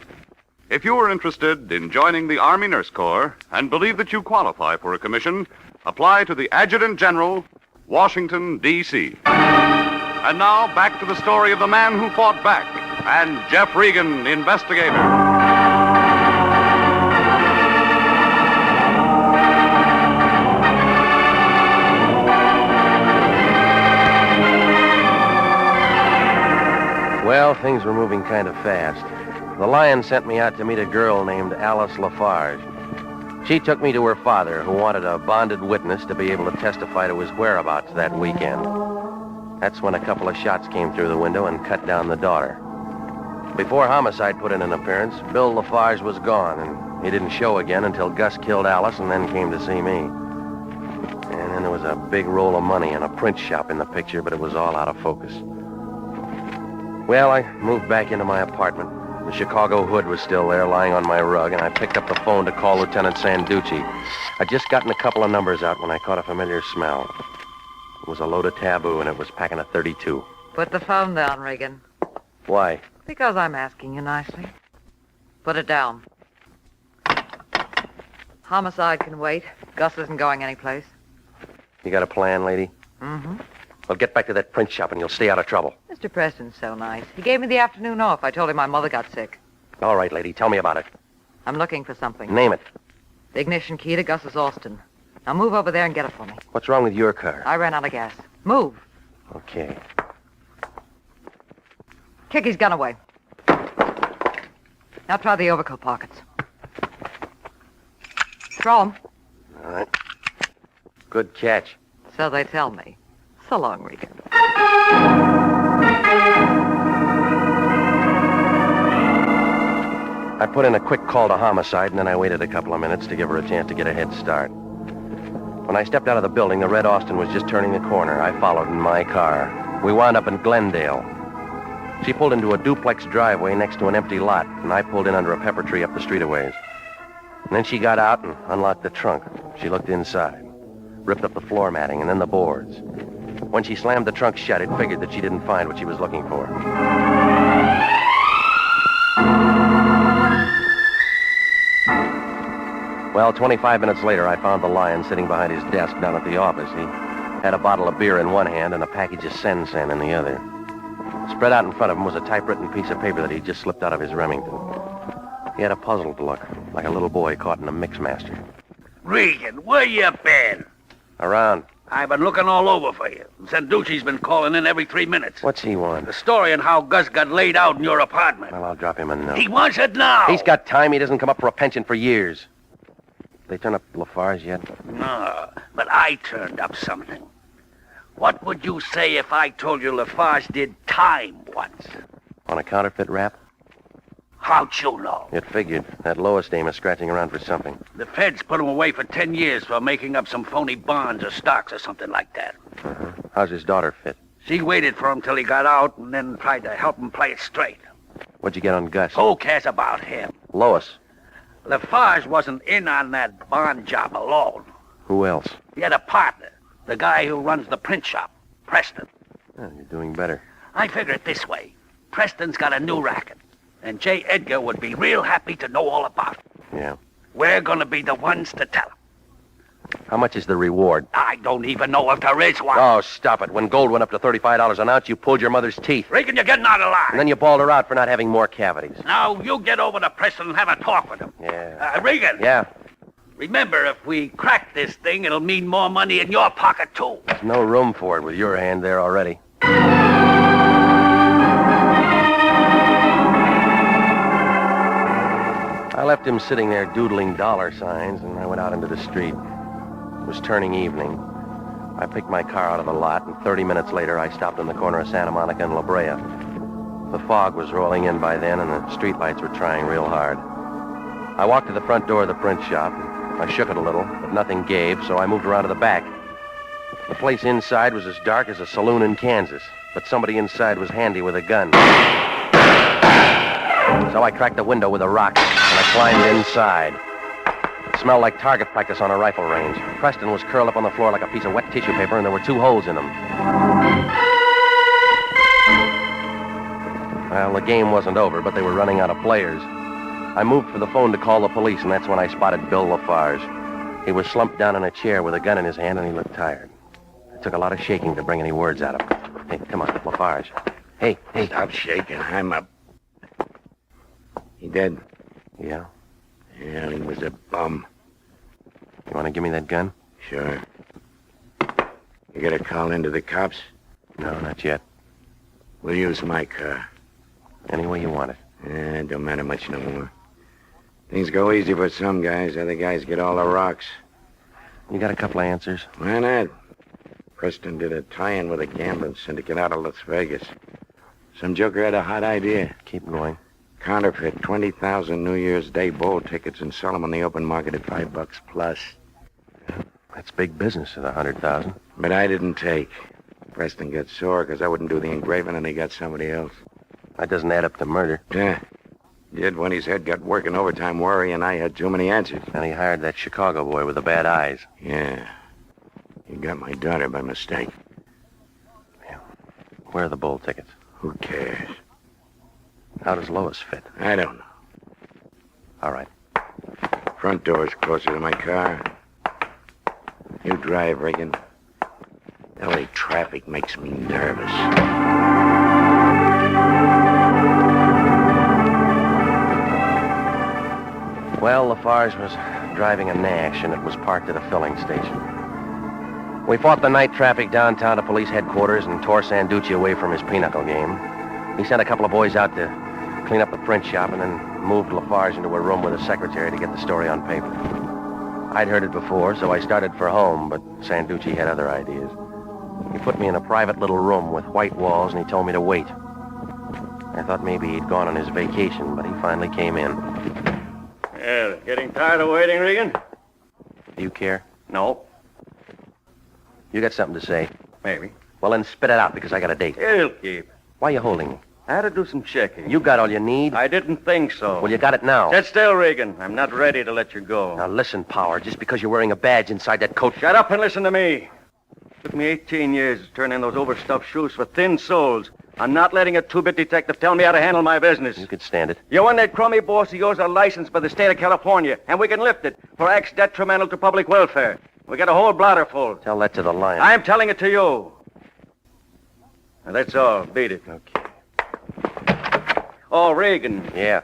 If you are interested in joining the Army Nurse Corps and believe that you qualify for a commission, apply to the Adjutant General, Washington, D.C. And now, back to the story of the man who fought back and Jeff Regan, Investigator. Well, things were moving kind of fast. The Lyon sent me out to meet a girl named Alice Lafarge. She took me to her father, who wanted a bonded witness to be able to testify to his whereabouts that weekend. That's when a couple of shots came through the window and cut down the daughter. Before homicide put in an appearance, Bill Lafarge was gone, and he didn't show again until Gus killed Alice and then came to see me. And then there was a big roll of money and a print shop in the picture, but it was all out of focus. Well, I moved back into my apartment. The Chicago hood was still there, lying on my rug, and I picked up the phone to call Lieutenant Sanducci. I'd just gotten a couple of numbers out when I caught a familiar smell. It was a load of taboo, and it was packing a .32. Put the phone down, Regan. Why? Because I'm asking you nicely. Put it down. Homicide can wait. Gus isn't going anyplace. You got a plan, lady? Mm-hmm. Well, get back to that print shop and you'll stay out of trouble. Mr. Preston's so nice. He gave me the afternoon off. I told him my mother got sick. All right, lady. Tell me about it. I'm looking for something. Name it. The ignition key to Gus's Austin. Now move over there and get it for me. What's wrong with your car? I ran out of gas. Move. Okay. Kick his gun away. Now try the overcoat pockets. Throw him. All right. Good catch. So they tell me. So long, Regan. I put in a quick call to homicide, and then I waited a couple of minutes to give her a chance to get a head start. When I stepped out of the building, the red Austin was just turning the corner. I followed in my car. We wound up in Glendale. She pulled into a duplex driveway next to an empty lot, and I pulled in under a pepper tree up the street a ways. And then she got out and unlocked the trunk. She looked inside, ripped up the floor matting and then the boards. When she slammed the trunk shut, it figured that she didn't find what she was looking for. Well, 25 minutes later, I found the Lyon sitting behind his desk down at the office. He had a bottle of beer in one hand and a package of Sen-Sen in the other. Spread out in front of him was a typewritten piece of paper that he'd just slipped out of his Remington. He had a puzzled look, like a little boy caught in a mixmaster. Regan, where you been? Around. I've been looking all over for you. Sanducci's been calling in every 3 minutes. What's he want? The story on how Gus got laid out in your apartment. Well, I'll drop him a note. He wants it now. He's got time. He doesn't come up for a pension for years. They turn up Lafarge yet? No, but I turned up something. What would you say if I told you Lafarge did time once? On a counterfeit rap? How'd you know? It figured. That Lois dame is scratching around for something. The feds put him away for 10 years for making up some phony bonds or stocks or something like that. Uh-huh. How's his daughter fit? She waited for him till he got out and then tried to help him play it straight. What'd you get on Gus? Who cares about him? Lois. Lafarge wasn't in on that bond job alone. Who else? He had a partner, the guy who runs the print shop, Preston. Oh, you're doing better. I figure it this way. Preston's got a new racket, and J. Edgar would be real happy to know all about it. Yeah. We're gonna be the ones to tell him. How much is the reward? I don't even know if there is one. Oh, stop it. When gold went up to $35 an ounce, you pulled your mother's teeth. Regan, you're getting out of line. And then you bawled her out for not having more cavities. Now, you get over to Preston and have a talk with him. Yeah. Regan. Yeah. Remember, if we crack this thing, it'll mean more money in your pocket, too. There's no room for it with your hand there already. I left him sitting there doodling dollar signs, and I went out into the street. It was turning evening. I picked my car out of the lot, and 30 minutes later, I stopped on the corner of Santa Monica and La Brea. The fog was rolling in by then, and the streetlights were trying real hard. I walked to the front door of the print shop. I shook it a little, but nothing gave, so I moved around to the back. The place inside was as dark as a saloon in Kansas, but somebody inside was handy with a gun. So I cracked the window with a rock, and I climbed inside. It smelled like target practice on a rifle range. Preston was curled up on the floor like a piece of wet tissue paper, and there were 2 holes in him. Well, the game wasn't over, but they were running out of players. I moved for the phone to call the police, and that's when I spotted Bill Lafarge. He was slumped down in a chair with a gun in his hand, and he looked tired. It took a lot of shaking to bring any words out of him. Hey, come on, Lafarge. Hey. Stop shaking. I'm up. He dead? Yeah. Yeah, he was a bum. You want to give me that gun? Sure. You got a call into the cops? No, not yet. We'll use my car. Any way you want it. Don't matter much no more. Things go easy for some guys. Other guys get all the rocks. You got a couple of answers? Why not? Preston did a tie-in with a gambling syndicate out of Las Vegas. Some joker had a hot idea. Keep going. Counterfeit 20,000 New Year's Day bowl tickets and sell them on the open market at $5 plus. That's big business at 100,000. But I didn't take. Preston got sore because I wouldn't do the engraving and he got somebody else. That doesn't add up to murder. Yeah. Did when his head got working overtime worry and I had too many answers. And he hired that Chicago boy with the bad eyes. Yeah. He got my daughter by mistake. Yeah. Where are the bowl tickets? Who cares? How does Lois fit? I don't know. All right. Front door's closer to my car. You drive, Regan. LA traffic makes me nervous. Well, Lafarge was driving a Nash, and it was parked at a filling station. We fought the night traffic downtown to police headquarters and tore Sanducci away from his pinochle game. He sent a couple of boys out to clean up the print shop and then moved Lafarge into a room with a secretary to get the story on paper. I'd heard it before, so I started for home, but Sanducci had other ideas. He put me in a private little room with white walls, and he told me to wait. I thought maybe he'd gone on his vacation, but he finally came in. Yeah, getting tired of waiting, Regan? Do you care? No. You got something to say? Maybe. Well, then spit it out, because I got a date. It'll keep. Why are you holding me? I had to do some checking. You got all you need? I didn't think so. Well, you got it now. Sit still, Regan. I'm not ready to let you go. Now, listen, Power. Just because you're wearing a badge inside that coat... Shut up and listen to me. Took me 18 years to turn in those overstuffed shoes for thin soles. I'm not letting a two-bit detective tell me how to handle my business. You could stand it. You and that crummy boss of yours are licensed by the state of California, and we can lift it for acts detrimental to public welfare. We got a whole blotter full. Tell that to the Lyon. I'm telling it to you. Now, that's all. Beat it. Okay. Oh, Regan. Yeah?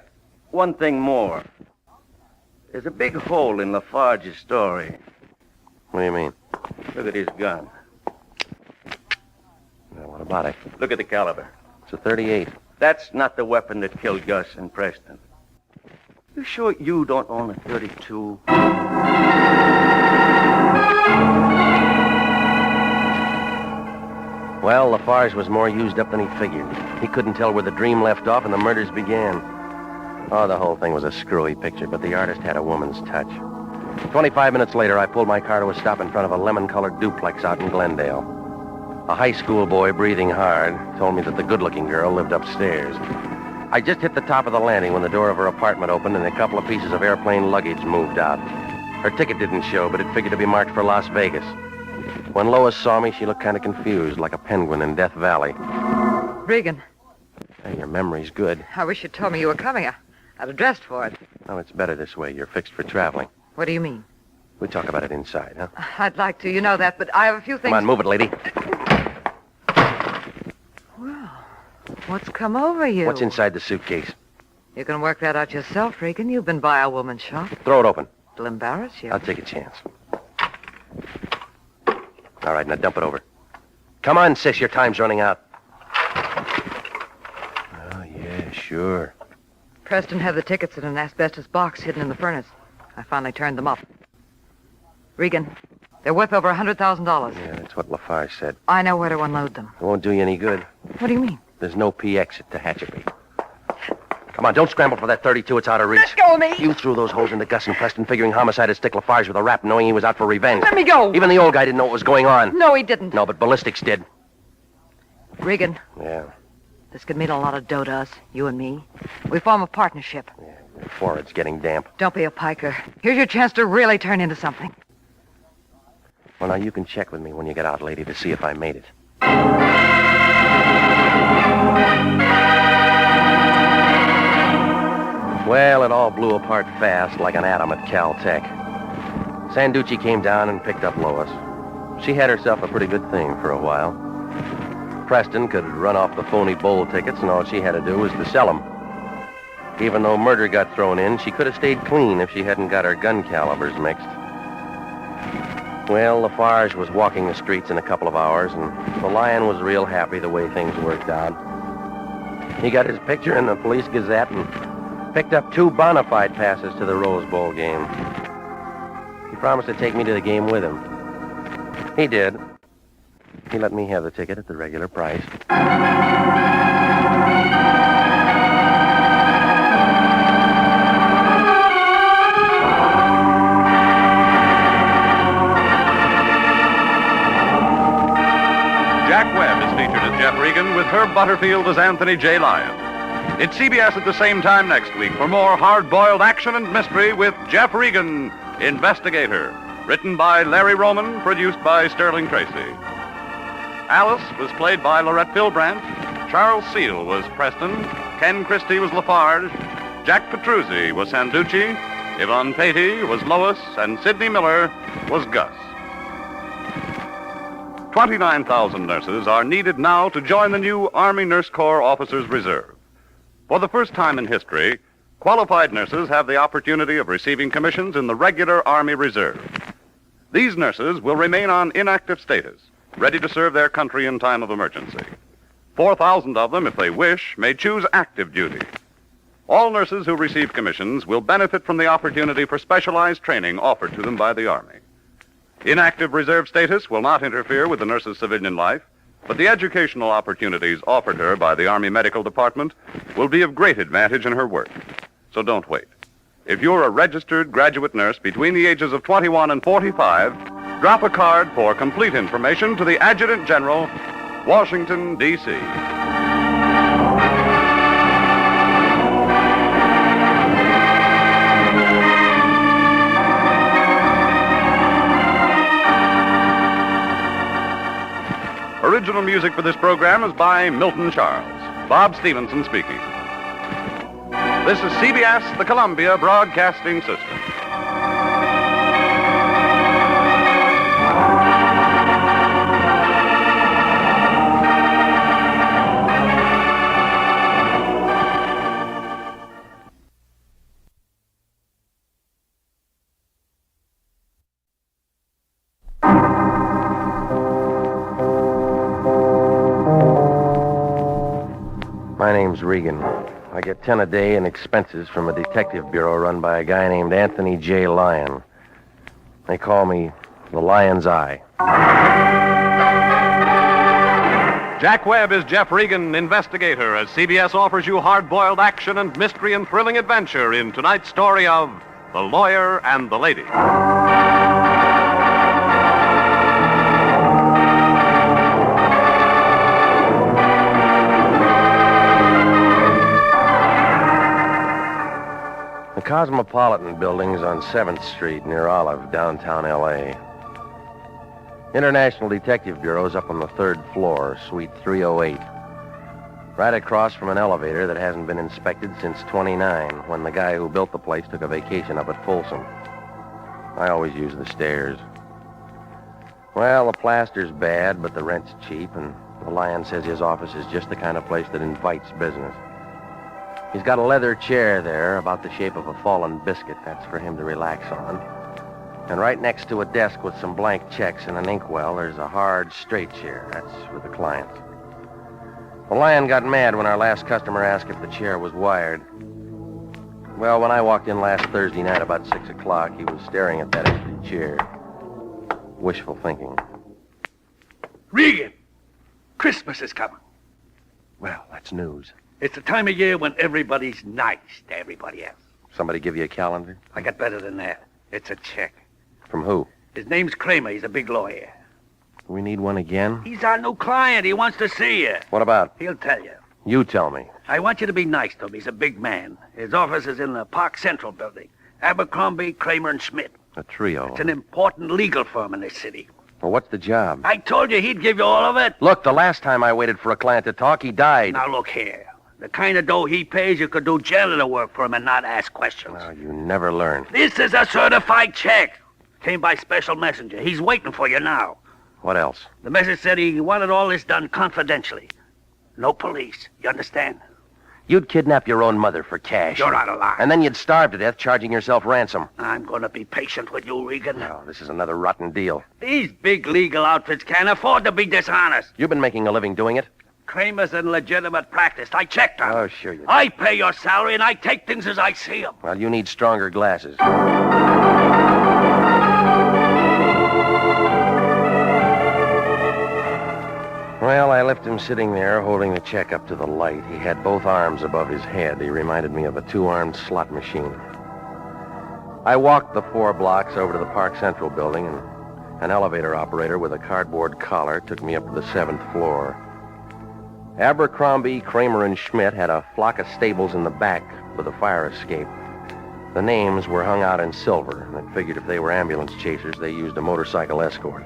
One thing more. There's a big hole in Lafarge's story. What do you mean? Look at his gun. Now, what about it? Look at the caliber. It's a .38. That's not the weapon that killed Gus and Preston. You sure you don't own a .32? Well, Lafarge was more used up than he figured. He couldn't tell where the dream left off and the murders began. Oh, the whole thing was a screwy picture, but the artist had a woman's touch. 25 minutes later, I pulled my car to a stop in front of a lemon-colored duplex out in Glendale. A high school boy, breathing hard, told me that the good-looking girl lived upstairs. I just hit the top of the landing when the door of her apartment opened and a couple of pieces of airplane luggage moved out. Her ticket didn't show, but it figured to be marked for Las Vegas. When Lois saw me, she looked kind of confused, like a penguin in Death Valley. Regan, Hey, your memory's good. I wish you'd told me you were coming. I'd have dressed for it. No, it's better this way. You're fixed for traveling. What do you mean? We talk about it inside, huh? I'd like to, you know that, but I have a few things... Come on, move it, lady. Well, what's come over you? What's inside the suitcase? You can work that out yourself, Regan. You've been by a woman's shop. Throw it open. It'll embarrass you. I'll take a chance. All right, now dump it over. Come on, sis, your time's running out. Oh, yeah, sure. Preston had the tickets in an asbestos box hidden in the furnace. I finally turned them up. Regan, they're worth over $100,000. Yeah, that's what Lafarge said. I know where to unload them. It won't do you any good. What do you mean? There's no PX at Tehachapi. Come on, don't scramble for that .32. It's out of reach. Let go of me! You threw those holes into Gus and Preston, figuring homicide would stick Lafarge with a rap, knowing he was out for revenge. Let me go! Even the old guy didn't know what was going on. No, he didn't. No, but ballistics did. Regan. Yeah. This could mean a lot of dough to us, you and me. We form a partnership. Yeah, your forehead's getting damp. Don't be a piker. Here's your chance to really turn into something. Well, now you can check with me when you get out, lady, to see if I made it. Well, it all blew apart fast like an atom at Caltech. Sanducci came down and picked up Lois. She had herself a pretty good thing for a while. Preston could run off the phony bowl tickets, and all she had to do was to sell them. Even though murder got thrown in, she could have stayed clean if she hadn't got her gun calibers mixed. Well, Lafarge was walking the streets in a couple of hours, and the Lyon was real happy the way things worked out. He got his picture in the Police Gazette, and picked up 2 bona fide passes to the Rose Bowl game. He promised to take me to the game with him. He did. He let me have the ticket at the regular price. Jack Webb is featured as Jeff Regan with Herb Butterfield as Anthony J. Lyon. It's CBS at the same time next week for more hard-boiled action and mystery with Jeff Regan, Investigator. Written by Larry Roman, produced by Sterling Tracy. Alice was played by Lorette Philbrandt. Charles Seal was Preston. Ken Christie was Lafarge. Jack Petruzzi was Sanducci. Yvonne Patey was Lois. And Sidney Miller was Gus. 29,000 nurses are needed now to join the new Army Nurse Corps Officers Reserve. For the first time in history, qualified nurses have the opportunity of receiving commissions in the regular Army Reserve. These nurses will remain on inactive status, ready to serve their country in time of emergency. 4,000 of them, if they wish, may choose active duty. All nurses who receive commissions will benefit from the opportunity for specialized training offered to them by the Army. Inactive reserve status will not interfere with the nurse's civilian life, but the educational opportunities offered her by the Army Medical Department will be of great advantage in her work. So don't wait. If you're a registered graduate nurse between the ages of 21 and 45, drop a card for complete information to the Adjutant General, Washington, D.C. Original music for this program is by Milton Charles. Bob Stevenson speaking. This is CBS, the Columbia Broadcasting System. My name's Regan. I get 10 a day in expenses from a detective bureau run by a guy named Anthony J. Lyon. They call me the Lion's Eye. Jack Webb is Jeff Regan, Investigator, as CBS offers you hard-boiled action and mystery and thrilling adventure in tonight's story of The Lawyer and the Lady. The Cosmopolitan Building's on 7th Street near Olive, downtown L.A. International Detective Bureau's up on the 3rd floor, suite 308. Right across from an elevator that hasn't been inspected since 29, when the guy who built the place took a vacation up at Folsom. I always use the stairs. Well, the plaster's bad, but the rent's cheap, and the Lion says his office is just the kind of place that invites business. He's got a leather chair there, about the shape of a fallen biscuit. That's for him to relax on. And right next to a desk with some blank checks and an inkwell, there's a hard, straight chair. That's for the clients. The Lion got mad when our last customer asked if the chair was wired. Well, when I walked in last Thursday night about 6 o'clock, he was staring at that empty chair. Wishful thinking. Regan! Christmas is coming. Well, that's news. It's the time of year when everybody's nice to everybody else. Somebody give you a calendar? I got better than that. It's a check. From who? His name's Kramer. He's a big lawyer. We need one again? He's our new client. He wants to see you. What about? He'll tell you. You tell me. I want you to be nice to him. He's a big man. His office is in the Park Central building. Abercrombie, Kramer, and Schmidt. A trio. It's an important legal firm in this city. Well, what's the job? I told you he'd give you all of it. Look, the last time I waited for a client to talk, he died. Now, look here. The kind of dough he pays, you could do janitor work for him and not ask questions. Well, you never learn. This is a certified check. Came by special messenger. He's waiting for you now. What else? The message said he wanted all this done confidentially. No police. You understand? You'd kidnap your own mother for cash. You're out of line. And then you'd starve to death charging yourself ransom. I'm going to be patient with you, Regan. No, this is another rotten deal. These big legal outfits can't afford to be dishonest. You've been making a living doing it. Kramer's in legitimate practice. I checked her. Oh, sure you do. I pay your salary, and I take things as I see them. Well, you need stronger glasses. Well, I left him sitting there holding the check up to the light. He had both arms above his head. He reminded me of a two-armed slot machine. I walked the 4 blocks over to the Park Central building, and an elevator operator with a cardboard collar took me up to the 7th floor. Abercrombie, Kramer, and Schmidt had a flock of stables in the back with a fire escape. The names were hung out in silver, and I figured if they were ambulance chasers, they used a motorcycle escort.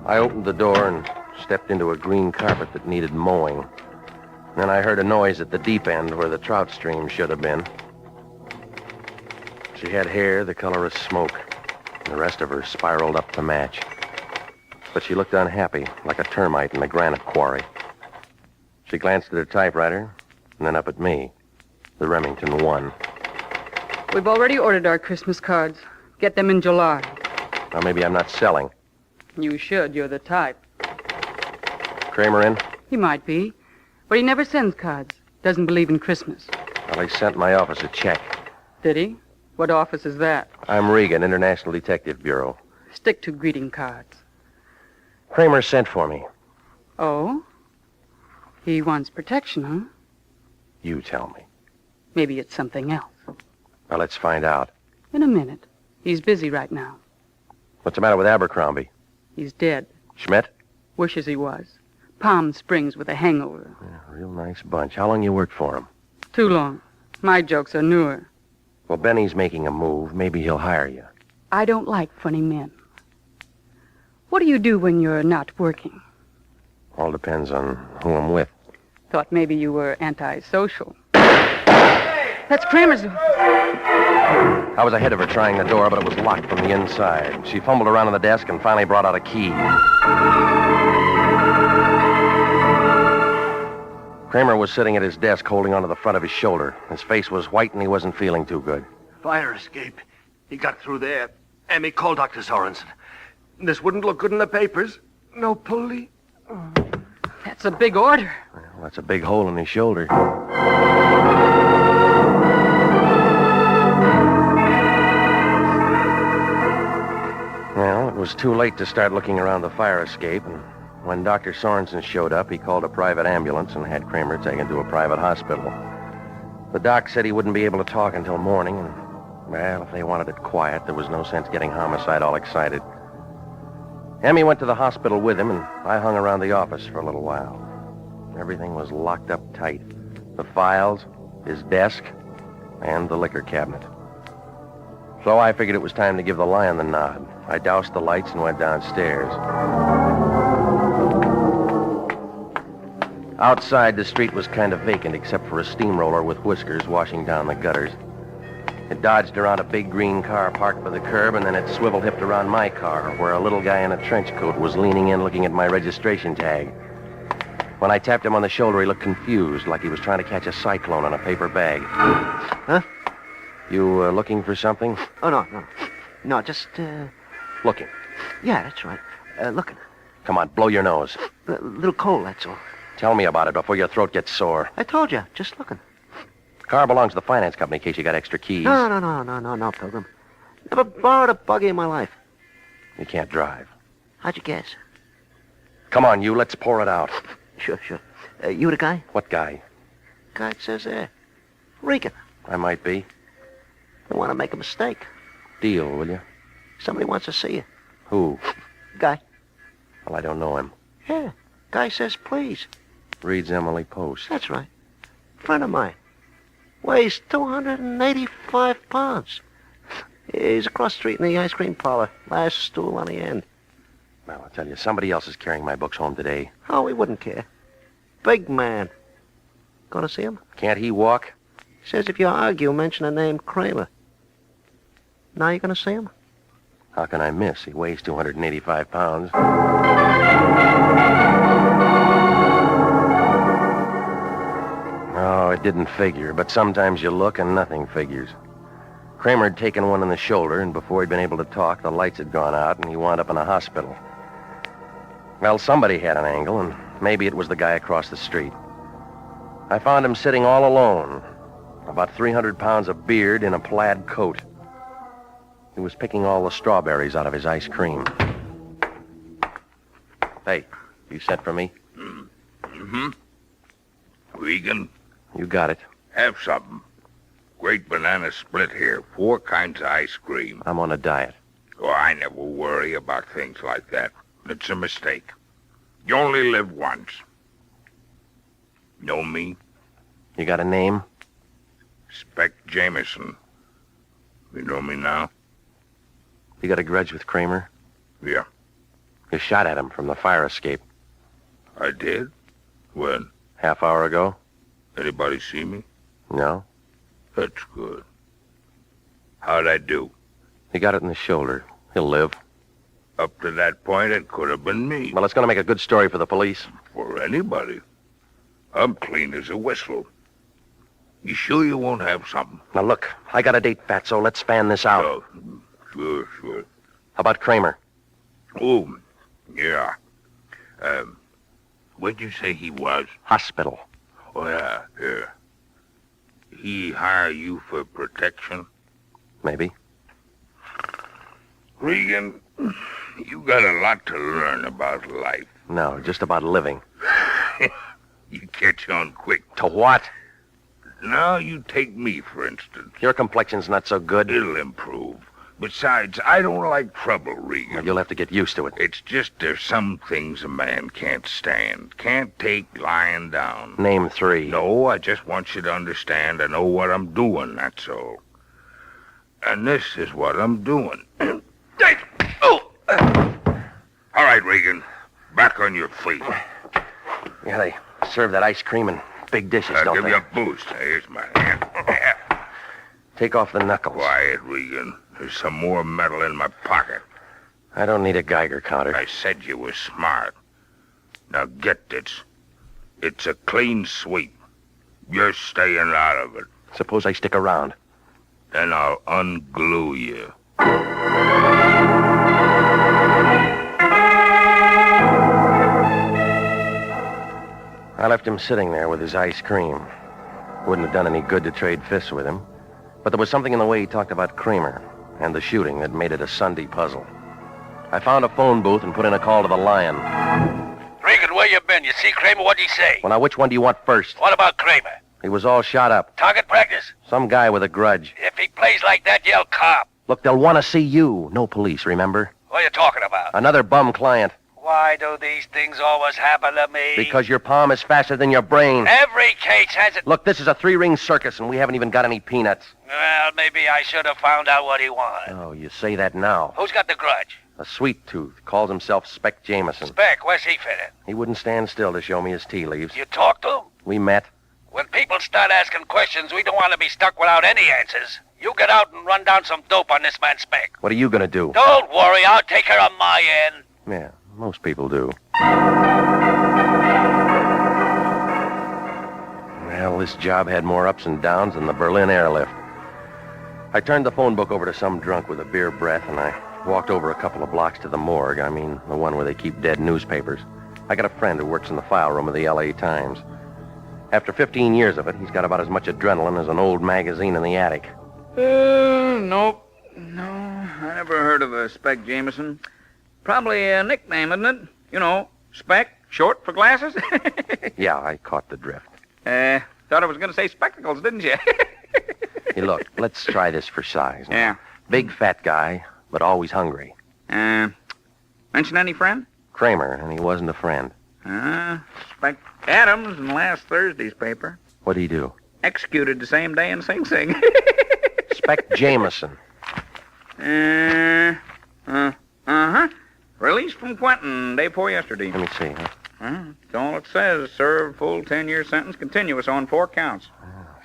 I opened the door and stepped into a green carpet that needed mowing. Then I heard a noise at the deep end where the trout stream should have been. She had hair the color of smoke, and the rest of her spiraled up to match. But she looked unhappy, like a termite in a granite quarry. She glanced at her typewriter, and then up at me, the Remington 1. We've already ordered our Christmas cards. Get them in July. Well, maybe I'm not selling. You should. You're the type. Kramer in? He might be, but he never sends cards. Doesn't believe in Christmas. Well, he sent my office a check. Did he? What office is that? I'm Regan, International Detective Bureau. Stick to greeting cards. Kramer sent for me. Oh? He wants protection, huh? You tell me. Maybe it's something else. Well, let's find out. In a minute. He's busy right now. What's the matter with Abercrombie? He's dead. Schmidt? Wishes he was. Palm Springs with a hangover. Yeah, real nice bunch. How long you worked for him? Too long. My jokes are newer. Well, Benny's making a move. Maybe he'll hire you. I don't like funny men. What do you do when you're not working? All depends on who I'm with. Thought maybe you were antisocial. That's Kramer's. I was ahead of her trying the door, but it was locked from the inside. She fumbled around on the desk and finally brought out a key. Kramer was sitting at his desk holding onto the front of his shoulder. His face was white and he wasn't feeling too good. Fire escape. He got through there. Emmy, call Dr. Sorensen. This wouldn't look good in the papers. No police. That's a big order. Well, that's a big hole in his shoulder. Well, it was too late to start looking around the fire escape, and when Dr. Sorensen showed up, he called a private ambulance and had Kramer taken to a private hospital. The doc said he wouldn't be able to talk until morning, and, well, if they wanted it quiet, there was no sense getting homicide all excited. Emmy went to the hospital with him, and I hung around the office for a little while. Everything was locked up tight. The files, his desk, and the liquor cabinet. So I figured it was time to give the Lyon the nod. I doused the lights and went downstairs. Outside, the street was kind of vacant except for a steamroller with whiskers washing down the gutters. It dodged around a big green car parked by the curb, and then it swivel-hipped around my car, where a little guy in a trench coat was leaning in looking at my registration tag. When I tapped him on the shoulder, he looked confused, like he was trying to catch a cyclone on a paper bag. Huh? You looking for something? Oh, no. No, just, Looking. Yeah, that's right. Looking. Come on, blow your nose. A little cold, that's all. Tell me about it before your throat gets sore. I told you, just looking. Car belongs to the finance company in case you got extra keys. No, Pilgrim. Never borrowed a buggy in my life. You can't drive. How'd you guess? Come on, you. Let's pour it out. Sure. You the guy? What guy? Guy it says there. Regan. I might be. Don't want to make a mistake. Deal, will you? Somebody wants to see you. Who? Guy. Well, I don't know him. Yeah. Guy says please. Reads Emily Post. That's right. Friend of mine. Weighs 285 pounds. He's across the street in the ice cream parlor. Last stool on the end. Well, I'll tell you, somebody else is carrying my books home today. Oh, we wouldn't care. Big man. Gonna see him? Can't he walk? Says if you argue, mention the name Kramer. Now you gonna see him? How can I miss? He weighs 285 pounds. Oh, it didn't figure, but sometimes you look and nothing figures. Kramer had taken one in the shoulder, and before he'd been able to talk, the lights had gone out, and he wound up in a hospital. Well, somebody had an angle, and Maybe it was the guy across the street. I found him sitting all alone, about 300 pounds of beard in a plaid coat. He was picking all the strawberries out of his ice cream. Hey, you sent for me? Mm-hmm. Regan? You got it. Have something. Great banana split here. 4 kinds of ice cream. I'm on a diet. Oh, I never worry about things like that. It's a mistake. You only live once. Know me? You got a name? Spec Jameson. You know me now? You got a grudge with Kramer? Yeah. You shot at him from the fire escape. I did? When? Half hour ago? Anybody see me? No. That's good. How'd I do? He got it in the shoulder. He'll live. Up to that point, it could have been me. Well, it's going to make a good story for the police. For anybody. I'm clean as a whistle. You sure you won't have something? Now, look, I got a date, Fatso. Let's span this out. Oh, sure. How about Kramer? Oh, yeah. Where'd you say he was? Hospital. Oh, yeah. He hire you for protection? Maybe. Regan, you got a lot to learn about life. No, just about living. You catch on quick. To what? Now, you take me, for instance. Your complexion's not so good. It'll improve. Besides, I don't like trouble, Regan. Well, you'll have to get used to it. It's just there's some things a man can't stand. Can't take lying down. Name 3. No, I just want you to understand I know what I'm doing, that's all. And this is what I'm doing. All right, Regan. Back on your feet. Yeah, they serve that ice cream in big dishes, I'll don't give they? you a boost. Here's my hand. Take off the knuckles. Quiet, Regan. There's some more metal in my pocket. I don't need a Geiger counter. I said you were smart. Now get this. It's a clean sweep. You're staying out of it. Suppose I stick around. Then I'll unglue you. I left him sitting there with his ice cream. Wouldn't have done any good to trade fists with him. But there was something in the way he talked about Kramer and the shooting that made it a Sunday puzzle. I found a phone booth and put in a call to the Lyon. Regan, where you been? You see Kramer? What'd he say? Well, now, which one do you want first? What about Kramer? He was all shot up. Target practice? Some guy with a grudge. If he plays like that, yell cop. Look, they'll want to see you. No police, remember? What are you talking about? Another bum client. Why do these things always happen to me? Because your palm is faster than your brain. Every case has it. Look, this is a 3-ring circus, and we haven't even got any peanuts. Well, maybe I should have found out what he wanted. Oh, you say that now. Who's got the grudge? A sweet tooth. Calls himself Spec Jameson. Spec, where's he fit in? He wouldn't stand still to show me his tea leaves. You talked to him? We met. When people start asking questions, we don't want to be stuck without any answers. You get out and run down some dope on this man Spec. What are you going to do? Don't worry, I'll take care of my end. Yeah, most people do. Well, this job had more ups and downs than the Berlin airlift. I turned the phone book over to some drunk with a beer breath, and I walked over a couple of blocks to the morgue. I mean, the one where they keep dead newspapers. I got a friend who works in the file room of the L.A. Times. After 15 years of it, he's got about as much adrenaline as an old magazine in the attic. Nope. No, I never heard of a Spec Jameson. Probably a nickname, isn't it? You know, Spec, short for glasses? Yeah, I caught the drift. Thought I was going to say spectacles, didn't you? Hey, look, let's try this for size. Now. Yeah. Big fat guy, but always hungry. Mention any friend? Kramer, and he wasn't a friend. Spec Adams in last Thursday's paper. What'd he do? Executed the same day in Sing Sing. Spec Jameson. Released from Quentin day before yesterday. Let me see. That's all it says. Served full 10-year sentence, continuous on 4 counts.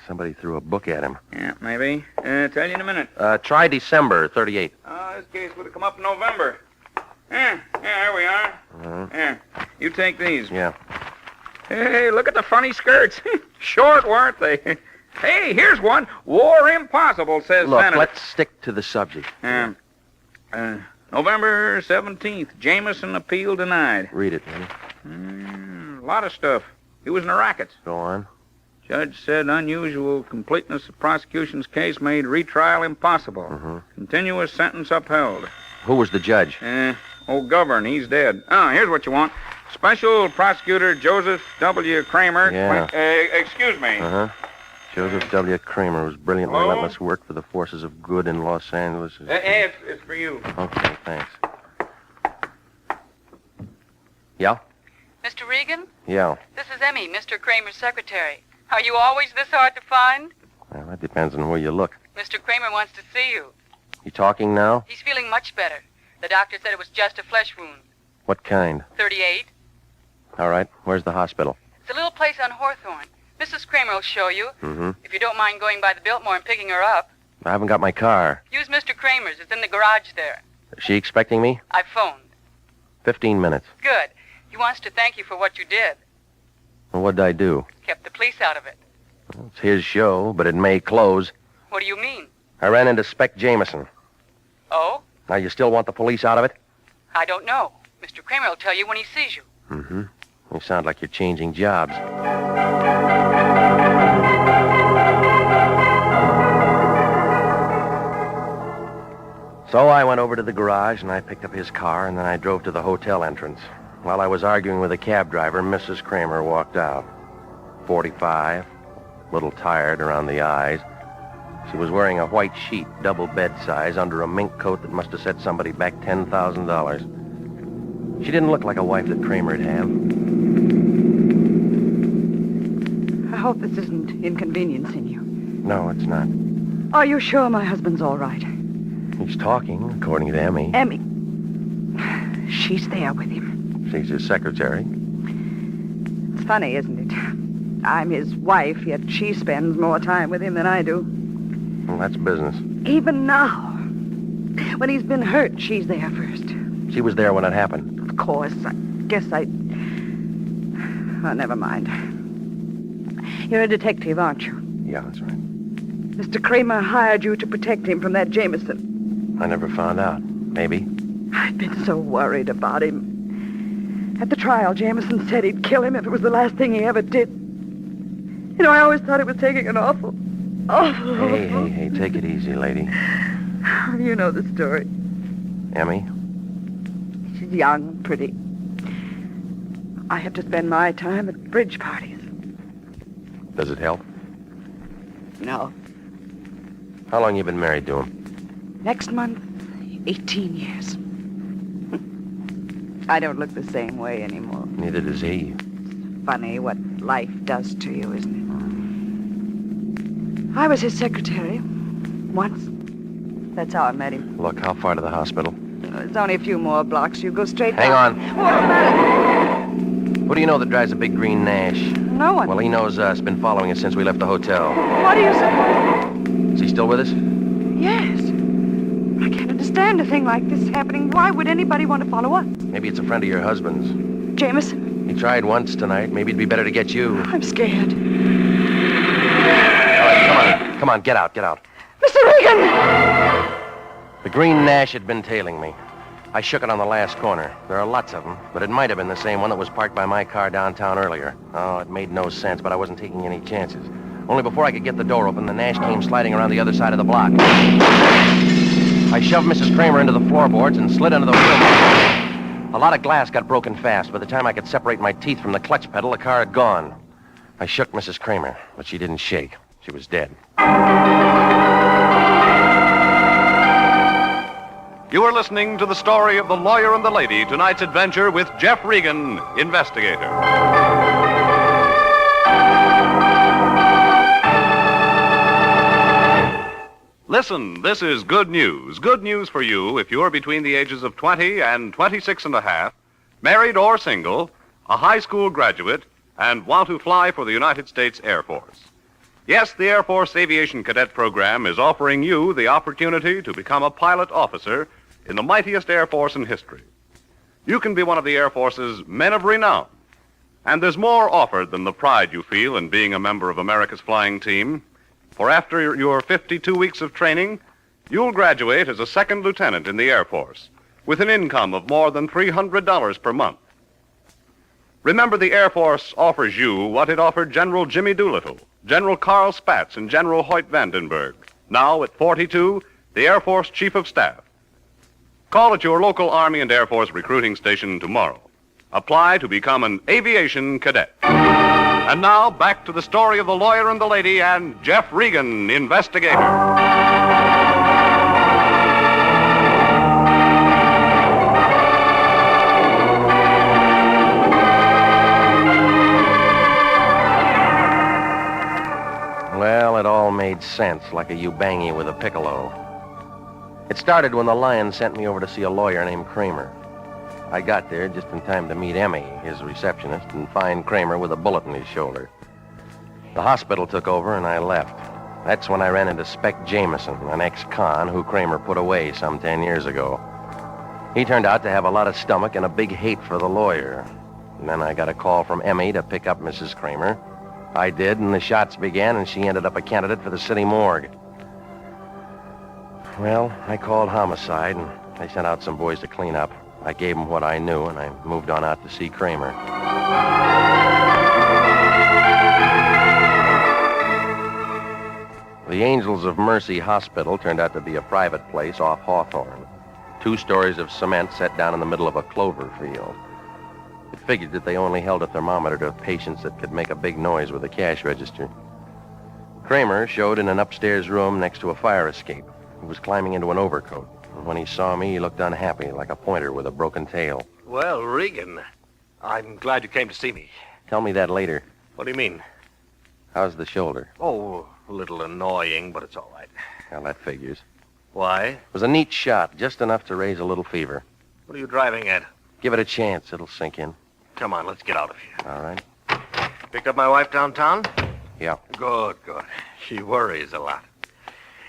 Somebody threw a book at him. Yeah, maybe. Tell you in a minute. Try December 38. This case would have come up in November. Yeah, there we are. Yeah, you take these. Yeah. Hey, look at the funny skirts. Short, weren't they? Hey, here's one. War impossible, says Look, Senator. let's stick to the subject. November 17th, Jameson appeal denied. Read it, man. A lot of stuff. He was in the rackets. Go on. Judge said unusual completeness of prosecution's case made retrial impossible. Mm-hmm. Continuous sentence upheld. Who was the judge? Old Govern, he's dead. Oh, here's what you want. Special Prosecutor Joseph W. Kramer. Yeah. Excuse me. Uh-huh. Joseph W. Kramer was brilliant, Hello? relentless work for the forces of good in Los Angeles. It's for you. Okay, thanks. Yeah? Mr. Regan? Yeah. This is Emmy, Mr. Kramer's secretary. Are you always this hard to find? Well, that depends on where you look. Mr. Kramer wants to see you. You talking now? He's feeling much better. The doctor said it was just a flesh wound. What kind? 38. All right. Where's the hospital? It's a little place on Hawthorne. Mrs. Kramer will show you. Mm-hmm. If you don't mind going by the Biltmore and picking her up. I haven't got my car. Use Mr. Kramer's. It's in the garage there. Is she expecting me? I phoned. 15 minutes. Good. He wants to thank you for what you did. Well, what'd I do? Kept the police out of it. Well, it's his show, but it may close. What do you mean? I ran into Spec Jameson. Oh? Now, you still want the police out of it? I don't know. Mr. Kramer will tell you when he sees you. Mm-hmm. You sound like you're changing jobs. So I went over to the garage and I picked up his car and then I drove to the hotel entrance. While I was arguing with the cab driver, Mrs. Kramer walked out. 45, a little tired around the eyes. She was wearing a white sheet, double bed size, under a mink coat that must have set somebody back $10,000. She didn't look like a wife that Kramer'd have. I hope this isn't inconveniencing you. No, it's not. Are you sure my husband's all right? He's talking, according to Emmy. Emmy. She's there with him. She's his secretary. It's funny, isn't it? I'm his wife, yet she spends more time with him than I do. Well, that's business. Even now. When he's been hurt, she's there first. She was there when it happened. Of course. I guess I... Oh, never mind. You're a detective, aren't you? Yeah, that's right. Mr. Kramer hired you to protect him from that Jameson. I never found out. Maybe. I've been so worried about him. At the trial, Jameson said he'd kill him if it was the last thing he ever did. You know, I always thought it was taking an awful... Hey, take it easy, lady. You know the story. Emmy? She's young, pretty. I have to spend my time at bridge parties. Does it help? No. How long you been married to him? Next month, 18 years. I don't look the same way anymore. Neither does he. Funny what life does to you, isn't it? I was his secretary. Once. That's how I met him. Look, how far to the hospital? It's only a few more blocks. You go straight Hang down. on. What about Who do you know that drives a big green Nash? No one. Well, he knows us. Been following us since we left the hotel. What do you say? Is he still with us? Yes. I can't understand a thing like this happening. Why would anybody want to follow us? Maybe it's a friend of your husband's. Jameson? He tried once tonight. Maybe it'd be better to get you. I'm scared. All right, come on, get out. Mr. Regan! The green Nash had been tailing me. I shook it on the last corner. There are lots of them, but it might have been the same one that was parked by my car downtown earlier. Oh, it made no sense, but I wasn't taking any chances. Only before I could get the door open, the Nash came sliding around the other side of the block. I shoved Mrs. Kramer into the floorboards and slid under the wheel. A lot of glass got broken fast. By the time I could separate my teeth from the clutch pedal, the car had gone. I shook Mrs. Kramer, but she didn't shake. She was dead. You are listening to the story of The Lawyer and the Lady, tonight's adventure with Jeff Regan, Investigator. Listen, this is good news. Good news for you if you're between the ages of 20 and 26 and a half, married or single, a high school graduate, and want to fly for the United States Air Force. Yes, the Air Force Aviation Cadet Program is offering you the opportunity to become a pilot officer in the mightiest Air Force in history. You can be one of the Air Force's men of renown. And there's more offered than the pride you feel in being a member of America's flying team. For after your 52 weeks of training, you'll graduate as a second lieutenant in the Air Force with an income of more than $300 per month. Remember, the Air Force offers you what it offered General Jimmy Doolittle, General Carl Spaatz, and General Hoyt Vandenberg. Now, at 42, the Air Force Chief of Staff. Call at your local Army and Air Force recruiting station tomorrow. Apply to become an aviation cadet. And now, back to the story of the lawyer and the lady and Jeff Regan, Investigator. Well, it all made sense, like a Ubangi with a piccolo. It started when the Lyon sent me over to see a lawyer named Kramer. I got there just in time to meet Emmy, his receptionist, and find Kramer with a bullet in his shoulder. The hospital took over, and I left. That's when I ran into Spec Jameson, an ex-con who Kramer put away some 10 years ago. He turned out to have a lot of stomach and a big hate for the lawyer. And then I got a call from Emmy to pick up Mrs. Kramer. I did, and the shots began, and she ended up a candidate for the city morgue. Well, I called homicide, and they sent out some boys to clean up. I gave them what I knew, and I moved on out to see Kramer. The Angels of Mercy Hospital turned out to be a private place off Hawthorne. 2 stories of cement set down in the middle of a clover field. It figured that they only held a thermometer to patients that could make a big noise with a cash register. Kramer showed in an upstairs room next to a fire escape. He was climbing into an overcoat. And when he saw me, he looked unhappy, like a pointer with a broken tail. Well, Regan, I'm glad you came to see me. Tell me that later. What do you mean? How's the shoulder? Oh, a little annoying, but it's all right. Well, that figures. Why? It was a neat shot, just enough to raise a little fever. What are you driving at? Give it a chance. It'll sink in. Come on, let's get out of here. All right. Picked up my wife downtown? Yeah. Good. She worries a lot.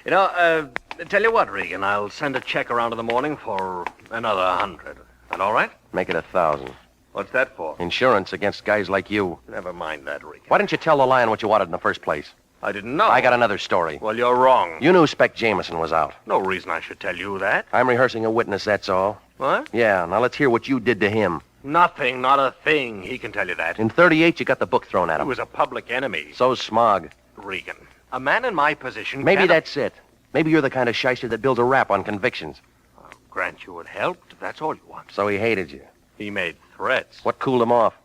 You know, tell you what, Regan, I'll send a check around in the morning for another 100. That all right? Make it 1,000. What's that for? Insurance against guys like you. Never mind that, Regan. Why didn't you tell the Lyon what you wanted in the first place? I didn't know. I got another story. Well, you're wrong. You knew Spec Jameson was out. No reason I should tell you that. I'm rehearsing a witness, that's all. What? Yeah, now let's hear what you did to him. Nothing, not a thing. He can tell you that. In 38, you got the book thrown at He him. was a public enemy. So's Smog. Regan, a man in my position Maybe can't... that's it. Maybe you're the kind of shyster that builds a rap on convictions. I'll grant you it helped, if that's all you want. So he hated you. He made threats. What cooled him off?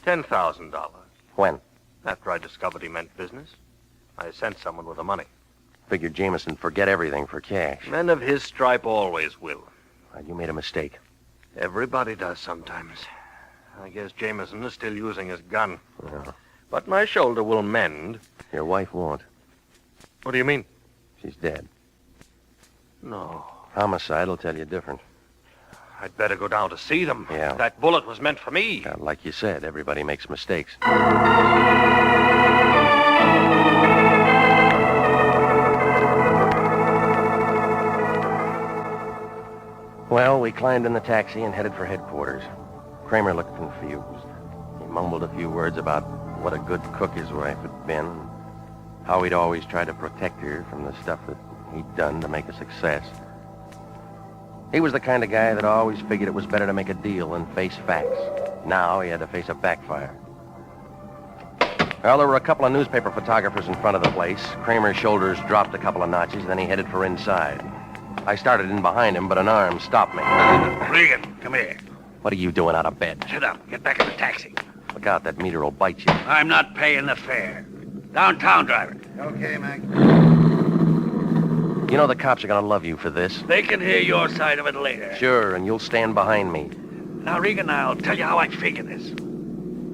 $10,000. When? After I discovered he meant business, I sent someone with the money. Figured Jameson'd forget everything for cash. Men of his stripe always will. You made a mistake. Everybody does sometimes. I guess Jameson is still using his gun. Yeah. But my shoulder will mend. Your wife won't. What do you mean? She's dead. No. Homicide will tell you different. I'd better go down to see them. Yeah. That bullet was meant for me. Like you said, everybody makes mistakes. Well, we climbed in the taxi and headed for headquarters. Kramer looked confused. He mumbled a few words about what a good cook his wife had been, and how he'd always tried to protect her from the stuff that he'd done to make a success. He was the kind of guy that always figured it was better to make a deal than face facts. Now he had to face a backfire. Well, there were a couple of newspaper photographers in front of the place. Kramer's shoulders dropped a couple of notches, then he headed for inside. I started in behind him, but an arm stopped me. Regan, come here. What are you doing out of bed? Sit up. Get back in the taxi. Look out, that meter will bite you. I'm not paying the fare. Downtown driver. Okay, Mac. You know the cops are going to love you for this. They can hear your side of it later. Sure, and you'll stand behind me. Now, Regan, I'll tell you how I figure this.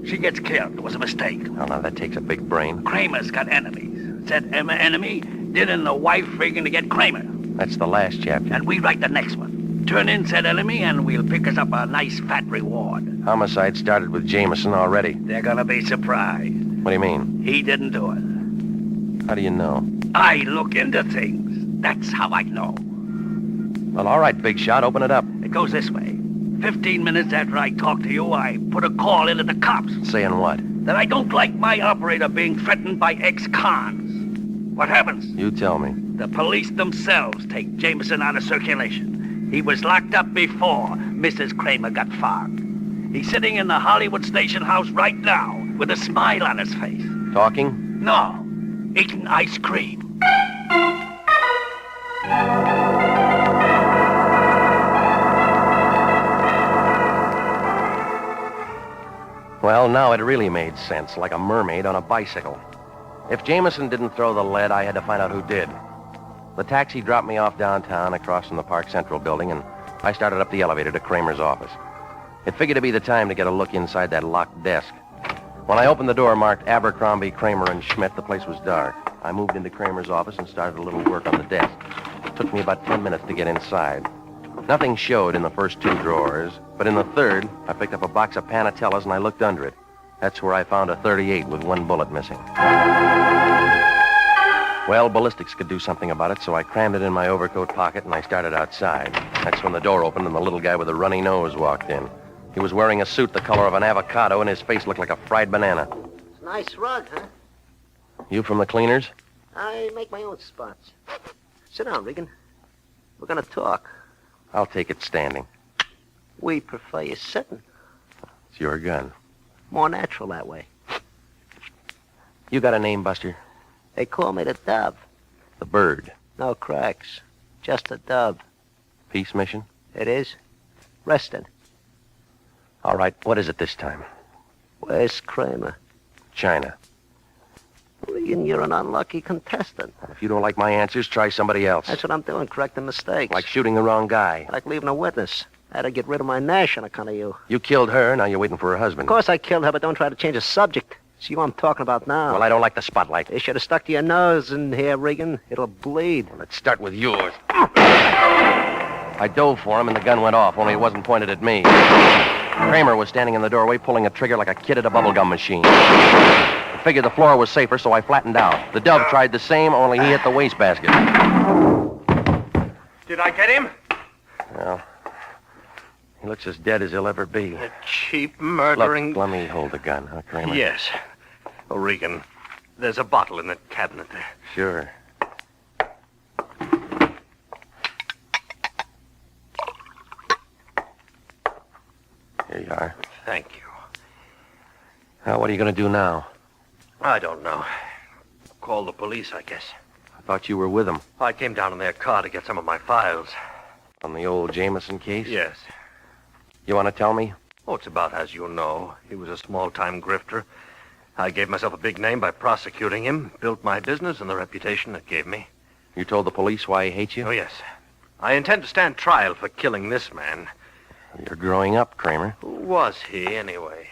She gets killed. It was a mistake. Oh, now that takes a big brain. Kramer's got enemies. Said Emma enemy, Dylan the wife Regan to get Kramer. That's the last chapter. And we write the next one. Turn in said enemy, and we'll pick us up a nice fat reward. Homicide started with Jameson already. They're gonna be surprised. What do you mean? He didn't do it. How do you know? I look into things. That's how I know. Well, all right, big shot, open it up. It goes this way. 15 minutes after I talk to you, I put a call into the cops. Saying what? That I don't like my operator being threatened by ex-cons. What happens? You tell me. The police themselves take Jameson out of circulation. He was locked up before Mrs. Kramer got fogged. He's sitting in the Hollywood station house right now with a smile on his face. Talking? No, eating ice cream. Well, now it really made sense, like a mermaid on a bicycle. If Jameson didn't throw the lead, I had to find out who did. The taxi dropped me off downtown across from the Park Central building, and I started up the elevator to Kramer's office. It figured to be the time to get a look inside that locked desk. When I opened the door marked Abercrombie, Kramer, and Schmidt, the place was dark. I moved into Kramer's office and started a little work on the desk. It took me about 10 minutes to get inside. Nothing showed in the first 2 drawers, but in the third, I picked up a box of Panatellas and I looked under it. That's where I found a .38 with 1 bullet missing. Well, ballistics could do something about it, so I crammed it in my overcoat pocket and I started outside. That's when the door opened and the little guy with the runny nose walked in. He was wearing a suit the color of an avocado and his face looked like a fried banana. It's a nice rug, huh? You from the cleaners? I make my own spots. Sit down, Regan. We're gonna talk. I'll take it standing. We prefer you sitting. It's your gun. More natural that way. You got a name, Buster? They call me the Dove. The bird. No cracks. Just a dove. Peace mission? It is. Rested. All right, what is it this time? Where's Kramer? China. Regan, you're an unlucky contestant. If you don't like my answers, try somebody else. That's what I'm doing, correcting mistakes. Like shooting the wrong guy. Like leaving a witness. I had to get rid of my Nash on account of you. You killed her, now you're waiting for her husband. Of course I killed her, but don't try to change the subject. It's you I'm talking about now. Well, I don't like the spotlight. You should have stuck to your nose in here, Regan. It'll bleed. Well, let's start with yours. I dove for him and the gun went off, only it wasn't pointed at me. Kramer was standing in the doorway pulling a trigger like a kid at a bubblegum machine. I figured the floor was safer, so I flattened out. The Dove tried the same, only he hit the wastebasket. Did I get him? Well, he looks as dead as he'll ever be. A cheap murdering... Look, let me hold the gun, huh, Kramer? Yes. Oh, Regan, there's a bottle in the cabinet there. Sure. Here you are. Thank you. Now, what are you going to do now? I don't know. Call the police, I guess. I thought you were with them. I came down in their car to get some of my files. On the old Jameson case? Yes. You want to tell me? Oh, it's about as you know. He was a small-time grifter. I gave myself a big name by prosecuting him, built my business and the reputation it gave me. You told the police why he hates you? Oh, yes. I intend to stand trial for killing this man. You're growing up, Kramer. Who was he, anyway?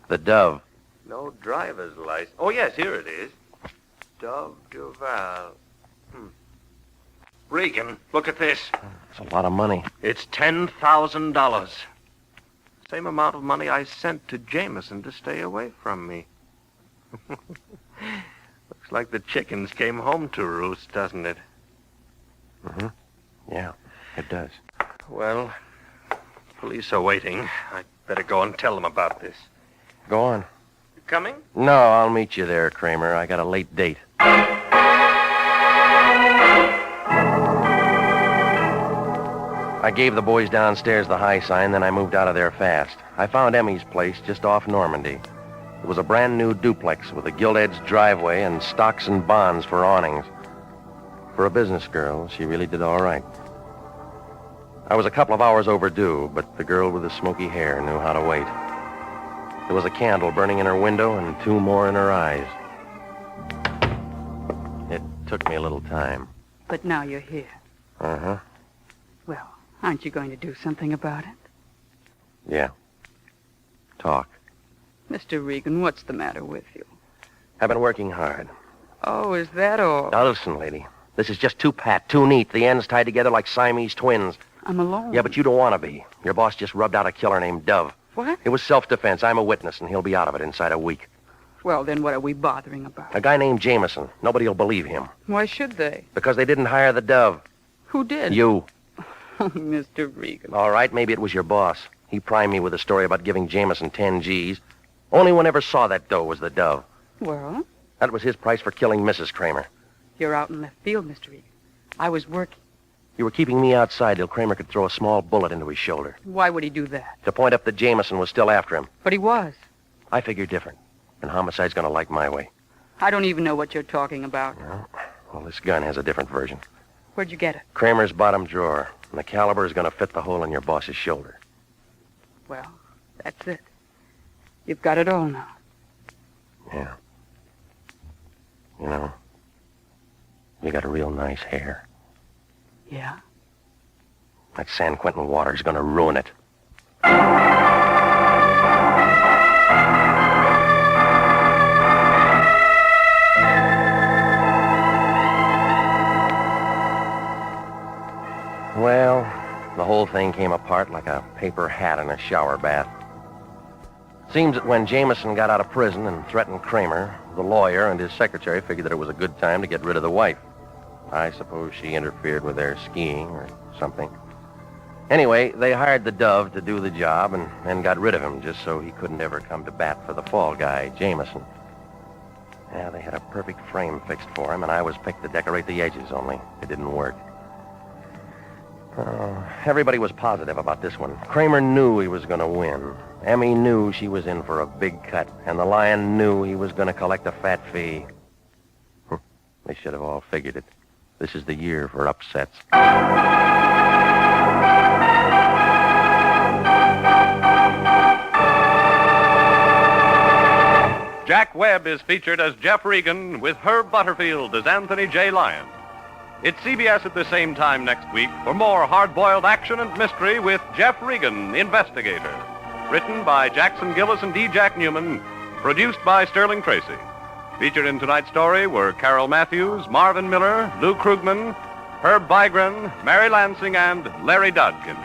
The Dove. No driver's license. Oh, yes, here it is. Dove Duval. Regan, look at this. It's a lot of money. It's $10,000. Same amount of money I sent to Jameson to stay away from me. Looks like the chickens came home to roost, doesn't it? Mm-hmm. Yeah, it does. Well, police are waiting. I'd better go and tell them about this. Go on. You coming? No, I'll meet you there, Kramer. I got a late date. I gave the boys downstairs the high sign, then I moved out of there fast. I found Emmy's place just off Normandy. It was a brand new duplex with a gilt-edged driveway and stocks and bonds for awnings. For a business girl, she really did all right. I was a couple of hours overdue, but the girl with the smoky hair knew how to wait. There was a candle burning in her window and 2 more in her eyes. It took me a little time. But now you're here. Uh-huh. Well, aren't you going to do something about it? Yeah. Talk. Mr. Regan, what's the matter with you? I've been working hard. Oh, is that all? Now listen, lady. This is just too pat, too neat. The ends tied together like Siamese twins. I'm alone. Yeah, but you don't want to be. Your boss just rubbed out a killer named Dove. What? It was self-defense. I'm a witness, and he'll be out of it inside a week. Well, then what are we bothering about? A guy named Jameson. Nobody will believe him. Why should they? Because they didn't hire the Dove. Who did? You. Oh, Mr. Regan. All right, maybe it was your boss. He primed me with a story about giving Jameson 10 G's. Only one ever saw that dough was the Dove. Well? That was his price for killing Mrs. Kramer. You're out in left field, Mr. Regan. I was working. You were keeping me outside till Kramer could throw a small bullet into his shoulder. Why would he do that? To point up that Jameson was still after him. But he was. I figured different. And homicide's gonna like my way. I don't even know what you're talking about. Well, this gun has a different version. Where'd you get it? Kramer's bottom drawer. And the caliber is gonna fit the hole in your boss's shoulder. Well, that's it. You've got it all now. Yeah. You know, you got a real nice hair. Yeah? That San Quentin water's gonna ruin it. Well, the whole thing came apart like a paper hat in a shower bath. Seems that when Jameson got out of prison and threatened Kramer, the lawyer and his secretary figured that it was a good time to get rid of the wife. I suppose she interfered with their skiing or something. Anyway, they hired the Dove to do the job and then got rid of him just so he couldn't ever come to bat for the fall guy, Jameson. Yeah, they had a perfect frame fixed for him, and I was picked to decorate the edges, only it didn't work. Everybody was positive about this one. Kramer knew he was going to win. Emmy knew she was in for a big cut, and the Lion knew he was going to collect a fat fee. They should have all figured it. This is the year for upsets. Jack Webb is featured as Jeff Regan with Herb Butterfield as Anthony J. Lyon. It's CBS at the same time next week for more hard-boiled action and mystery with Jeff Regan, Investigator. Written by Jackson Gillis and D. Jack Newman. Produced by Sterling Tracy. Featured in tonight's story were Carol Matthews, Marvin Miller, Lou Krugman, Herb Vigran, Mary Lansing, and Larry Dodkin.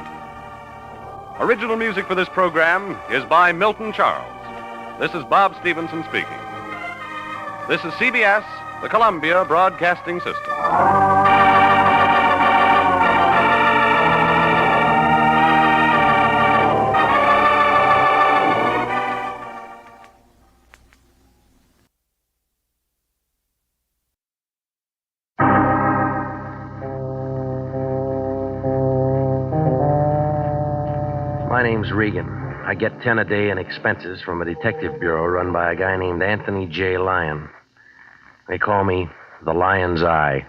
Original music for this program is by Milton Charles. This is Bob Stevenson speaking. This is CBS, the Columbia Broadcasting System. My name's Regan. I get 10 a day in expenses from a detective bureau run by a guy named Anthony J. Lyon. They call me the Lion's Eye.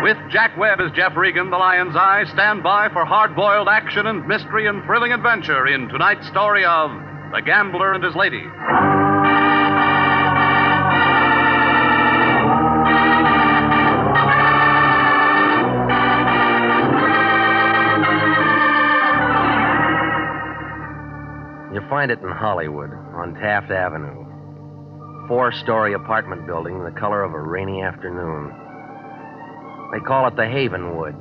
With Jack Webb as Jeff Regan, the Lion's Eye, stand by for hard-boiled action and mystery and thrilling adventure in tonight's story of The Gambler and His Lady. You find it in Hollywood, on Taft Avenue. 4-story apartment building, the color of a rainy afternoon. They call it the Havenwood.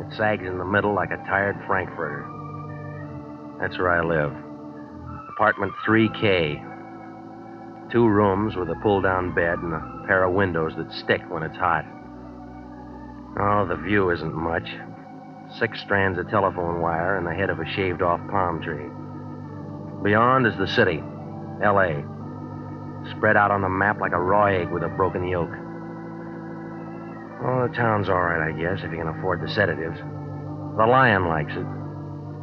It sags in the middle like a tired Frankfurter. That's where I live. Apartment 3K. 2 rooms with a pull-down bed and a pair of windows that stick when it's hot. Oh, the view isn't much. 6 strands of telephone wire and the head of a shaved-off palm tree. Beyond is the city, L.A., spread out on the map like a raw egg with a broken yolk. Oh, the town's all right, I guess, if you can afford the sedatives. The Lion likes it.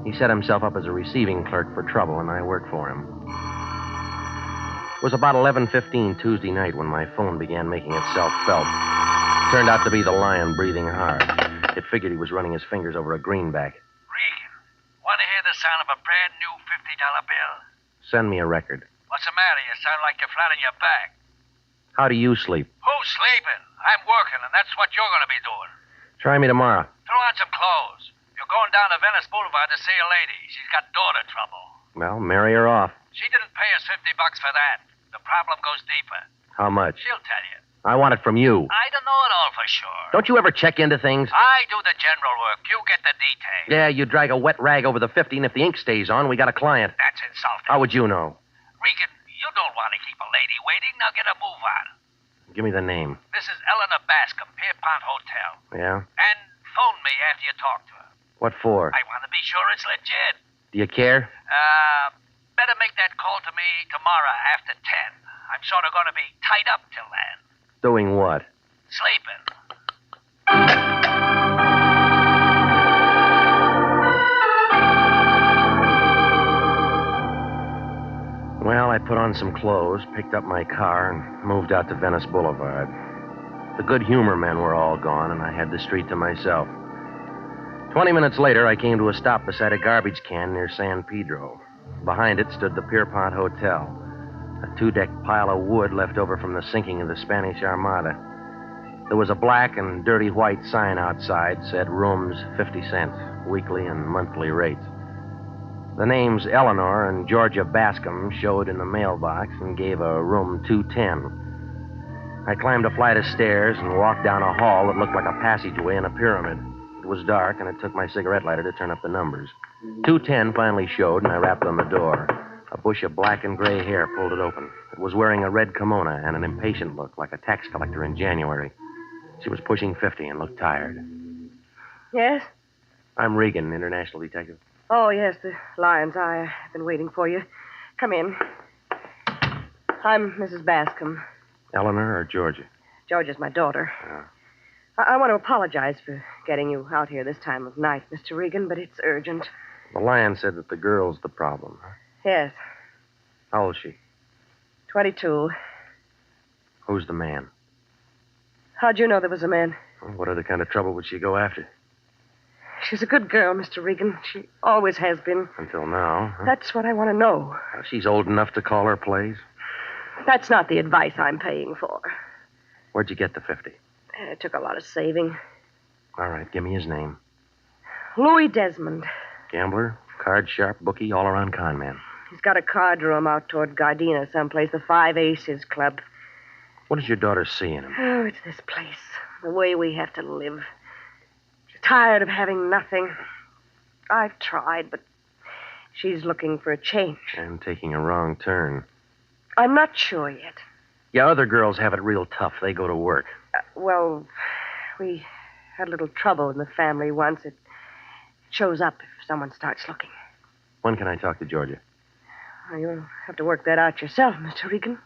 He set himself up as a receiving clerk for trouble, and I work for him. It was about 11:15 Tuesday night when my phone began making itself felt. Turned out to be the Lion breathing hard. It figured he was running his fingers over a greenback. Want to hear the sound of a brand new $50 bill? Send me a record. What's the matter? You sound like you're flat on your back. How do you sleep? Who's sleeping? I'm working, and that's what you're going to be doing. Try me tomorrow. Throw on some clothes. You're going down to Venice Boulevard to see a lady. She's got daughter trouble. Well, marry her off. She didn't pay us $50 for that. The problem goes deeper. How much? She'll tell you. I want it from you. I don't know it all for sure. Don't you ever check into things? I do the general work. You get the details. Yeah, you drag a wet rag over the 50, and if the ink stays on, we got a client. That's insulting. How would you know? Regan, you don't want to keep a lady waiting. Now get a move on. Give me the name. This is Eleanor Bascom, Pierpont Hotel. Yeah? And phone me after you talk to her. What for? I want to be sure it's legit. Do you care? Better make that call to me tomorrow after 10. I'm sort of going to be tied up till then. Doing what? Sleeping. put on some clothes, picked up my car, and moved out to Venice Boulevard. The good humor men were all gone, and I had the street to myself. 20 minutes later, I came to a stop beside a garbage can near San Pedro. Behind it stood the Pierpont Hotel, a 2-deck pile of wood left over from the sinking of the Spanish Armada. There was a black and dirty white sign outside, said rooms 50 cents, weekly and monthly rates. The names Eleanor and Georgia Bascom showed in the mailbox and gave a room 210. I climbed a flight of stairs and walked down a hall that looked like a passageway in a pyramid. It was dark, and it took my cigarette lighter to turn up the numbers. 210 finally showed, and I rapped on the door. A bush of black and gray hair pulled it open. It was wearing a red kimono and an impatient look, like a tax collector in January. She was pushing 50 and looked tired. Yes? I'm Regan, international detective. Oh, yes, the Lyon's Eye. I've been waiting for you. Come in. I'm Mrs. Bascom. Eleanor or Georgia? Georgia's my daughter. Oh. I want to apologize for getting you out here this time of night, Mr. Regan, but it's urgent. The Lion said that the girl's the problem. Huh? Yes, How old is she? 22. Who's the man? How'd you know there was a man? Well, what other kind of trouble would she go after? She's a good girl, Mr. Regan. She always has been. Until now. Huh? That's what I want to know. Well, she's old enough to call her plays. That's not the advice I'm paying for. Where'd you get the 50? It took a lot of saving. All right, give me his name. Louis Desmond. Gambler, card sharp, bookie, all-around con man. He's got a card room out toward Gardena someplace, the Five Aces Club. What does your daughter see in him? Oh, it's this place. The way we have to live. She's tired of having nothing. I've tried, but she's looking for a change. And taking a wrong turn. I'm not sure yet. Yeah, other girls have it real tough. They go to work. Well, we had a little trouble in the family once. It shows up if someone starts looking. When can I talk to Georgia? Well, you'll have to work that out yourself, Mr. Regan.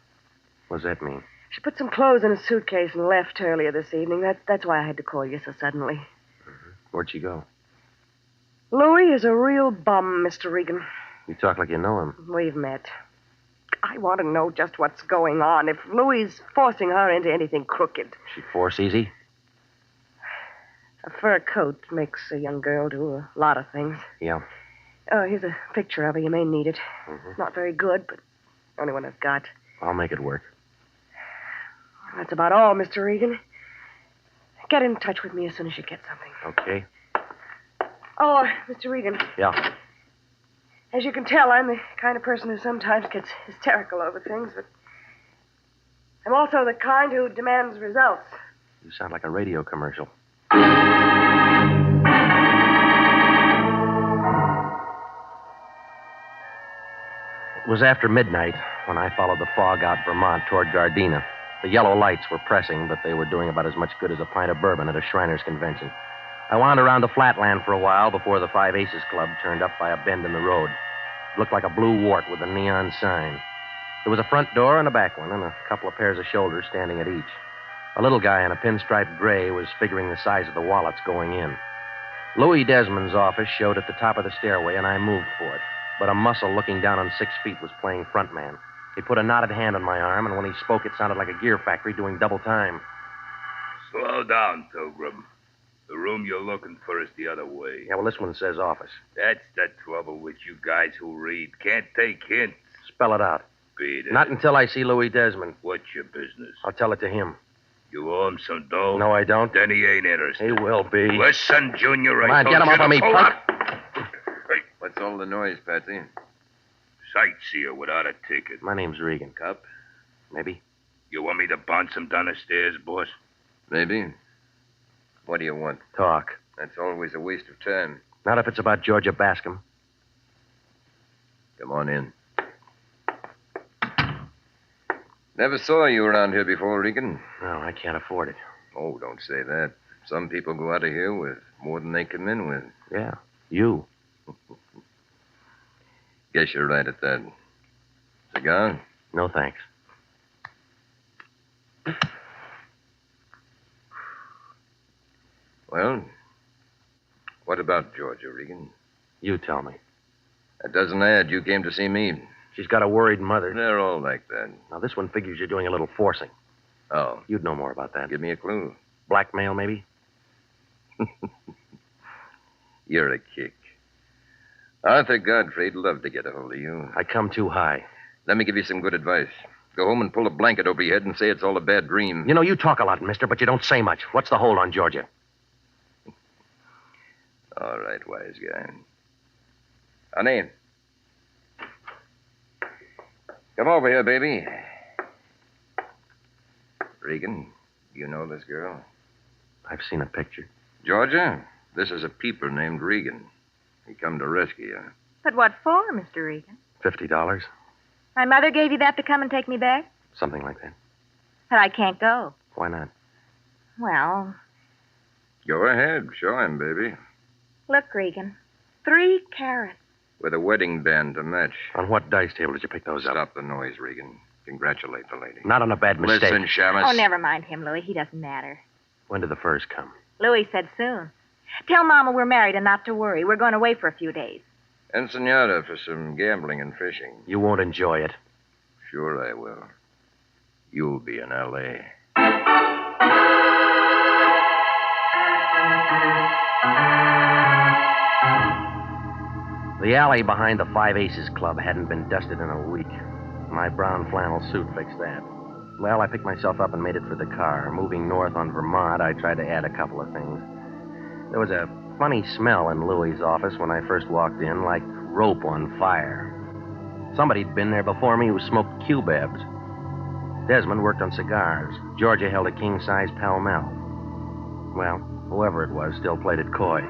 What does that mean? She put some clothes in a suitcase and left earlier this evening. That's why I had to call you so suddenly. Where'd she go? Louis is a real bum, Mr. Regan. You talk like you know him. We've met. I want to know just what's going on. If Louis is forcing her into anything crooked. She force easy? A fur coat makes a young girl do a lot of things. Yeah. Oh, here's a picture of her. You may need it. Not very good, but the only one I've got. I'll make it work. That's about all, Mr. Regan. Get in touch with me as soon as you get something. Okay. Oh, Mr. Regan. Yeah. As you can tell, I'm the kind of person who sometimes gets hysterical over things, but I'm also the kind who demands results. You sound like a radio commercial. It was after midnight when I followed the fog out Vermont toward Gardena. The yellow lights were pressing, but they were doing about as much good as a pint of bourbon at a Shriners convention. I wound around the flatland for a while before the Five Aces Club turned up by a bend in the road. It looked like a blue wart with a neon sign. There was a front door and a back one, and a couple of pairs of shoulders standing at each. A little guy in a pinstriped gray was figuring the size of the wallets going in. Louis Desmond's office showed at the top of the stairway, and I moved for it. But a muscle looking down on 6 feet was playing frontman. He put a knotted hand on my arm, and when he spoke, it sounded like a gear factory doing double time. Slow down, Pilgrim. The room you're looking for is the other way. Yeah, well, this one says office. That's the trouble with you guys who read. Can't take hints. Spell it out. Beat it. Not until I see Louis Desmond. What's your business? I'll tell it to him. You owe him some dough? No, I don't. Then he ain't interested. He will be. Listen, Junior, Come on, get him off of me, punk. Hey. What's all the noise, Patsy? Sightseer without a ticket. My name's Regan. Cop? Maybe. You want me to bounce him down the stairs, boss? Maybe. What do you want? Talk. That's always a waste of time. Not if it's about Georgia Bascom. Come on in. Never saw you around here before, Regan. No, I can't afford it. Oh, don't say that. Some people go out of here with more than they come in with. Yeah, you. Guess you're right at that. Cigar? No, thanks. Well, what about Georgia, Regan? You tell me. That doesn't add. You came to see me. She's got a worried mother. They're all like that. Now, this one figures you're doing a little forcing. Oh. You'd know more about that. Give me a clue. Blackmail, maybe? You're a kick. Arthur Godfrey'd love to get a hold of you. I come too high. Let me give you some good advice. Go home and pull a blanket over your head and say it's all a bad dream. You know, you talk a lot, mister, but you don't say much. What's the hold on Georgia? All right, wise guy. Honey. Come over here, baby. Regan, you know this girl? I've seen a picture. Georgia, this is a peeper named Regan. He come to rescue you. But what for, Mr. Regan? $50? My mother gave you that to come and take me back? Something like that. But I can't go. Why not? Well, Go ahead. Show him, baby. look, Regan. 3 carats. With a wedding band to match. On what dice table did you pick those up? Stop the noise, Regan. Congratulate the lady. Not on a bad mistake. Listen, Shamus. Oh, never mind him, Louis. He doesn't matter. When did the furs come? Louis said soon. Tell Mama we're married and not to worry. We're going away for a few days. Ensenada for some gambling and fishing. You won't enjoy it. Sure I will. You'll be in L.A. The alley behind the Five Aces Club hadn't been dusted in a week. My brown flannel suit fixed that. Well, I picked myself up and made it for the car. Moving north on Vermont, I tried to add a couple of things. There was a funny smell in Louis's office when I first walked in, like rope on fire. Somebody'd been there before me who smoked cubebs. Desmond worked on cigars. Georgia held a king-size Pall Mall. Well, whoever it was still played it coy.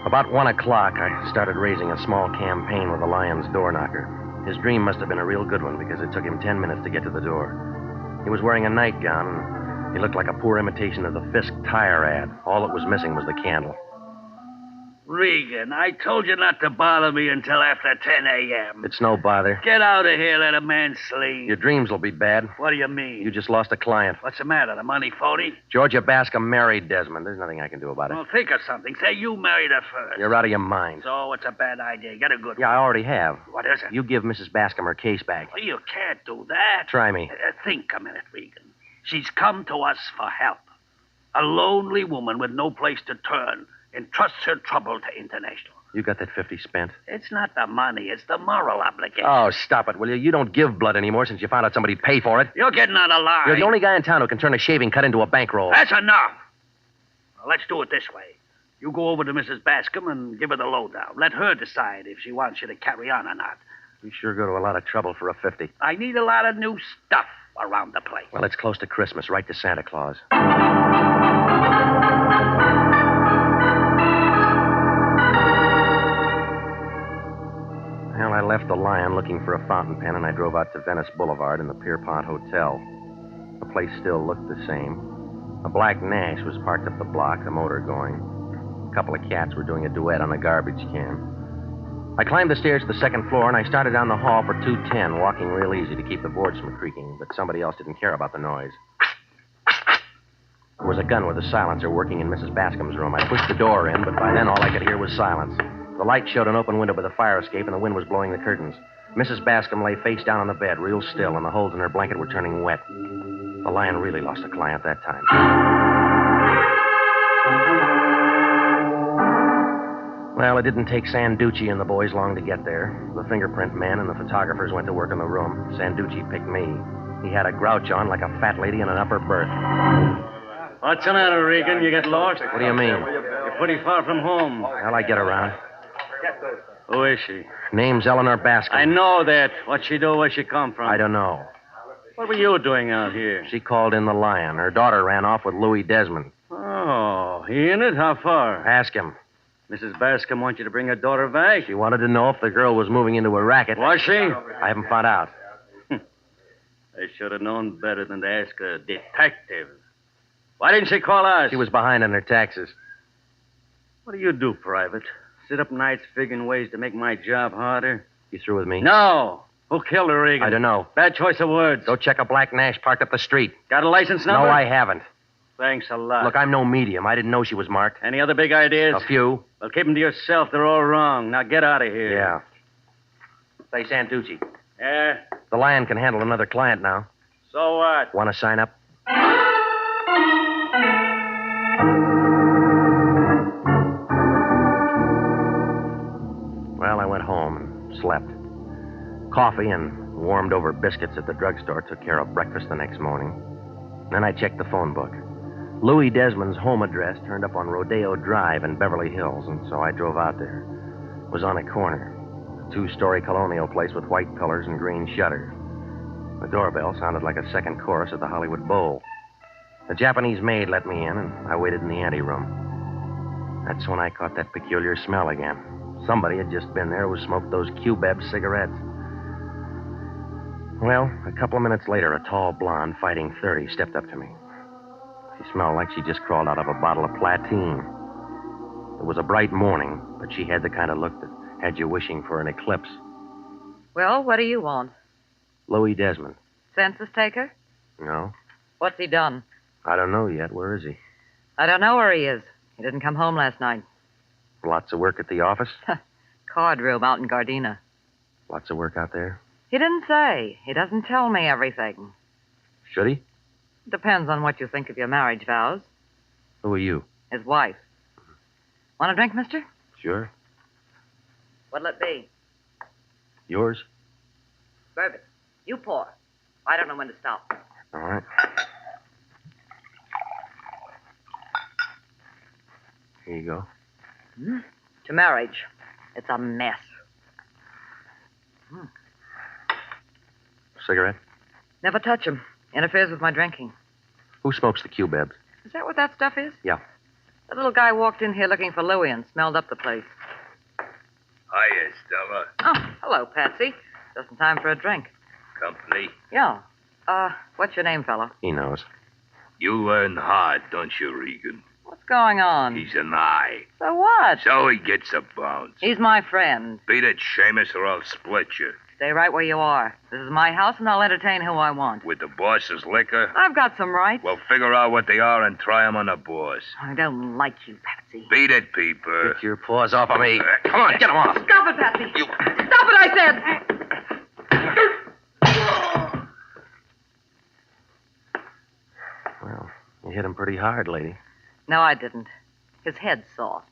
About 1 o'clock, I started raising a small campaign with the Lyon's door knocker. His dream must have been a real good one because it took him 10 minutes to get to the door. He was wearing a nightgown, and he looked like a poor imitation of the Fisk tire ad. All that was missing was the candle. Regan, I told you not to bother me until after 10 a.m. It's no bother. Get out of here, let a man sleep. Your dreams will be bad. What do you mean? You just lost a client. What's the matter? The money phony? Georgia Bascom married Desmond. There's nothing I can do about it. Well, think of something. Say you married her first. You're out of your mind. So it's a bad idea. Get a good one. Yeah, I already have. What is it? You give Mrs. Bascom her case back. Well, you can't do that. Try me. Think a minute, Regan. She's come to us for help. A lonely woman with no place to turn entrusts her trouble to International. You got that 50 spent? It's not the money. It's the moral obligation. Oh, stop it, will you? You don't give blood anymore since you found out somebody'd pay for it. You're getting out of line. You're the only guy in town who can turn a shaving cut into a bankroll. That's enough. Well, let's do it this way. You go over to Mrs. Bascom and give her the lowdown. Let her decide if she wants you to carry on or not. You sure go to a lot of trouble for a 50. I need a lot of new stuff around the place. Well, it's close to Christmas, right to Santa Claus. Well, I left the Lyon looking for a fountain pen, and I drove out to Venice Boulevard in the Pierpont Hotel. The place still looked the same. A black Nash was parked up the block, the motor going. A couple of cats were doing a duet on a garbage can. I climbed the stairs to the second floor, and I started down the hall for 210, walking real easy to keep the boards from creaking, but somebody else didn't care about the noise. There was a gun with a silencer working in Mrs. Bascom's room. I pushed the door in, but by then all I could hear was silence. The light showed an open window with a fire escape, and the wind was blowing the curtains. Mrs. Bascom lay face down on the bed, real still, and the holes in her blanket were turning wet. The Lion really lost a client that time. Well, it didn't take Sanducci and the boys long to get there. The fingerprint man and the photographers went to work in the room. Sanducci picked me. He had a grouch on like a fat lady in an upper berth. What's the matter, Regan? You get lost? What do you mean? You're pretty far from home. Well, I get around. Who is she? Name's Eleanor Bascom. I know that. What'd she do? Where'd she come from? I don't know. What were you doing out here? She called in the Lion. Her daughter ran off with Louis Desmond. Oh, he in it? How far? Ask him. Mrs. Bascom wants you to bring her daughter back. She wanted to know if the girl was moving into a racket. Was she? I haven't found out. I should have known better than to ask a detective. Why didn't she call us? She was behind on her taxes. What do you do, Private? Sit up nights figuring ways to make my job harder? You through with me? No. Who killed her, Regan? I don't know. Bad choice of words. Go check a black Nash parked up the street. Got a license number? No, I haven't. Thanks a lot. Look, I'm no medium. I didn't know she was marked. Any other big ideas? A few. Well, keep them to yourself. They're all wrong. Now get out of here. Yeah. Say, Santucci. Yeah? The Lion can handle another client now. So what? Want to sign up? Well, I went home and slept. Coffee and warmed over biscuits at the drugstore took care of breakfast the next morning. Then I checked the phone book. Louis Desmond's home address turned up on Rodeo Drive in Beverly Hills, and so I drove out there. It was on a corner. A 2-story colonial place with white colors and green shutters. The doorbell sounded like a second chorus at the Hollywood Bowl. The Japanese maid let me in, and I waited in the anteroom. That's when I caught that peculiar smell again. Somebody had just been there who smoked those Q-Beb cigarettes. Well, a couple of minutes later, a tall blonde fighting 30 stepped up to me. She smelled like she just crawled out of a bottle of Platine. It was a bright morning, but she had the kind of look that had you wishing for an eclipse. Well, what do you want? Louis Desmond. Census taker? No, What's he done? I don't know yet. Where is he? I don't know where he is. He didn't come home last night. Lots of work at the office? Card room out in Gardena. Lots of work out there? He didn't say. He doesn't tell me everything. Should he? Depends on what you think of your marriage vows. Who are you? His wife. Want a drink, mister? Sure. What'll it be? Yours? Bourbon. You pour. I don't know when to stop. All right. Here you go. To marriage. It's a mess. Cigarette? Never touch him. Interferes with my drinking. Who smokes the Q-Bebs? Is that what that stuff is? Yeah. The little guy walked in here looking for Louis and smelled up the place. Hiya, Stella. Oh, hello, Patsy. Just in time for a drink. Company. Yeah. What's your name, fella? He knows. You earn hard, don't you, Regan? What's going on? He's an eye. So what? So he gets a bounce. He's my friend. Beat it, Seamus, or I'll split you. Stay right where you are. This is my house, and I'll entertain who I want. With the boss's liquor? I've got some rights. Well, figure out what they are and try 'em on the boss. I don't like you, Patsy. Beat it, Peeper. Get your paws off of me. Come on, get him off. Stop it, Patsy. Stop it, I said. Well, you hit him pretty hard, lady. No, I didn't. His head's soft.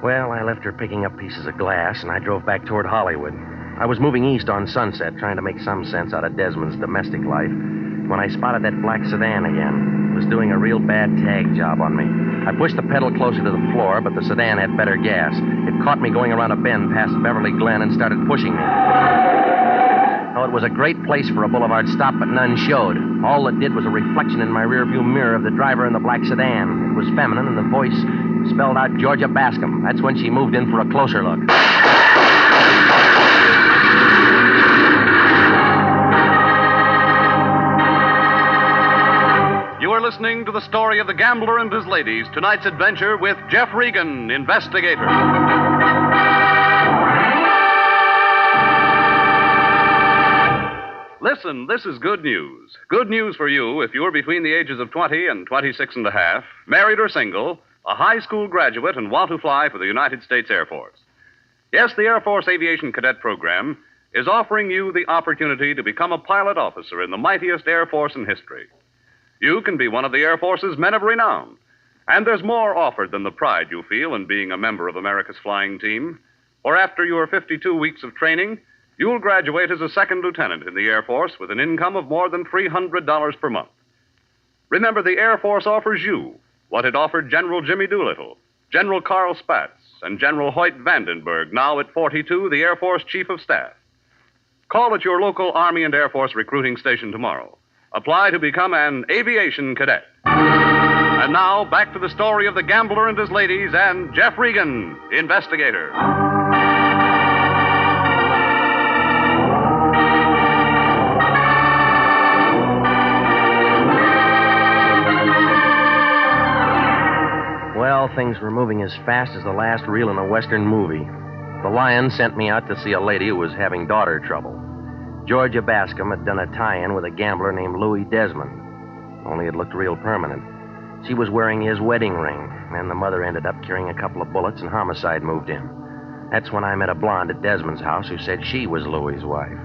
Well, I left her picking up pieces of glass, and I drove back toward Hollywood. I was moving east on Sunset, trying to make some sense out of Desmond's domestic life, when I spotted that black sedan again. It was doing a real bad tag job on me. I pushed the pedal closer to the floor, but the sedan had better gas. It caught me going around a bend past Beverly Glen and started pushing me. Oh, it was a great place for a boulevard stop, but none showed. All it did was a reflection in my rearview mirror of the driver in the black sedan. It was feminine, and the voice spelled out Georgia Bascom. That's when she moved in for a closer look. You are listening to the story of the gambler and his ladies, tonight's adventure with Jeff Regan, Investigator. Listen, this is good news. Good news for you if you're between the ages of 20 and 26 and a half, married or single, a high school graduate, and want to fly for the United States Air Force. Yes, the Air Force Aviation Cadet Program is offering you the opportunity to become a pilot officer in the mightiest Air Force in history. You can be one of the Air Force's men of renown. And there's more offered than the pride you feel in being a member of America's flying team. For after your 52 weeks of training, you'll graduate as a second lieutenant in the Air Force with an income of more than $300 per month. Remember, the Air Force offers you what it offered General Jimmy Doolittle, General Carl Spaatz, and General Hoyt Vandenberg, now at 42, the Air Force Chief of Staff. Call at your local Army and Air Force recruiting station tomorrow. Apply to become an aviation cadet. And now, back to the story of the gambler and his ladies and Jeff Regan, Investigator. Well, things were moving as fast as the last reel in a Western movie. The Lyon sent me out to see a lady who was having daughter trouble. Georgia Bascom had done a tie-in with a gambler named Louis Desmond, only it looked real permanent. She was wearing his wedding ring, and the mother ended up carrying a couple of bullets, and homicide moved in. That's when I met a blonde at Desmond's house who said she was Louis's wife.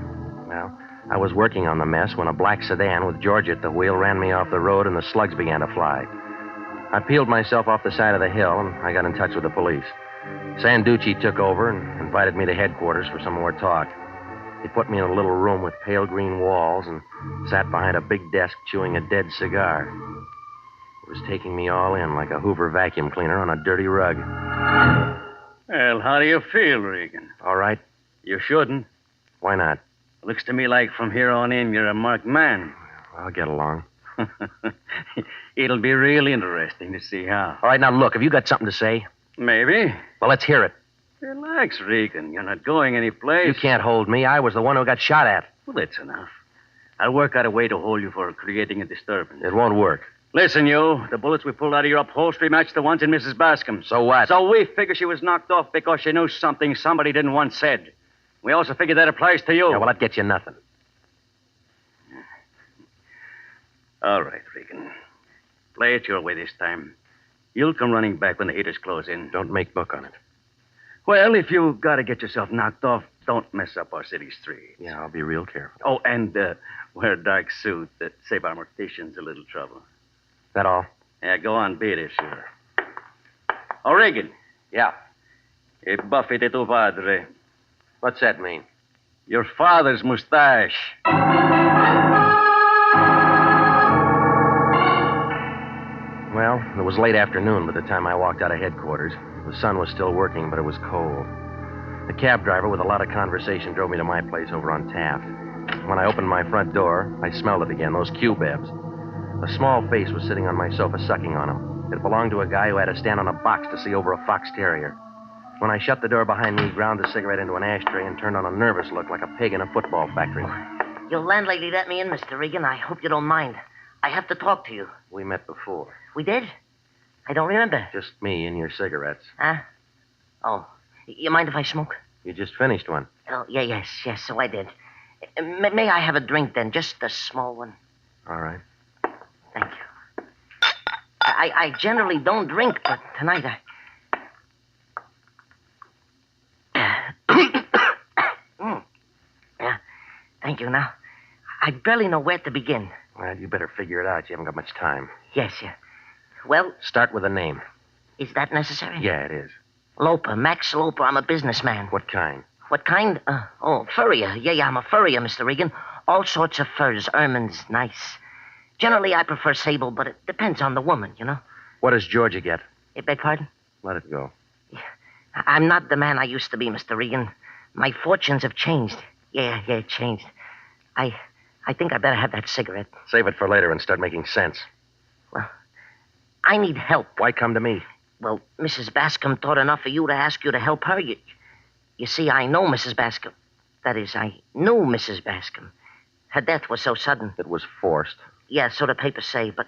Well, I was working on the mess when a black sedan with Georgia at the wheel ran me off the road, and the slugs began to fly. I peeled myself off the side of the hill, and I got in touch with the police. Sanducci took over and invited me to headquarters for some more talk. He put me in a little room with pale green walls and sat behind a big desk chewing a dead cigar. It was taking me all in like a Hoover vacuum cleaner on a dirty rug. Well, how do you feel, Regan? All right. You shouldn't. Why not? Looks to me like from here on in, you're a marked man. I'll get along. It'll be real interesting to see how. All right, now look, have you got something to say? Maybe. Well, let's hear it. Relax, Regan. You're not going anyplace. You can't hold me. I was the one who got shot at. Well, that's enough. I'll work out a way to hold you for creating a disturbance. It won't work. Listen, you. The bullets we pulled out of your upholstery match the ones in Mrs. Bascom's. So what? So we figure she was knocked off because she knew something somebody didn't want said. We also figure that applies to you. Yeah, well, that gets you nothing. All right, Regan. Play it your way this time. You'll come running back when the heaters close in. Don't make book on it. Well, if you got to get yourself knocked off, don't mess up our city streets. Yeah, I'll be real careful. Oh, and wear a dark suit that save our morticians a little trouble. That all? Yeah, go on, beat it, sure. Oh, Regan. Yeah. E buffy de tu padre. What's that mean? Your father's mustache. Well, it was late afternoon by the time I walked out of headquarters. The sun was still working, but it was cold. The cab driver, with a lot of conversation, drove me to my place over on Taft. When I opened my front door, I smelled it again, those cubebs. A small face was sitting on my sofa, sucking on them. It belonged to a guy who had to stand on a box to see over a fox terrier. When I shut the door behind me, he ground the cigarette into an ashtray and turned on a nervous look like a pig in a football factory. Your landlady let me in, Mr. Regan. I hope you don't mind. I have to talk to you. We met before. We did? I don't remember. Just me and your cigarettes. Huh? Oh, you mind if I smoke? You just finished one. Oh, yes, so I did. May I have a drink, then? Just a small one. All right. Thank you. I generally don't drink, but tonight Yeah, thank you. Now, I barely know where to begin. Well, you better figure it out. You haven't got much time. Yes. Well... Start with a name. Is that necessary? Yeah, it is. Loper, Max Loper. I'm a businessman. What kind? What kind? Furrier. Yeah, I'm a furrier, Mr. Regan. All sorts of furs. Ermine's nice. Generally, I prefer sable, but it depends on the woman, you know. What does Georgia get? You beg pardon? Let it go. I'm not the man I used to be, Mr. Regan. My fortunes have changed. Yeah, it changed. I think I better have that cigarette. Save it for later and start making sense. Well, I need help. Why come to me? Well, Mrs. Bascom thought enough of you to ask you to help her. You see, I know Mrs. Bascom. That is, I knew Mrs. Bascom. Her death was so sudden. It was forced. Yeah, so the papers say. But,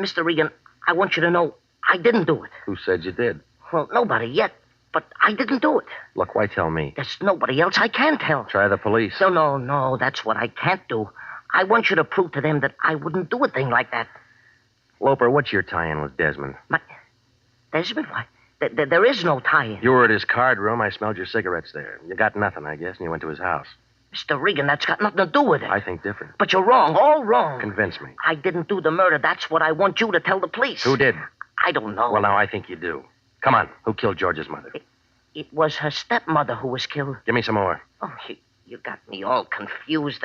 Mr. Regan, I want you to know I didn't do it. Who said you did? Well, nobody yet. But I didn't do it. Look, why tell me? There's nobody else I can tell. Try the police. No, that's what I can't do. I want you to prove to them that I wouldn't do a thing like that. Loper, what's your tie-in with Desmond? Desmond? Why? There is no tie-in. You were at his card room. I smelled your cigarettes there. You got nothing, I guess, and you went to his house. Mr. Regan, that's got nothing to do with it. I think different. But you're wrong, all wrong. Convince me. I didn't do the murder. That's what I want you to tell the police. Who did? I don't know. Well, now I think you do. Come on. Who killed George's mother? It was her stepmother who was killed. Give me some more. Oh, you got me all confused.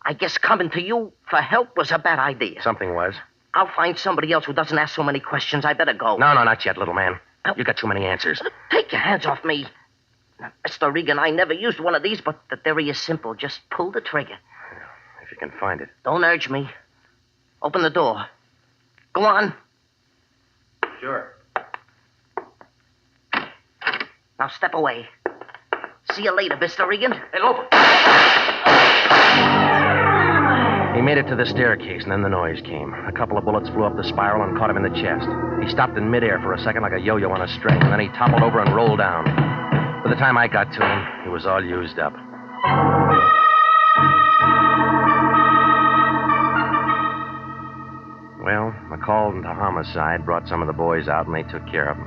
I guess coming to you for help was a bad idea. Something was. I'll find somebody else who doesn't ask so many questions. I better go. No, not yet, little man. You got too many answers. Take your hands off me. Now, Mr. Regan, I never used one of these, but the theory is simple. Just pull the trigger. If you can find it. Don't urge me. Open the door. Go on. Sure. Now step away. See you later, Mr. Regan. Hey, Loper. He made it to the staircase, and then the noise came. A couple of bullets flew up the spiral and caught him in the chest. He stopped in midair for a second like a yo-yo on a string, and then he toppled over and rolled down. By the time I got to him, he was all used up. Well, I called into homicide, brought some of the boys out, and they took care of him.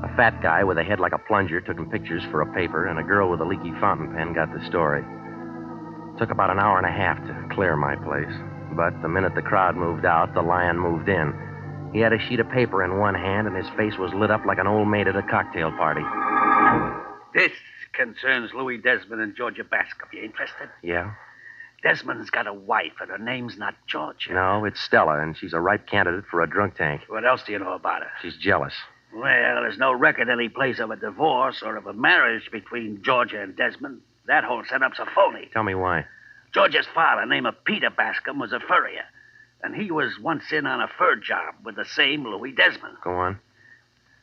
A fat guy with a head like a plunger took him pictures for a paper, and a girl with a leaky fountain pen got the story. It took about an hour and a half to clear my place. But the minute the crowd moved out, the Lion moved in. He had a sheet of paper in one hand, and his face was lit up like an old maid at a cocktail party. This concerns Louis Desmond and Georgia Bascom. You interested? Yeah? Desmond's got a wife, and her name's not Georgia. No, it's Stella, and she's a ripe candidate for a drunk tank. What else do you know about her? She's jealous. Well, there's no record any place of a divorce or of a marriage between Georgia and Desmond. That whole setup's a phony. Tell me why. Georgia's father, named Peter Bascom, was a furrier, and he was once in on a fur job with the same Louis Desmond. Go on.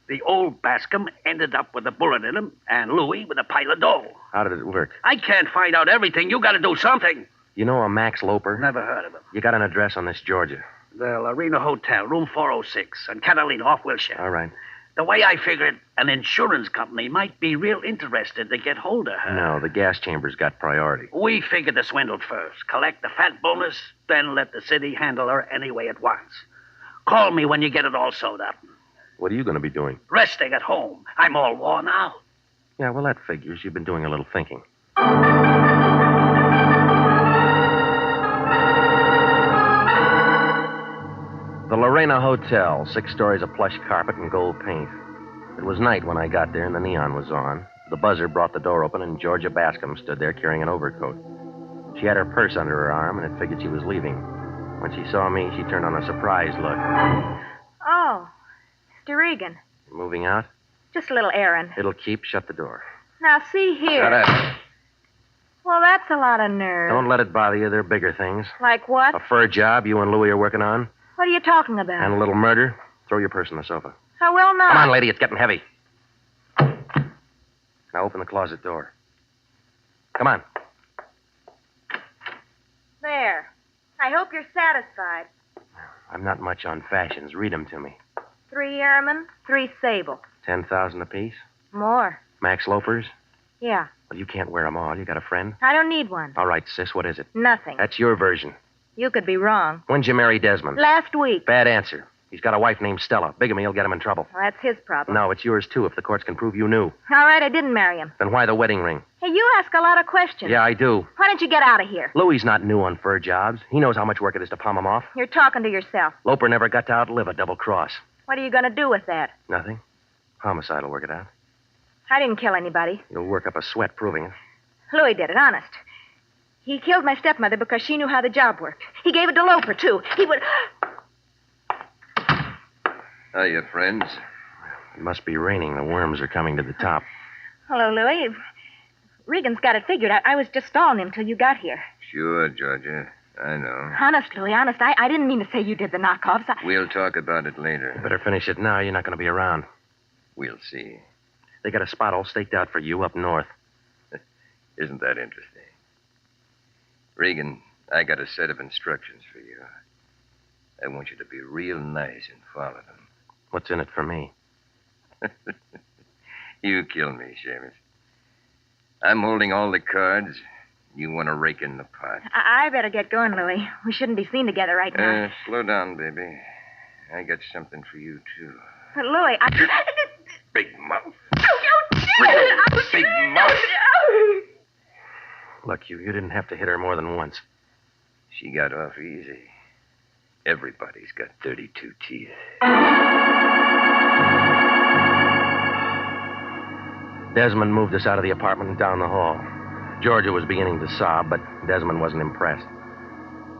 The old Bascom ended up with a bullet in him, and Louis with a pile of dough. How did it work? I can't find out everything. You got to do something. You know a Max Loper? Never heard of him. You got an address on this Georgia. The Lorena Hotel, room 406, on Catalina off Wilshire. All right. The way I figured, an insurance company might be real interested to get hold of her. No, the gas chamber's got priority. We figured the swindle first, collect the fat bonus, then let the city handle her any way it wants. Call me when you get it all sewed up. What are you going to be doing? Resting at home. I'm all worn out. Yeah, well, that figures. You've been doing a little thinking. The Lorena Hotel, 6 stories of plush carpet and gold paint. It was night when I got there and the neon was on. The buzzer brought the door open and Georgia Bascom stood there carrying an overcoat. She had her purse under her arm and it figured she was leaving. When she saw me, she turned on a surprised look. Oh, Mr. Regan. Moving out? Just a little errand. It'll keep. Shut the door. Now, see here. Shut up. Well, that's a lot of nerve. Don't let it bother you. There are bigger things. Like what? A fur job you and Louie are working on. What are you talking about? And a little murder. Throw your purse on the sofa. I will not. Come on, lady. It's getting heavy. Now open the closet door. Come on. There. I hope you're satisfied. I'm not much on fashions. Read them to me. 3 airmen, 3 sable. 10,000 apiece. More. Max loafers. Yeah. Well, you can't wear them all. You got a friend? I don't need one. All right, sis. What is it? Nothing. That's your version. You could be wrong. When'd you marry Desmond? Last week. Bad answer. He's got a wife named Stella. Bigamy will get him in trouble. Well, that's his problem. No, it's yours, too, if the courts can prove you knew. All right, I didn't marry him. Then why the wedding ring? Hey, you ask a lot of questions. Yeah, I do. Why don't you get out of here? Louie's not new on fur jobs. He knows how much work it is to palm him off. You're talking to yourself. Loper never got to outlive a double cross. What are you going to do with that? Nothing. Homicide will work it out. I didn't kill anybody. You'll work up a sweat proving it. Louis did it, honest. He killed my stepmother because she knew how the job worked. He gave it to Loper, too. He would... Hiya, friends. It must be raining. The worms are coming to the top. Hello, Louis. Regan's got it figured. I was just stalling him till you got here. Sure, Georgia. I know. Honest, Louis, honest. I didn't mean to say you did the knockoffs. We'll talk about it later. You better finish it now. You're not going to be around. We'll see. They got a spot all staked out for you up north. Isn't that interesting? Regan, I got a set of instructions for you. I want you to be real nice and follow them. What's in it for me? You kill me, Seamus. I'm holding all the cards. You want to rake in the pot. I better get going, Louis. We shouldn't be seen together right now. Slow down, baby. I got something for you, too. But, Louis, Big mouth. Big mouth. Look, you didn't have to hit her more than once. She got off easy. Everybody's got 32 teeth. Desmond moved us out of the apartment and down the hall. Georgia was beginning to sob, but Desmond wasn't impressed.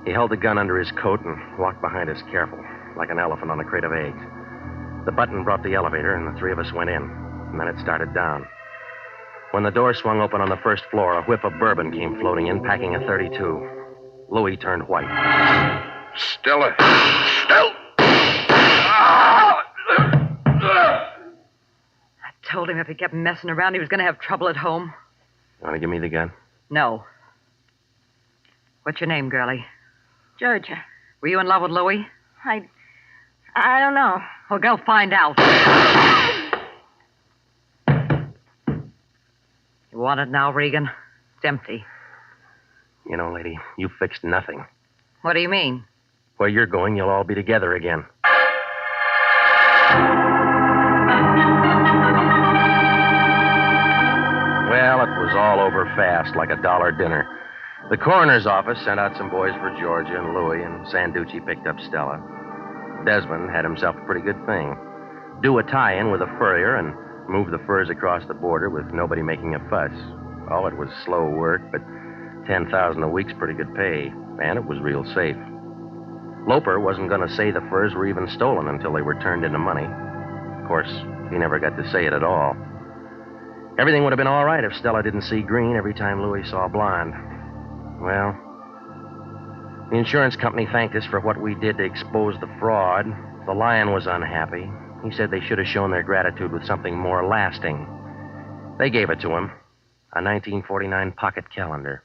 He held the gun under his coat and walked behind us careful, like an elephant on a crate of eggs. The button brought the elevator, and the 3 of us went in. And then it started down. When the door swung open on the first floor, a whiff of bourbon came floating in, packing a .32. Louis turned white. Stella. Stella! I told him if he kept messing around, he was going to have trouble at home. You want to give me the gun? No. What's your name, girlie? Georgia. Were you in love with Louis? I don't know. Well, go find out. You want it now, Regan? It's empty. You know, lady, you fixed nothing. What do you mean? Where you're going, you'll all be together again. Well, it was all over fast, like a $1 dinner. The coroner's office sent out some boys for Georgia and Louie, and Sanducci picked up Stella. Desmond had himself a pretty good thing. Do a tie-in with a furrier and move the furs across the border with nobody making a fuss. Oh, it was slow work, but $10,000 a week's pretty good pay, and it was real safe. Loper wasn't going to say the furs were even stolen until they were turned into money. Of course, he never got to say it at all. Everything would have been all right if Stella didn't see green every time Louie saw blonde. Well, the insurance company thanked us for what we did to expose the fraud. The Lyon was unhappy. He said they should have shown their gratitude with something more lasting. They gave it to him, a 1949 pocket calendar.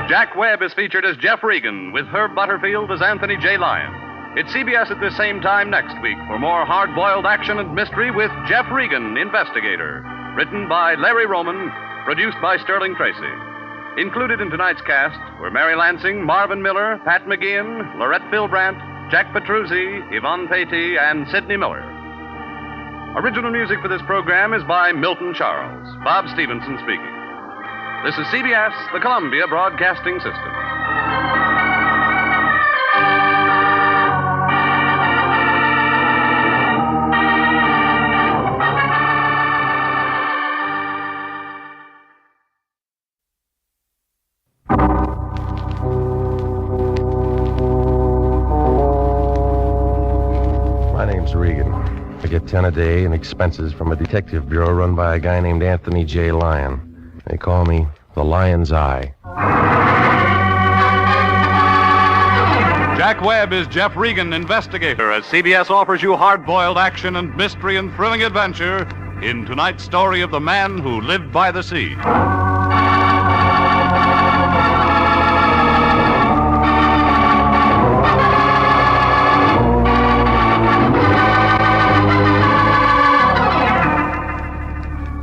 Jack Webb is featured as Jeff Regan, with Herb Butterfield as Anthony J. Lyon. It's CBS at this same time next week for more hard-boiled action and mystery with Jeff Regan, Investigator. Written by Larry Roman, produced by Sterling Tracy. Included in tonight's cast were Mary Lansing, Marvin Miller, Pat McGeehan, Lorette Philbrandt, Jack Petruzzi, Yvonne Patey, and Sidney Miller. Original music for this program is by Milton Charles. Bob Stevenson speaking. This is CBS, the Columbia Broadcasting System. My name's Regan. I get 10 a day in expenses from a detective bureau run by a guy named Anthony J. Lyon. They call me the Lion's Eye. Jack Webb is Jeff Regan, Investigator, as CBS offers you hard-boiled action and mystery and thrilling adventure in tonight's story of the man who lived by the sea.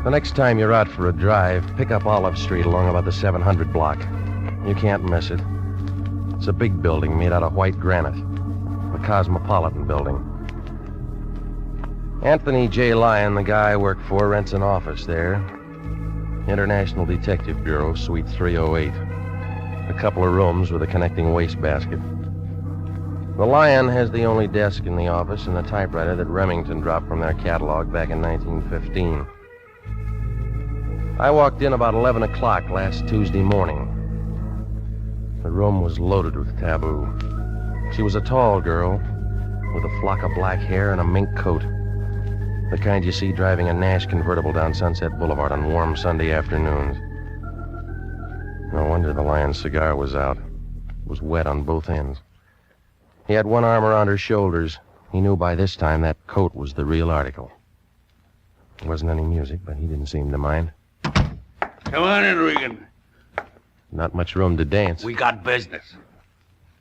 The next time you're out for a drive, pick up Olive Street along about the 700 block. You can't miss it. It's a big building made out of white granite. The Cosmopolitan Building. Anthony J. Lyon, the guy I work for, rents an office there. International Detective Bureau, Suite 308. A couple of rooms with a connecting wastebasket. The Lyon has the only desk in the office and a typewriter that Remington dropped from their catalog back in 1915. I walked in about 11 o'clock last Tuesday morning. The room was loaded with taboo. She was a tall girl with a flock of black hair and a mink coat. The kind you see driving a Nash convertible down Sunset Boulevard on warm Sunday afternoons. No wonder the Lion's cigar was out. It was wet on both ends. He had one arm around her shoulders. He knew by this time that coat was the real article. There wasn't any music, but he didn't seem to mind. Come on in, Regan. Not much room to dance. We got business.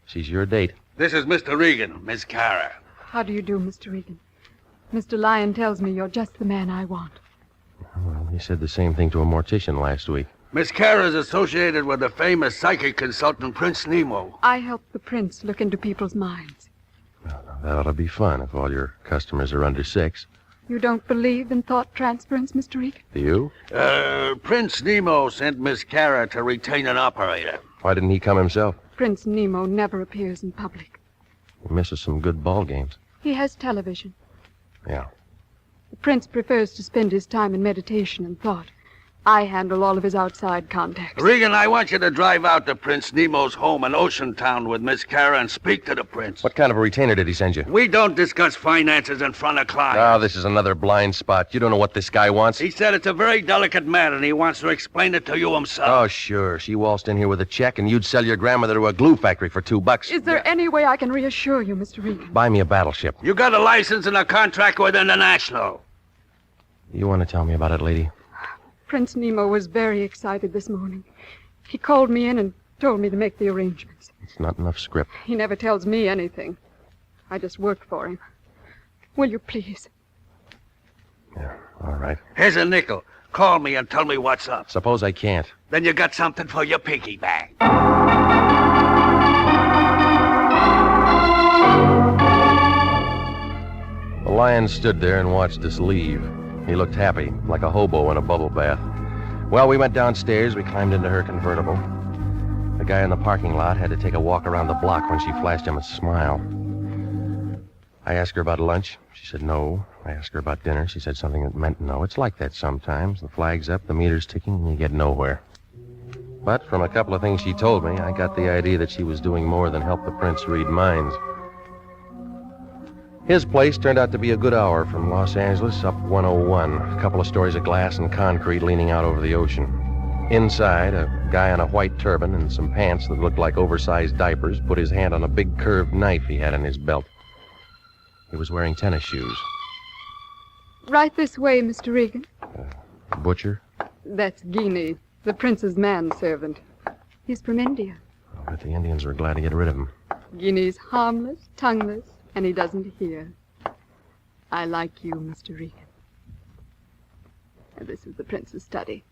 She's your date. This is Mr. Regan, Miss Kara. How do you do, Mr. Regan? Mr. Lyon tells me you're just the man I want. Well, he said the same thing to a mortician last week. Miss Kara is associated with the famous psychic consultant Prince Nemo. I help the prince look into people's minds. Well, that ought to be fun if all your customers are under 6. You don't believe in thought transference, Mr. Regan? Do you? Prince Nemo sent Miss Kara to retain an operator. Why didn't he come himself? Prince Nemo never appears in public. He misses some good ball games. He has television. Yeah. The prince prefers to spend his time in meditation and thought. I handle all of his outside contacts. Regan, I want you to drive out to Prince Nemo's home in Ocean Town with Miss Kara and speak to the prince. What kind of a retainer did he send you? We don't discuss finances in front of clients. Oh, this is another blind spot. You don't know what this guy wants? He said it's a very delicate matter, and he wants to explain it to you himself. Oh, sure. She waltzed in here with a check, and you'd sell your grandmother to a glue factory for $2. Is there any way I can reassure you, Mr. Regan? Buy me a battleship. You got a license and a contract with International. You want to tell me about it, lady? Prince Nemo was very excited this morning. He called me in and told me to make the arrangements. It's not enough script. He never tells me anything. I just work for him. Will you please? All right. Here's a nickel. Call me and tell me what's up. Suppose I can't. Then you got something for your piggy bank. The Lion stood there and watched us leave. He looked happy, like a hobo in a bubble bath. Well, we went downstairs. We climbed into her convertible. The guy in the parking lot had to take a walk around the block when she flashed him a smile. I asked her about lunch. She said no. I asked her about dinner. She said something that meant no. It's like that sometimes. The flag's up, the meter's ticking, and you get nowhere. But from a couple of things she told me, I got the idea that she was doing more than help the prince read minds. His place turned out to be a good hour from Los Angeles up 101. A couple of stories of glass and concrete leaning out over the ocean. Inside, a guy in a white turban and some pants that looked like oversized diapers put his hand on a big curved knife he had in his belt. He was wearing tennis shoes. Right this way, Mr. Regan. Butcher? That's Guinea, the prince's manservant. He's from India. I bet the Indians were glad to get rid of him. Guinea's harmless, tongueless, and he doesn't hear. I like you, Mr. Regan. And this is the prince's study.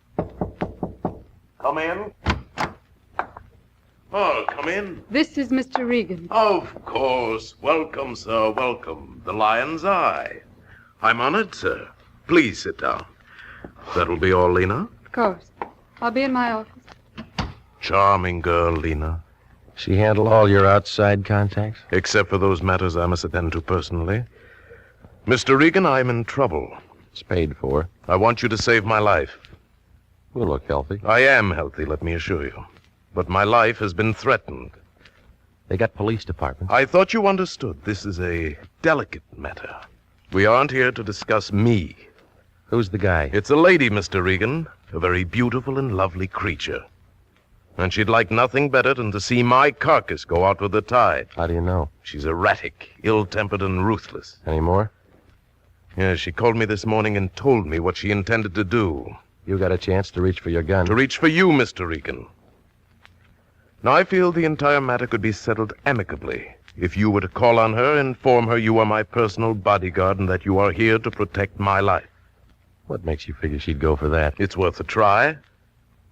Come in. Oh, come in. This is Mr. Regan. Of course. Welcome, sir, welcome. The Lion's Eye. I'm honored, sir. Please sit down. That'll be all, Lena? Of course. I'll be in my office. Charming girl, Lena. She handle all your outside contacts? Except for those matters I must attend to personally. Mr. Regan, I'm in trouble. It's paid for. I want you to save my life. You look healthy. I am healthy, let me assure you. But my life has been threatened. They got police departments. I thought you understood. This is a delicate matter. We aren't here to discuss me. Who's the guy? It's a lady, Mr. Regan. A very beautiful and lovely creature. And she'd like nothing better than to see my carcass go out with the tide. How do you know? She's erratic, ill-tempered, and ruthless. Any more? Yes, she called me this morning and told me what she intended to do. You got a chance to reach for your gun. To reach for you, Mr. Regan. Now, I feel the entire matter could be settled amicably if you were to call on her and inform her you are my personal bodyguard and that you are here to protect my life. What makes you figure she'd go for that? It's worth a try.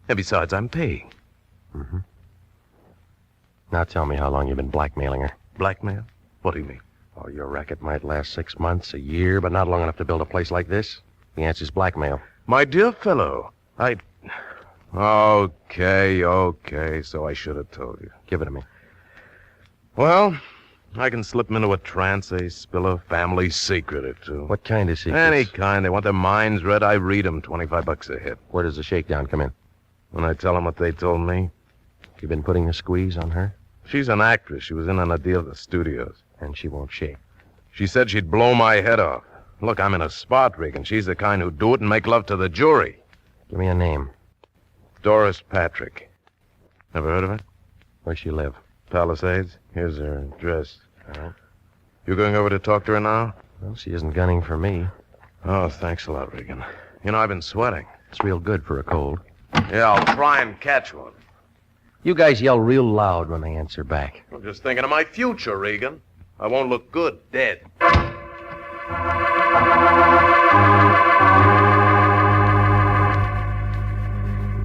And besides, I'm paying. Mm-hmm. Now tell me how long you've been blackmailing her. Blackmail? What do you mean? Oh, your racket might last 6 months, a year, but not long enough to build a place like this. The answer's blackmail. My dear fellow, Okay, so I should have told you. Give it to me. Well, I can slip them into a trance, spill a family secret or two. What kind of secrets? Any kind. They want their minds read, I read them, $25 a hit. Where does the shakedown come in? When I tell them what they told me. You been putting a squeeze on her? She's an actress. She was in on a deal at the studios. And she won't shake. She said she'd blow my head off. Look, I'm in a spot rig, and she's the kind who'd do it and make love to the jury. Give me a name. Doris Patrick. Never heard of her? Where's she live? Palisades. Here's her address. All right. You going over to talk to her now? Well, she isn't gunning for me. Oh, thanks a lot, Regan. You know, I've been sweating. It's real good for a cold. Yeah, I'll try and catch one. You guys yell real loud when they answer back. I'm just thinking of my future, Regan. I won't look good dead.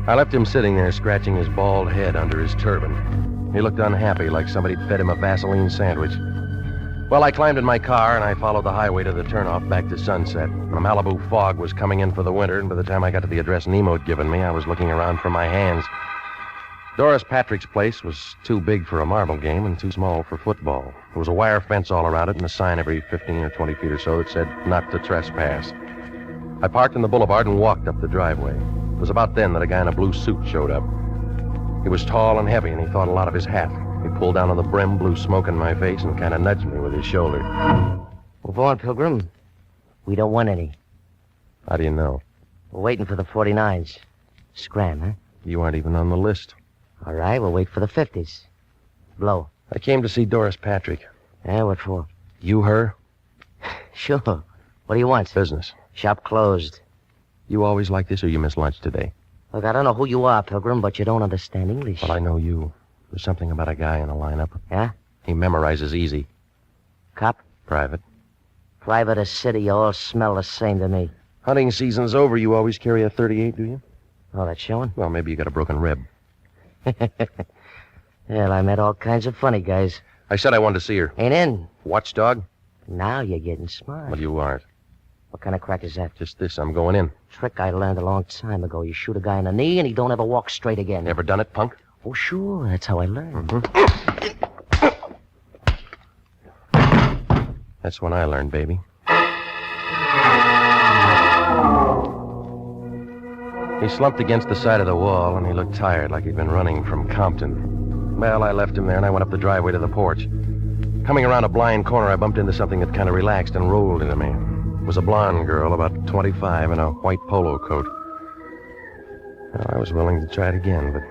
I left him sitting there scratching his bald head under his turban. He looked unhappy, like somebody'd fed him a Vaseline sandwich. Well, I climbed in my car and I followed the highway to the turnoff back to Sunset. The Malibu fog was coming in for the winter, and by the time I got to the address Nemo'd given me, I was looking around for my hands. Doris Patrick's place was too big for a marble game and too small for football. There was a wire fence all around it and a sign every 15 or 20 feet or so that said, "Not to trespass." I parked in the boulevard and walked up the driveway. It was about then that a guy in a blue suit showed up. He was tall and heavy, and he thought a lot of his hat. He pulled down on the brim, blew smoke in my face, and kind of nudged me with his shoulder. Move on, Pilgrim. We don't want any. How do you know? We're waiting for the 49s. Scram, huh? You aren't even on the list. All right, we'll wait for the 50s. Blow. I came to see Doris Patrick. Yeah, what for? You her? Sure. What do you want? Business. Shop closed. You always like this, or you missed lunch today? Look, I don't know who you are, Pilgrim, but you don't understand English. Well, I know you. There's something about a guy in the lineup. Yeah? He memorizes easy. Cop? Private. Private or city, you all smell the same to me. Hunting season's over. You always carry a .38, do you? Oh, that's showing? Well, maybe you got a broken rib. Well, I met all kinds of funny guys. I said I wanted to see her. Ain't in. Watchdog? Now you're getting smart. Well, you aren't. What kind of crack is that? Just this. I'm going in. Trick I learned a long time ago. You shoot a guy in the knee and he don't ever walk straight again. Ever done it, punk? Oh, sure. That's how I learned. That's when I learned, baby. He slumped against the side of the wall, and he looked tired, like he'd been running from Compton. Well, I left him there, and I went up the driveway to the porch. Coming around a blind corner, I bumped into something that kind of relaxed and rolled into me. It was a blonde girl, about 25, in a white polo coat. Well, I was willing to try it again, but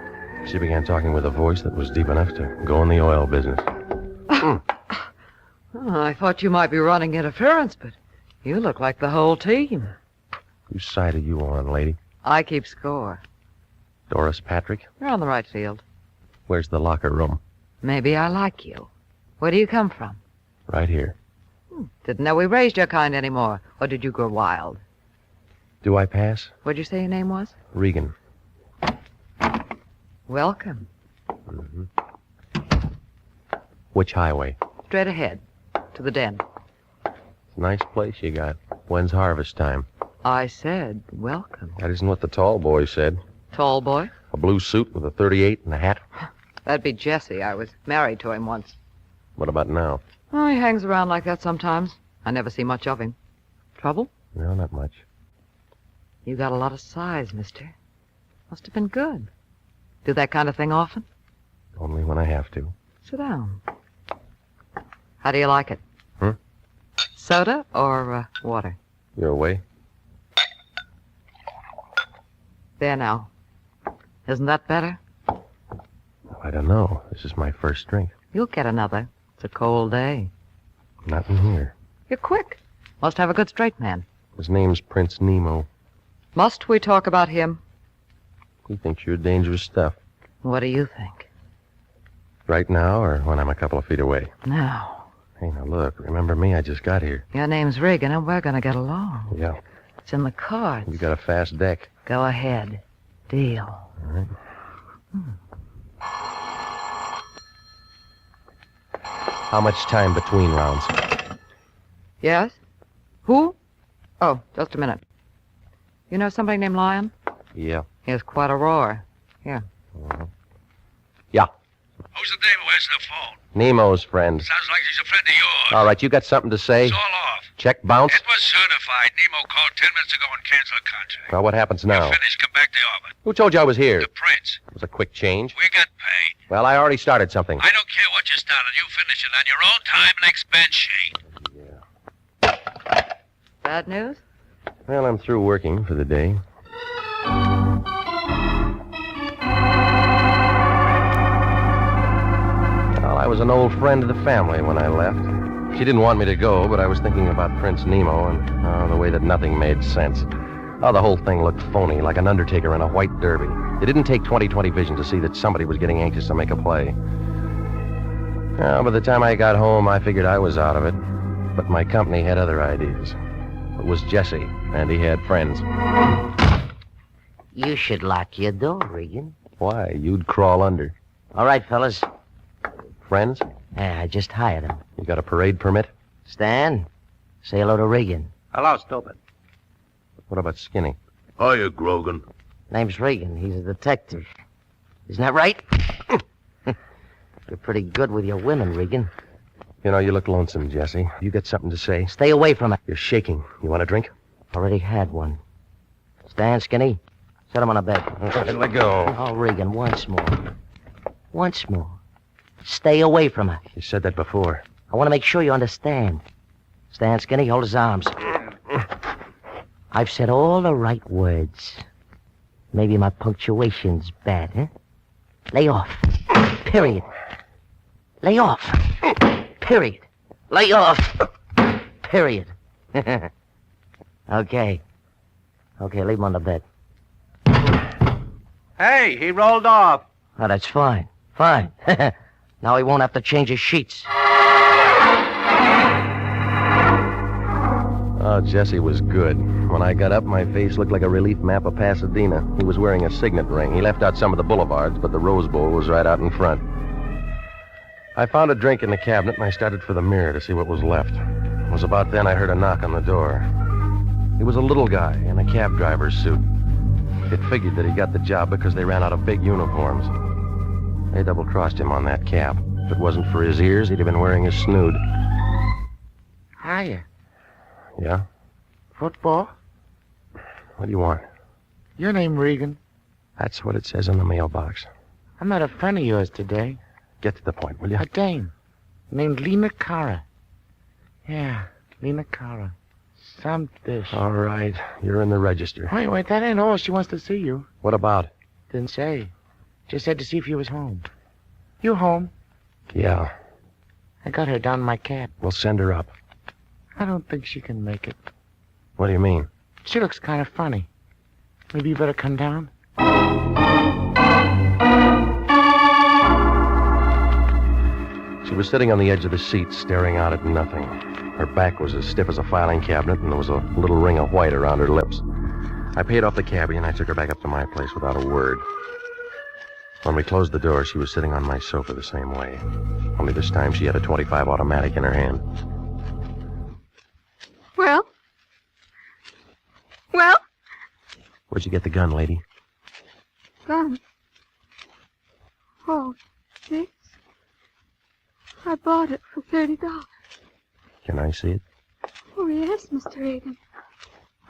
she began talking with a voice that was deep enough to go in the oil business. Oh, I thought you might be running interference, but you look like the whole team. Whose side are you on, lady? I keep score. Doris Patrick? You're on the right field. Where's the locker room? Maybe I like you. Where do you come from? Right here. Didn't know we raised your kind anymore. Or did you grow wild? Do I pass? What'd you say your name was? Regan. Welcome. Mm-hmm. Which highway? Straight ahead. To the den. Nice place you got. When's harvest time? I said welcome. That isn't what the tall boy said. Tall boy? A blue suit with a .38 and a hat. That'd be Jesse. I was married to him once. What about now? Oh, he hangs around like that sometimes. I never see much of him. Trouble? No, not much. You got a lot of size, mister. Must have been good. Do that kind of thing often? Only when I have to. Sit down. How do you like it? Soda or water? Your way? There now. Isn't that better? I don't know. This is my first drink. You'll get another. It's a cold day. Not in here. You're quick. Must have a good straight man. His name's Prince Nemo. Must we talk about him? He thinks you're dangerous stuff. What do you think? Right now or when I'm a couple of feet away? Now. Hey, now look. Remember me? I just got here. Your name's Regan, and we're going to get along. Yeah. It's in the cards. You got a fast deck. Go ahead. Deal. All right. How much time between rounds? Yes? Who? Oh, just a minute. You know somebody named Lyon? Yeah. He has quite a roar. Here. Yeah. Who's the name who answered the phone? Nemo's friend. Sounds like he's a friend of yours. All right, you got something to say? It's all off. Check bounce? It was certified. Nemo called 10 minutes ago and canceled the contract. Well, what happens now? Finished, come back to orbit. Who told you I was here? The Prince. It was a quick change. We got paid. Well, I already started something. I don't care what you started. You finish it on your own time and expense sheet. Bad news? Well, I'm through working for the day. Well, I was an old friend of the family when I left. She didn't want me to go, but I was thinking about Prince Nemo and the way that nothing made sense. Oh, the whole thing looked phony, like an undertaker in a white derby. It didn't take 20/20 vision to see that somebody was getting anxious to make a play. Well, by the time I got home, I figured I was out of it. But my company had other ideas. It was Jesse, and he had friends. You should lock your door, Regan. Why? You'd crawl under. All right, fellas. Friends? Yeah, I just hired him. You got a parade permit? Stan, say hello to Regan. Hello, stupid. What about Skinny? Hiya, Grogan. Name's Regan. He's a detective. Isn't that right? You're pretty good with your women, Regan. You know, you look lonesome, Jesse. You got something to say? Stay away from it. You're shaking. You want a drink? Already had one. Stan, Skinny, set him on a bed. Let go. Oh, Regan, once more. Once more. Stay away from her. You said that before. I want to make sure you understand. Stan, Skinny, hold his arms. I've said all the right words. Maybe my punctuation's bad, huh? Lay off. Period. Lay off. Period. Lay off. Period. Okay. Okay, leave him on the bed. Hey, he rolled off. Oh, that's fine. Fine. Now he won't have to change his sheets. Well, Jesse was good. When I got up, my face looked like a relief map of Pasadena. He was wearing a signet ring. He left out some of the boulevards, but the Rose Bowl was right out in front. I found a drink in the cabinet, and I started for the mirror to see what was left. It was about then I heard a knock on the door. He was a little guy in a cab driver's suit. It figured that he got the job because they ran out of big uniforms. They double-crossed him on that cap. If it wasn't for his ears, he'd have been wearing a snood. Hiya. Yeah? Football? What do you want? Your name Regan? That's what it says in the mailbox. I met a friend of yours today. Get to the point, will you? A dame named Lena Cara. Yeah, Lena Cara. Some dish. All right. You're in the register. Wait, that ain't all. She wants to see you. What about? Didn't say. Just said to see if you was home. You home? Yeah. I got her down in my cab. We'll send her up. I don't think she can make it. What do you mean? She looks kind of funny. Maybe you better come down? She was sitting on the edge of the seat, staring out at nothing. Her back was as stiff as a filing cabinet, and there was a little ring of white around her lips. I paid off the cabbie, and I took her back up to my place without a word. When we closed the door, she was sitting on my sofa the same way. Only this time she had a .25 automatic in her hand. Well? Well? Where'd you get the gun, lady? Gun? Oh, this? I bought it for $30. Can I see it? Oh, yes, Mr. Regan.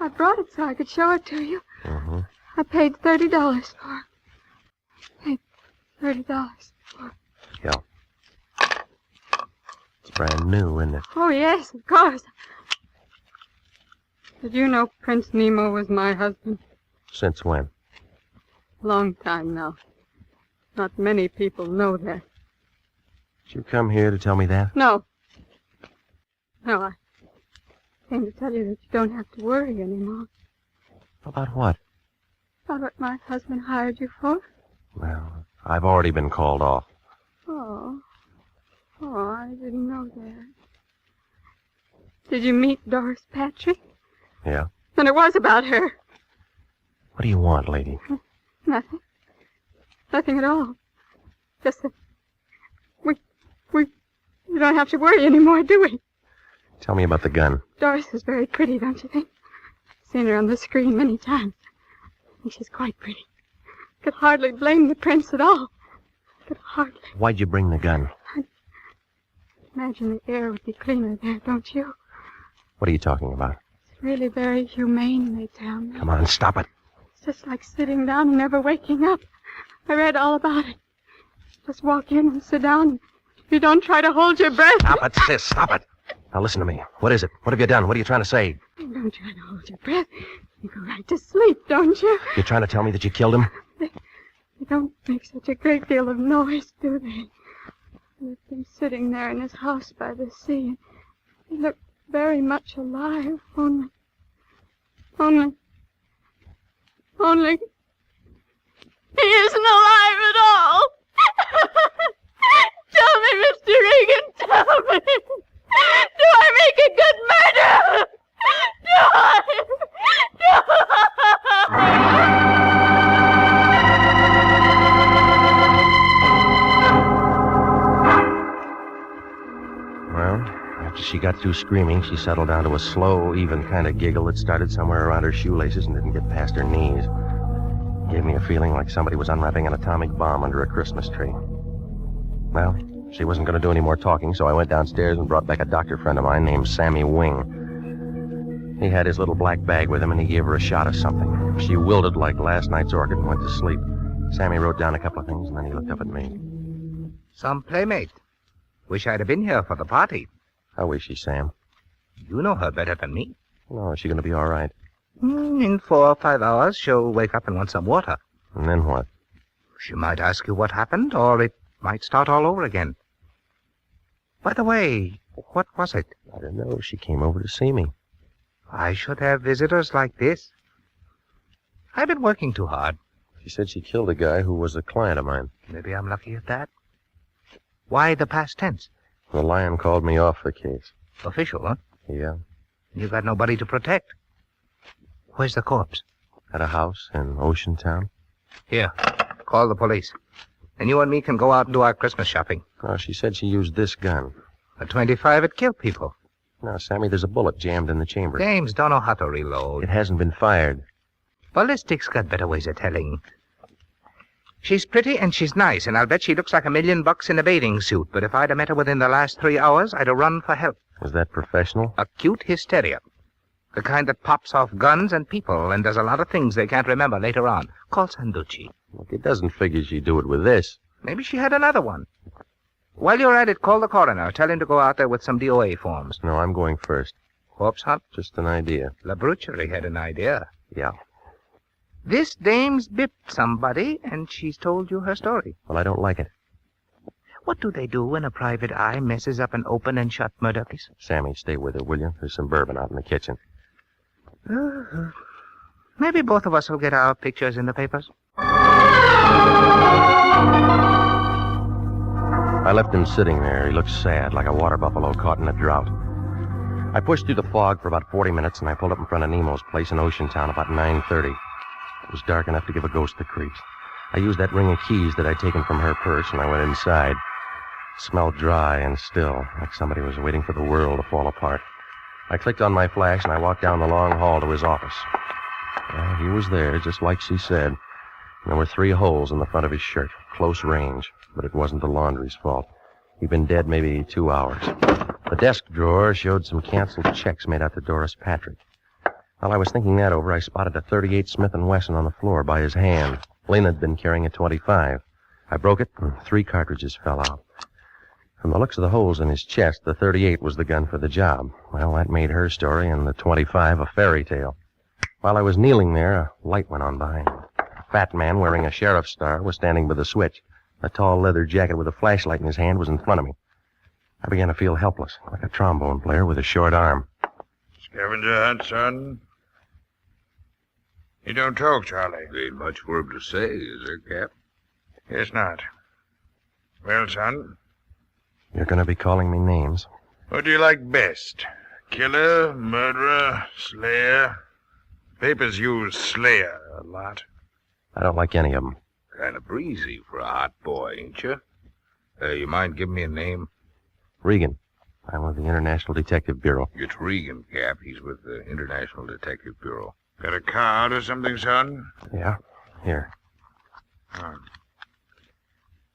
I brought it so I could show it to you. Mm-hmm. I paid $30 for it. Paid $30 for it. Yeah. It's brand new, isn't it? Oh, yes, of course. Did you know Prince Nemo was my husband? Since when? Long time now. Not many people know that. Did you come here to tell me that? No. No, I came to tell you that you don't have to worry anymore. About what? About what my husband hired you for? Well, I've already been called off. Oh. Oh, I didn't know that. Did you meet Doris Patrick? Yeah? Then it was about her. What do you want, lady? Nothing. Nothing at all. Just that we don't have to worry anymore, do we? Tell me about the gun. Doris is very pretty, don't you think? Seen her on the screen many times. I think she's quite pretty. Could hardly blame the prince at all. Could hardly. Why'd you bring the gun? I imagine the air would be cleaner there, don't you? What are you talking about? It's really very humane, they tell me. Come on, stop it. It's just like sitting down and never waking up. I read all about it. Just walk in and sit down. You don't try to hold your breath. Stop it, sis, stop it. Now listen to me. What is it? What have you done? What are you trying to say? You don't try to hold your breath. You go right to sleep, don't you? You're trying to tell me that you killed him? They don't make such a great deal of noise, do they? Left him sitting there in his house by the sea. He looked very much alive, only... He isn't alive at all! Tell me, Mr. Regan, tell me! Do I make a good murderer? Do I? Well, after she got through screaming, she settled down to a slow, even kind of giggle that started somewhere around her shoelaces and didn't get past her knees. Gave me a feeling like somebody was unwrapping an atomic bomb under a Christmas tree. Well, she wasn't going to do any more talking, so I went downstairs and brought back a doctor friend of mine named Sammy Wing. He had his little black bag with him, and he gave her a shot of something. She wilted like last night's orchid and went to sleep. Sammy wrote down a couple of things, and then he looked up at me. Some playmate. Wish I'd have been here for the party. How is she, Sam? You know her better than me. No, is she going to be all right? In 4 or 5 hours, she'll wake up and want some water. And then what? She might ask you what happened, or it might start all over again. By the way, what was it? I don't know. She came over to see me. I should have visitors like this. I've been working too hard. She said she killed a guy who was a client of mine. Maybe I'm lucky at that. Why the past tense? The Lyon called me off the case. Official, huh? Yeah. You got nobody to protect. Where's the corpse? At a house in Ocean Town. Here, call the police. And you and me can go out and do our Christmas shopping. Oh, she said she used this gun. A .25, it killed people. No, Sammy, there's a bullet jammed in the chamber. Dames don't know how to reload. It hasn't been fired. Ballistics got better ways of telling. She's pretty and she's nice, and I'll bet she looks like $1 million in a bathing suit. But if I'd have met her within the last 3 hours, I'd have run for help. Was that professional? Acute hysteria. The kind that pops off guns and people and does a lot of things they can't remember later on. Call Sanducci. Look, it doesn't figure she'd do it with this. Maybe she had another one. While you're at it, call the coroner. Tell him to go out there with some DOA forms. No, I'm going first. Corpse hunt? Just an idea. La Brucherie had an idea. Yeah. This dame's bipped somebody, and she's told you her story. Well, I don't like it. What do they do when a private eye messes up an open and shut murder case? Sammy, stay with her, will you? There's some bourbon out in the kitchen. Maybe both of us will get our pictures in the papers. I left him sitting there. He looked sad, like a water buffalo caught in a drought. I pushed through the fog for about 40 minutes, and I pulled up in front of Nemo's place in Ocean Town about 9:30. It was dark enough to give a ghost the creeps. I used that ring of keys that I'd taken from her purse, and I went inside. It smelled dry and still, like somebody was waiting for the world to fall apart. I clicked on my flash, and I walked down the long hall to his office. Well, he was there, just like she said. And there were 3 holes in the front of his shirt, close range, but it wasn't the laundry's fault. He'd been dead maybe 2 hours. The desk drawer showed some canceled checks made out to Doris Patrick. While I was thinking that over, I spotted a .38 Smith & Wesson on the floor by his hand. Lena had been carrying a .25. I broke it, and 3 cartridges fell out. From the looks of the holes in his chest, the .38 was the gun for the job. Well, that made her story and the .25 a fairy tale. While I was kneeling there, a light went on behind me. A fat man wearing a sheriff's star was standing by the switch. A tall leather jacket with a flashlight in his hand was in front of me. I began to feel helpless, like a trombone player with a short arm. Scavenger hunt, son? You don't talk, Charlie. Ain't much for him to say, is there, Cap? Yes, not. Well, son? You're going to be calling me names. What do you like best? Killer, murderer, slayer? Papers use slayer a lot. I don't like any of them. Kind of breezy for a hot boy, ain't you? You mind giving me a name? Regan. I'm with the International Detective Bureau. It's Regan, Cap. He's with the International Detective Bureau. Got a card or something, son? Yeah, here. Oh.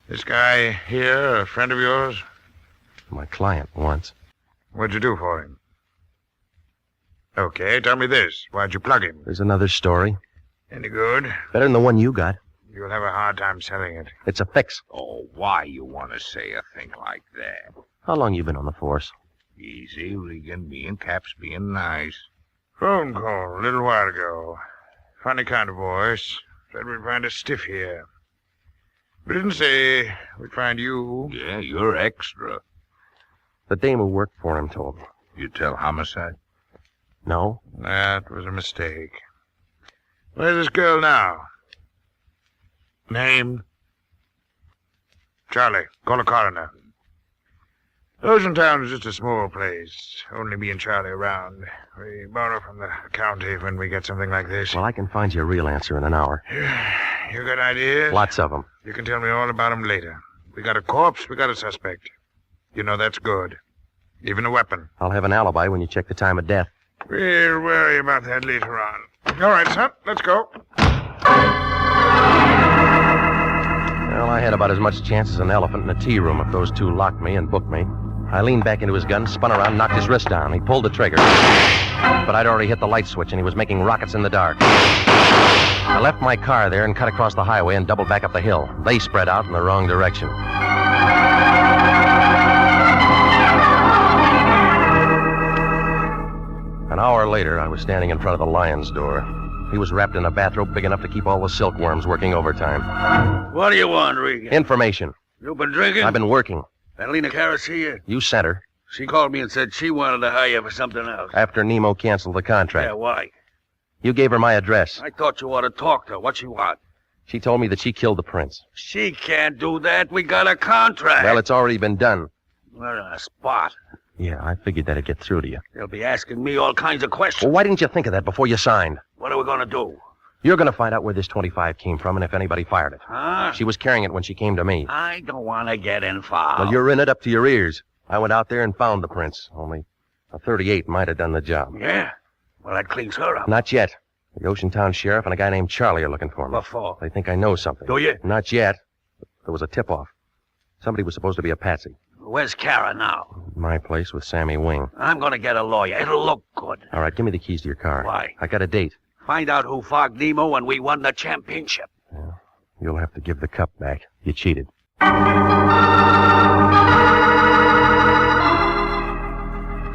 This guy here, a friend of yours? My client once. What'd you do for him? Okay, tell me this. Why'd you plug him? There's another story. Any good? Better than the one you got. You'll have a hard time selling it. It's a fix. Oh, why you want to say a thing like that? How long you been on the force? Easy, Regan. Me and Cap's being nice. Phone call a little while ago. Funny kind of voice. Said we'd find a stiff here. We didn't say we'd find you. Yeah, you're extra. The dame who worked for him told me. You tell homicide? No. That was a mistake. Where's this girl now? Name? Charlie, call a coroner. Ocean Town is just a small place. Only me and Charlie around. We borrow from the county when we get something like this. Well, I can find you a real answer in an hour. You got ideas? Lots of them. You can tell me all about them later. We got a corpse, we got a suspect. You know that's good. Even a weapon. I'll have an alibi when you check the time of death. We'll worry about that later on. All right, son, let's go. Well, I had about as much chance as an elephant in a tea room if those 2 locked me and booked me. I leaned back into his gun, spun around, knocked his wrist down. He pulled the trigger. But I'd already hit the light switch, and he was making rockets in the dark. I left my car there and cut across the highway and doubled back up the hill. They spread out in the wrong direction. An hour later, I was standing in front of the Lyon's door. He was wrapped in a bathrobe big enough to keep all the silkworms working overtime. What do you want, Regan? Information. You been drinking? I've been working. That Lena Cara see you? You sent her. She called me and said she wanted to hire you for something else. After Nemo canceled the contract. Yeah, why? You gave her my address. I thought you ought to talk to her. What she want? She told me that she killed the prince. She can't do that. We got a contract. Well, it's already been done. We're on a spot. Yeah, I figured that'd get through to you. They'll be asking me all kinds of questions. Well, why didn't you think of that before you signed? What are we going to do? You're going to find out where this 25 came from and if anybody fired it. Huh? She was carrying it when she came to me. I don't want to get involved. Well, you're in it up to your ears. I went out there and found the prints. Only a 38 might have done the job. Yeah? Well, that cleans her up. Not yet. The Ocean Town Sheriff and a guy named Charlie are looking for me. What for? They think I know something. Do you? Not yet. There was a tip-off. Somebody was supposed to be a patsy. Where's Kara now? My place with Sammy Wing. I'm going to get a lawyer. It'll look good. All right, give me the keys to your car. Why? I got a date. Find out who fogged Nemo when we won the championship. You'll have to give the cup back. You cheated.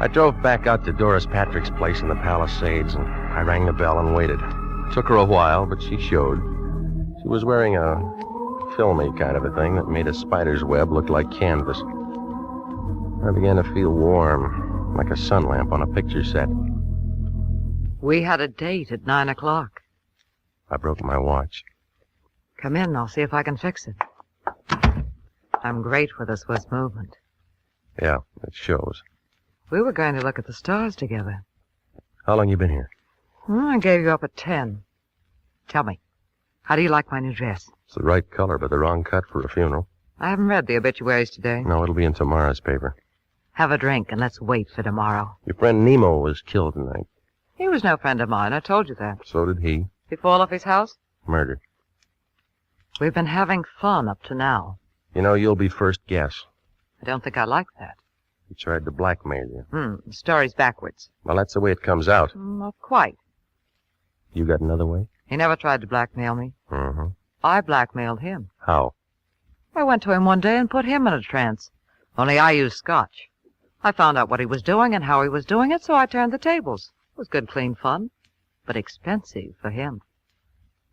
I drove back out to Doris Patrick's place in the Palisades, and I rang the bell and waited. Took her a while, but she showed. She was wearing a filmy kind of a thing that made a spider's web look like canvas. I began to feel warm, like a sun lamp on a picture set. We had a date at 9 o'clock. I broke my watch. Come in, I'll see if I can fix it. I'm great with the Swiss movement. Yeah, it shows. We were going to look at the stars together. How long you been here? I gave you up at 10. Tell me, how do you like my new dress? It's the right color, but the wrong cut for a funeral. I haven't read the obituaries today. No, it'll be in tomorrow's paper. Have a drink and let's wait for tomorrow. Your friend Nemo was killed tonight. He was no friend of mine, I told you that. So did he. He fall off his house? Murdered. We've been having fun up to now. You know, you'll be first guess. I don't think I like that. He tried to blackmail you. The story's backwards. Well, that's the way it comes out. Not quite. You got another way? He never tried to blackmail me. Mm-hmm. I blackmailed him. How? I went to him one day and put him in a trance. Only I used scotch. I found out what he was doing and how he was doing it, so I turned the tables. It was good, clean fun, but expensive for him.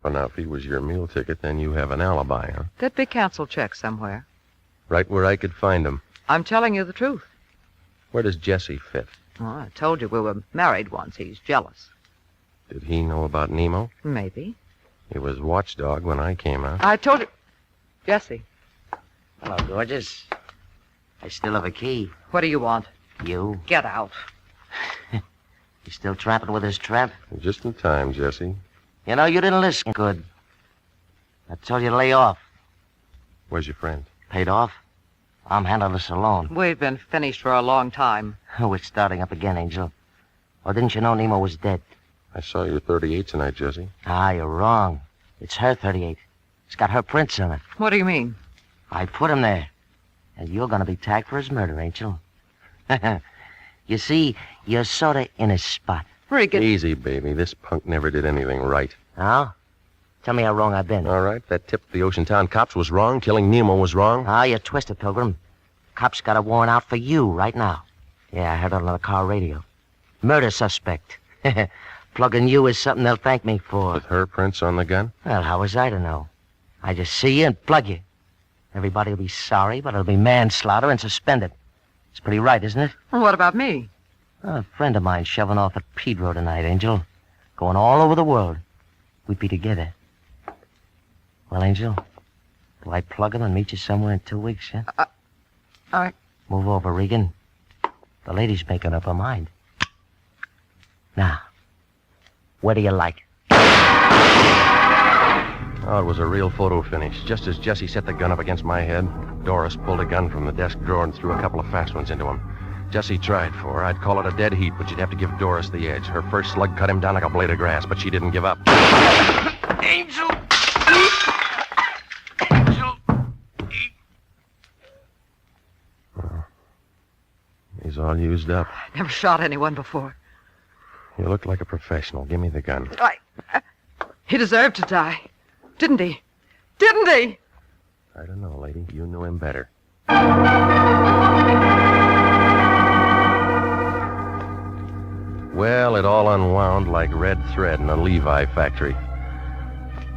Well, now, if he was your meal ticket, then you have an alibi, huh? There'd be canceled checks somewhere. Right where I could find him. I'm telling you the truth. Where does Jesse fit? Oh, I told you we were married once. He's jealous. Did he know about Nemo? Maybe. He was watchdog when I came out. I told you... Jesse. Hello, gorgeous. I still have a key. What do you want? You? Get out. You still tramping with his tramp? Just in time, Jesse. You know, you didn't listen good. I told you to lay off. Where's your friend? Paid off? I'm handling this alone. We've been finished for a long time. Oh, it's starting up again, Angel. Or didn't you know Nemo was dead? I saw your 38 tonight, Jesse. Ah, you're wrong. It's her 38. It's got her prints on it. What do you mean? I put him there. And you're going to be tagged for his murder, Angel. You see, you're sort of in a spot. Regan. Easy, baby. This punk never did anything right. Oh? Tell me how wrong I've been. All right. That tip to the Ocean Town cops was wrong. Killing Nemo was wrong. Ah, you're twisted, Pilgrim. Cops got a warrant out for you right now. Yeah, I heard it on the car radio. Murder suspect. Plugging you is something they'll thank me for. With her prints on the gun? Well, how was I to know? I just see you and plug you. Everybody will be sorry, but it'll be manslaughter and suspended. It's pretty right, isn't it? Well, what about me? A friend of mine shoving off at Pedro tonight, Angel. Going all over the world. We'd be together. Well, Angel, do I plug him and meet you somewhere in 2 weeks, huh? All right. Move over, Regan. The lady's making up her mind. Now, where do you like? Oh, it was a real photo finish. Just as Jesse set the gun up against my head, Doris pulled a gun from the desk drawer and threw a couple of fast ones into him. Jesse tried for her. I'd call it a dead heat, but you'd have to give Doris the edge. Her first slug cut him down like a blade of grass, but she didn't give up. Angel! He's all used up. Never shot anyone before. You look like a professional. Give me the gun. He deserved to die. Didn't he? Didn't he? I don't know, lady. You knew him better. Well, it all unwound like red thread in a Levi factory.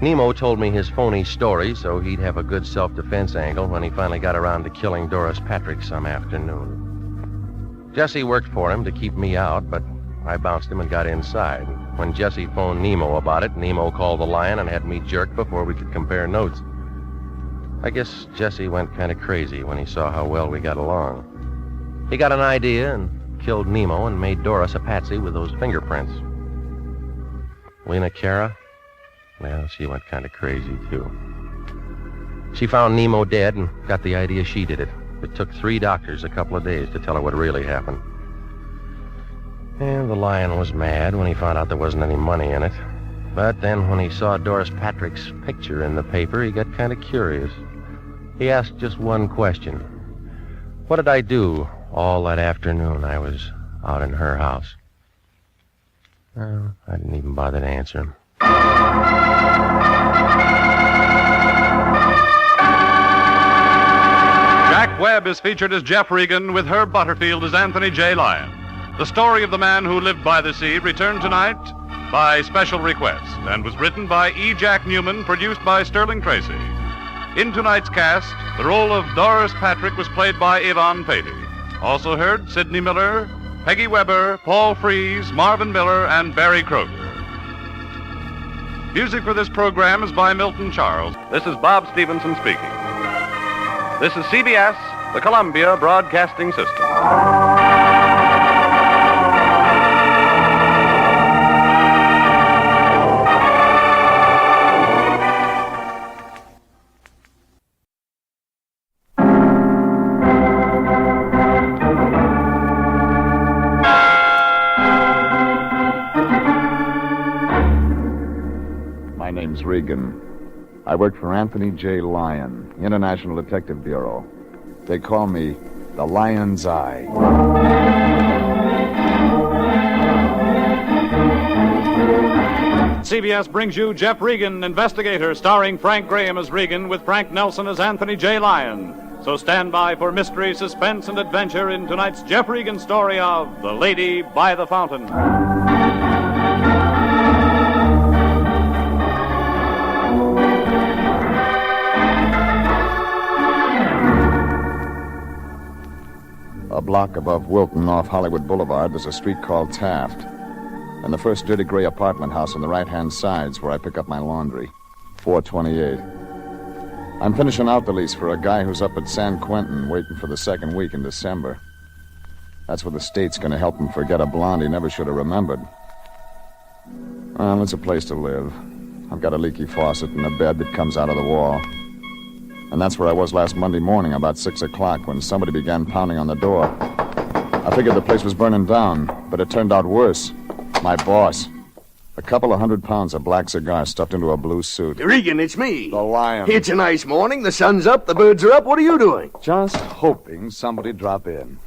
Nemo told me his phony story so he'd have a good self-defense angle when he finally got around to killing Doris Patrick some afternoon. Jesse worked for him to keep me out, but I bounced him and got inside. When Jesse phoned Nemo about it, Nemo called the Lyon and had me jerked before we could compare notes. I guess Jesse went kind of crazy when he saw how well we got along. He got an idea and killed Nemo and made Doris a patsy with those fingerprints. Lena Cara? Well, she went kind of crazy, too. She found Nemo dead and got the idea she did it. It took 3 doctors a couple of days to tell her what really happened. And the Lyon was mad when he found out there wasn't any money in it. But then when he saw Doris Patrick's picture in the paper, he got kind of curious. He asked just one question. What did I do all that afternoon I was out in her house? Well, I didn't even bother to answer him. Jack Webb is featured as Jeff Regan with Herb Butterfield as Anthony J. Lyon. The story of the man who lived by the sea returned tonight by special request and was written by E. Jack Newman, produced by Sterling Tracy. In tonight's cast, the role of Doris Patrick was played by Yvonne Patey. Also heard Sidney Miller, Peggy Weber, Paul Frees, Marvin Miller, and Barry Kroger. Music for this program is by Milton Charles. This is Bob Stevenson speaking. This is CBS, the Columbia Broadcasting System. My name's Regan. I work for Anthony J. Lyon, International Detective Bureau. They call me the Lion's Eye. CBS brings you Jeff Regan, Investigator, starring Frank Graham as Regan with Frank Nelson as Anthony J. Lyon. So stand by for mystery, suspense, and adventure in tonight's Jeff Regan story of The Lady by the Fountain. A block above Wilton off Hollywood Boulevard, there's a street called Taft. And the first dirty gray apartment house on the right-hand side's where I pick up my laundry. 428. I'm finishing out the lease for a guy who's up at San Quentin waiting for the second week in December. That's where the state's going to help him forget a blonde he never should have remembered. Well, it's a place to live. I've got a leaky faucet and a bed that comes out of the wall. And that's where I was last Monday morning about 6 o'clock when somebody began pounding on the door. I figured the place was burning down, but it turned out worse. My boss. A couple of 100 pounds of black cigars stuffed into a blue suit. Regan, it's me. The Lion. It's a nice morning. The sun's up. The birds are up. What are you doing? Just hoping somebody'd drop in.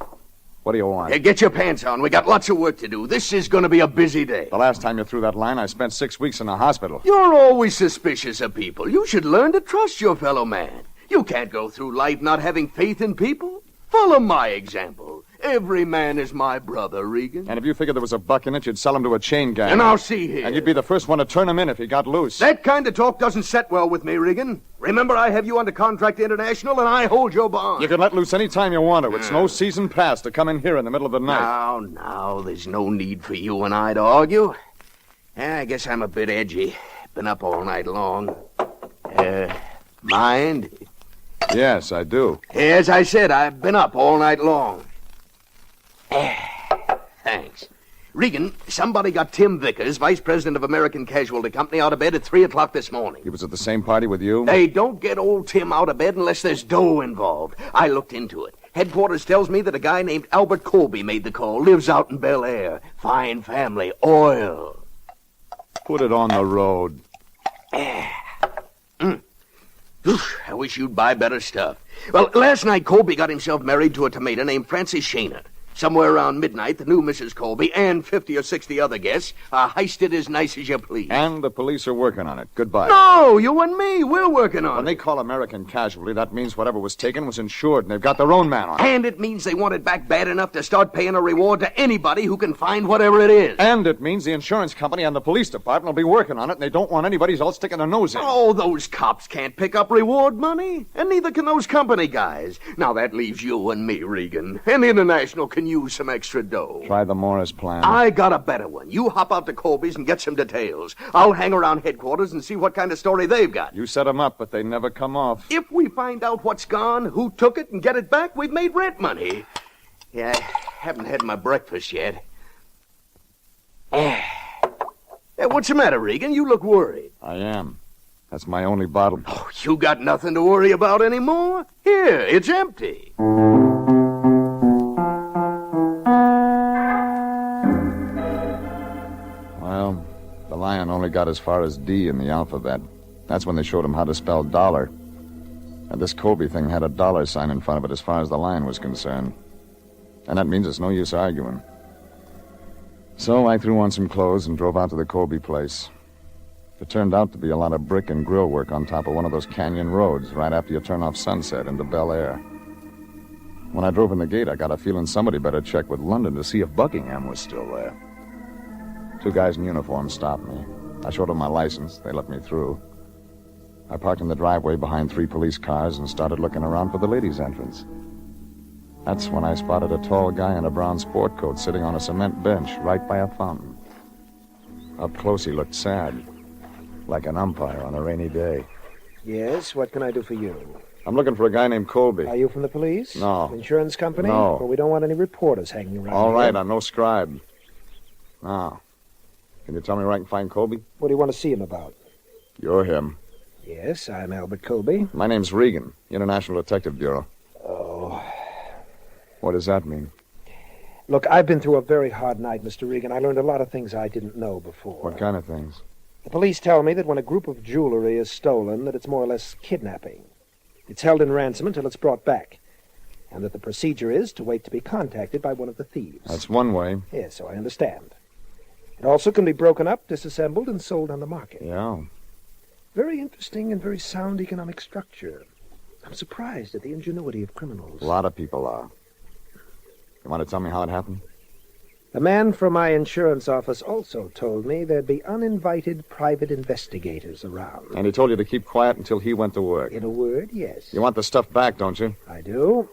What do you want? Hey, get your pants on. We got lots of work to do. This is going to be a busy day. The last time you threw that line, I spent 6 weeks in a hospital. You're always suspicious of people. You should learn to trust your fellow man. You can't go through life not having faith in people. Follow my example. Every man is my brother, Regan. And if you figured there was a buck in it, you'd sell him to a chain gang. And I'll see here. And you'd be the first one to turn him in if he got loose. That kind of talk doesn't set well with me, Regan. Remember, I have you under contract to International, and I hold your bond. You can let loose any time you want to. It's no season pass to come in here in the middle of the night. Now, there's no need for you and I to argue. I guess I'm a bit edgy. Been up all night long. Mind? Yes, I do. As I said, I've been up all night long. Thanks. Regan, somebody got Tim Vickers, vice president of American Casualty Company, out of bed at 3 o'clock this morning. He was at the same party with you? They don't get old Tim out of bed unless there's dough involved. I looked into it. Headquarters tells me that a guy named Albert Colby made the call. Lives out in Bel Air. Fine family. Oil. Put it on the road. I wish you'd buy better stuff. Well, last night, Colby got himself married to a tomato named Frances Shaner. Somewhere around midnight, the new Mrs. Colby and 50 or 60 other guests are heisted as nice as you please. And the police are working on it. Goodbye. No, you and me, we're working on it. When they call American Casualty, that means whatever was taken was insured, and they've got their own man on it. And it means they want it back bad enough to start paying a reward to anybody who can find whatever it is. And it means the insurance company and the police department will be working on it, and they don't want anybody else sticking their nose in. Oh, those cops can't pick up reward money, and neither can those company guys. Now, that leaves you and me, Regan. And International can use some extra dough. Try the Morris plan. I got a better one. You hop out to Colby's and get some details. I'll hang around headquarters and see what kind of story they've got. You set them up, but they never come off. If we find out what's gone, who took it, and get it back, we've made rent money. Yeah, I haven't had my breakfast yet. Hey, what's the matter, Regan? You look worried. I am. That's my only bottle. Oh, you got nothing to worry about anymore? Here, it's empty. Well, the Lyon only got as far as D in the alphabet. That's when they showed him how to spell dollar. And this Colby thing had a dollar sign in front of it as far as the line was concerned. And that means it's no use arguing. So I threw on some clothes and drove out to the Colby place. It turned out to be a lot of brick and grill work on top of one of those canyon roads right after you turn off Sunset into Bel Air. When I drove in the gate, I got a feeling somebody better check with London to see if Buckingham was still there. 2 guys in uniform stopped me. I showed them my license. They let me through. I parked in the driveway behind 3 police cars and started looking around for the ladies' entrance. That's when I spotted a tall guy in a brown sport coat sitting on a cement bench right by a fountain. Up close, he looked sad, like an umpire on a rainy day. Yes, what can I do for you? I'm looking for a guy named Colby. Are you from the police? No. Insurance company? No. Well, we don't want any reporters hanging around All right, here. I'm no scribe. Now, can you tell me where I can find Colby? What do you want to see him about? You're him. Yes, I'm Albert Colby. My name's Regan, International Detective Bureau. Oh. What does that mean? Look, I've been through a very hard night, Mr. Regan. I learned a lot of things I didn't know before. What kind of things? The police tell me that when a group of jewelry is stolen, that it's more or less kidnapping. It's held in ransom until it's brought back. And that the procedure is to wait to be contacted by one of the thieves. That's one way. Yes, so I understand. It also can be broken up, disassembled, and sold on the market. Yeah. Very interesting and very sound economic structure. I'm surprised at the ingenuity of criminals. A lot of people are. You want to tell me how it happened? The man from my insurance office also told me there'd be uninvited private investigators around. And he told you to keep quiet until he went to work. In a word, yes. You want the stuff back, don't you? I do.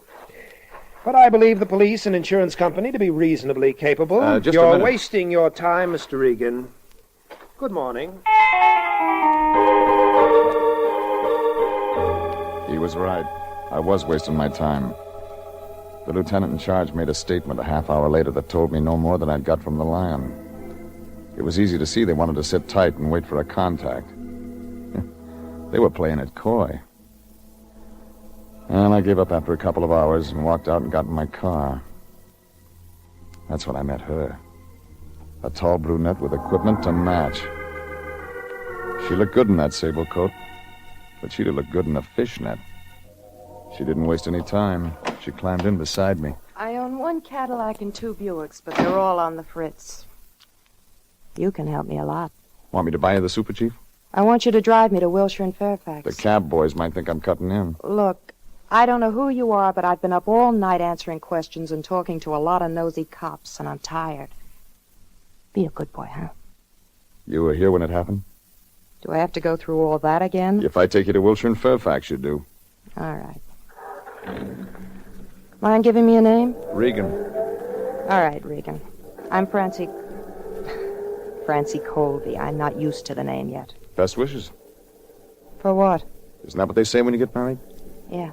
But I believe the police and insurance company to be reasonably capable. Just a You're minute. wasting your time, Mr. Regan. Good morning. He was right. I was wasting my time. The lieutenant in charge made a statement a half hour later that told me no more than I'd got from the Lion. It was easy to see they wanted to sit tight and wait for a contact. They were playing it coy. And I gave up after a couple of hours and walked out and got in my car. That's when I met her. A tall brunette with equipment to match. She looked good in that sable coat, but she'd have looked good in a fishnet. She didn't waste any time. She climbed in beside me. I own 1 Cadillac and 2 Buicks, but they're all on the fritz. You can help me a lot. Want me to buy you the Super Chief? I want you to drive me to Wilshire and Fairfax. The cab boys might think I'm cutting in. Look, I don't know who you are, but I've been up all night answering questions and talking to a lot of nosy cops, and I'm tired. Be a good boy, huh? You were here when it happened? Do I have to go through all that again? If I take you to Wilshire and Fairfax, you do. All right. Mind giving me a name? Regan. All right, Regan. I'm Francie Colby. I'm not used to the name yet. Best wishes. For what? Isn't that what they say when you get married? Yeah.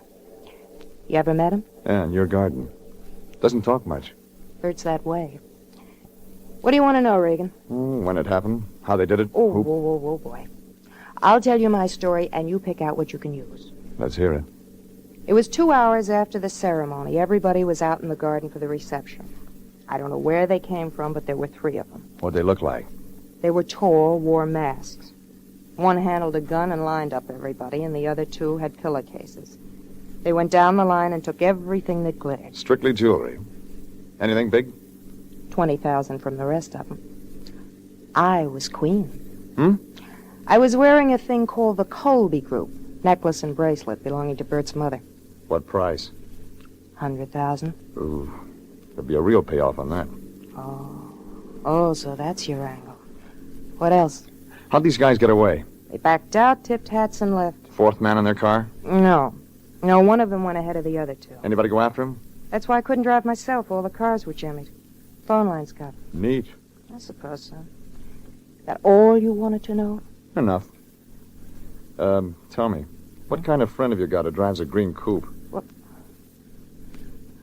You ever met him? Yeah, in your garden. Doesn't talk much. Bert's that way. What do you want to know, Regan? When it happened, how they did it. Oh, boy. I'll tell you my story, and you pick out what you can use. Let's hear it. It was 2 hours after the ceremony. Everybody was out in the garden for the reception. I don't know where they came from, but there were 3 of them. What'd they look like? They were tall, wore masks. One handled a gun and lined up everybody, and the other 2 had pillowcases. They went down the line and took everything that glittered. Strictly jewelry. Anything big? 20,000 from the rest of them. I was queen. Hmm? I was wearing a thing called the Colby Group, necklace and bracelet belonging to Bert's mother. What price? 100,000. Ooh, there'll be a real payoff on that. Oh, so that's your angle. What else? How'd these guys get away? They backed out, tipped hats, and left. 4th man in their car? No, one of them went ahead of the other 2. Anybody go after him? That's why I couldn't drive myself. All the cars were jimmied. Phone lines cut. Neat. I suppose so. That all you wanted to know? Enough. Tell me, what kind of friend have you got who drives a green coupe? What?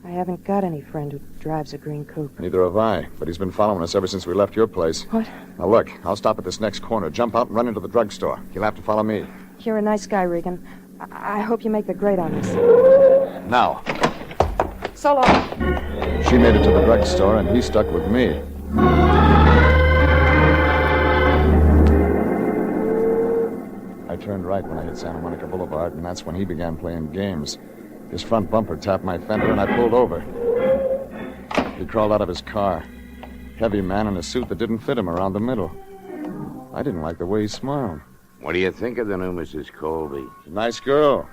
I haven't got any friend who drives a green coupe. Neither have I, but he's been following us ever since we left your place. What? Now, look, I'll stop at this next corner, jump out, and run into the drugstore. You'll have to follow me. You're a nice guy, Regan. I hope you make the grade on this. Now. So long. She made it to the drugstore, and he stuck with me. I turned right when I hit Santa Monica Boulevard, and that's when he began playing games. His front bumper tapped my fender, and I pulled over. He crawled out of his car. Heavy man in a suit that didn't fit him around the middle. I didn't like the way he smiled. What do you think of the new Mrs. Colby? Nice girl.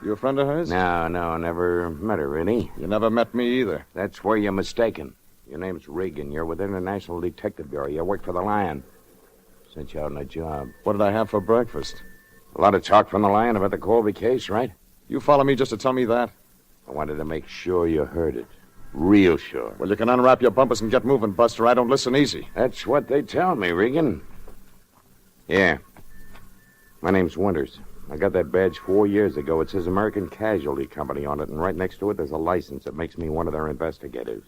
You a friend of hers? No, never met her, really. You never met me either. That's where you're mistaken. Your name's Regan. You're with International Detective Bureau. You work for the Lyon. Sent you out on a job. What did I have for breakfast? A lot of talk from the Lyon about the Colby case, right? You follow me just to tell me that? I wanted to make sure you heard it. Real sure. Well, you can unwrap your bumpers and get moving, Buster. I don't listen easy. That's what they tell me, Regan. Yeah. My name's Winters. I got that badge 4 years ago. It says American Casualty Company on it, and right next to it there's a license that makes me one of their investigators.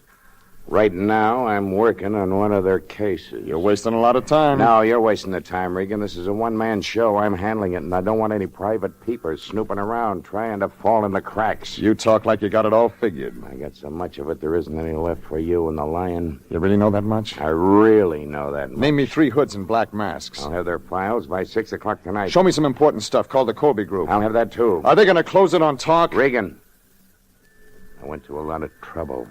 Right now, I'm working on one of their cases. You're wasting a lot of time. No, you're wasting the time, Regan. This is a one-man show. I'm handling it, and I don't want any private peepers snooping around trying to fall in the cracks. You talk like you got it all figured. I got so much of it, there isn't any left for you and the Lion. You really know that much? I really know that much. Name me 3 hoods in black masks. I'll have their files by 6 o'clock tonight. Show me some important stuff called the Colby Group. I'll have that, too. Are they going to close it on talk? Regan, I went to a lot of trouble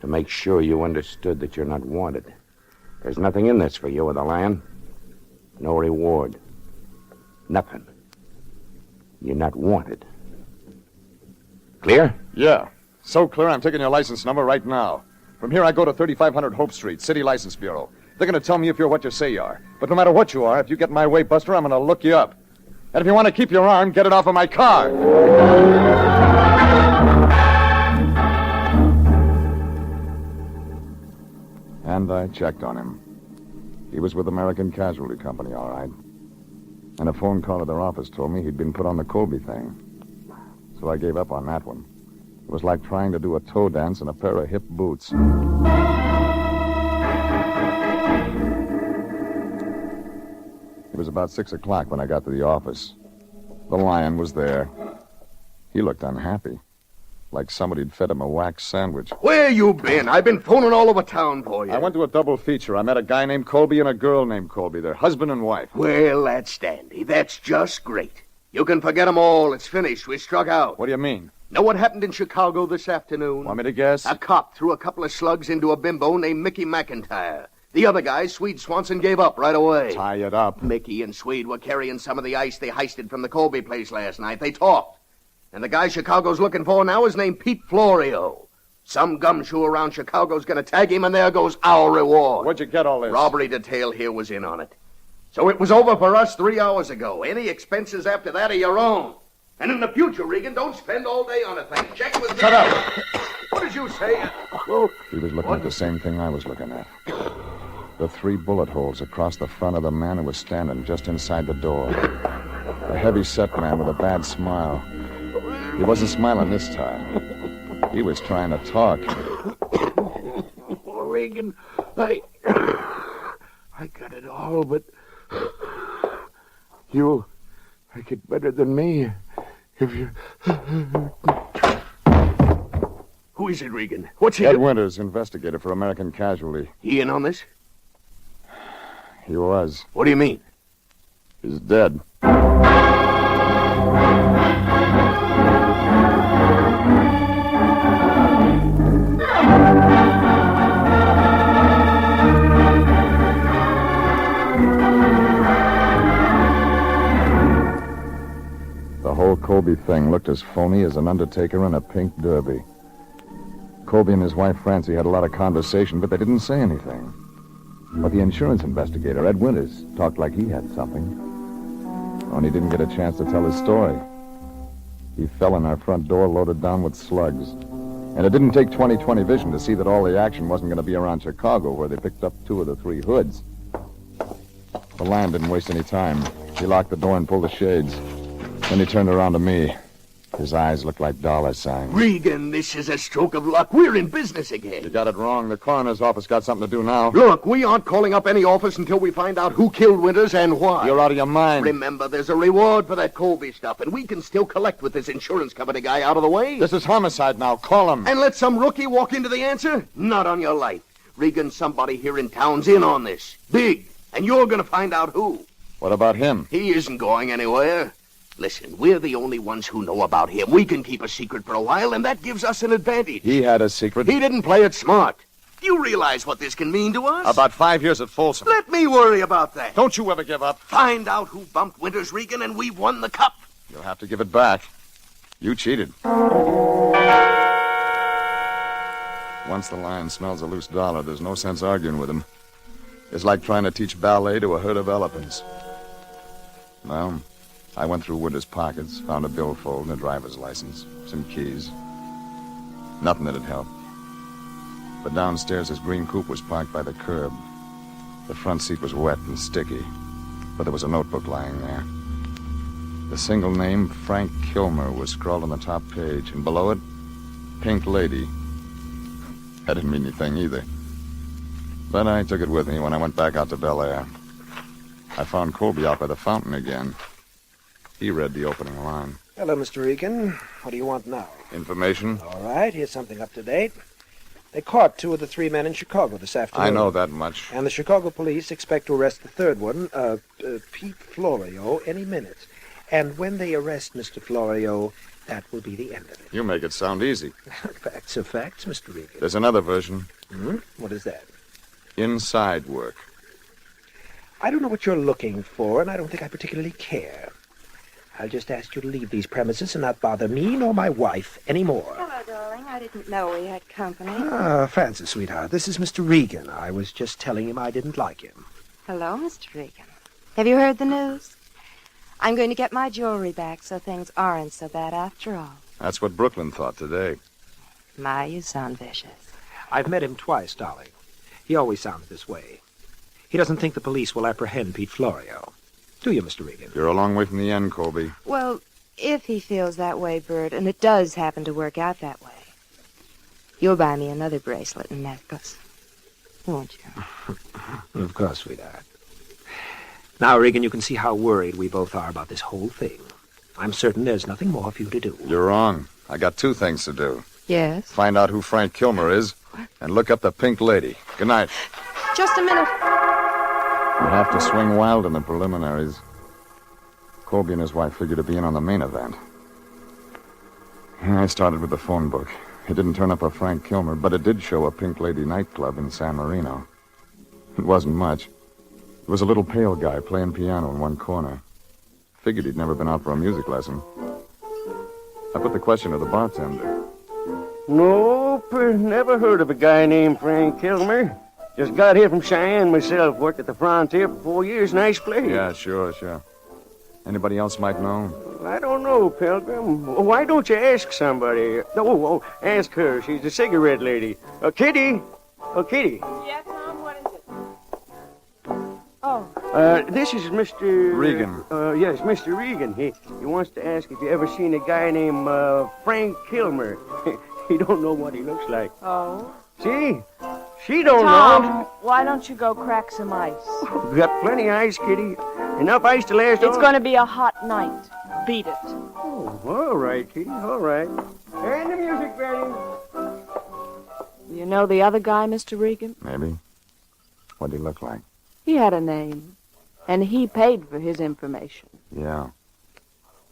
to make sure you understood that you're not wanted. There's nothing in this for you with the Lion. No reward. Nothing. You're not wanted. Clear? Yeah. So clear, I'm taking your license number right now. From here, I go to 3500 Hope Street, City License Bureau. They're going to tell me if you're what you say you are. But no matter what you are, if you get my way, Buster, I'm going to look you up. And if you want to keep your arm, get it off of my car. And I checked on him. He was with American Casualty Company, all right. And a phone call at their office told me he'd been put on the Colby thing. So I gave up on that one. It was like trying to do a toe dance in a pair of hip boots. It was about 6 o'clock when I got to the office. The Lion was there. He looked unhappy. Like somebody'd fed him a wax sandwich. Where you been? I've been phoning all over town for you. I went to a double feature. I met a guy named Colby and a girl named Colby. They're husband and wife. Well, that's dandy. That's just great. You can forget them all. It's finished. We struck out. What do you mean? Know what happened in Chicago this afternoon? Want me to guess? A cop threw a couple of slugs into a bimbo named Mickey McIntyre. The other guy, Swede Swanson, gave up right away. Tie it up. Mickey and Swede were carrying some of the ice they heisted from the Colby place last night. They talked. And the guy Chicago's looking for now is named Pete Florio. Some gumshoe around Chicago's going to tag him, and there goes our reward. Where'd you get all this? Robbery detail here was in on it. So it was over for us 3 hours ago. Any expenses after that are your own. And in the future, Regan, don't spend all day on a thing. Check with me. Shut up. What did you say? He was looking at the same thing I was looking at. The 3 bullet holes across the front of the man who was standing just inside the door. A heavy-set man with a bad smile. He wasn't smiling this time. He was trying to talk. Regan, I got it all, but you'll make it better than me if you... Who is it, Regan? What's he... Ed Winters, investigator for American Casualty. He in on this? He was. What do you mean? He's dead. The whole Colby thing looked as phony as an undertaker in a pink derby. Colby and his wife Francie had a lot of conversation, but they didn't say anything. But the insurance investigator, Ed Winters, talked like he had something. Only didn't get a chance to tell his story. He fell in our front door loaded down with slugs. And it didn't take 20/20 vision to see that all the action wasn't going to be around Chicago, where they picked up 2 of the 3 hoods. The Lion didn't waste any time. He locked the door and pulled the shades. Then he turned around to me. His eyes look like dollar signs. Regan, this is a stroke of luck. We're in business again. You got it wrong. The coroner's office got something to do now. Look, we aren't calling up any office until we find out who killed Winters and why. You're out of your mind. Remember, there's a reward for that Colby stuff, and we can still collect with this insurance company guy out of the way. This is homicide now. Call him. And let some rookie walk into the answer? Not on your life. Regan, somebody here in town's in on this. Big. And you're going to find out who. What about him? He isn't going anywhere. Listen, we're the only ones who know about him. We can keep a secret for a while, and that gives us an advantage. He had a secret. He didn't play it smart. Do you realize what this can mean to us? About 5 years at Folsom. Let me worry about that. Don't you ever give up. Find out who bumped Winters, Regan, and we've won the cup. You'll have to give it back. You cheated. Once the lion smells a loose dollar, there's no sense arguing with him. It's like trying to teach ballet to a herd of elephants. Well, I went through Winters' pockets, found a billfold and a driver's license, some keys. Nothing that'd help. But downstairs, his green coupe was parked by the curb. The front seat was wet and sticky, but there was a notebook lying there. The single name, Frank Kilmer, was scrawled on the top page, and below it, Pink Lady. That didn't mean anything either. But I took it with me when I went back out to Bel Air. I found Colby out by the fountain again. He read the opening line. Hello, Mr. Regan. What do you want now? Information? All right, here's something up to date. They caught 2 of the 3 men in Chicago this afternoon. I know that much. And the Chicago police expect to arrest the third one, Pete Florio, any minute. And when they arrest Mr. Florio, that will be the end of it. You make it sound easy. Facts are facts, Mr. Regan. There's another version. What is that? Inside work. I don't know what you're looking for, and I don't think I particularly care. I'll just ask you to leave these premises and not bother me nor my wife anymore. Hello, darling. I didn't know we had company. Francis, sweetheart, this is Mr. Regan. I was just telling him I didn't like him. Hello, Mr. Regan. Have you heard the news? I'm going to get my jewelry back, so things aren't so bad after all. That's what Brooklyn thought today. My, you sound vicious. I've met him twice, darling. He always sounds this way. He doesn't think the police will apprehend Pete Florio. Do you, Mr. Regan? You're a long way from the end, Colby. Well, if he feels that way, Bert, and it does happen to work out that way, you'll buy me another bracelet and necklace, won't you? Of course, sweetheart. Now, Regan, you can see how worried we both are about this whole thing. I'm certain there's nothing more for you to do. You're wrong. I got 2 things to do. Yes? Find out who Frank Kilmer is, and look up the Pink Lady. Good night. Just a minute. We'll have to swing wild in the preliminaries. Colby and his wife figured to be in on the main event. I started with the phone book. It didn't turn up a Frank Kilmer, but it did show a Pink Lady nightclub in San Marino. It wasn't much. There was a little pale guy playing piano in one corner. Figured he'd never been out for a music lesson. I put the question to the bartender. Nope, never heard of a guy named Frank Kilmer. Just got here from Cheyenne myself. Worked at the frontier for 4 years. Nice place. Yeah, sure. Anybody else might know? I don't know, Pilgrim. Why don't you ask somebody? Ask her. She's the cigarette lady. Kitty. Kitty. Yeah, Tom, what is it? Oh. This is Mr. Regan. Yes, Mr. Regan. He wants to ask if you ever seen a guy named Frank Kilmer. He don't know what he looks like. Oh. See? She don't Tom, know. why don't you go crack some ice? We got plenty of ice, Kitty. Enough ice to last It's going to be a hot night. Beat it. Oh, all right, Kitty, all right. And the music, ready. You know the other guy, Mr. Regan? Maybe. What'd he look like? He had a name, and he paid for his information. Yeah.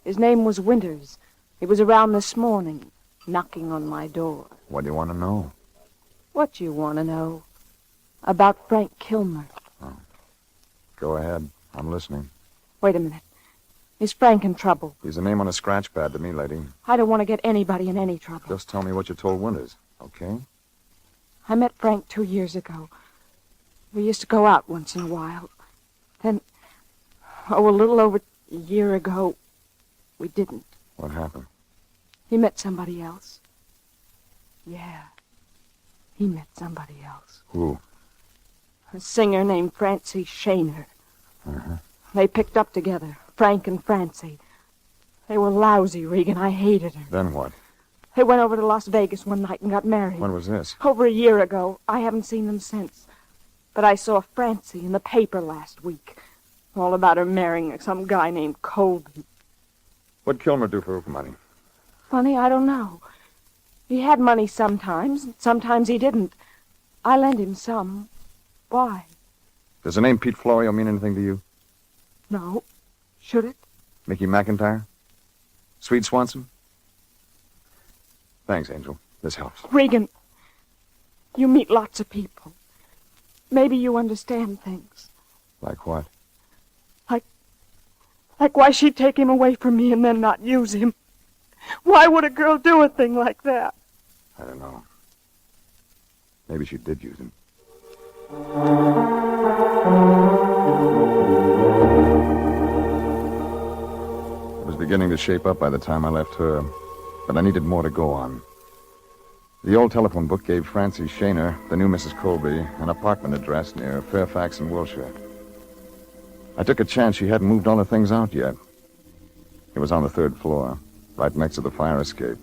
His name was Winters. He was around this morning, knocking on my door. What do you want to know? What you want to know about Frank Kilmer? Oh. Go ahead. I'm listening. Wait a minute. Is Frank in trouble? He's a name on a scratch pad to me, lady. I don't want to get anybody in any trouble. Just tell me what you told Winters, okay? I met Frank 2 years ago. We used to go out once in a while. Then, a little over a year ago, we didn't. What happened? He met somebody else. Yeah. He met somebody else. Who? A singer named Francie Shaner. Uh-huh. They picked up together, Frank and Francie. They were lousy, Regan. I hated her. Then what? They went over to Las Vegas one night and got married. When was this? Over a year ago. I haven't seen them since. But I saw Francie in the paper last week. All about her marrying some guy named Colby. What'd Kilmer do for money? Funny, I don't know. He had money sometimes. Sometimes he didn't. I lent him some. Why? Does the name Pete Florio mean anything to you? No. Should it? Mickey McIntyre? Sweet Swanson? Thanks, Angel. This helps. Regan, you meet lots of people. Maybe you understand things. Like what? Like why she'd take him away from me and then not use him. Why would a girl do a thing like that? I don't know. Maybe she did use him. It was beginning to shape up by the time I left her, but I needed more to go on. The old telephone book gave Francie Shaner, the new Mrs. Colby, an apartment address near Fairfax in Wilshire. I took a chance she hadn't moved all the things out yet. It was on the 3rd floor, right next to the fire escape.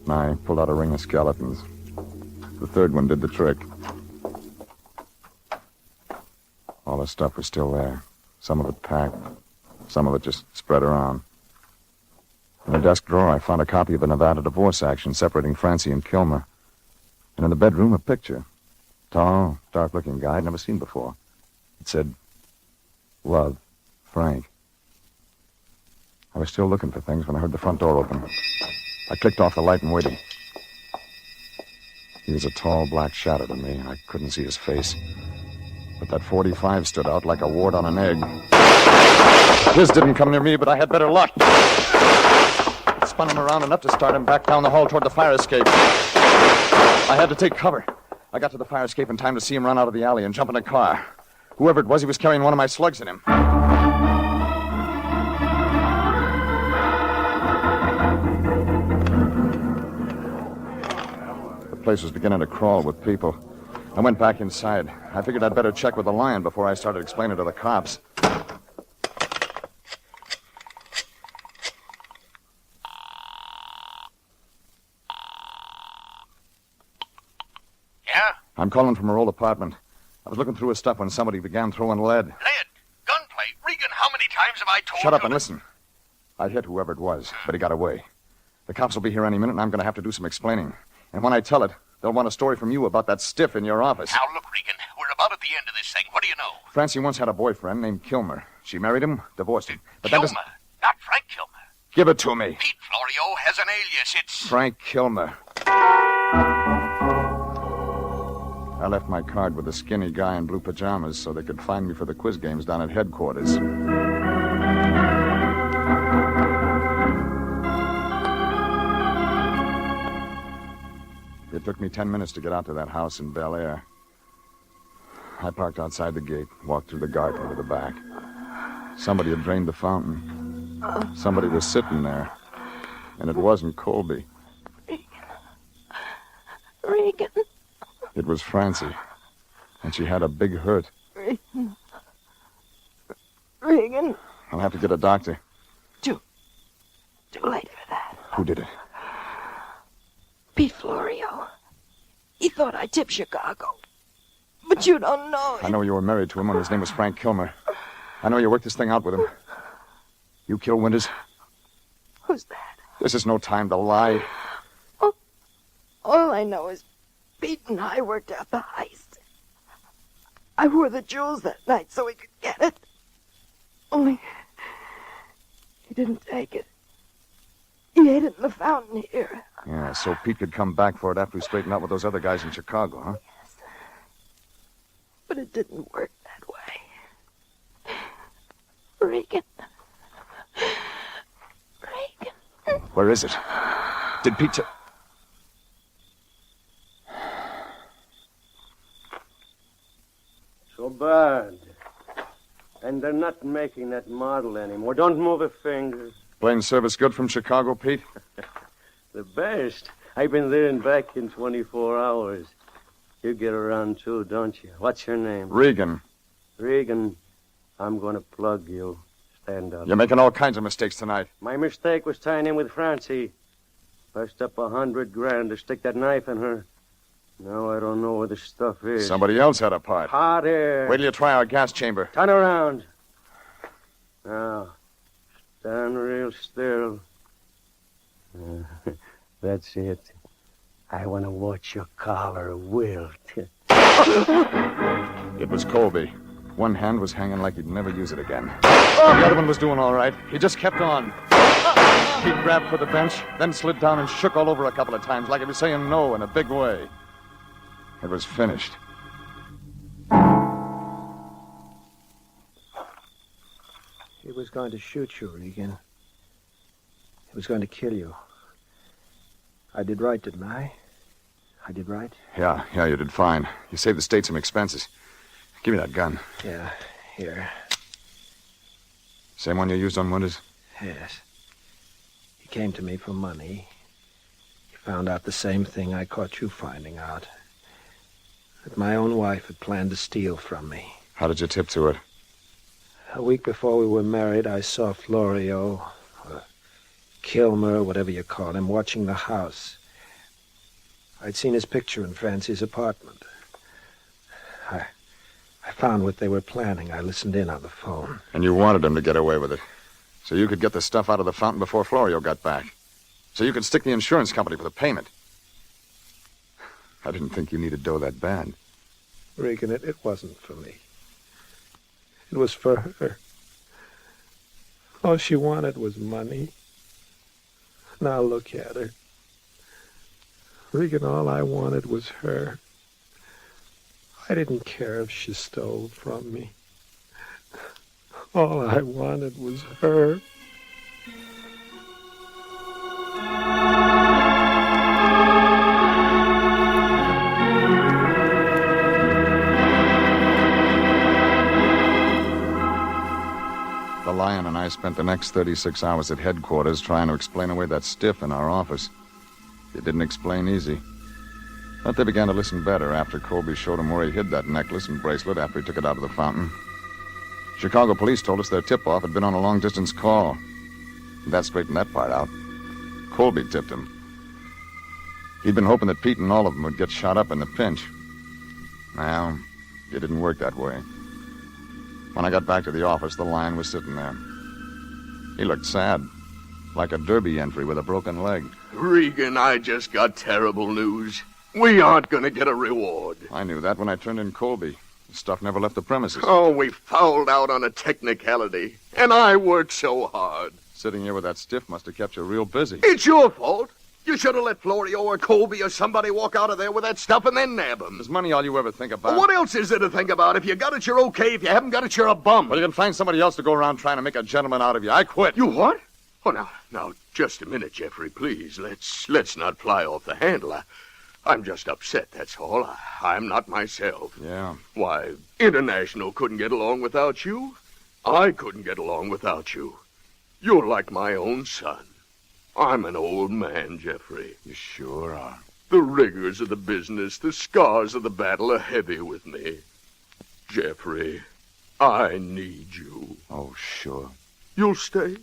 I pulled out a ring of skeletons. The 3rd one did the trick. All the stuff was still there. Some of it packed. Some of it just spread around. In a desk drawer, I found a copy of a Nevada divorce action separating Francie and Kilmer. And in the bedroom, a picture. Tall, dark-looking guy I'd never seen before. It said, "Love, Frank." I was still looking for things when I heard the front door open. I clicked off the light and waited. He was a tall black shadow to me, and I couldn't see his face. But that .45 stood out like a wart on an egg. His didn't come near me, but I had better luck. It spun him around enough to start him back down the hall toward the fire escape. I had to take cover. I got to the fire escape in time to see him run out of the alley and jump in a car. Whoever it was, he was carrying one of my slugs in him. The place was beginning to crawl with people. I went back inside. I figured I'd better check with the Lyon before I started explaining to the cops. Yeah? I'm calling from her old apartment. I was looking through his stuff when somebody began throwing lead. Lead? Gunplay? Regan, how many times have I told you? Shut up and listen. I hit whoever it was, but he got away. The cops will be here any minute, and I'm going to have to do some explaining. And when I tell it, they'll want a story from you about that stiff in your office. Now, look, Regan, we're about at the end of this thing. What do you know? Francie once had a boyfriend named Kilmer. She married him, divorced him. But Kilmer, that doesn't... not Frank Kilmer. Give it to me. Pete Florio has an alias. It's... Frank Kilmer. I left my card with a skinny guy in blue pajamas so they could find me for the quiz games down at headquarters. It took me 10 minutes to get out to that house in Bel Air. I parked outside the gate, walked through the garden to the back. Somebody had drained the fountain. Somebody was sitting there. And it wasn't Colby. Regan. It was Francie. And she had a big hurt. Regan. I'll have to get a doctor. Too late for that. Who did it? Pete Florio. He thought I tipped Chicago. But you don't know him. I know you were married to him when his name was Frank Kilmer. I know you worked this thing out with him. You kill Winters? Who's that? This is no time to lie. All I know is Pete and I worked out the heist. I wore the jewels that night so he could get it. Only he didn't take it. He hid it in the fountain here. Yeah, so Pete could come back for it after he straightened out with those other guys in Chicago, huh? Yes. But it didn't work that way. Regan. Regan. Where is it? Did Pete... So bad. And they're not making that model anymore. Don't move a finger. Plane service good from Chicago, Pete? The best. I've been there and back in 24 hours. You get around too, don't you? What's your name? Regan. Regan, I'm going to plug you. stand up. You're making all kinds of mistakes tonight. My mistake was tying in with Francie. Bust up $100,000 to stick that knife in her. Now I don't know where the stuff is. Somebody else had a part. Hot air. Wait till you try our gas chamber. Turn around. Now, stand real still. That's it. I want to watch your collar wilt. It was Colby. One hand was hanging like he'd never use it again. The other one was doing all right. He just kept on. He grabbed for the bench, then slid down and shook all over a couple of times, like he was saying no in a big way. It was finished. He was going to shoot you, Regan. He was going to kill you. I did right, didn't I? I did right? Yeah, you did fine. You saved the state some expenses. Give me that gun. Yeah, here. Same one you used on Winters? Yes. He came to me for money. He found out the same thing I caught you finding out. That my own wife had planned to steal from me. How did you tip to it? A week before we were married, I saw Florio, or Kilmer, whatever you call him, watching the house. I'd seen his picture in Francie's apartment. I found what they were planning. I listened in on the phone. And you wanted him to get away with it. So you could get the stuff out of the fountain before Florio got back. So you could stick the insurance company for the payment. I didn't think you needed dough that bad. Regan, it wasn't for me. It was for her. All she wanted was money. Now look at her. Regan, all I wanted was her. I didn't care if she stole from me. All I wanted was her. The Lyon and I spent the next 36 hours at headquarters trying to explain away that stiff in our office. It didn't explain easy. But they began to listen better after Colby showed them where he hid that necklace and bracelet after he took it out of the fountain. Chicago police told us their tip-off had been on a long-distance call. That straightened that part out. Colby tipped him. He'd been hoping that Pete and all of them would get shot up in the pinch. Well, it didn't work that way. When I got back to the office, the Lion was sitting there. He looked sad, like a derby entry with a broken leg. Regan, I just got terrible news. We aren't going to get a reward. I knew that when I turned in Colby. The stuff never left the premises. Oh, we fouled out on a technicality. And I worked so hard. Sitting here with that stiff must have kept you real busy. It's your fault. You should have let Florio or Colby or somebody walk out of there with that stuff and then nab him. Is money all you ever think about? Well, what else is there to think about? If you got it, you're okay. If you haven't got it, you're a bum. Well, you can find somebody else to go around trying to make a gentleman out of you. I quit. You what? Oh, now, just a minute, Jeffrey, please. Let's not fly off the handle. I'm just upset, that's all. I'm not myself. Yeah. Why, International couldn't get along without you. I couldn't get along without you. You're like my own son. I'm an old man, Jeffrey. You sure are. The rigors of the business, the scars of the battle are heavy with me. Jeffrey, I need you. Oh, sure. You'll stay?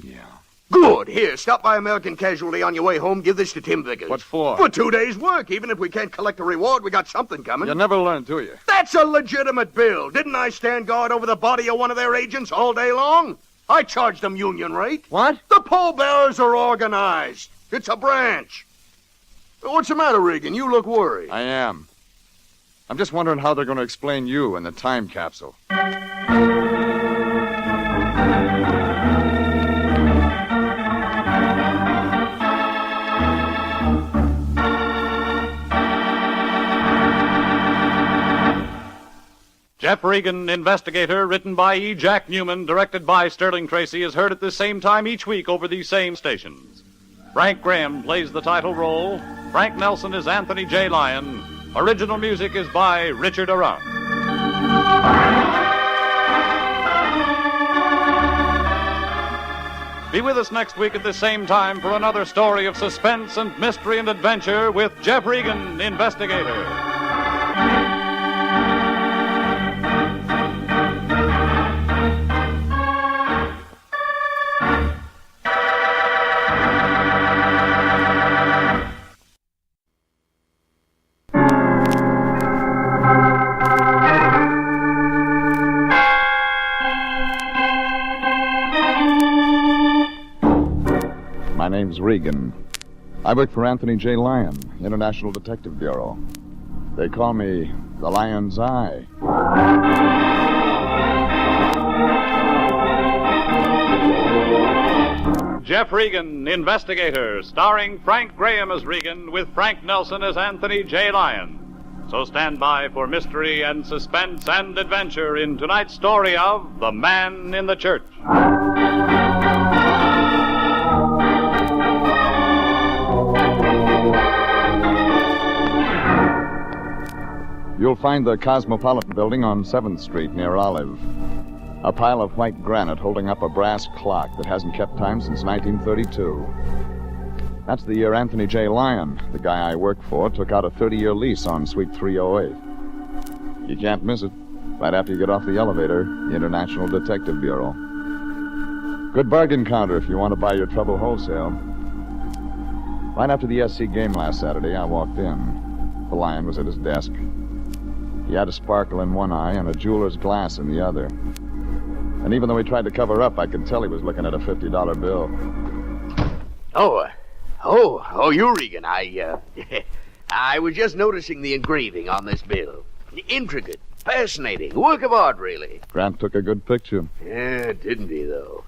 Yeah. Good. Here, stop by American Casualty on your way home. Give this to Tim Vickers. What for? For 2 days' work. Even if we can't collect a reward, we got something coming. You never learn, do you? That's a legitimate bill. Didn't I stand guard over the body of one of their agents all day long? I charged them union rate. What? The pallbearers are organized. It's a branch. What's the matter, Regan? You look worried. I am. I'm just wondering how they're going to explain you in the time capsule. Jeff Regan, Investigator, written by E. Jack Newman, directed by Sterling Tracy, is heard at the same time each week over these same stations. Frank Graham plays the title role. Frank Nelson is Anthony J. Lyon. Original music is by Richard Arant. Be with us next week at the same time for another story of suspense and mystery and adventure with Jeff Regan, Investigator. name's Regan. I work for Anthony J. Lyon, International Detective Bureau. They call me the Lion's Eye. Jeff Regan, Investigator, starring Frank Graham as Regan with Frank Nelson as Anthony J. Lyon. So stand by for mystery and suspense and adventure in tonight's story of The Man in the Church. You'll find the Cosmopolitan Building on 7th Street near Olive. A pile of white granite holding up a brass clock that hasn't kept time since 1932. That's the year Anthony J. Lyon, the guy I work for, took out a 30-year lease on Suite 308. You can't miss it. Right after you get off the elevator, the International Detective Bureau. Good bargain counter if you want to buy your trouble wholesale. Right after the SC game last Saturday, I walked in. The Lion was at his desk. He had a sparkle in one eye and a jeweler's glass in the other. And even though he tried to cover up, I could tell he was looking at a $50 bill. Oh, you, Regan. I was just noticing the engraving on this bill. Intricate, fascinating, work of art, really. Grant took a good picture. Yeah, didn't he, though?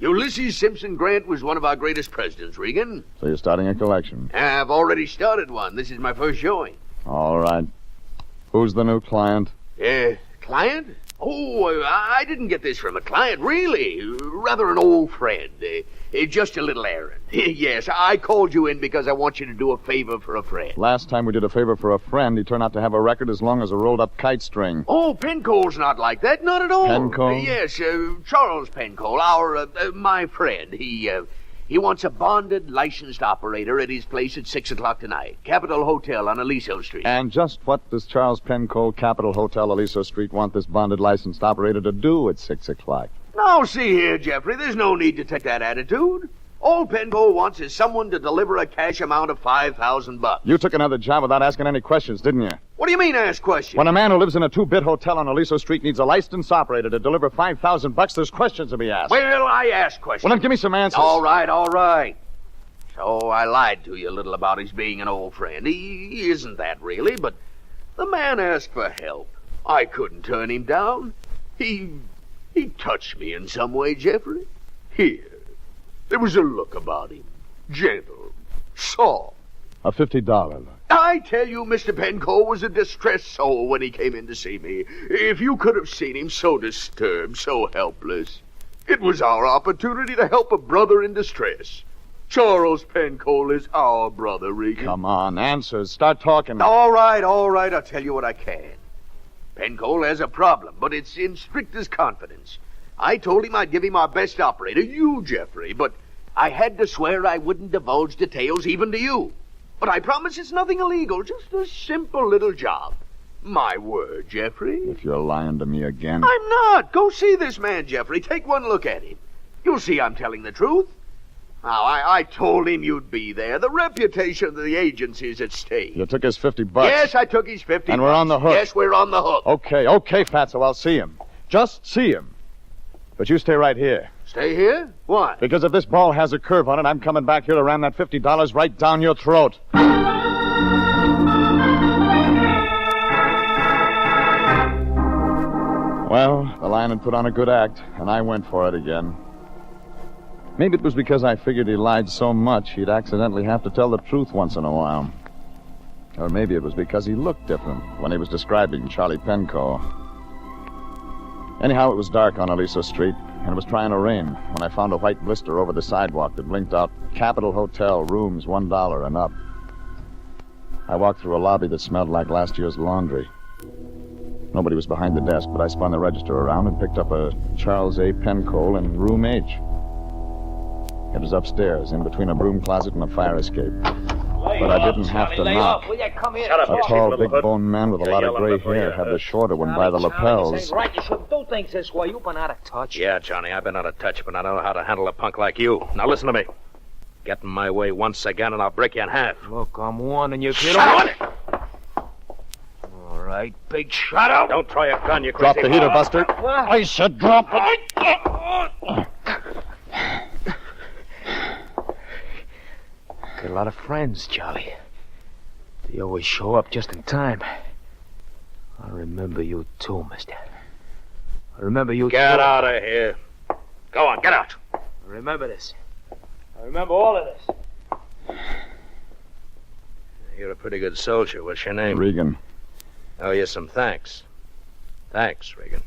Ulysses Simpson Grant was one of our greatest presidents, Regan. So you're starting a collection? I've already started one. This is my first showing. All right. Who's the new client? Client? Oh, I didn't get this from a client, really. Rather an old friend. Just a little errand. Yes, I called you in because I want you to do a favor for a friend. Last time we did a favor for a friend, he turned out to have a record as long as a rolled-up kite string. Oh, Pencole's not like that. Not at all. Pencole? Yes, Charles Pencole, my friend. He wants a bonded, licensed operator at his place at 6 o'clock tonight. Capitol Hotel on Aliso Street. And just what does Charles Pencole, Capitol Hotel, Aliso Street, want this bonded, licensed operator to do at 6 o'clock? Now, see here, Jeffrey, there's no need to take that attitude. All Pencole wants is someone to deliver a cash amount of $5,000. You took another job without asking any questions, didn't you? What do you mean, ask questions? When a man who lives in a two-bit hotel on Aliso Street needs a licensed operator to deliver $5,000, there's questions to be asked. Well, I ask questions. Well, then give me some answers. All right. So I lied to you a little about his being an old friend. He isn't that, really, but the man asked for help. I couldn't turn him down. He touched me in some way, Jeffrey. Here. There was a look about him. Gentle. Soft. A $50 look. I tell you, Mr. Pencole was a distressed soul when he came in to see me. If you could have seen him so disturbed, so helpless. It was our opportunity to help a brother in distress. Charles Pencole is our brother, Regan. Come on, answers. Start talking. All right. I'll tell you what I can. Pencole has a problem, but it's in strictest confidence. I told him I'd give him our best operator, you, Jeffrey, but I had to swear I wouldn't divulge details even to you. But I promise it's nothing illegal, just a simple little job. My word, Jeffrey. If you're lying to me again. I'm not. Go see this man, Jeffrey. Take one look at him. You'll see I'm telling the truth. Now, I told him you'd be there. The reputation of the agency's at stake. You took his $50. Yes, I took his $50. And we're on the hook. Yes, we're on the hook. Okay, Fatso, I'll see him. Just see him. But you stay right here. Stay here? Why? Because if this ball has a curve on it, I'm coming back here to ram that $50 right down your throat. Well, the Lion had put on a good act, and I went for it again. Maybe it was because I figured he lied so much he'd accidentally have to tell the truth once in a while. Or maybe it was because he looked different when he was describing Charlie Pencole. Anyhow, it was dark on Aliso Street, and it was trying to rain when I found a white blister over the sidewalk that blinked out Capitol Hotel, rooms $1 and up. I walked through a lobby that smelled like last year's laundry. Nobody was behind the desk, but I spun the register around and picked up a Charles A. Pencole in room H. It was upstairs, in between a broom closet and a fire escape. But I didn't have to knock. A tall, big-boned man with a lot of gray hair had the shorter one by the lapels. This ain't right. You shouldn't do things this way. You've been out of touch. Yeah, Johnny, I've been out of touch, but I know how to handle a punk like you. Now listen to me. Get in my way once again, and I'll break you in half. Look, I'm warning you, kid. Shut up! All right, big shut up. Don't try a gun, you crazy. Drop the heater, Buster. I said drop it. Got a lot of friends, Charlie. They always show up just in time. I remember you too, mister. I remember you Get too. out of here. Go on, get out. I remember this. I remember all of this. You're a pretty good soldier. What's your name? Regan. Oh, you some thanks. Thanks, Regan.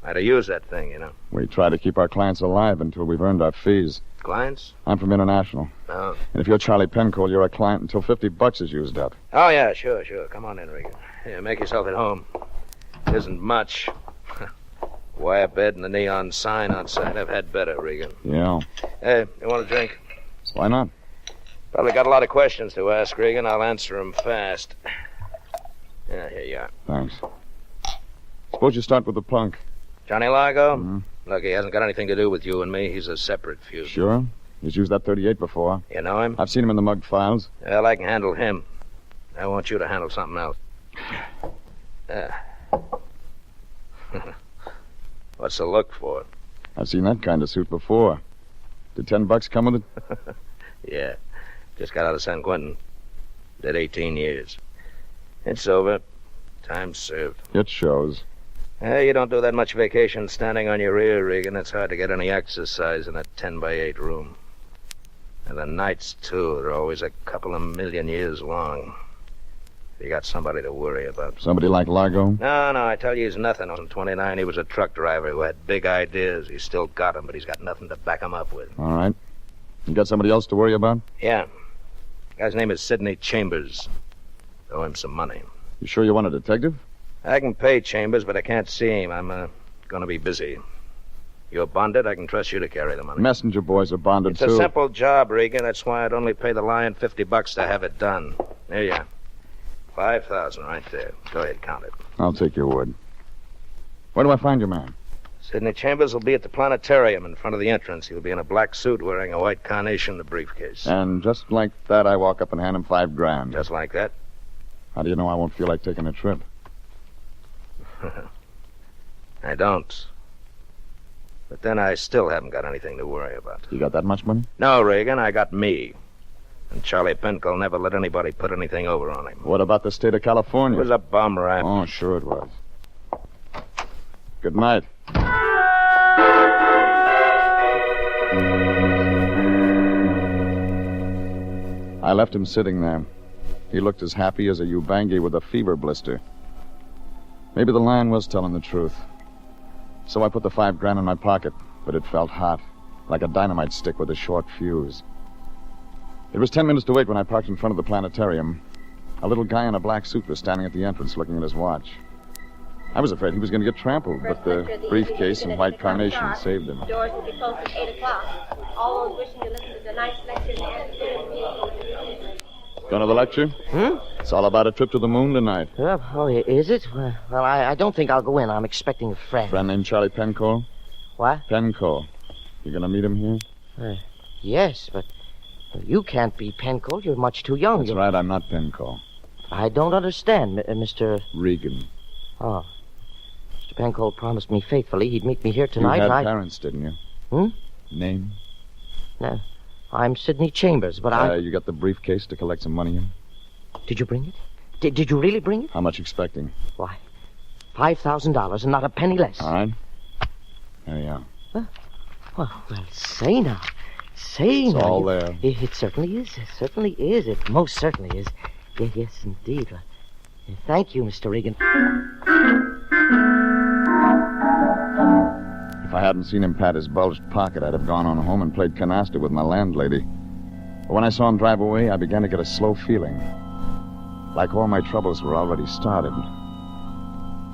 Might have used that thing, you know. We try to keep our clients alive until we've earned our fees. Clients? I'm from International. Oh. And if you're Charlie Pencold, you're a client until $50 is used up. Oh, yeah, sure. Come on in, Regan. Yeah, make yourself at home. Isn't much. Wire bed and the neon sign outside. I've had better, Regan. Yeah. Hey, you want a drink? Why not? Probably got a lot of questions to ask, Regan. I'll answer them fast. Yeah, here you are. Thanks. Suppose you start with the punk. Johnny Largo? Mm-hmm. Look, he hasn't got anything to do with you and me. He's a separate feud. Sure. He's used that 38 before. You know him? I've seen him in the mug files. Well, I can handle him. I want you to handle something else. What's the look for? I've seen that kind of suit before. Did $10 come with it? Yeah. Just got out of San Quentin. Did 18 years. It's over. Time served. It shows. You don't do that much vacation standing on your rear, Regan. It's hard to get any exercise in a 10-by-8 room. And the nights, too, they're always a couple of million years long. You got somebody to worry about. Somebody like Largo? No, I tell you, he's nothing. On 29, he was a truck driver who had big ideas. He's still got them, but he's got nothing to back them up with. All right. You got somebody else to worry about? Yeah. Guy's name is Sidney Chambers. Owe him some money. You sure you want a detective? I can pay Chambers, but I can't see him. I'm going to be busy. You're bonded. I can trust you to carry the money. Messenger boys are bonded, It's too. a simple job, Regan. That's why I'd only pay the Lyon $50 to have it done. There you are. 5,000 right there. Go ahead, count it. I'll take your word. Where do I find your man? Sidney Chambers will be at the planetarium in front of the entrance. He'll be in a black suit wearing a white carnation in a briefcase. And just like that, I walk up and hand him $5,000. Just like that? How do you know I won't feel like taking a trip? I don't. But then I still haven't got anything to worry about. You got that much money? No, Regan, I got me. And Charlie Penco never let anybody put anything over on him. What about the state of California? It was a bum rap. Oh, sure it was. Good night. I left him sitting there. He looked as happy as a Ubangi with a fever blister. Maybe the lion was telling the truth. So I put the $5,000 in my pocket, but it felt hot, like a dynamite stick with a short fuse. It was 10 minutes to wait when I parked in front of the planetarium. A little guy in a black suit was standing at the entrance looking at his watch. I was afraid he was going to get trampled, but the briefcase and white carnation saved him. Doors will be closed at 8 o'clock. All those wishing to listen to tonight's lecture in the afternoon. Going to the lecture? It's all about a trip to the moon tonight. Oh, is it? Well, I don't think I'll go in. I'm expecting a friend. Friend named Charlie Penco? What? Penco. You going to meet him here? Yes, but you can't be Penco. You're much too young. That's right, I'm not Penco. I don't understand, Mr. Regan. Oh. Mr. Penco promised me faithfully he'd meet me here tonight. You had parents, didn't you? Name? No. I'm Sidney Chambers, but You got the briefcase to collect some money in? Did you bring it? Did you really bring it? How much expecting? Why, $5,000 and not a penny less. All right. There you are. Well, say now. Say it's now. All there. It certainly is. It certainly is. It most certainly is. Yes, indeed. Thank you, Mr. Regan. If I hadn't seen him pat his bulged pocket, I'd have gone on home and played canasta with my landlady. But when I saw him drive away, I began to get a slow feeling. Like all my troubles were already started.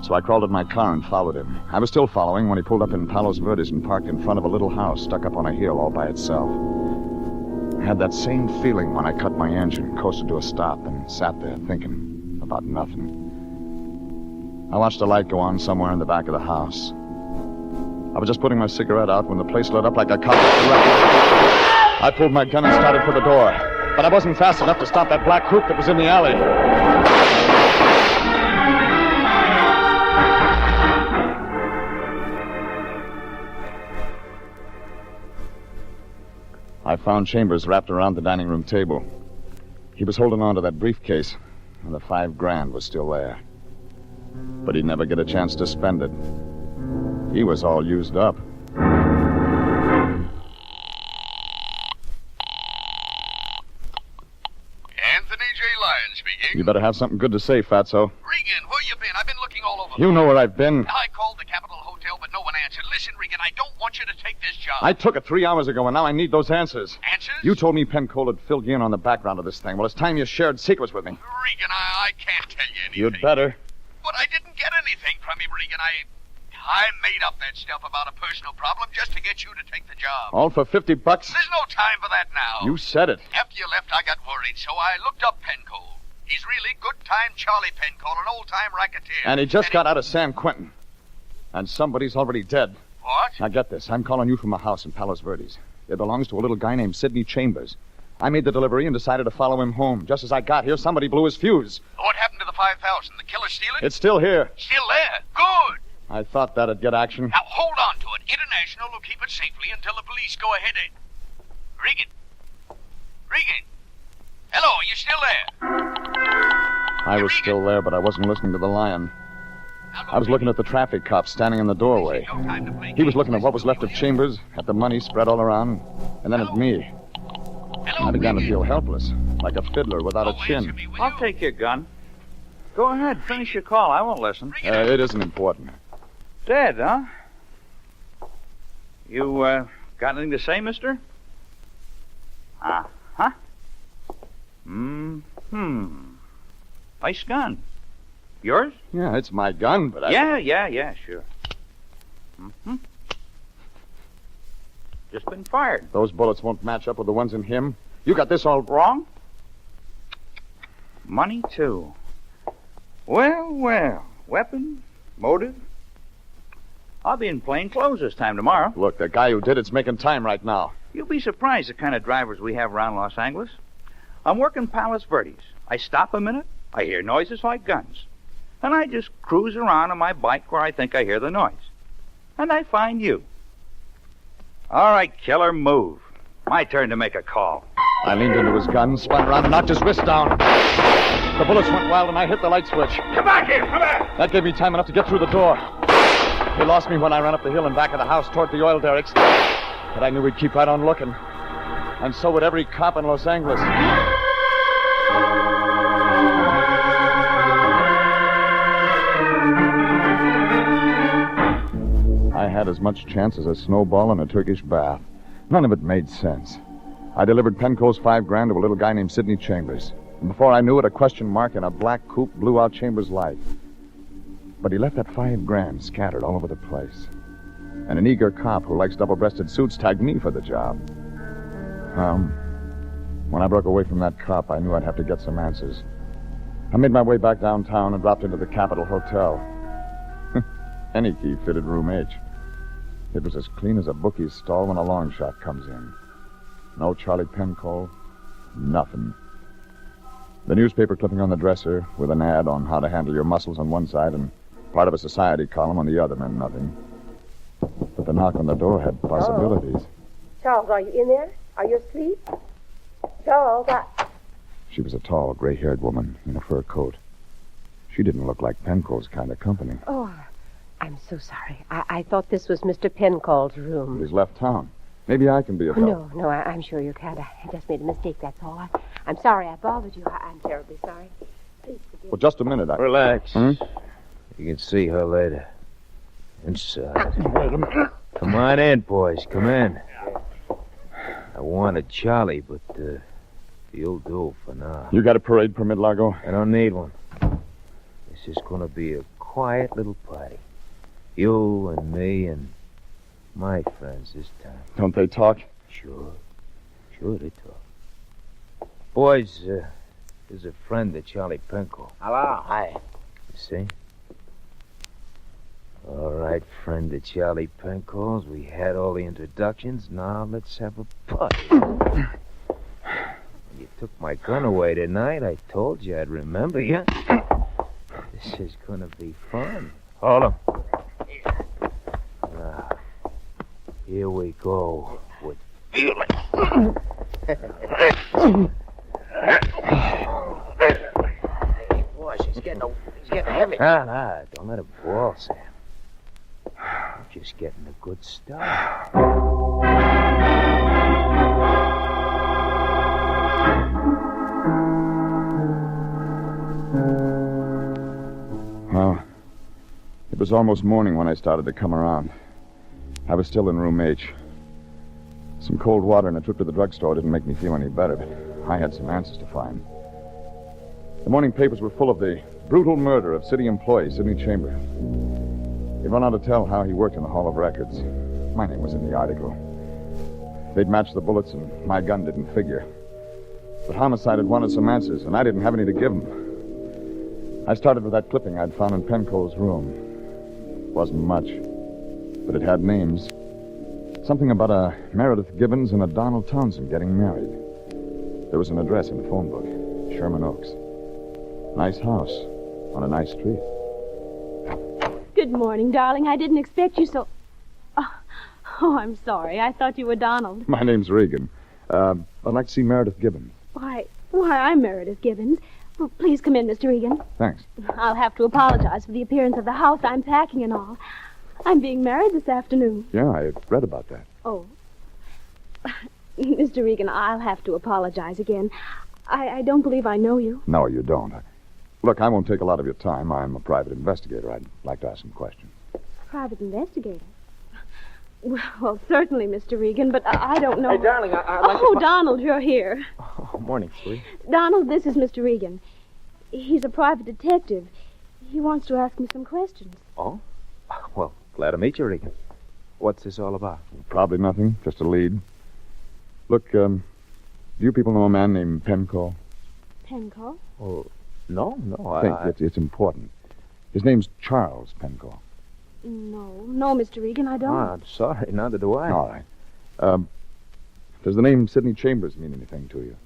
So I crawled at my car and followed him. I was still following when he pulled up in Palos Verdes and parked in front of a little house stuck up on a hill all by itself. I had that same feeling when I cut my engine, coasted to a stop, and sat there thinking about nothing. I watched a light go on somewhere in the back of the house. I was just putting my cigarette out when the place lit up like a cop. I pulled my gun and started for the door. But I wasn't fast enough to stop that black coupe that was in the alley. I I found Chambers wrapped around the dining room table. He was holding on to that briefcase, and the $5,000 was still there. But he'd never get a chance to spend it. He was all used up. Anthony J. Lyon speaking. You better have something good to say, Fatso. Regan, where you been? I've been looking all over. You know where I've been. I called the Capitol Hotel, but no one answered. Listen, Regan, I don't want you to take this job. I took it 3 hours ago, and now I need those answers. Answers? You told me Pencold had filled you in on the background of this thing. Well, it's time you shared secrets with me. Regan, I can't tell you anything. You'd better. But I didn't get anything from him, Regan. I made up that stuff about a personal problem just to get you to take the job. All for $50? There's no time for that now. You said it. After you left, I got worried, so I looked up Pencold. He's really good-time Charlie Pencold, an old-time racketeer. And he just got out of San Quentin. And somebody's already dead. What? Now get this. I'm calling you from a house in Palos Verdes. It belongs to a little guy named Sidney Chambers. I made the delivery and decided to follow him home. Just as I got here, somebody blew his fuse. What happened to the $5,000? The killer steal it? It's still here. Still there? Good. I thought that'd get action. Now, hold on to it. International will keep it safely until the police go ahead. Regan. Regan. Hello, are you still there? I was still there, but I wasn't listening to the Lion. I was looking at the traffic cop standing in the doorway. He was looking at what was left of Chambers, at the money spread all around, and then at me. I began to feel helpless, like a fiddler without a chin. I'll take your gun. Go ahead, finish your call. I won't listen. It isn't important. Dead, huh? You, got anything to say, mister? Uh-huh. Nice gun. Yours? Yeah, it's my gun, but I... Yeah, sure. Mm-hmm. Just been fired. Those bullets won't match up with the ones in him. You got this all... Wrong? Money, too. Well. Weapon, motive. I'll be in plain clothes this time tomorrow. Look, the guy who did it's making time right now. You'll be surprised the kind of drivers we have around Los Angeles. I'm working Palos Verdes. I stop a minute, I hear noises like guns. And I just cruise around on my bike where I think I hear the noise. And I find you. All right, killer, move. My turn to make a call. I leaned into his gun, spun around, and knocked his wrist down. The bullets went wild, and I hit the light switch. Come back here, come back! That gave me time enough to get through the door. He lost me when I ran up the hill and back of the house toward the oil derricks. But I knew he'd keep right on looking. And so would every cop in Los Angeles. I had as much chance as a snowball in a Turkish bath. None of it made sense. I delivered Penco's $5,000 to a little guy named Sidney Chambers. And before I knew it, a question mark in a black coupe blew out Chambers' life. But he left that $5,000 scattered all over the place. And an eager cop who likes double-breasted suits tagged me for the job. When I broke away from that cop, I knew I'd have to get some answers. I made my way back downtown and dropped into the Capitol Hotel. Any key fitted room H. It was as clean as a bookie's stall when a long shot comes in. No Charlie Pencold, nothing. The newspaper clipping on the dresser with an ad on how to handle your muscles on one side and part of a society column on the other meant nothing. But the knock on the door had possibilities. Oh. Charles, are you in there? Are you asleep? Charles, She was a tall, gray-haired woman in a fur coat. She didn't look like Pencold's kind of company. Oh, I'm so sorry. I thought this was Mr. Pencold's room. He's left town. Maybe I can be of help. No, I'm sure you can't. I just made a mistake, that's all. I'm sorry I bothered you. I'm terribly sorry. Please forgive me. Well, just a minute. Relax. You can see her later. Inside. Wait a minute. Come on in, boys. Come in. I wanted Charlie, but you'll do for now. You got a parade permit, Largo? I don't need one. This is going to be a quiet little party. You and me and my friends this time. Don't they talk? Sure they talk. Boys, there's a friend of Charlie Pencold. Hello. Hi. You see? All right, friend of Charlie Pencold's. We had all the introductions. Now let's have a party. You took my gun away tonight. I told you I'd remember you. This is gonna be fun. Hold him. Now, here we go with feeling. Sam. Just getting the good stuff. Well, it was almost morning when I started to come around. I was still in room H. Some cold water and a trip to the drugstore didn't make me feel any better, but I had some answers to find. The morning papers were full of the brutal murder of city employee Sidney Chambers. They'd run on to tell how he worked in the Hall of Records. My name was in the article. They'd matched the bullets, and my gun didn't figure. But Homicide had wanted some answers, and I didn't have any to give them. I started with that clipping I'd found in Penco's room. Wasn't much, but it had names. Something about a Meredith Gibbons and a Donald Townsend getting married. There was an address in the phone book, Sherman Oaks. Nice house on a nice street. Good morning, darling. I didn't expect you so... Oh, I'm sorry. I thought you were Donald. My name's Regan. I'd like to see Meredith Gibbons. Why, I'm Meredith Gibbons. Well, please come in, Mr. Regan. Thanks. I'll have to apologize for the appearance of the house. I'm packing and all. I'm being married this afternoon. Yeah, I read about that. Oh. Mr. Regan, I'll have to apologize again. I don't believe I know you. No, you don't. Look, I won't take a lot of your time. I'm a private investigator. I'd like to ask some questions. Private investigator? Well, certainly, Mr. Regan, but I don't know... Hey, darling, I'd like to... Oh, Donald, you're here. Oh, morning, sweet. Donald, this is Mr. Regan. He's a private detective. He wants to ask me some questions. Oh? Well, glad to meet you, Regan. What's this all about? Probably nothing. Just a lead. Look, do you people know a man named Penco? Penco? Oh, no. I think it's important. His name's Charles Penco. No, Mr. Regan, I don't. I'm sorry. Neither do I. All right. Does the name Sidney Chambers mean anything to you?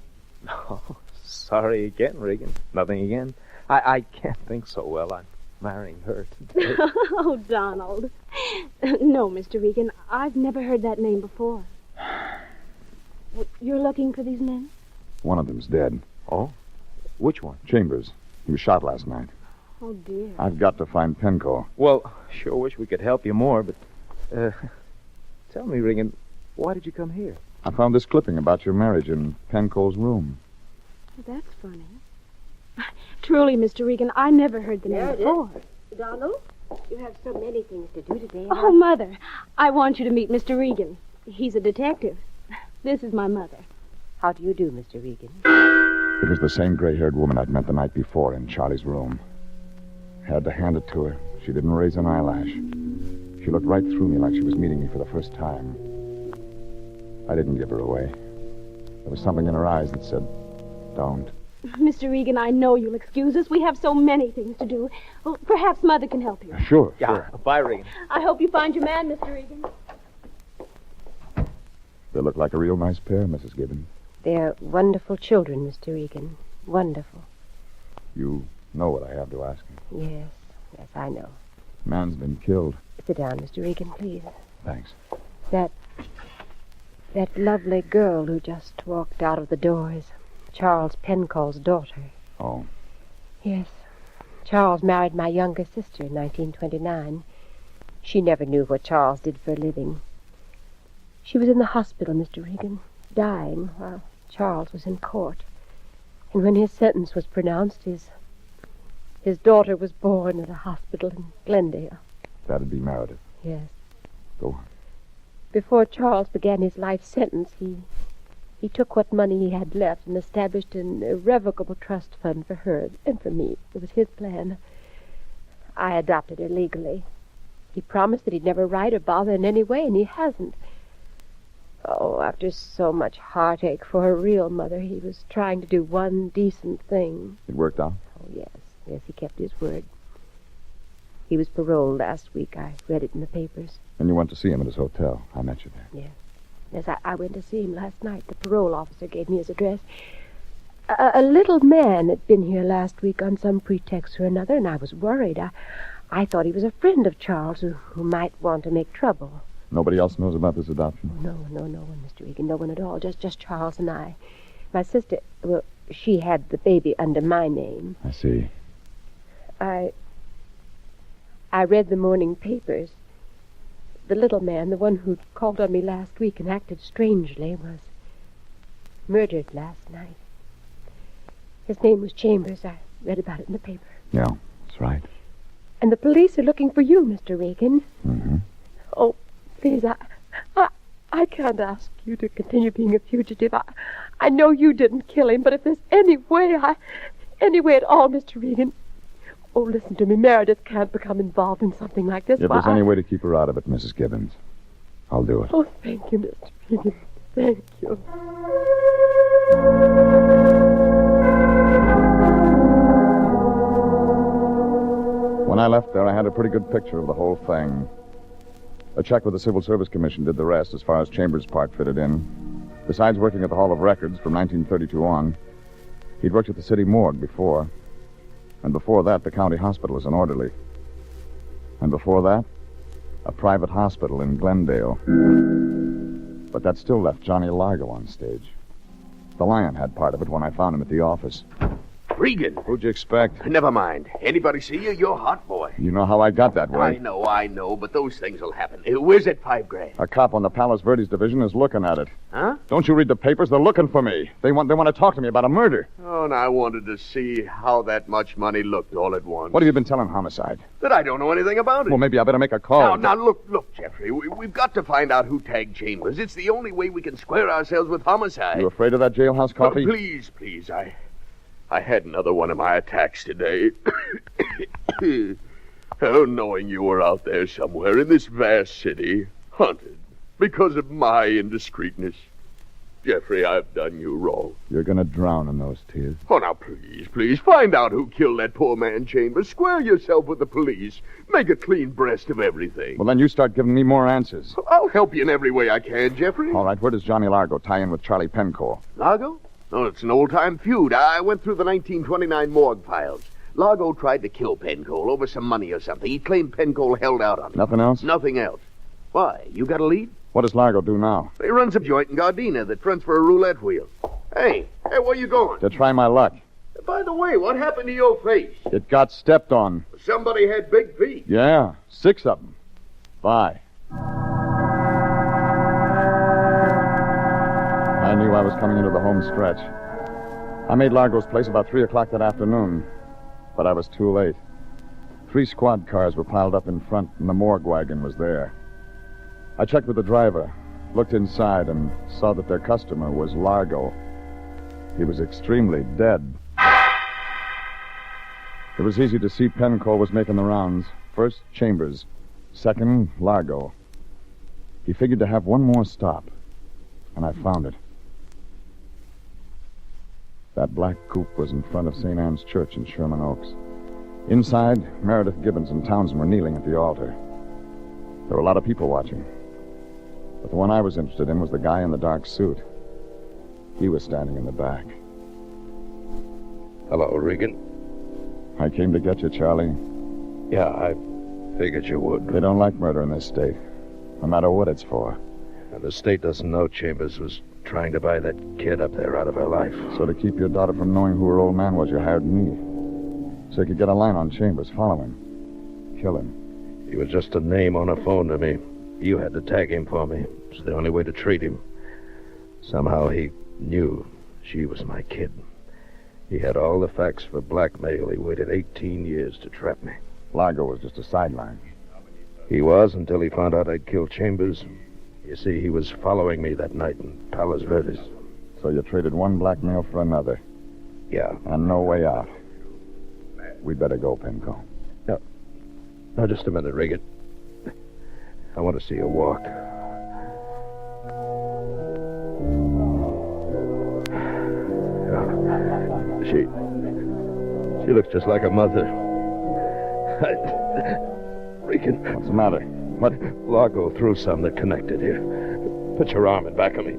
No. Sorry again, Regan. Nothing again. I can't think so well. I'm marrying her today. Oh, Donald. No, Mr. Regan, I've never heard that name before. You're looking for these men? One of them's dead. Oh? Which one? Chambers. He was shot last night. Oh, dear. I've got to find Penco. Well, sure wish we could help you more, but... tell me, Regan, why did you come here? I found this clipping about your marriage in Penco's room. That's funny. Truly, Mr. Regan, I never heard the name before. Donald, you have so many things to do today. Oh, Mother, I want you to meet Mr. Regan. He's a detective. This is my mother. How do you do, Mr. Regan? It was the same gray-haired woman I'd met the night before in Charlie's room. Had to hand it to her. She didn't raise an eyelash. She looked right through me like she was meeting me for the first time. I didn't give her away. There was something in her eyes that said, don't. Mr. Regan, I know you'll excuse us. We have so many things to do. Well, perhaps Mother can help you. Sure. Bye, Regan. I hope you find your man, Mr. Regan. They look like a real nice pair, Mrs. Gibbons. They're wonderful children, Mr. Regan. Wonderful. You know what I have to ask you. Yes, I know. Man's been killed. Sit down, Mr. Regan, please. Thanks. That lovely girl who just walked out of the door is Charles Penco's daughter. Oh. Yes. Charles married my younger sister in 1929. She never knew what Charles did for a living. She was in the hospital, Mr. Regan, dying while Charles was in court. And when his sentence was pronounced, his daughter was born at a hospital in Glendale. That'd be Meredith. Yes. Go on. Before Charles began his life sentence, he took what money he had left and established an irrevocable trust fund for her and for me. It was his plan. I adopted her legally. He promised that he'd never write or bother in any way, and he hasn't. Oh, after so much heartache for her real mother, he was trying to do one decent thing. It worked out? Oh, yes. Yes, he kept his word. He was paroled last week. I read it in the papers. And you went to see him at his hotel. I met you there. Yes. Yes, I went to see him last night. The parole officer gave me his address. A little man had been here last week on some pretext or another, and I was worried. I thought he was a friend of Charles who might want to make trouble. Nobody else knows about this adoption? No one, Mr. Regan. No one at all. Just Charles and I. My sister, well, she had the baby under my name. I see. I read the morning papers. The little man, the one who called on me last week and acted strangely, was murdered last night. His name was Chambers. I read about it in the paper. Yeah, that's right. And the police are looking for you, Mr. Regan. Mm-hmm. Oh, please, I can't ask you to continue being a fugitive. I know you didn't kill him, but if there's any way at all, Mr. Regan. Oh, listen to me. Meredith can't become involved in something like this. If there's any way to keep her out of it, Mrs. Gibbons, I'll do it. Oh, thank you, Mr. Regan. Thank you. When I left there, I had a pretty good picture of the whole thing. A check with the Civil Service Commission did the rest as far as Chambers' part fitted in. Besides working at the Hall of Records from 1932 on, he'd worked at the city morgue before. And before that, the county hospital as an orderly. And before that, a private hospital in Glendale. But that still left Johnny Largo on stage. The Lyon had part of it when I found him at the office. Regan. Who'd you expect? Never mind. Anybody see you? You're a hot boy. You know how I got that way. I know, but those things will happen. Where's that $5,000? A cop on the Palos Verdes division is looking at it. Huh? Don't you read the papers? They're looking for me. They want to talk to me about a murder. Oh, and I wanted to see how that much money looked all at once. What have you been telling Homicide? That I don't know anything about it. Well, maybe I better make a call. Now, look, Jeffrey. We've got to find out who tagged Chambers. It's the only way we can square ourselves with Homicide. You afraid of that jailhouse coffee? Oh, please. I had another one of my attacks today. Oh, knowing you were out there somewhere in this vast city, hunted, because of my indiscreetness. Jeffrey, I've done you wrong. You're going to drown in those tears. Oh, now, please, find out who killed that poor man Chambers. Square yourself with the police. Make a clean breast of everything. Well, then you start giving me more answers. I'll help you in every way I can, Jeffrey. All right, where does Johnny Largo tie in with Charlie Penco? Largo? Oh, it's an old-time feud. I went through the 1929 morgue files. Largo tried to kill Pencoe over some money or something. He claimed Pencoe held out on him. Nothing else? Nothing else. Why? You got a lead? What does Largo do now? He runs a joint in Gardena that fronts for a roulette wheel. Hey, where you going? To try my luck. By the way, what happened to your face? It got stepped on. Somebody had big feet. Yeah, 6 of them. Bye. I knew I was coming into the home stretch. I made Largo's place about 3 o'clock that afternoon, but I was too late. 3 squad cars were piled up in front, and the morgue wagon was there. I checked with the driver, looked inside, and saw that their customer was Largo. He was extremely dead. It was easy to see Penco was making the rounds. First, Chambers. Second, Largo. He figured to have one more stop, and I found it. That black coupe was in front of St. Anne's Church in Sherman Oaks. Inside, Meredith Gibbons and Townsend were kneeling at the altar. There were a lot of people watching. But the one I was interested in was the guy in the dark suit. He was standing in the back. Hello, Regan. I came to get you, Charlie. Yeah, I figured you would. They don't like murder in this state, no matter what it's for. And the state doesn't know Chambers was trying to buy that kid up there out of her life. So to keep your daughter from knowing who her old man was, you hired me. So you could get a line on Chambers, follow him, kill him. He was just a name on a phone to me. You had to tag him for me. It's the only way to treat him. Somehow he knew she was my kid. He had all the facts for blackmail. He waited 18 years to trap me. Largo was just a sideline. He was until he found out I'd killed Chambers. You see, he was following me that night in Palos Verdes. So you traded one blackmail for another. Yeah. And no way out. We'd better go, Penco. Now, just a minute, Regan. I want to see her walk. She looks just like her mother. Regan. What's the matter? What? Largo threw some that connected here. Put your arm in back of me.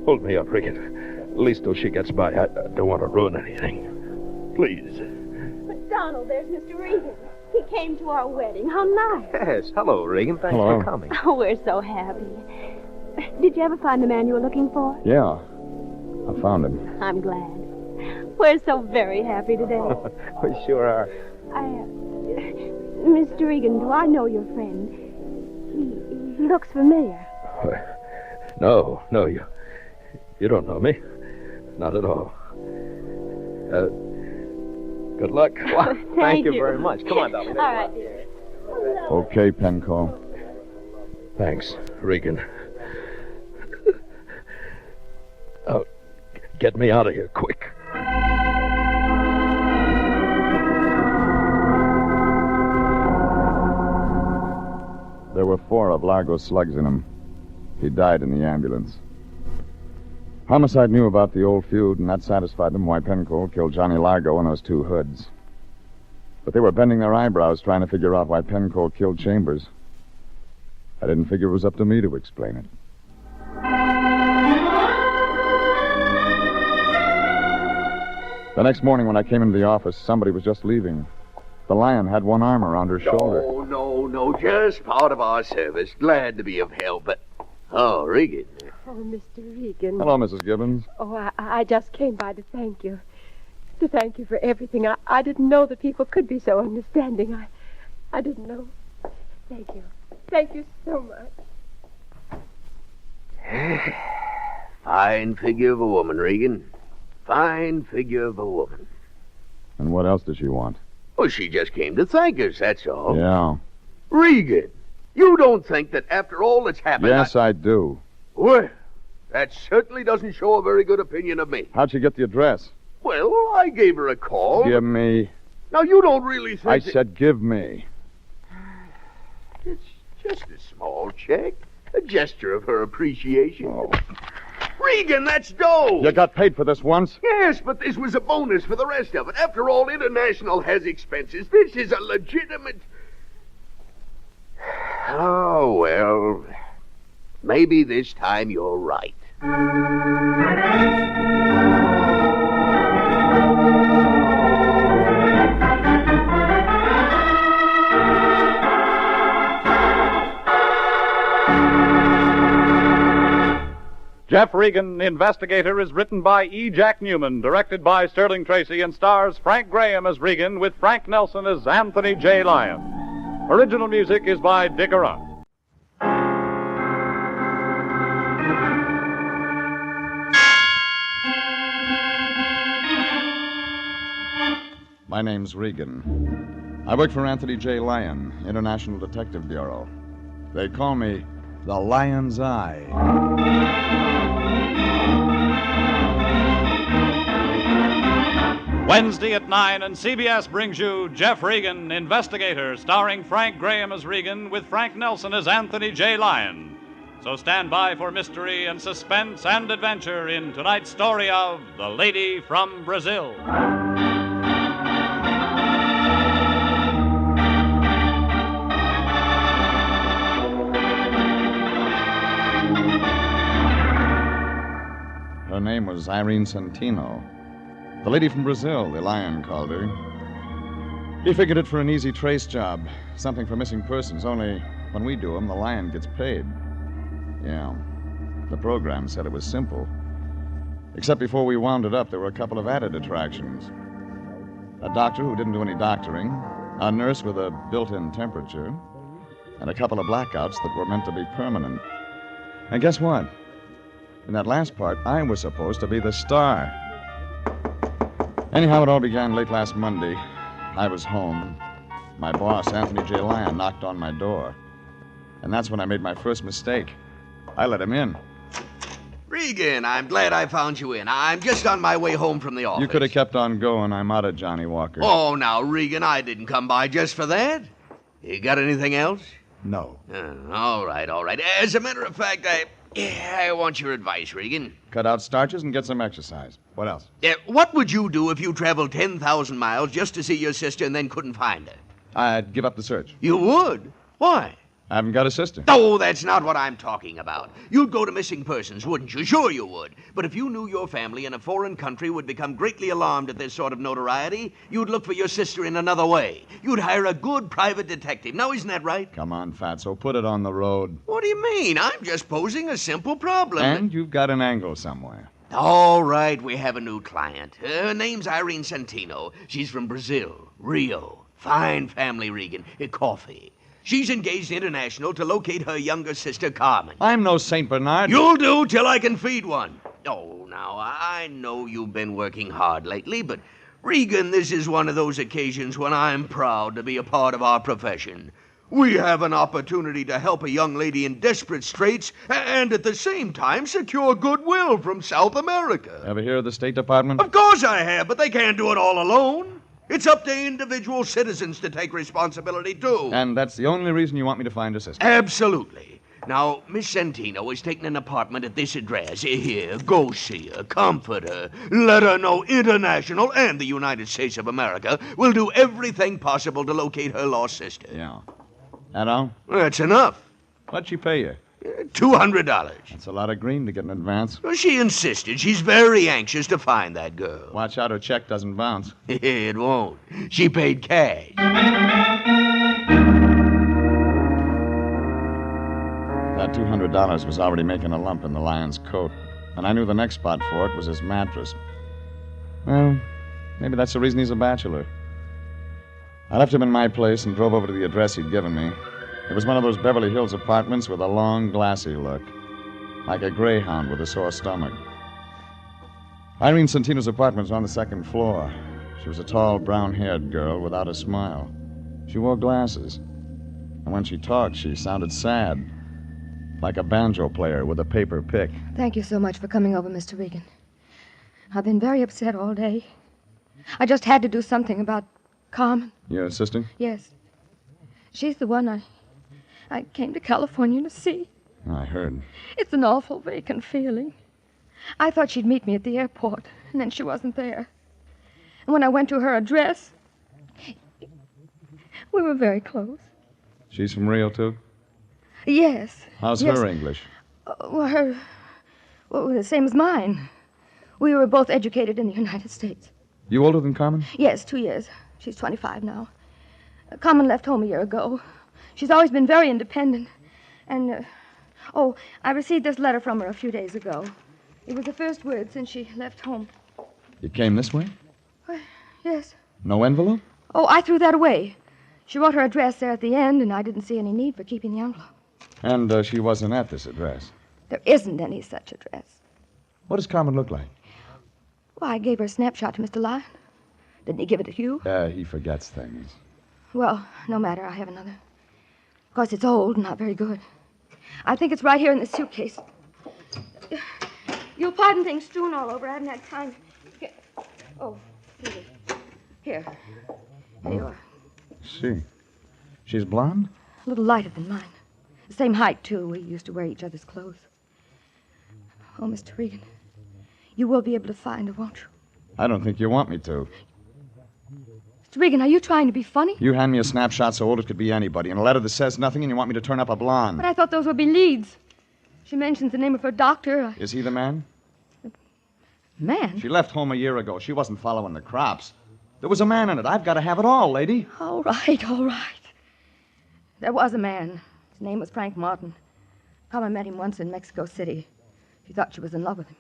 Hold me up, Regan. At least till she gets by. I don't want to ruin anything. Please. But, Donald, there's Mr. Regan. He came to our wedding. How nice. Yes. Hello, Regan. Thanks Hello. for coming. Oh, we're so happy. Did you ever find the man you were looking for? Yeah. I found him. I'm glad. We're so very happy today. We sure are. Mr. Regan, do I know your friend? He looks familiar. No, you don't know me. Not at all. Good luck. Well, thank you very much. Come on, darling. All right, dear. Okay, Penco. Thanks, Regan. Oh, get me out of here, quick. There were 4 of Largo's slugs in him. He died in the ambulance. Homicide knew about the old feud, and that satisfied them why Penco killed Johnny Largo and those 2 hoods. But they were bending their eyebrows trying to figure out why Penco killed Chambers. I didn't figure it was up to me to explain it. The next morning when I came into the office, somebody was just leaving. The Lion had one arm around her shoulder. No, just part of our service. Glad to be of help, but... Oh, Regan. Oh, Mr. Regan. Hello, Mrs. Gibbons. Oh, I just came by to thank you. To thank you for everything. I didn't know that people could be so understanding. I didn't know. Thank you. Thank you so much. Fine figure of a woman, Regan. Fine figure of a woman. And what else does she want? Well, she just came to thank us, that's all. Yeah. Regan, you don't think that after all that's happened... Yes, I do. Well, that certainly doesn't show a very good opinion of me. How'd she get the address? Well, I gave her a call. Give me. Now, you don't really think... I said give me. It's just a small check. A gesture of her appreciation. Oh. Regan, that's dough! You got paid for this once? Yes, but this was a bonus for the rest of it. After all, International has expenses. This is a legitimate... Oh, well... Maybe this time you're right. Jeff Regan, Investigator, is written by E. Jack Newman, directed by Sterling Tracy, and stars Frank Graham as Regan with Frank Nelson as Anthony J. Lyon. Original music is by Dick Arant. My name's Regan. I work for Anthony J. Lyon, International Detective Bureau. They call me the Lion's Eye. Wednesday at 9, and CBS brings you Jeff Regan, Investigator, starring Frank Graham as Regan with Frank Nelson as Anthony J. Lyon. So stand by for mystery and suspense and adventure in tonight's story of The Lady from Brazil. Her name was Irene Centino. The lady from Brazil, the Lion called her. He figured it for an easy trace job, something for missing persons, only when we do them, the Lion gets paid. Yeah, the program said it was simple. Except before we wound it up, there were a couple of added attractions. A doctor who didn't do any doctoring, a nurse with a built-in temperature, and a couple of blackouts that were meant to be permanent. And guess what? In that last part, I was supposed to be the star. Anyhow, it all began late last Monday. I was home. My boss, Anthony J. Lyon, knocked on my door. And that's when I made my first mistake. I let him in. Regan, I'm glad I found you in. I'm just on my way home from the office. You could have kept on going. I'm out of Johnny Walker. Oh, now, Regan, I didn't come by just for that. You got anything else? No. All right. As a matter of fact, I want your advice, Regan. Cut out starches and get some exercise. What else? What would you do if you traveled 10,000 miles just to see your sister and then couldn't find her? I'd give up the search. You would? Why? I haven't got a sister. Oh, that's not what I'm talking about. You'd go to missing persons, wouldn't you? Sure you would. But if you knew your family in a foreign country would become greatly alarmed at this sort of notoriety, you'd look for your sister in another way. You'd hire a good private detective. Now, isn't that right? Come on, Fatso, put it on the road. What do you mean? I'm just posing a simple problem. And you've got an angle somewhere. All right, we have a new client. Her name's Irene Centino. She's from Brazil, Rio. Fine family, Regan. Coffee. She's engaged international to locate her younger sister, Carmen. I'm no St. Bernard. You'll do till I can feed one. Oh, now, I know you've been working hard lately, but, Regan, this is one of those occasions when I'm proud to be a part of our profession. We have an opportunity to help a young lady in desperate straits and at the same time secure goodwill from South America. Ever hear of the State Department? Of course I have, but they can't do it all alone. It's up to individual citizens to take responsibility, too. And that's the only reason you want me to find her sister? Absolutely. Now, Miss Santino is taking an apartment at this address. Here, go see her, comfort her, let her know International and the United States of America will do everything possible to locate her lost sister. Yeah. That all? That's enough. What'd she pay you? $200. That's a lot of green to get in advance. Well, she insisted. She's very anxious to find that girl. Watch out her check doesn't bounce. It won't. She paid cash. That $200 was already making a lump in the Lyon's coat, and I knew the next spot for it was his mattress. Well, maybe that's the reason he's a bachelor. I left him in my place and drove over to the address he'd given me. It was one of those Beverly Hills apartments with a long, glassy look, like a greyhound with a sore stomach. Irene Santino's apartment was on the second floor. She was a tall, brown-haired girl without a smile. She wore glasses, and when she talked, she sounded sad, like a banjo player with a paper pick. Thank you so much for coming over, Mr. Regan. I've been very upset all day. I just had to do something about Carmen. Your sister? Yes. She's the one I came to California to see. I heard. It's an awful vacant feeling. I thought she'd meet me at the airport, and then she wasn't there. And when I went to her address, we were very close. She's from Rio, too? Yes. How's yes. her English? Well, the same as mine. We were both educated in the United States. You older than Carmen? Yes, 2 years. She's 25 now. Carmen left home a year ago. She's always been very independent. And, I received this letter from her a few days ago. It was the first word since she left home. You came this way? Yes. No envelope? Oh, I threw that away. She wrote her address there at the end, and I didn't see any need for keeping the envelope. And she wasn't at this address? There isn't any such address. What does Carmen look like? Well, I gave her a snapshot to Mr. Lyon. Didn't he give it to you? He forgets things. Well, no matter. I have another. Of course, it's old and not very good. I think it's right here in the suitcase. You'll pardon things strewn all over. I haven't had time. Here. Oh, here it is. Here. Here you are. See. She's blonde? A little lighter than mine. The same height, too. We used to wear each other's clothes. Oh, Mr. Regan, you will be able to find her, won't you? I don't think you want me to. Mr. Regan, are you trying to be funny? You hand me a snapshot so old it could be anybody, and a letter that says nothing, and you want me to turn up a blonde. But I thought those would be leads. She mentions the name of her doctor. Is he the man? Man? She left home a year ago. She wasn't following the crops. There was a man in it. I've got to have it all, lady. All right, all right. There was a man. His name was Frank Martin. Carmen met him once in Mexico City. She thought she was in love with him.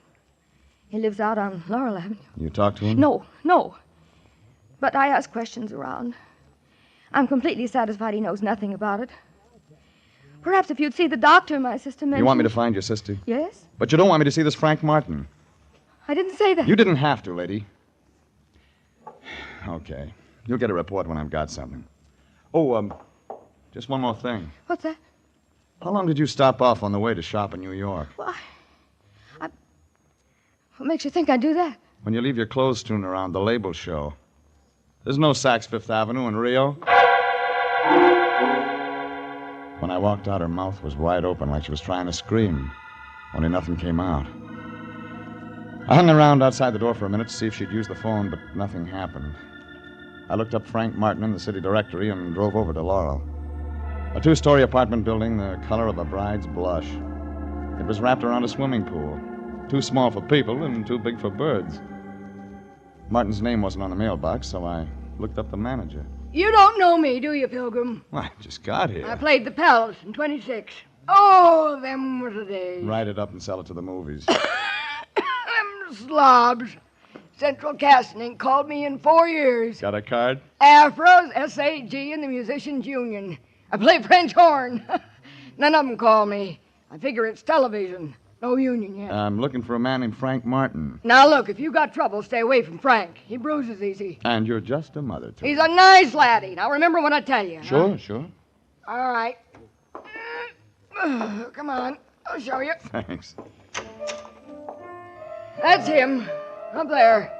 He lives out on Laurel Avenue. You talked to him? No. But I asked questions around. I'm completely satisfied he knows nothing about it. Perhaps if you'd see the doctor, my sister mentioned... You want me to find your sister? Yes? But you don't want me to see this Frank Martin. I didn't say that. You didn't have to, lady. Okay. You'll get a report when I've got something. Oh, just one more thing. What's that? How long did you stop off on the way to shop in New York? Why? What makes you think I'd do that? When you leave your clothes strewn around the label show. There's no Saks Fifth Avenue in Rio. When I walked out, her mouth was wide open like she was trying to scream. Only nothing came out. I hung around outside the door for a minute to see if she'd use the phone, but nothing happened. I looked up Frank Martin in the city directory and drove over to Laurel. A 2-story apartment building the color of a bride's blush. It was wrapped around a swimming pool. Too small for people and too big for birds. Martin's name wasn't on the mailbox, so I looked up the manager. You don't know me, do you, Pilgrim? Well, I just got here. I played the Palace in 26. Oh, them were the days. Write it up and sell it to the movies. Them slobs. Central Casting ain't called me in 4 years. Got a card? Afros, SAG, and the Musicians Union. I play French horn. None of them call me. I figure it's television. No union yet. I'm looking for a man named Frank Martin. Now, look, if you got trouble, stay away from Frank. He bruises easy. And you're just a mother to He's a nice laddie. Now, remember what I tell you. Sure, huh? sure. All right. Come on. I'll show you. Thanks. That's him. Up there.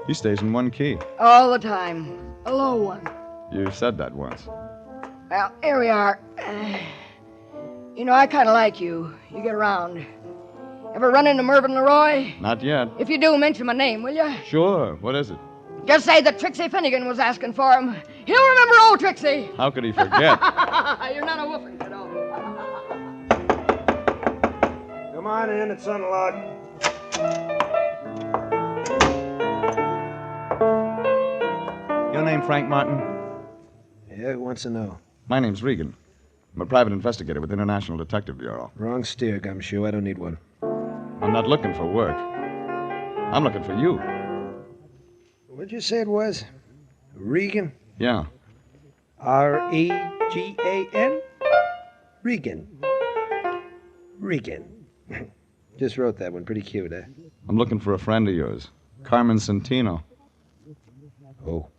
He stays in one key. All the time. A low one. You said that once. Well, here we are. You know, I kind of like you. You get around. Ever run into Mervyn Leroy? Not yet. If you do, mention my name, will you? Sure. What is it? Just say that Trixie Finnegan was asking for him. He'll remember old Trixie. How could he forget? You're not a woofing, kiddo. Come on in, it's unlocked. Your name Frank Martin? Yeah, who wants to know? My name's Regan. I'm a private investigator with the International Detective Bureau. Wrong steer, Gumshoe. I don't need one. I'm not looking for work. I'm looking for you. What'd you say it was? Regan? Yeah. R-E-G-A-N? Regan. Regan. Just wrote that one. Pretty cute, eh? I'm looking for a friend of yours, Carmen Centino. Oh.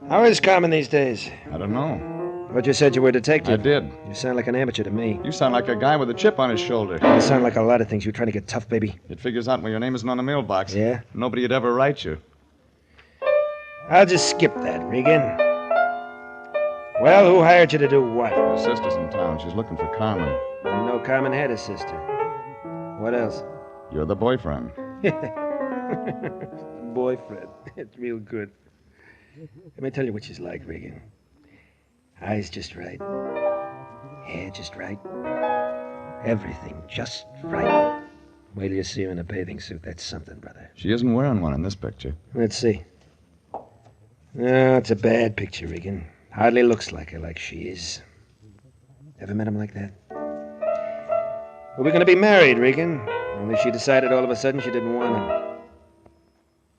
How is Carmen these days? I don't know. But you said you were a detective. I did. You sound like an amateur to me. You sound like a guy with a chip on his shoulder. You sound like a lot of things. You're trying to get tough, baby. It figures out when your name isn't on the mailbox. Yeah? Nobody would ever write you. I'll just skip that, Regan. Well, who hired you to do what? Your sister's in town. She's looking for Carmen. Didn't know Carmen had a sister. What else? You're the boyfriend. Boyfriend. It's real good. Let me tell you what she's like, Regan. Eyes just right. Hair just right. Everything just right. Wait till you see her in a bathing suit. That's something, brother. She isn't wearing one in this picture. Let's see. No, it's a bad picture, Regan. Hardly looks like her like she is. Ever met him like that? Well, we're going to be married, Regan. Only she decided all of a sudden she didn't want him.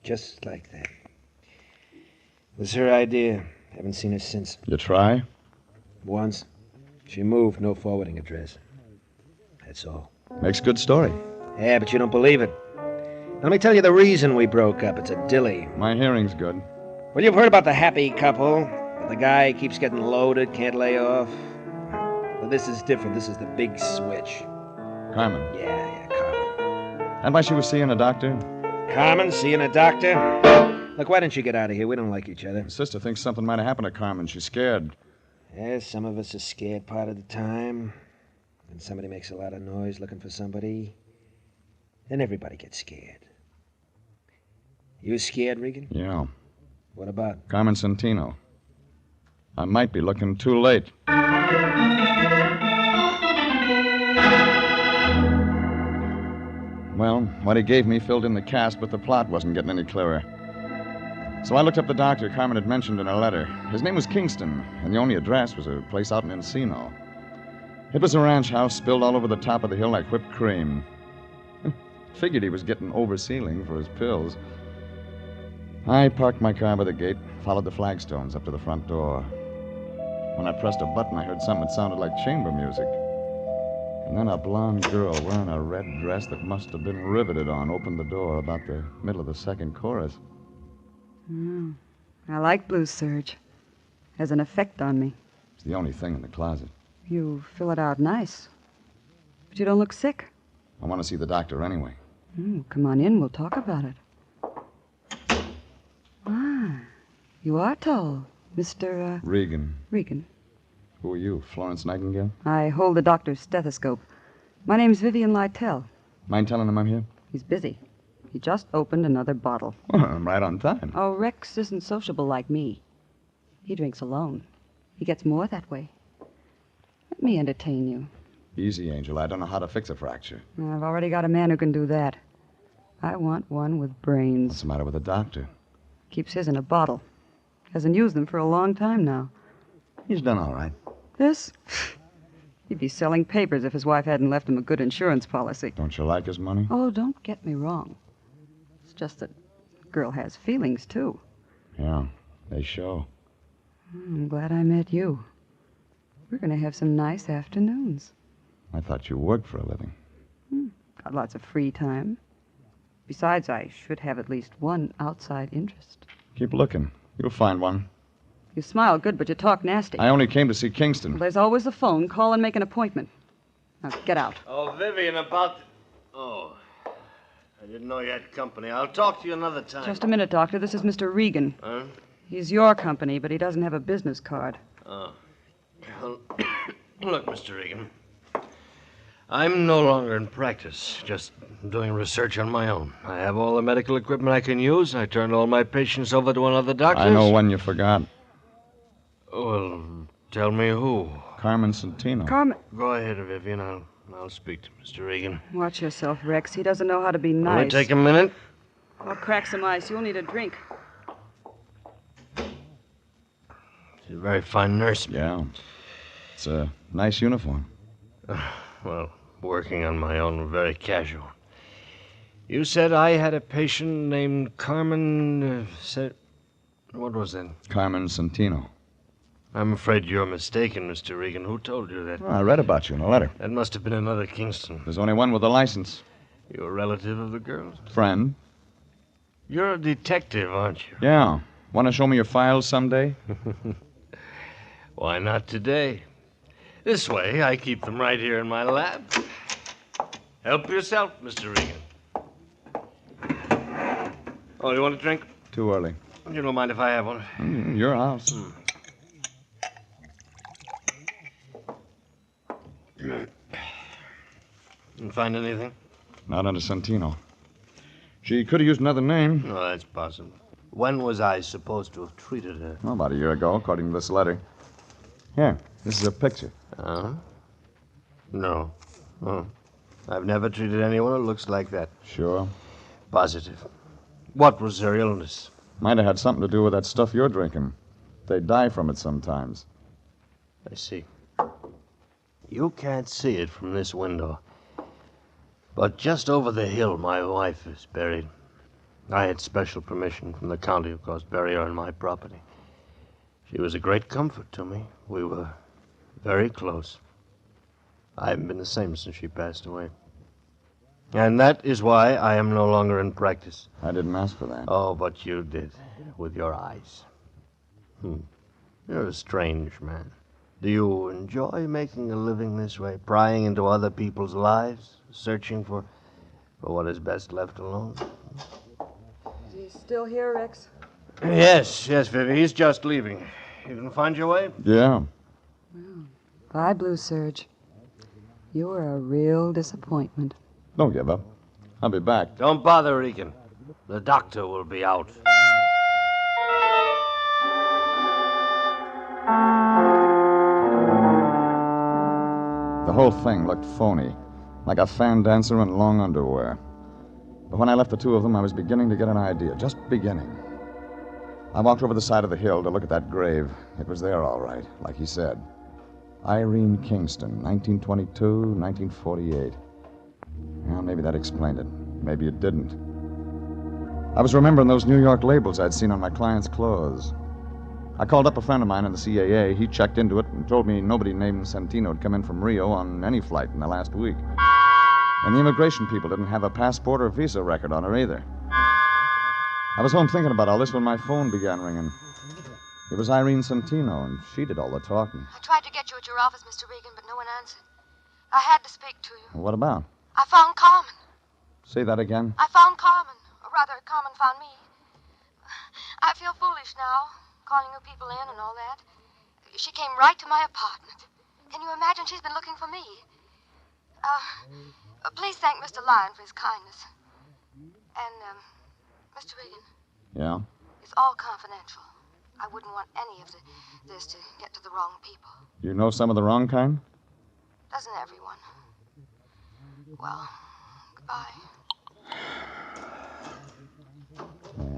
Just like that. It was her idea. Haven't seen her since. You try? Once. She moved, no forwarding address. That's all. Makes good story. Yeah, but you don't believe it. Now, let me tell you the reason we broke up. It's a dilly. My hearing's good. Well, you've heard about the happy couple. The guy keeps getting loaded, can't lay off. Well, this is different. This is the big switch. Carmen. Yeah, Carmen. And why she was seeing a doctor? Carmen, seeing a doctor? Look, why don't you get out of here? We don't like each other. My sister thinks something might have happened to Carmen. She's scared. Yeah, some of us are scared part of the time. When somebody makes a lot of noise looking for somebody, then everybody gets scared. You scared, Regan? Yeah. What about? Carmen Centino. I might be looking too late. Well, what he gave me filled in the cast, but the plot wasn't getting any clearer. So I looked up the doctor Carmen had mentioned in her letter. His name was Kingston, and the only address was a place out in Encino. It was a ranch house spilled all over the top of the hill like whipped cream. Figured he was getting oversealing for his pills. I parked my car by the gate, followed the flagstones up to the front door. When I pressed a button, I heard something that sounded like chamber music. And then a blonde girl wearing a red dress that must have been riveted on opened the door about the middle of the second chorus. I like blue serge. Has an effect on me. It's the only thing in the closet. You fill it out nice. But you don't look sick. I want to see the doctor anyway. Come on in, we'll talk about it. You are tall, Mr. Regan. Regan. Who are you, Florence Nightingale? I hold the doctor's stethoscope. My name's Vivian Lytell. Mind telling him I'm here? He's busy. He just opened another bottle. Well, I'm right on time. Oh, Rex isn't sociable like me. He drinks alone. He gets more that way. Let me entertain you. Easy, Angel. I don't know how to fix a fracture. I've already got a man who can do that. I want one with brains. What's the matter with the doctor? Keeps his in a bottle. Hasn't used them for a long time now. He's done all right. This? He'd be selling papers if his wife hadn't left him a good insurance policy. Don't you like his money? Oh, don't get me wrong. It's just that the girl has feelings, too. Yeah, they show. I'm glad I met you. We're going to have some nice afternoons. I thought you worked for a living. Got lots of free time. Besides, I should have at least one outside interest. Keep looking. You'll find one. You smile good, but you talk nasty. I only came to see Kingston. Well, there's always the phone. Call and make an appointment. Now, get out. Oh, Vivian, Oh, I didn't know you had company. I'll talk to you another time. Just a minute, Doctor. This is Mr. Regan. Huh? He's your company, but he doesn't have a business card. Oh. Well, look, Mr. Regan. I'm no longer in practice, just doing research on my own. I have all the medical equipment I can use. I turned all my patients over to another doctor. I know one you forgot. Well, tell me who. Carmen Santino. Carmen. Go ahead, Vivian. I'll speak to Mr. Regan. Watch yourself, Rex. He doesn't know how to be nice. Only take a minute. I'll crack some ice. You'll need a drink. She's a very fine nurse. Yeah. It's a nice uniform. Well, working on my own, very casual. You said I had a patient named Carmen... What was that? Carmen Santino. I'm afraid you're mistaken, Mr. Regan. Who told you that? Well, I read about you in a letter. That must have been another Kingston. There's only one with a license. You a relative of the girl's? Friend. You're a detective, aren't you? Yeah. Want to show me your files someday? Why not today? This way, I keep them right here in my lab. Help yourself, Mr. Regan. Oh, you want a drink? Too early. You don't mind if I have one? Your house. Didn't find anything? Not under Santino. She could have used another name. No, that's possible. When was I supposed to have treated her? Well, about a year ago, according to this letter. Here, this is a picture. No. Oh. I've never treated anyone who looks like that. Sure. Positive. What was her illness? Might have had something to do with that stuff you're drinking. They die from it sometimes. I see. You can't see it from this window. But just over the hill, my wife is buried. I had special permission from the county, of course, to bury her on my property. She was a great comfort to me. We were very close. I haven't been the same since she passed away. And that is why I am no longer in practice. I didn't ask for that. Oh, but you did, with your eyes. You're a strange man. Do you enjoy making a living this way, prying into other people's lives, searching for what is best left alone? Is he still here, Rex? Yes, Vivi. He's just leaving. You can find your way? Yeah. Bye, Blue Surge. You were a real disappointment. Don't give up. I'll be back. Don't bother, Regan. The doctor will be out. The whole thing looked phony, like a fan dancer in long underwear. But when I left the two of them, I was beginning to get an idea, just beginning. I walked over the side of the hill to look at that grave. It was there, all right, like he said. Irene Kingston, 1922, 1948. Well, maybe that explained it. Maybe it didn't. I was remembering those New York labels I'd seen on my clients' clothes. I called up a friend of mine in the CAA. He checked into it and told me nobody named Santino had come in from Rio on any flight in the last week. And the immigration people didn't have a passport or visa record on her either. I was home thinking about all this when my phone began ringing. It was Irene Santino, and she did all the talking. I tried to get you at your office, Mr. Regan, but no one answered. I had to speak to you. What about? I found Carmen. Say that again. I found Carmen. Or rather, Carmen found me. I feel foolish now, calling you people in and all that. She came right to my apartment. Can you imagine she's been looking for me? Please thank Mr. Lyon for his kindness. And, Mr. Regan. Yeah? It's all confidential. I wouldn't want any of this to get to the wrong people. You know some of the wrong kind? Doesn't everyone? Well, goodbye.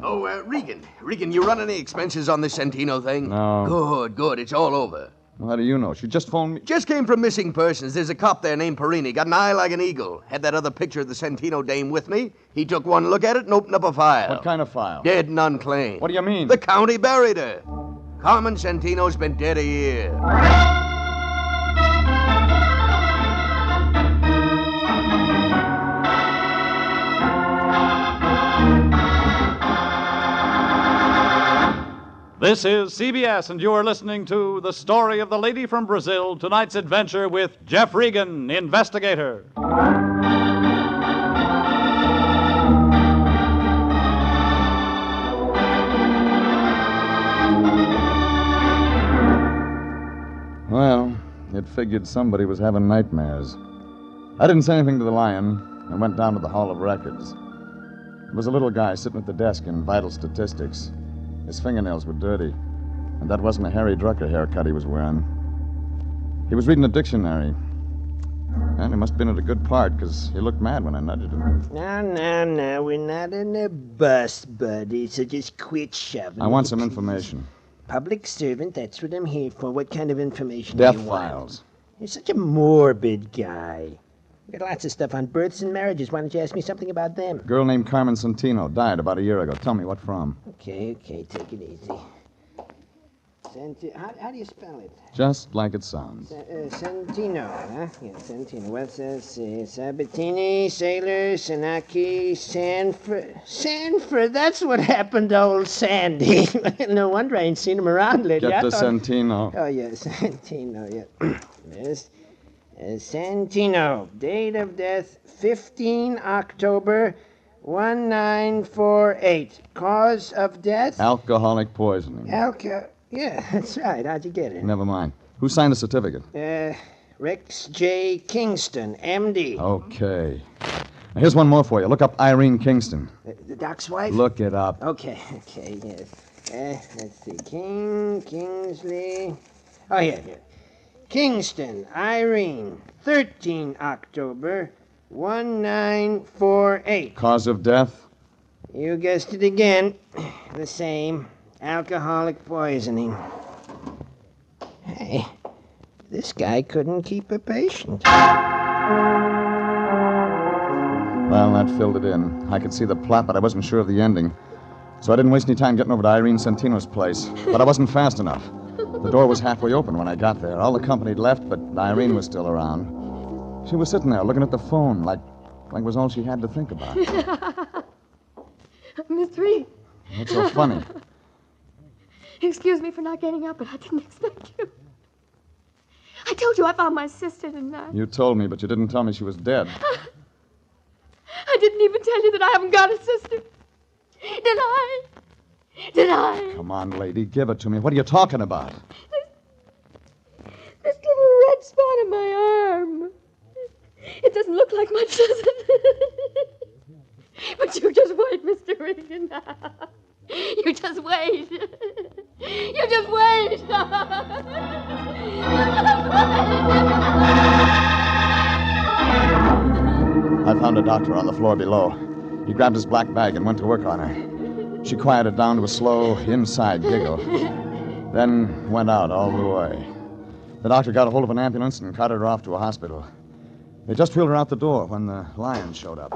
Oh, Regan, you run any expenses on this Santino thing? No. Good. It's all over. Well, how do you know? She just phoned me. Just came from missing persons. There's a cop there named Perini. Got an eye like an eagle. Had that other picture of the Santino dame with me. He took one look at it and opened up a file. What kind of file? Dead and unclaimed. What do you mean? The county buried her. Carmen Santino's been dead a year. This is CBS, and you are listening to The Story of the Lady from Brazil, tonight's adventure with Jeff Regan, Investigator. Well, it figured somebody was having nightmares. I didn't say anything to the Lyon and went down to the Hall of Records. There was a little guy sitting at the desk in vital statistics. His fingernails were dirty, and that wasn't a Harry Drucker haircut he was wearing. He was reading a dictionary, and he must have been at a good part, because he looked mad when I nudged him. No, we're not in a bus, buddy, so just quit shoving. I want some information. Public servant, that's what I'm here for. What kind of information Death do you want? files. You're such a morbid guy. You got lots of stuff on births and marriages. Why don't you ask me something about them? A girl named Carmen Santino died about a year ago. Tell me what from. Okay, take it easy. How do you spell it? Just like it sounds. Santino, huh? Yeah, Santino. What's that? Sabatini, Sailor, Sanaki, Sanford. That's what happened to old Sandy. No wonder I ain't seen him around lately. Get the Santino. Oh, yeah, Santino, yeah. Yes. Santino. Date of death, 15 October 1948. Cause of death? Alcoholic poisoning. Yeah, that's right. How'd you get it? Never mind. Who signed the certificate? Rex J. Kingston, M.D. Okay. Now, here's one more for you. Look up Irene Kingston. The doc's wife? Look it up. Okay, yes. Let's see. Kingsley. Oh, yeah. Kingston, Irene, 13 October 1948. Cause of death? You guessed it again. The same. Alcoholic poisoning. Hey, this guy couldn't keep a patient. Well, that filled it in. I could see the plot, but I wasn't sure of the ending. So I didn't waste any time getting over to Irene Santino's place. But I wasn't fast enough. The door was halfway open when I got there. All the company had left, but Irene was still around. She was sitting there looking at the phone like it was all she had to think about. Miss Reed. What's so funny? Excuse me for not getting up, but I didn't expect you. I told you I found my sister, didn't I? You told me, but you didn't tell me she was dead. I didn't even tell you that I haven't got a sister. Did I? Did I? Come on, lady, give it to me. What are you talking about? This little red spot on my arm. It doesn't look like much, does it? But you just wait, Mr. Regan. You just wait. You just wait. I found a doctor on the floor below. He grabbed his black bag and went to work on her. She quieted down to a slow, inside giggle, then went out all the way. The doctor got a hold of an ambulance and carted her off to a hospital. They just wheeled her out the door when the Lyon showed up.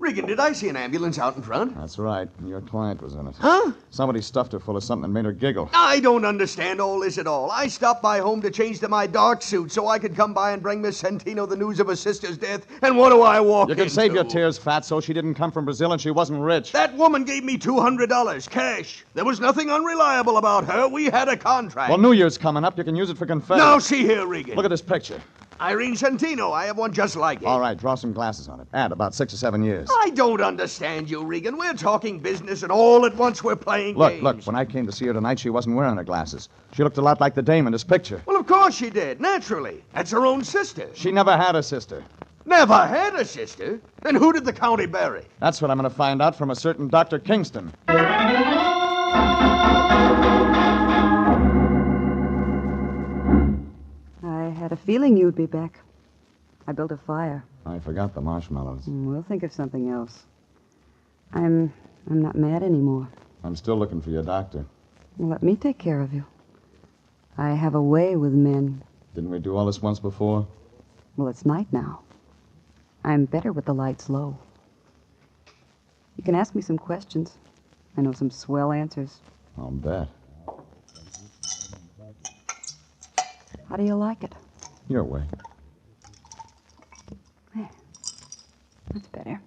Regan, did I see an ambulance out in front? That's right. Your client was in it. Huh? Somebody stuffed her full of something and made her giggle. I don't understand all this at all. I stopped by home to change to my dark suit so I could come by and bring Miss Santino the news of her sister's death. And what do I walk You into? can save your tears, Fatso. She didn't come from Brazil and she wasn't rich. That woman gave me $200 cash. There was nothing unreliable about her. We had a contract. Well, New Year's coming up. You can use it for confetti. Now, see here, Regan. Look at this picture. Irene Santino. I have one just like it. All right, draw some glasses on it. Add about 6 or 7 years. I don't understand you, Regan. We're talking business, and all at once we're playing games. Look, when I came to see her tonight, she wasn't wearing her glasses. She looked a lot like the dame in this picture. Well, of course she did, naturally. That's her own sister. She never had a sister. Never had a sister? Then who did the county bury? That's what I'm going to find out from a certain Dr. Kingston. I had a feeling you'd be back. I built a fire. I forgot the marshmallows. We'll think of something else. I'm not mad anymore. I'm still looking for your doctor. Well, let me take care of you. I have a way with men. Didn't we do all this once before? Well, it's night now. I'm better with the lights low. You can ask me some questions. I know some swell answers. I'll bet. How do you like it? Your way. There. That's better.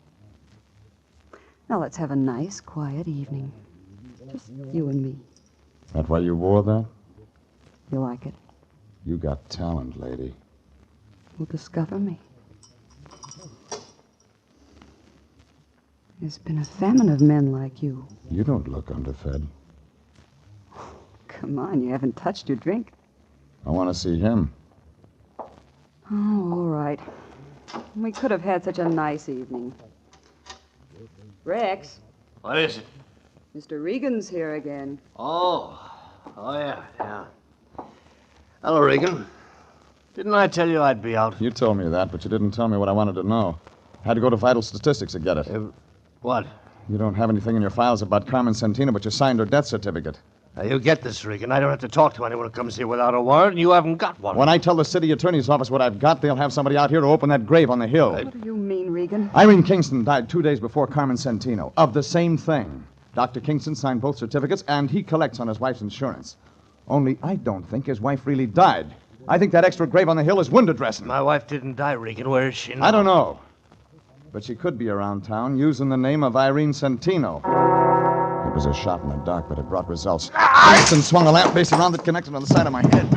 Now let's have a nice, quiet evening. Just you and me. That why you wore that? You like it? You got talent, lady. Will discover me. There's been a famine of men like you. You don't look underfed. Come on, you haven't touched your drink. I want to see him. Oh, all right. We could have had such a nice evening. Rex. What is it? Mr. Regan's here again. Oh, yeah. Hello, Regan. Didn't I tell you I'd be out? You told me that, but you didn't tell me what I wanted to know. Had to go to Vital Statistics to get it. What? You don't have anything in your files about Carmen Santino, but you signed her death certificate. Now, you get this, Regan. I don't have to talk to anyone who comes here without a warrant, and you haven't got one. When I tell the city attorney's office what I've got, they'll have somebody out here to open that grave on the hill. What do you mean, Regan? Irene Kingston died 2 days before Carmen Santino of the same thing. Dr. Kingston signed both certificates, and he collects on his wife's insurance. Only I don't think his wife really died. I think that extra grave on the hill is window dressing. My wife didn't die, Regan. Where is she now? I don't know. But she could be around town using the name of Irene Santino. It was a shot in the dark, but it brought results. Kingston swung a lamp base around that connected on the side of my head.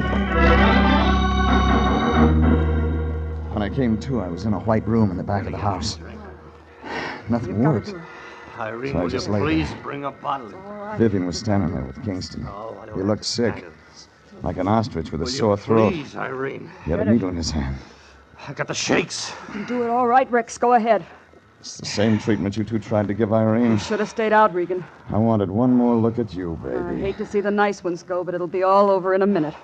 When I came to, I was in a white room in the back of the house. Nothing worked. Irene, So I will you just lay please there. bring a bottle? Vivian was standing there with Kingston. He looked sick, like an ostrich with a Will you sore throat. Please, Irene. He had a needle in his hand. I got the shakes. You can do it all right, Rex. Go ahead. It's the same treatment you two tried to give Irene. You should have stayed out, Regan. I wanted one more look at you, I baby. hate to see the nice ones go, but it'll be all over in a minute.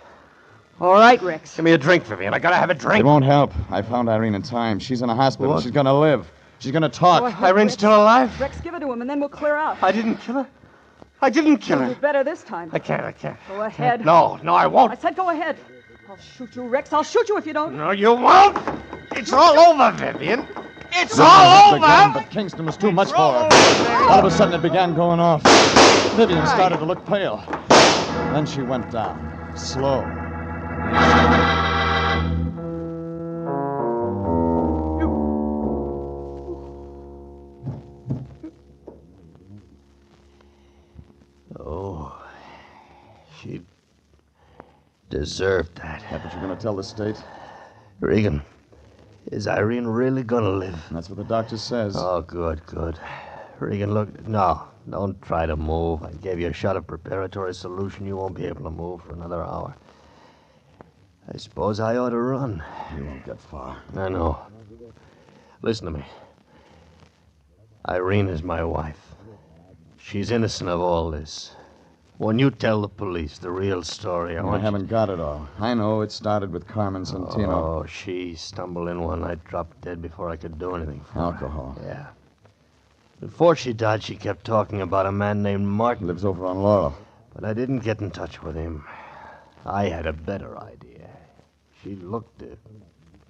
All right, Rex. Give me a drink, Vivian. I gotta have a It drink. won't help. I found Irene in time. She's in a hospital. What? She's gonna live. She's gonna talk. Go ahead, Irene's Rex. still alive? Rex, give it to him, and then we'll clear out. I didn't kill her. I didn't kill You'll her. do better this time. I can't. Go ahead. No, I won't. I said go ahead. I'll shoot you, Rex. I'll shoot you if you don't. No, you won't. It's all over, Vivian. It's Vivian all hit the gun, over. but Kingston was too much for her. All of a sudden, it began going off. Vivian started to look pale. Then she went down, slow. Oh, she deserved that. That what you're gonna tell the state? Regan, is Irene really gonna live? That's what the doctor says. Oh, good. Regan, look, no, don't try to move. I gave you a shot of preparatory solution. You won't be able to move for another hour. I suppose I ought to run. You won't get far. I know. Listen to me. Irene is my wife. She's innocent of all this. When you tell the police the real story, I I want haven't got it all. I know it started with Carmen Santino. Oh, she stumbled in one night, dropped dead before I could do anything for her. Alcohol. Yeah. Before she died, she kept talking about a man named Martin. Lives over on Laurel. But I didn't get in touch with him. I had a better idea. She looked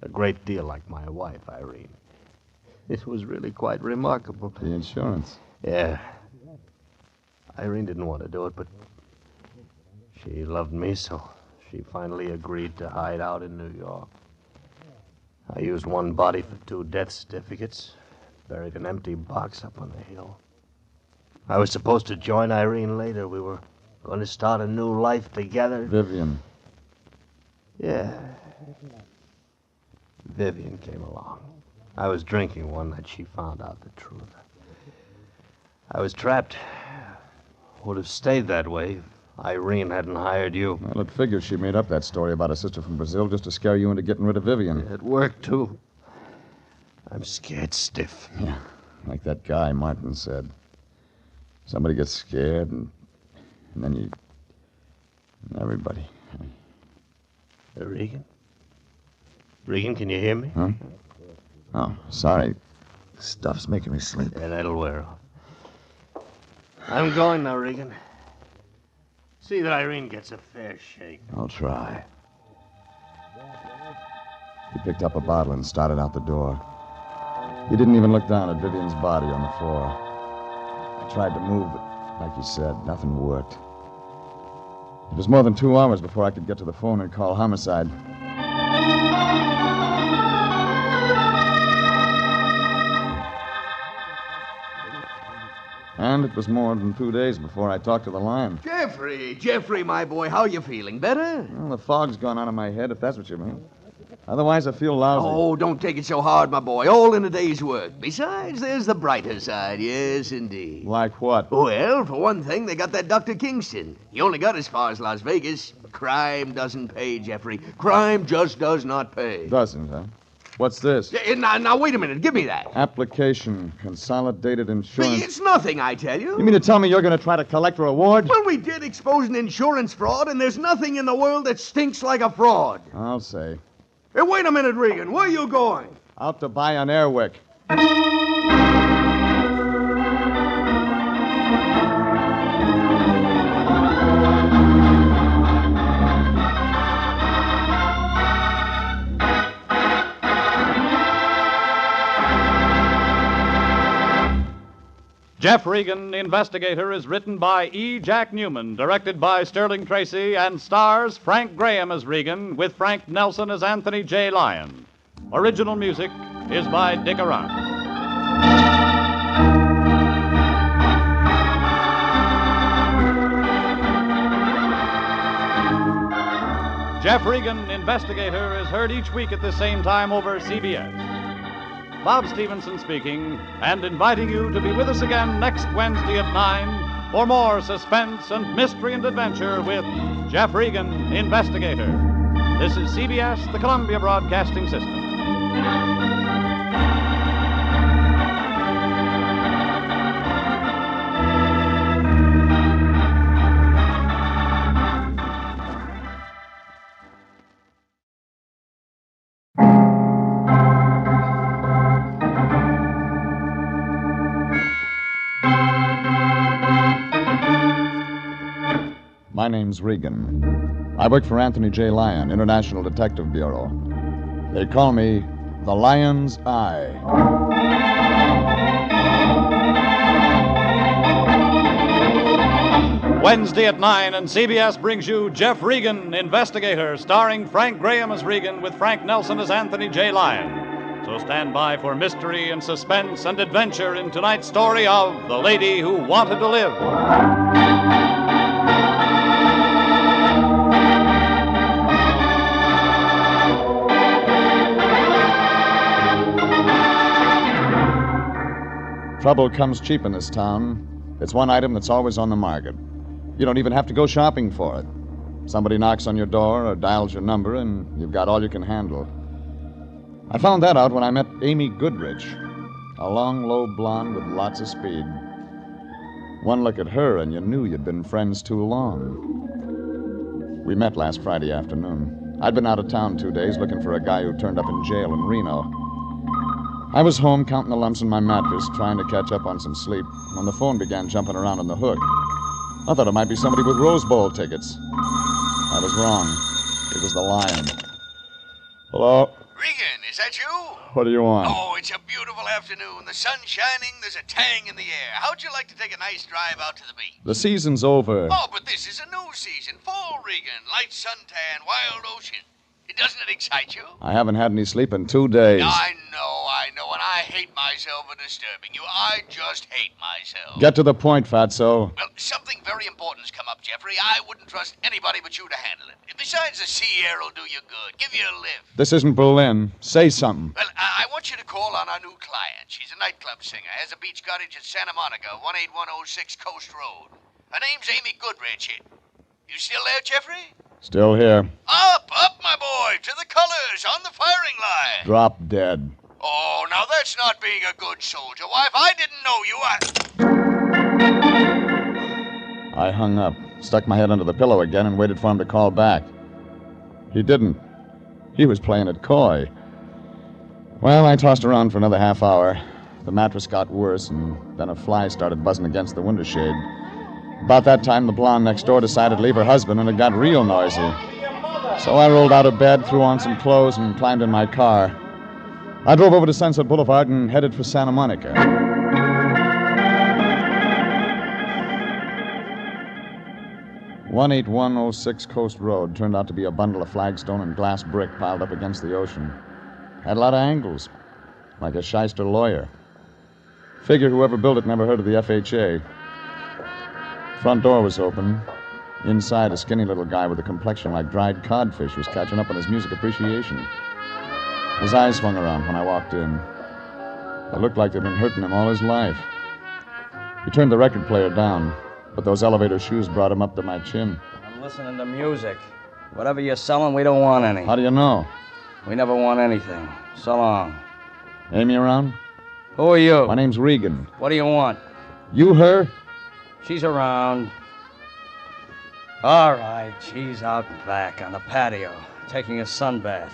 a great deal like my wife, Irene. It was really quite remarkable. The insurance. Yeah. Irene didn't want to do it, but she loved me, so she finally agreed to hide out in New York. I used one body for 2 death certificates, buried an empty box up on the hill. I was supposed to join Irene later. We were going to start a new life together. Vivian. Yeah. Vivian came along. I was drinking one night. She found out the truth. I was trapped. Would have stayed that way if Irene hadn't hired you. Well, it figures she made up that story about a sister from Brazil just to scare you into getting rid of Vivian. It worked, too. I'm scared stiff. Yeah, like that guy Martin said. Somebody gets scared, and then you... And everybody. Regan? Regan, can you hear me? Huh? Oh, sorry. Stuff's making me sleepy. Yeah, that'll wear off. I'm going now, Regan. See that Irene gets a fair shake. I'll try. He picked up a bottle and started out the door. He didn't even look down at Vivian's body on the floor. I tried to move, but like he said, nothing worked. It was more than 2 hours before I could get to the phone and call homicide. And it was more than 2 days before I talked to the Lyon. Jeffrey, my boy, how you feeling? Better? Well, the fog's gone out of my head, if that's what you mean. Otherwise, I feel lousy. Oh, don't take it so hard, my boy. All in a day's work. Besides, there's the brighter side. Yes, indeed. Like what? Well, for one thing, they got that Dr. Kingston. He only got as far as Las Vegas. Crime doesn't pay, Jeffrey. Crime just does not pay. Doesn't, huh? What's this? Now, wait a minute. Give me that. Application, consolidated insurance. It's nothing, I tell you. You mean to tell me you're going to try to collect a reward? Well, we did expose an insurance fraud, and there's nothing in the world that stinks like a fraud. I'll say. Hey, wait a minute, Regan. Where are you going? Out to buy an Airwick. Jeff Regan, Investigator, is written by E. Jack Newman, directed by Sterling Tracy, and stars Frank Graham as Regan, with Frank Nelson as Anthony J. Lyon. Original music is by Dick Arant. Jeff Regan, Investigator, is heard each week at the same time over CBS. Bob Stevenson speaking, and inviting you to be with us again next Wednesday at 9 for more suspense and mystery and adventure with Jeff Regan, Investigator. This is CBS, the Columbia Broadcasting System. My name's Regan. I work for Anthony J. Lyon, International Detective Bureau. They call me the Lion's Eye. Wednesday at 9, and CBS brings you Jeff Regan, Investigator, starring Frank Graham as Regan with Frank Nelson as Anthony J. Lyon. So stand by for mystery and suspense and adventure in tonight's story of The Lady Who Wanted to Live. Trouble comes cheap in this town. It's one item that's always on the market. You don't even have to go shopping for it. Somebody knocks on your door or dials your number, and you've got all you can handle. I found that out when I met Amy Goodrich, a long, low blonde with lots of speed. One look at her, and you knew you'd been friends too long. We met last Friday afternoon. I'd been out of town 2 days looking for a guy who turned up in jail in Reno. I was home counting the lumps in my mattress, trying to catch up on some sleep, when the phone began jumping around on the hook. I thought it might be somebody with Rose Bowl tickets. I was wrong. It was the Lion. Hello? Regan, is that you? What do you want? Oh, it's a beautiful afternoon. The sun's shining. There's a tang in the air. How'd you like to take a nice drive out to the beach? The season's over. Oh, but this is a new season. Fall, Regan. Light suntan, wild ocean. Doesn't it excite you? I haven't had any sleep in 2 days. I know, and I hate myself for disturbing you. I just hate myself. Get to the point, Fatso. Well, something very important's come up, Jeffrey. I wouldn't trust anybody but you to handle it. Besides, the sea air will do you good. Give you a lift. This isn't Berlin. Say something. Well, I want you to call on our new client. She's a nightclub singer, has a beach cottage at Santa Monica, 18106 Coast Road. Her name's Amy Goodrich. You still there, Jeffrey? Still here. Up, my boy, to the colors, on the firing line. Drop dead. Oh, now that's not being a good soldier. Why, if I didn't know you, I hung up, stuck my head under the pillow again, and waited for him to call back. He didn't. He was playing it coy. Well, I tossed around for another half hour. The mattress got worse, and then a fly started buzzing against the window shade. About that time, the blonde next door decided to leave her husband, and it got real noisy. So I rolled out of bed, threw on some clothes, and climbed in my car. I drove over to Sunset Boulevard and headed for Santa Monica. 18106 Coast Road turned out to be a bundle of flagstone and glass brick piled up against the ocean. Had a lot of angles, like a shyster lawyer. Figure whoever built it never heard of the FHA. Front door was open. Inside, a skinny little guy with a complexion like dried codfish was catching up on his music appreciation. His eyes swung around when I walked in. It looked like they'd been hurting him all his life. He turned the record player down, but those elevator shoes brought him up to my chin. I'm listening to music. Whatever you're selling, we don't want any. How do you know? We never want anything. So long. Amy around? Who are you? My name's Regan. What do you want? You her? She's around. All right, she's out back on the patio, taking a sunbath.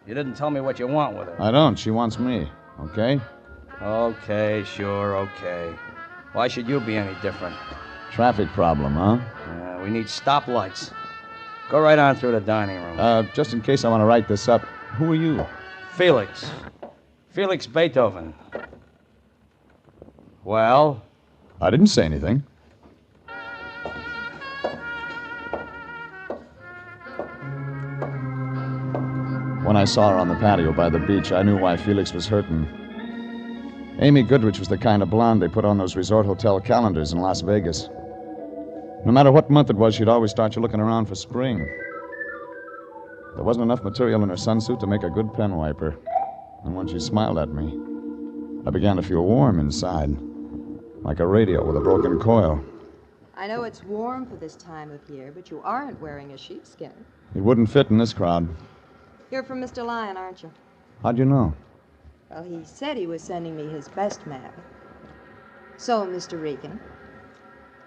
You didn't tell me what you want with her. I don't. She wants me. Okay? Okay, sure, okay. Why should you be any different? Traffic problem, huh? Yeah, we need stoplights. Go right on through the dining room. Just in case I want to write this up, who are you? Felix. Felix Beethoven. Well? I didn't say anything. When I saw her on the patio by the beach, I knew why Felix was hurting. Amy Goodrich was the kind of blonde they put on those resort hotel calendars in Las Vegas. No matter what month it was, she'd always start you looking around for spring. There wasn't enough material in her sunsuit to make a good pen wiper. And when she smiled at me, I began to feel warm inside, like a radio with a broken coil. I know it's warm for this time of year, but you aren't wearing a sheepskin. It wouldn't fit in this crowd. You're from Mr. Lyon, aren't you? How'd you know? Well, he said he was sending me his best man. So, Mr. Regan,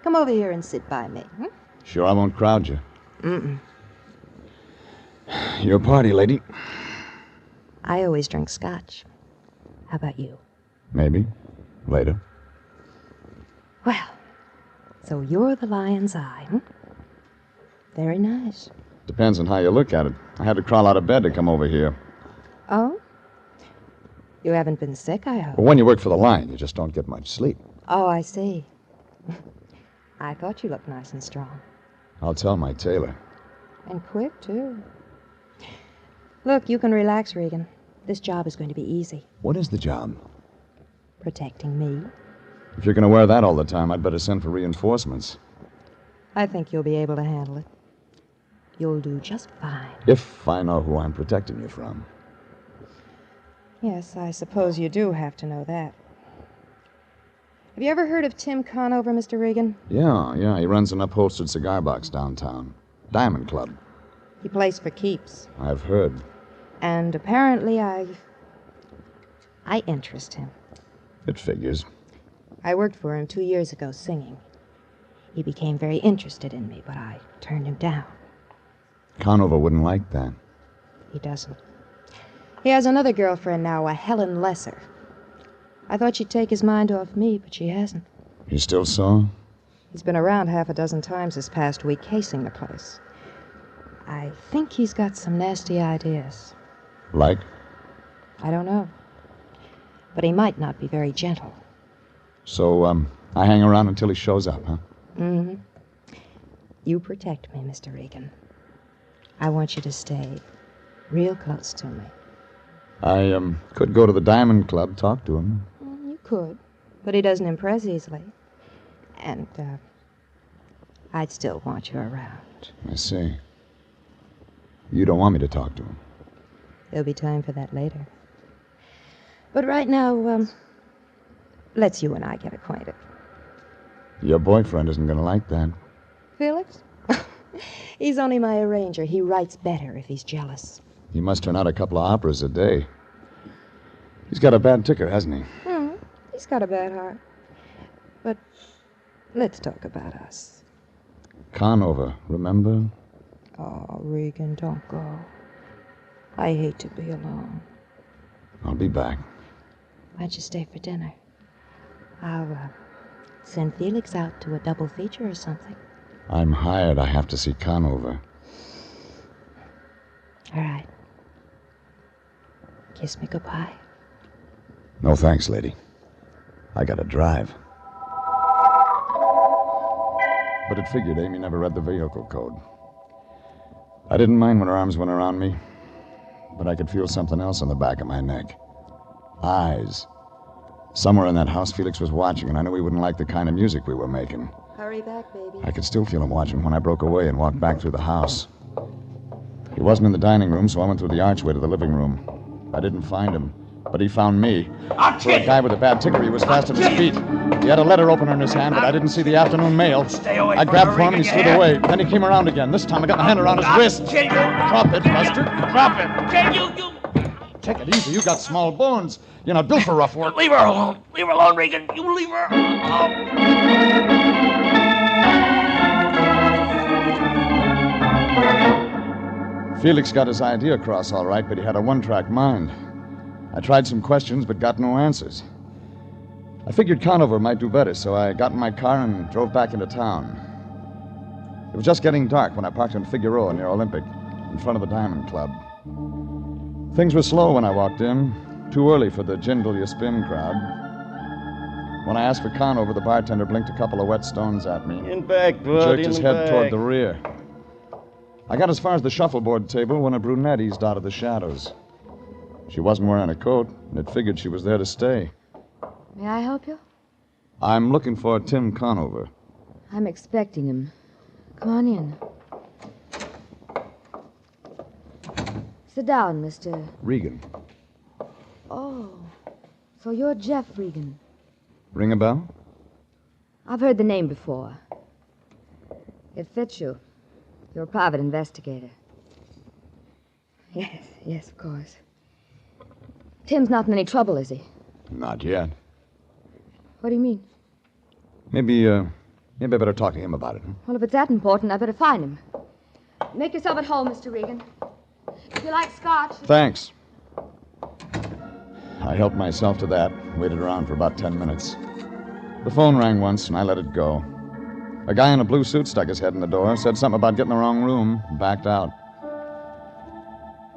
come over here and sit by me. Sure I won't crowd you. Mm-mm. You're a party lady. I always drink scotch. How about you? Maybe. Later. Well, so you're the lion's eye, Very nice. Depends on how you look at it. I had to crawl out of bed to come over here. Oh? You haven't been sick, I hope? Well, when you work for the Lion, you just don't get much sleep. Oh, I see. I thought you looked nice and strong. I'll tell my tailor. And quick, too. Look, you can relax, Regan. This job is going to be easy. What is the job? Protecting me. If you're going to wear that all the time, I'd better send for reinforcements. I think you'll be able to handle it. You'll do just fine. If I know who I'm protecting you from. Yes, I suppose you do have to know that. Have you ever heard of Tim Conover, Mr. Regan? Yeah. He runs an upholstered cigar box downtown. Diamond Club. He plays for keeps. I've heard. And apparently I interest him. It figures. I worked for him 2 years ago singing. He became very interested in me, but I turned him down. Conover wouldn't like that. He doesn't. He has another girlfriend now, a Helen Lesser. I thought she'd take his mind off me, but she hasn't. You still sore? He's been around half a dozen times this past week, casing the place. I think he's got some nasty ideas. Like? I don't know. But he might not be very gentle. So, I hang around until he shows up, huh? Mm-hmm. You protect me, Mr. Regan. I want you to stay real close to me. I, could go to the Diamond Club, talk to him. You could, but he doesn't impress easily. And, I'd still want you around. I see. You don't want me to talk to him. There'll be time for that later. But right now, let's you and I get acquainted. Your boyfriend isn't going to like that. Felix? He's only my arranger. He writes better if he's jealous. He must turn out a couple of operas a day. He's got a bad ticker, hasn't he? He's got a bad heart. But let's talk about us. Conover, remember? Oh, Regan, don't go. I hate to be alone. I'll be back. Why don't you stay for dinner? Send Felix out to a double feature or something. I'm hired. I have to see Conover. All right. Kiss me goodbye. No thanks, lady. I gotta drive. But it figured Amy never read the vehicle code. I didn't mind when her arms went around me, but I could feel something else on the back of my neck. Eyes. Somewhere in that house, Felix was watching, and I knew he wouldn't like the kind of music we were making. Hurry back, baby. I could still feel him watching when I broke away and walked back through the house. He wasn't in the dining room, so I went through the archway to the living room. I didn't find him, but he found me. For a guy with a bad ticker, he was fast on his feet. He had a letter opener in his hand, but I didn't see the afternoon mail. I grabbed for him and he slid away. Then he came around again. This time I got my hand around his wrist. Drop it, Buster. Drop it. Take it easy. You got small bones. You're not built for rough work. Leave her alone. Leave her alone, Regan. You leave her alone. Felix got his idea across all right, but he had a one-track mind. I tried some questions, but got no answers. I figured Conover might do better, so I got in my car and drove back into town. It was just getting dark when I parked in Figueroa near Olympic, in front of the Diamond Club. Things were slow when I walked in, too early for the jingle you spin crowd. When I asked for Conover, the bartender blinked a couple of wet stones at me. In back, bud. Jerked his head toward the rear. I got as far as the shuffleboard table when a brunette eased out of the shadows. She wasn't wearing a coat, and it figured she was there to stay. May I help you? I'm looking for Tim Conover. I'm expecting him. Come on in. Sit down, Mr. Regan. Oh, so you're Jeff Regan. Ring a bell? I've heard the name before. It fits you. You're a private investigator. Yes, of course. Tim's not in any trouble, is he? Not yet. What do you mean? Maybe I better talk to him about it. Huh? Well, if it's that important, I better find him. Make yourself at home, Mr. Regan. If you like scotch... Thanks. I helped myself to that, waited around for about 10 minutes. The phone rang once, and I let it go. A guy in a blue suit stuck his head in the door, said something about getting the wrong room, and backed out.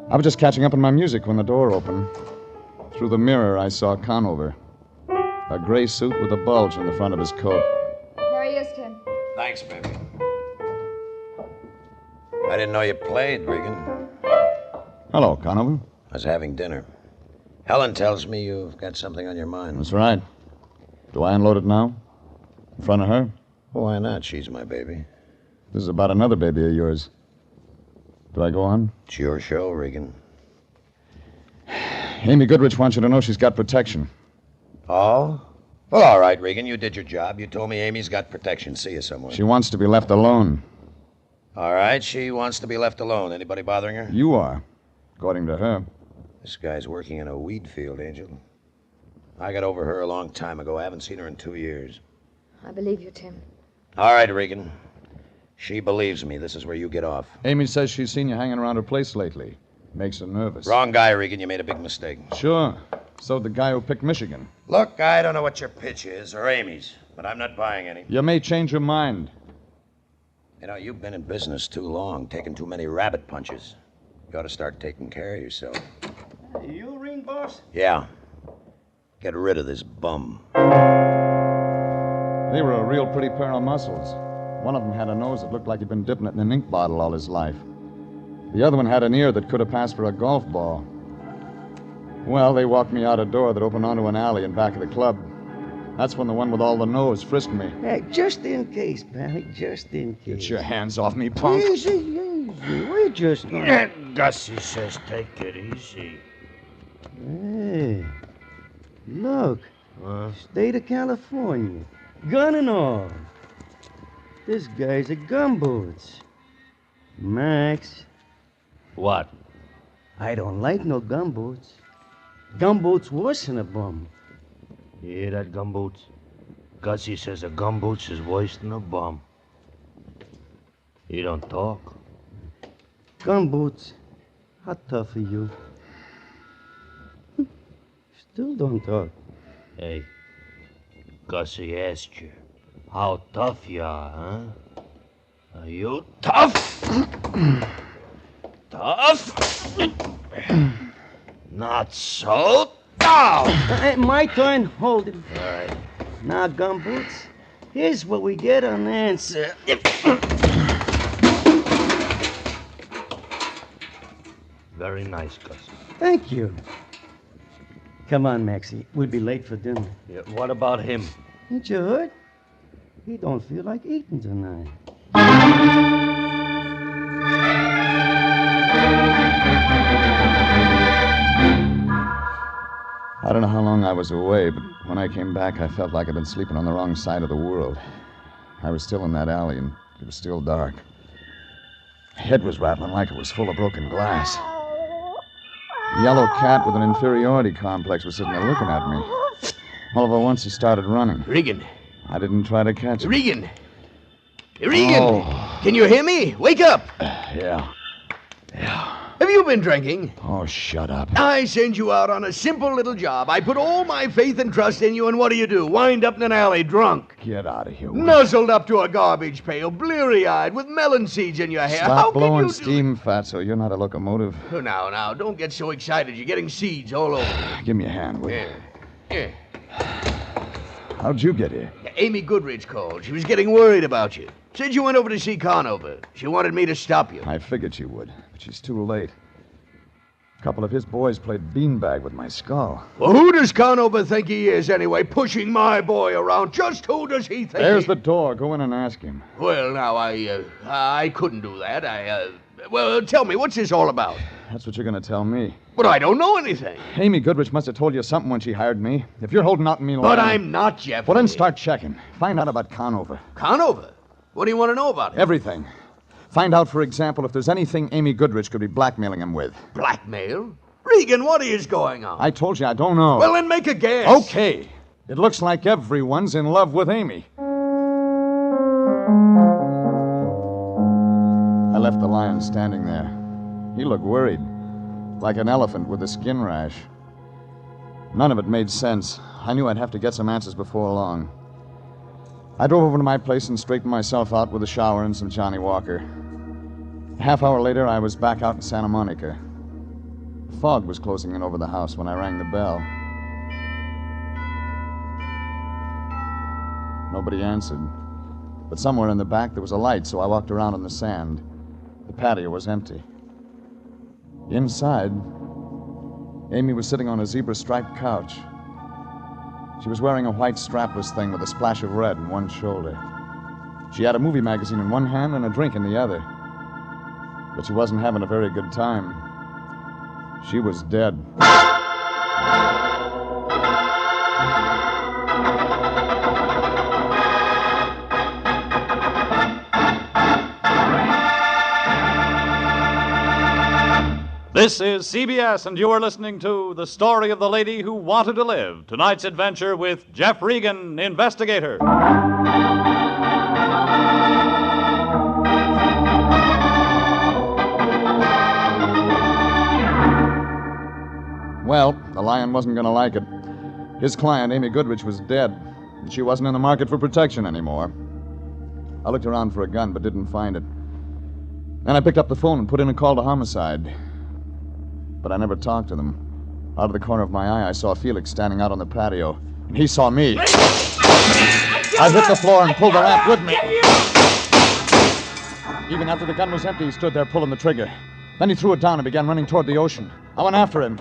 I was just catching up on my music when the door opened. Through the mirror, I saw Conover. A gray suit with a bulge in the front of his coat. There he is, Tim. Thanks, baby. I didn't know you played, Regan. Hello, Conover. I was having dinner. Helen tells me you've got something on your mind. That's right. Do I unload it now? In front of her? Why not? She's my baby. This is about another baby of yours. Do I go on? It's your show, Regan. Amy Goodrich wants you to know she's got protection. Oh? Well, all right, Regan. You did your job. You told me Amy's got protection. See you somewhere. She wants to be left alone. All right, she wants to be left alone. Anybody bothering her? You are, according to her. This guy's working in a weed field, Angel. I got over her a long time ago. I haven't seen her in 2 years. I believe you, Tim. All right, Regan. She believes me. This is where you get off. Amy says she's seen you hanging around her place lately. Makes her nervous. Wrong guy, Regan. You made a big mistake. Sure. So the guy who picked Michigan. Look, I don't know what your pitch is, or Amy's, but I'm not buying any. You may change your mind. You know, you've been in business too long, taking too many rabbit punches. You ought to start taking care of yourself. You ring, boss? Yeah. Get rid of this bum. They were a real pretty pair of muscles. One of them had a nose that looked like he'd been dipping it in an ink bottle all his life. The other one had an ear that could have passed for a golf ball. Well, they walked me out a door that opened onto an alley in back of the club. That's when the one with all the nose frisked me. Hey, just in case, Barry, just in case. Get your hands off me, punk. Easy, easy. We're just gonna... Gussie says take it easy. Hey, look. State of California. Gun and all. This guy's a gumboots. Max. What? I don't like no gumboots. Gumboots worse than a bum. You hear that, gumboots? Gussie says a gumboots is worse than a bum. You don't talk. Gumboots, how tough are you? Still don't talk. Hey, Gussie asked you. How tough you are, huh? Are you tough? Tough? Not so tough. Hey, my turn. Hold it. All right. Now, Gumboots, here's what we get on answer. Very nice, Gus. Thank you. Come on, Maxie. We'll be late for dinner. Yeah, what about him? Ain't you heard? He don't feel like eating tonight. I don't know how long I was away, but when I came back, I felt like I'd been sleeping on the wrong side of the world. I was still in that alley, and it was still dark. My head was rattling like it was full of broken glass. A yellow cat with an inferiority complex was sitting there looking at me. All of at once, he started running. Regan. I didn't try to catch him. Regan! Regan! Oh. Can you hear me? Wake up! Yeah. Have you been drinking? Oh, shut up. I send you out on a simple little job. I put all my faith and trust in you, and what do? Wind up in an alley drunk. Get out of here. Nuzzled up to a garbage pail, bleary-eyed, with melon seeds in your hair. How Stop can blowing you do... steam, Fatso. You're not a locomotive. Oh, now, don't get so excited. You're getting seeds all over. Give me a hand, will you? Yeah. How'd you get here? Amy Goodrich called. She was getting worried about you. Said you went over to see Conover. She wanted me to stop you. I figured she would, but she's too late. A couple of his boys played beanbag with my skull. Well, who does Conover think he is, anyway, pushing my boy around? Just who does he think There's the door. Go in and ask him. Well, now, I couldn't do that. Well, tell me, what's this all about? That's what you're going to tell me. But I don't know anything. Amy Goodrich must have told you something when she hired me. If you're holding out on me... But I'm not, Jeff. Well, then start checking. Find out about Conover. Conover? What do you want to know about him? Everything. Find out, for example, if there's anything Amy Goodrich could be blackmailing him with. Blackmail? Regan, what is going on? I told you I don't know. Well, then make a guess. Okay. It looks like everyone's in love with Amy. I left the Lion standing there. He looked worried, like an elephant with a skin rash. None of it made sense. I knew I'd have to get some answers before long. I drove over to my place and straightened myself out with a shower and some Johnny Walker. A half hour later, I was back out in Santa Monica. The fog was closing in over the house when I rang the bell. Nobody answered. But somewhere in the back, there was a light, so I walked around on the sand. The patio was empty. Inside, Amy was sitting on a zebra-striped couch. She was wearing a white strapless thing with a splash of red in one shoulder. She had a movie magazine in one hand and a drink in the other. But she wasn't having a very good time. She was dead. This is CBS, and you are listening to The Story of the Lady Who Wanted to Live. Tonight's adventure with Jeff Regan, Investigator. Well, the Lion wasn't going to like it. His client, Amy Goodrich, was dead, and she wasn't in the market for protection anymore. I looked around for a gun, but didn't find it. Then I picked up the phone and put in a call to homicide. But I never talked to them. Out of the corner of my eye, I saw Felix standing out on the patio, and he saw me. I hit the floor and pulled the lamp with me. Even after the gun was empty, he stood there pulling the trigger. Then he threw it down and began running toward the ocean. I went after him.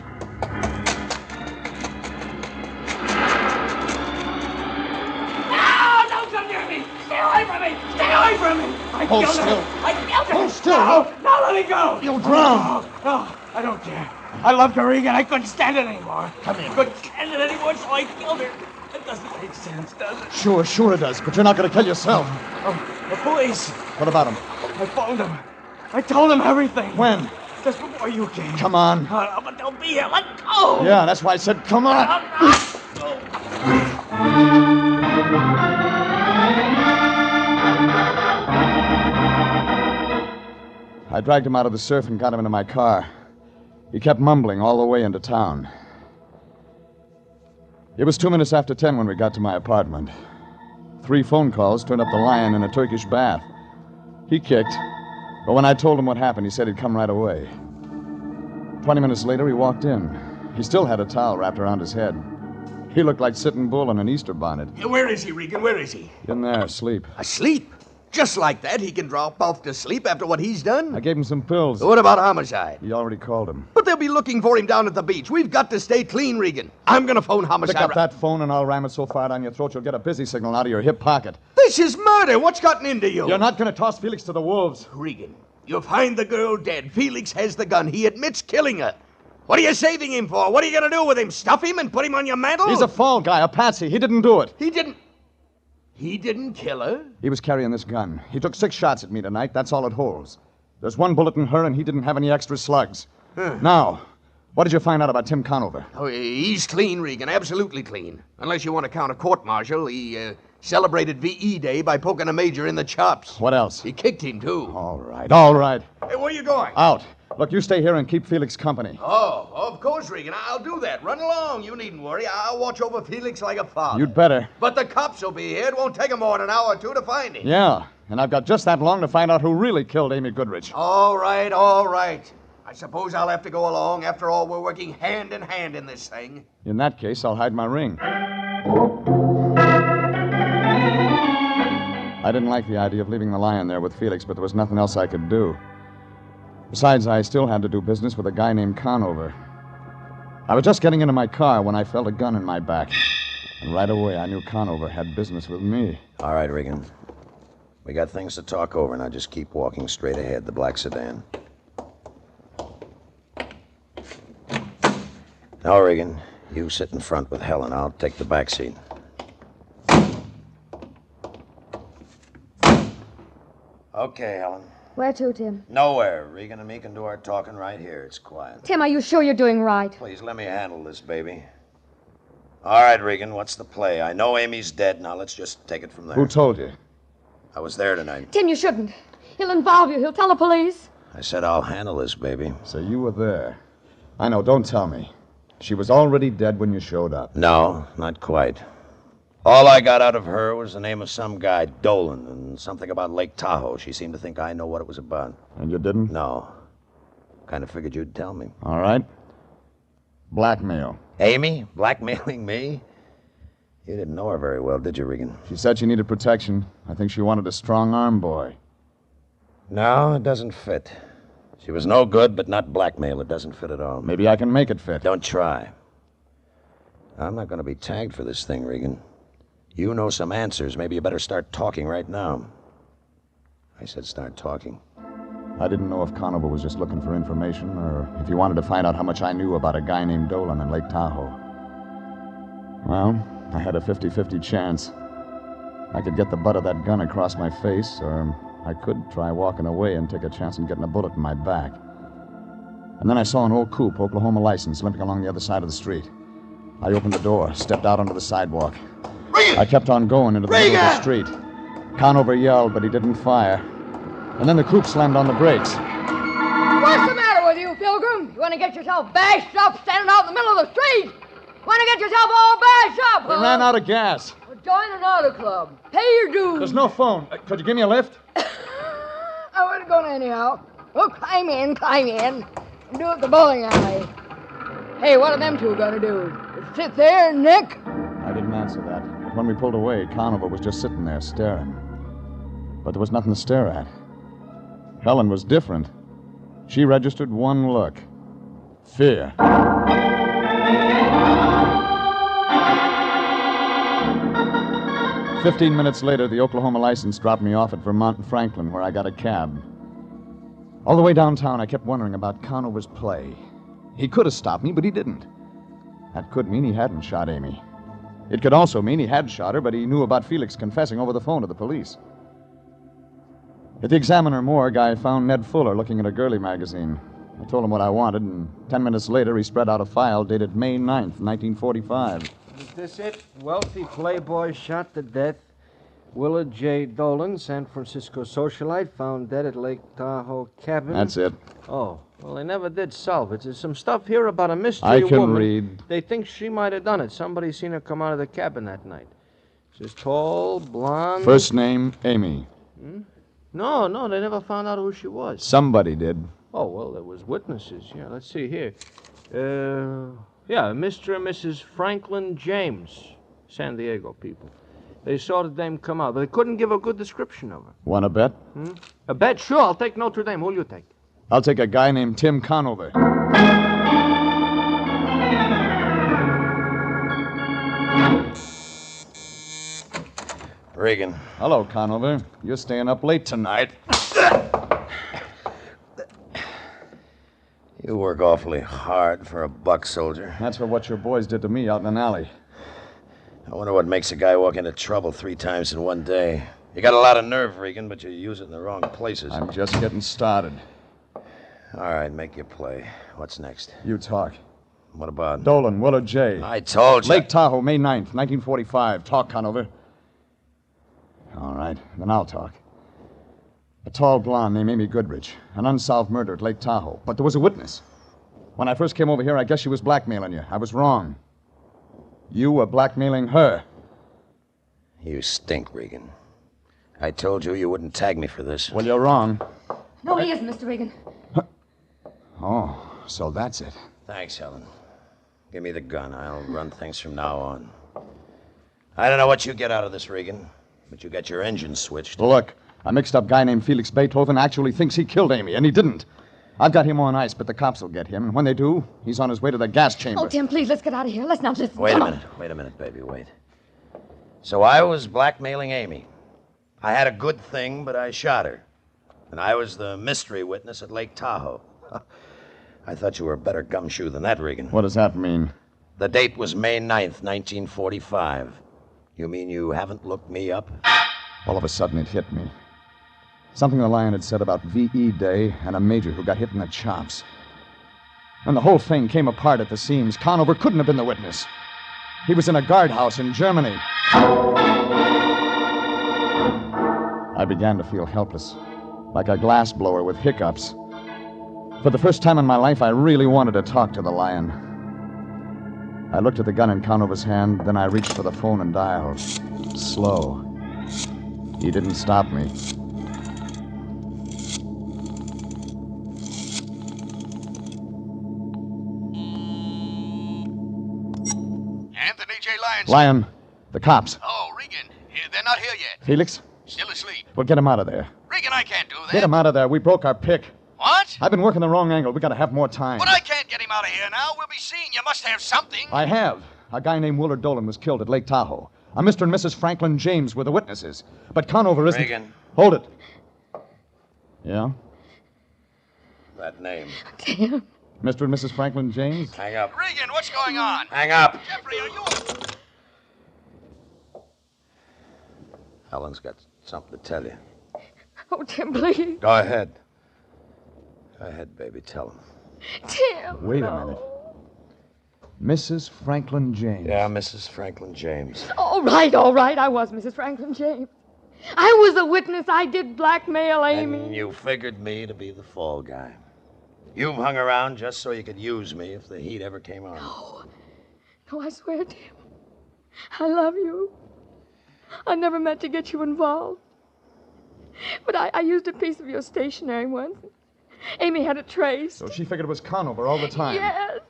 No! Don't come near me! Stay away from me! Stay away from me! Hold still. I killed her! Hold still. No, let me go! You'll drown. No, I don't care. I loved her, Regan. I couldn't stand it anymore. Come here. I couldn't stand it anymore, so I killed her. It doesn't make sense, does it? Sure it does, but you're not going to kill yourself. Oh, the police. What about him? I phoned them. I told them everything. When? Just before you came. Come on. But they'll be here. Let go. Yeah, that's why I said come on. I dragged him out of the surf and got him into my car. He kept mumbling all the way into town. It was 2 minutes after 10 when we got to my apartment. 3 phone calls turned up the Lyon in a Turkish bath. He kicked, but when I told him what happened, he said he'd come right away. 20 minutes later, he walked in. He still had a towel wrapped around his head. He looked like Sitting Bull in an Easter bonnet. Where is he, Regan? Where is he? In there, asleep. Asleep? Just like that, he can drop off to sleep after what he's done? I gave him some pills. What about homicide? He already called him. But they'll be looking for him down at the beach. We've got to stay clean, Regan. I'm going to phone homicide. Pick up that phone and I'll ram it so far down your throat you'll get a busy signal out of your hip pocket. This is murder. What's gotten into you? You're not going to toss Felix to the wolves. Regan, you find the girl dead. Felix has the gun. He admits killing her. What are you saving him for? What are you going to do with him? Stuff him and put him on your mantle? He's a fall guy, a patsy. He didn't do it. He didn't kill her? He was carrying this gun. He took 6 shots at me tonight. That's all it holds. There's 1 bullet in her, and he didn't have any extra slugs. Now, what did you find out about Tim Conover? Oh, he's clean, Regan. Absolutely clean. Unless you want to count a court-martial. He celebrated V.E. Day by poking a major in the chops. What else? He kicked him, too. All right. Hey, where you going? Out. Look, you stay here and keep Felix company. Oh, of course, Regan. I'll do that. Run along. You needn't worry. I'll watch over Felix like a father. You'd better. But the cops will be here. It won't take them more than an hour or 2 to find him. Yeah, and I've got just that long to find out who really killed Amy Goodrich. All right. I suppose I'll have to go along. After all, we're working hand in hand in this thing. In that case, I'll hide my ring. I didn't like the idea of leaving the Lyon there with Felix, but there was nothing else I could do. Besides, I still had to do business with a guy named Conover. I was just getting into my car when I felt a gun in my back. And right away, I knew Conover had business with me. All right, Regan. We got things to talk over, now just keep walking straight ahead, the black sedan. Now, Regan, you sit in front with Helen. I'll take the back seat. Okay, Helen. Where to, Tim? Nowhere. Regan and me can do our talking right here. It's quiet. Tim, are you sure you're doing right? Please, let me handle this, baby. All right, Regan, what's the play? I know Amy's dead. Now, let's just take it from there. Who told you? I was there tonight. Tim, you shouldn't. He'll involve you. He'll tell the police. I said I'll handle this, baby. So you were there. I know, don't tell me. She was already dead when you showed up. No, not quite. All I got out of her was the name of some guy, Dolan, and something about Lake Tahoe. She seemed to think I know what it was about. And you didn't? No. Kind of figured you'd tell me. All right. Blackmail. Amy? Blackmailing me? You didn't know her very well, did you, Regan? She said she needed protection. I think she wanted a strong-arm boy. No, it doesn't fit. She was no good, but not blackmail. It doesn't fit at all. Maybe I can make it fit. Don't try. I'm not going to be tagged for this thing, Regan. You know some answers. Maybe you better start talking right now. I said start talking. I didn't know if Conover was just looking for information or if he wanted to find out how much I knew about a guy named Dolan in Lake Tahoe. Well, I had a 50-50 chance. I could get the butt of that gun across my face, or I could try walking away and take a chance on getting a bullet in my back. And then I saw an old coupe, Oklahoma license, limping along the other side of the street. I opened the door, stepped out onto the sidewalk. Regan! I kept on going into the middle of the street. Conover yelled, but he didn't fire. And then the coupe slammed on the brakes. What's the matter with you, Pilgrim? You want to get yourself bashed up standing out in the middle of the street? Want to get yourself all bashed up, We ran out of gas. Well, join an auto club. Pay your dues. There's no phone. Could you give me a lift? I wasn't going anyhow. Well, climb in. And do it at the bowling alley. Hey, what are them two going to do? Just sit there and nick? I didn't answer that. But when we pulled away, Conover was just sitting there staring. But there was nothing to stare at. Helen was different. She registered one look. Fear. 15 minutes later, the Oklahoma license dropped me off at Vermont and Franklin, where I got a cab. All the way downtown, I kept wondering about Conover's play. He could have stopped me, but he didn't. That could mean he hadn't shot Amy. It could also mean he had shot her, but he knew about Felix confessing over the phone to the police. At the Examiner morgue, I found Ned Fuller looking at a girly magazine. I told him what I wanted, and 10 minutes later, he spread out a file dated May 9th, 1945. Is this it? Wealthy playboy shot to death. Willard J. Dolan, San Francisco socialite, found dead at Lake Tahoe cabin. That's it. Oh, well, they never did solve it. There's some stuff here about a mystery I can woman. read. They think she might have done it. Somebody seen her come out of the cabin that night. She's tall, blonde. First name, Amy. No, they never found out who she was. Somebody did. Oh, well, there was witnesses. Yeah, let's see here. Yeah, Mr. and Mrs. Franklin James, San Diego people. They saw the dame come out, but they couldn't give a good description of her. Want to bet? A bet? Sure, I'll take Notre Dame. Who'll you take? I'll take a guy named Tim Conover. Regan. Hello, Conover. You're staying up late tonight. You work awfully hard for a buck soldier. That's for what your boys did to me out in an alley. I wonder what makes a guy walk into trouble 3 times in one day. You got a lot of nerve, Regan, but you use it in the wrong places. I'm just getting started. All right, make your play. What's next? You talk. What about? Dolan, Willard J. I told you. Lake Tahoe, May 9th, 1945. Talk, Conover. All right, then I'll talk. A tall blonde named Amy Goodrich. An unsolved murder at Lake Tahoe. But there was a witness. When I first came over here, I guess she was blackmailing you. I was wrong. You were blackmailing her. You stink, Regan. I told you wouldn't tag me for this. Well, you're wrong. No, he isn't, Mr. Regan. Oh, so that's it. Thanks, Helen. Give me the gun. I'll run things from now on. I don't know what you get out of this, Regan, but you got your engine switched. Look, a mixed-up guy named Felix Beethoven actually thinks he killed Amy, and he didn't. I've got him on ice, but the cops will get him. And when they do, he's on his way to the gas chamber. Oh, Tim, please, let's get out of here. Let's not listen. Wait a minute, baby, wait. So I was blackmailing Amy. I had a good thing, but I shot her. And I was the mystery witness at Lake Tahoe. I thought you were a better gumshoe than that, Regan. What does that mean? The date was May 9th, 1945. You mean you haven't looked me up? All of a sudden, it hit me. Something the Lyon had said about V.E. Day and a major who got hit in the chops. And the whole thing came apart at the seams. Conover couldn't have been the witness. He was in a guardhouse in Germany. I began to feel helpless, like a glassblower with hiccups. For the first time in my life, I really wanted to talk to the Lion. I looked at the gun in Conover's hand, then I reached for the phone and dialed. Slow. He didn't stop me. Anthony J. Lyon. Lyon, the cops. Oh, Regan. They're not here yet. Felix? Still asleep. Well, get him out of there. Regan, I can't do that. Get him out of there. We broke our pick. What? I've been working the wrong angle. We gotta have more time. But I can't get him out of here now. We'll be seen. You must have something. I have. A guy named Willard Dolan was killed at Lake Tahoe. A Mr. and Mrs. Franklin James were the witnesses. But Conover isn't... Regan. Hold it. Yeah? That name. Tim. Mr. and Mrs. Franklin James? Hang up. Regan, what's going on? Hang up. Jeffrey, are you... Helen's got something to tell you. Oh, Tim, please. Go ahead. Go ahead, baby. Tell him. Tim. Wait a minute. Mrs. Franklin James. Yeah, Mrs. Franklin James. All right. I was Mrs. Franklin James. I was a witness. I did blackmail Amy. And you figured me to be the fall guy. You've hung around just so you could use me if the heat ever came on. No, I swear, Tim. I love you. I never meant to get you involved. But I used a piece of your stationery once. Amy had it traced. So she figured it was Conover all the time. Yes.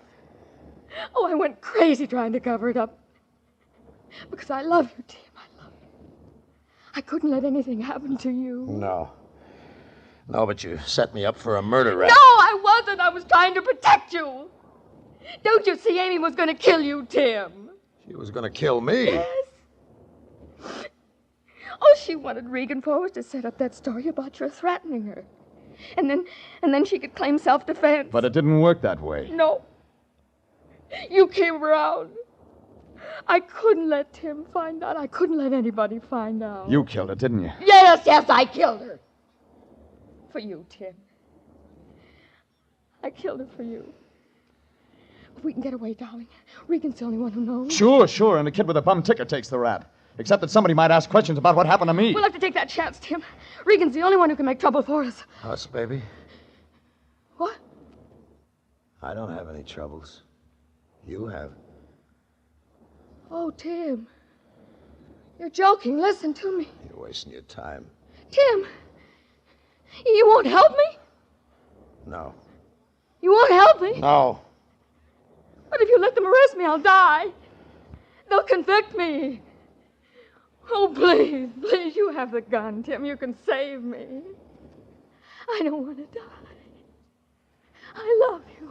Oh, I went crazy trying to cover it up. Because I love you, Tim. I love you. I couldn't let anything happen to you. No, but you set me up for a murder rap. No, I wasn't. I was trying to protect you. Don't you see Amy was going to kill you, Tim? She was going to kill me. Yes. Oh, she wanted Regan Forrest to set up that story about your threatening her. And then she could claim self-defense. But it didn't work that way. No. You came around. I couldn't let Tim find out. I couldn't let anybody find out. You killed her, didn't you? Yes, I killed her. For you, Tim. I killed her for you. We can get away, darling. Regan's the only one who knows. Sure, and the kid with a bum ticket takes the rap. Except that somebody might ask questions about what happened to me. We'll have to take that chance, Tim. Regan's the only one who can make trouble for us. Us, baby? What? I don't have any troubles. You have. Oh, Tim. You're joking. Listen to me. You're wasting your time. Tim, you won't help me? No. You won't help me? No. But if you let them arrest me, I'll die. They'll convict me. Oh, please, please, you have the gun, Tim. You can save me. I don't want to die. I love you.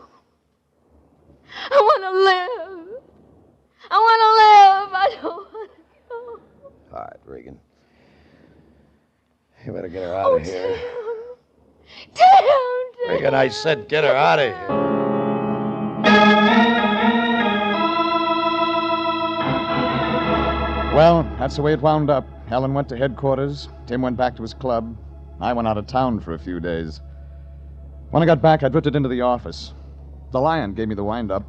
I want to live. I want to live. I don't want to go. All right, Regan. You better get her out of here. Tim! Regan, I said get her out of here. Well, that's the way it wound up. Helen went to headquarters. Tim went back to his club. I went out of town for a few days. When I got back, I drifted into the office. The Lyon gave me the wind-up,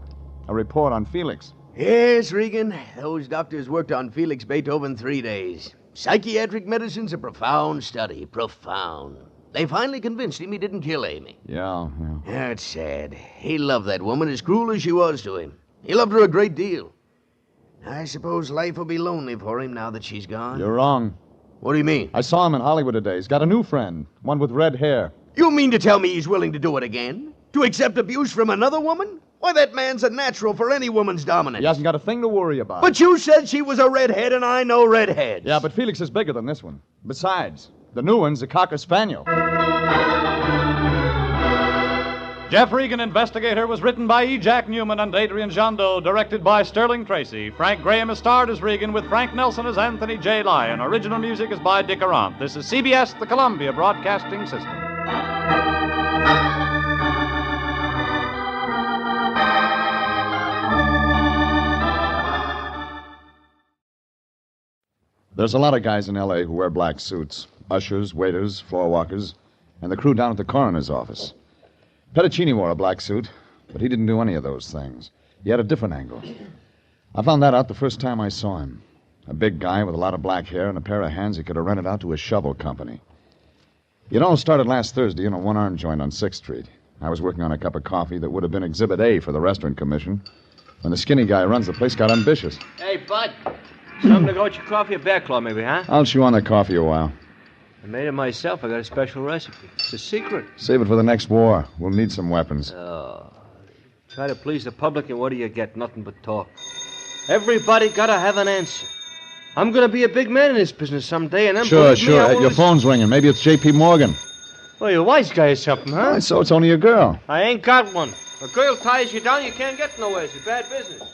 a report on Felix. Yes, Regan. Those doctors worked on Felix Beethoven 3 days. Psychiatric medicine's a profound study. Profound. They finally convinced him he didn't kill Amy. Yeah. That's sad. He loved that woman as cruel as she was to him. He loved her a great deal. I suppose life will be lonely for him now that she's gone. You're wrong. What do you mean? I saw him in Hollywood today. He's got a new friend, one with red hair. You mean to tell me he's willing to do it again? To accept abuse from another woman? Why, that man's a natural for any woman's dominance. He hasn't got a thing to worry about. But you said she was a redhead, and I know redheads. Yeah, but Felix is bigger than this one. Besides, the new one's a Cocker Spaniel. Jeff Regan, Investigator, was written by E. Jack Newman and Adrian Jondo, directed by Sterling Tracy. Frank Graham is starred as Regan, with Frank Nelson as Anthony J. Lyon. Original music is by Dick Arant. This is CBS, the Columbia Broadcasting System. There's a lot of guys in L.A. who wear black suits. Ushers, waiters, floor walkers, and the crew down at the coroner's office. Petticini wore a black suit, but he didn't do any of those things. He had a different angle. I found that out the first time I saw him. A big guy with a lot of black hair and a pair of hands he could have rented out to a shovel company. It all started last Thursday in a one-arm joint on 6th Street. I was working on a cup of coffee that would have been Exhibit A for the Restaurant Commission when the skinny guy who runs the place got ambitious. Hey, Bud. Something to go with your coffee or bear claw, maybe, huh? I'll chew on the coffee a while. I made it myself. I got a special recipe. It's a secret. Save it for the next war. We'll need some weapons. Oh. Try to please the public, and what do you get? Nothing but talk. Everybody gotta have an answer. I'm gonna be a big man in this business someday, and then Sure. Your phone's ringing. Maybe it's J.P. Morgan. Well, you're a wise guy or something, huh? Oh, so it's only a girl. I ain't got one. A girl ties you down, you can't get nowhere. It's bad business.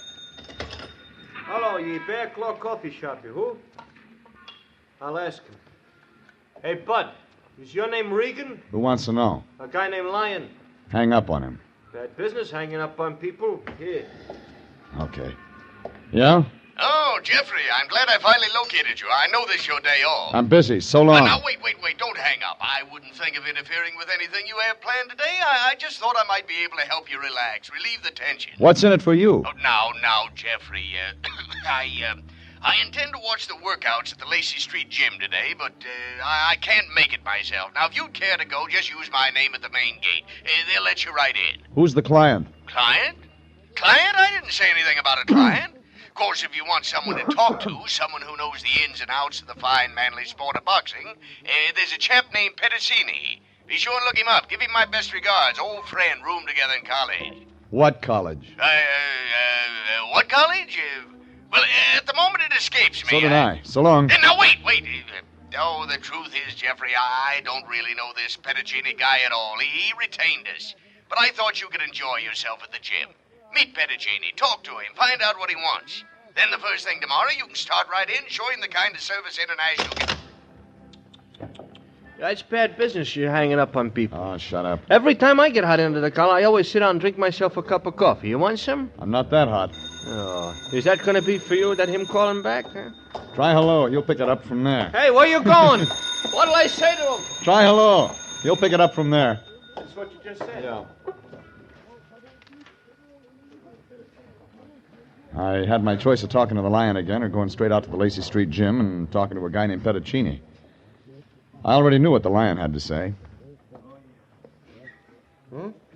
Hello, ye Bear Claw Coffee Shop, you who? I'll ask him. Hey, Bud, is your name Regan? Who wants to know? A guy named Lyon. Hang up on him. Bad business hanging up on people. Here. Okay. Yeah? Oh, Jeffrey, I'm glad I finally located you. I know this is your day off. I'm busy. So long. Now, wait. Don't hang up. I wouldn't think of interfering with anything you have planned today. I just thought I might be able to help you relax, relieve the tension. What's in it for you? Oh, now, Jeffrey. I intend to watch the workouts at the Lacey Street Gym today, but I can't make it myself. Now, if you'd care to go, just use my name at the main gate. They'll let you right in. Who's the client? Client? Client? I didn't say anything about a client. Of course, if you want someone to talk to, someone who knows the ins and outs of the fine, manly sport of boxing, there's a chap named Petticini. Be sure and look him up. Give him my best regards. Old friend, roomed together in college. What college? What college? Well, at the moment it escapes me. So did I. So long. Now, wait. Oh, the truth is, Jeffrey, I don't really know this Petticini guy at all. He retained us. But I thought you could enjoy yourself at the gym. Meet Petticini, talk to him, find out what he wants. Then the first thing tomorrow, you can start right in, show him the kind of service International... That's bad business, you're hanging up on people. Oh, shut up. Every time I get hot into the collar, I always sit down and drink myself a cup of coffee. You want some? I'm not that hot. Oh, is that going to be for you, that him calling back, huh? Try hello. You'll pick it up from there. Hey, where you going? What'll I say to him? Try hello. You'll pick it up from there. That's what you just said. Yeah. I had my choice of talking to the Lyon again or going straight out to the Lacey Street Gym and talking to a guy named Petticini. I already knew what the Lyon had to say.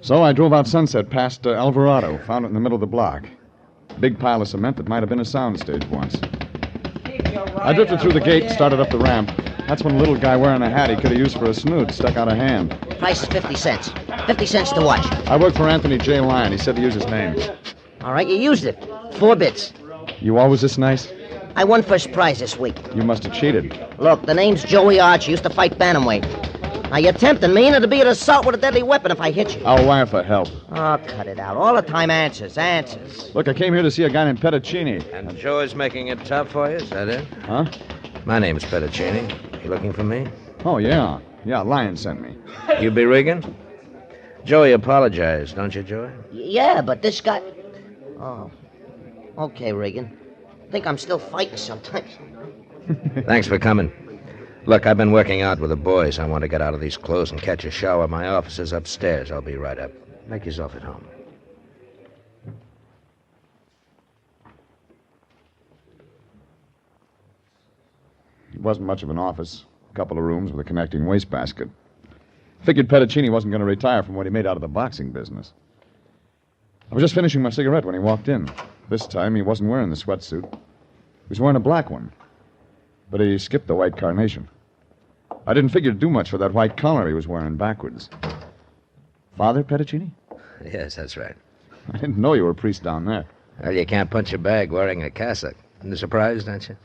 So I drove out Sunset past Alvarado, found it in the middle of the block. Big pile of cement that might have been a soundstage once. Keep your I drifted through the gate and started up the ramp. That's when a little guy wearing a hat he could have used for a snoot stuck out a hand. Price is 50 cents. 50 cents to watch. I worked for Anthony J. Lyon. He said to use his name. All right, you used it. 4 bits. You always this nice? I won first prize this week. You must have cheated. Look, the name's Joey Arch. Used to fight bantamweight. Now, you're tempting me, and it'll be an assault with a deadly weapon if I hit you. I'll wire for help. Oh, cut it out. All the time answers. Look, I came here to see a guy named Petticini. And Joey's making it tough for you, is that it? Huh? My name's Petticini. You looking for me? Oh, yeah. Yeah, Lyon sent me. You be Regan? Joey apologized, don't you, Joey? Yeah, but this guy... Oh. Okay, Regan. I think I'm still fighting sometimes. Thanks for coming. Look, I've been working out with the boys. I want to get out of these clothes and catch a shower. My office is upstairs. I'll be right up. Make yourself at home. It wasn't much of an office. A couple of rooms with a connecting wastebasket. Figured Petticini wasn't going to retire from what he made out of the boxing business. I was just finishing my cigarette when he walked in. This time, he wasn't wearing the sweatsuit. He was wearing a black one. But he skipped the white carnation. I didn't figure to do much for that white collar he was wearing backwards. Father Petticini? Yes, that's right. I didn't know you were a priest down there. Well, you can't punch a bag wearing a cassock. You're surprised, aren't you?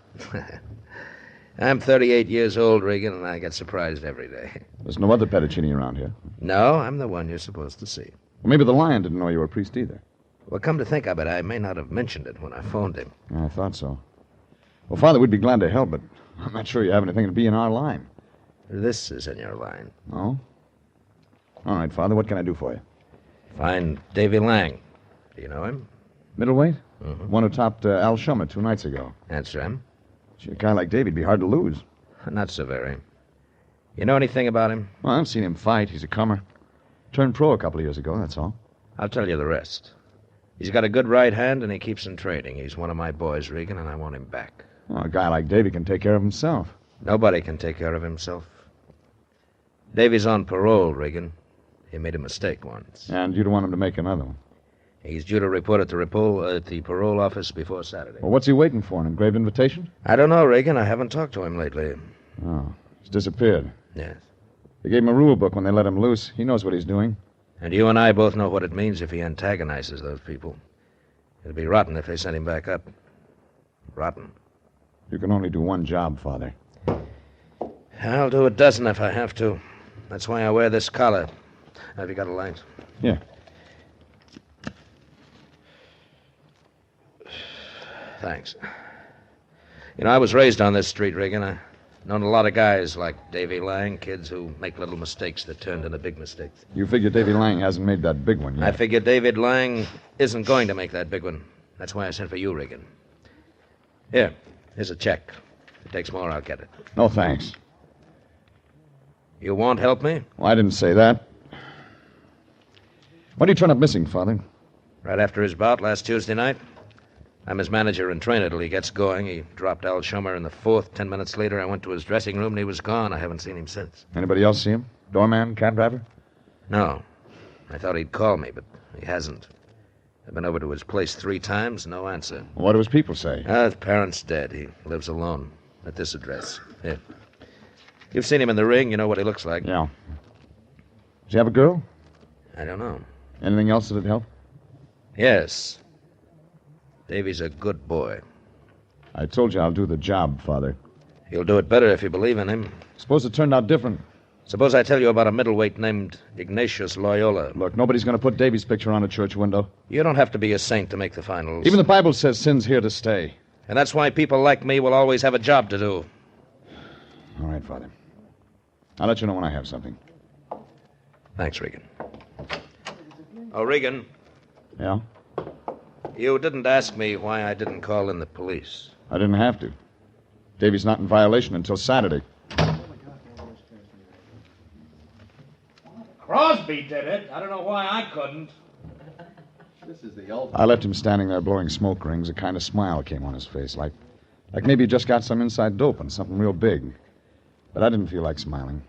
I'm 38 years old, Regan, and I get surprised every day. There's no other Petticini around here. No, I'm the one you're supposed to see. Well, maybe the Lion didn't know you were a priest either. Well, come to think of it, I may not have mentioned it when I phoned him. Yeah, I thought so. Well, Father, we'd be glad to help, but I'm not sure you have anything to be in our line. This is in your line. Oh? All right, Father, what can I do for you? Find Davy Lang. Do you know him? Middleweight? Mm-hmm. One who topped Al Shummer 2 nights ago. That's him. Gee, a guy like Davy'd be hard to lose. Not so very. You know anything about him? Well, I've seen him fight. He's a comer. Turned pro a couple of years ago, that's all. I'll tell you the rest. He's got a good right hand, and he keeps in training. He's one of my boys, Regan, and I want him back. Well, a guy like Davy can take care of himself. Nobody can take care of himself. Davy's on parole, Regan. He made a mistake once. And you don't want him to make another one. He's due to report at the parole office before Saturday. Well, what's he waiting for, an engraved invitation? I don't know, Regan. I haven't talked to him lately. Oh, he's disappeared. Yes. They gave him a rule book when they let him loose. He knows what he's doing. And you and I both know what it means if he antagonizes those people. It'd be rotten if they sent him back up. Rotten. You can only do one job, Father. I'll do a dozen if I have to. That's why I wear this collar. Have you got a light? Yeah. Thanks. You know, I was raised on this street, Regan. I've known a lot of guys like Davy Lang, kids who make little mistakes that turned into big mistakes. You figure Davy Lang hasn't made that big one yet. I figure David Lang isn't going to make that big one. That's why I sent for you, Regan. Here's a check. If it takes more, I'll get it. No, thanks. You won't help me? Well, I didn't say that. When did he turn up missing, Father? Right after his bout last Tuesday night. I'm his manager and trainer till he gets going. He dropped Al Shummer in the 4th. 10 minutes later, I went to his dressing room and he was gone. I haven't seen him since. Anybody else see him? Doorman, cab driver? No. I thought he'd call me, but he hasn't. I've been over to his place 3 times, no answer. Well, what do his people say? His parents dead. He lives alone at this address. Here. You've seen him in the ring. You know what he looks like. Yeah. Does he have a girl? I don't know. Anything else that'd help? Yes. Davy's a good boy. I told you I'll do the job, Father. You'll do it better if you believe in him. Suppose it turned out different. Suppose I tell you about a middleweight named Ignatius Loyola. Look, nobody's going to put Davy's picture on a church window. You don't have to be a saint to make the finals. Even the Bible says sin's here to stay. And that's why people like me will always have a job to do. All right, Father. I'll let you know when I have something. Thanks, Regan. Oh, Regan. Yeah? You didn't ask me why I didn't call in the police. I didn't have to. Davy's not in violation until Saturday. Crosby did it. I don't know why I couldn't. This is the ultimate. I left him standing there blowing smoke rings. A kind of smile came on his face, like maybe he just got some inside dope and something real big. But I didn't feel like smiling.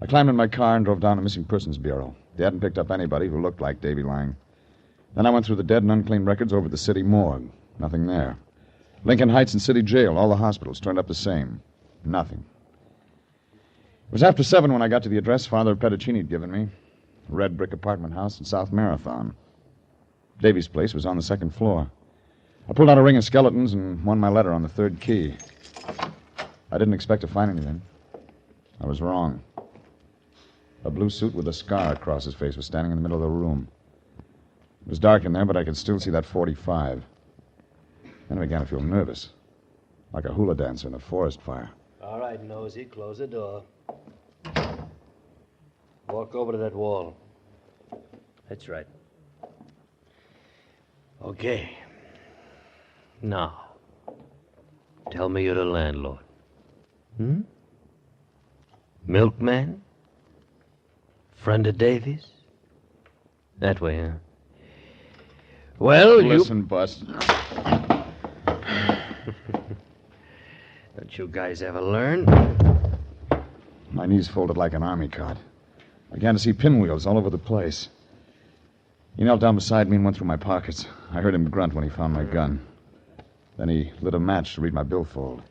I climbed in my car and drove down to Missing Persons Bureau. They hadn't picked up anybody who looked like Davy Lang. Then I went through the dead and unclaimed records over the city morgue. Nothing there. Lincoln Heights and City Jail, all the hospitals turned up the same. Nothing. It was after 7 when I got to the address Father Pettacini had given me. A red brick apartment house in South Marathon. Davy's place was on the 2nd floor. I pulled out a ring of skeletons and won my letter on the 3rd key. I didn't expect to find anything. I was wrong. A blue suit with a scar across his face was standing in the middle of the room. It was dark in there, but I could still see that .45. Then I began to feel nervous, like a hula dancer in a forest fire. All right, Nosy, close the door. Walk over to that wall. That's right. Okay. Now, tell me you're the landlord. Milkman? Friend of Davy's? That way, huh? Well, Listen, Bus. Don't you guys ever learn? My knees folded like an army cot. I began to see pinwheels all over the place. He knelt down beside me and went through my pockets. I heard him grunt when he found my gun. Then he lit a match to read my billfold.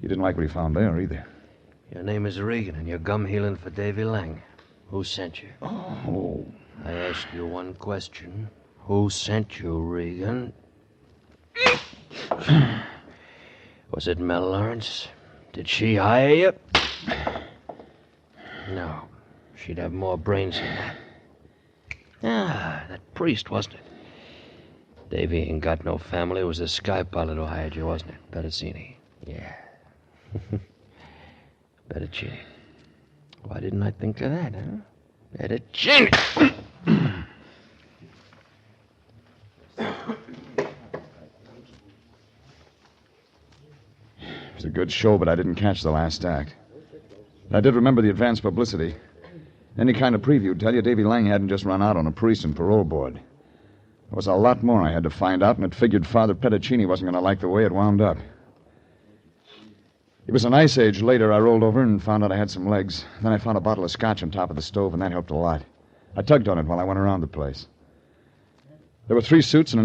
He didn't like what he found there, either. Your name is Regan, and you're gum healing for Davy Lang. Who sent you? Oh. I ask you one question. Who sent you, Regan? Was it Mel Lawrence? Did she hire you? No. She'd have more brains than that. Ah, that priest, wasn't it? Davy ain't got no family. It was the sky pilot who hired you, wasn't it? Pettacini. Yeah. Pettacini. Why didn't I think of that, huh? Pettacini! It was a good show, but I didn't catch the last act. I did remember the advance publicity. Any kind of preview would tell you Davy Lang hadn't just run out on a priest and parole board. There was a lot more I had to find out, and it figured Father Pettacini wasn't going to like the way it wound up. It was an ice age later. I rolled over and found out I had some legs. Then I found a bottle of scotch on top of the stove, and that helped a lot. I tugged on it while I went around the place. There were 3 suits and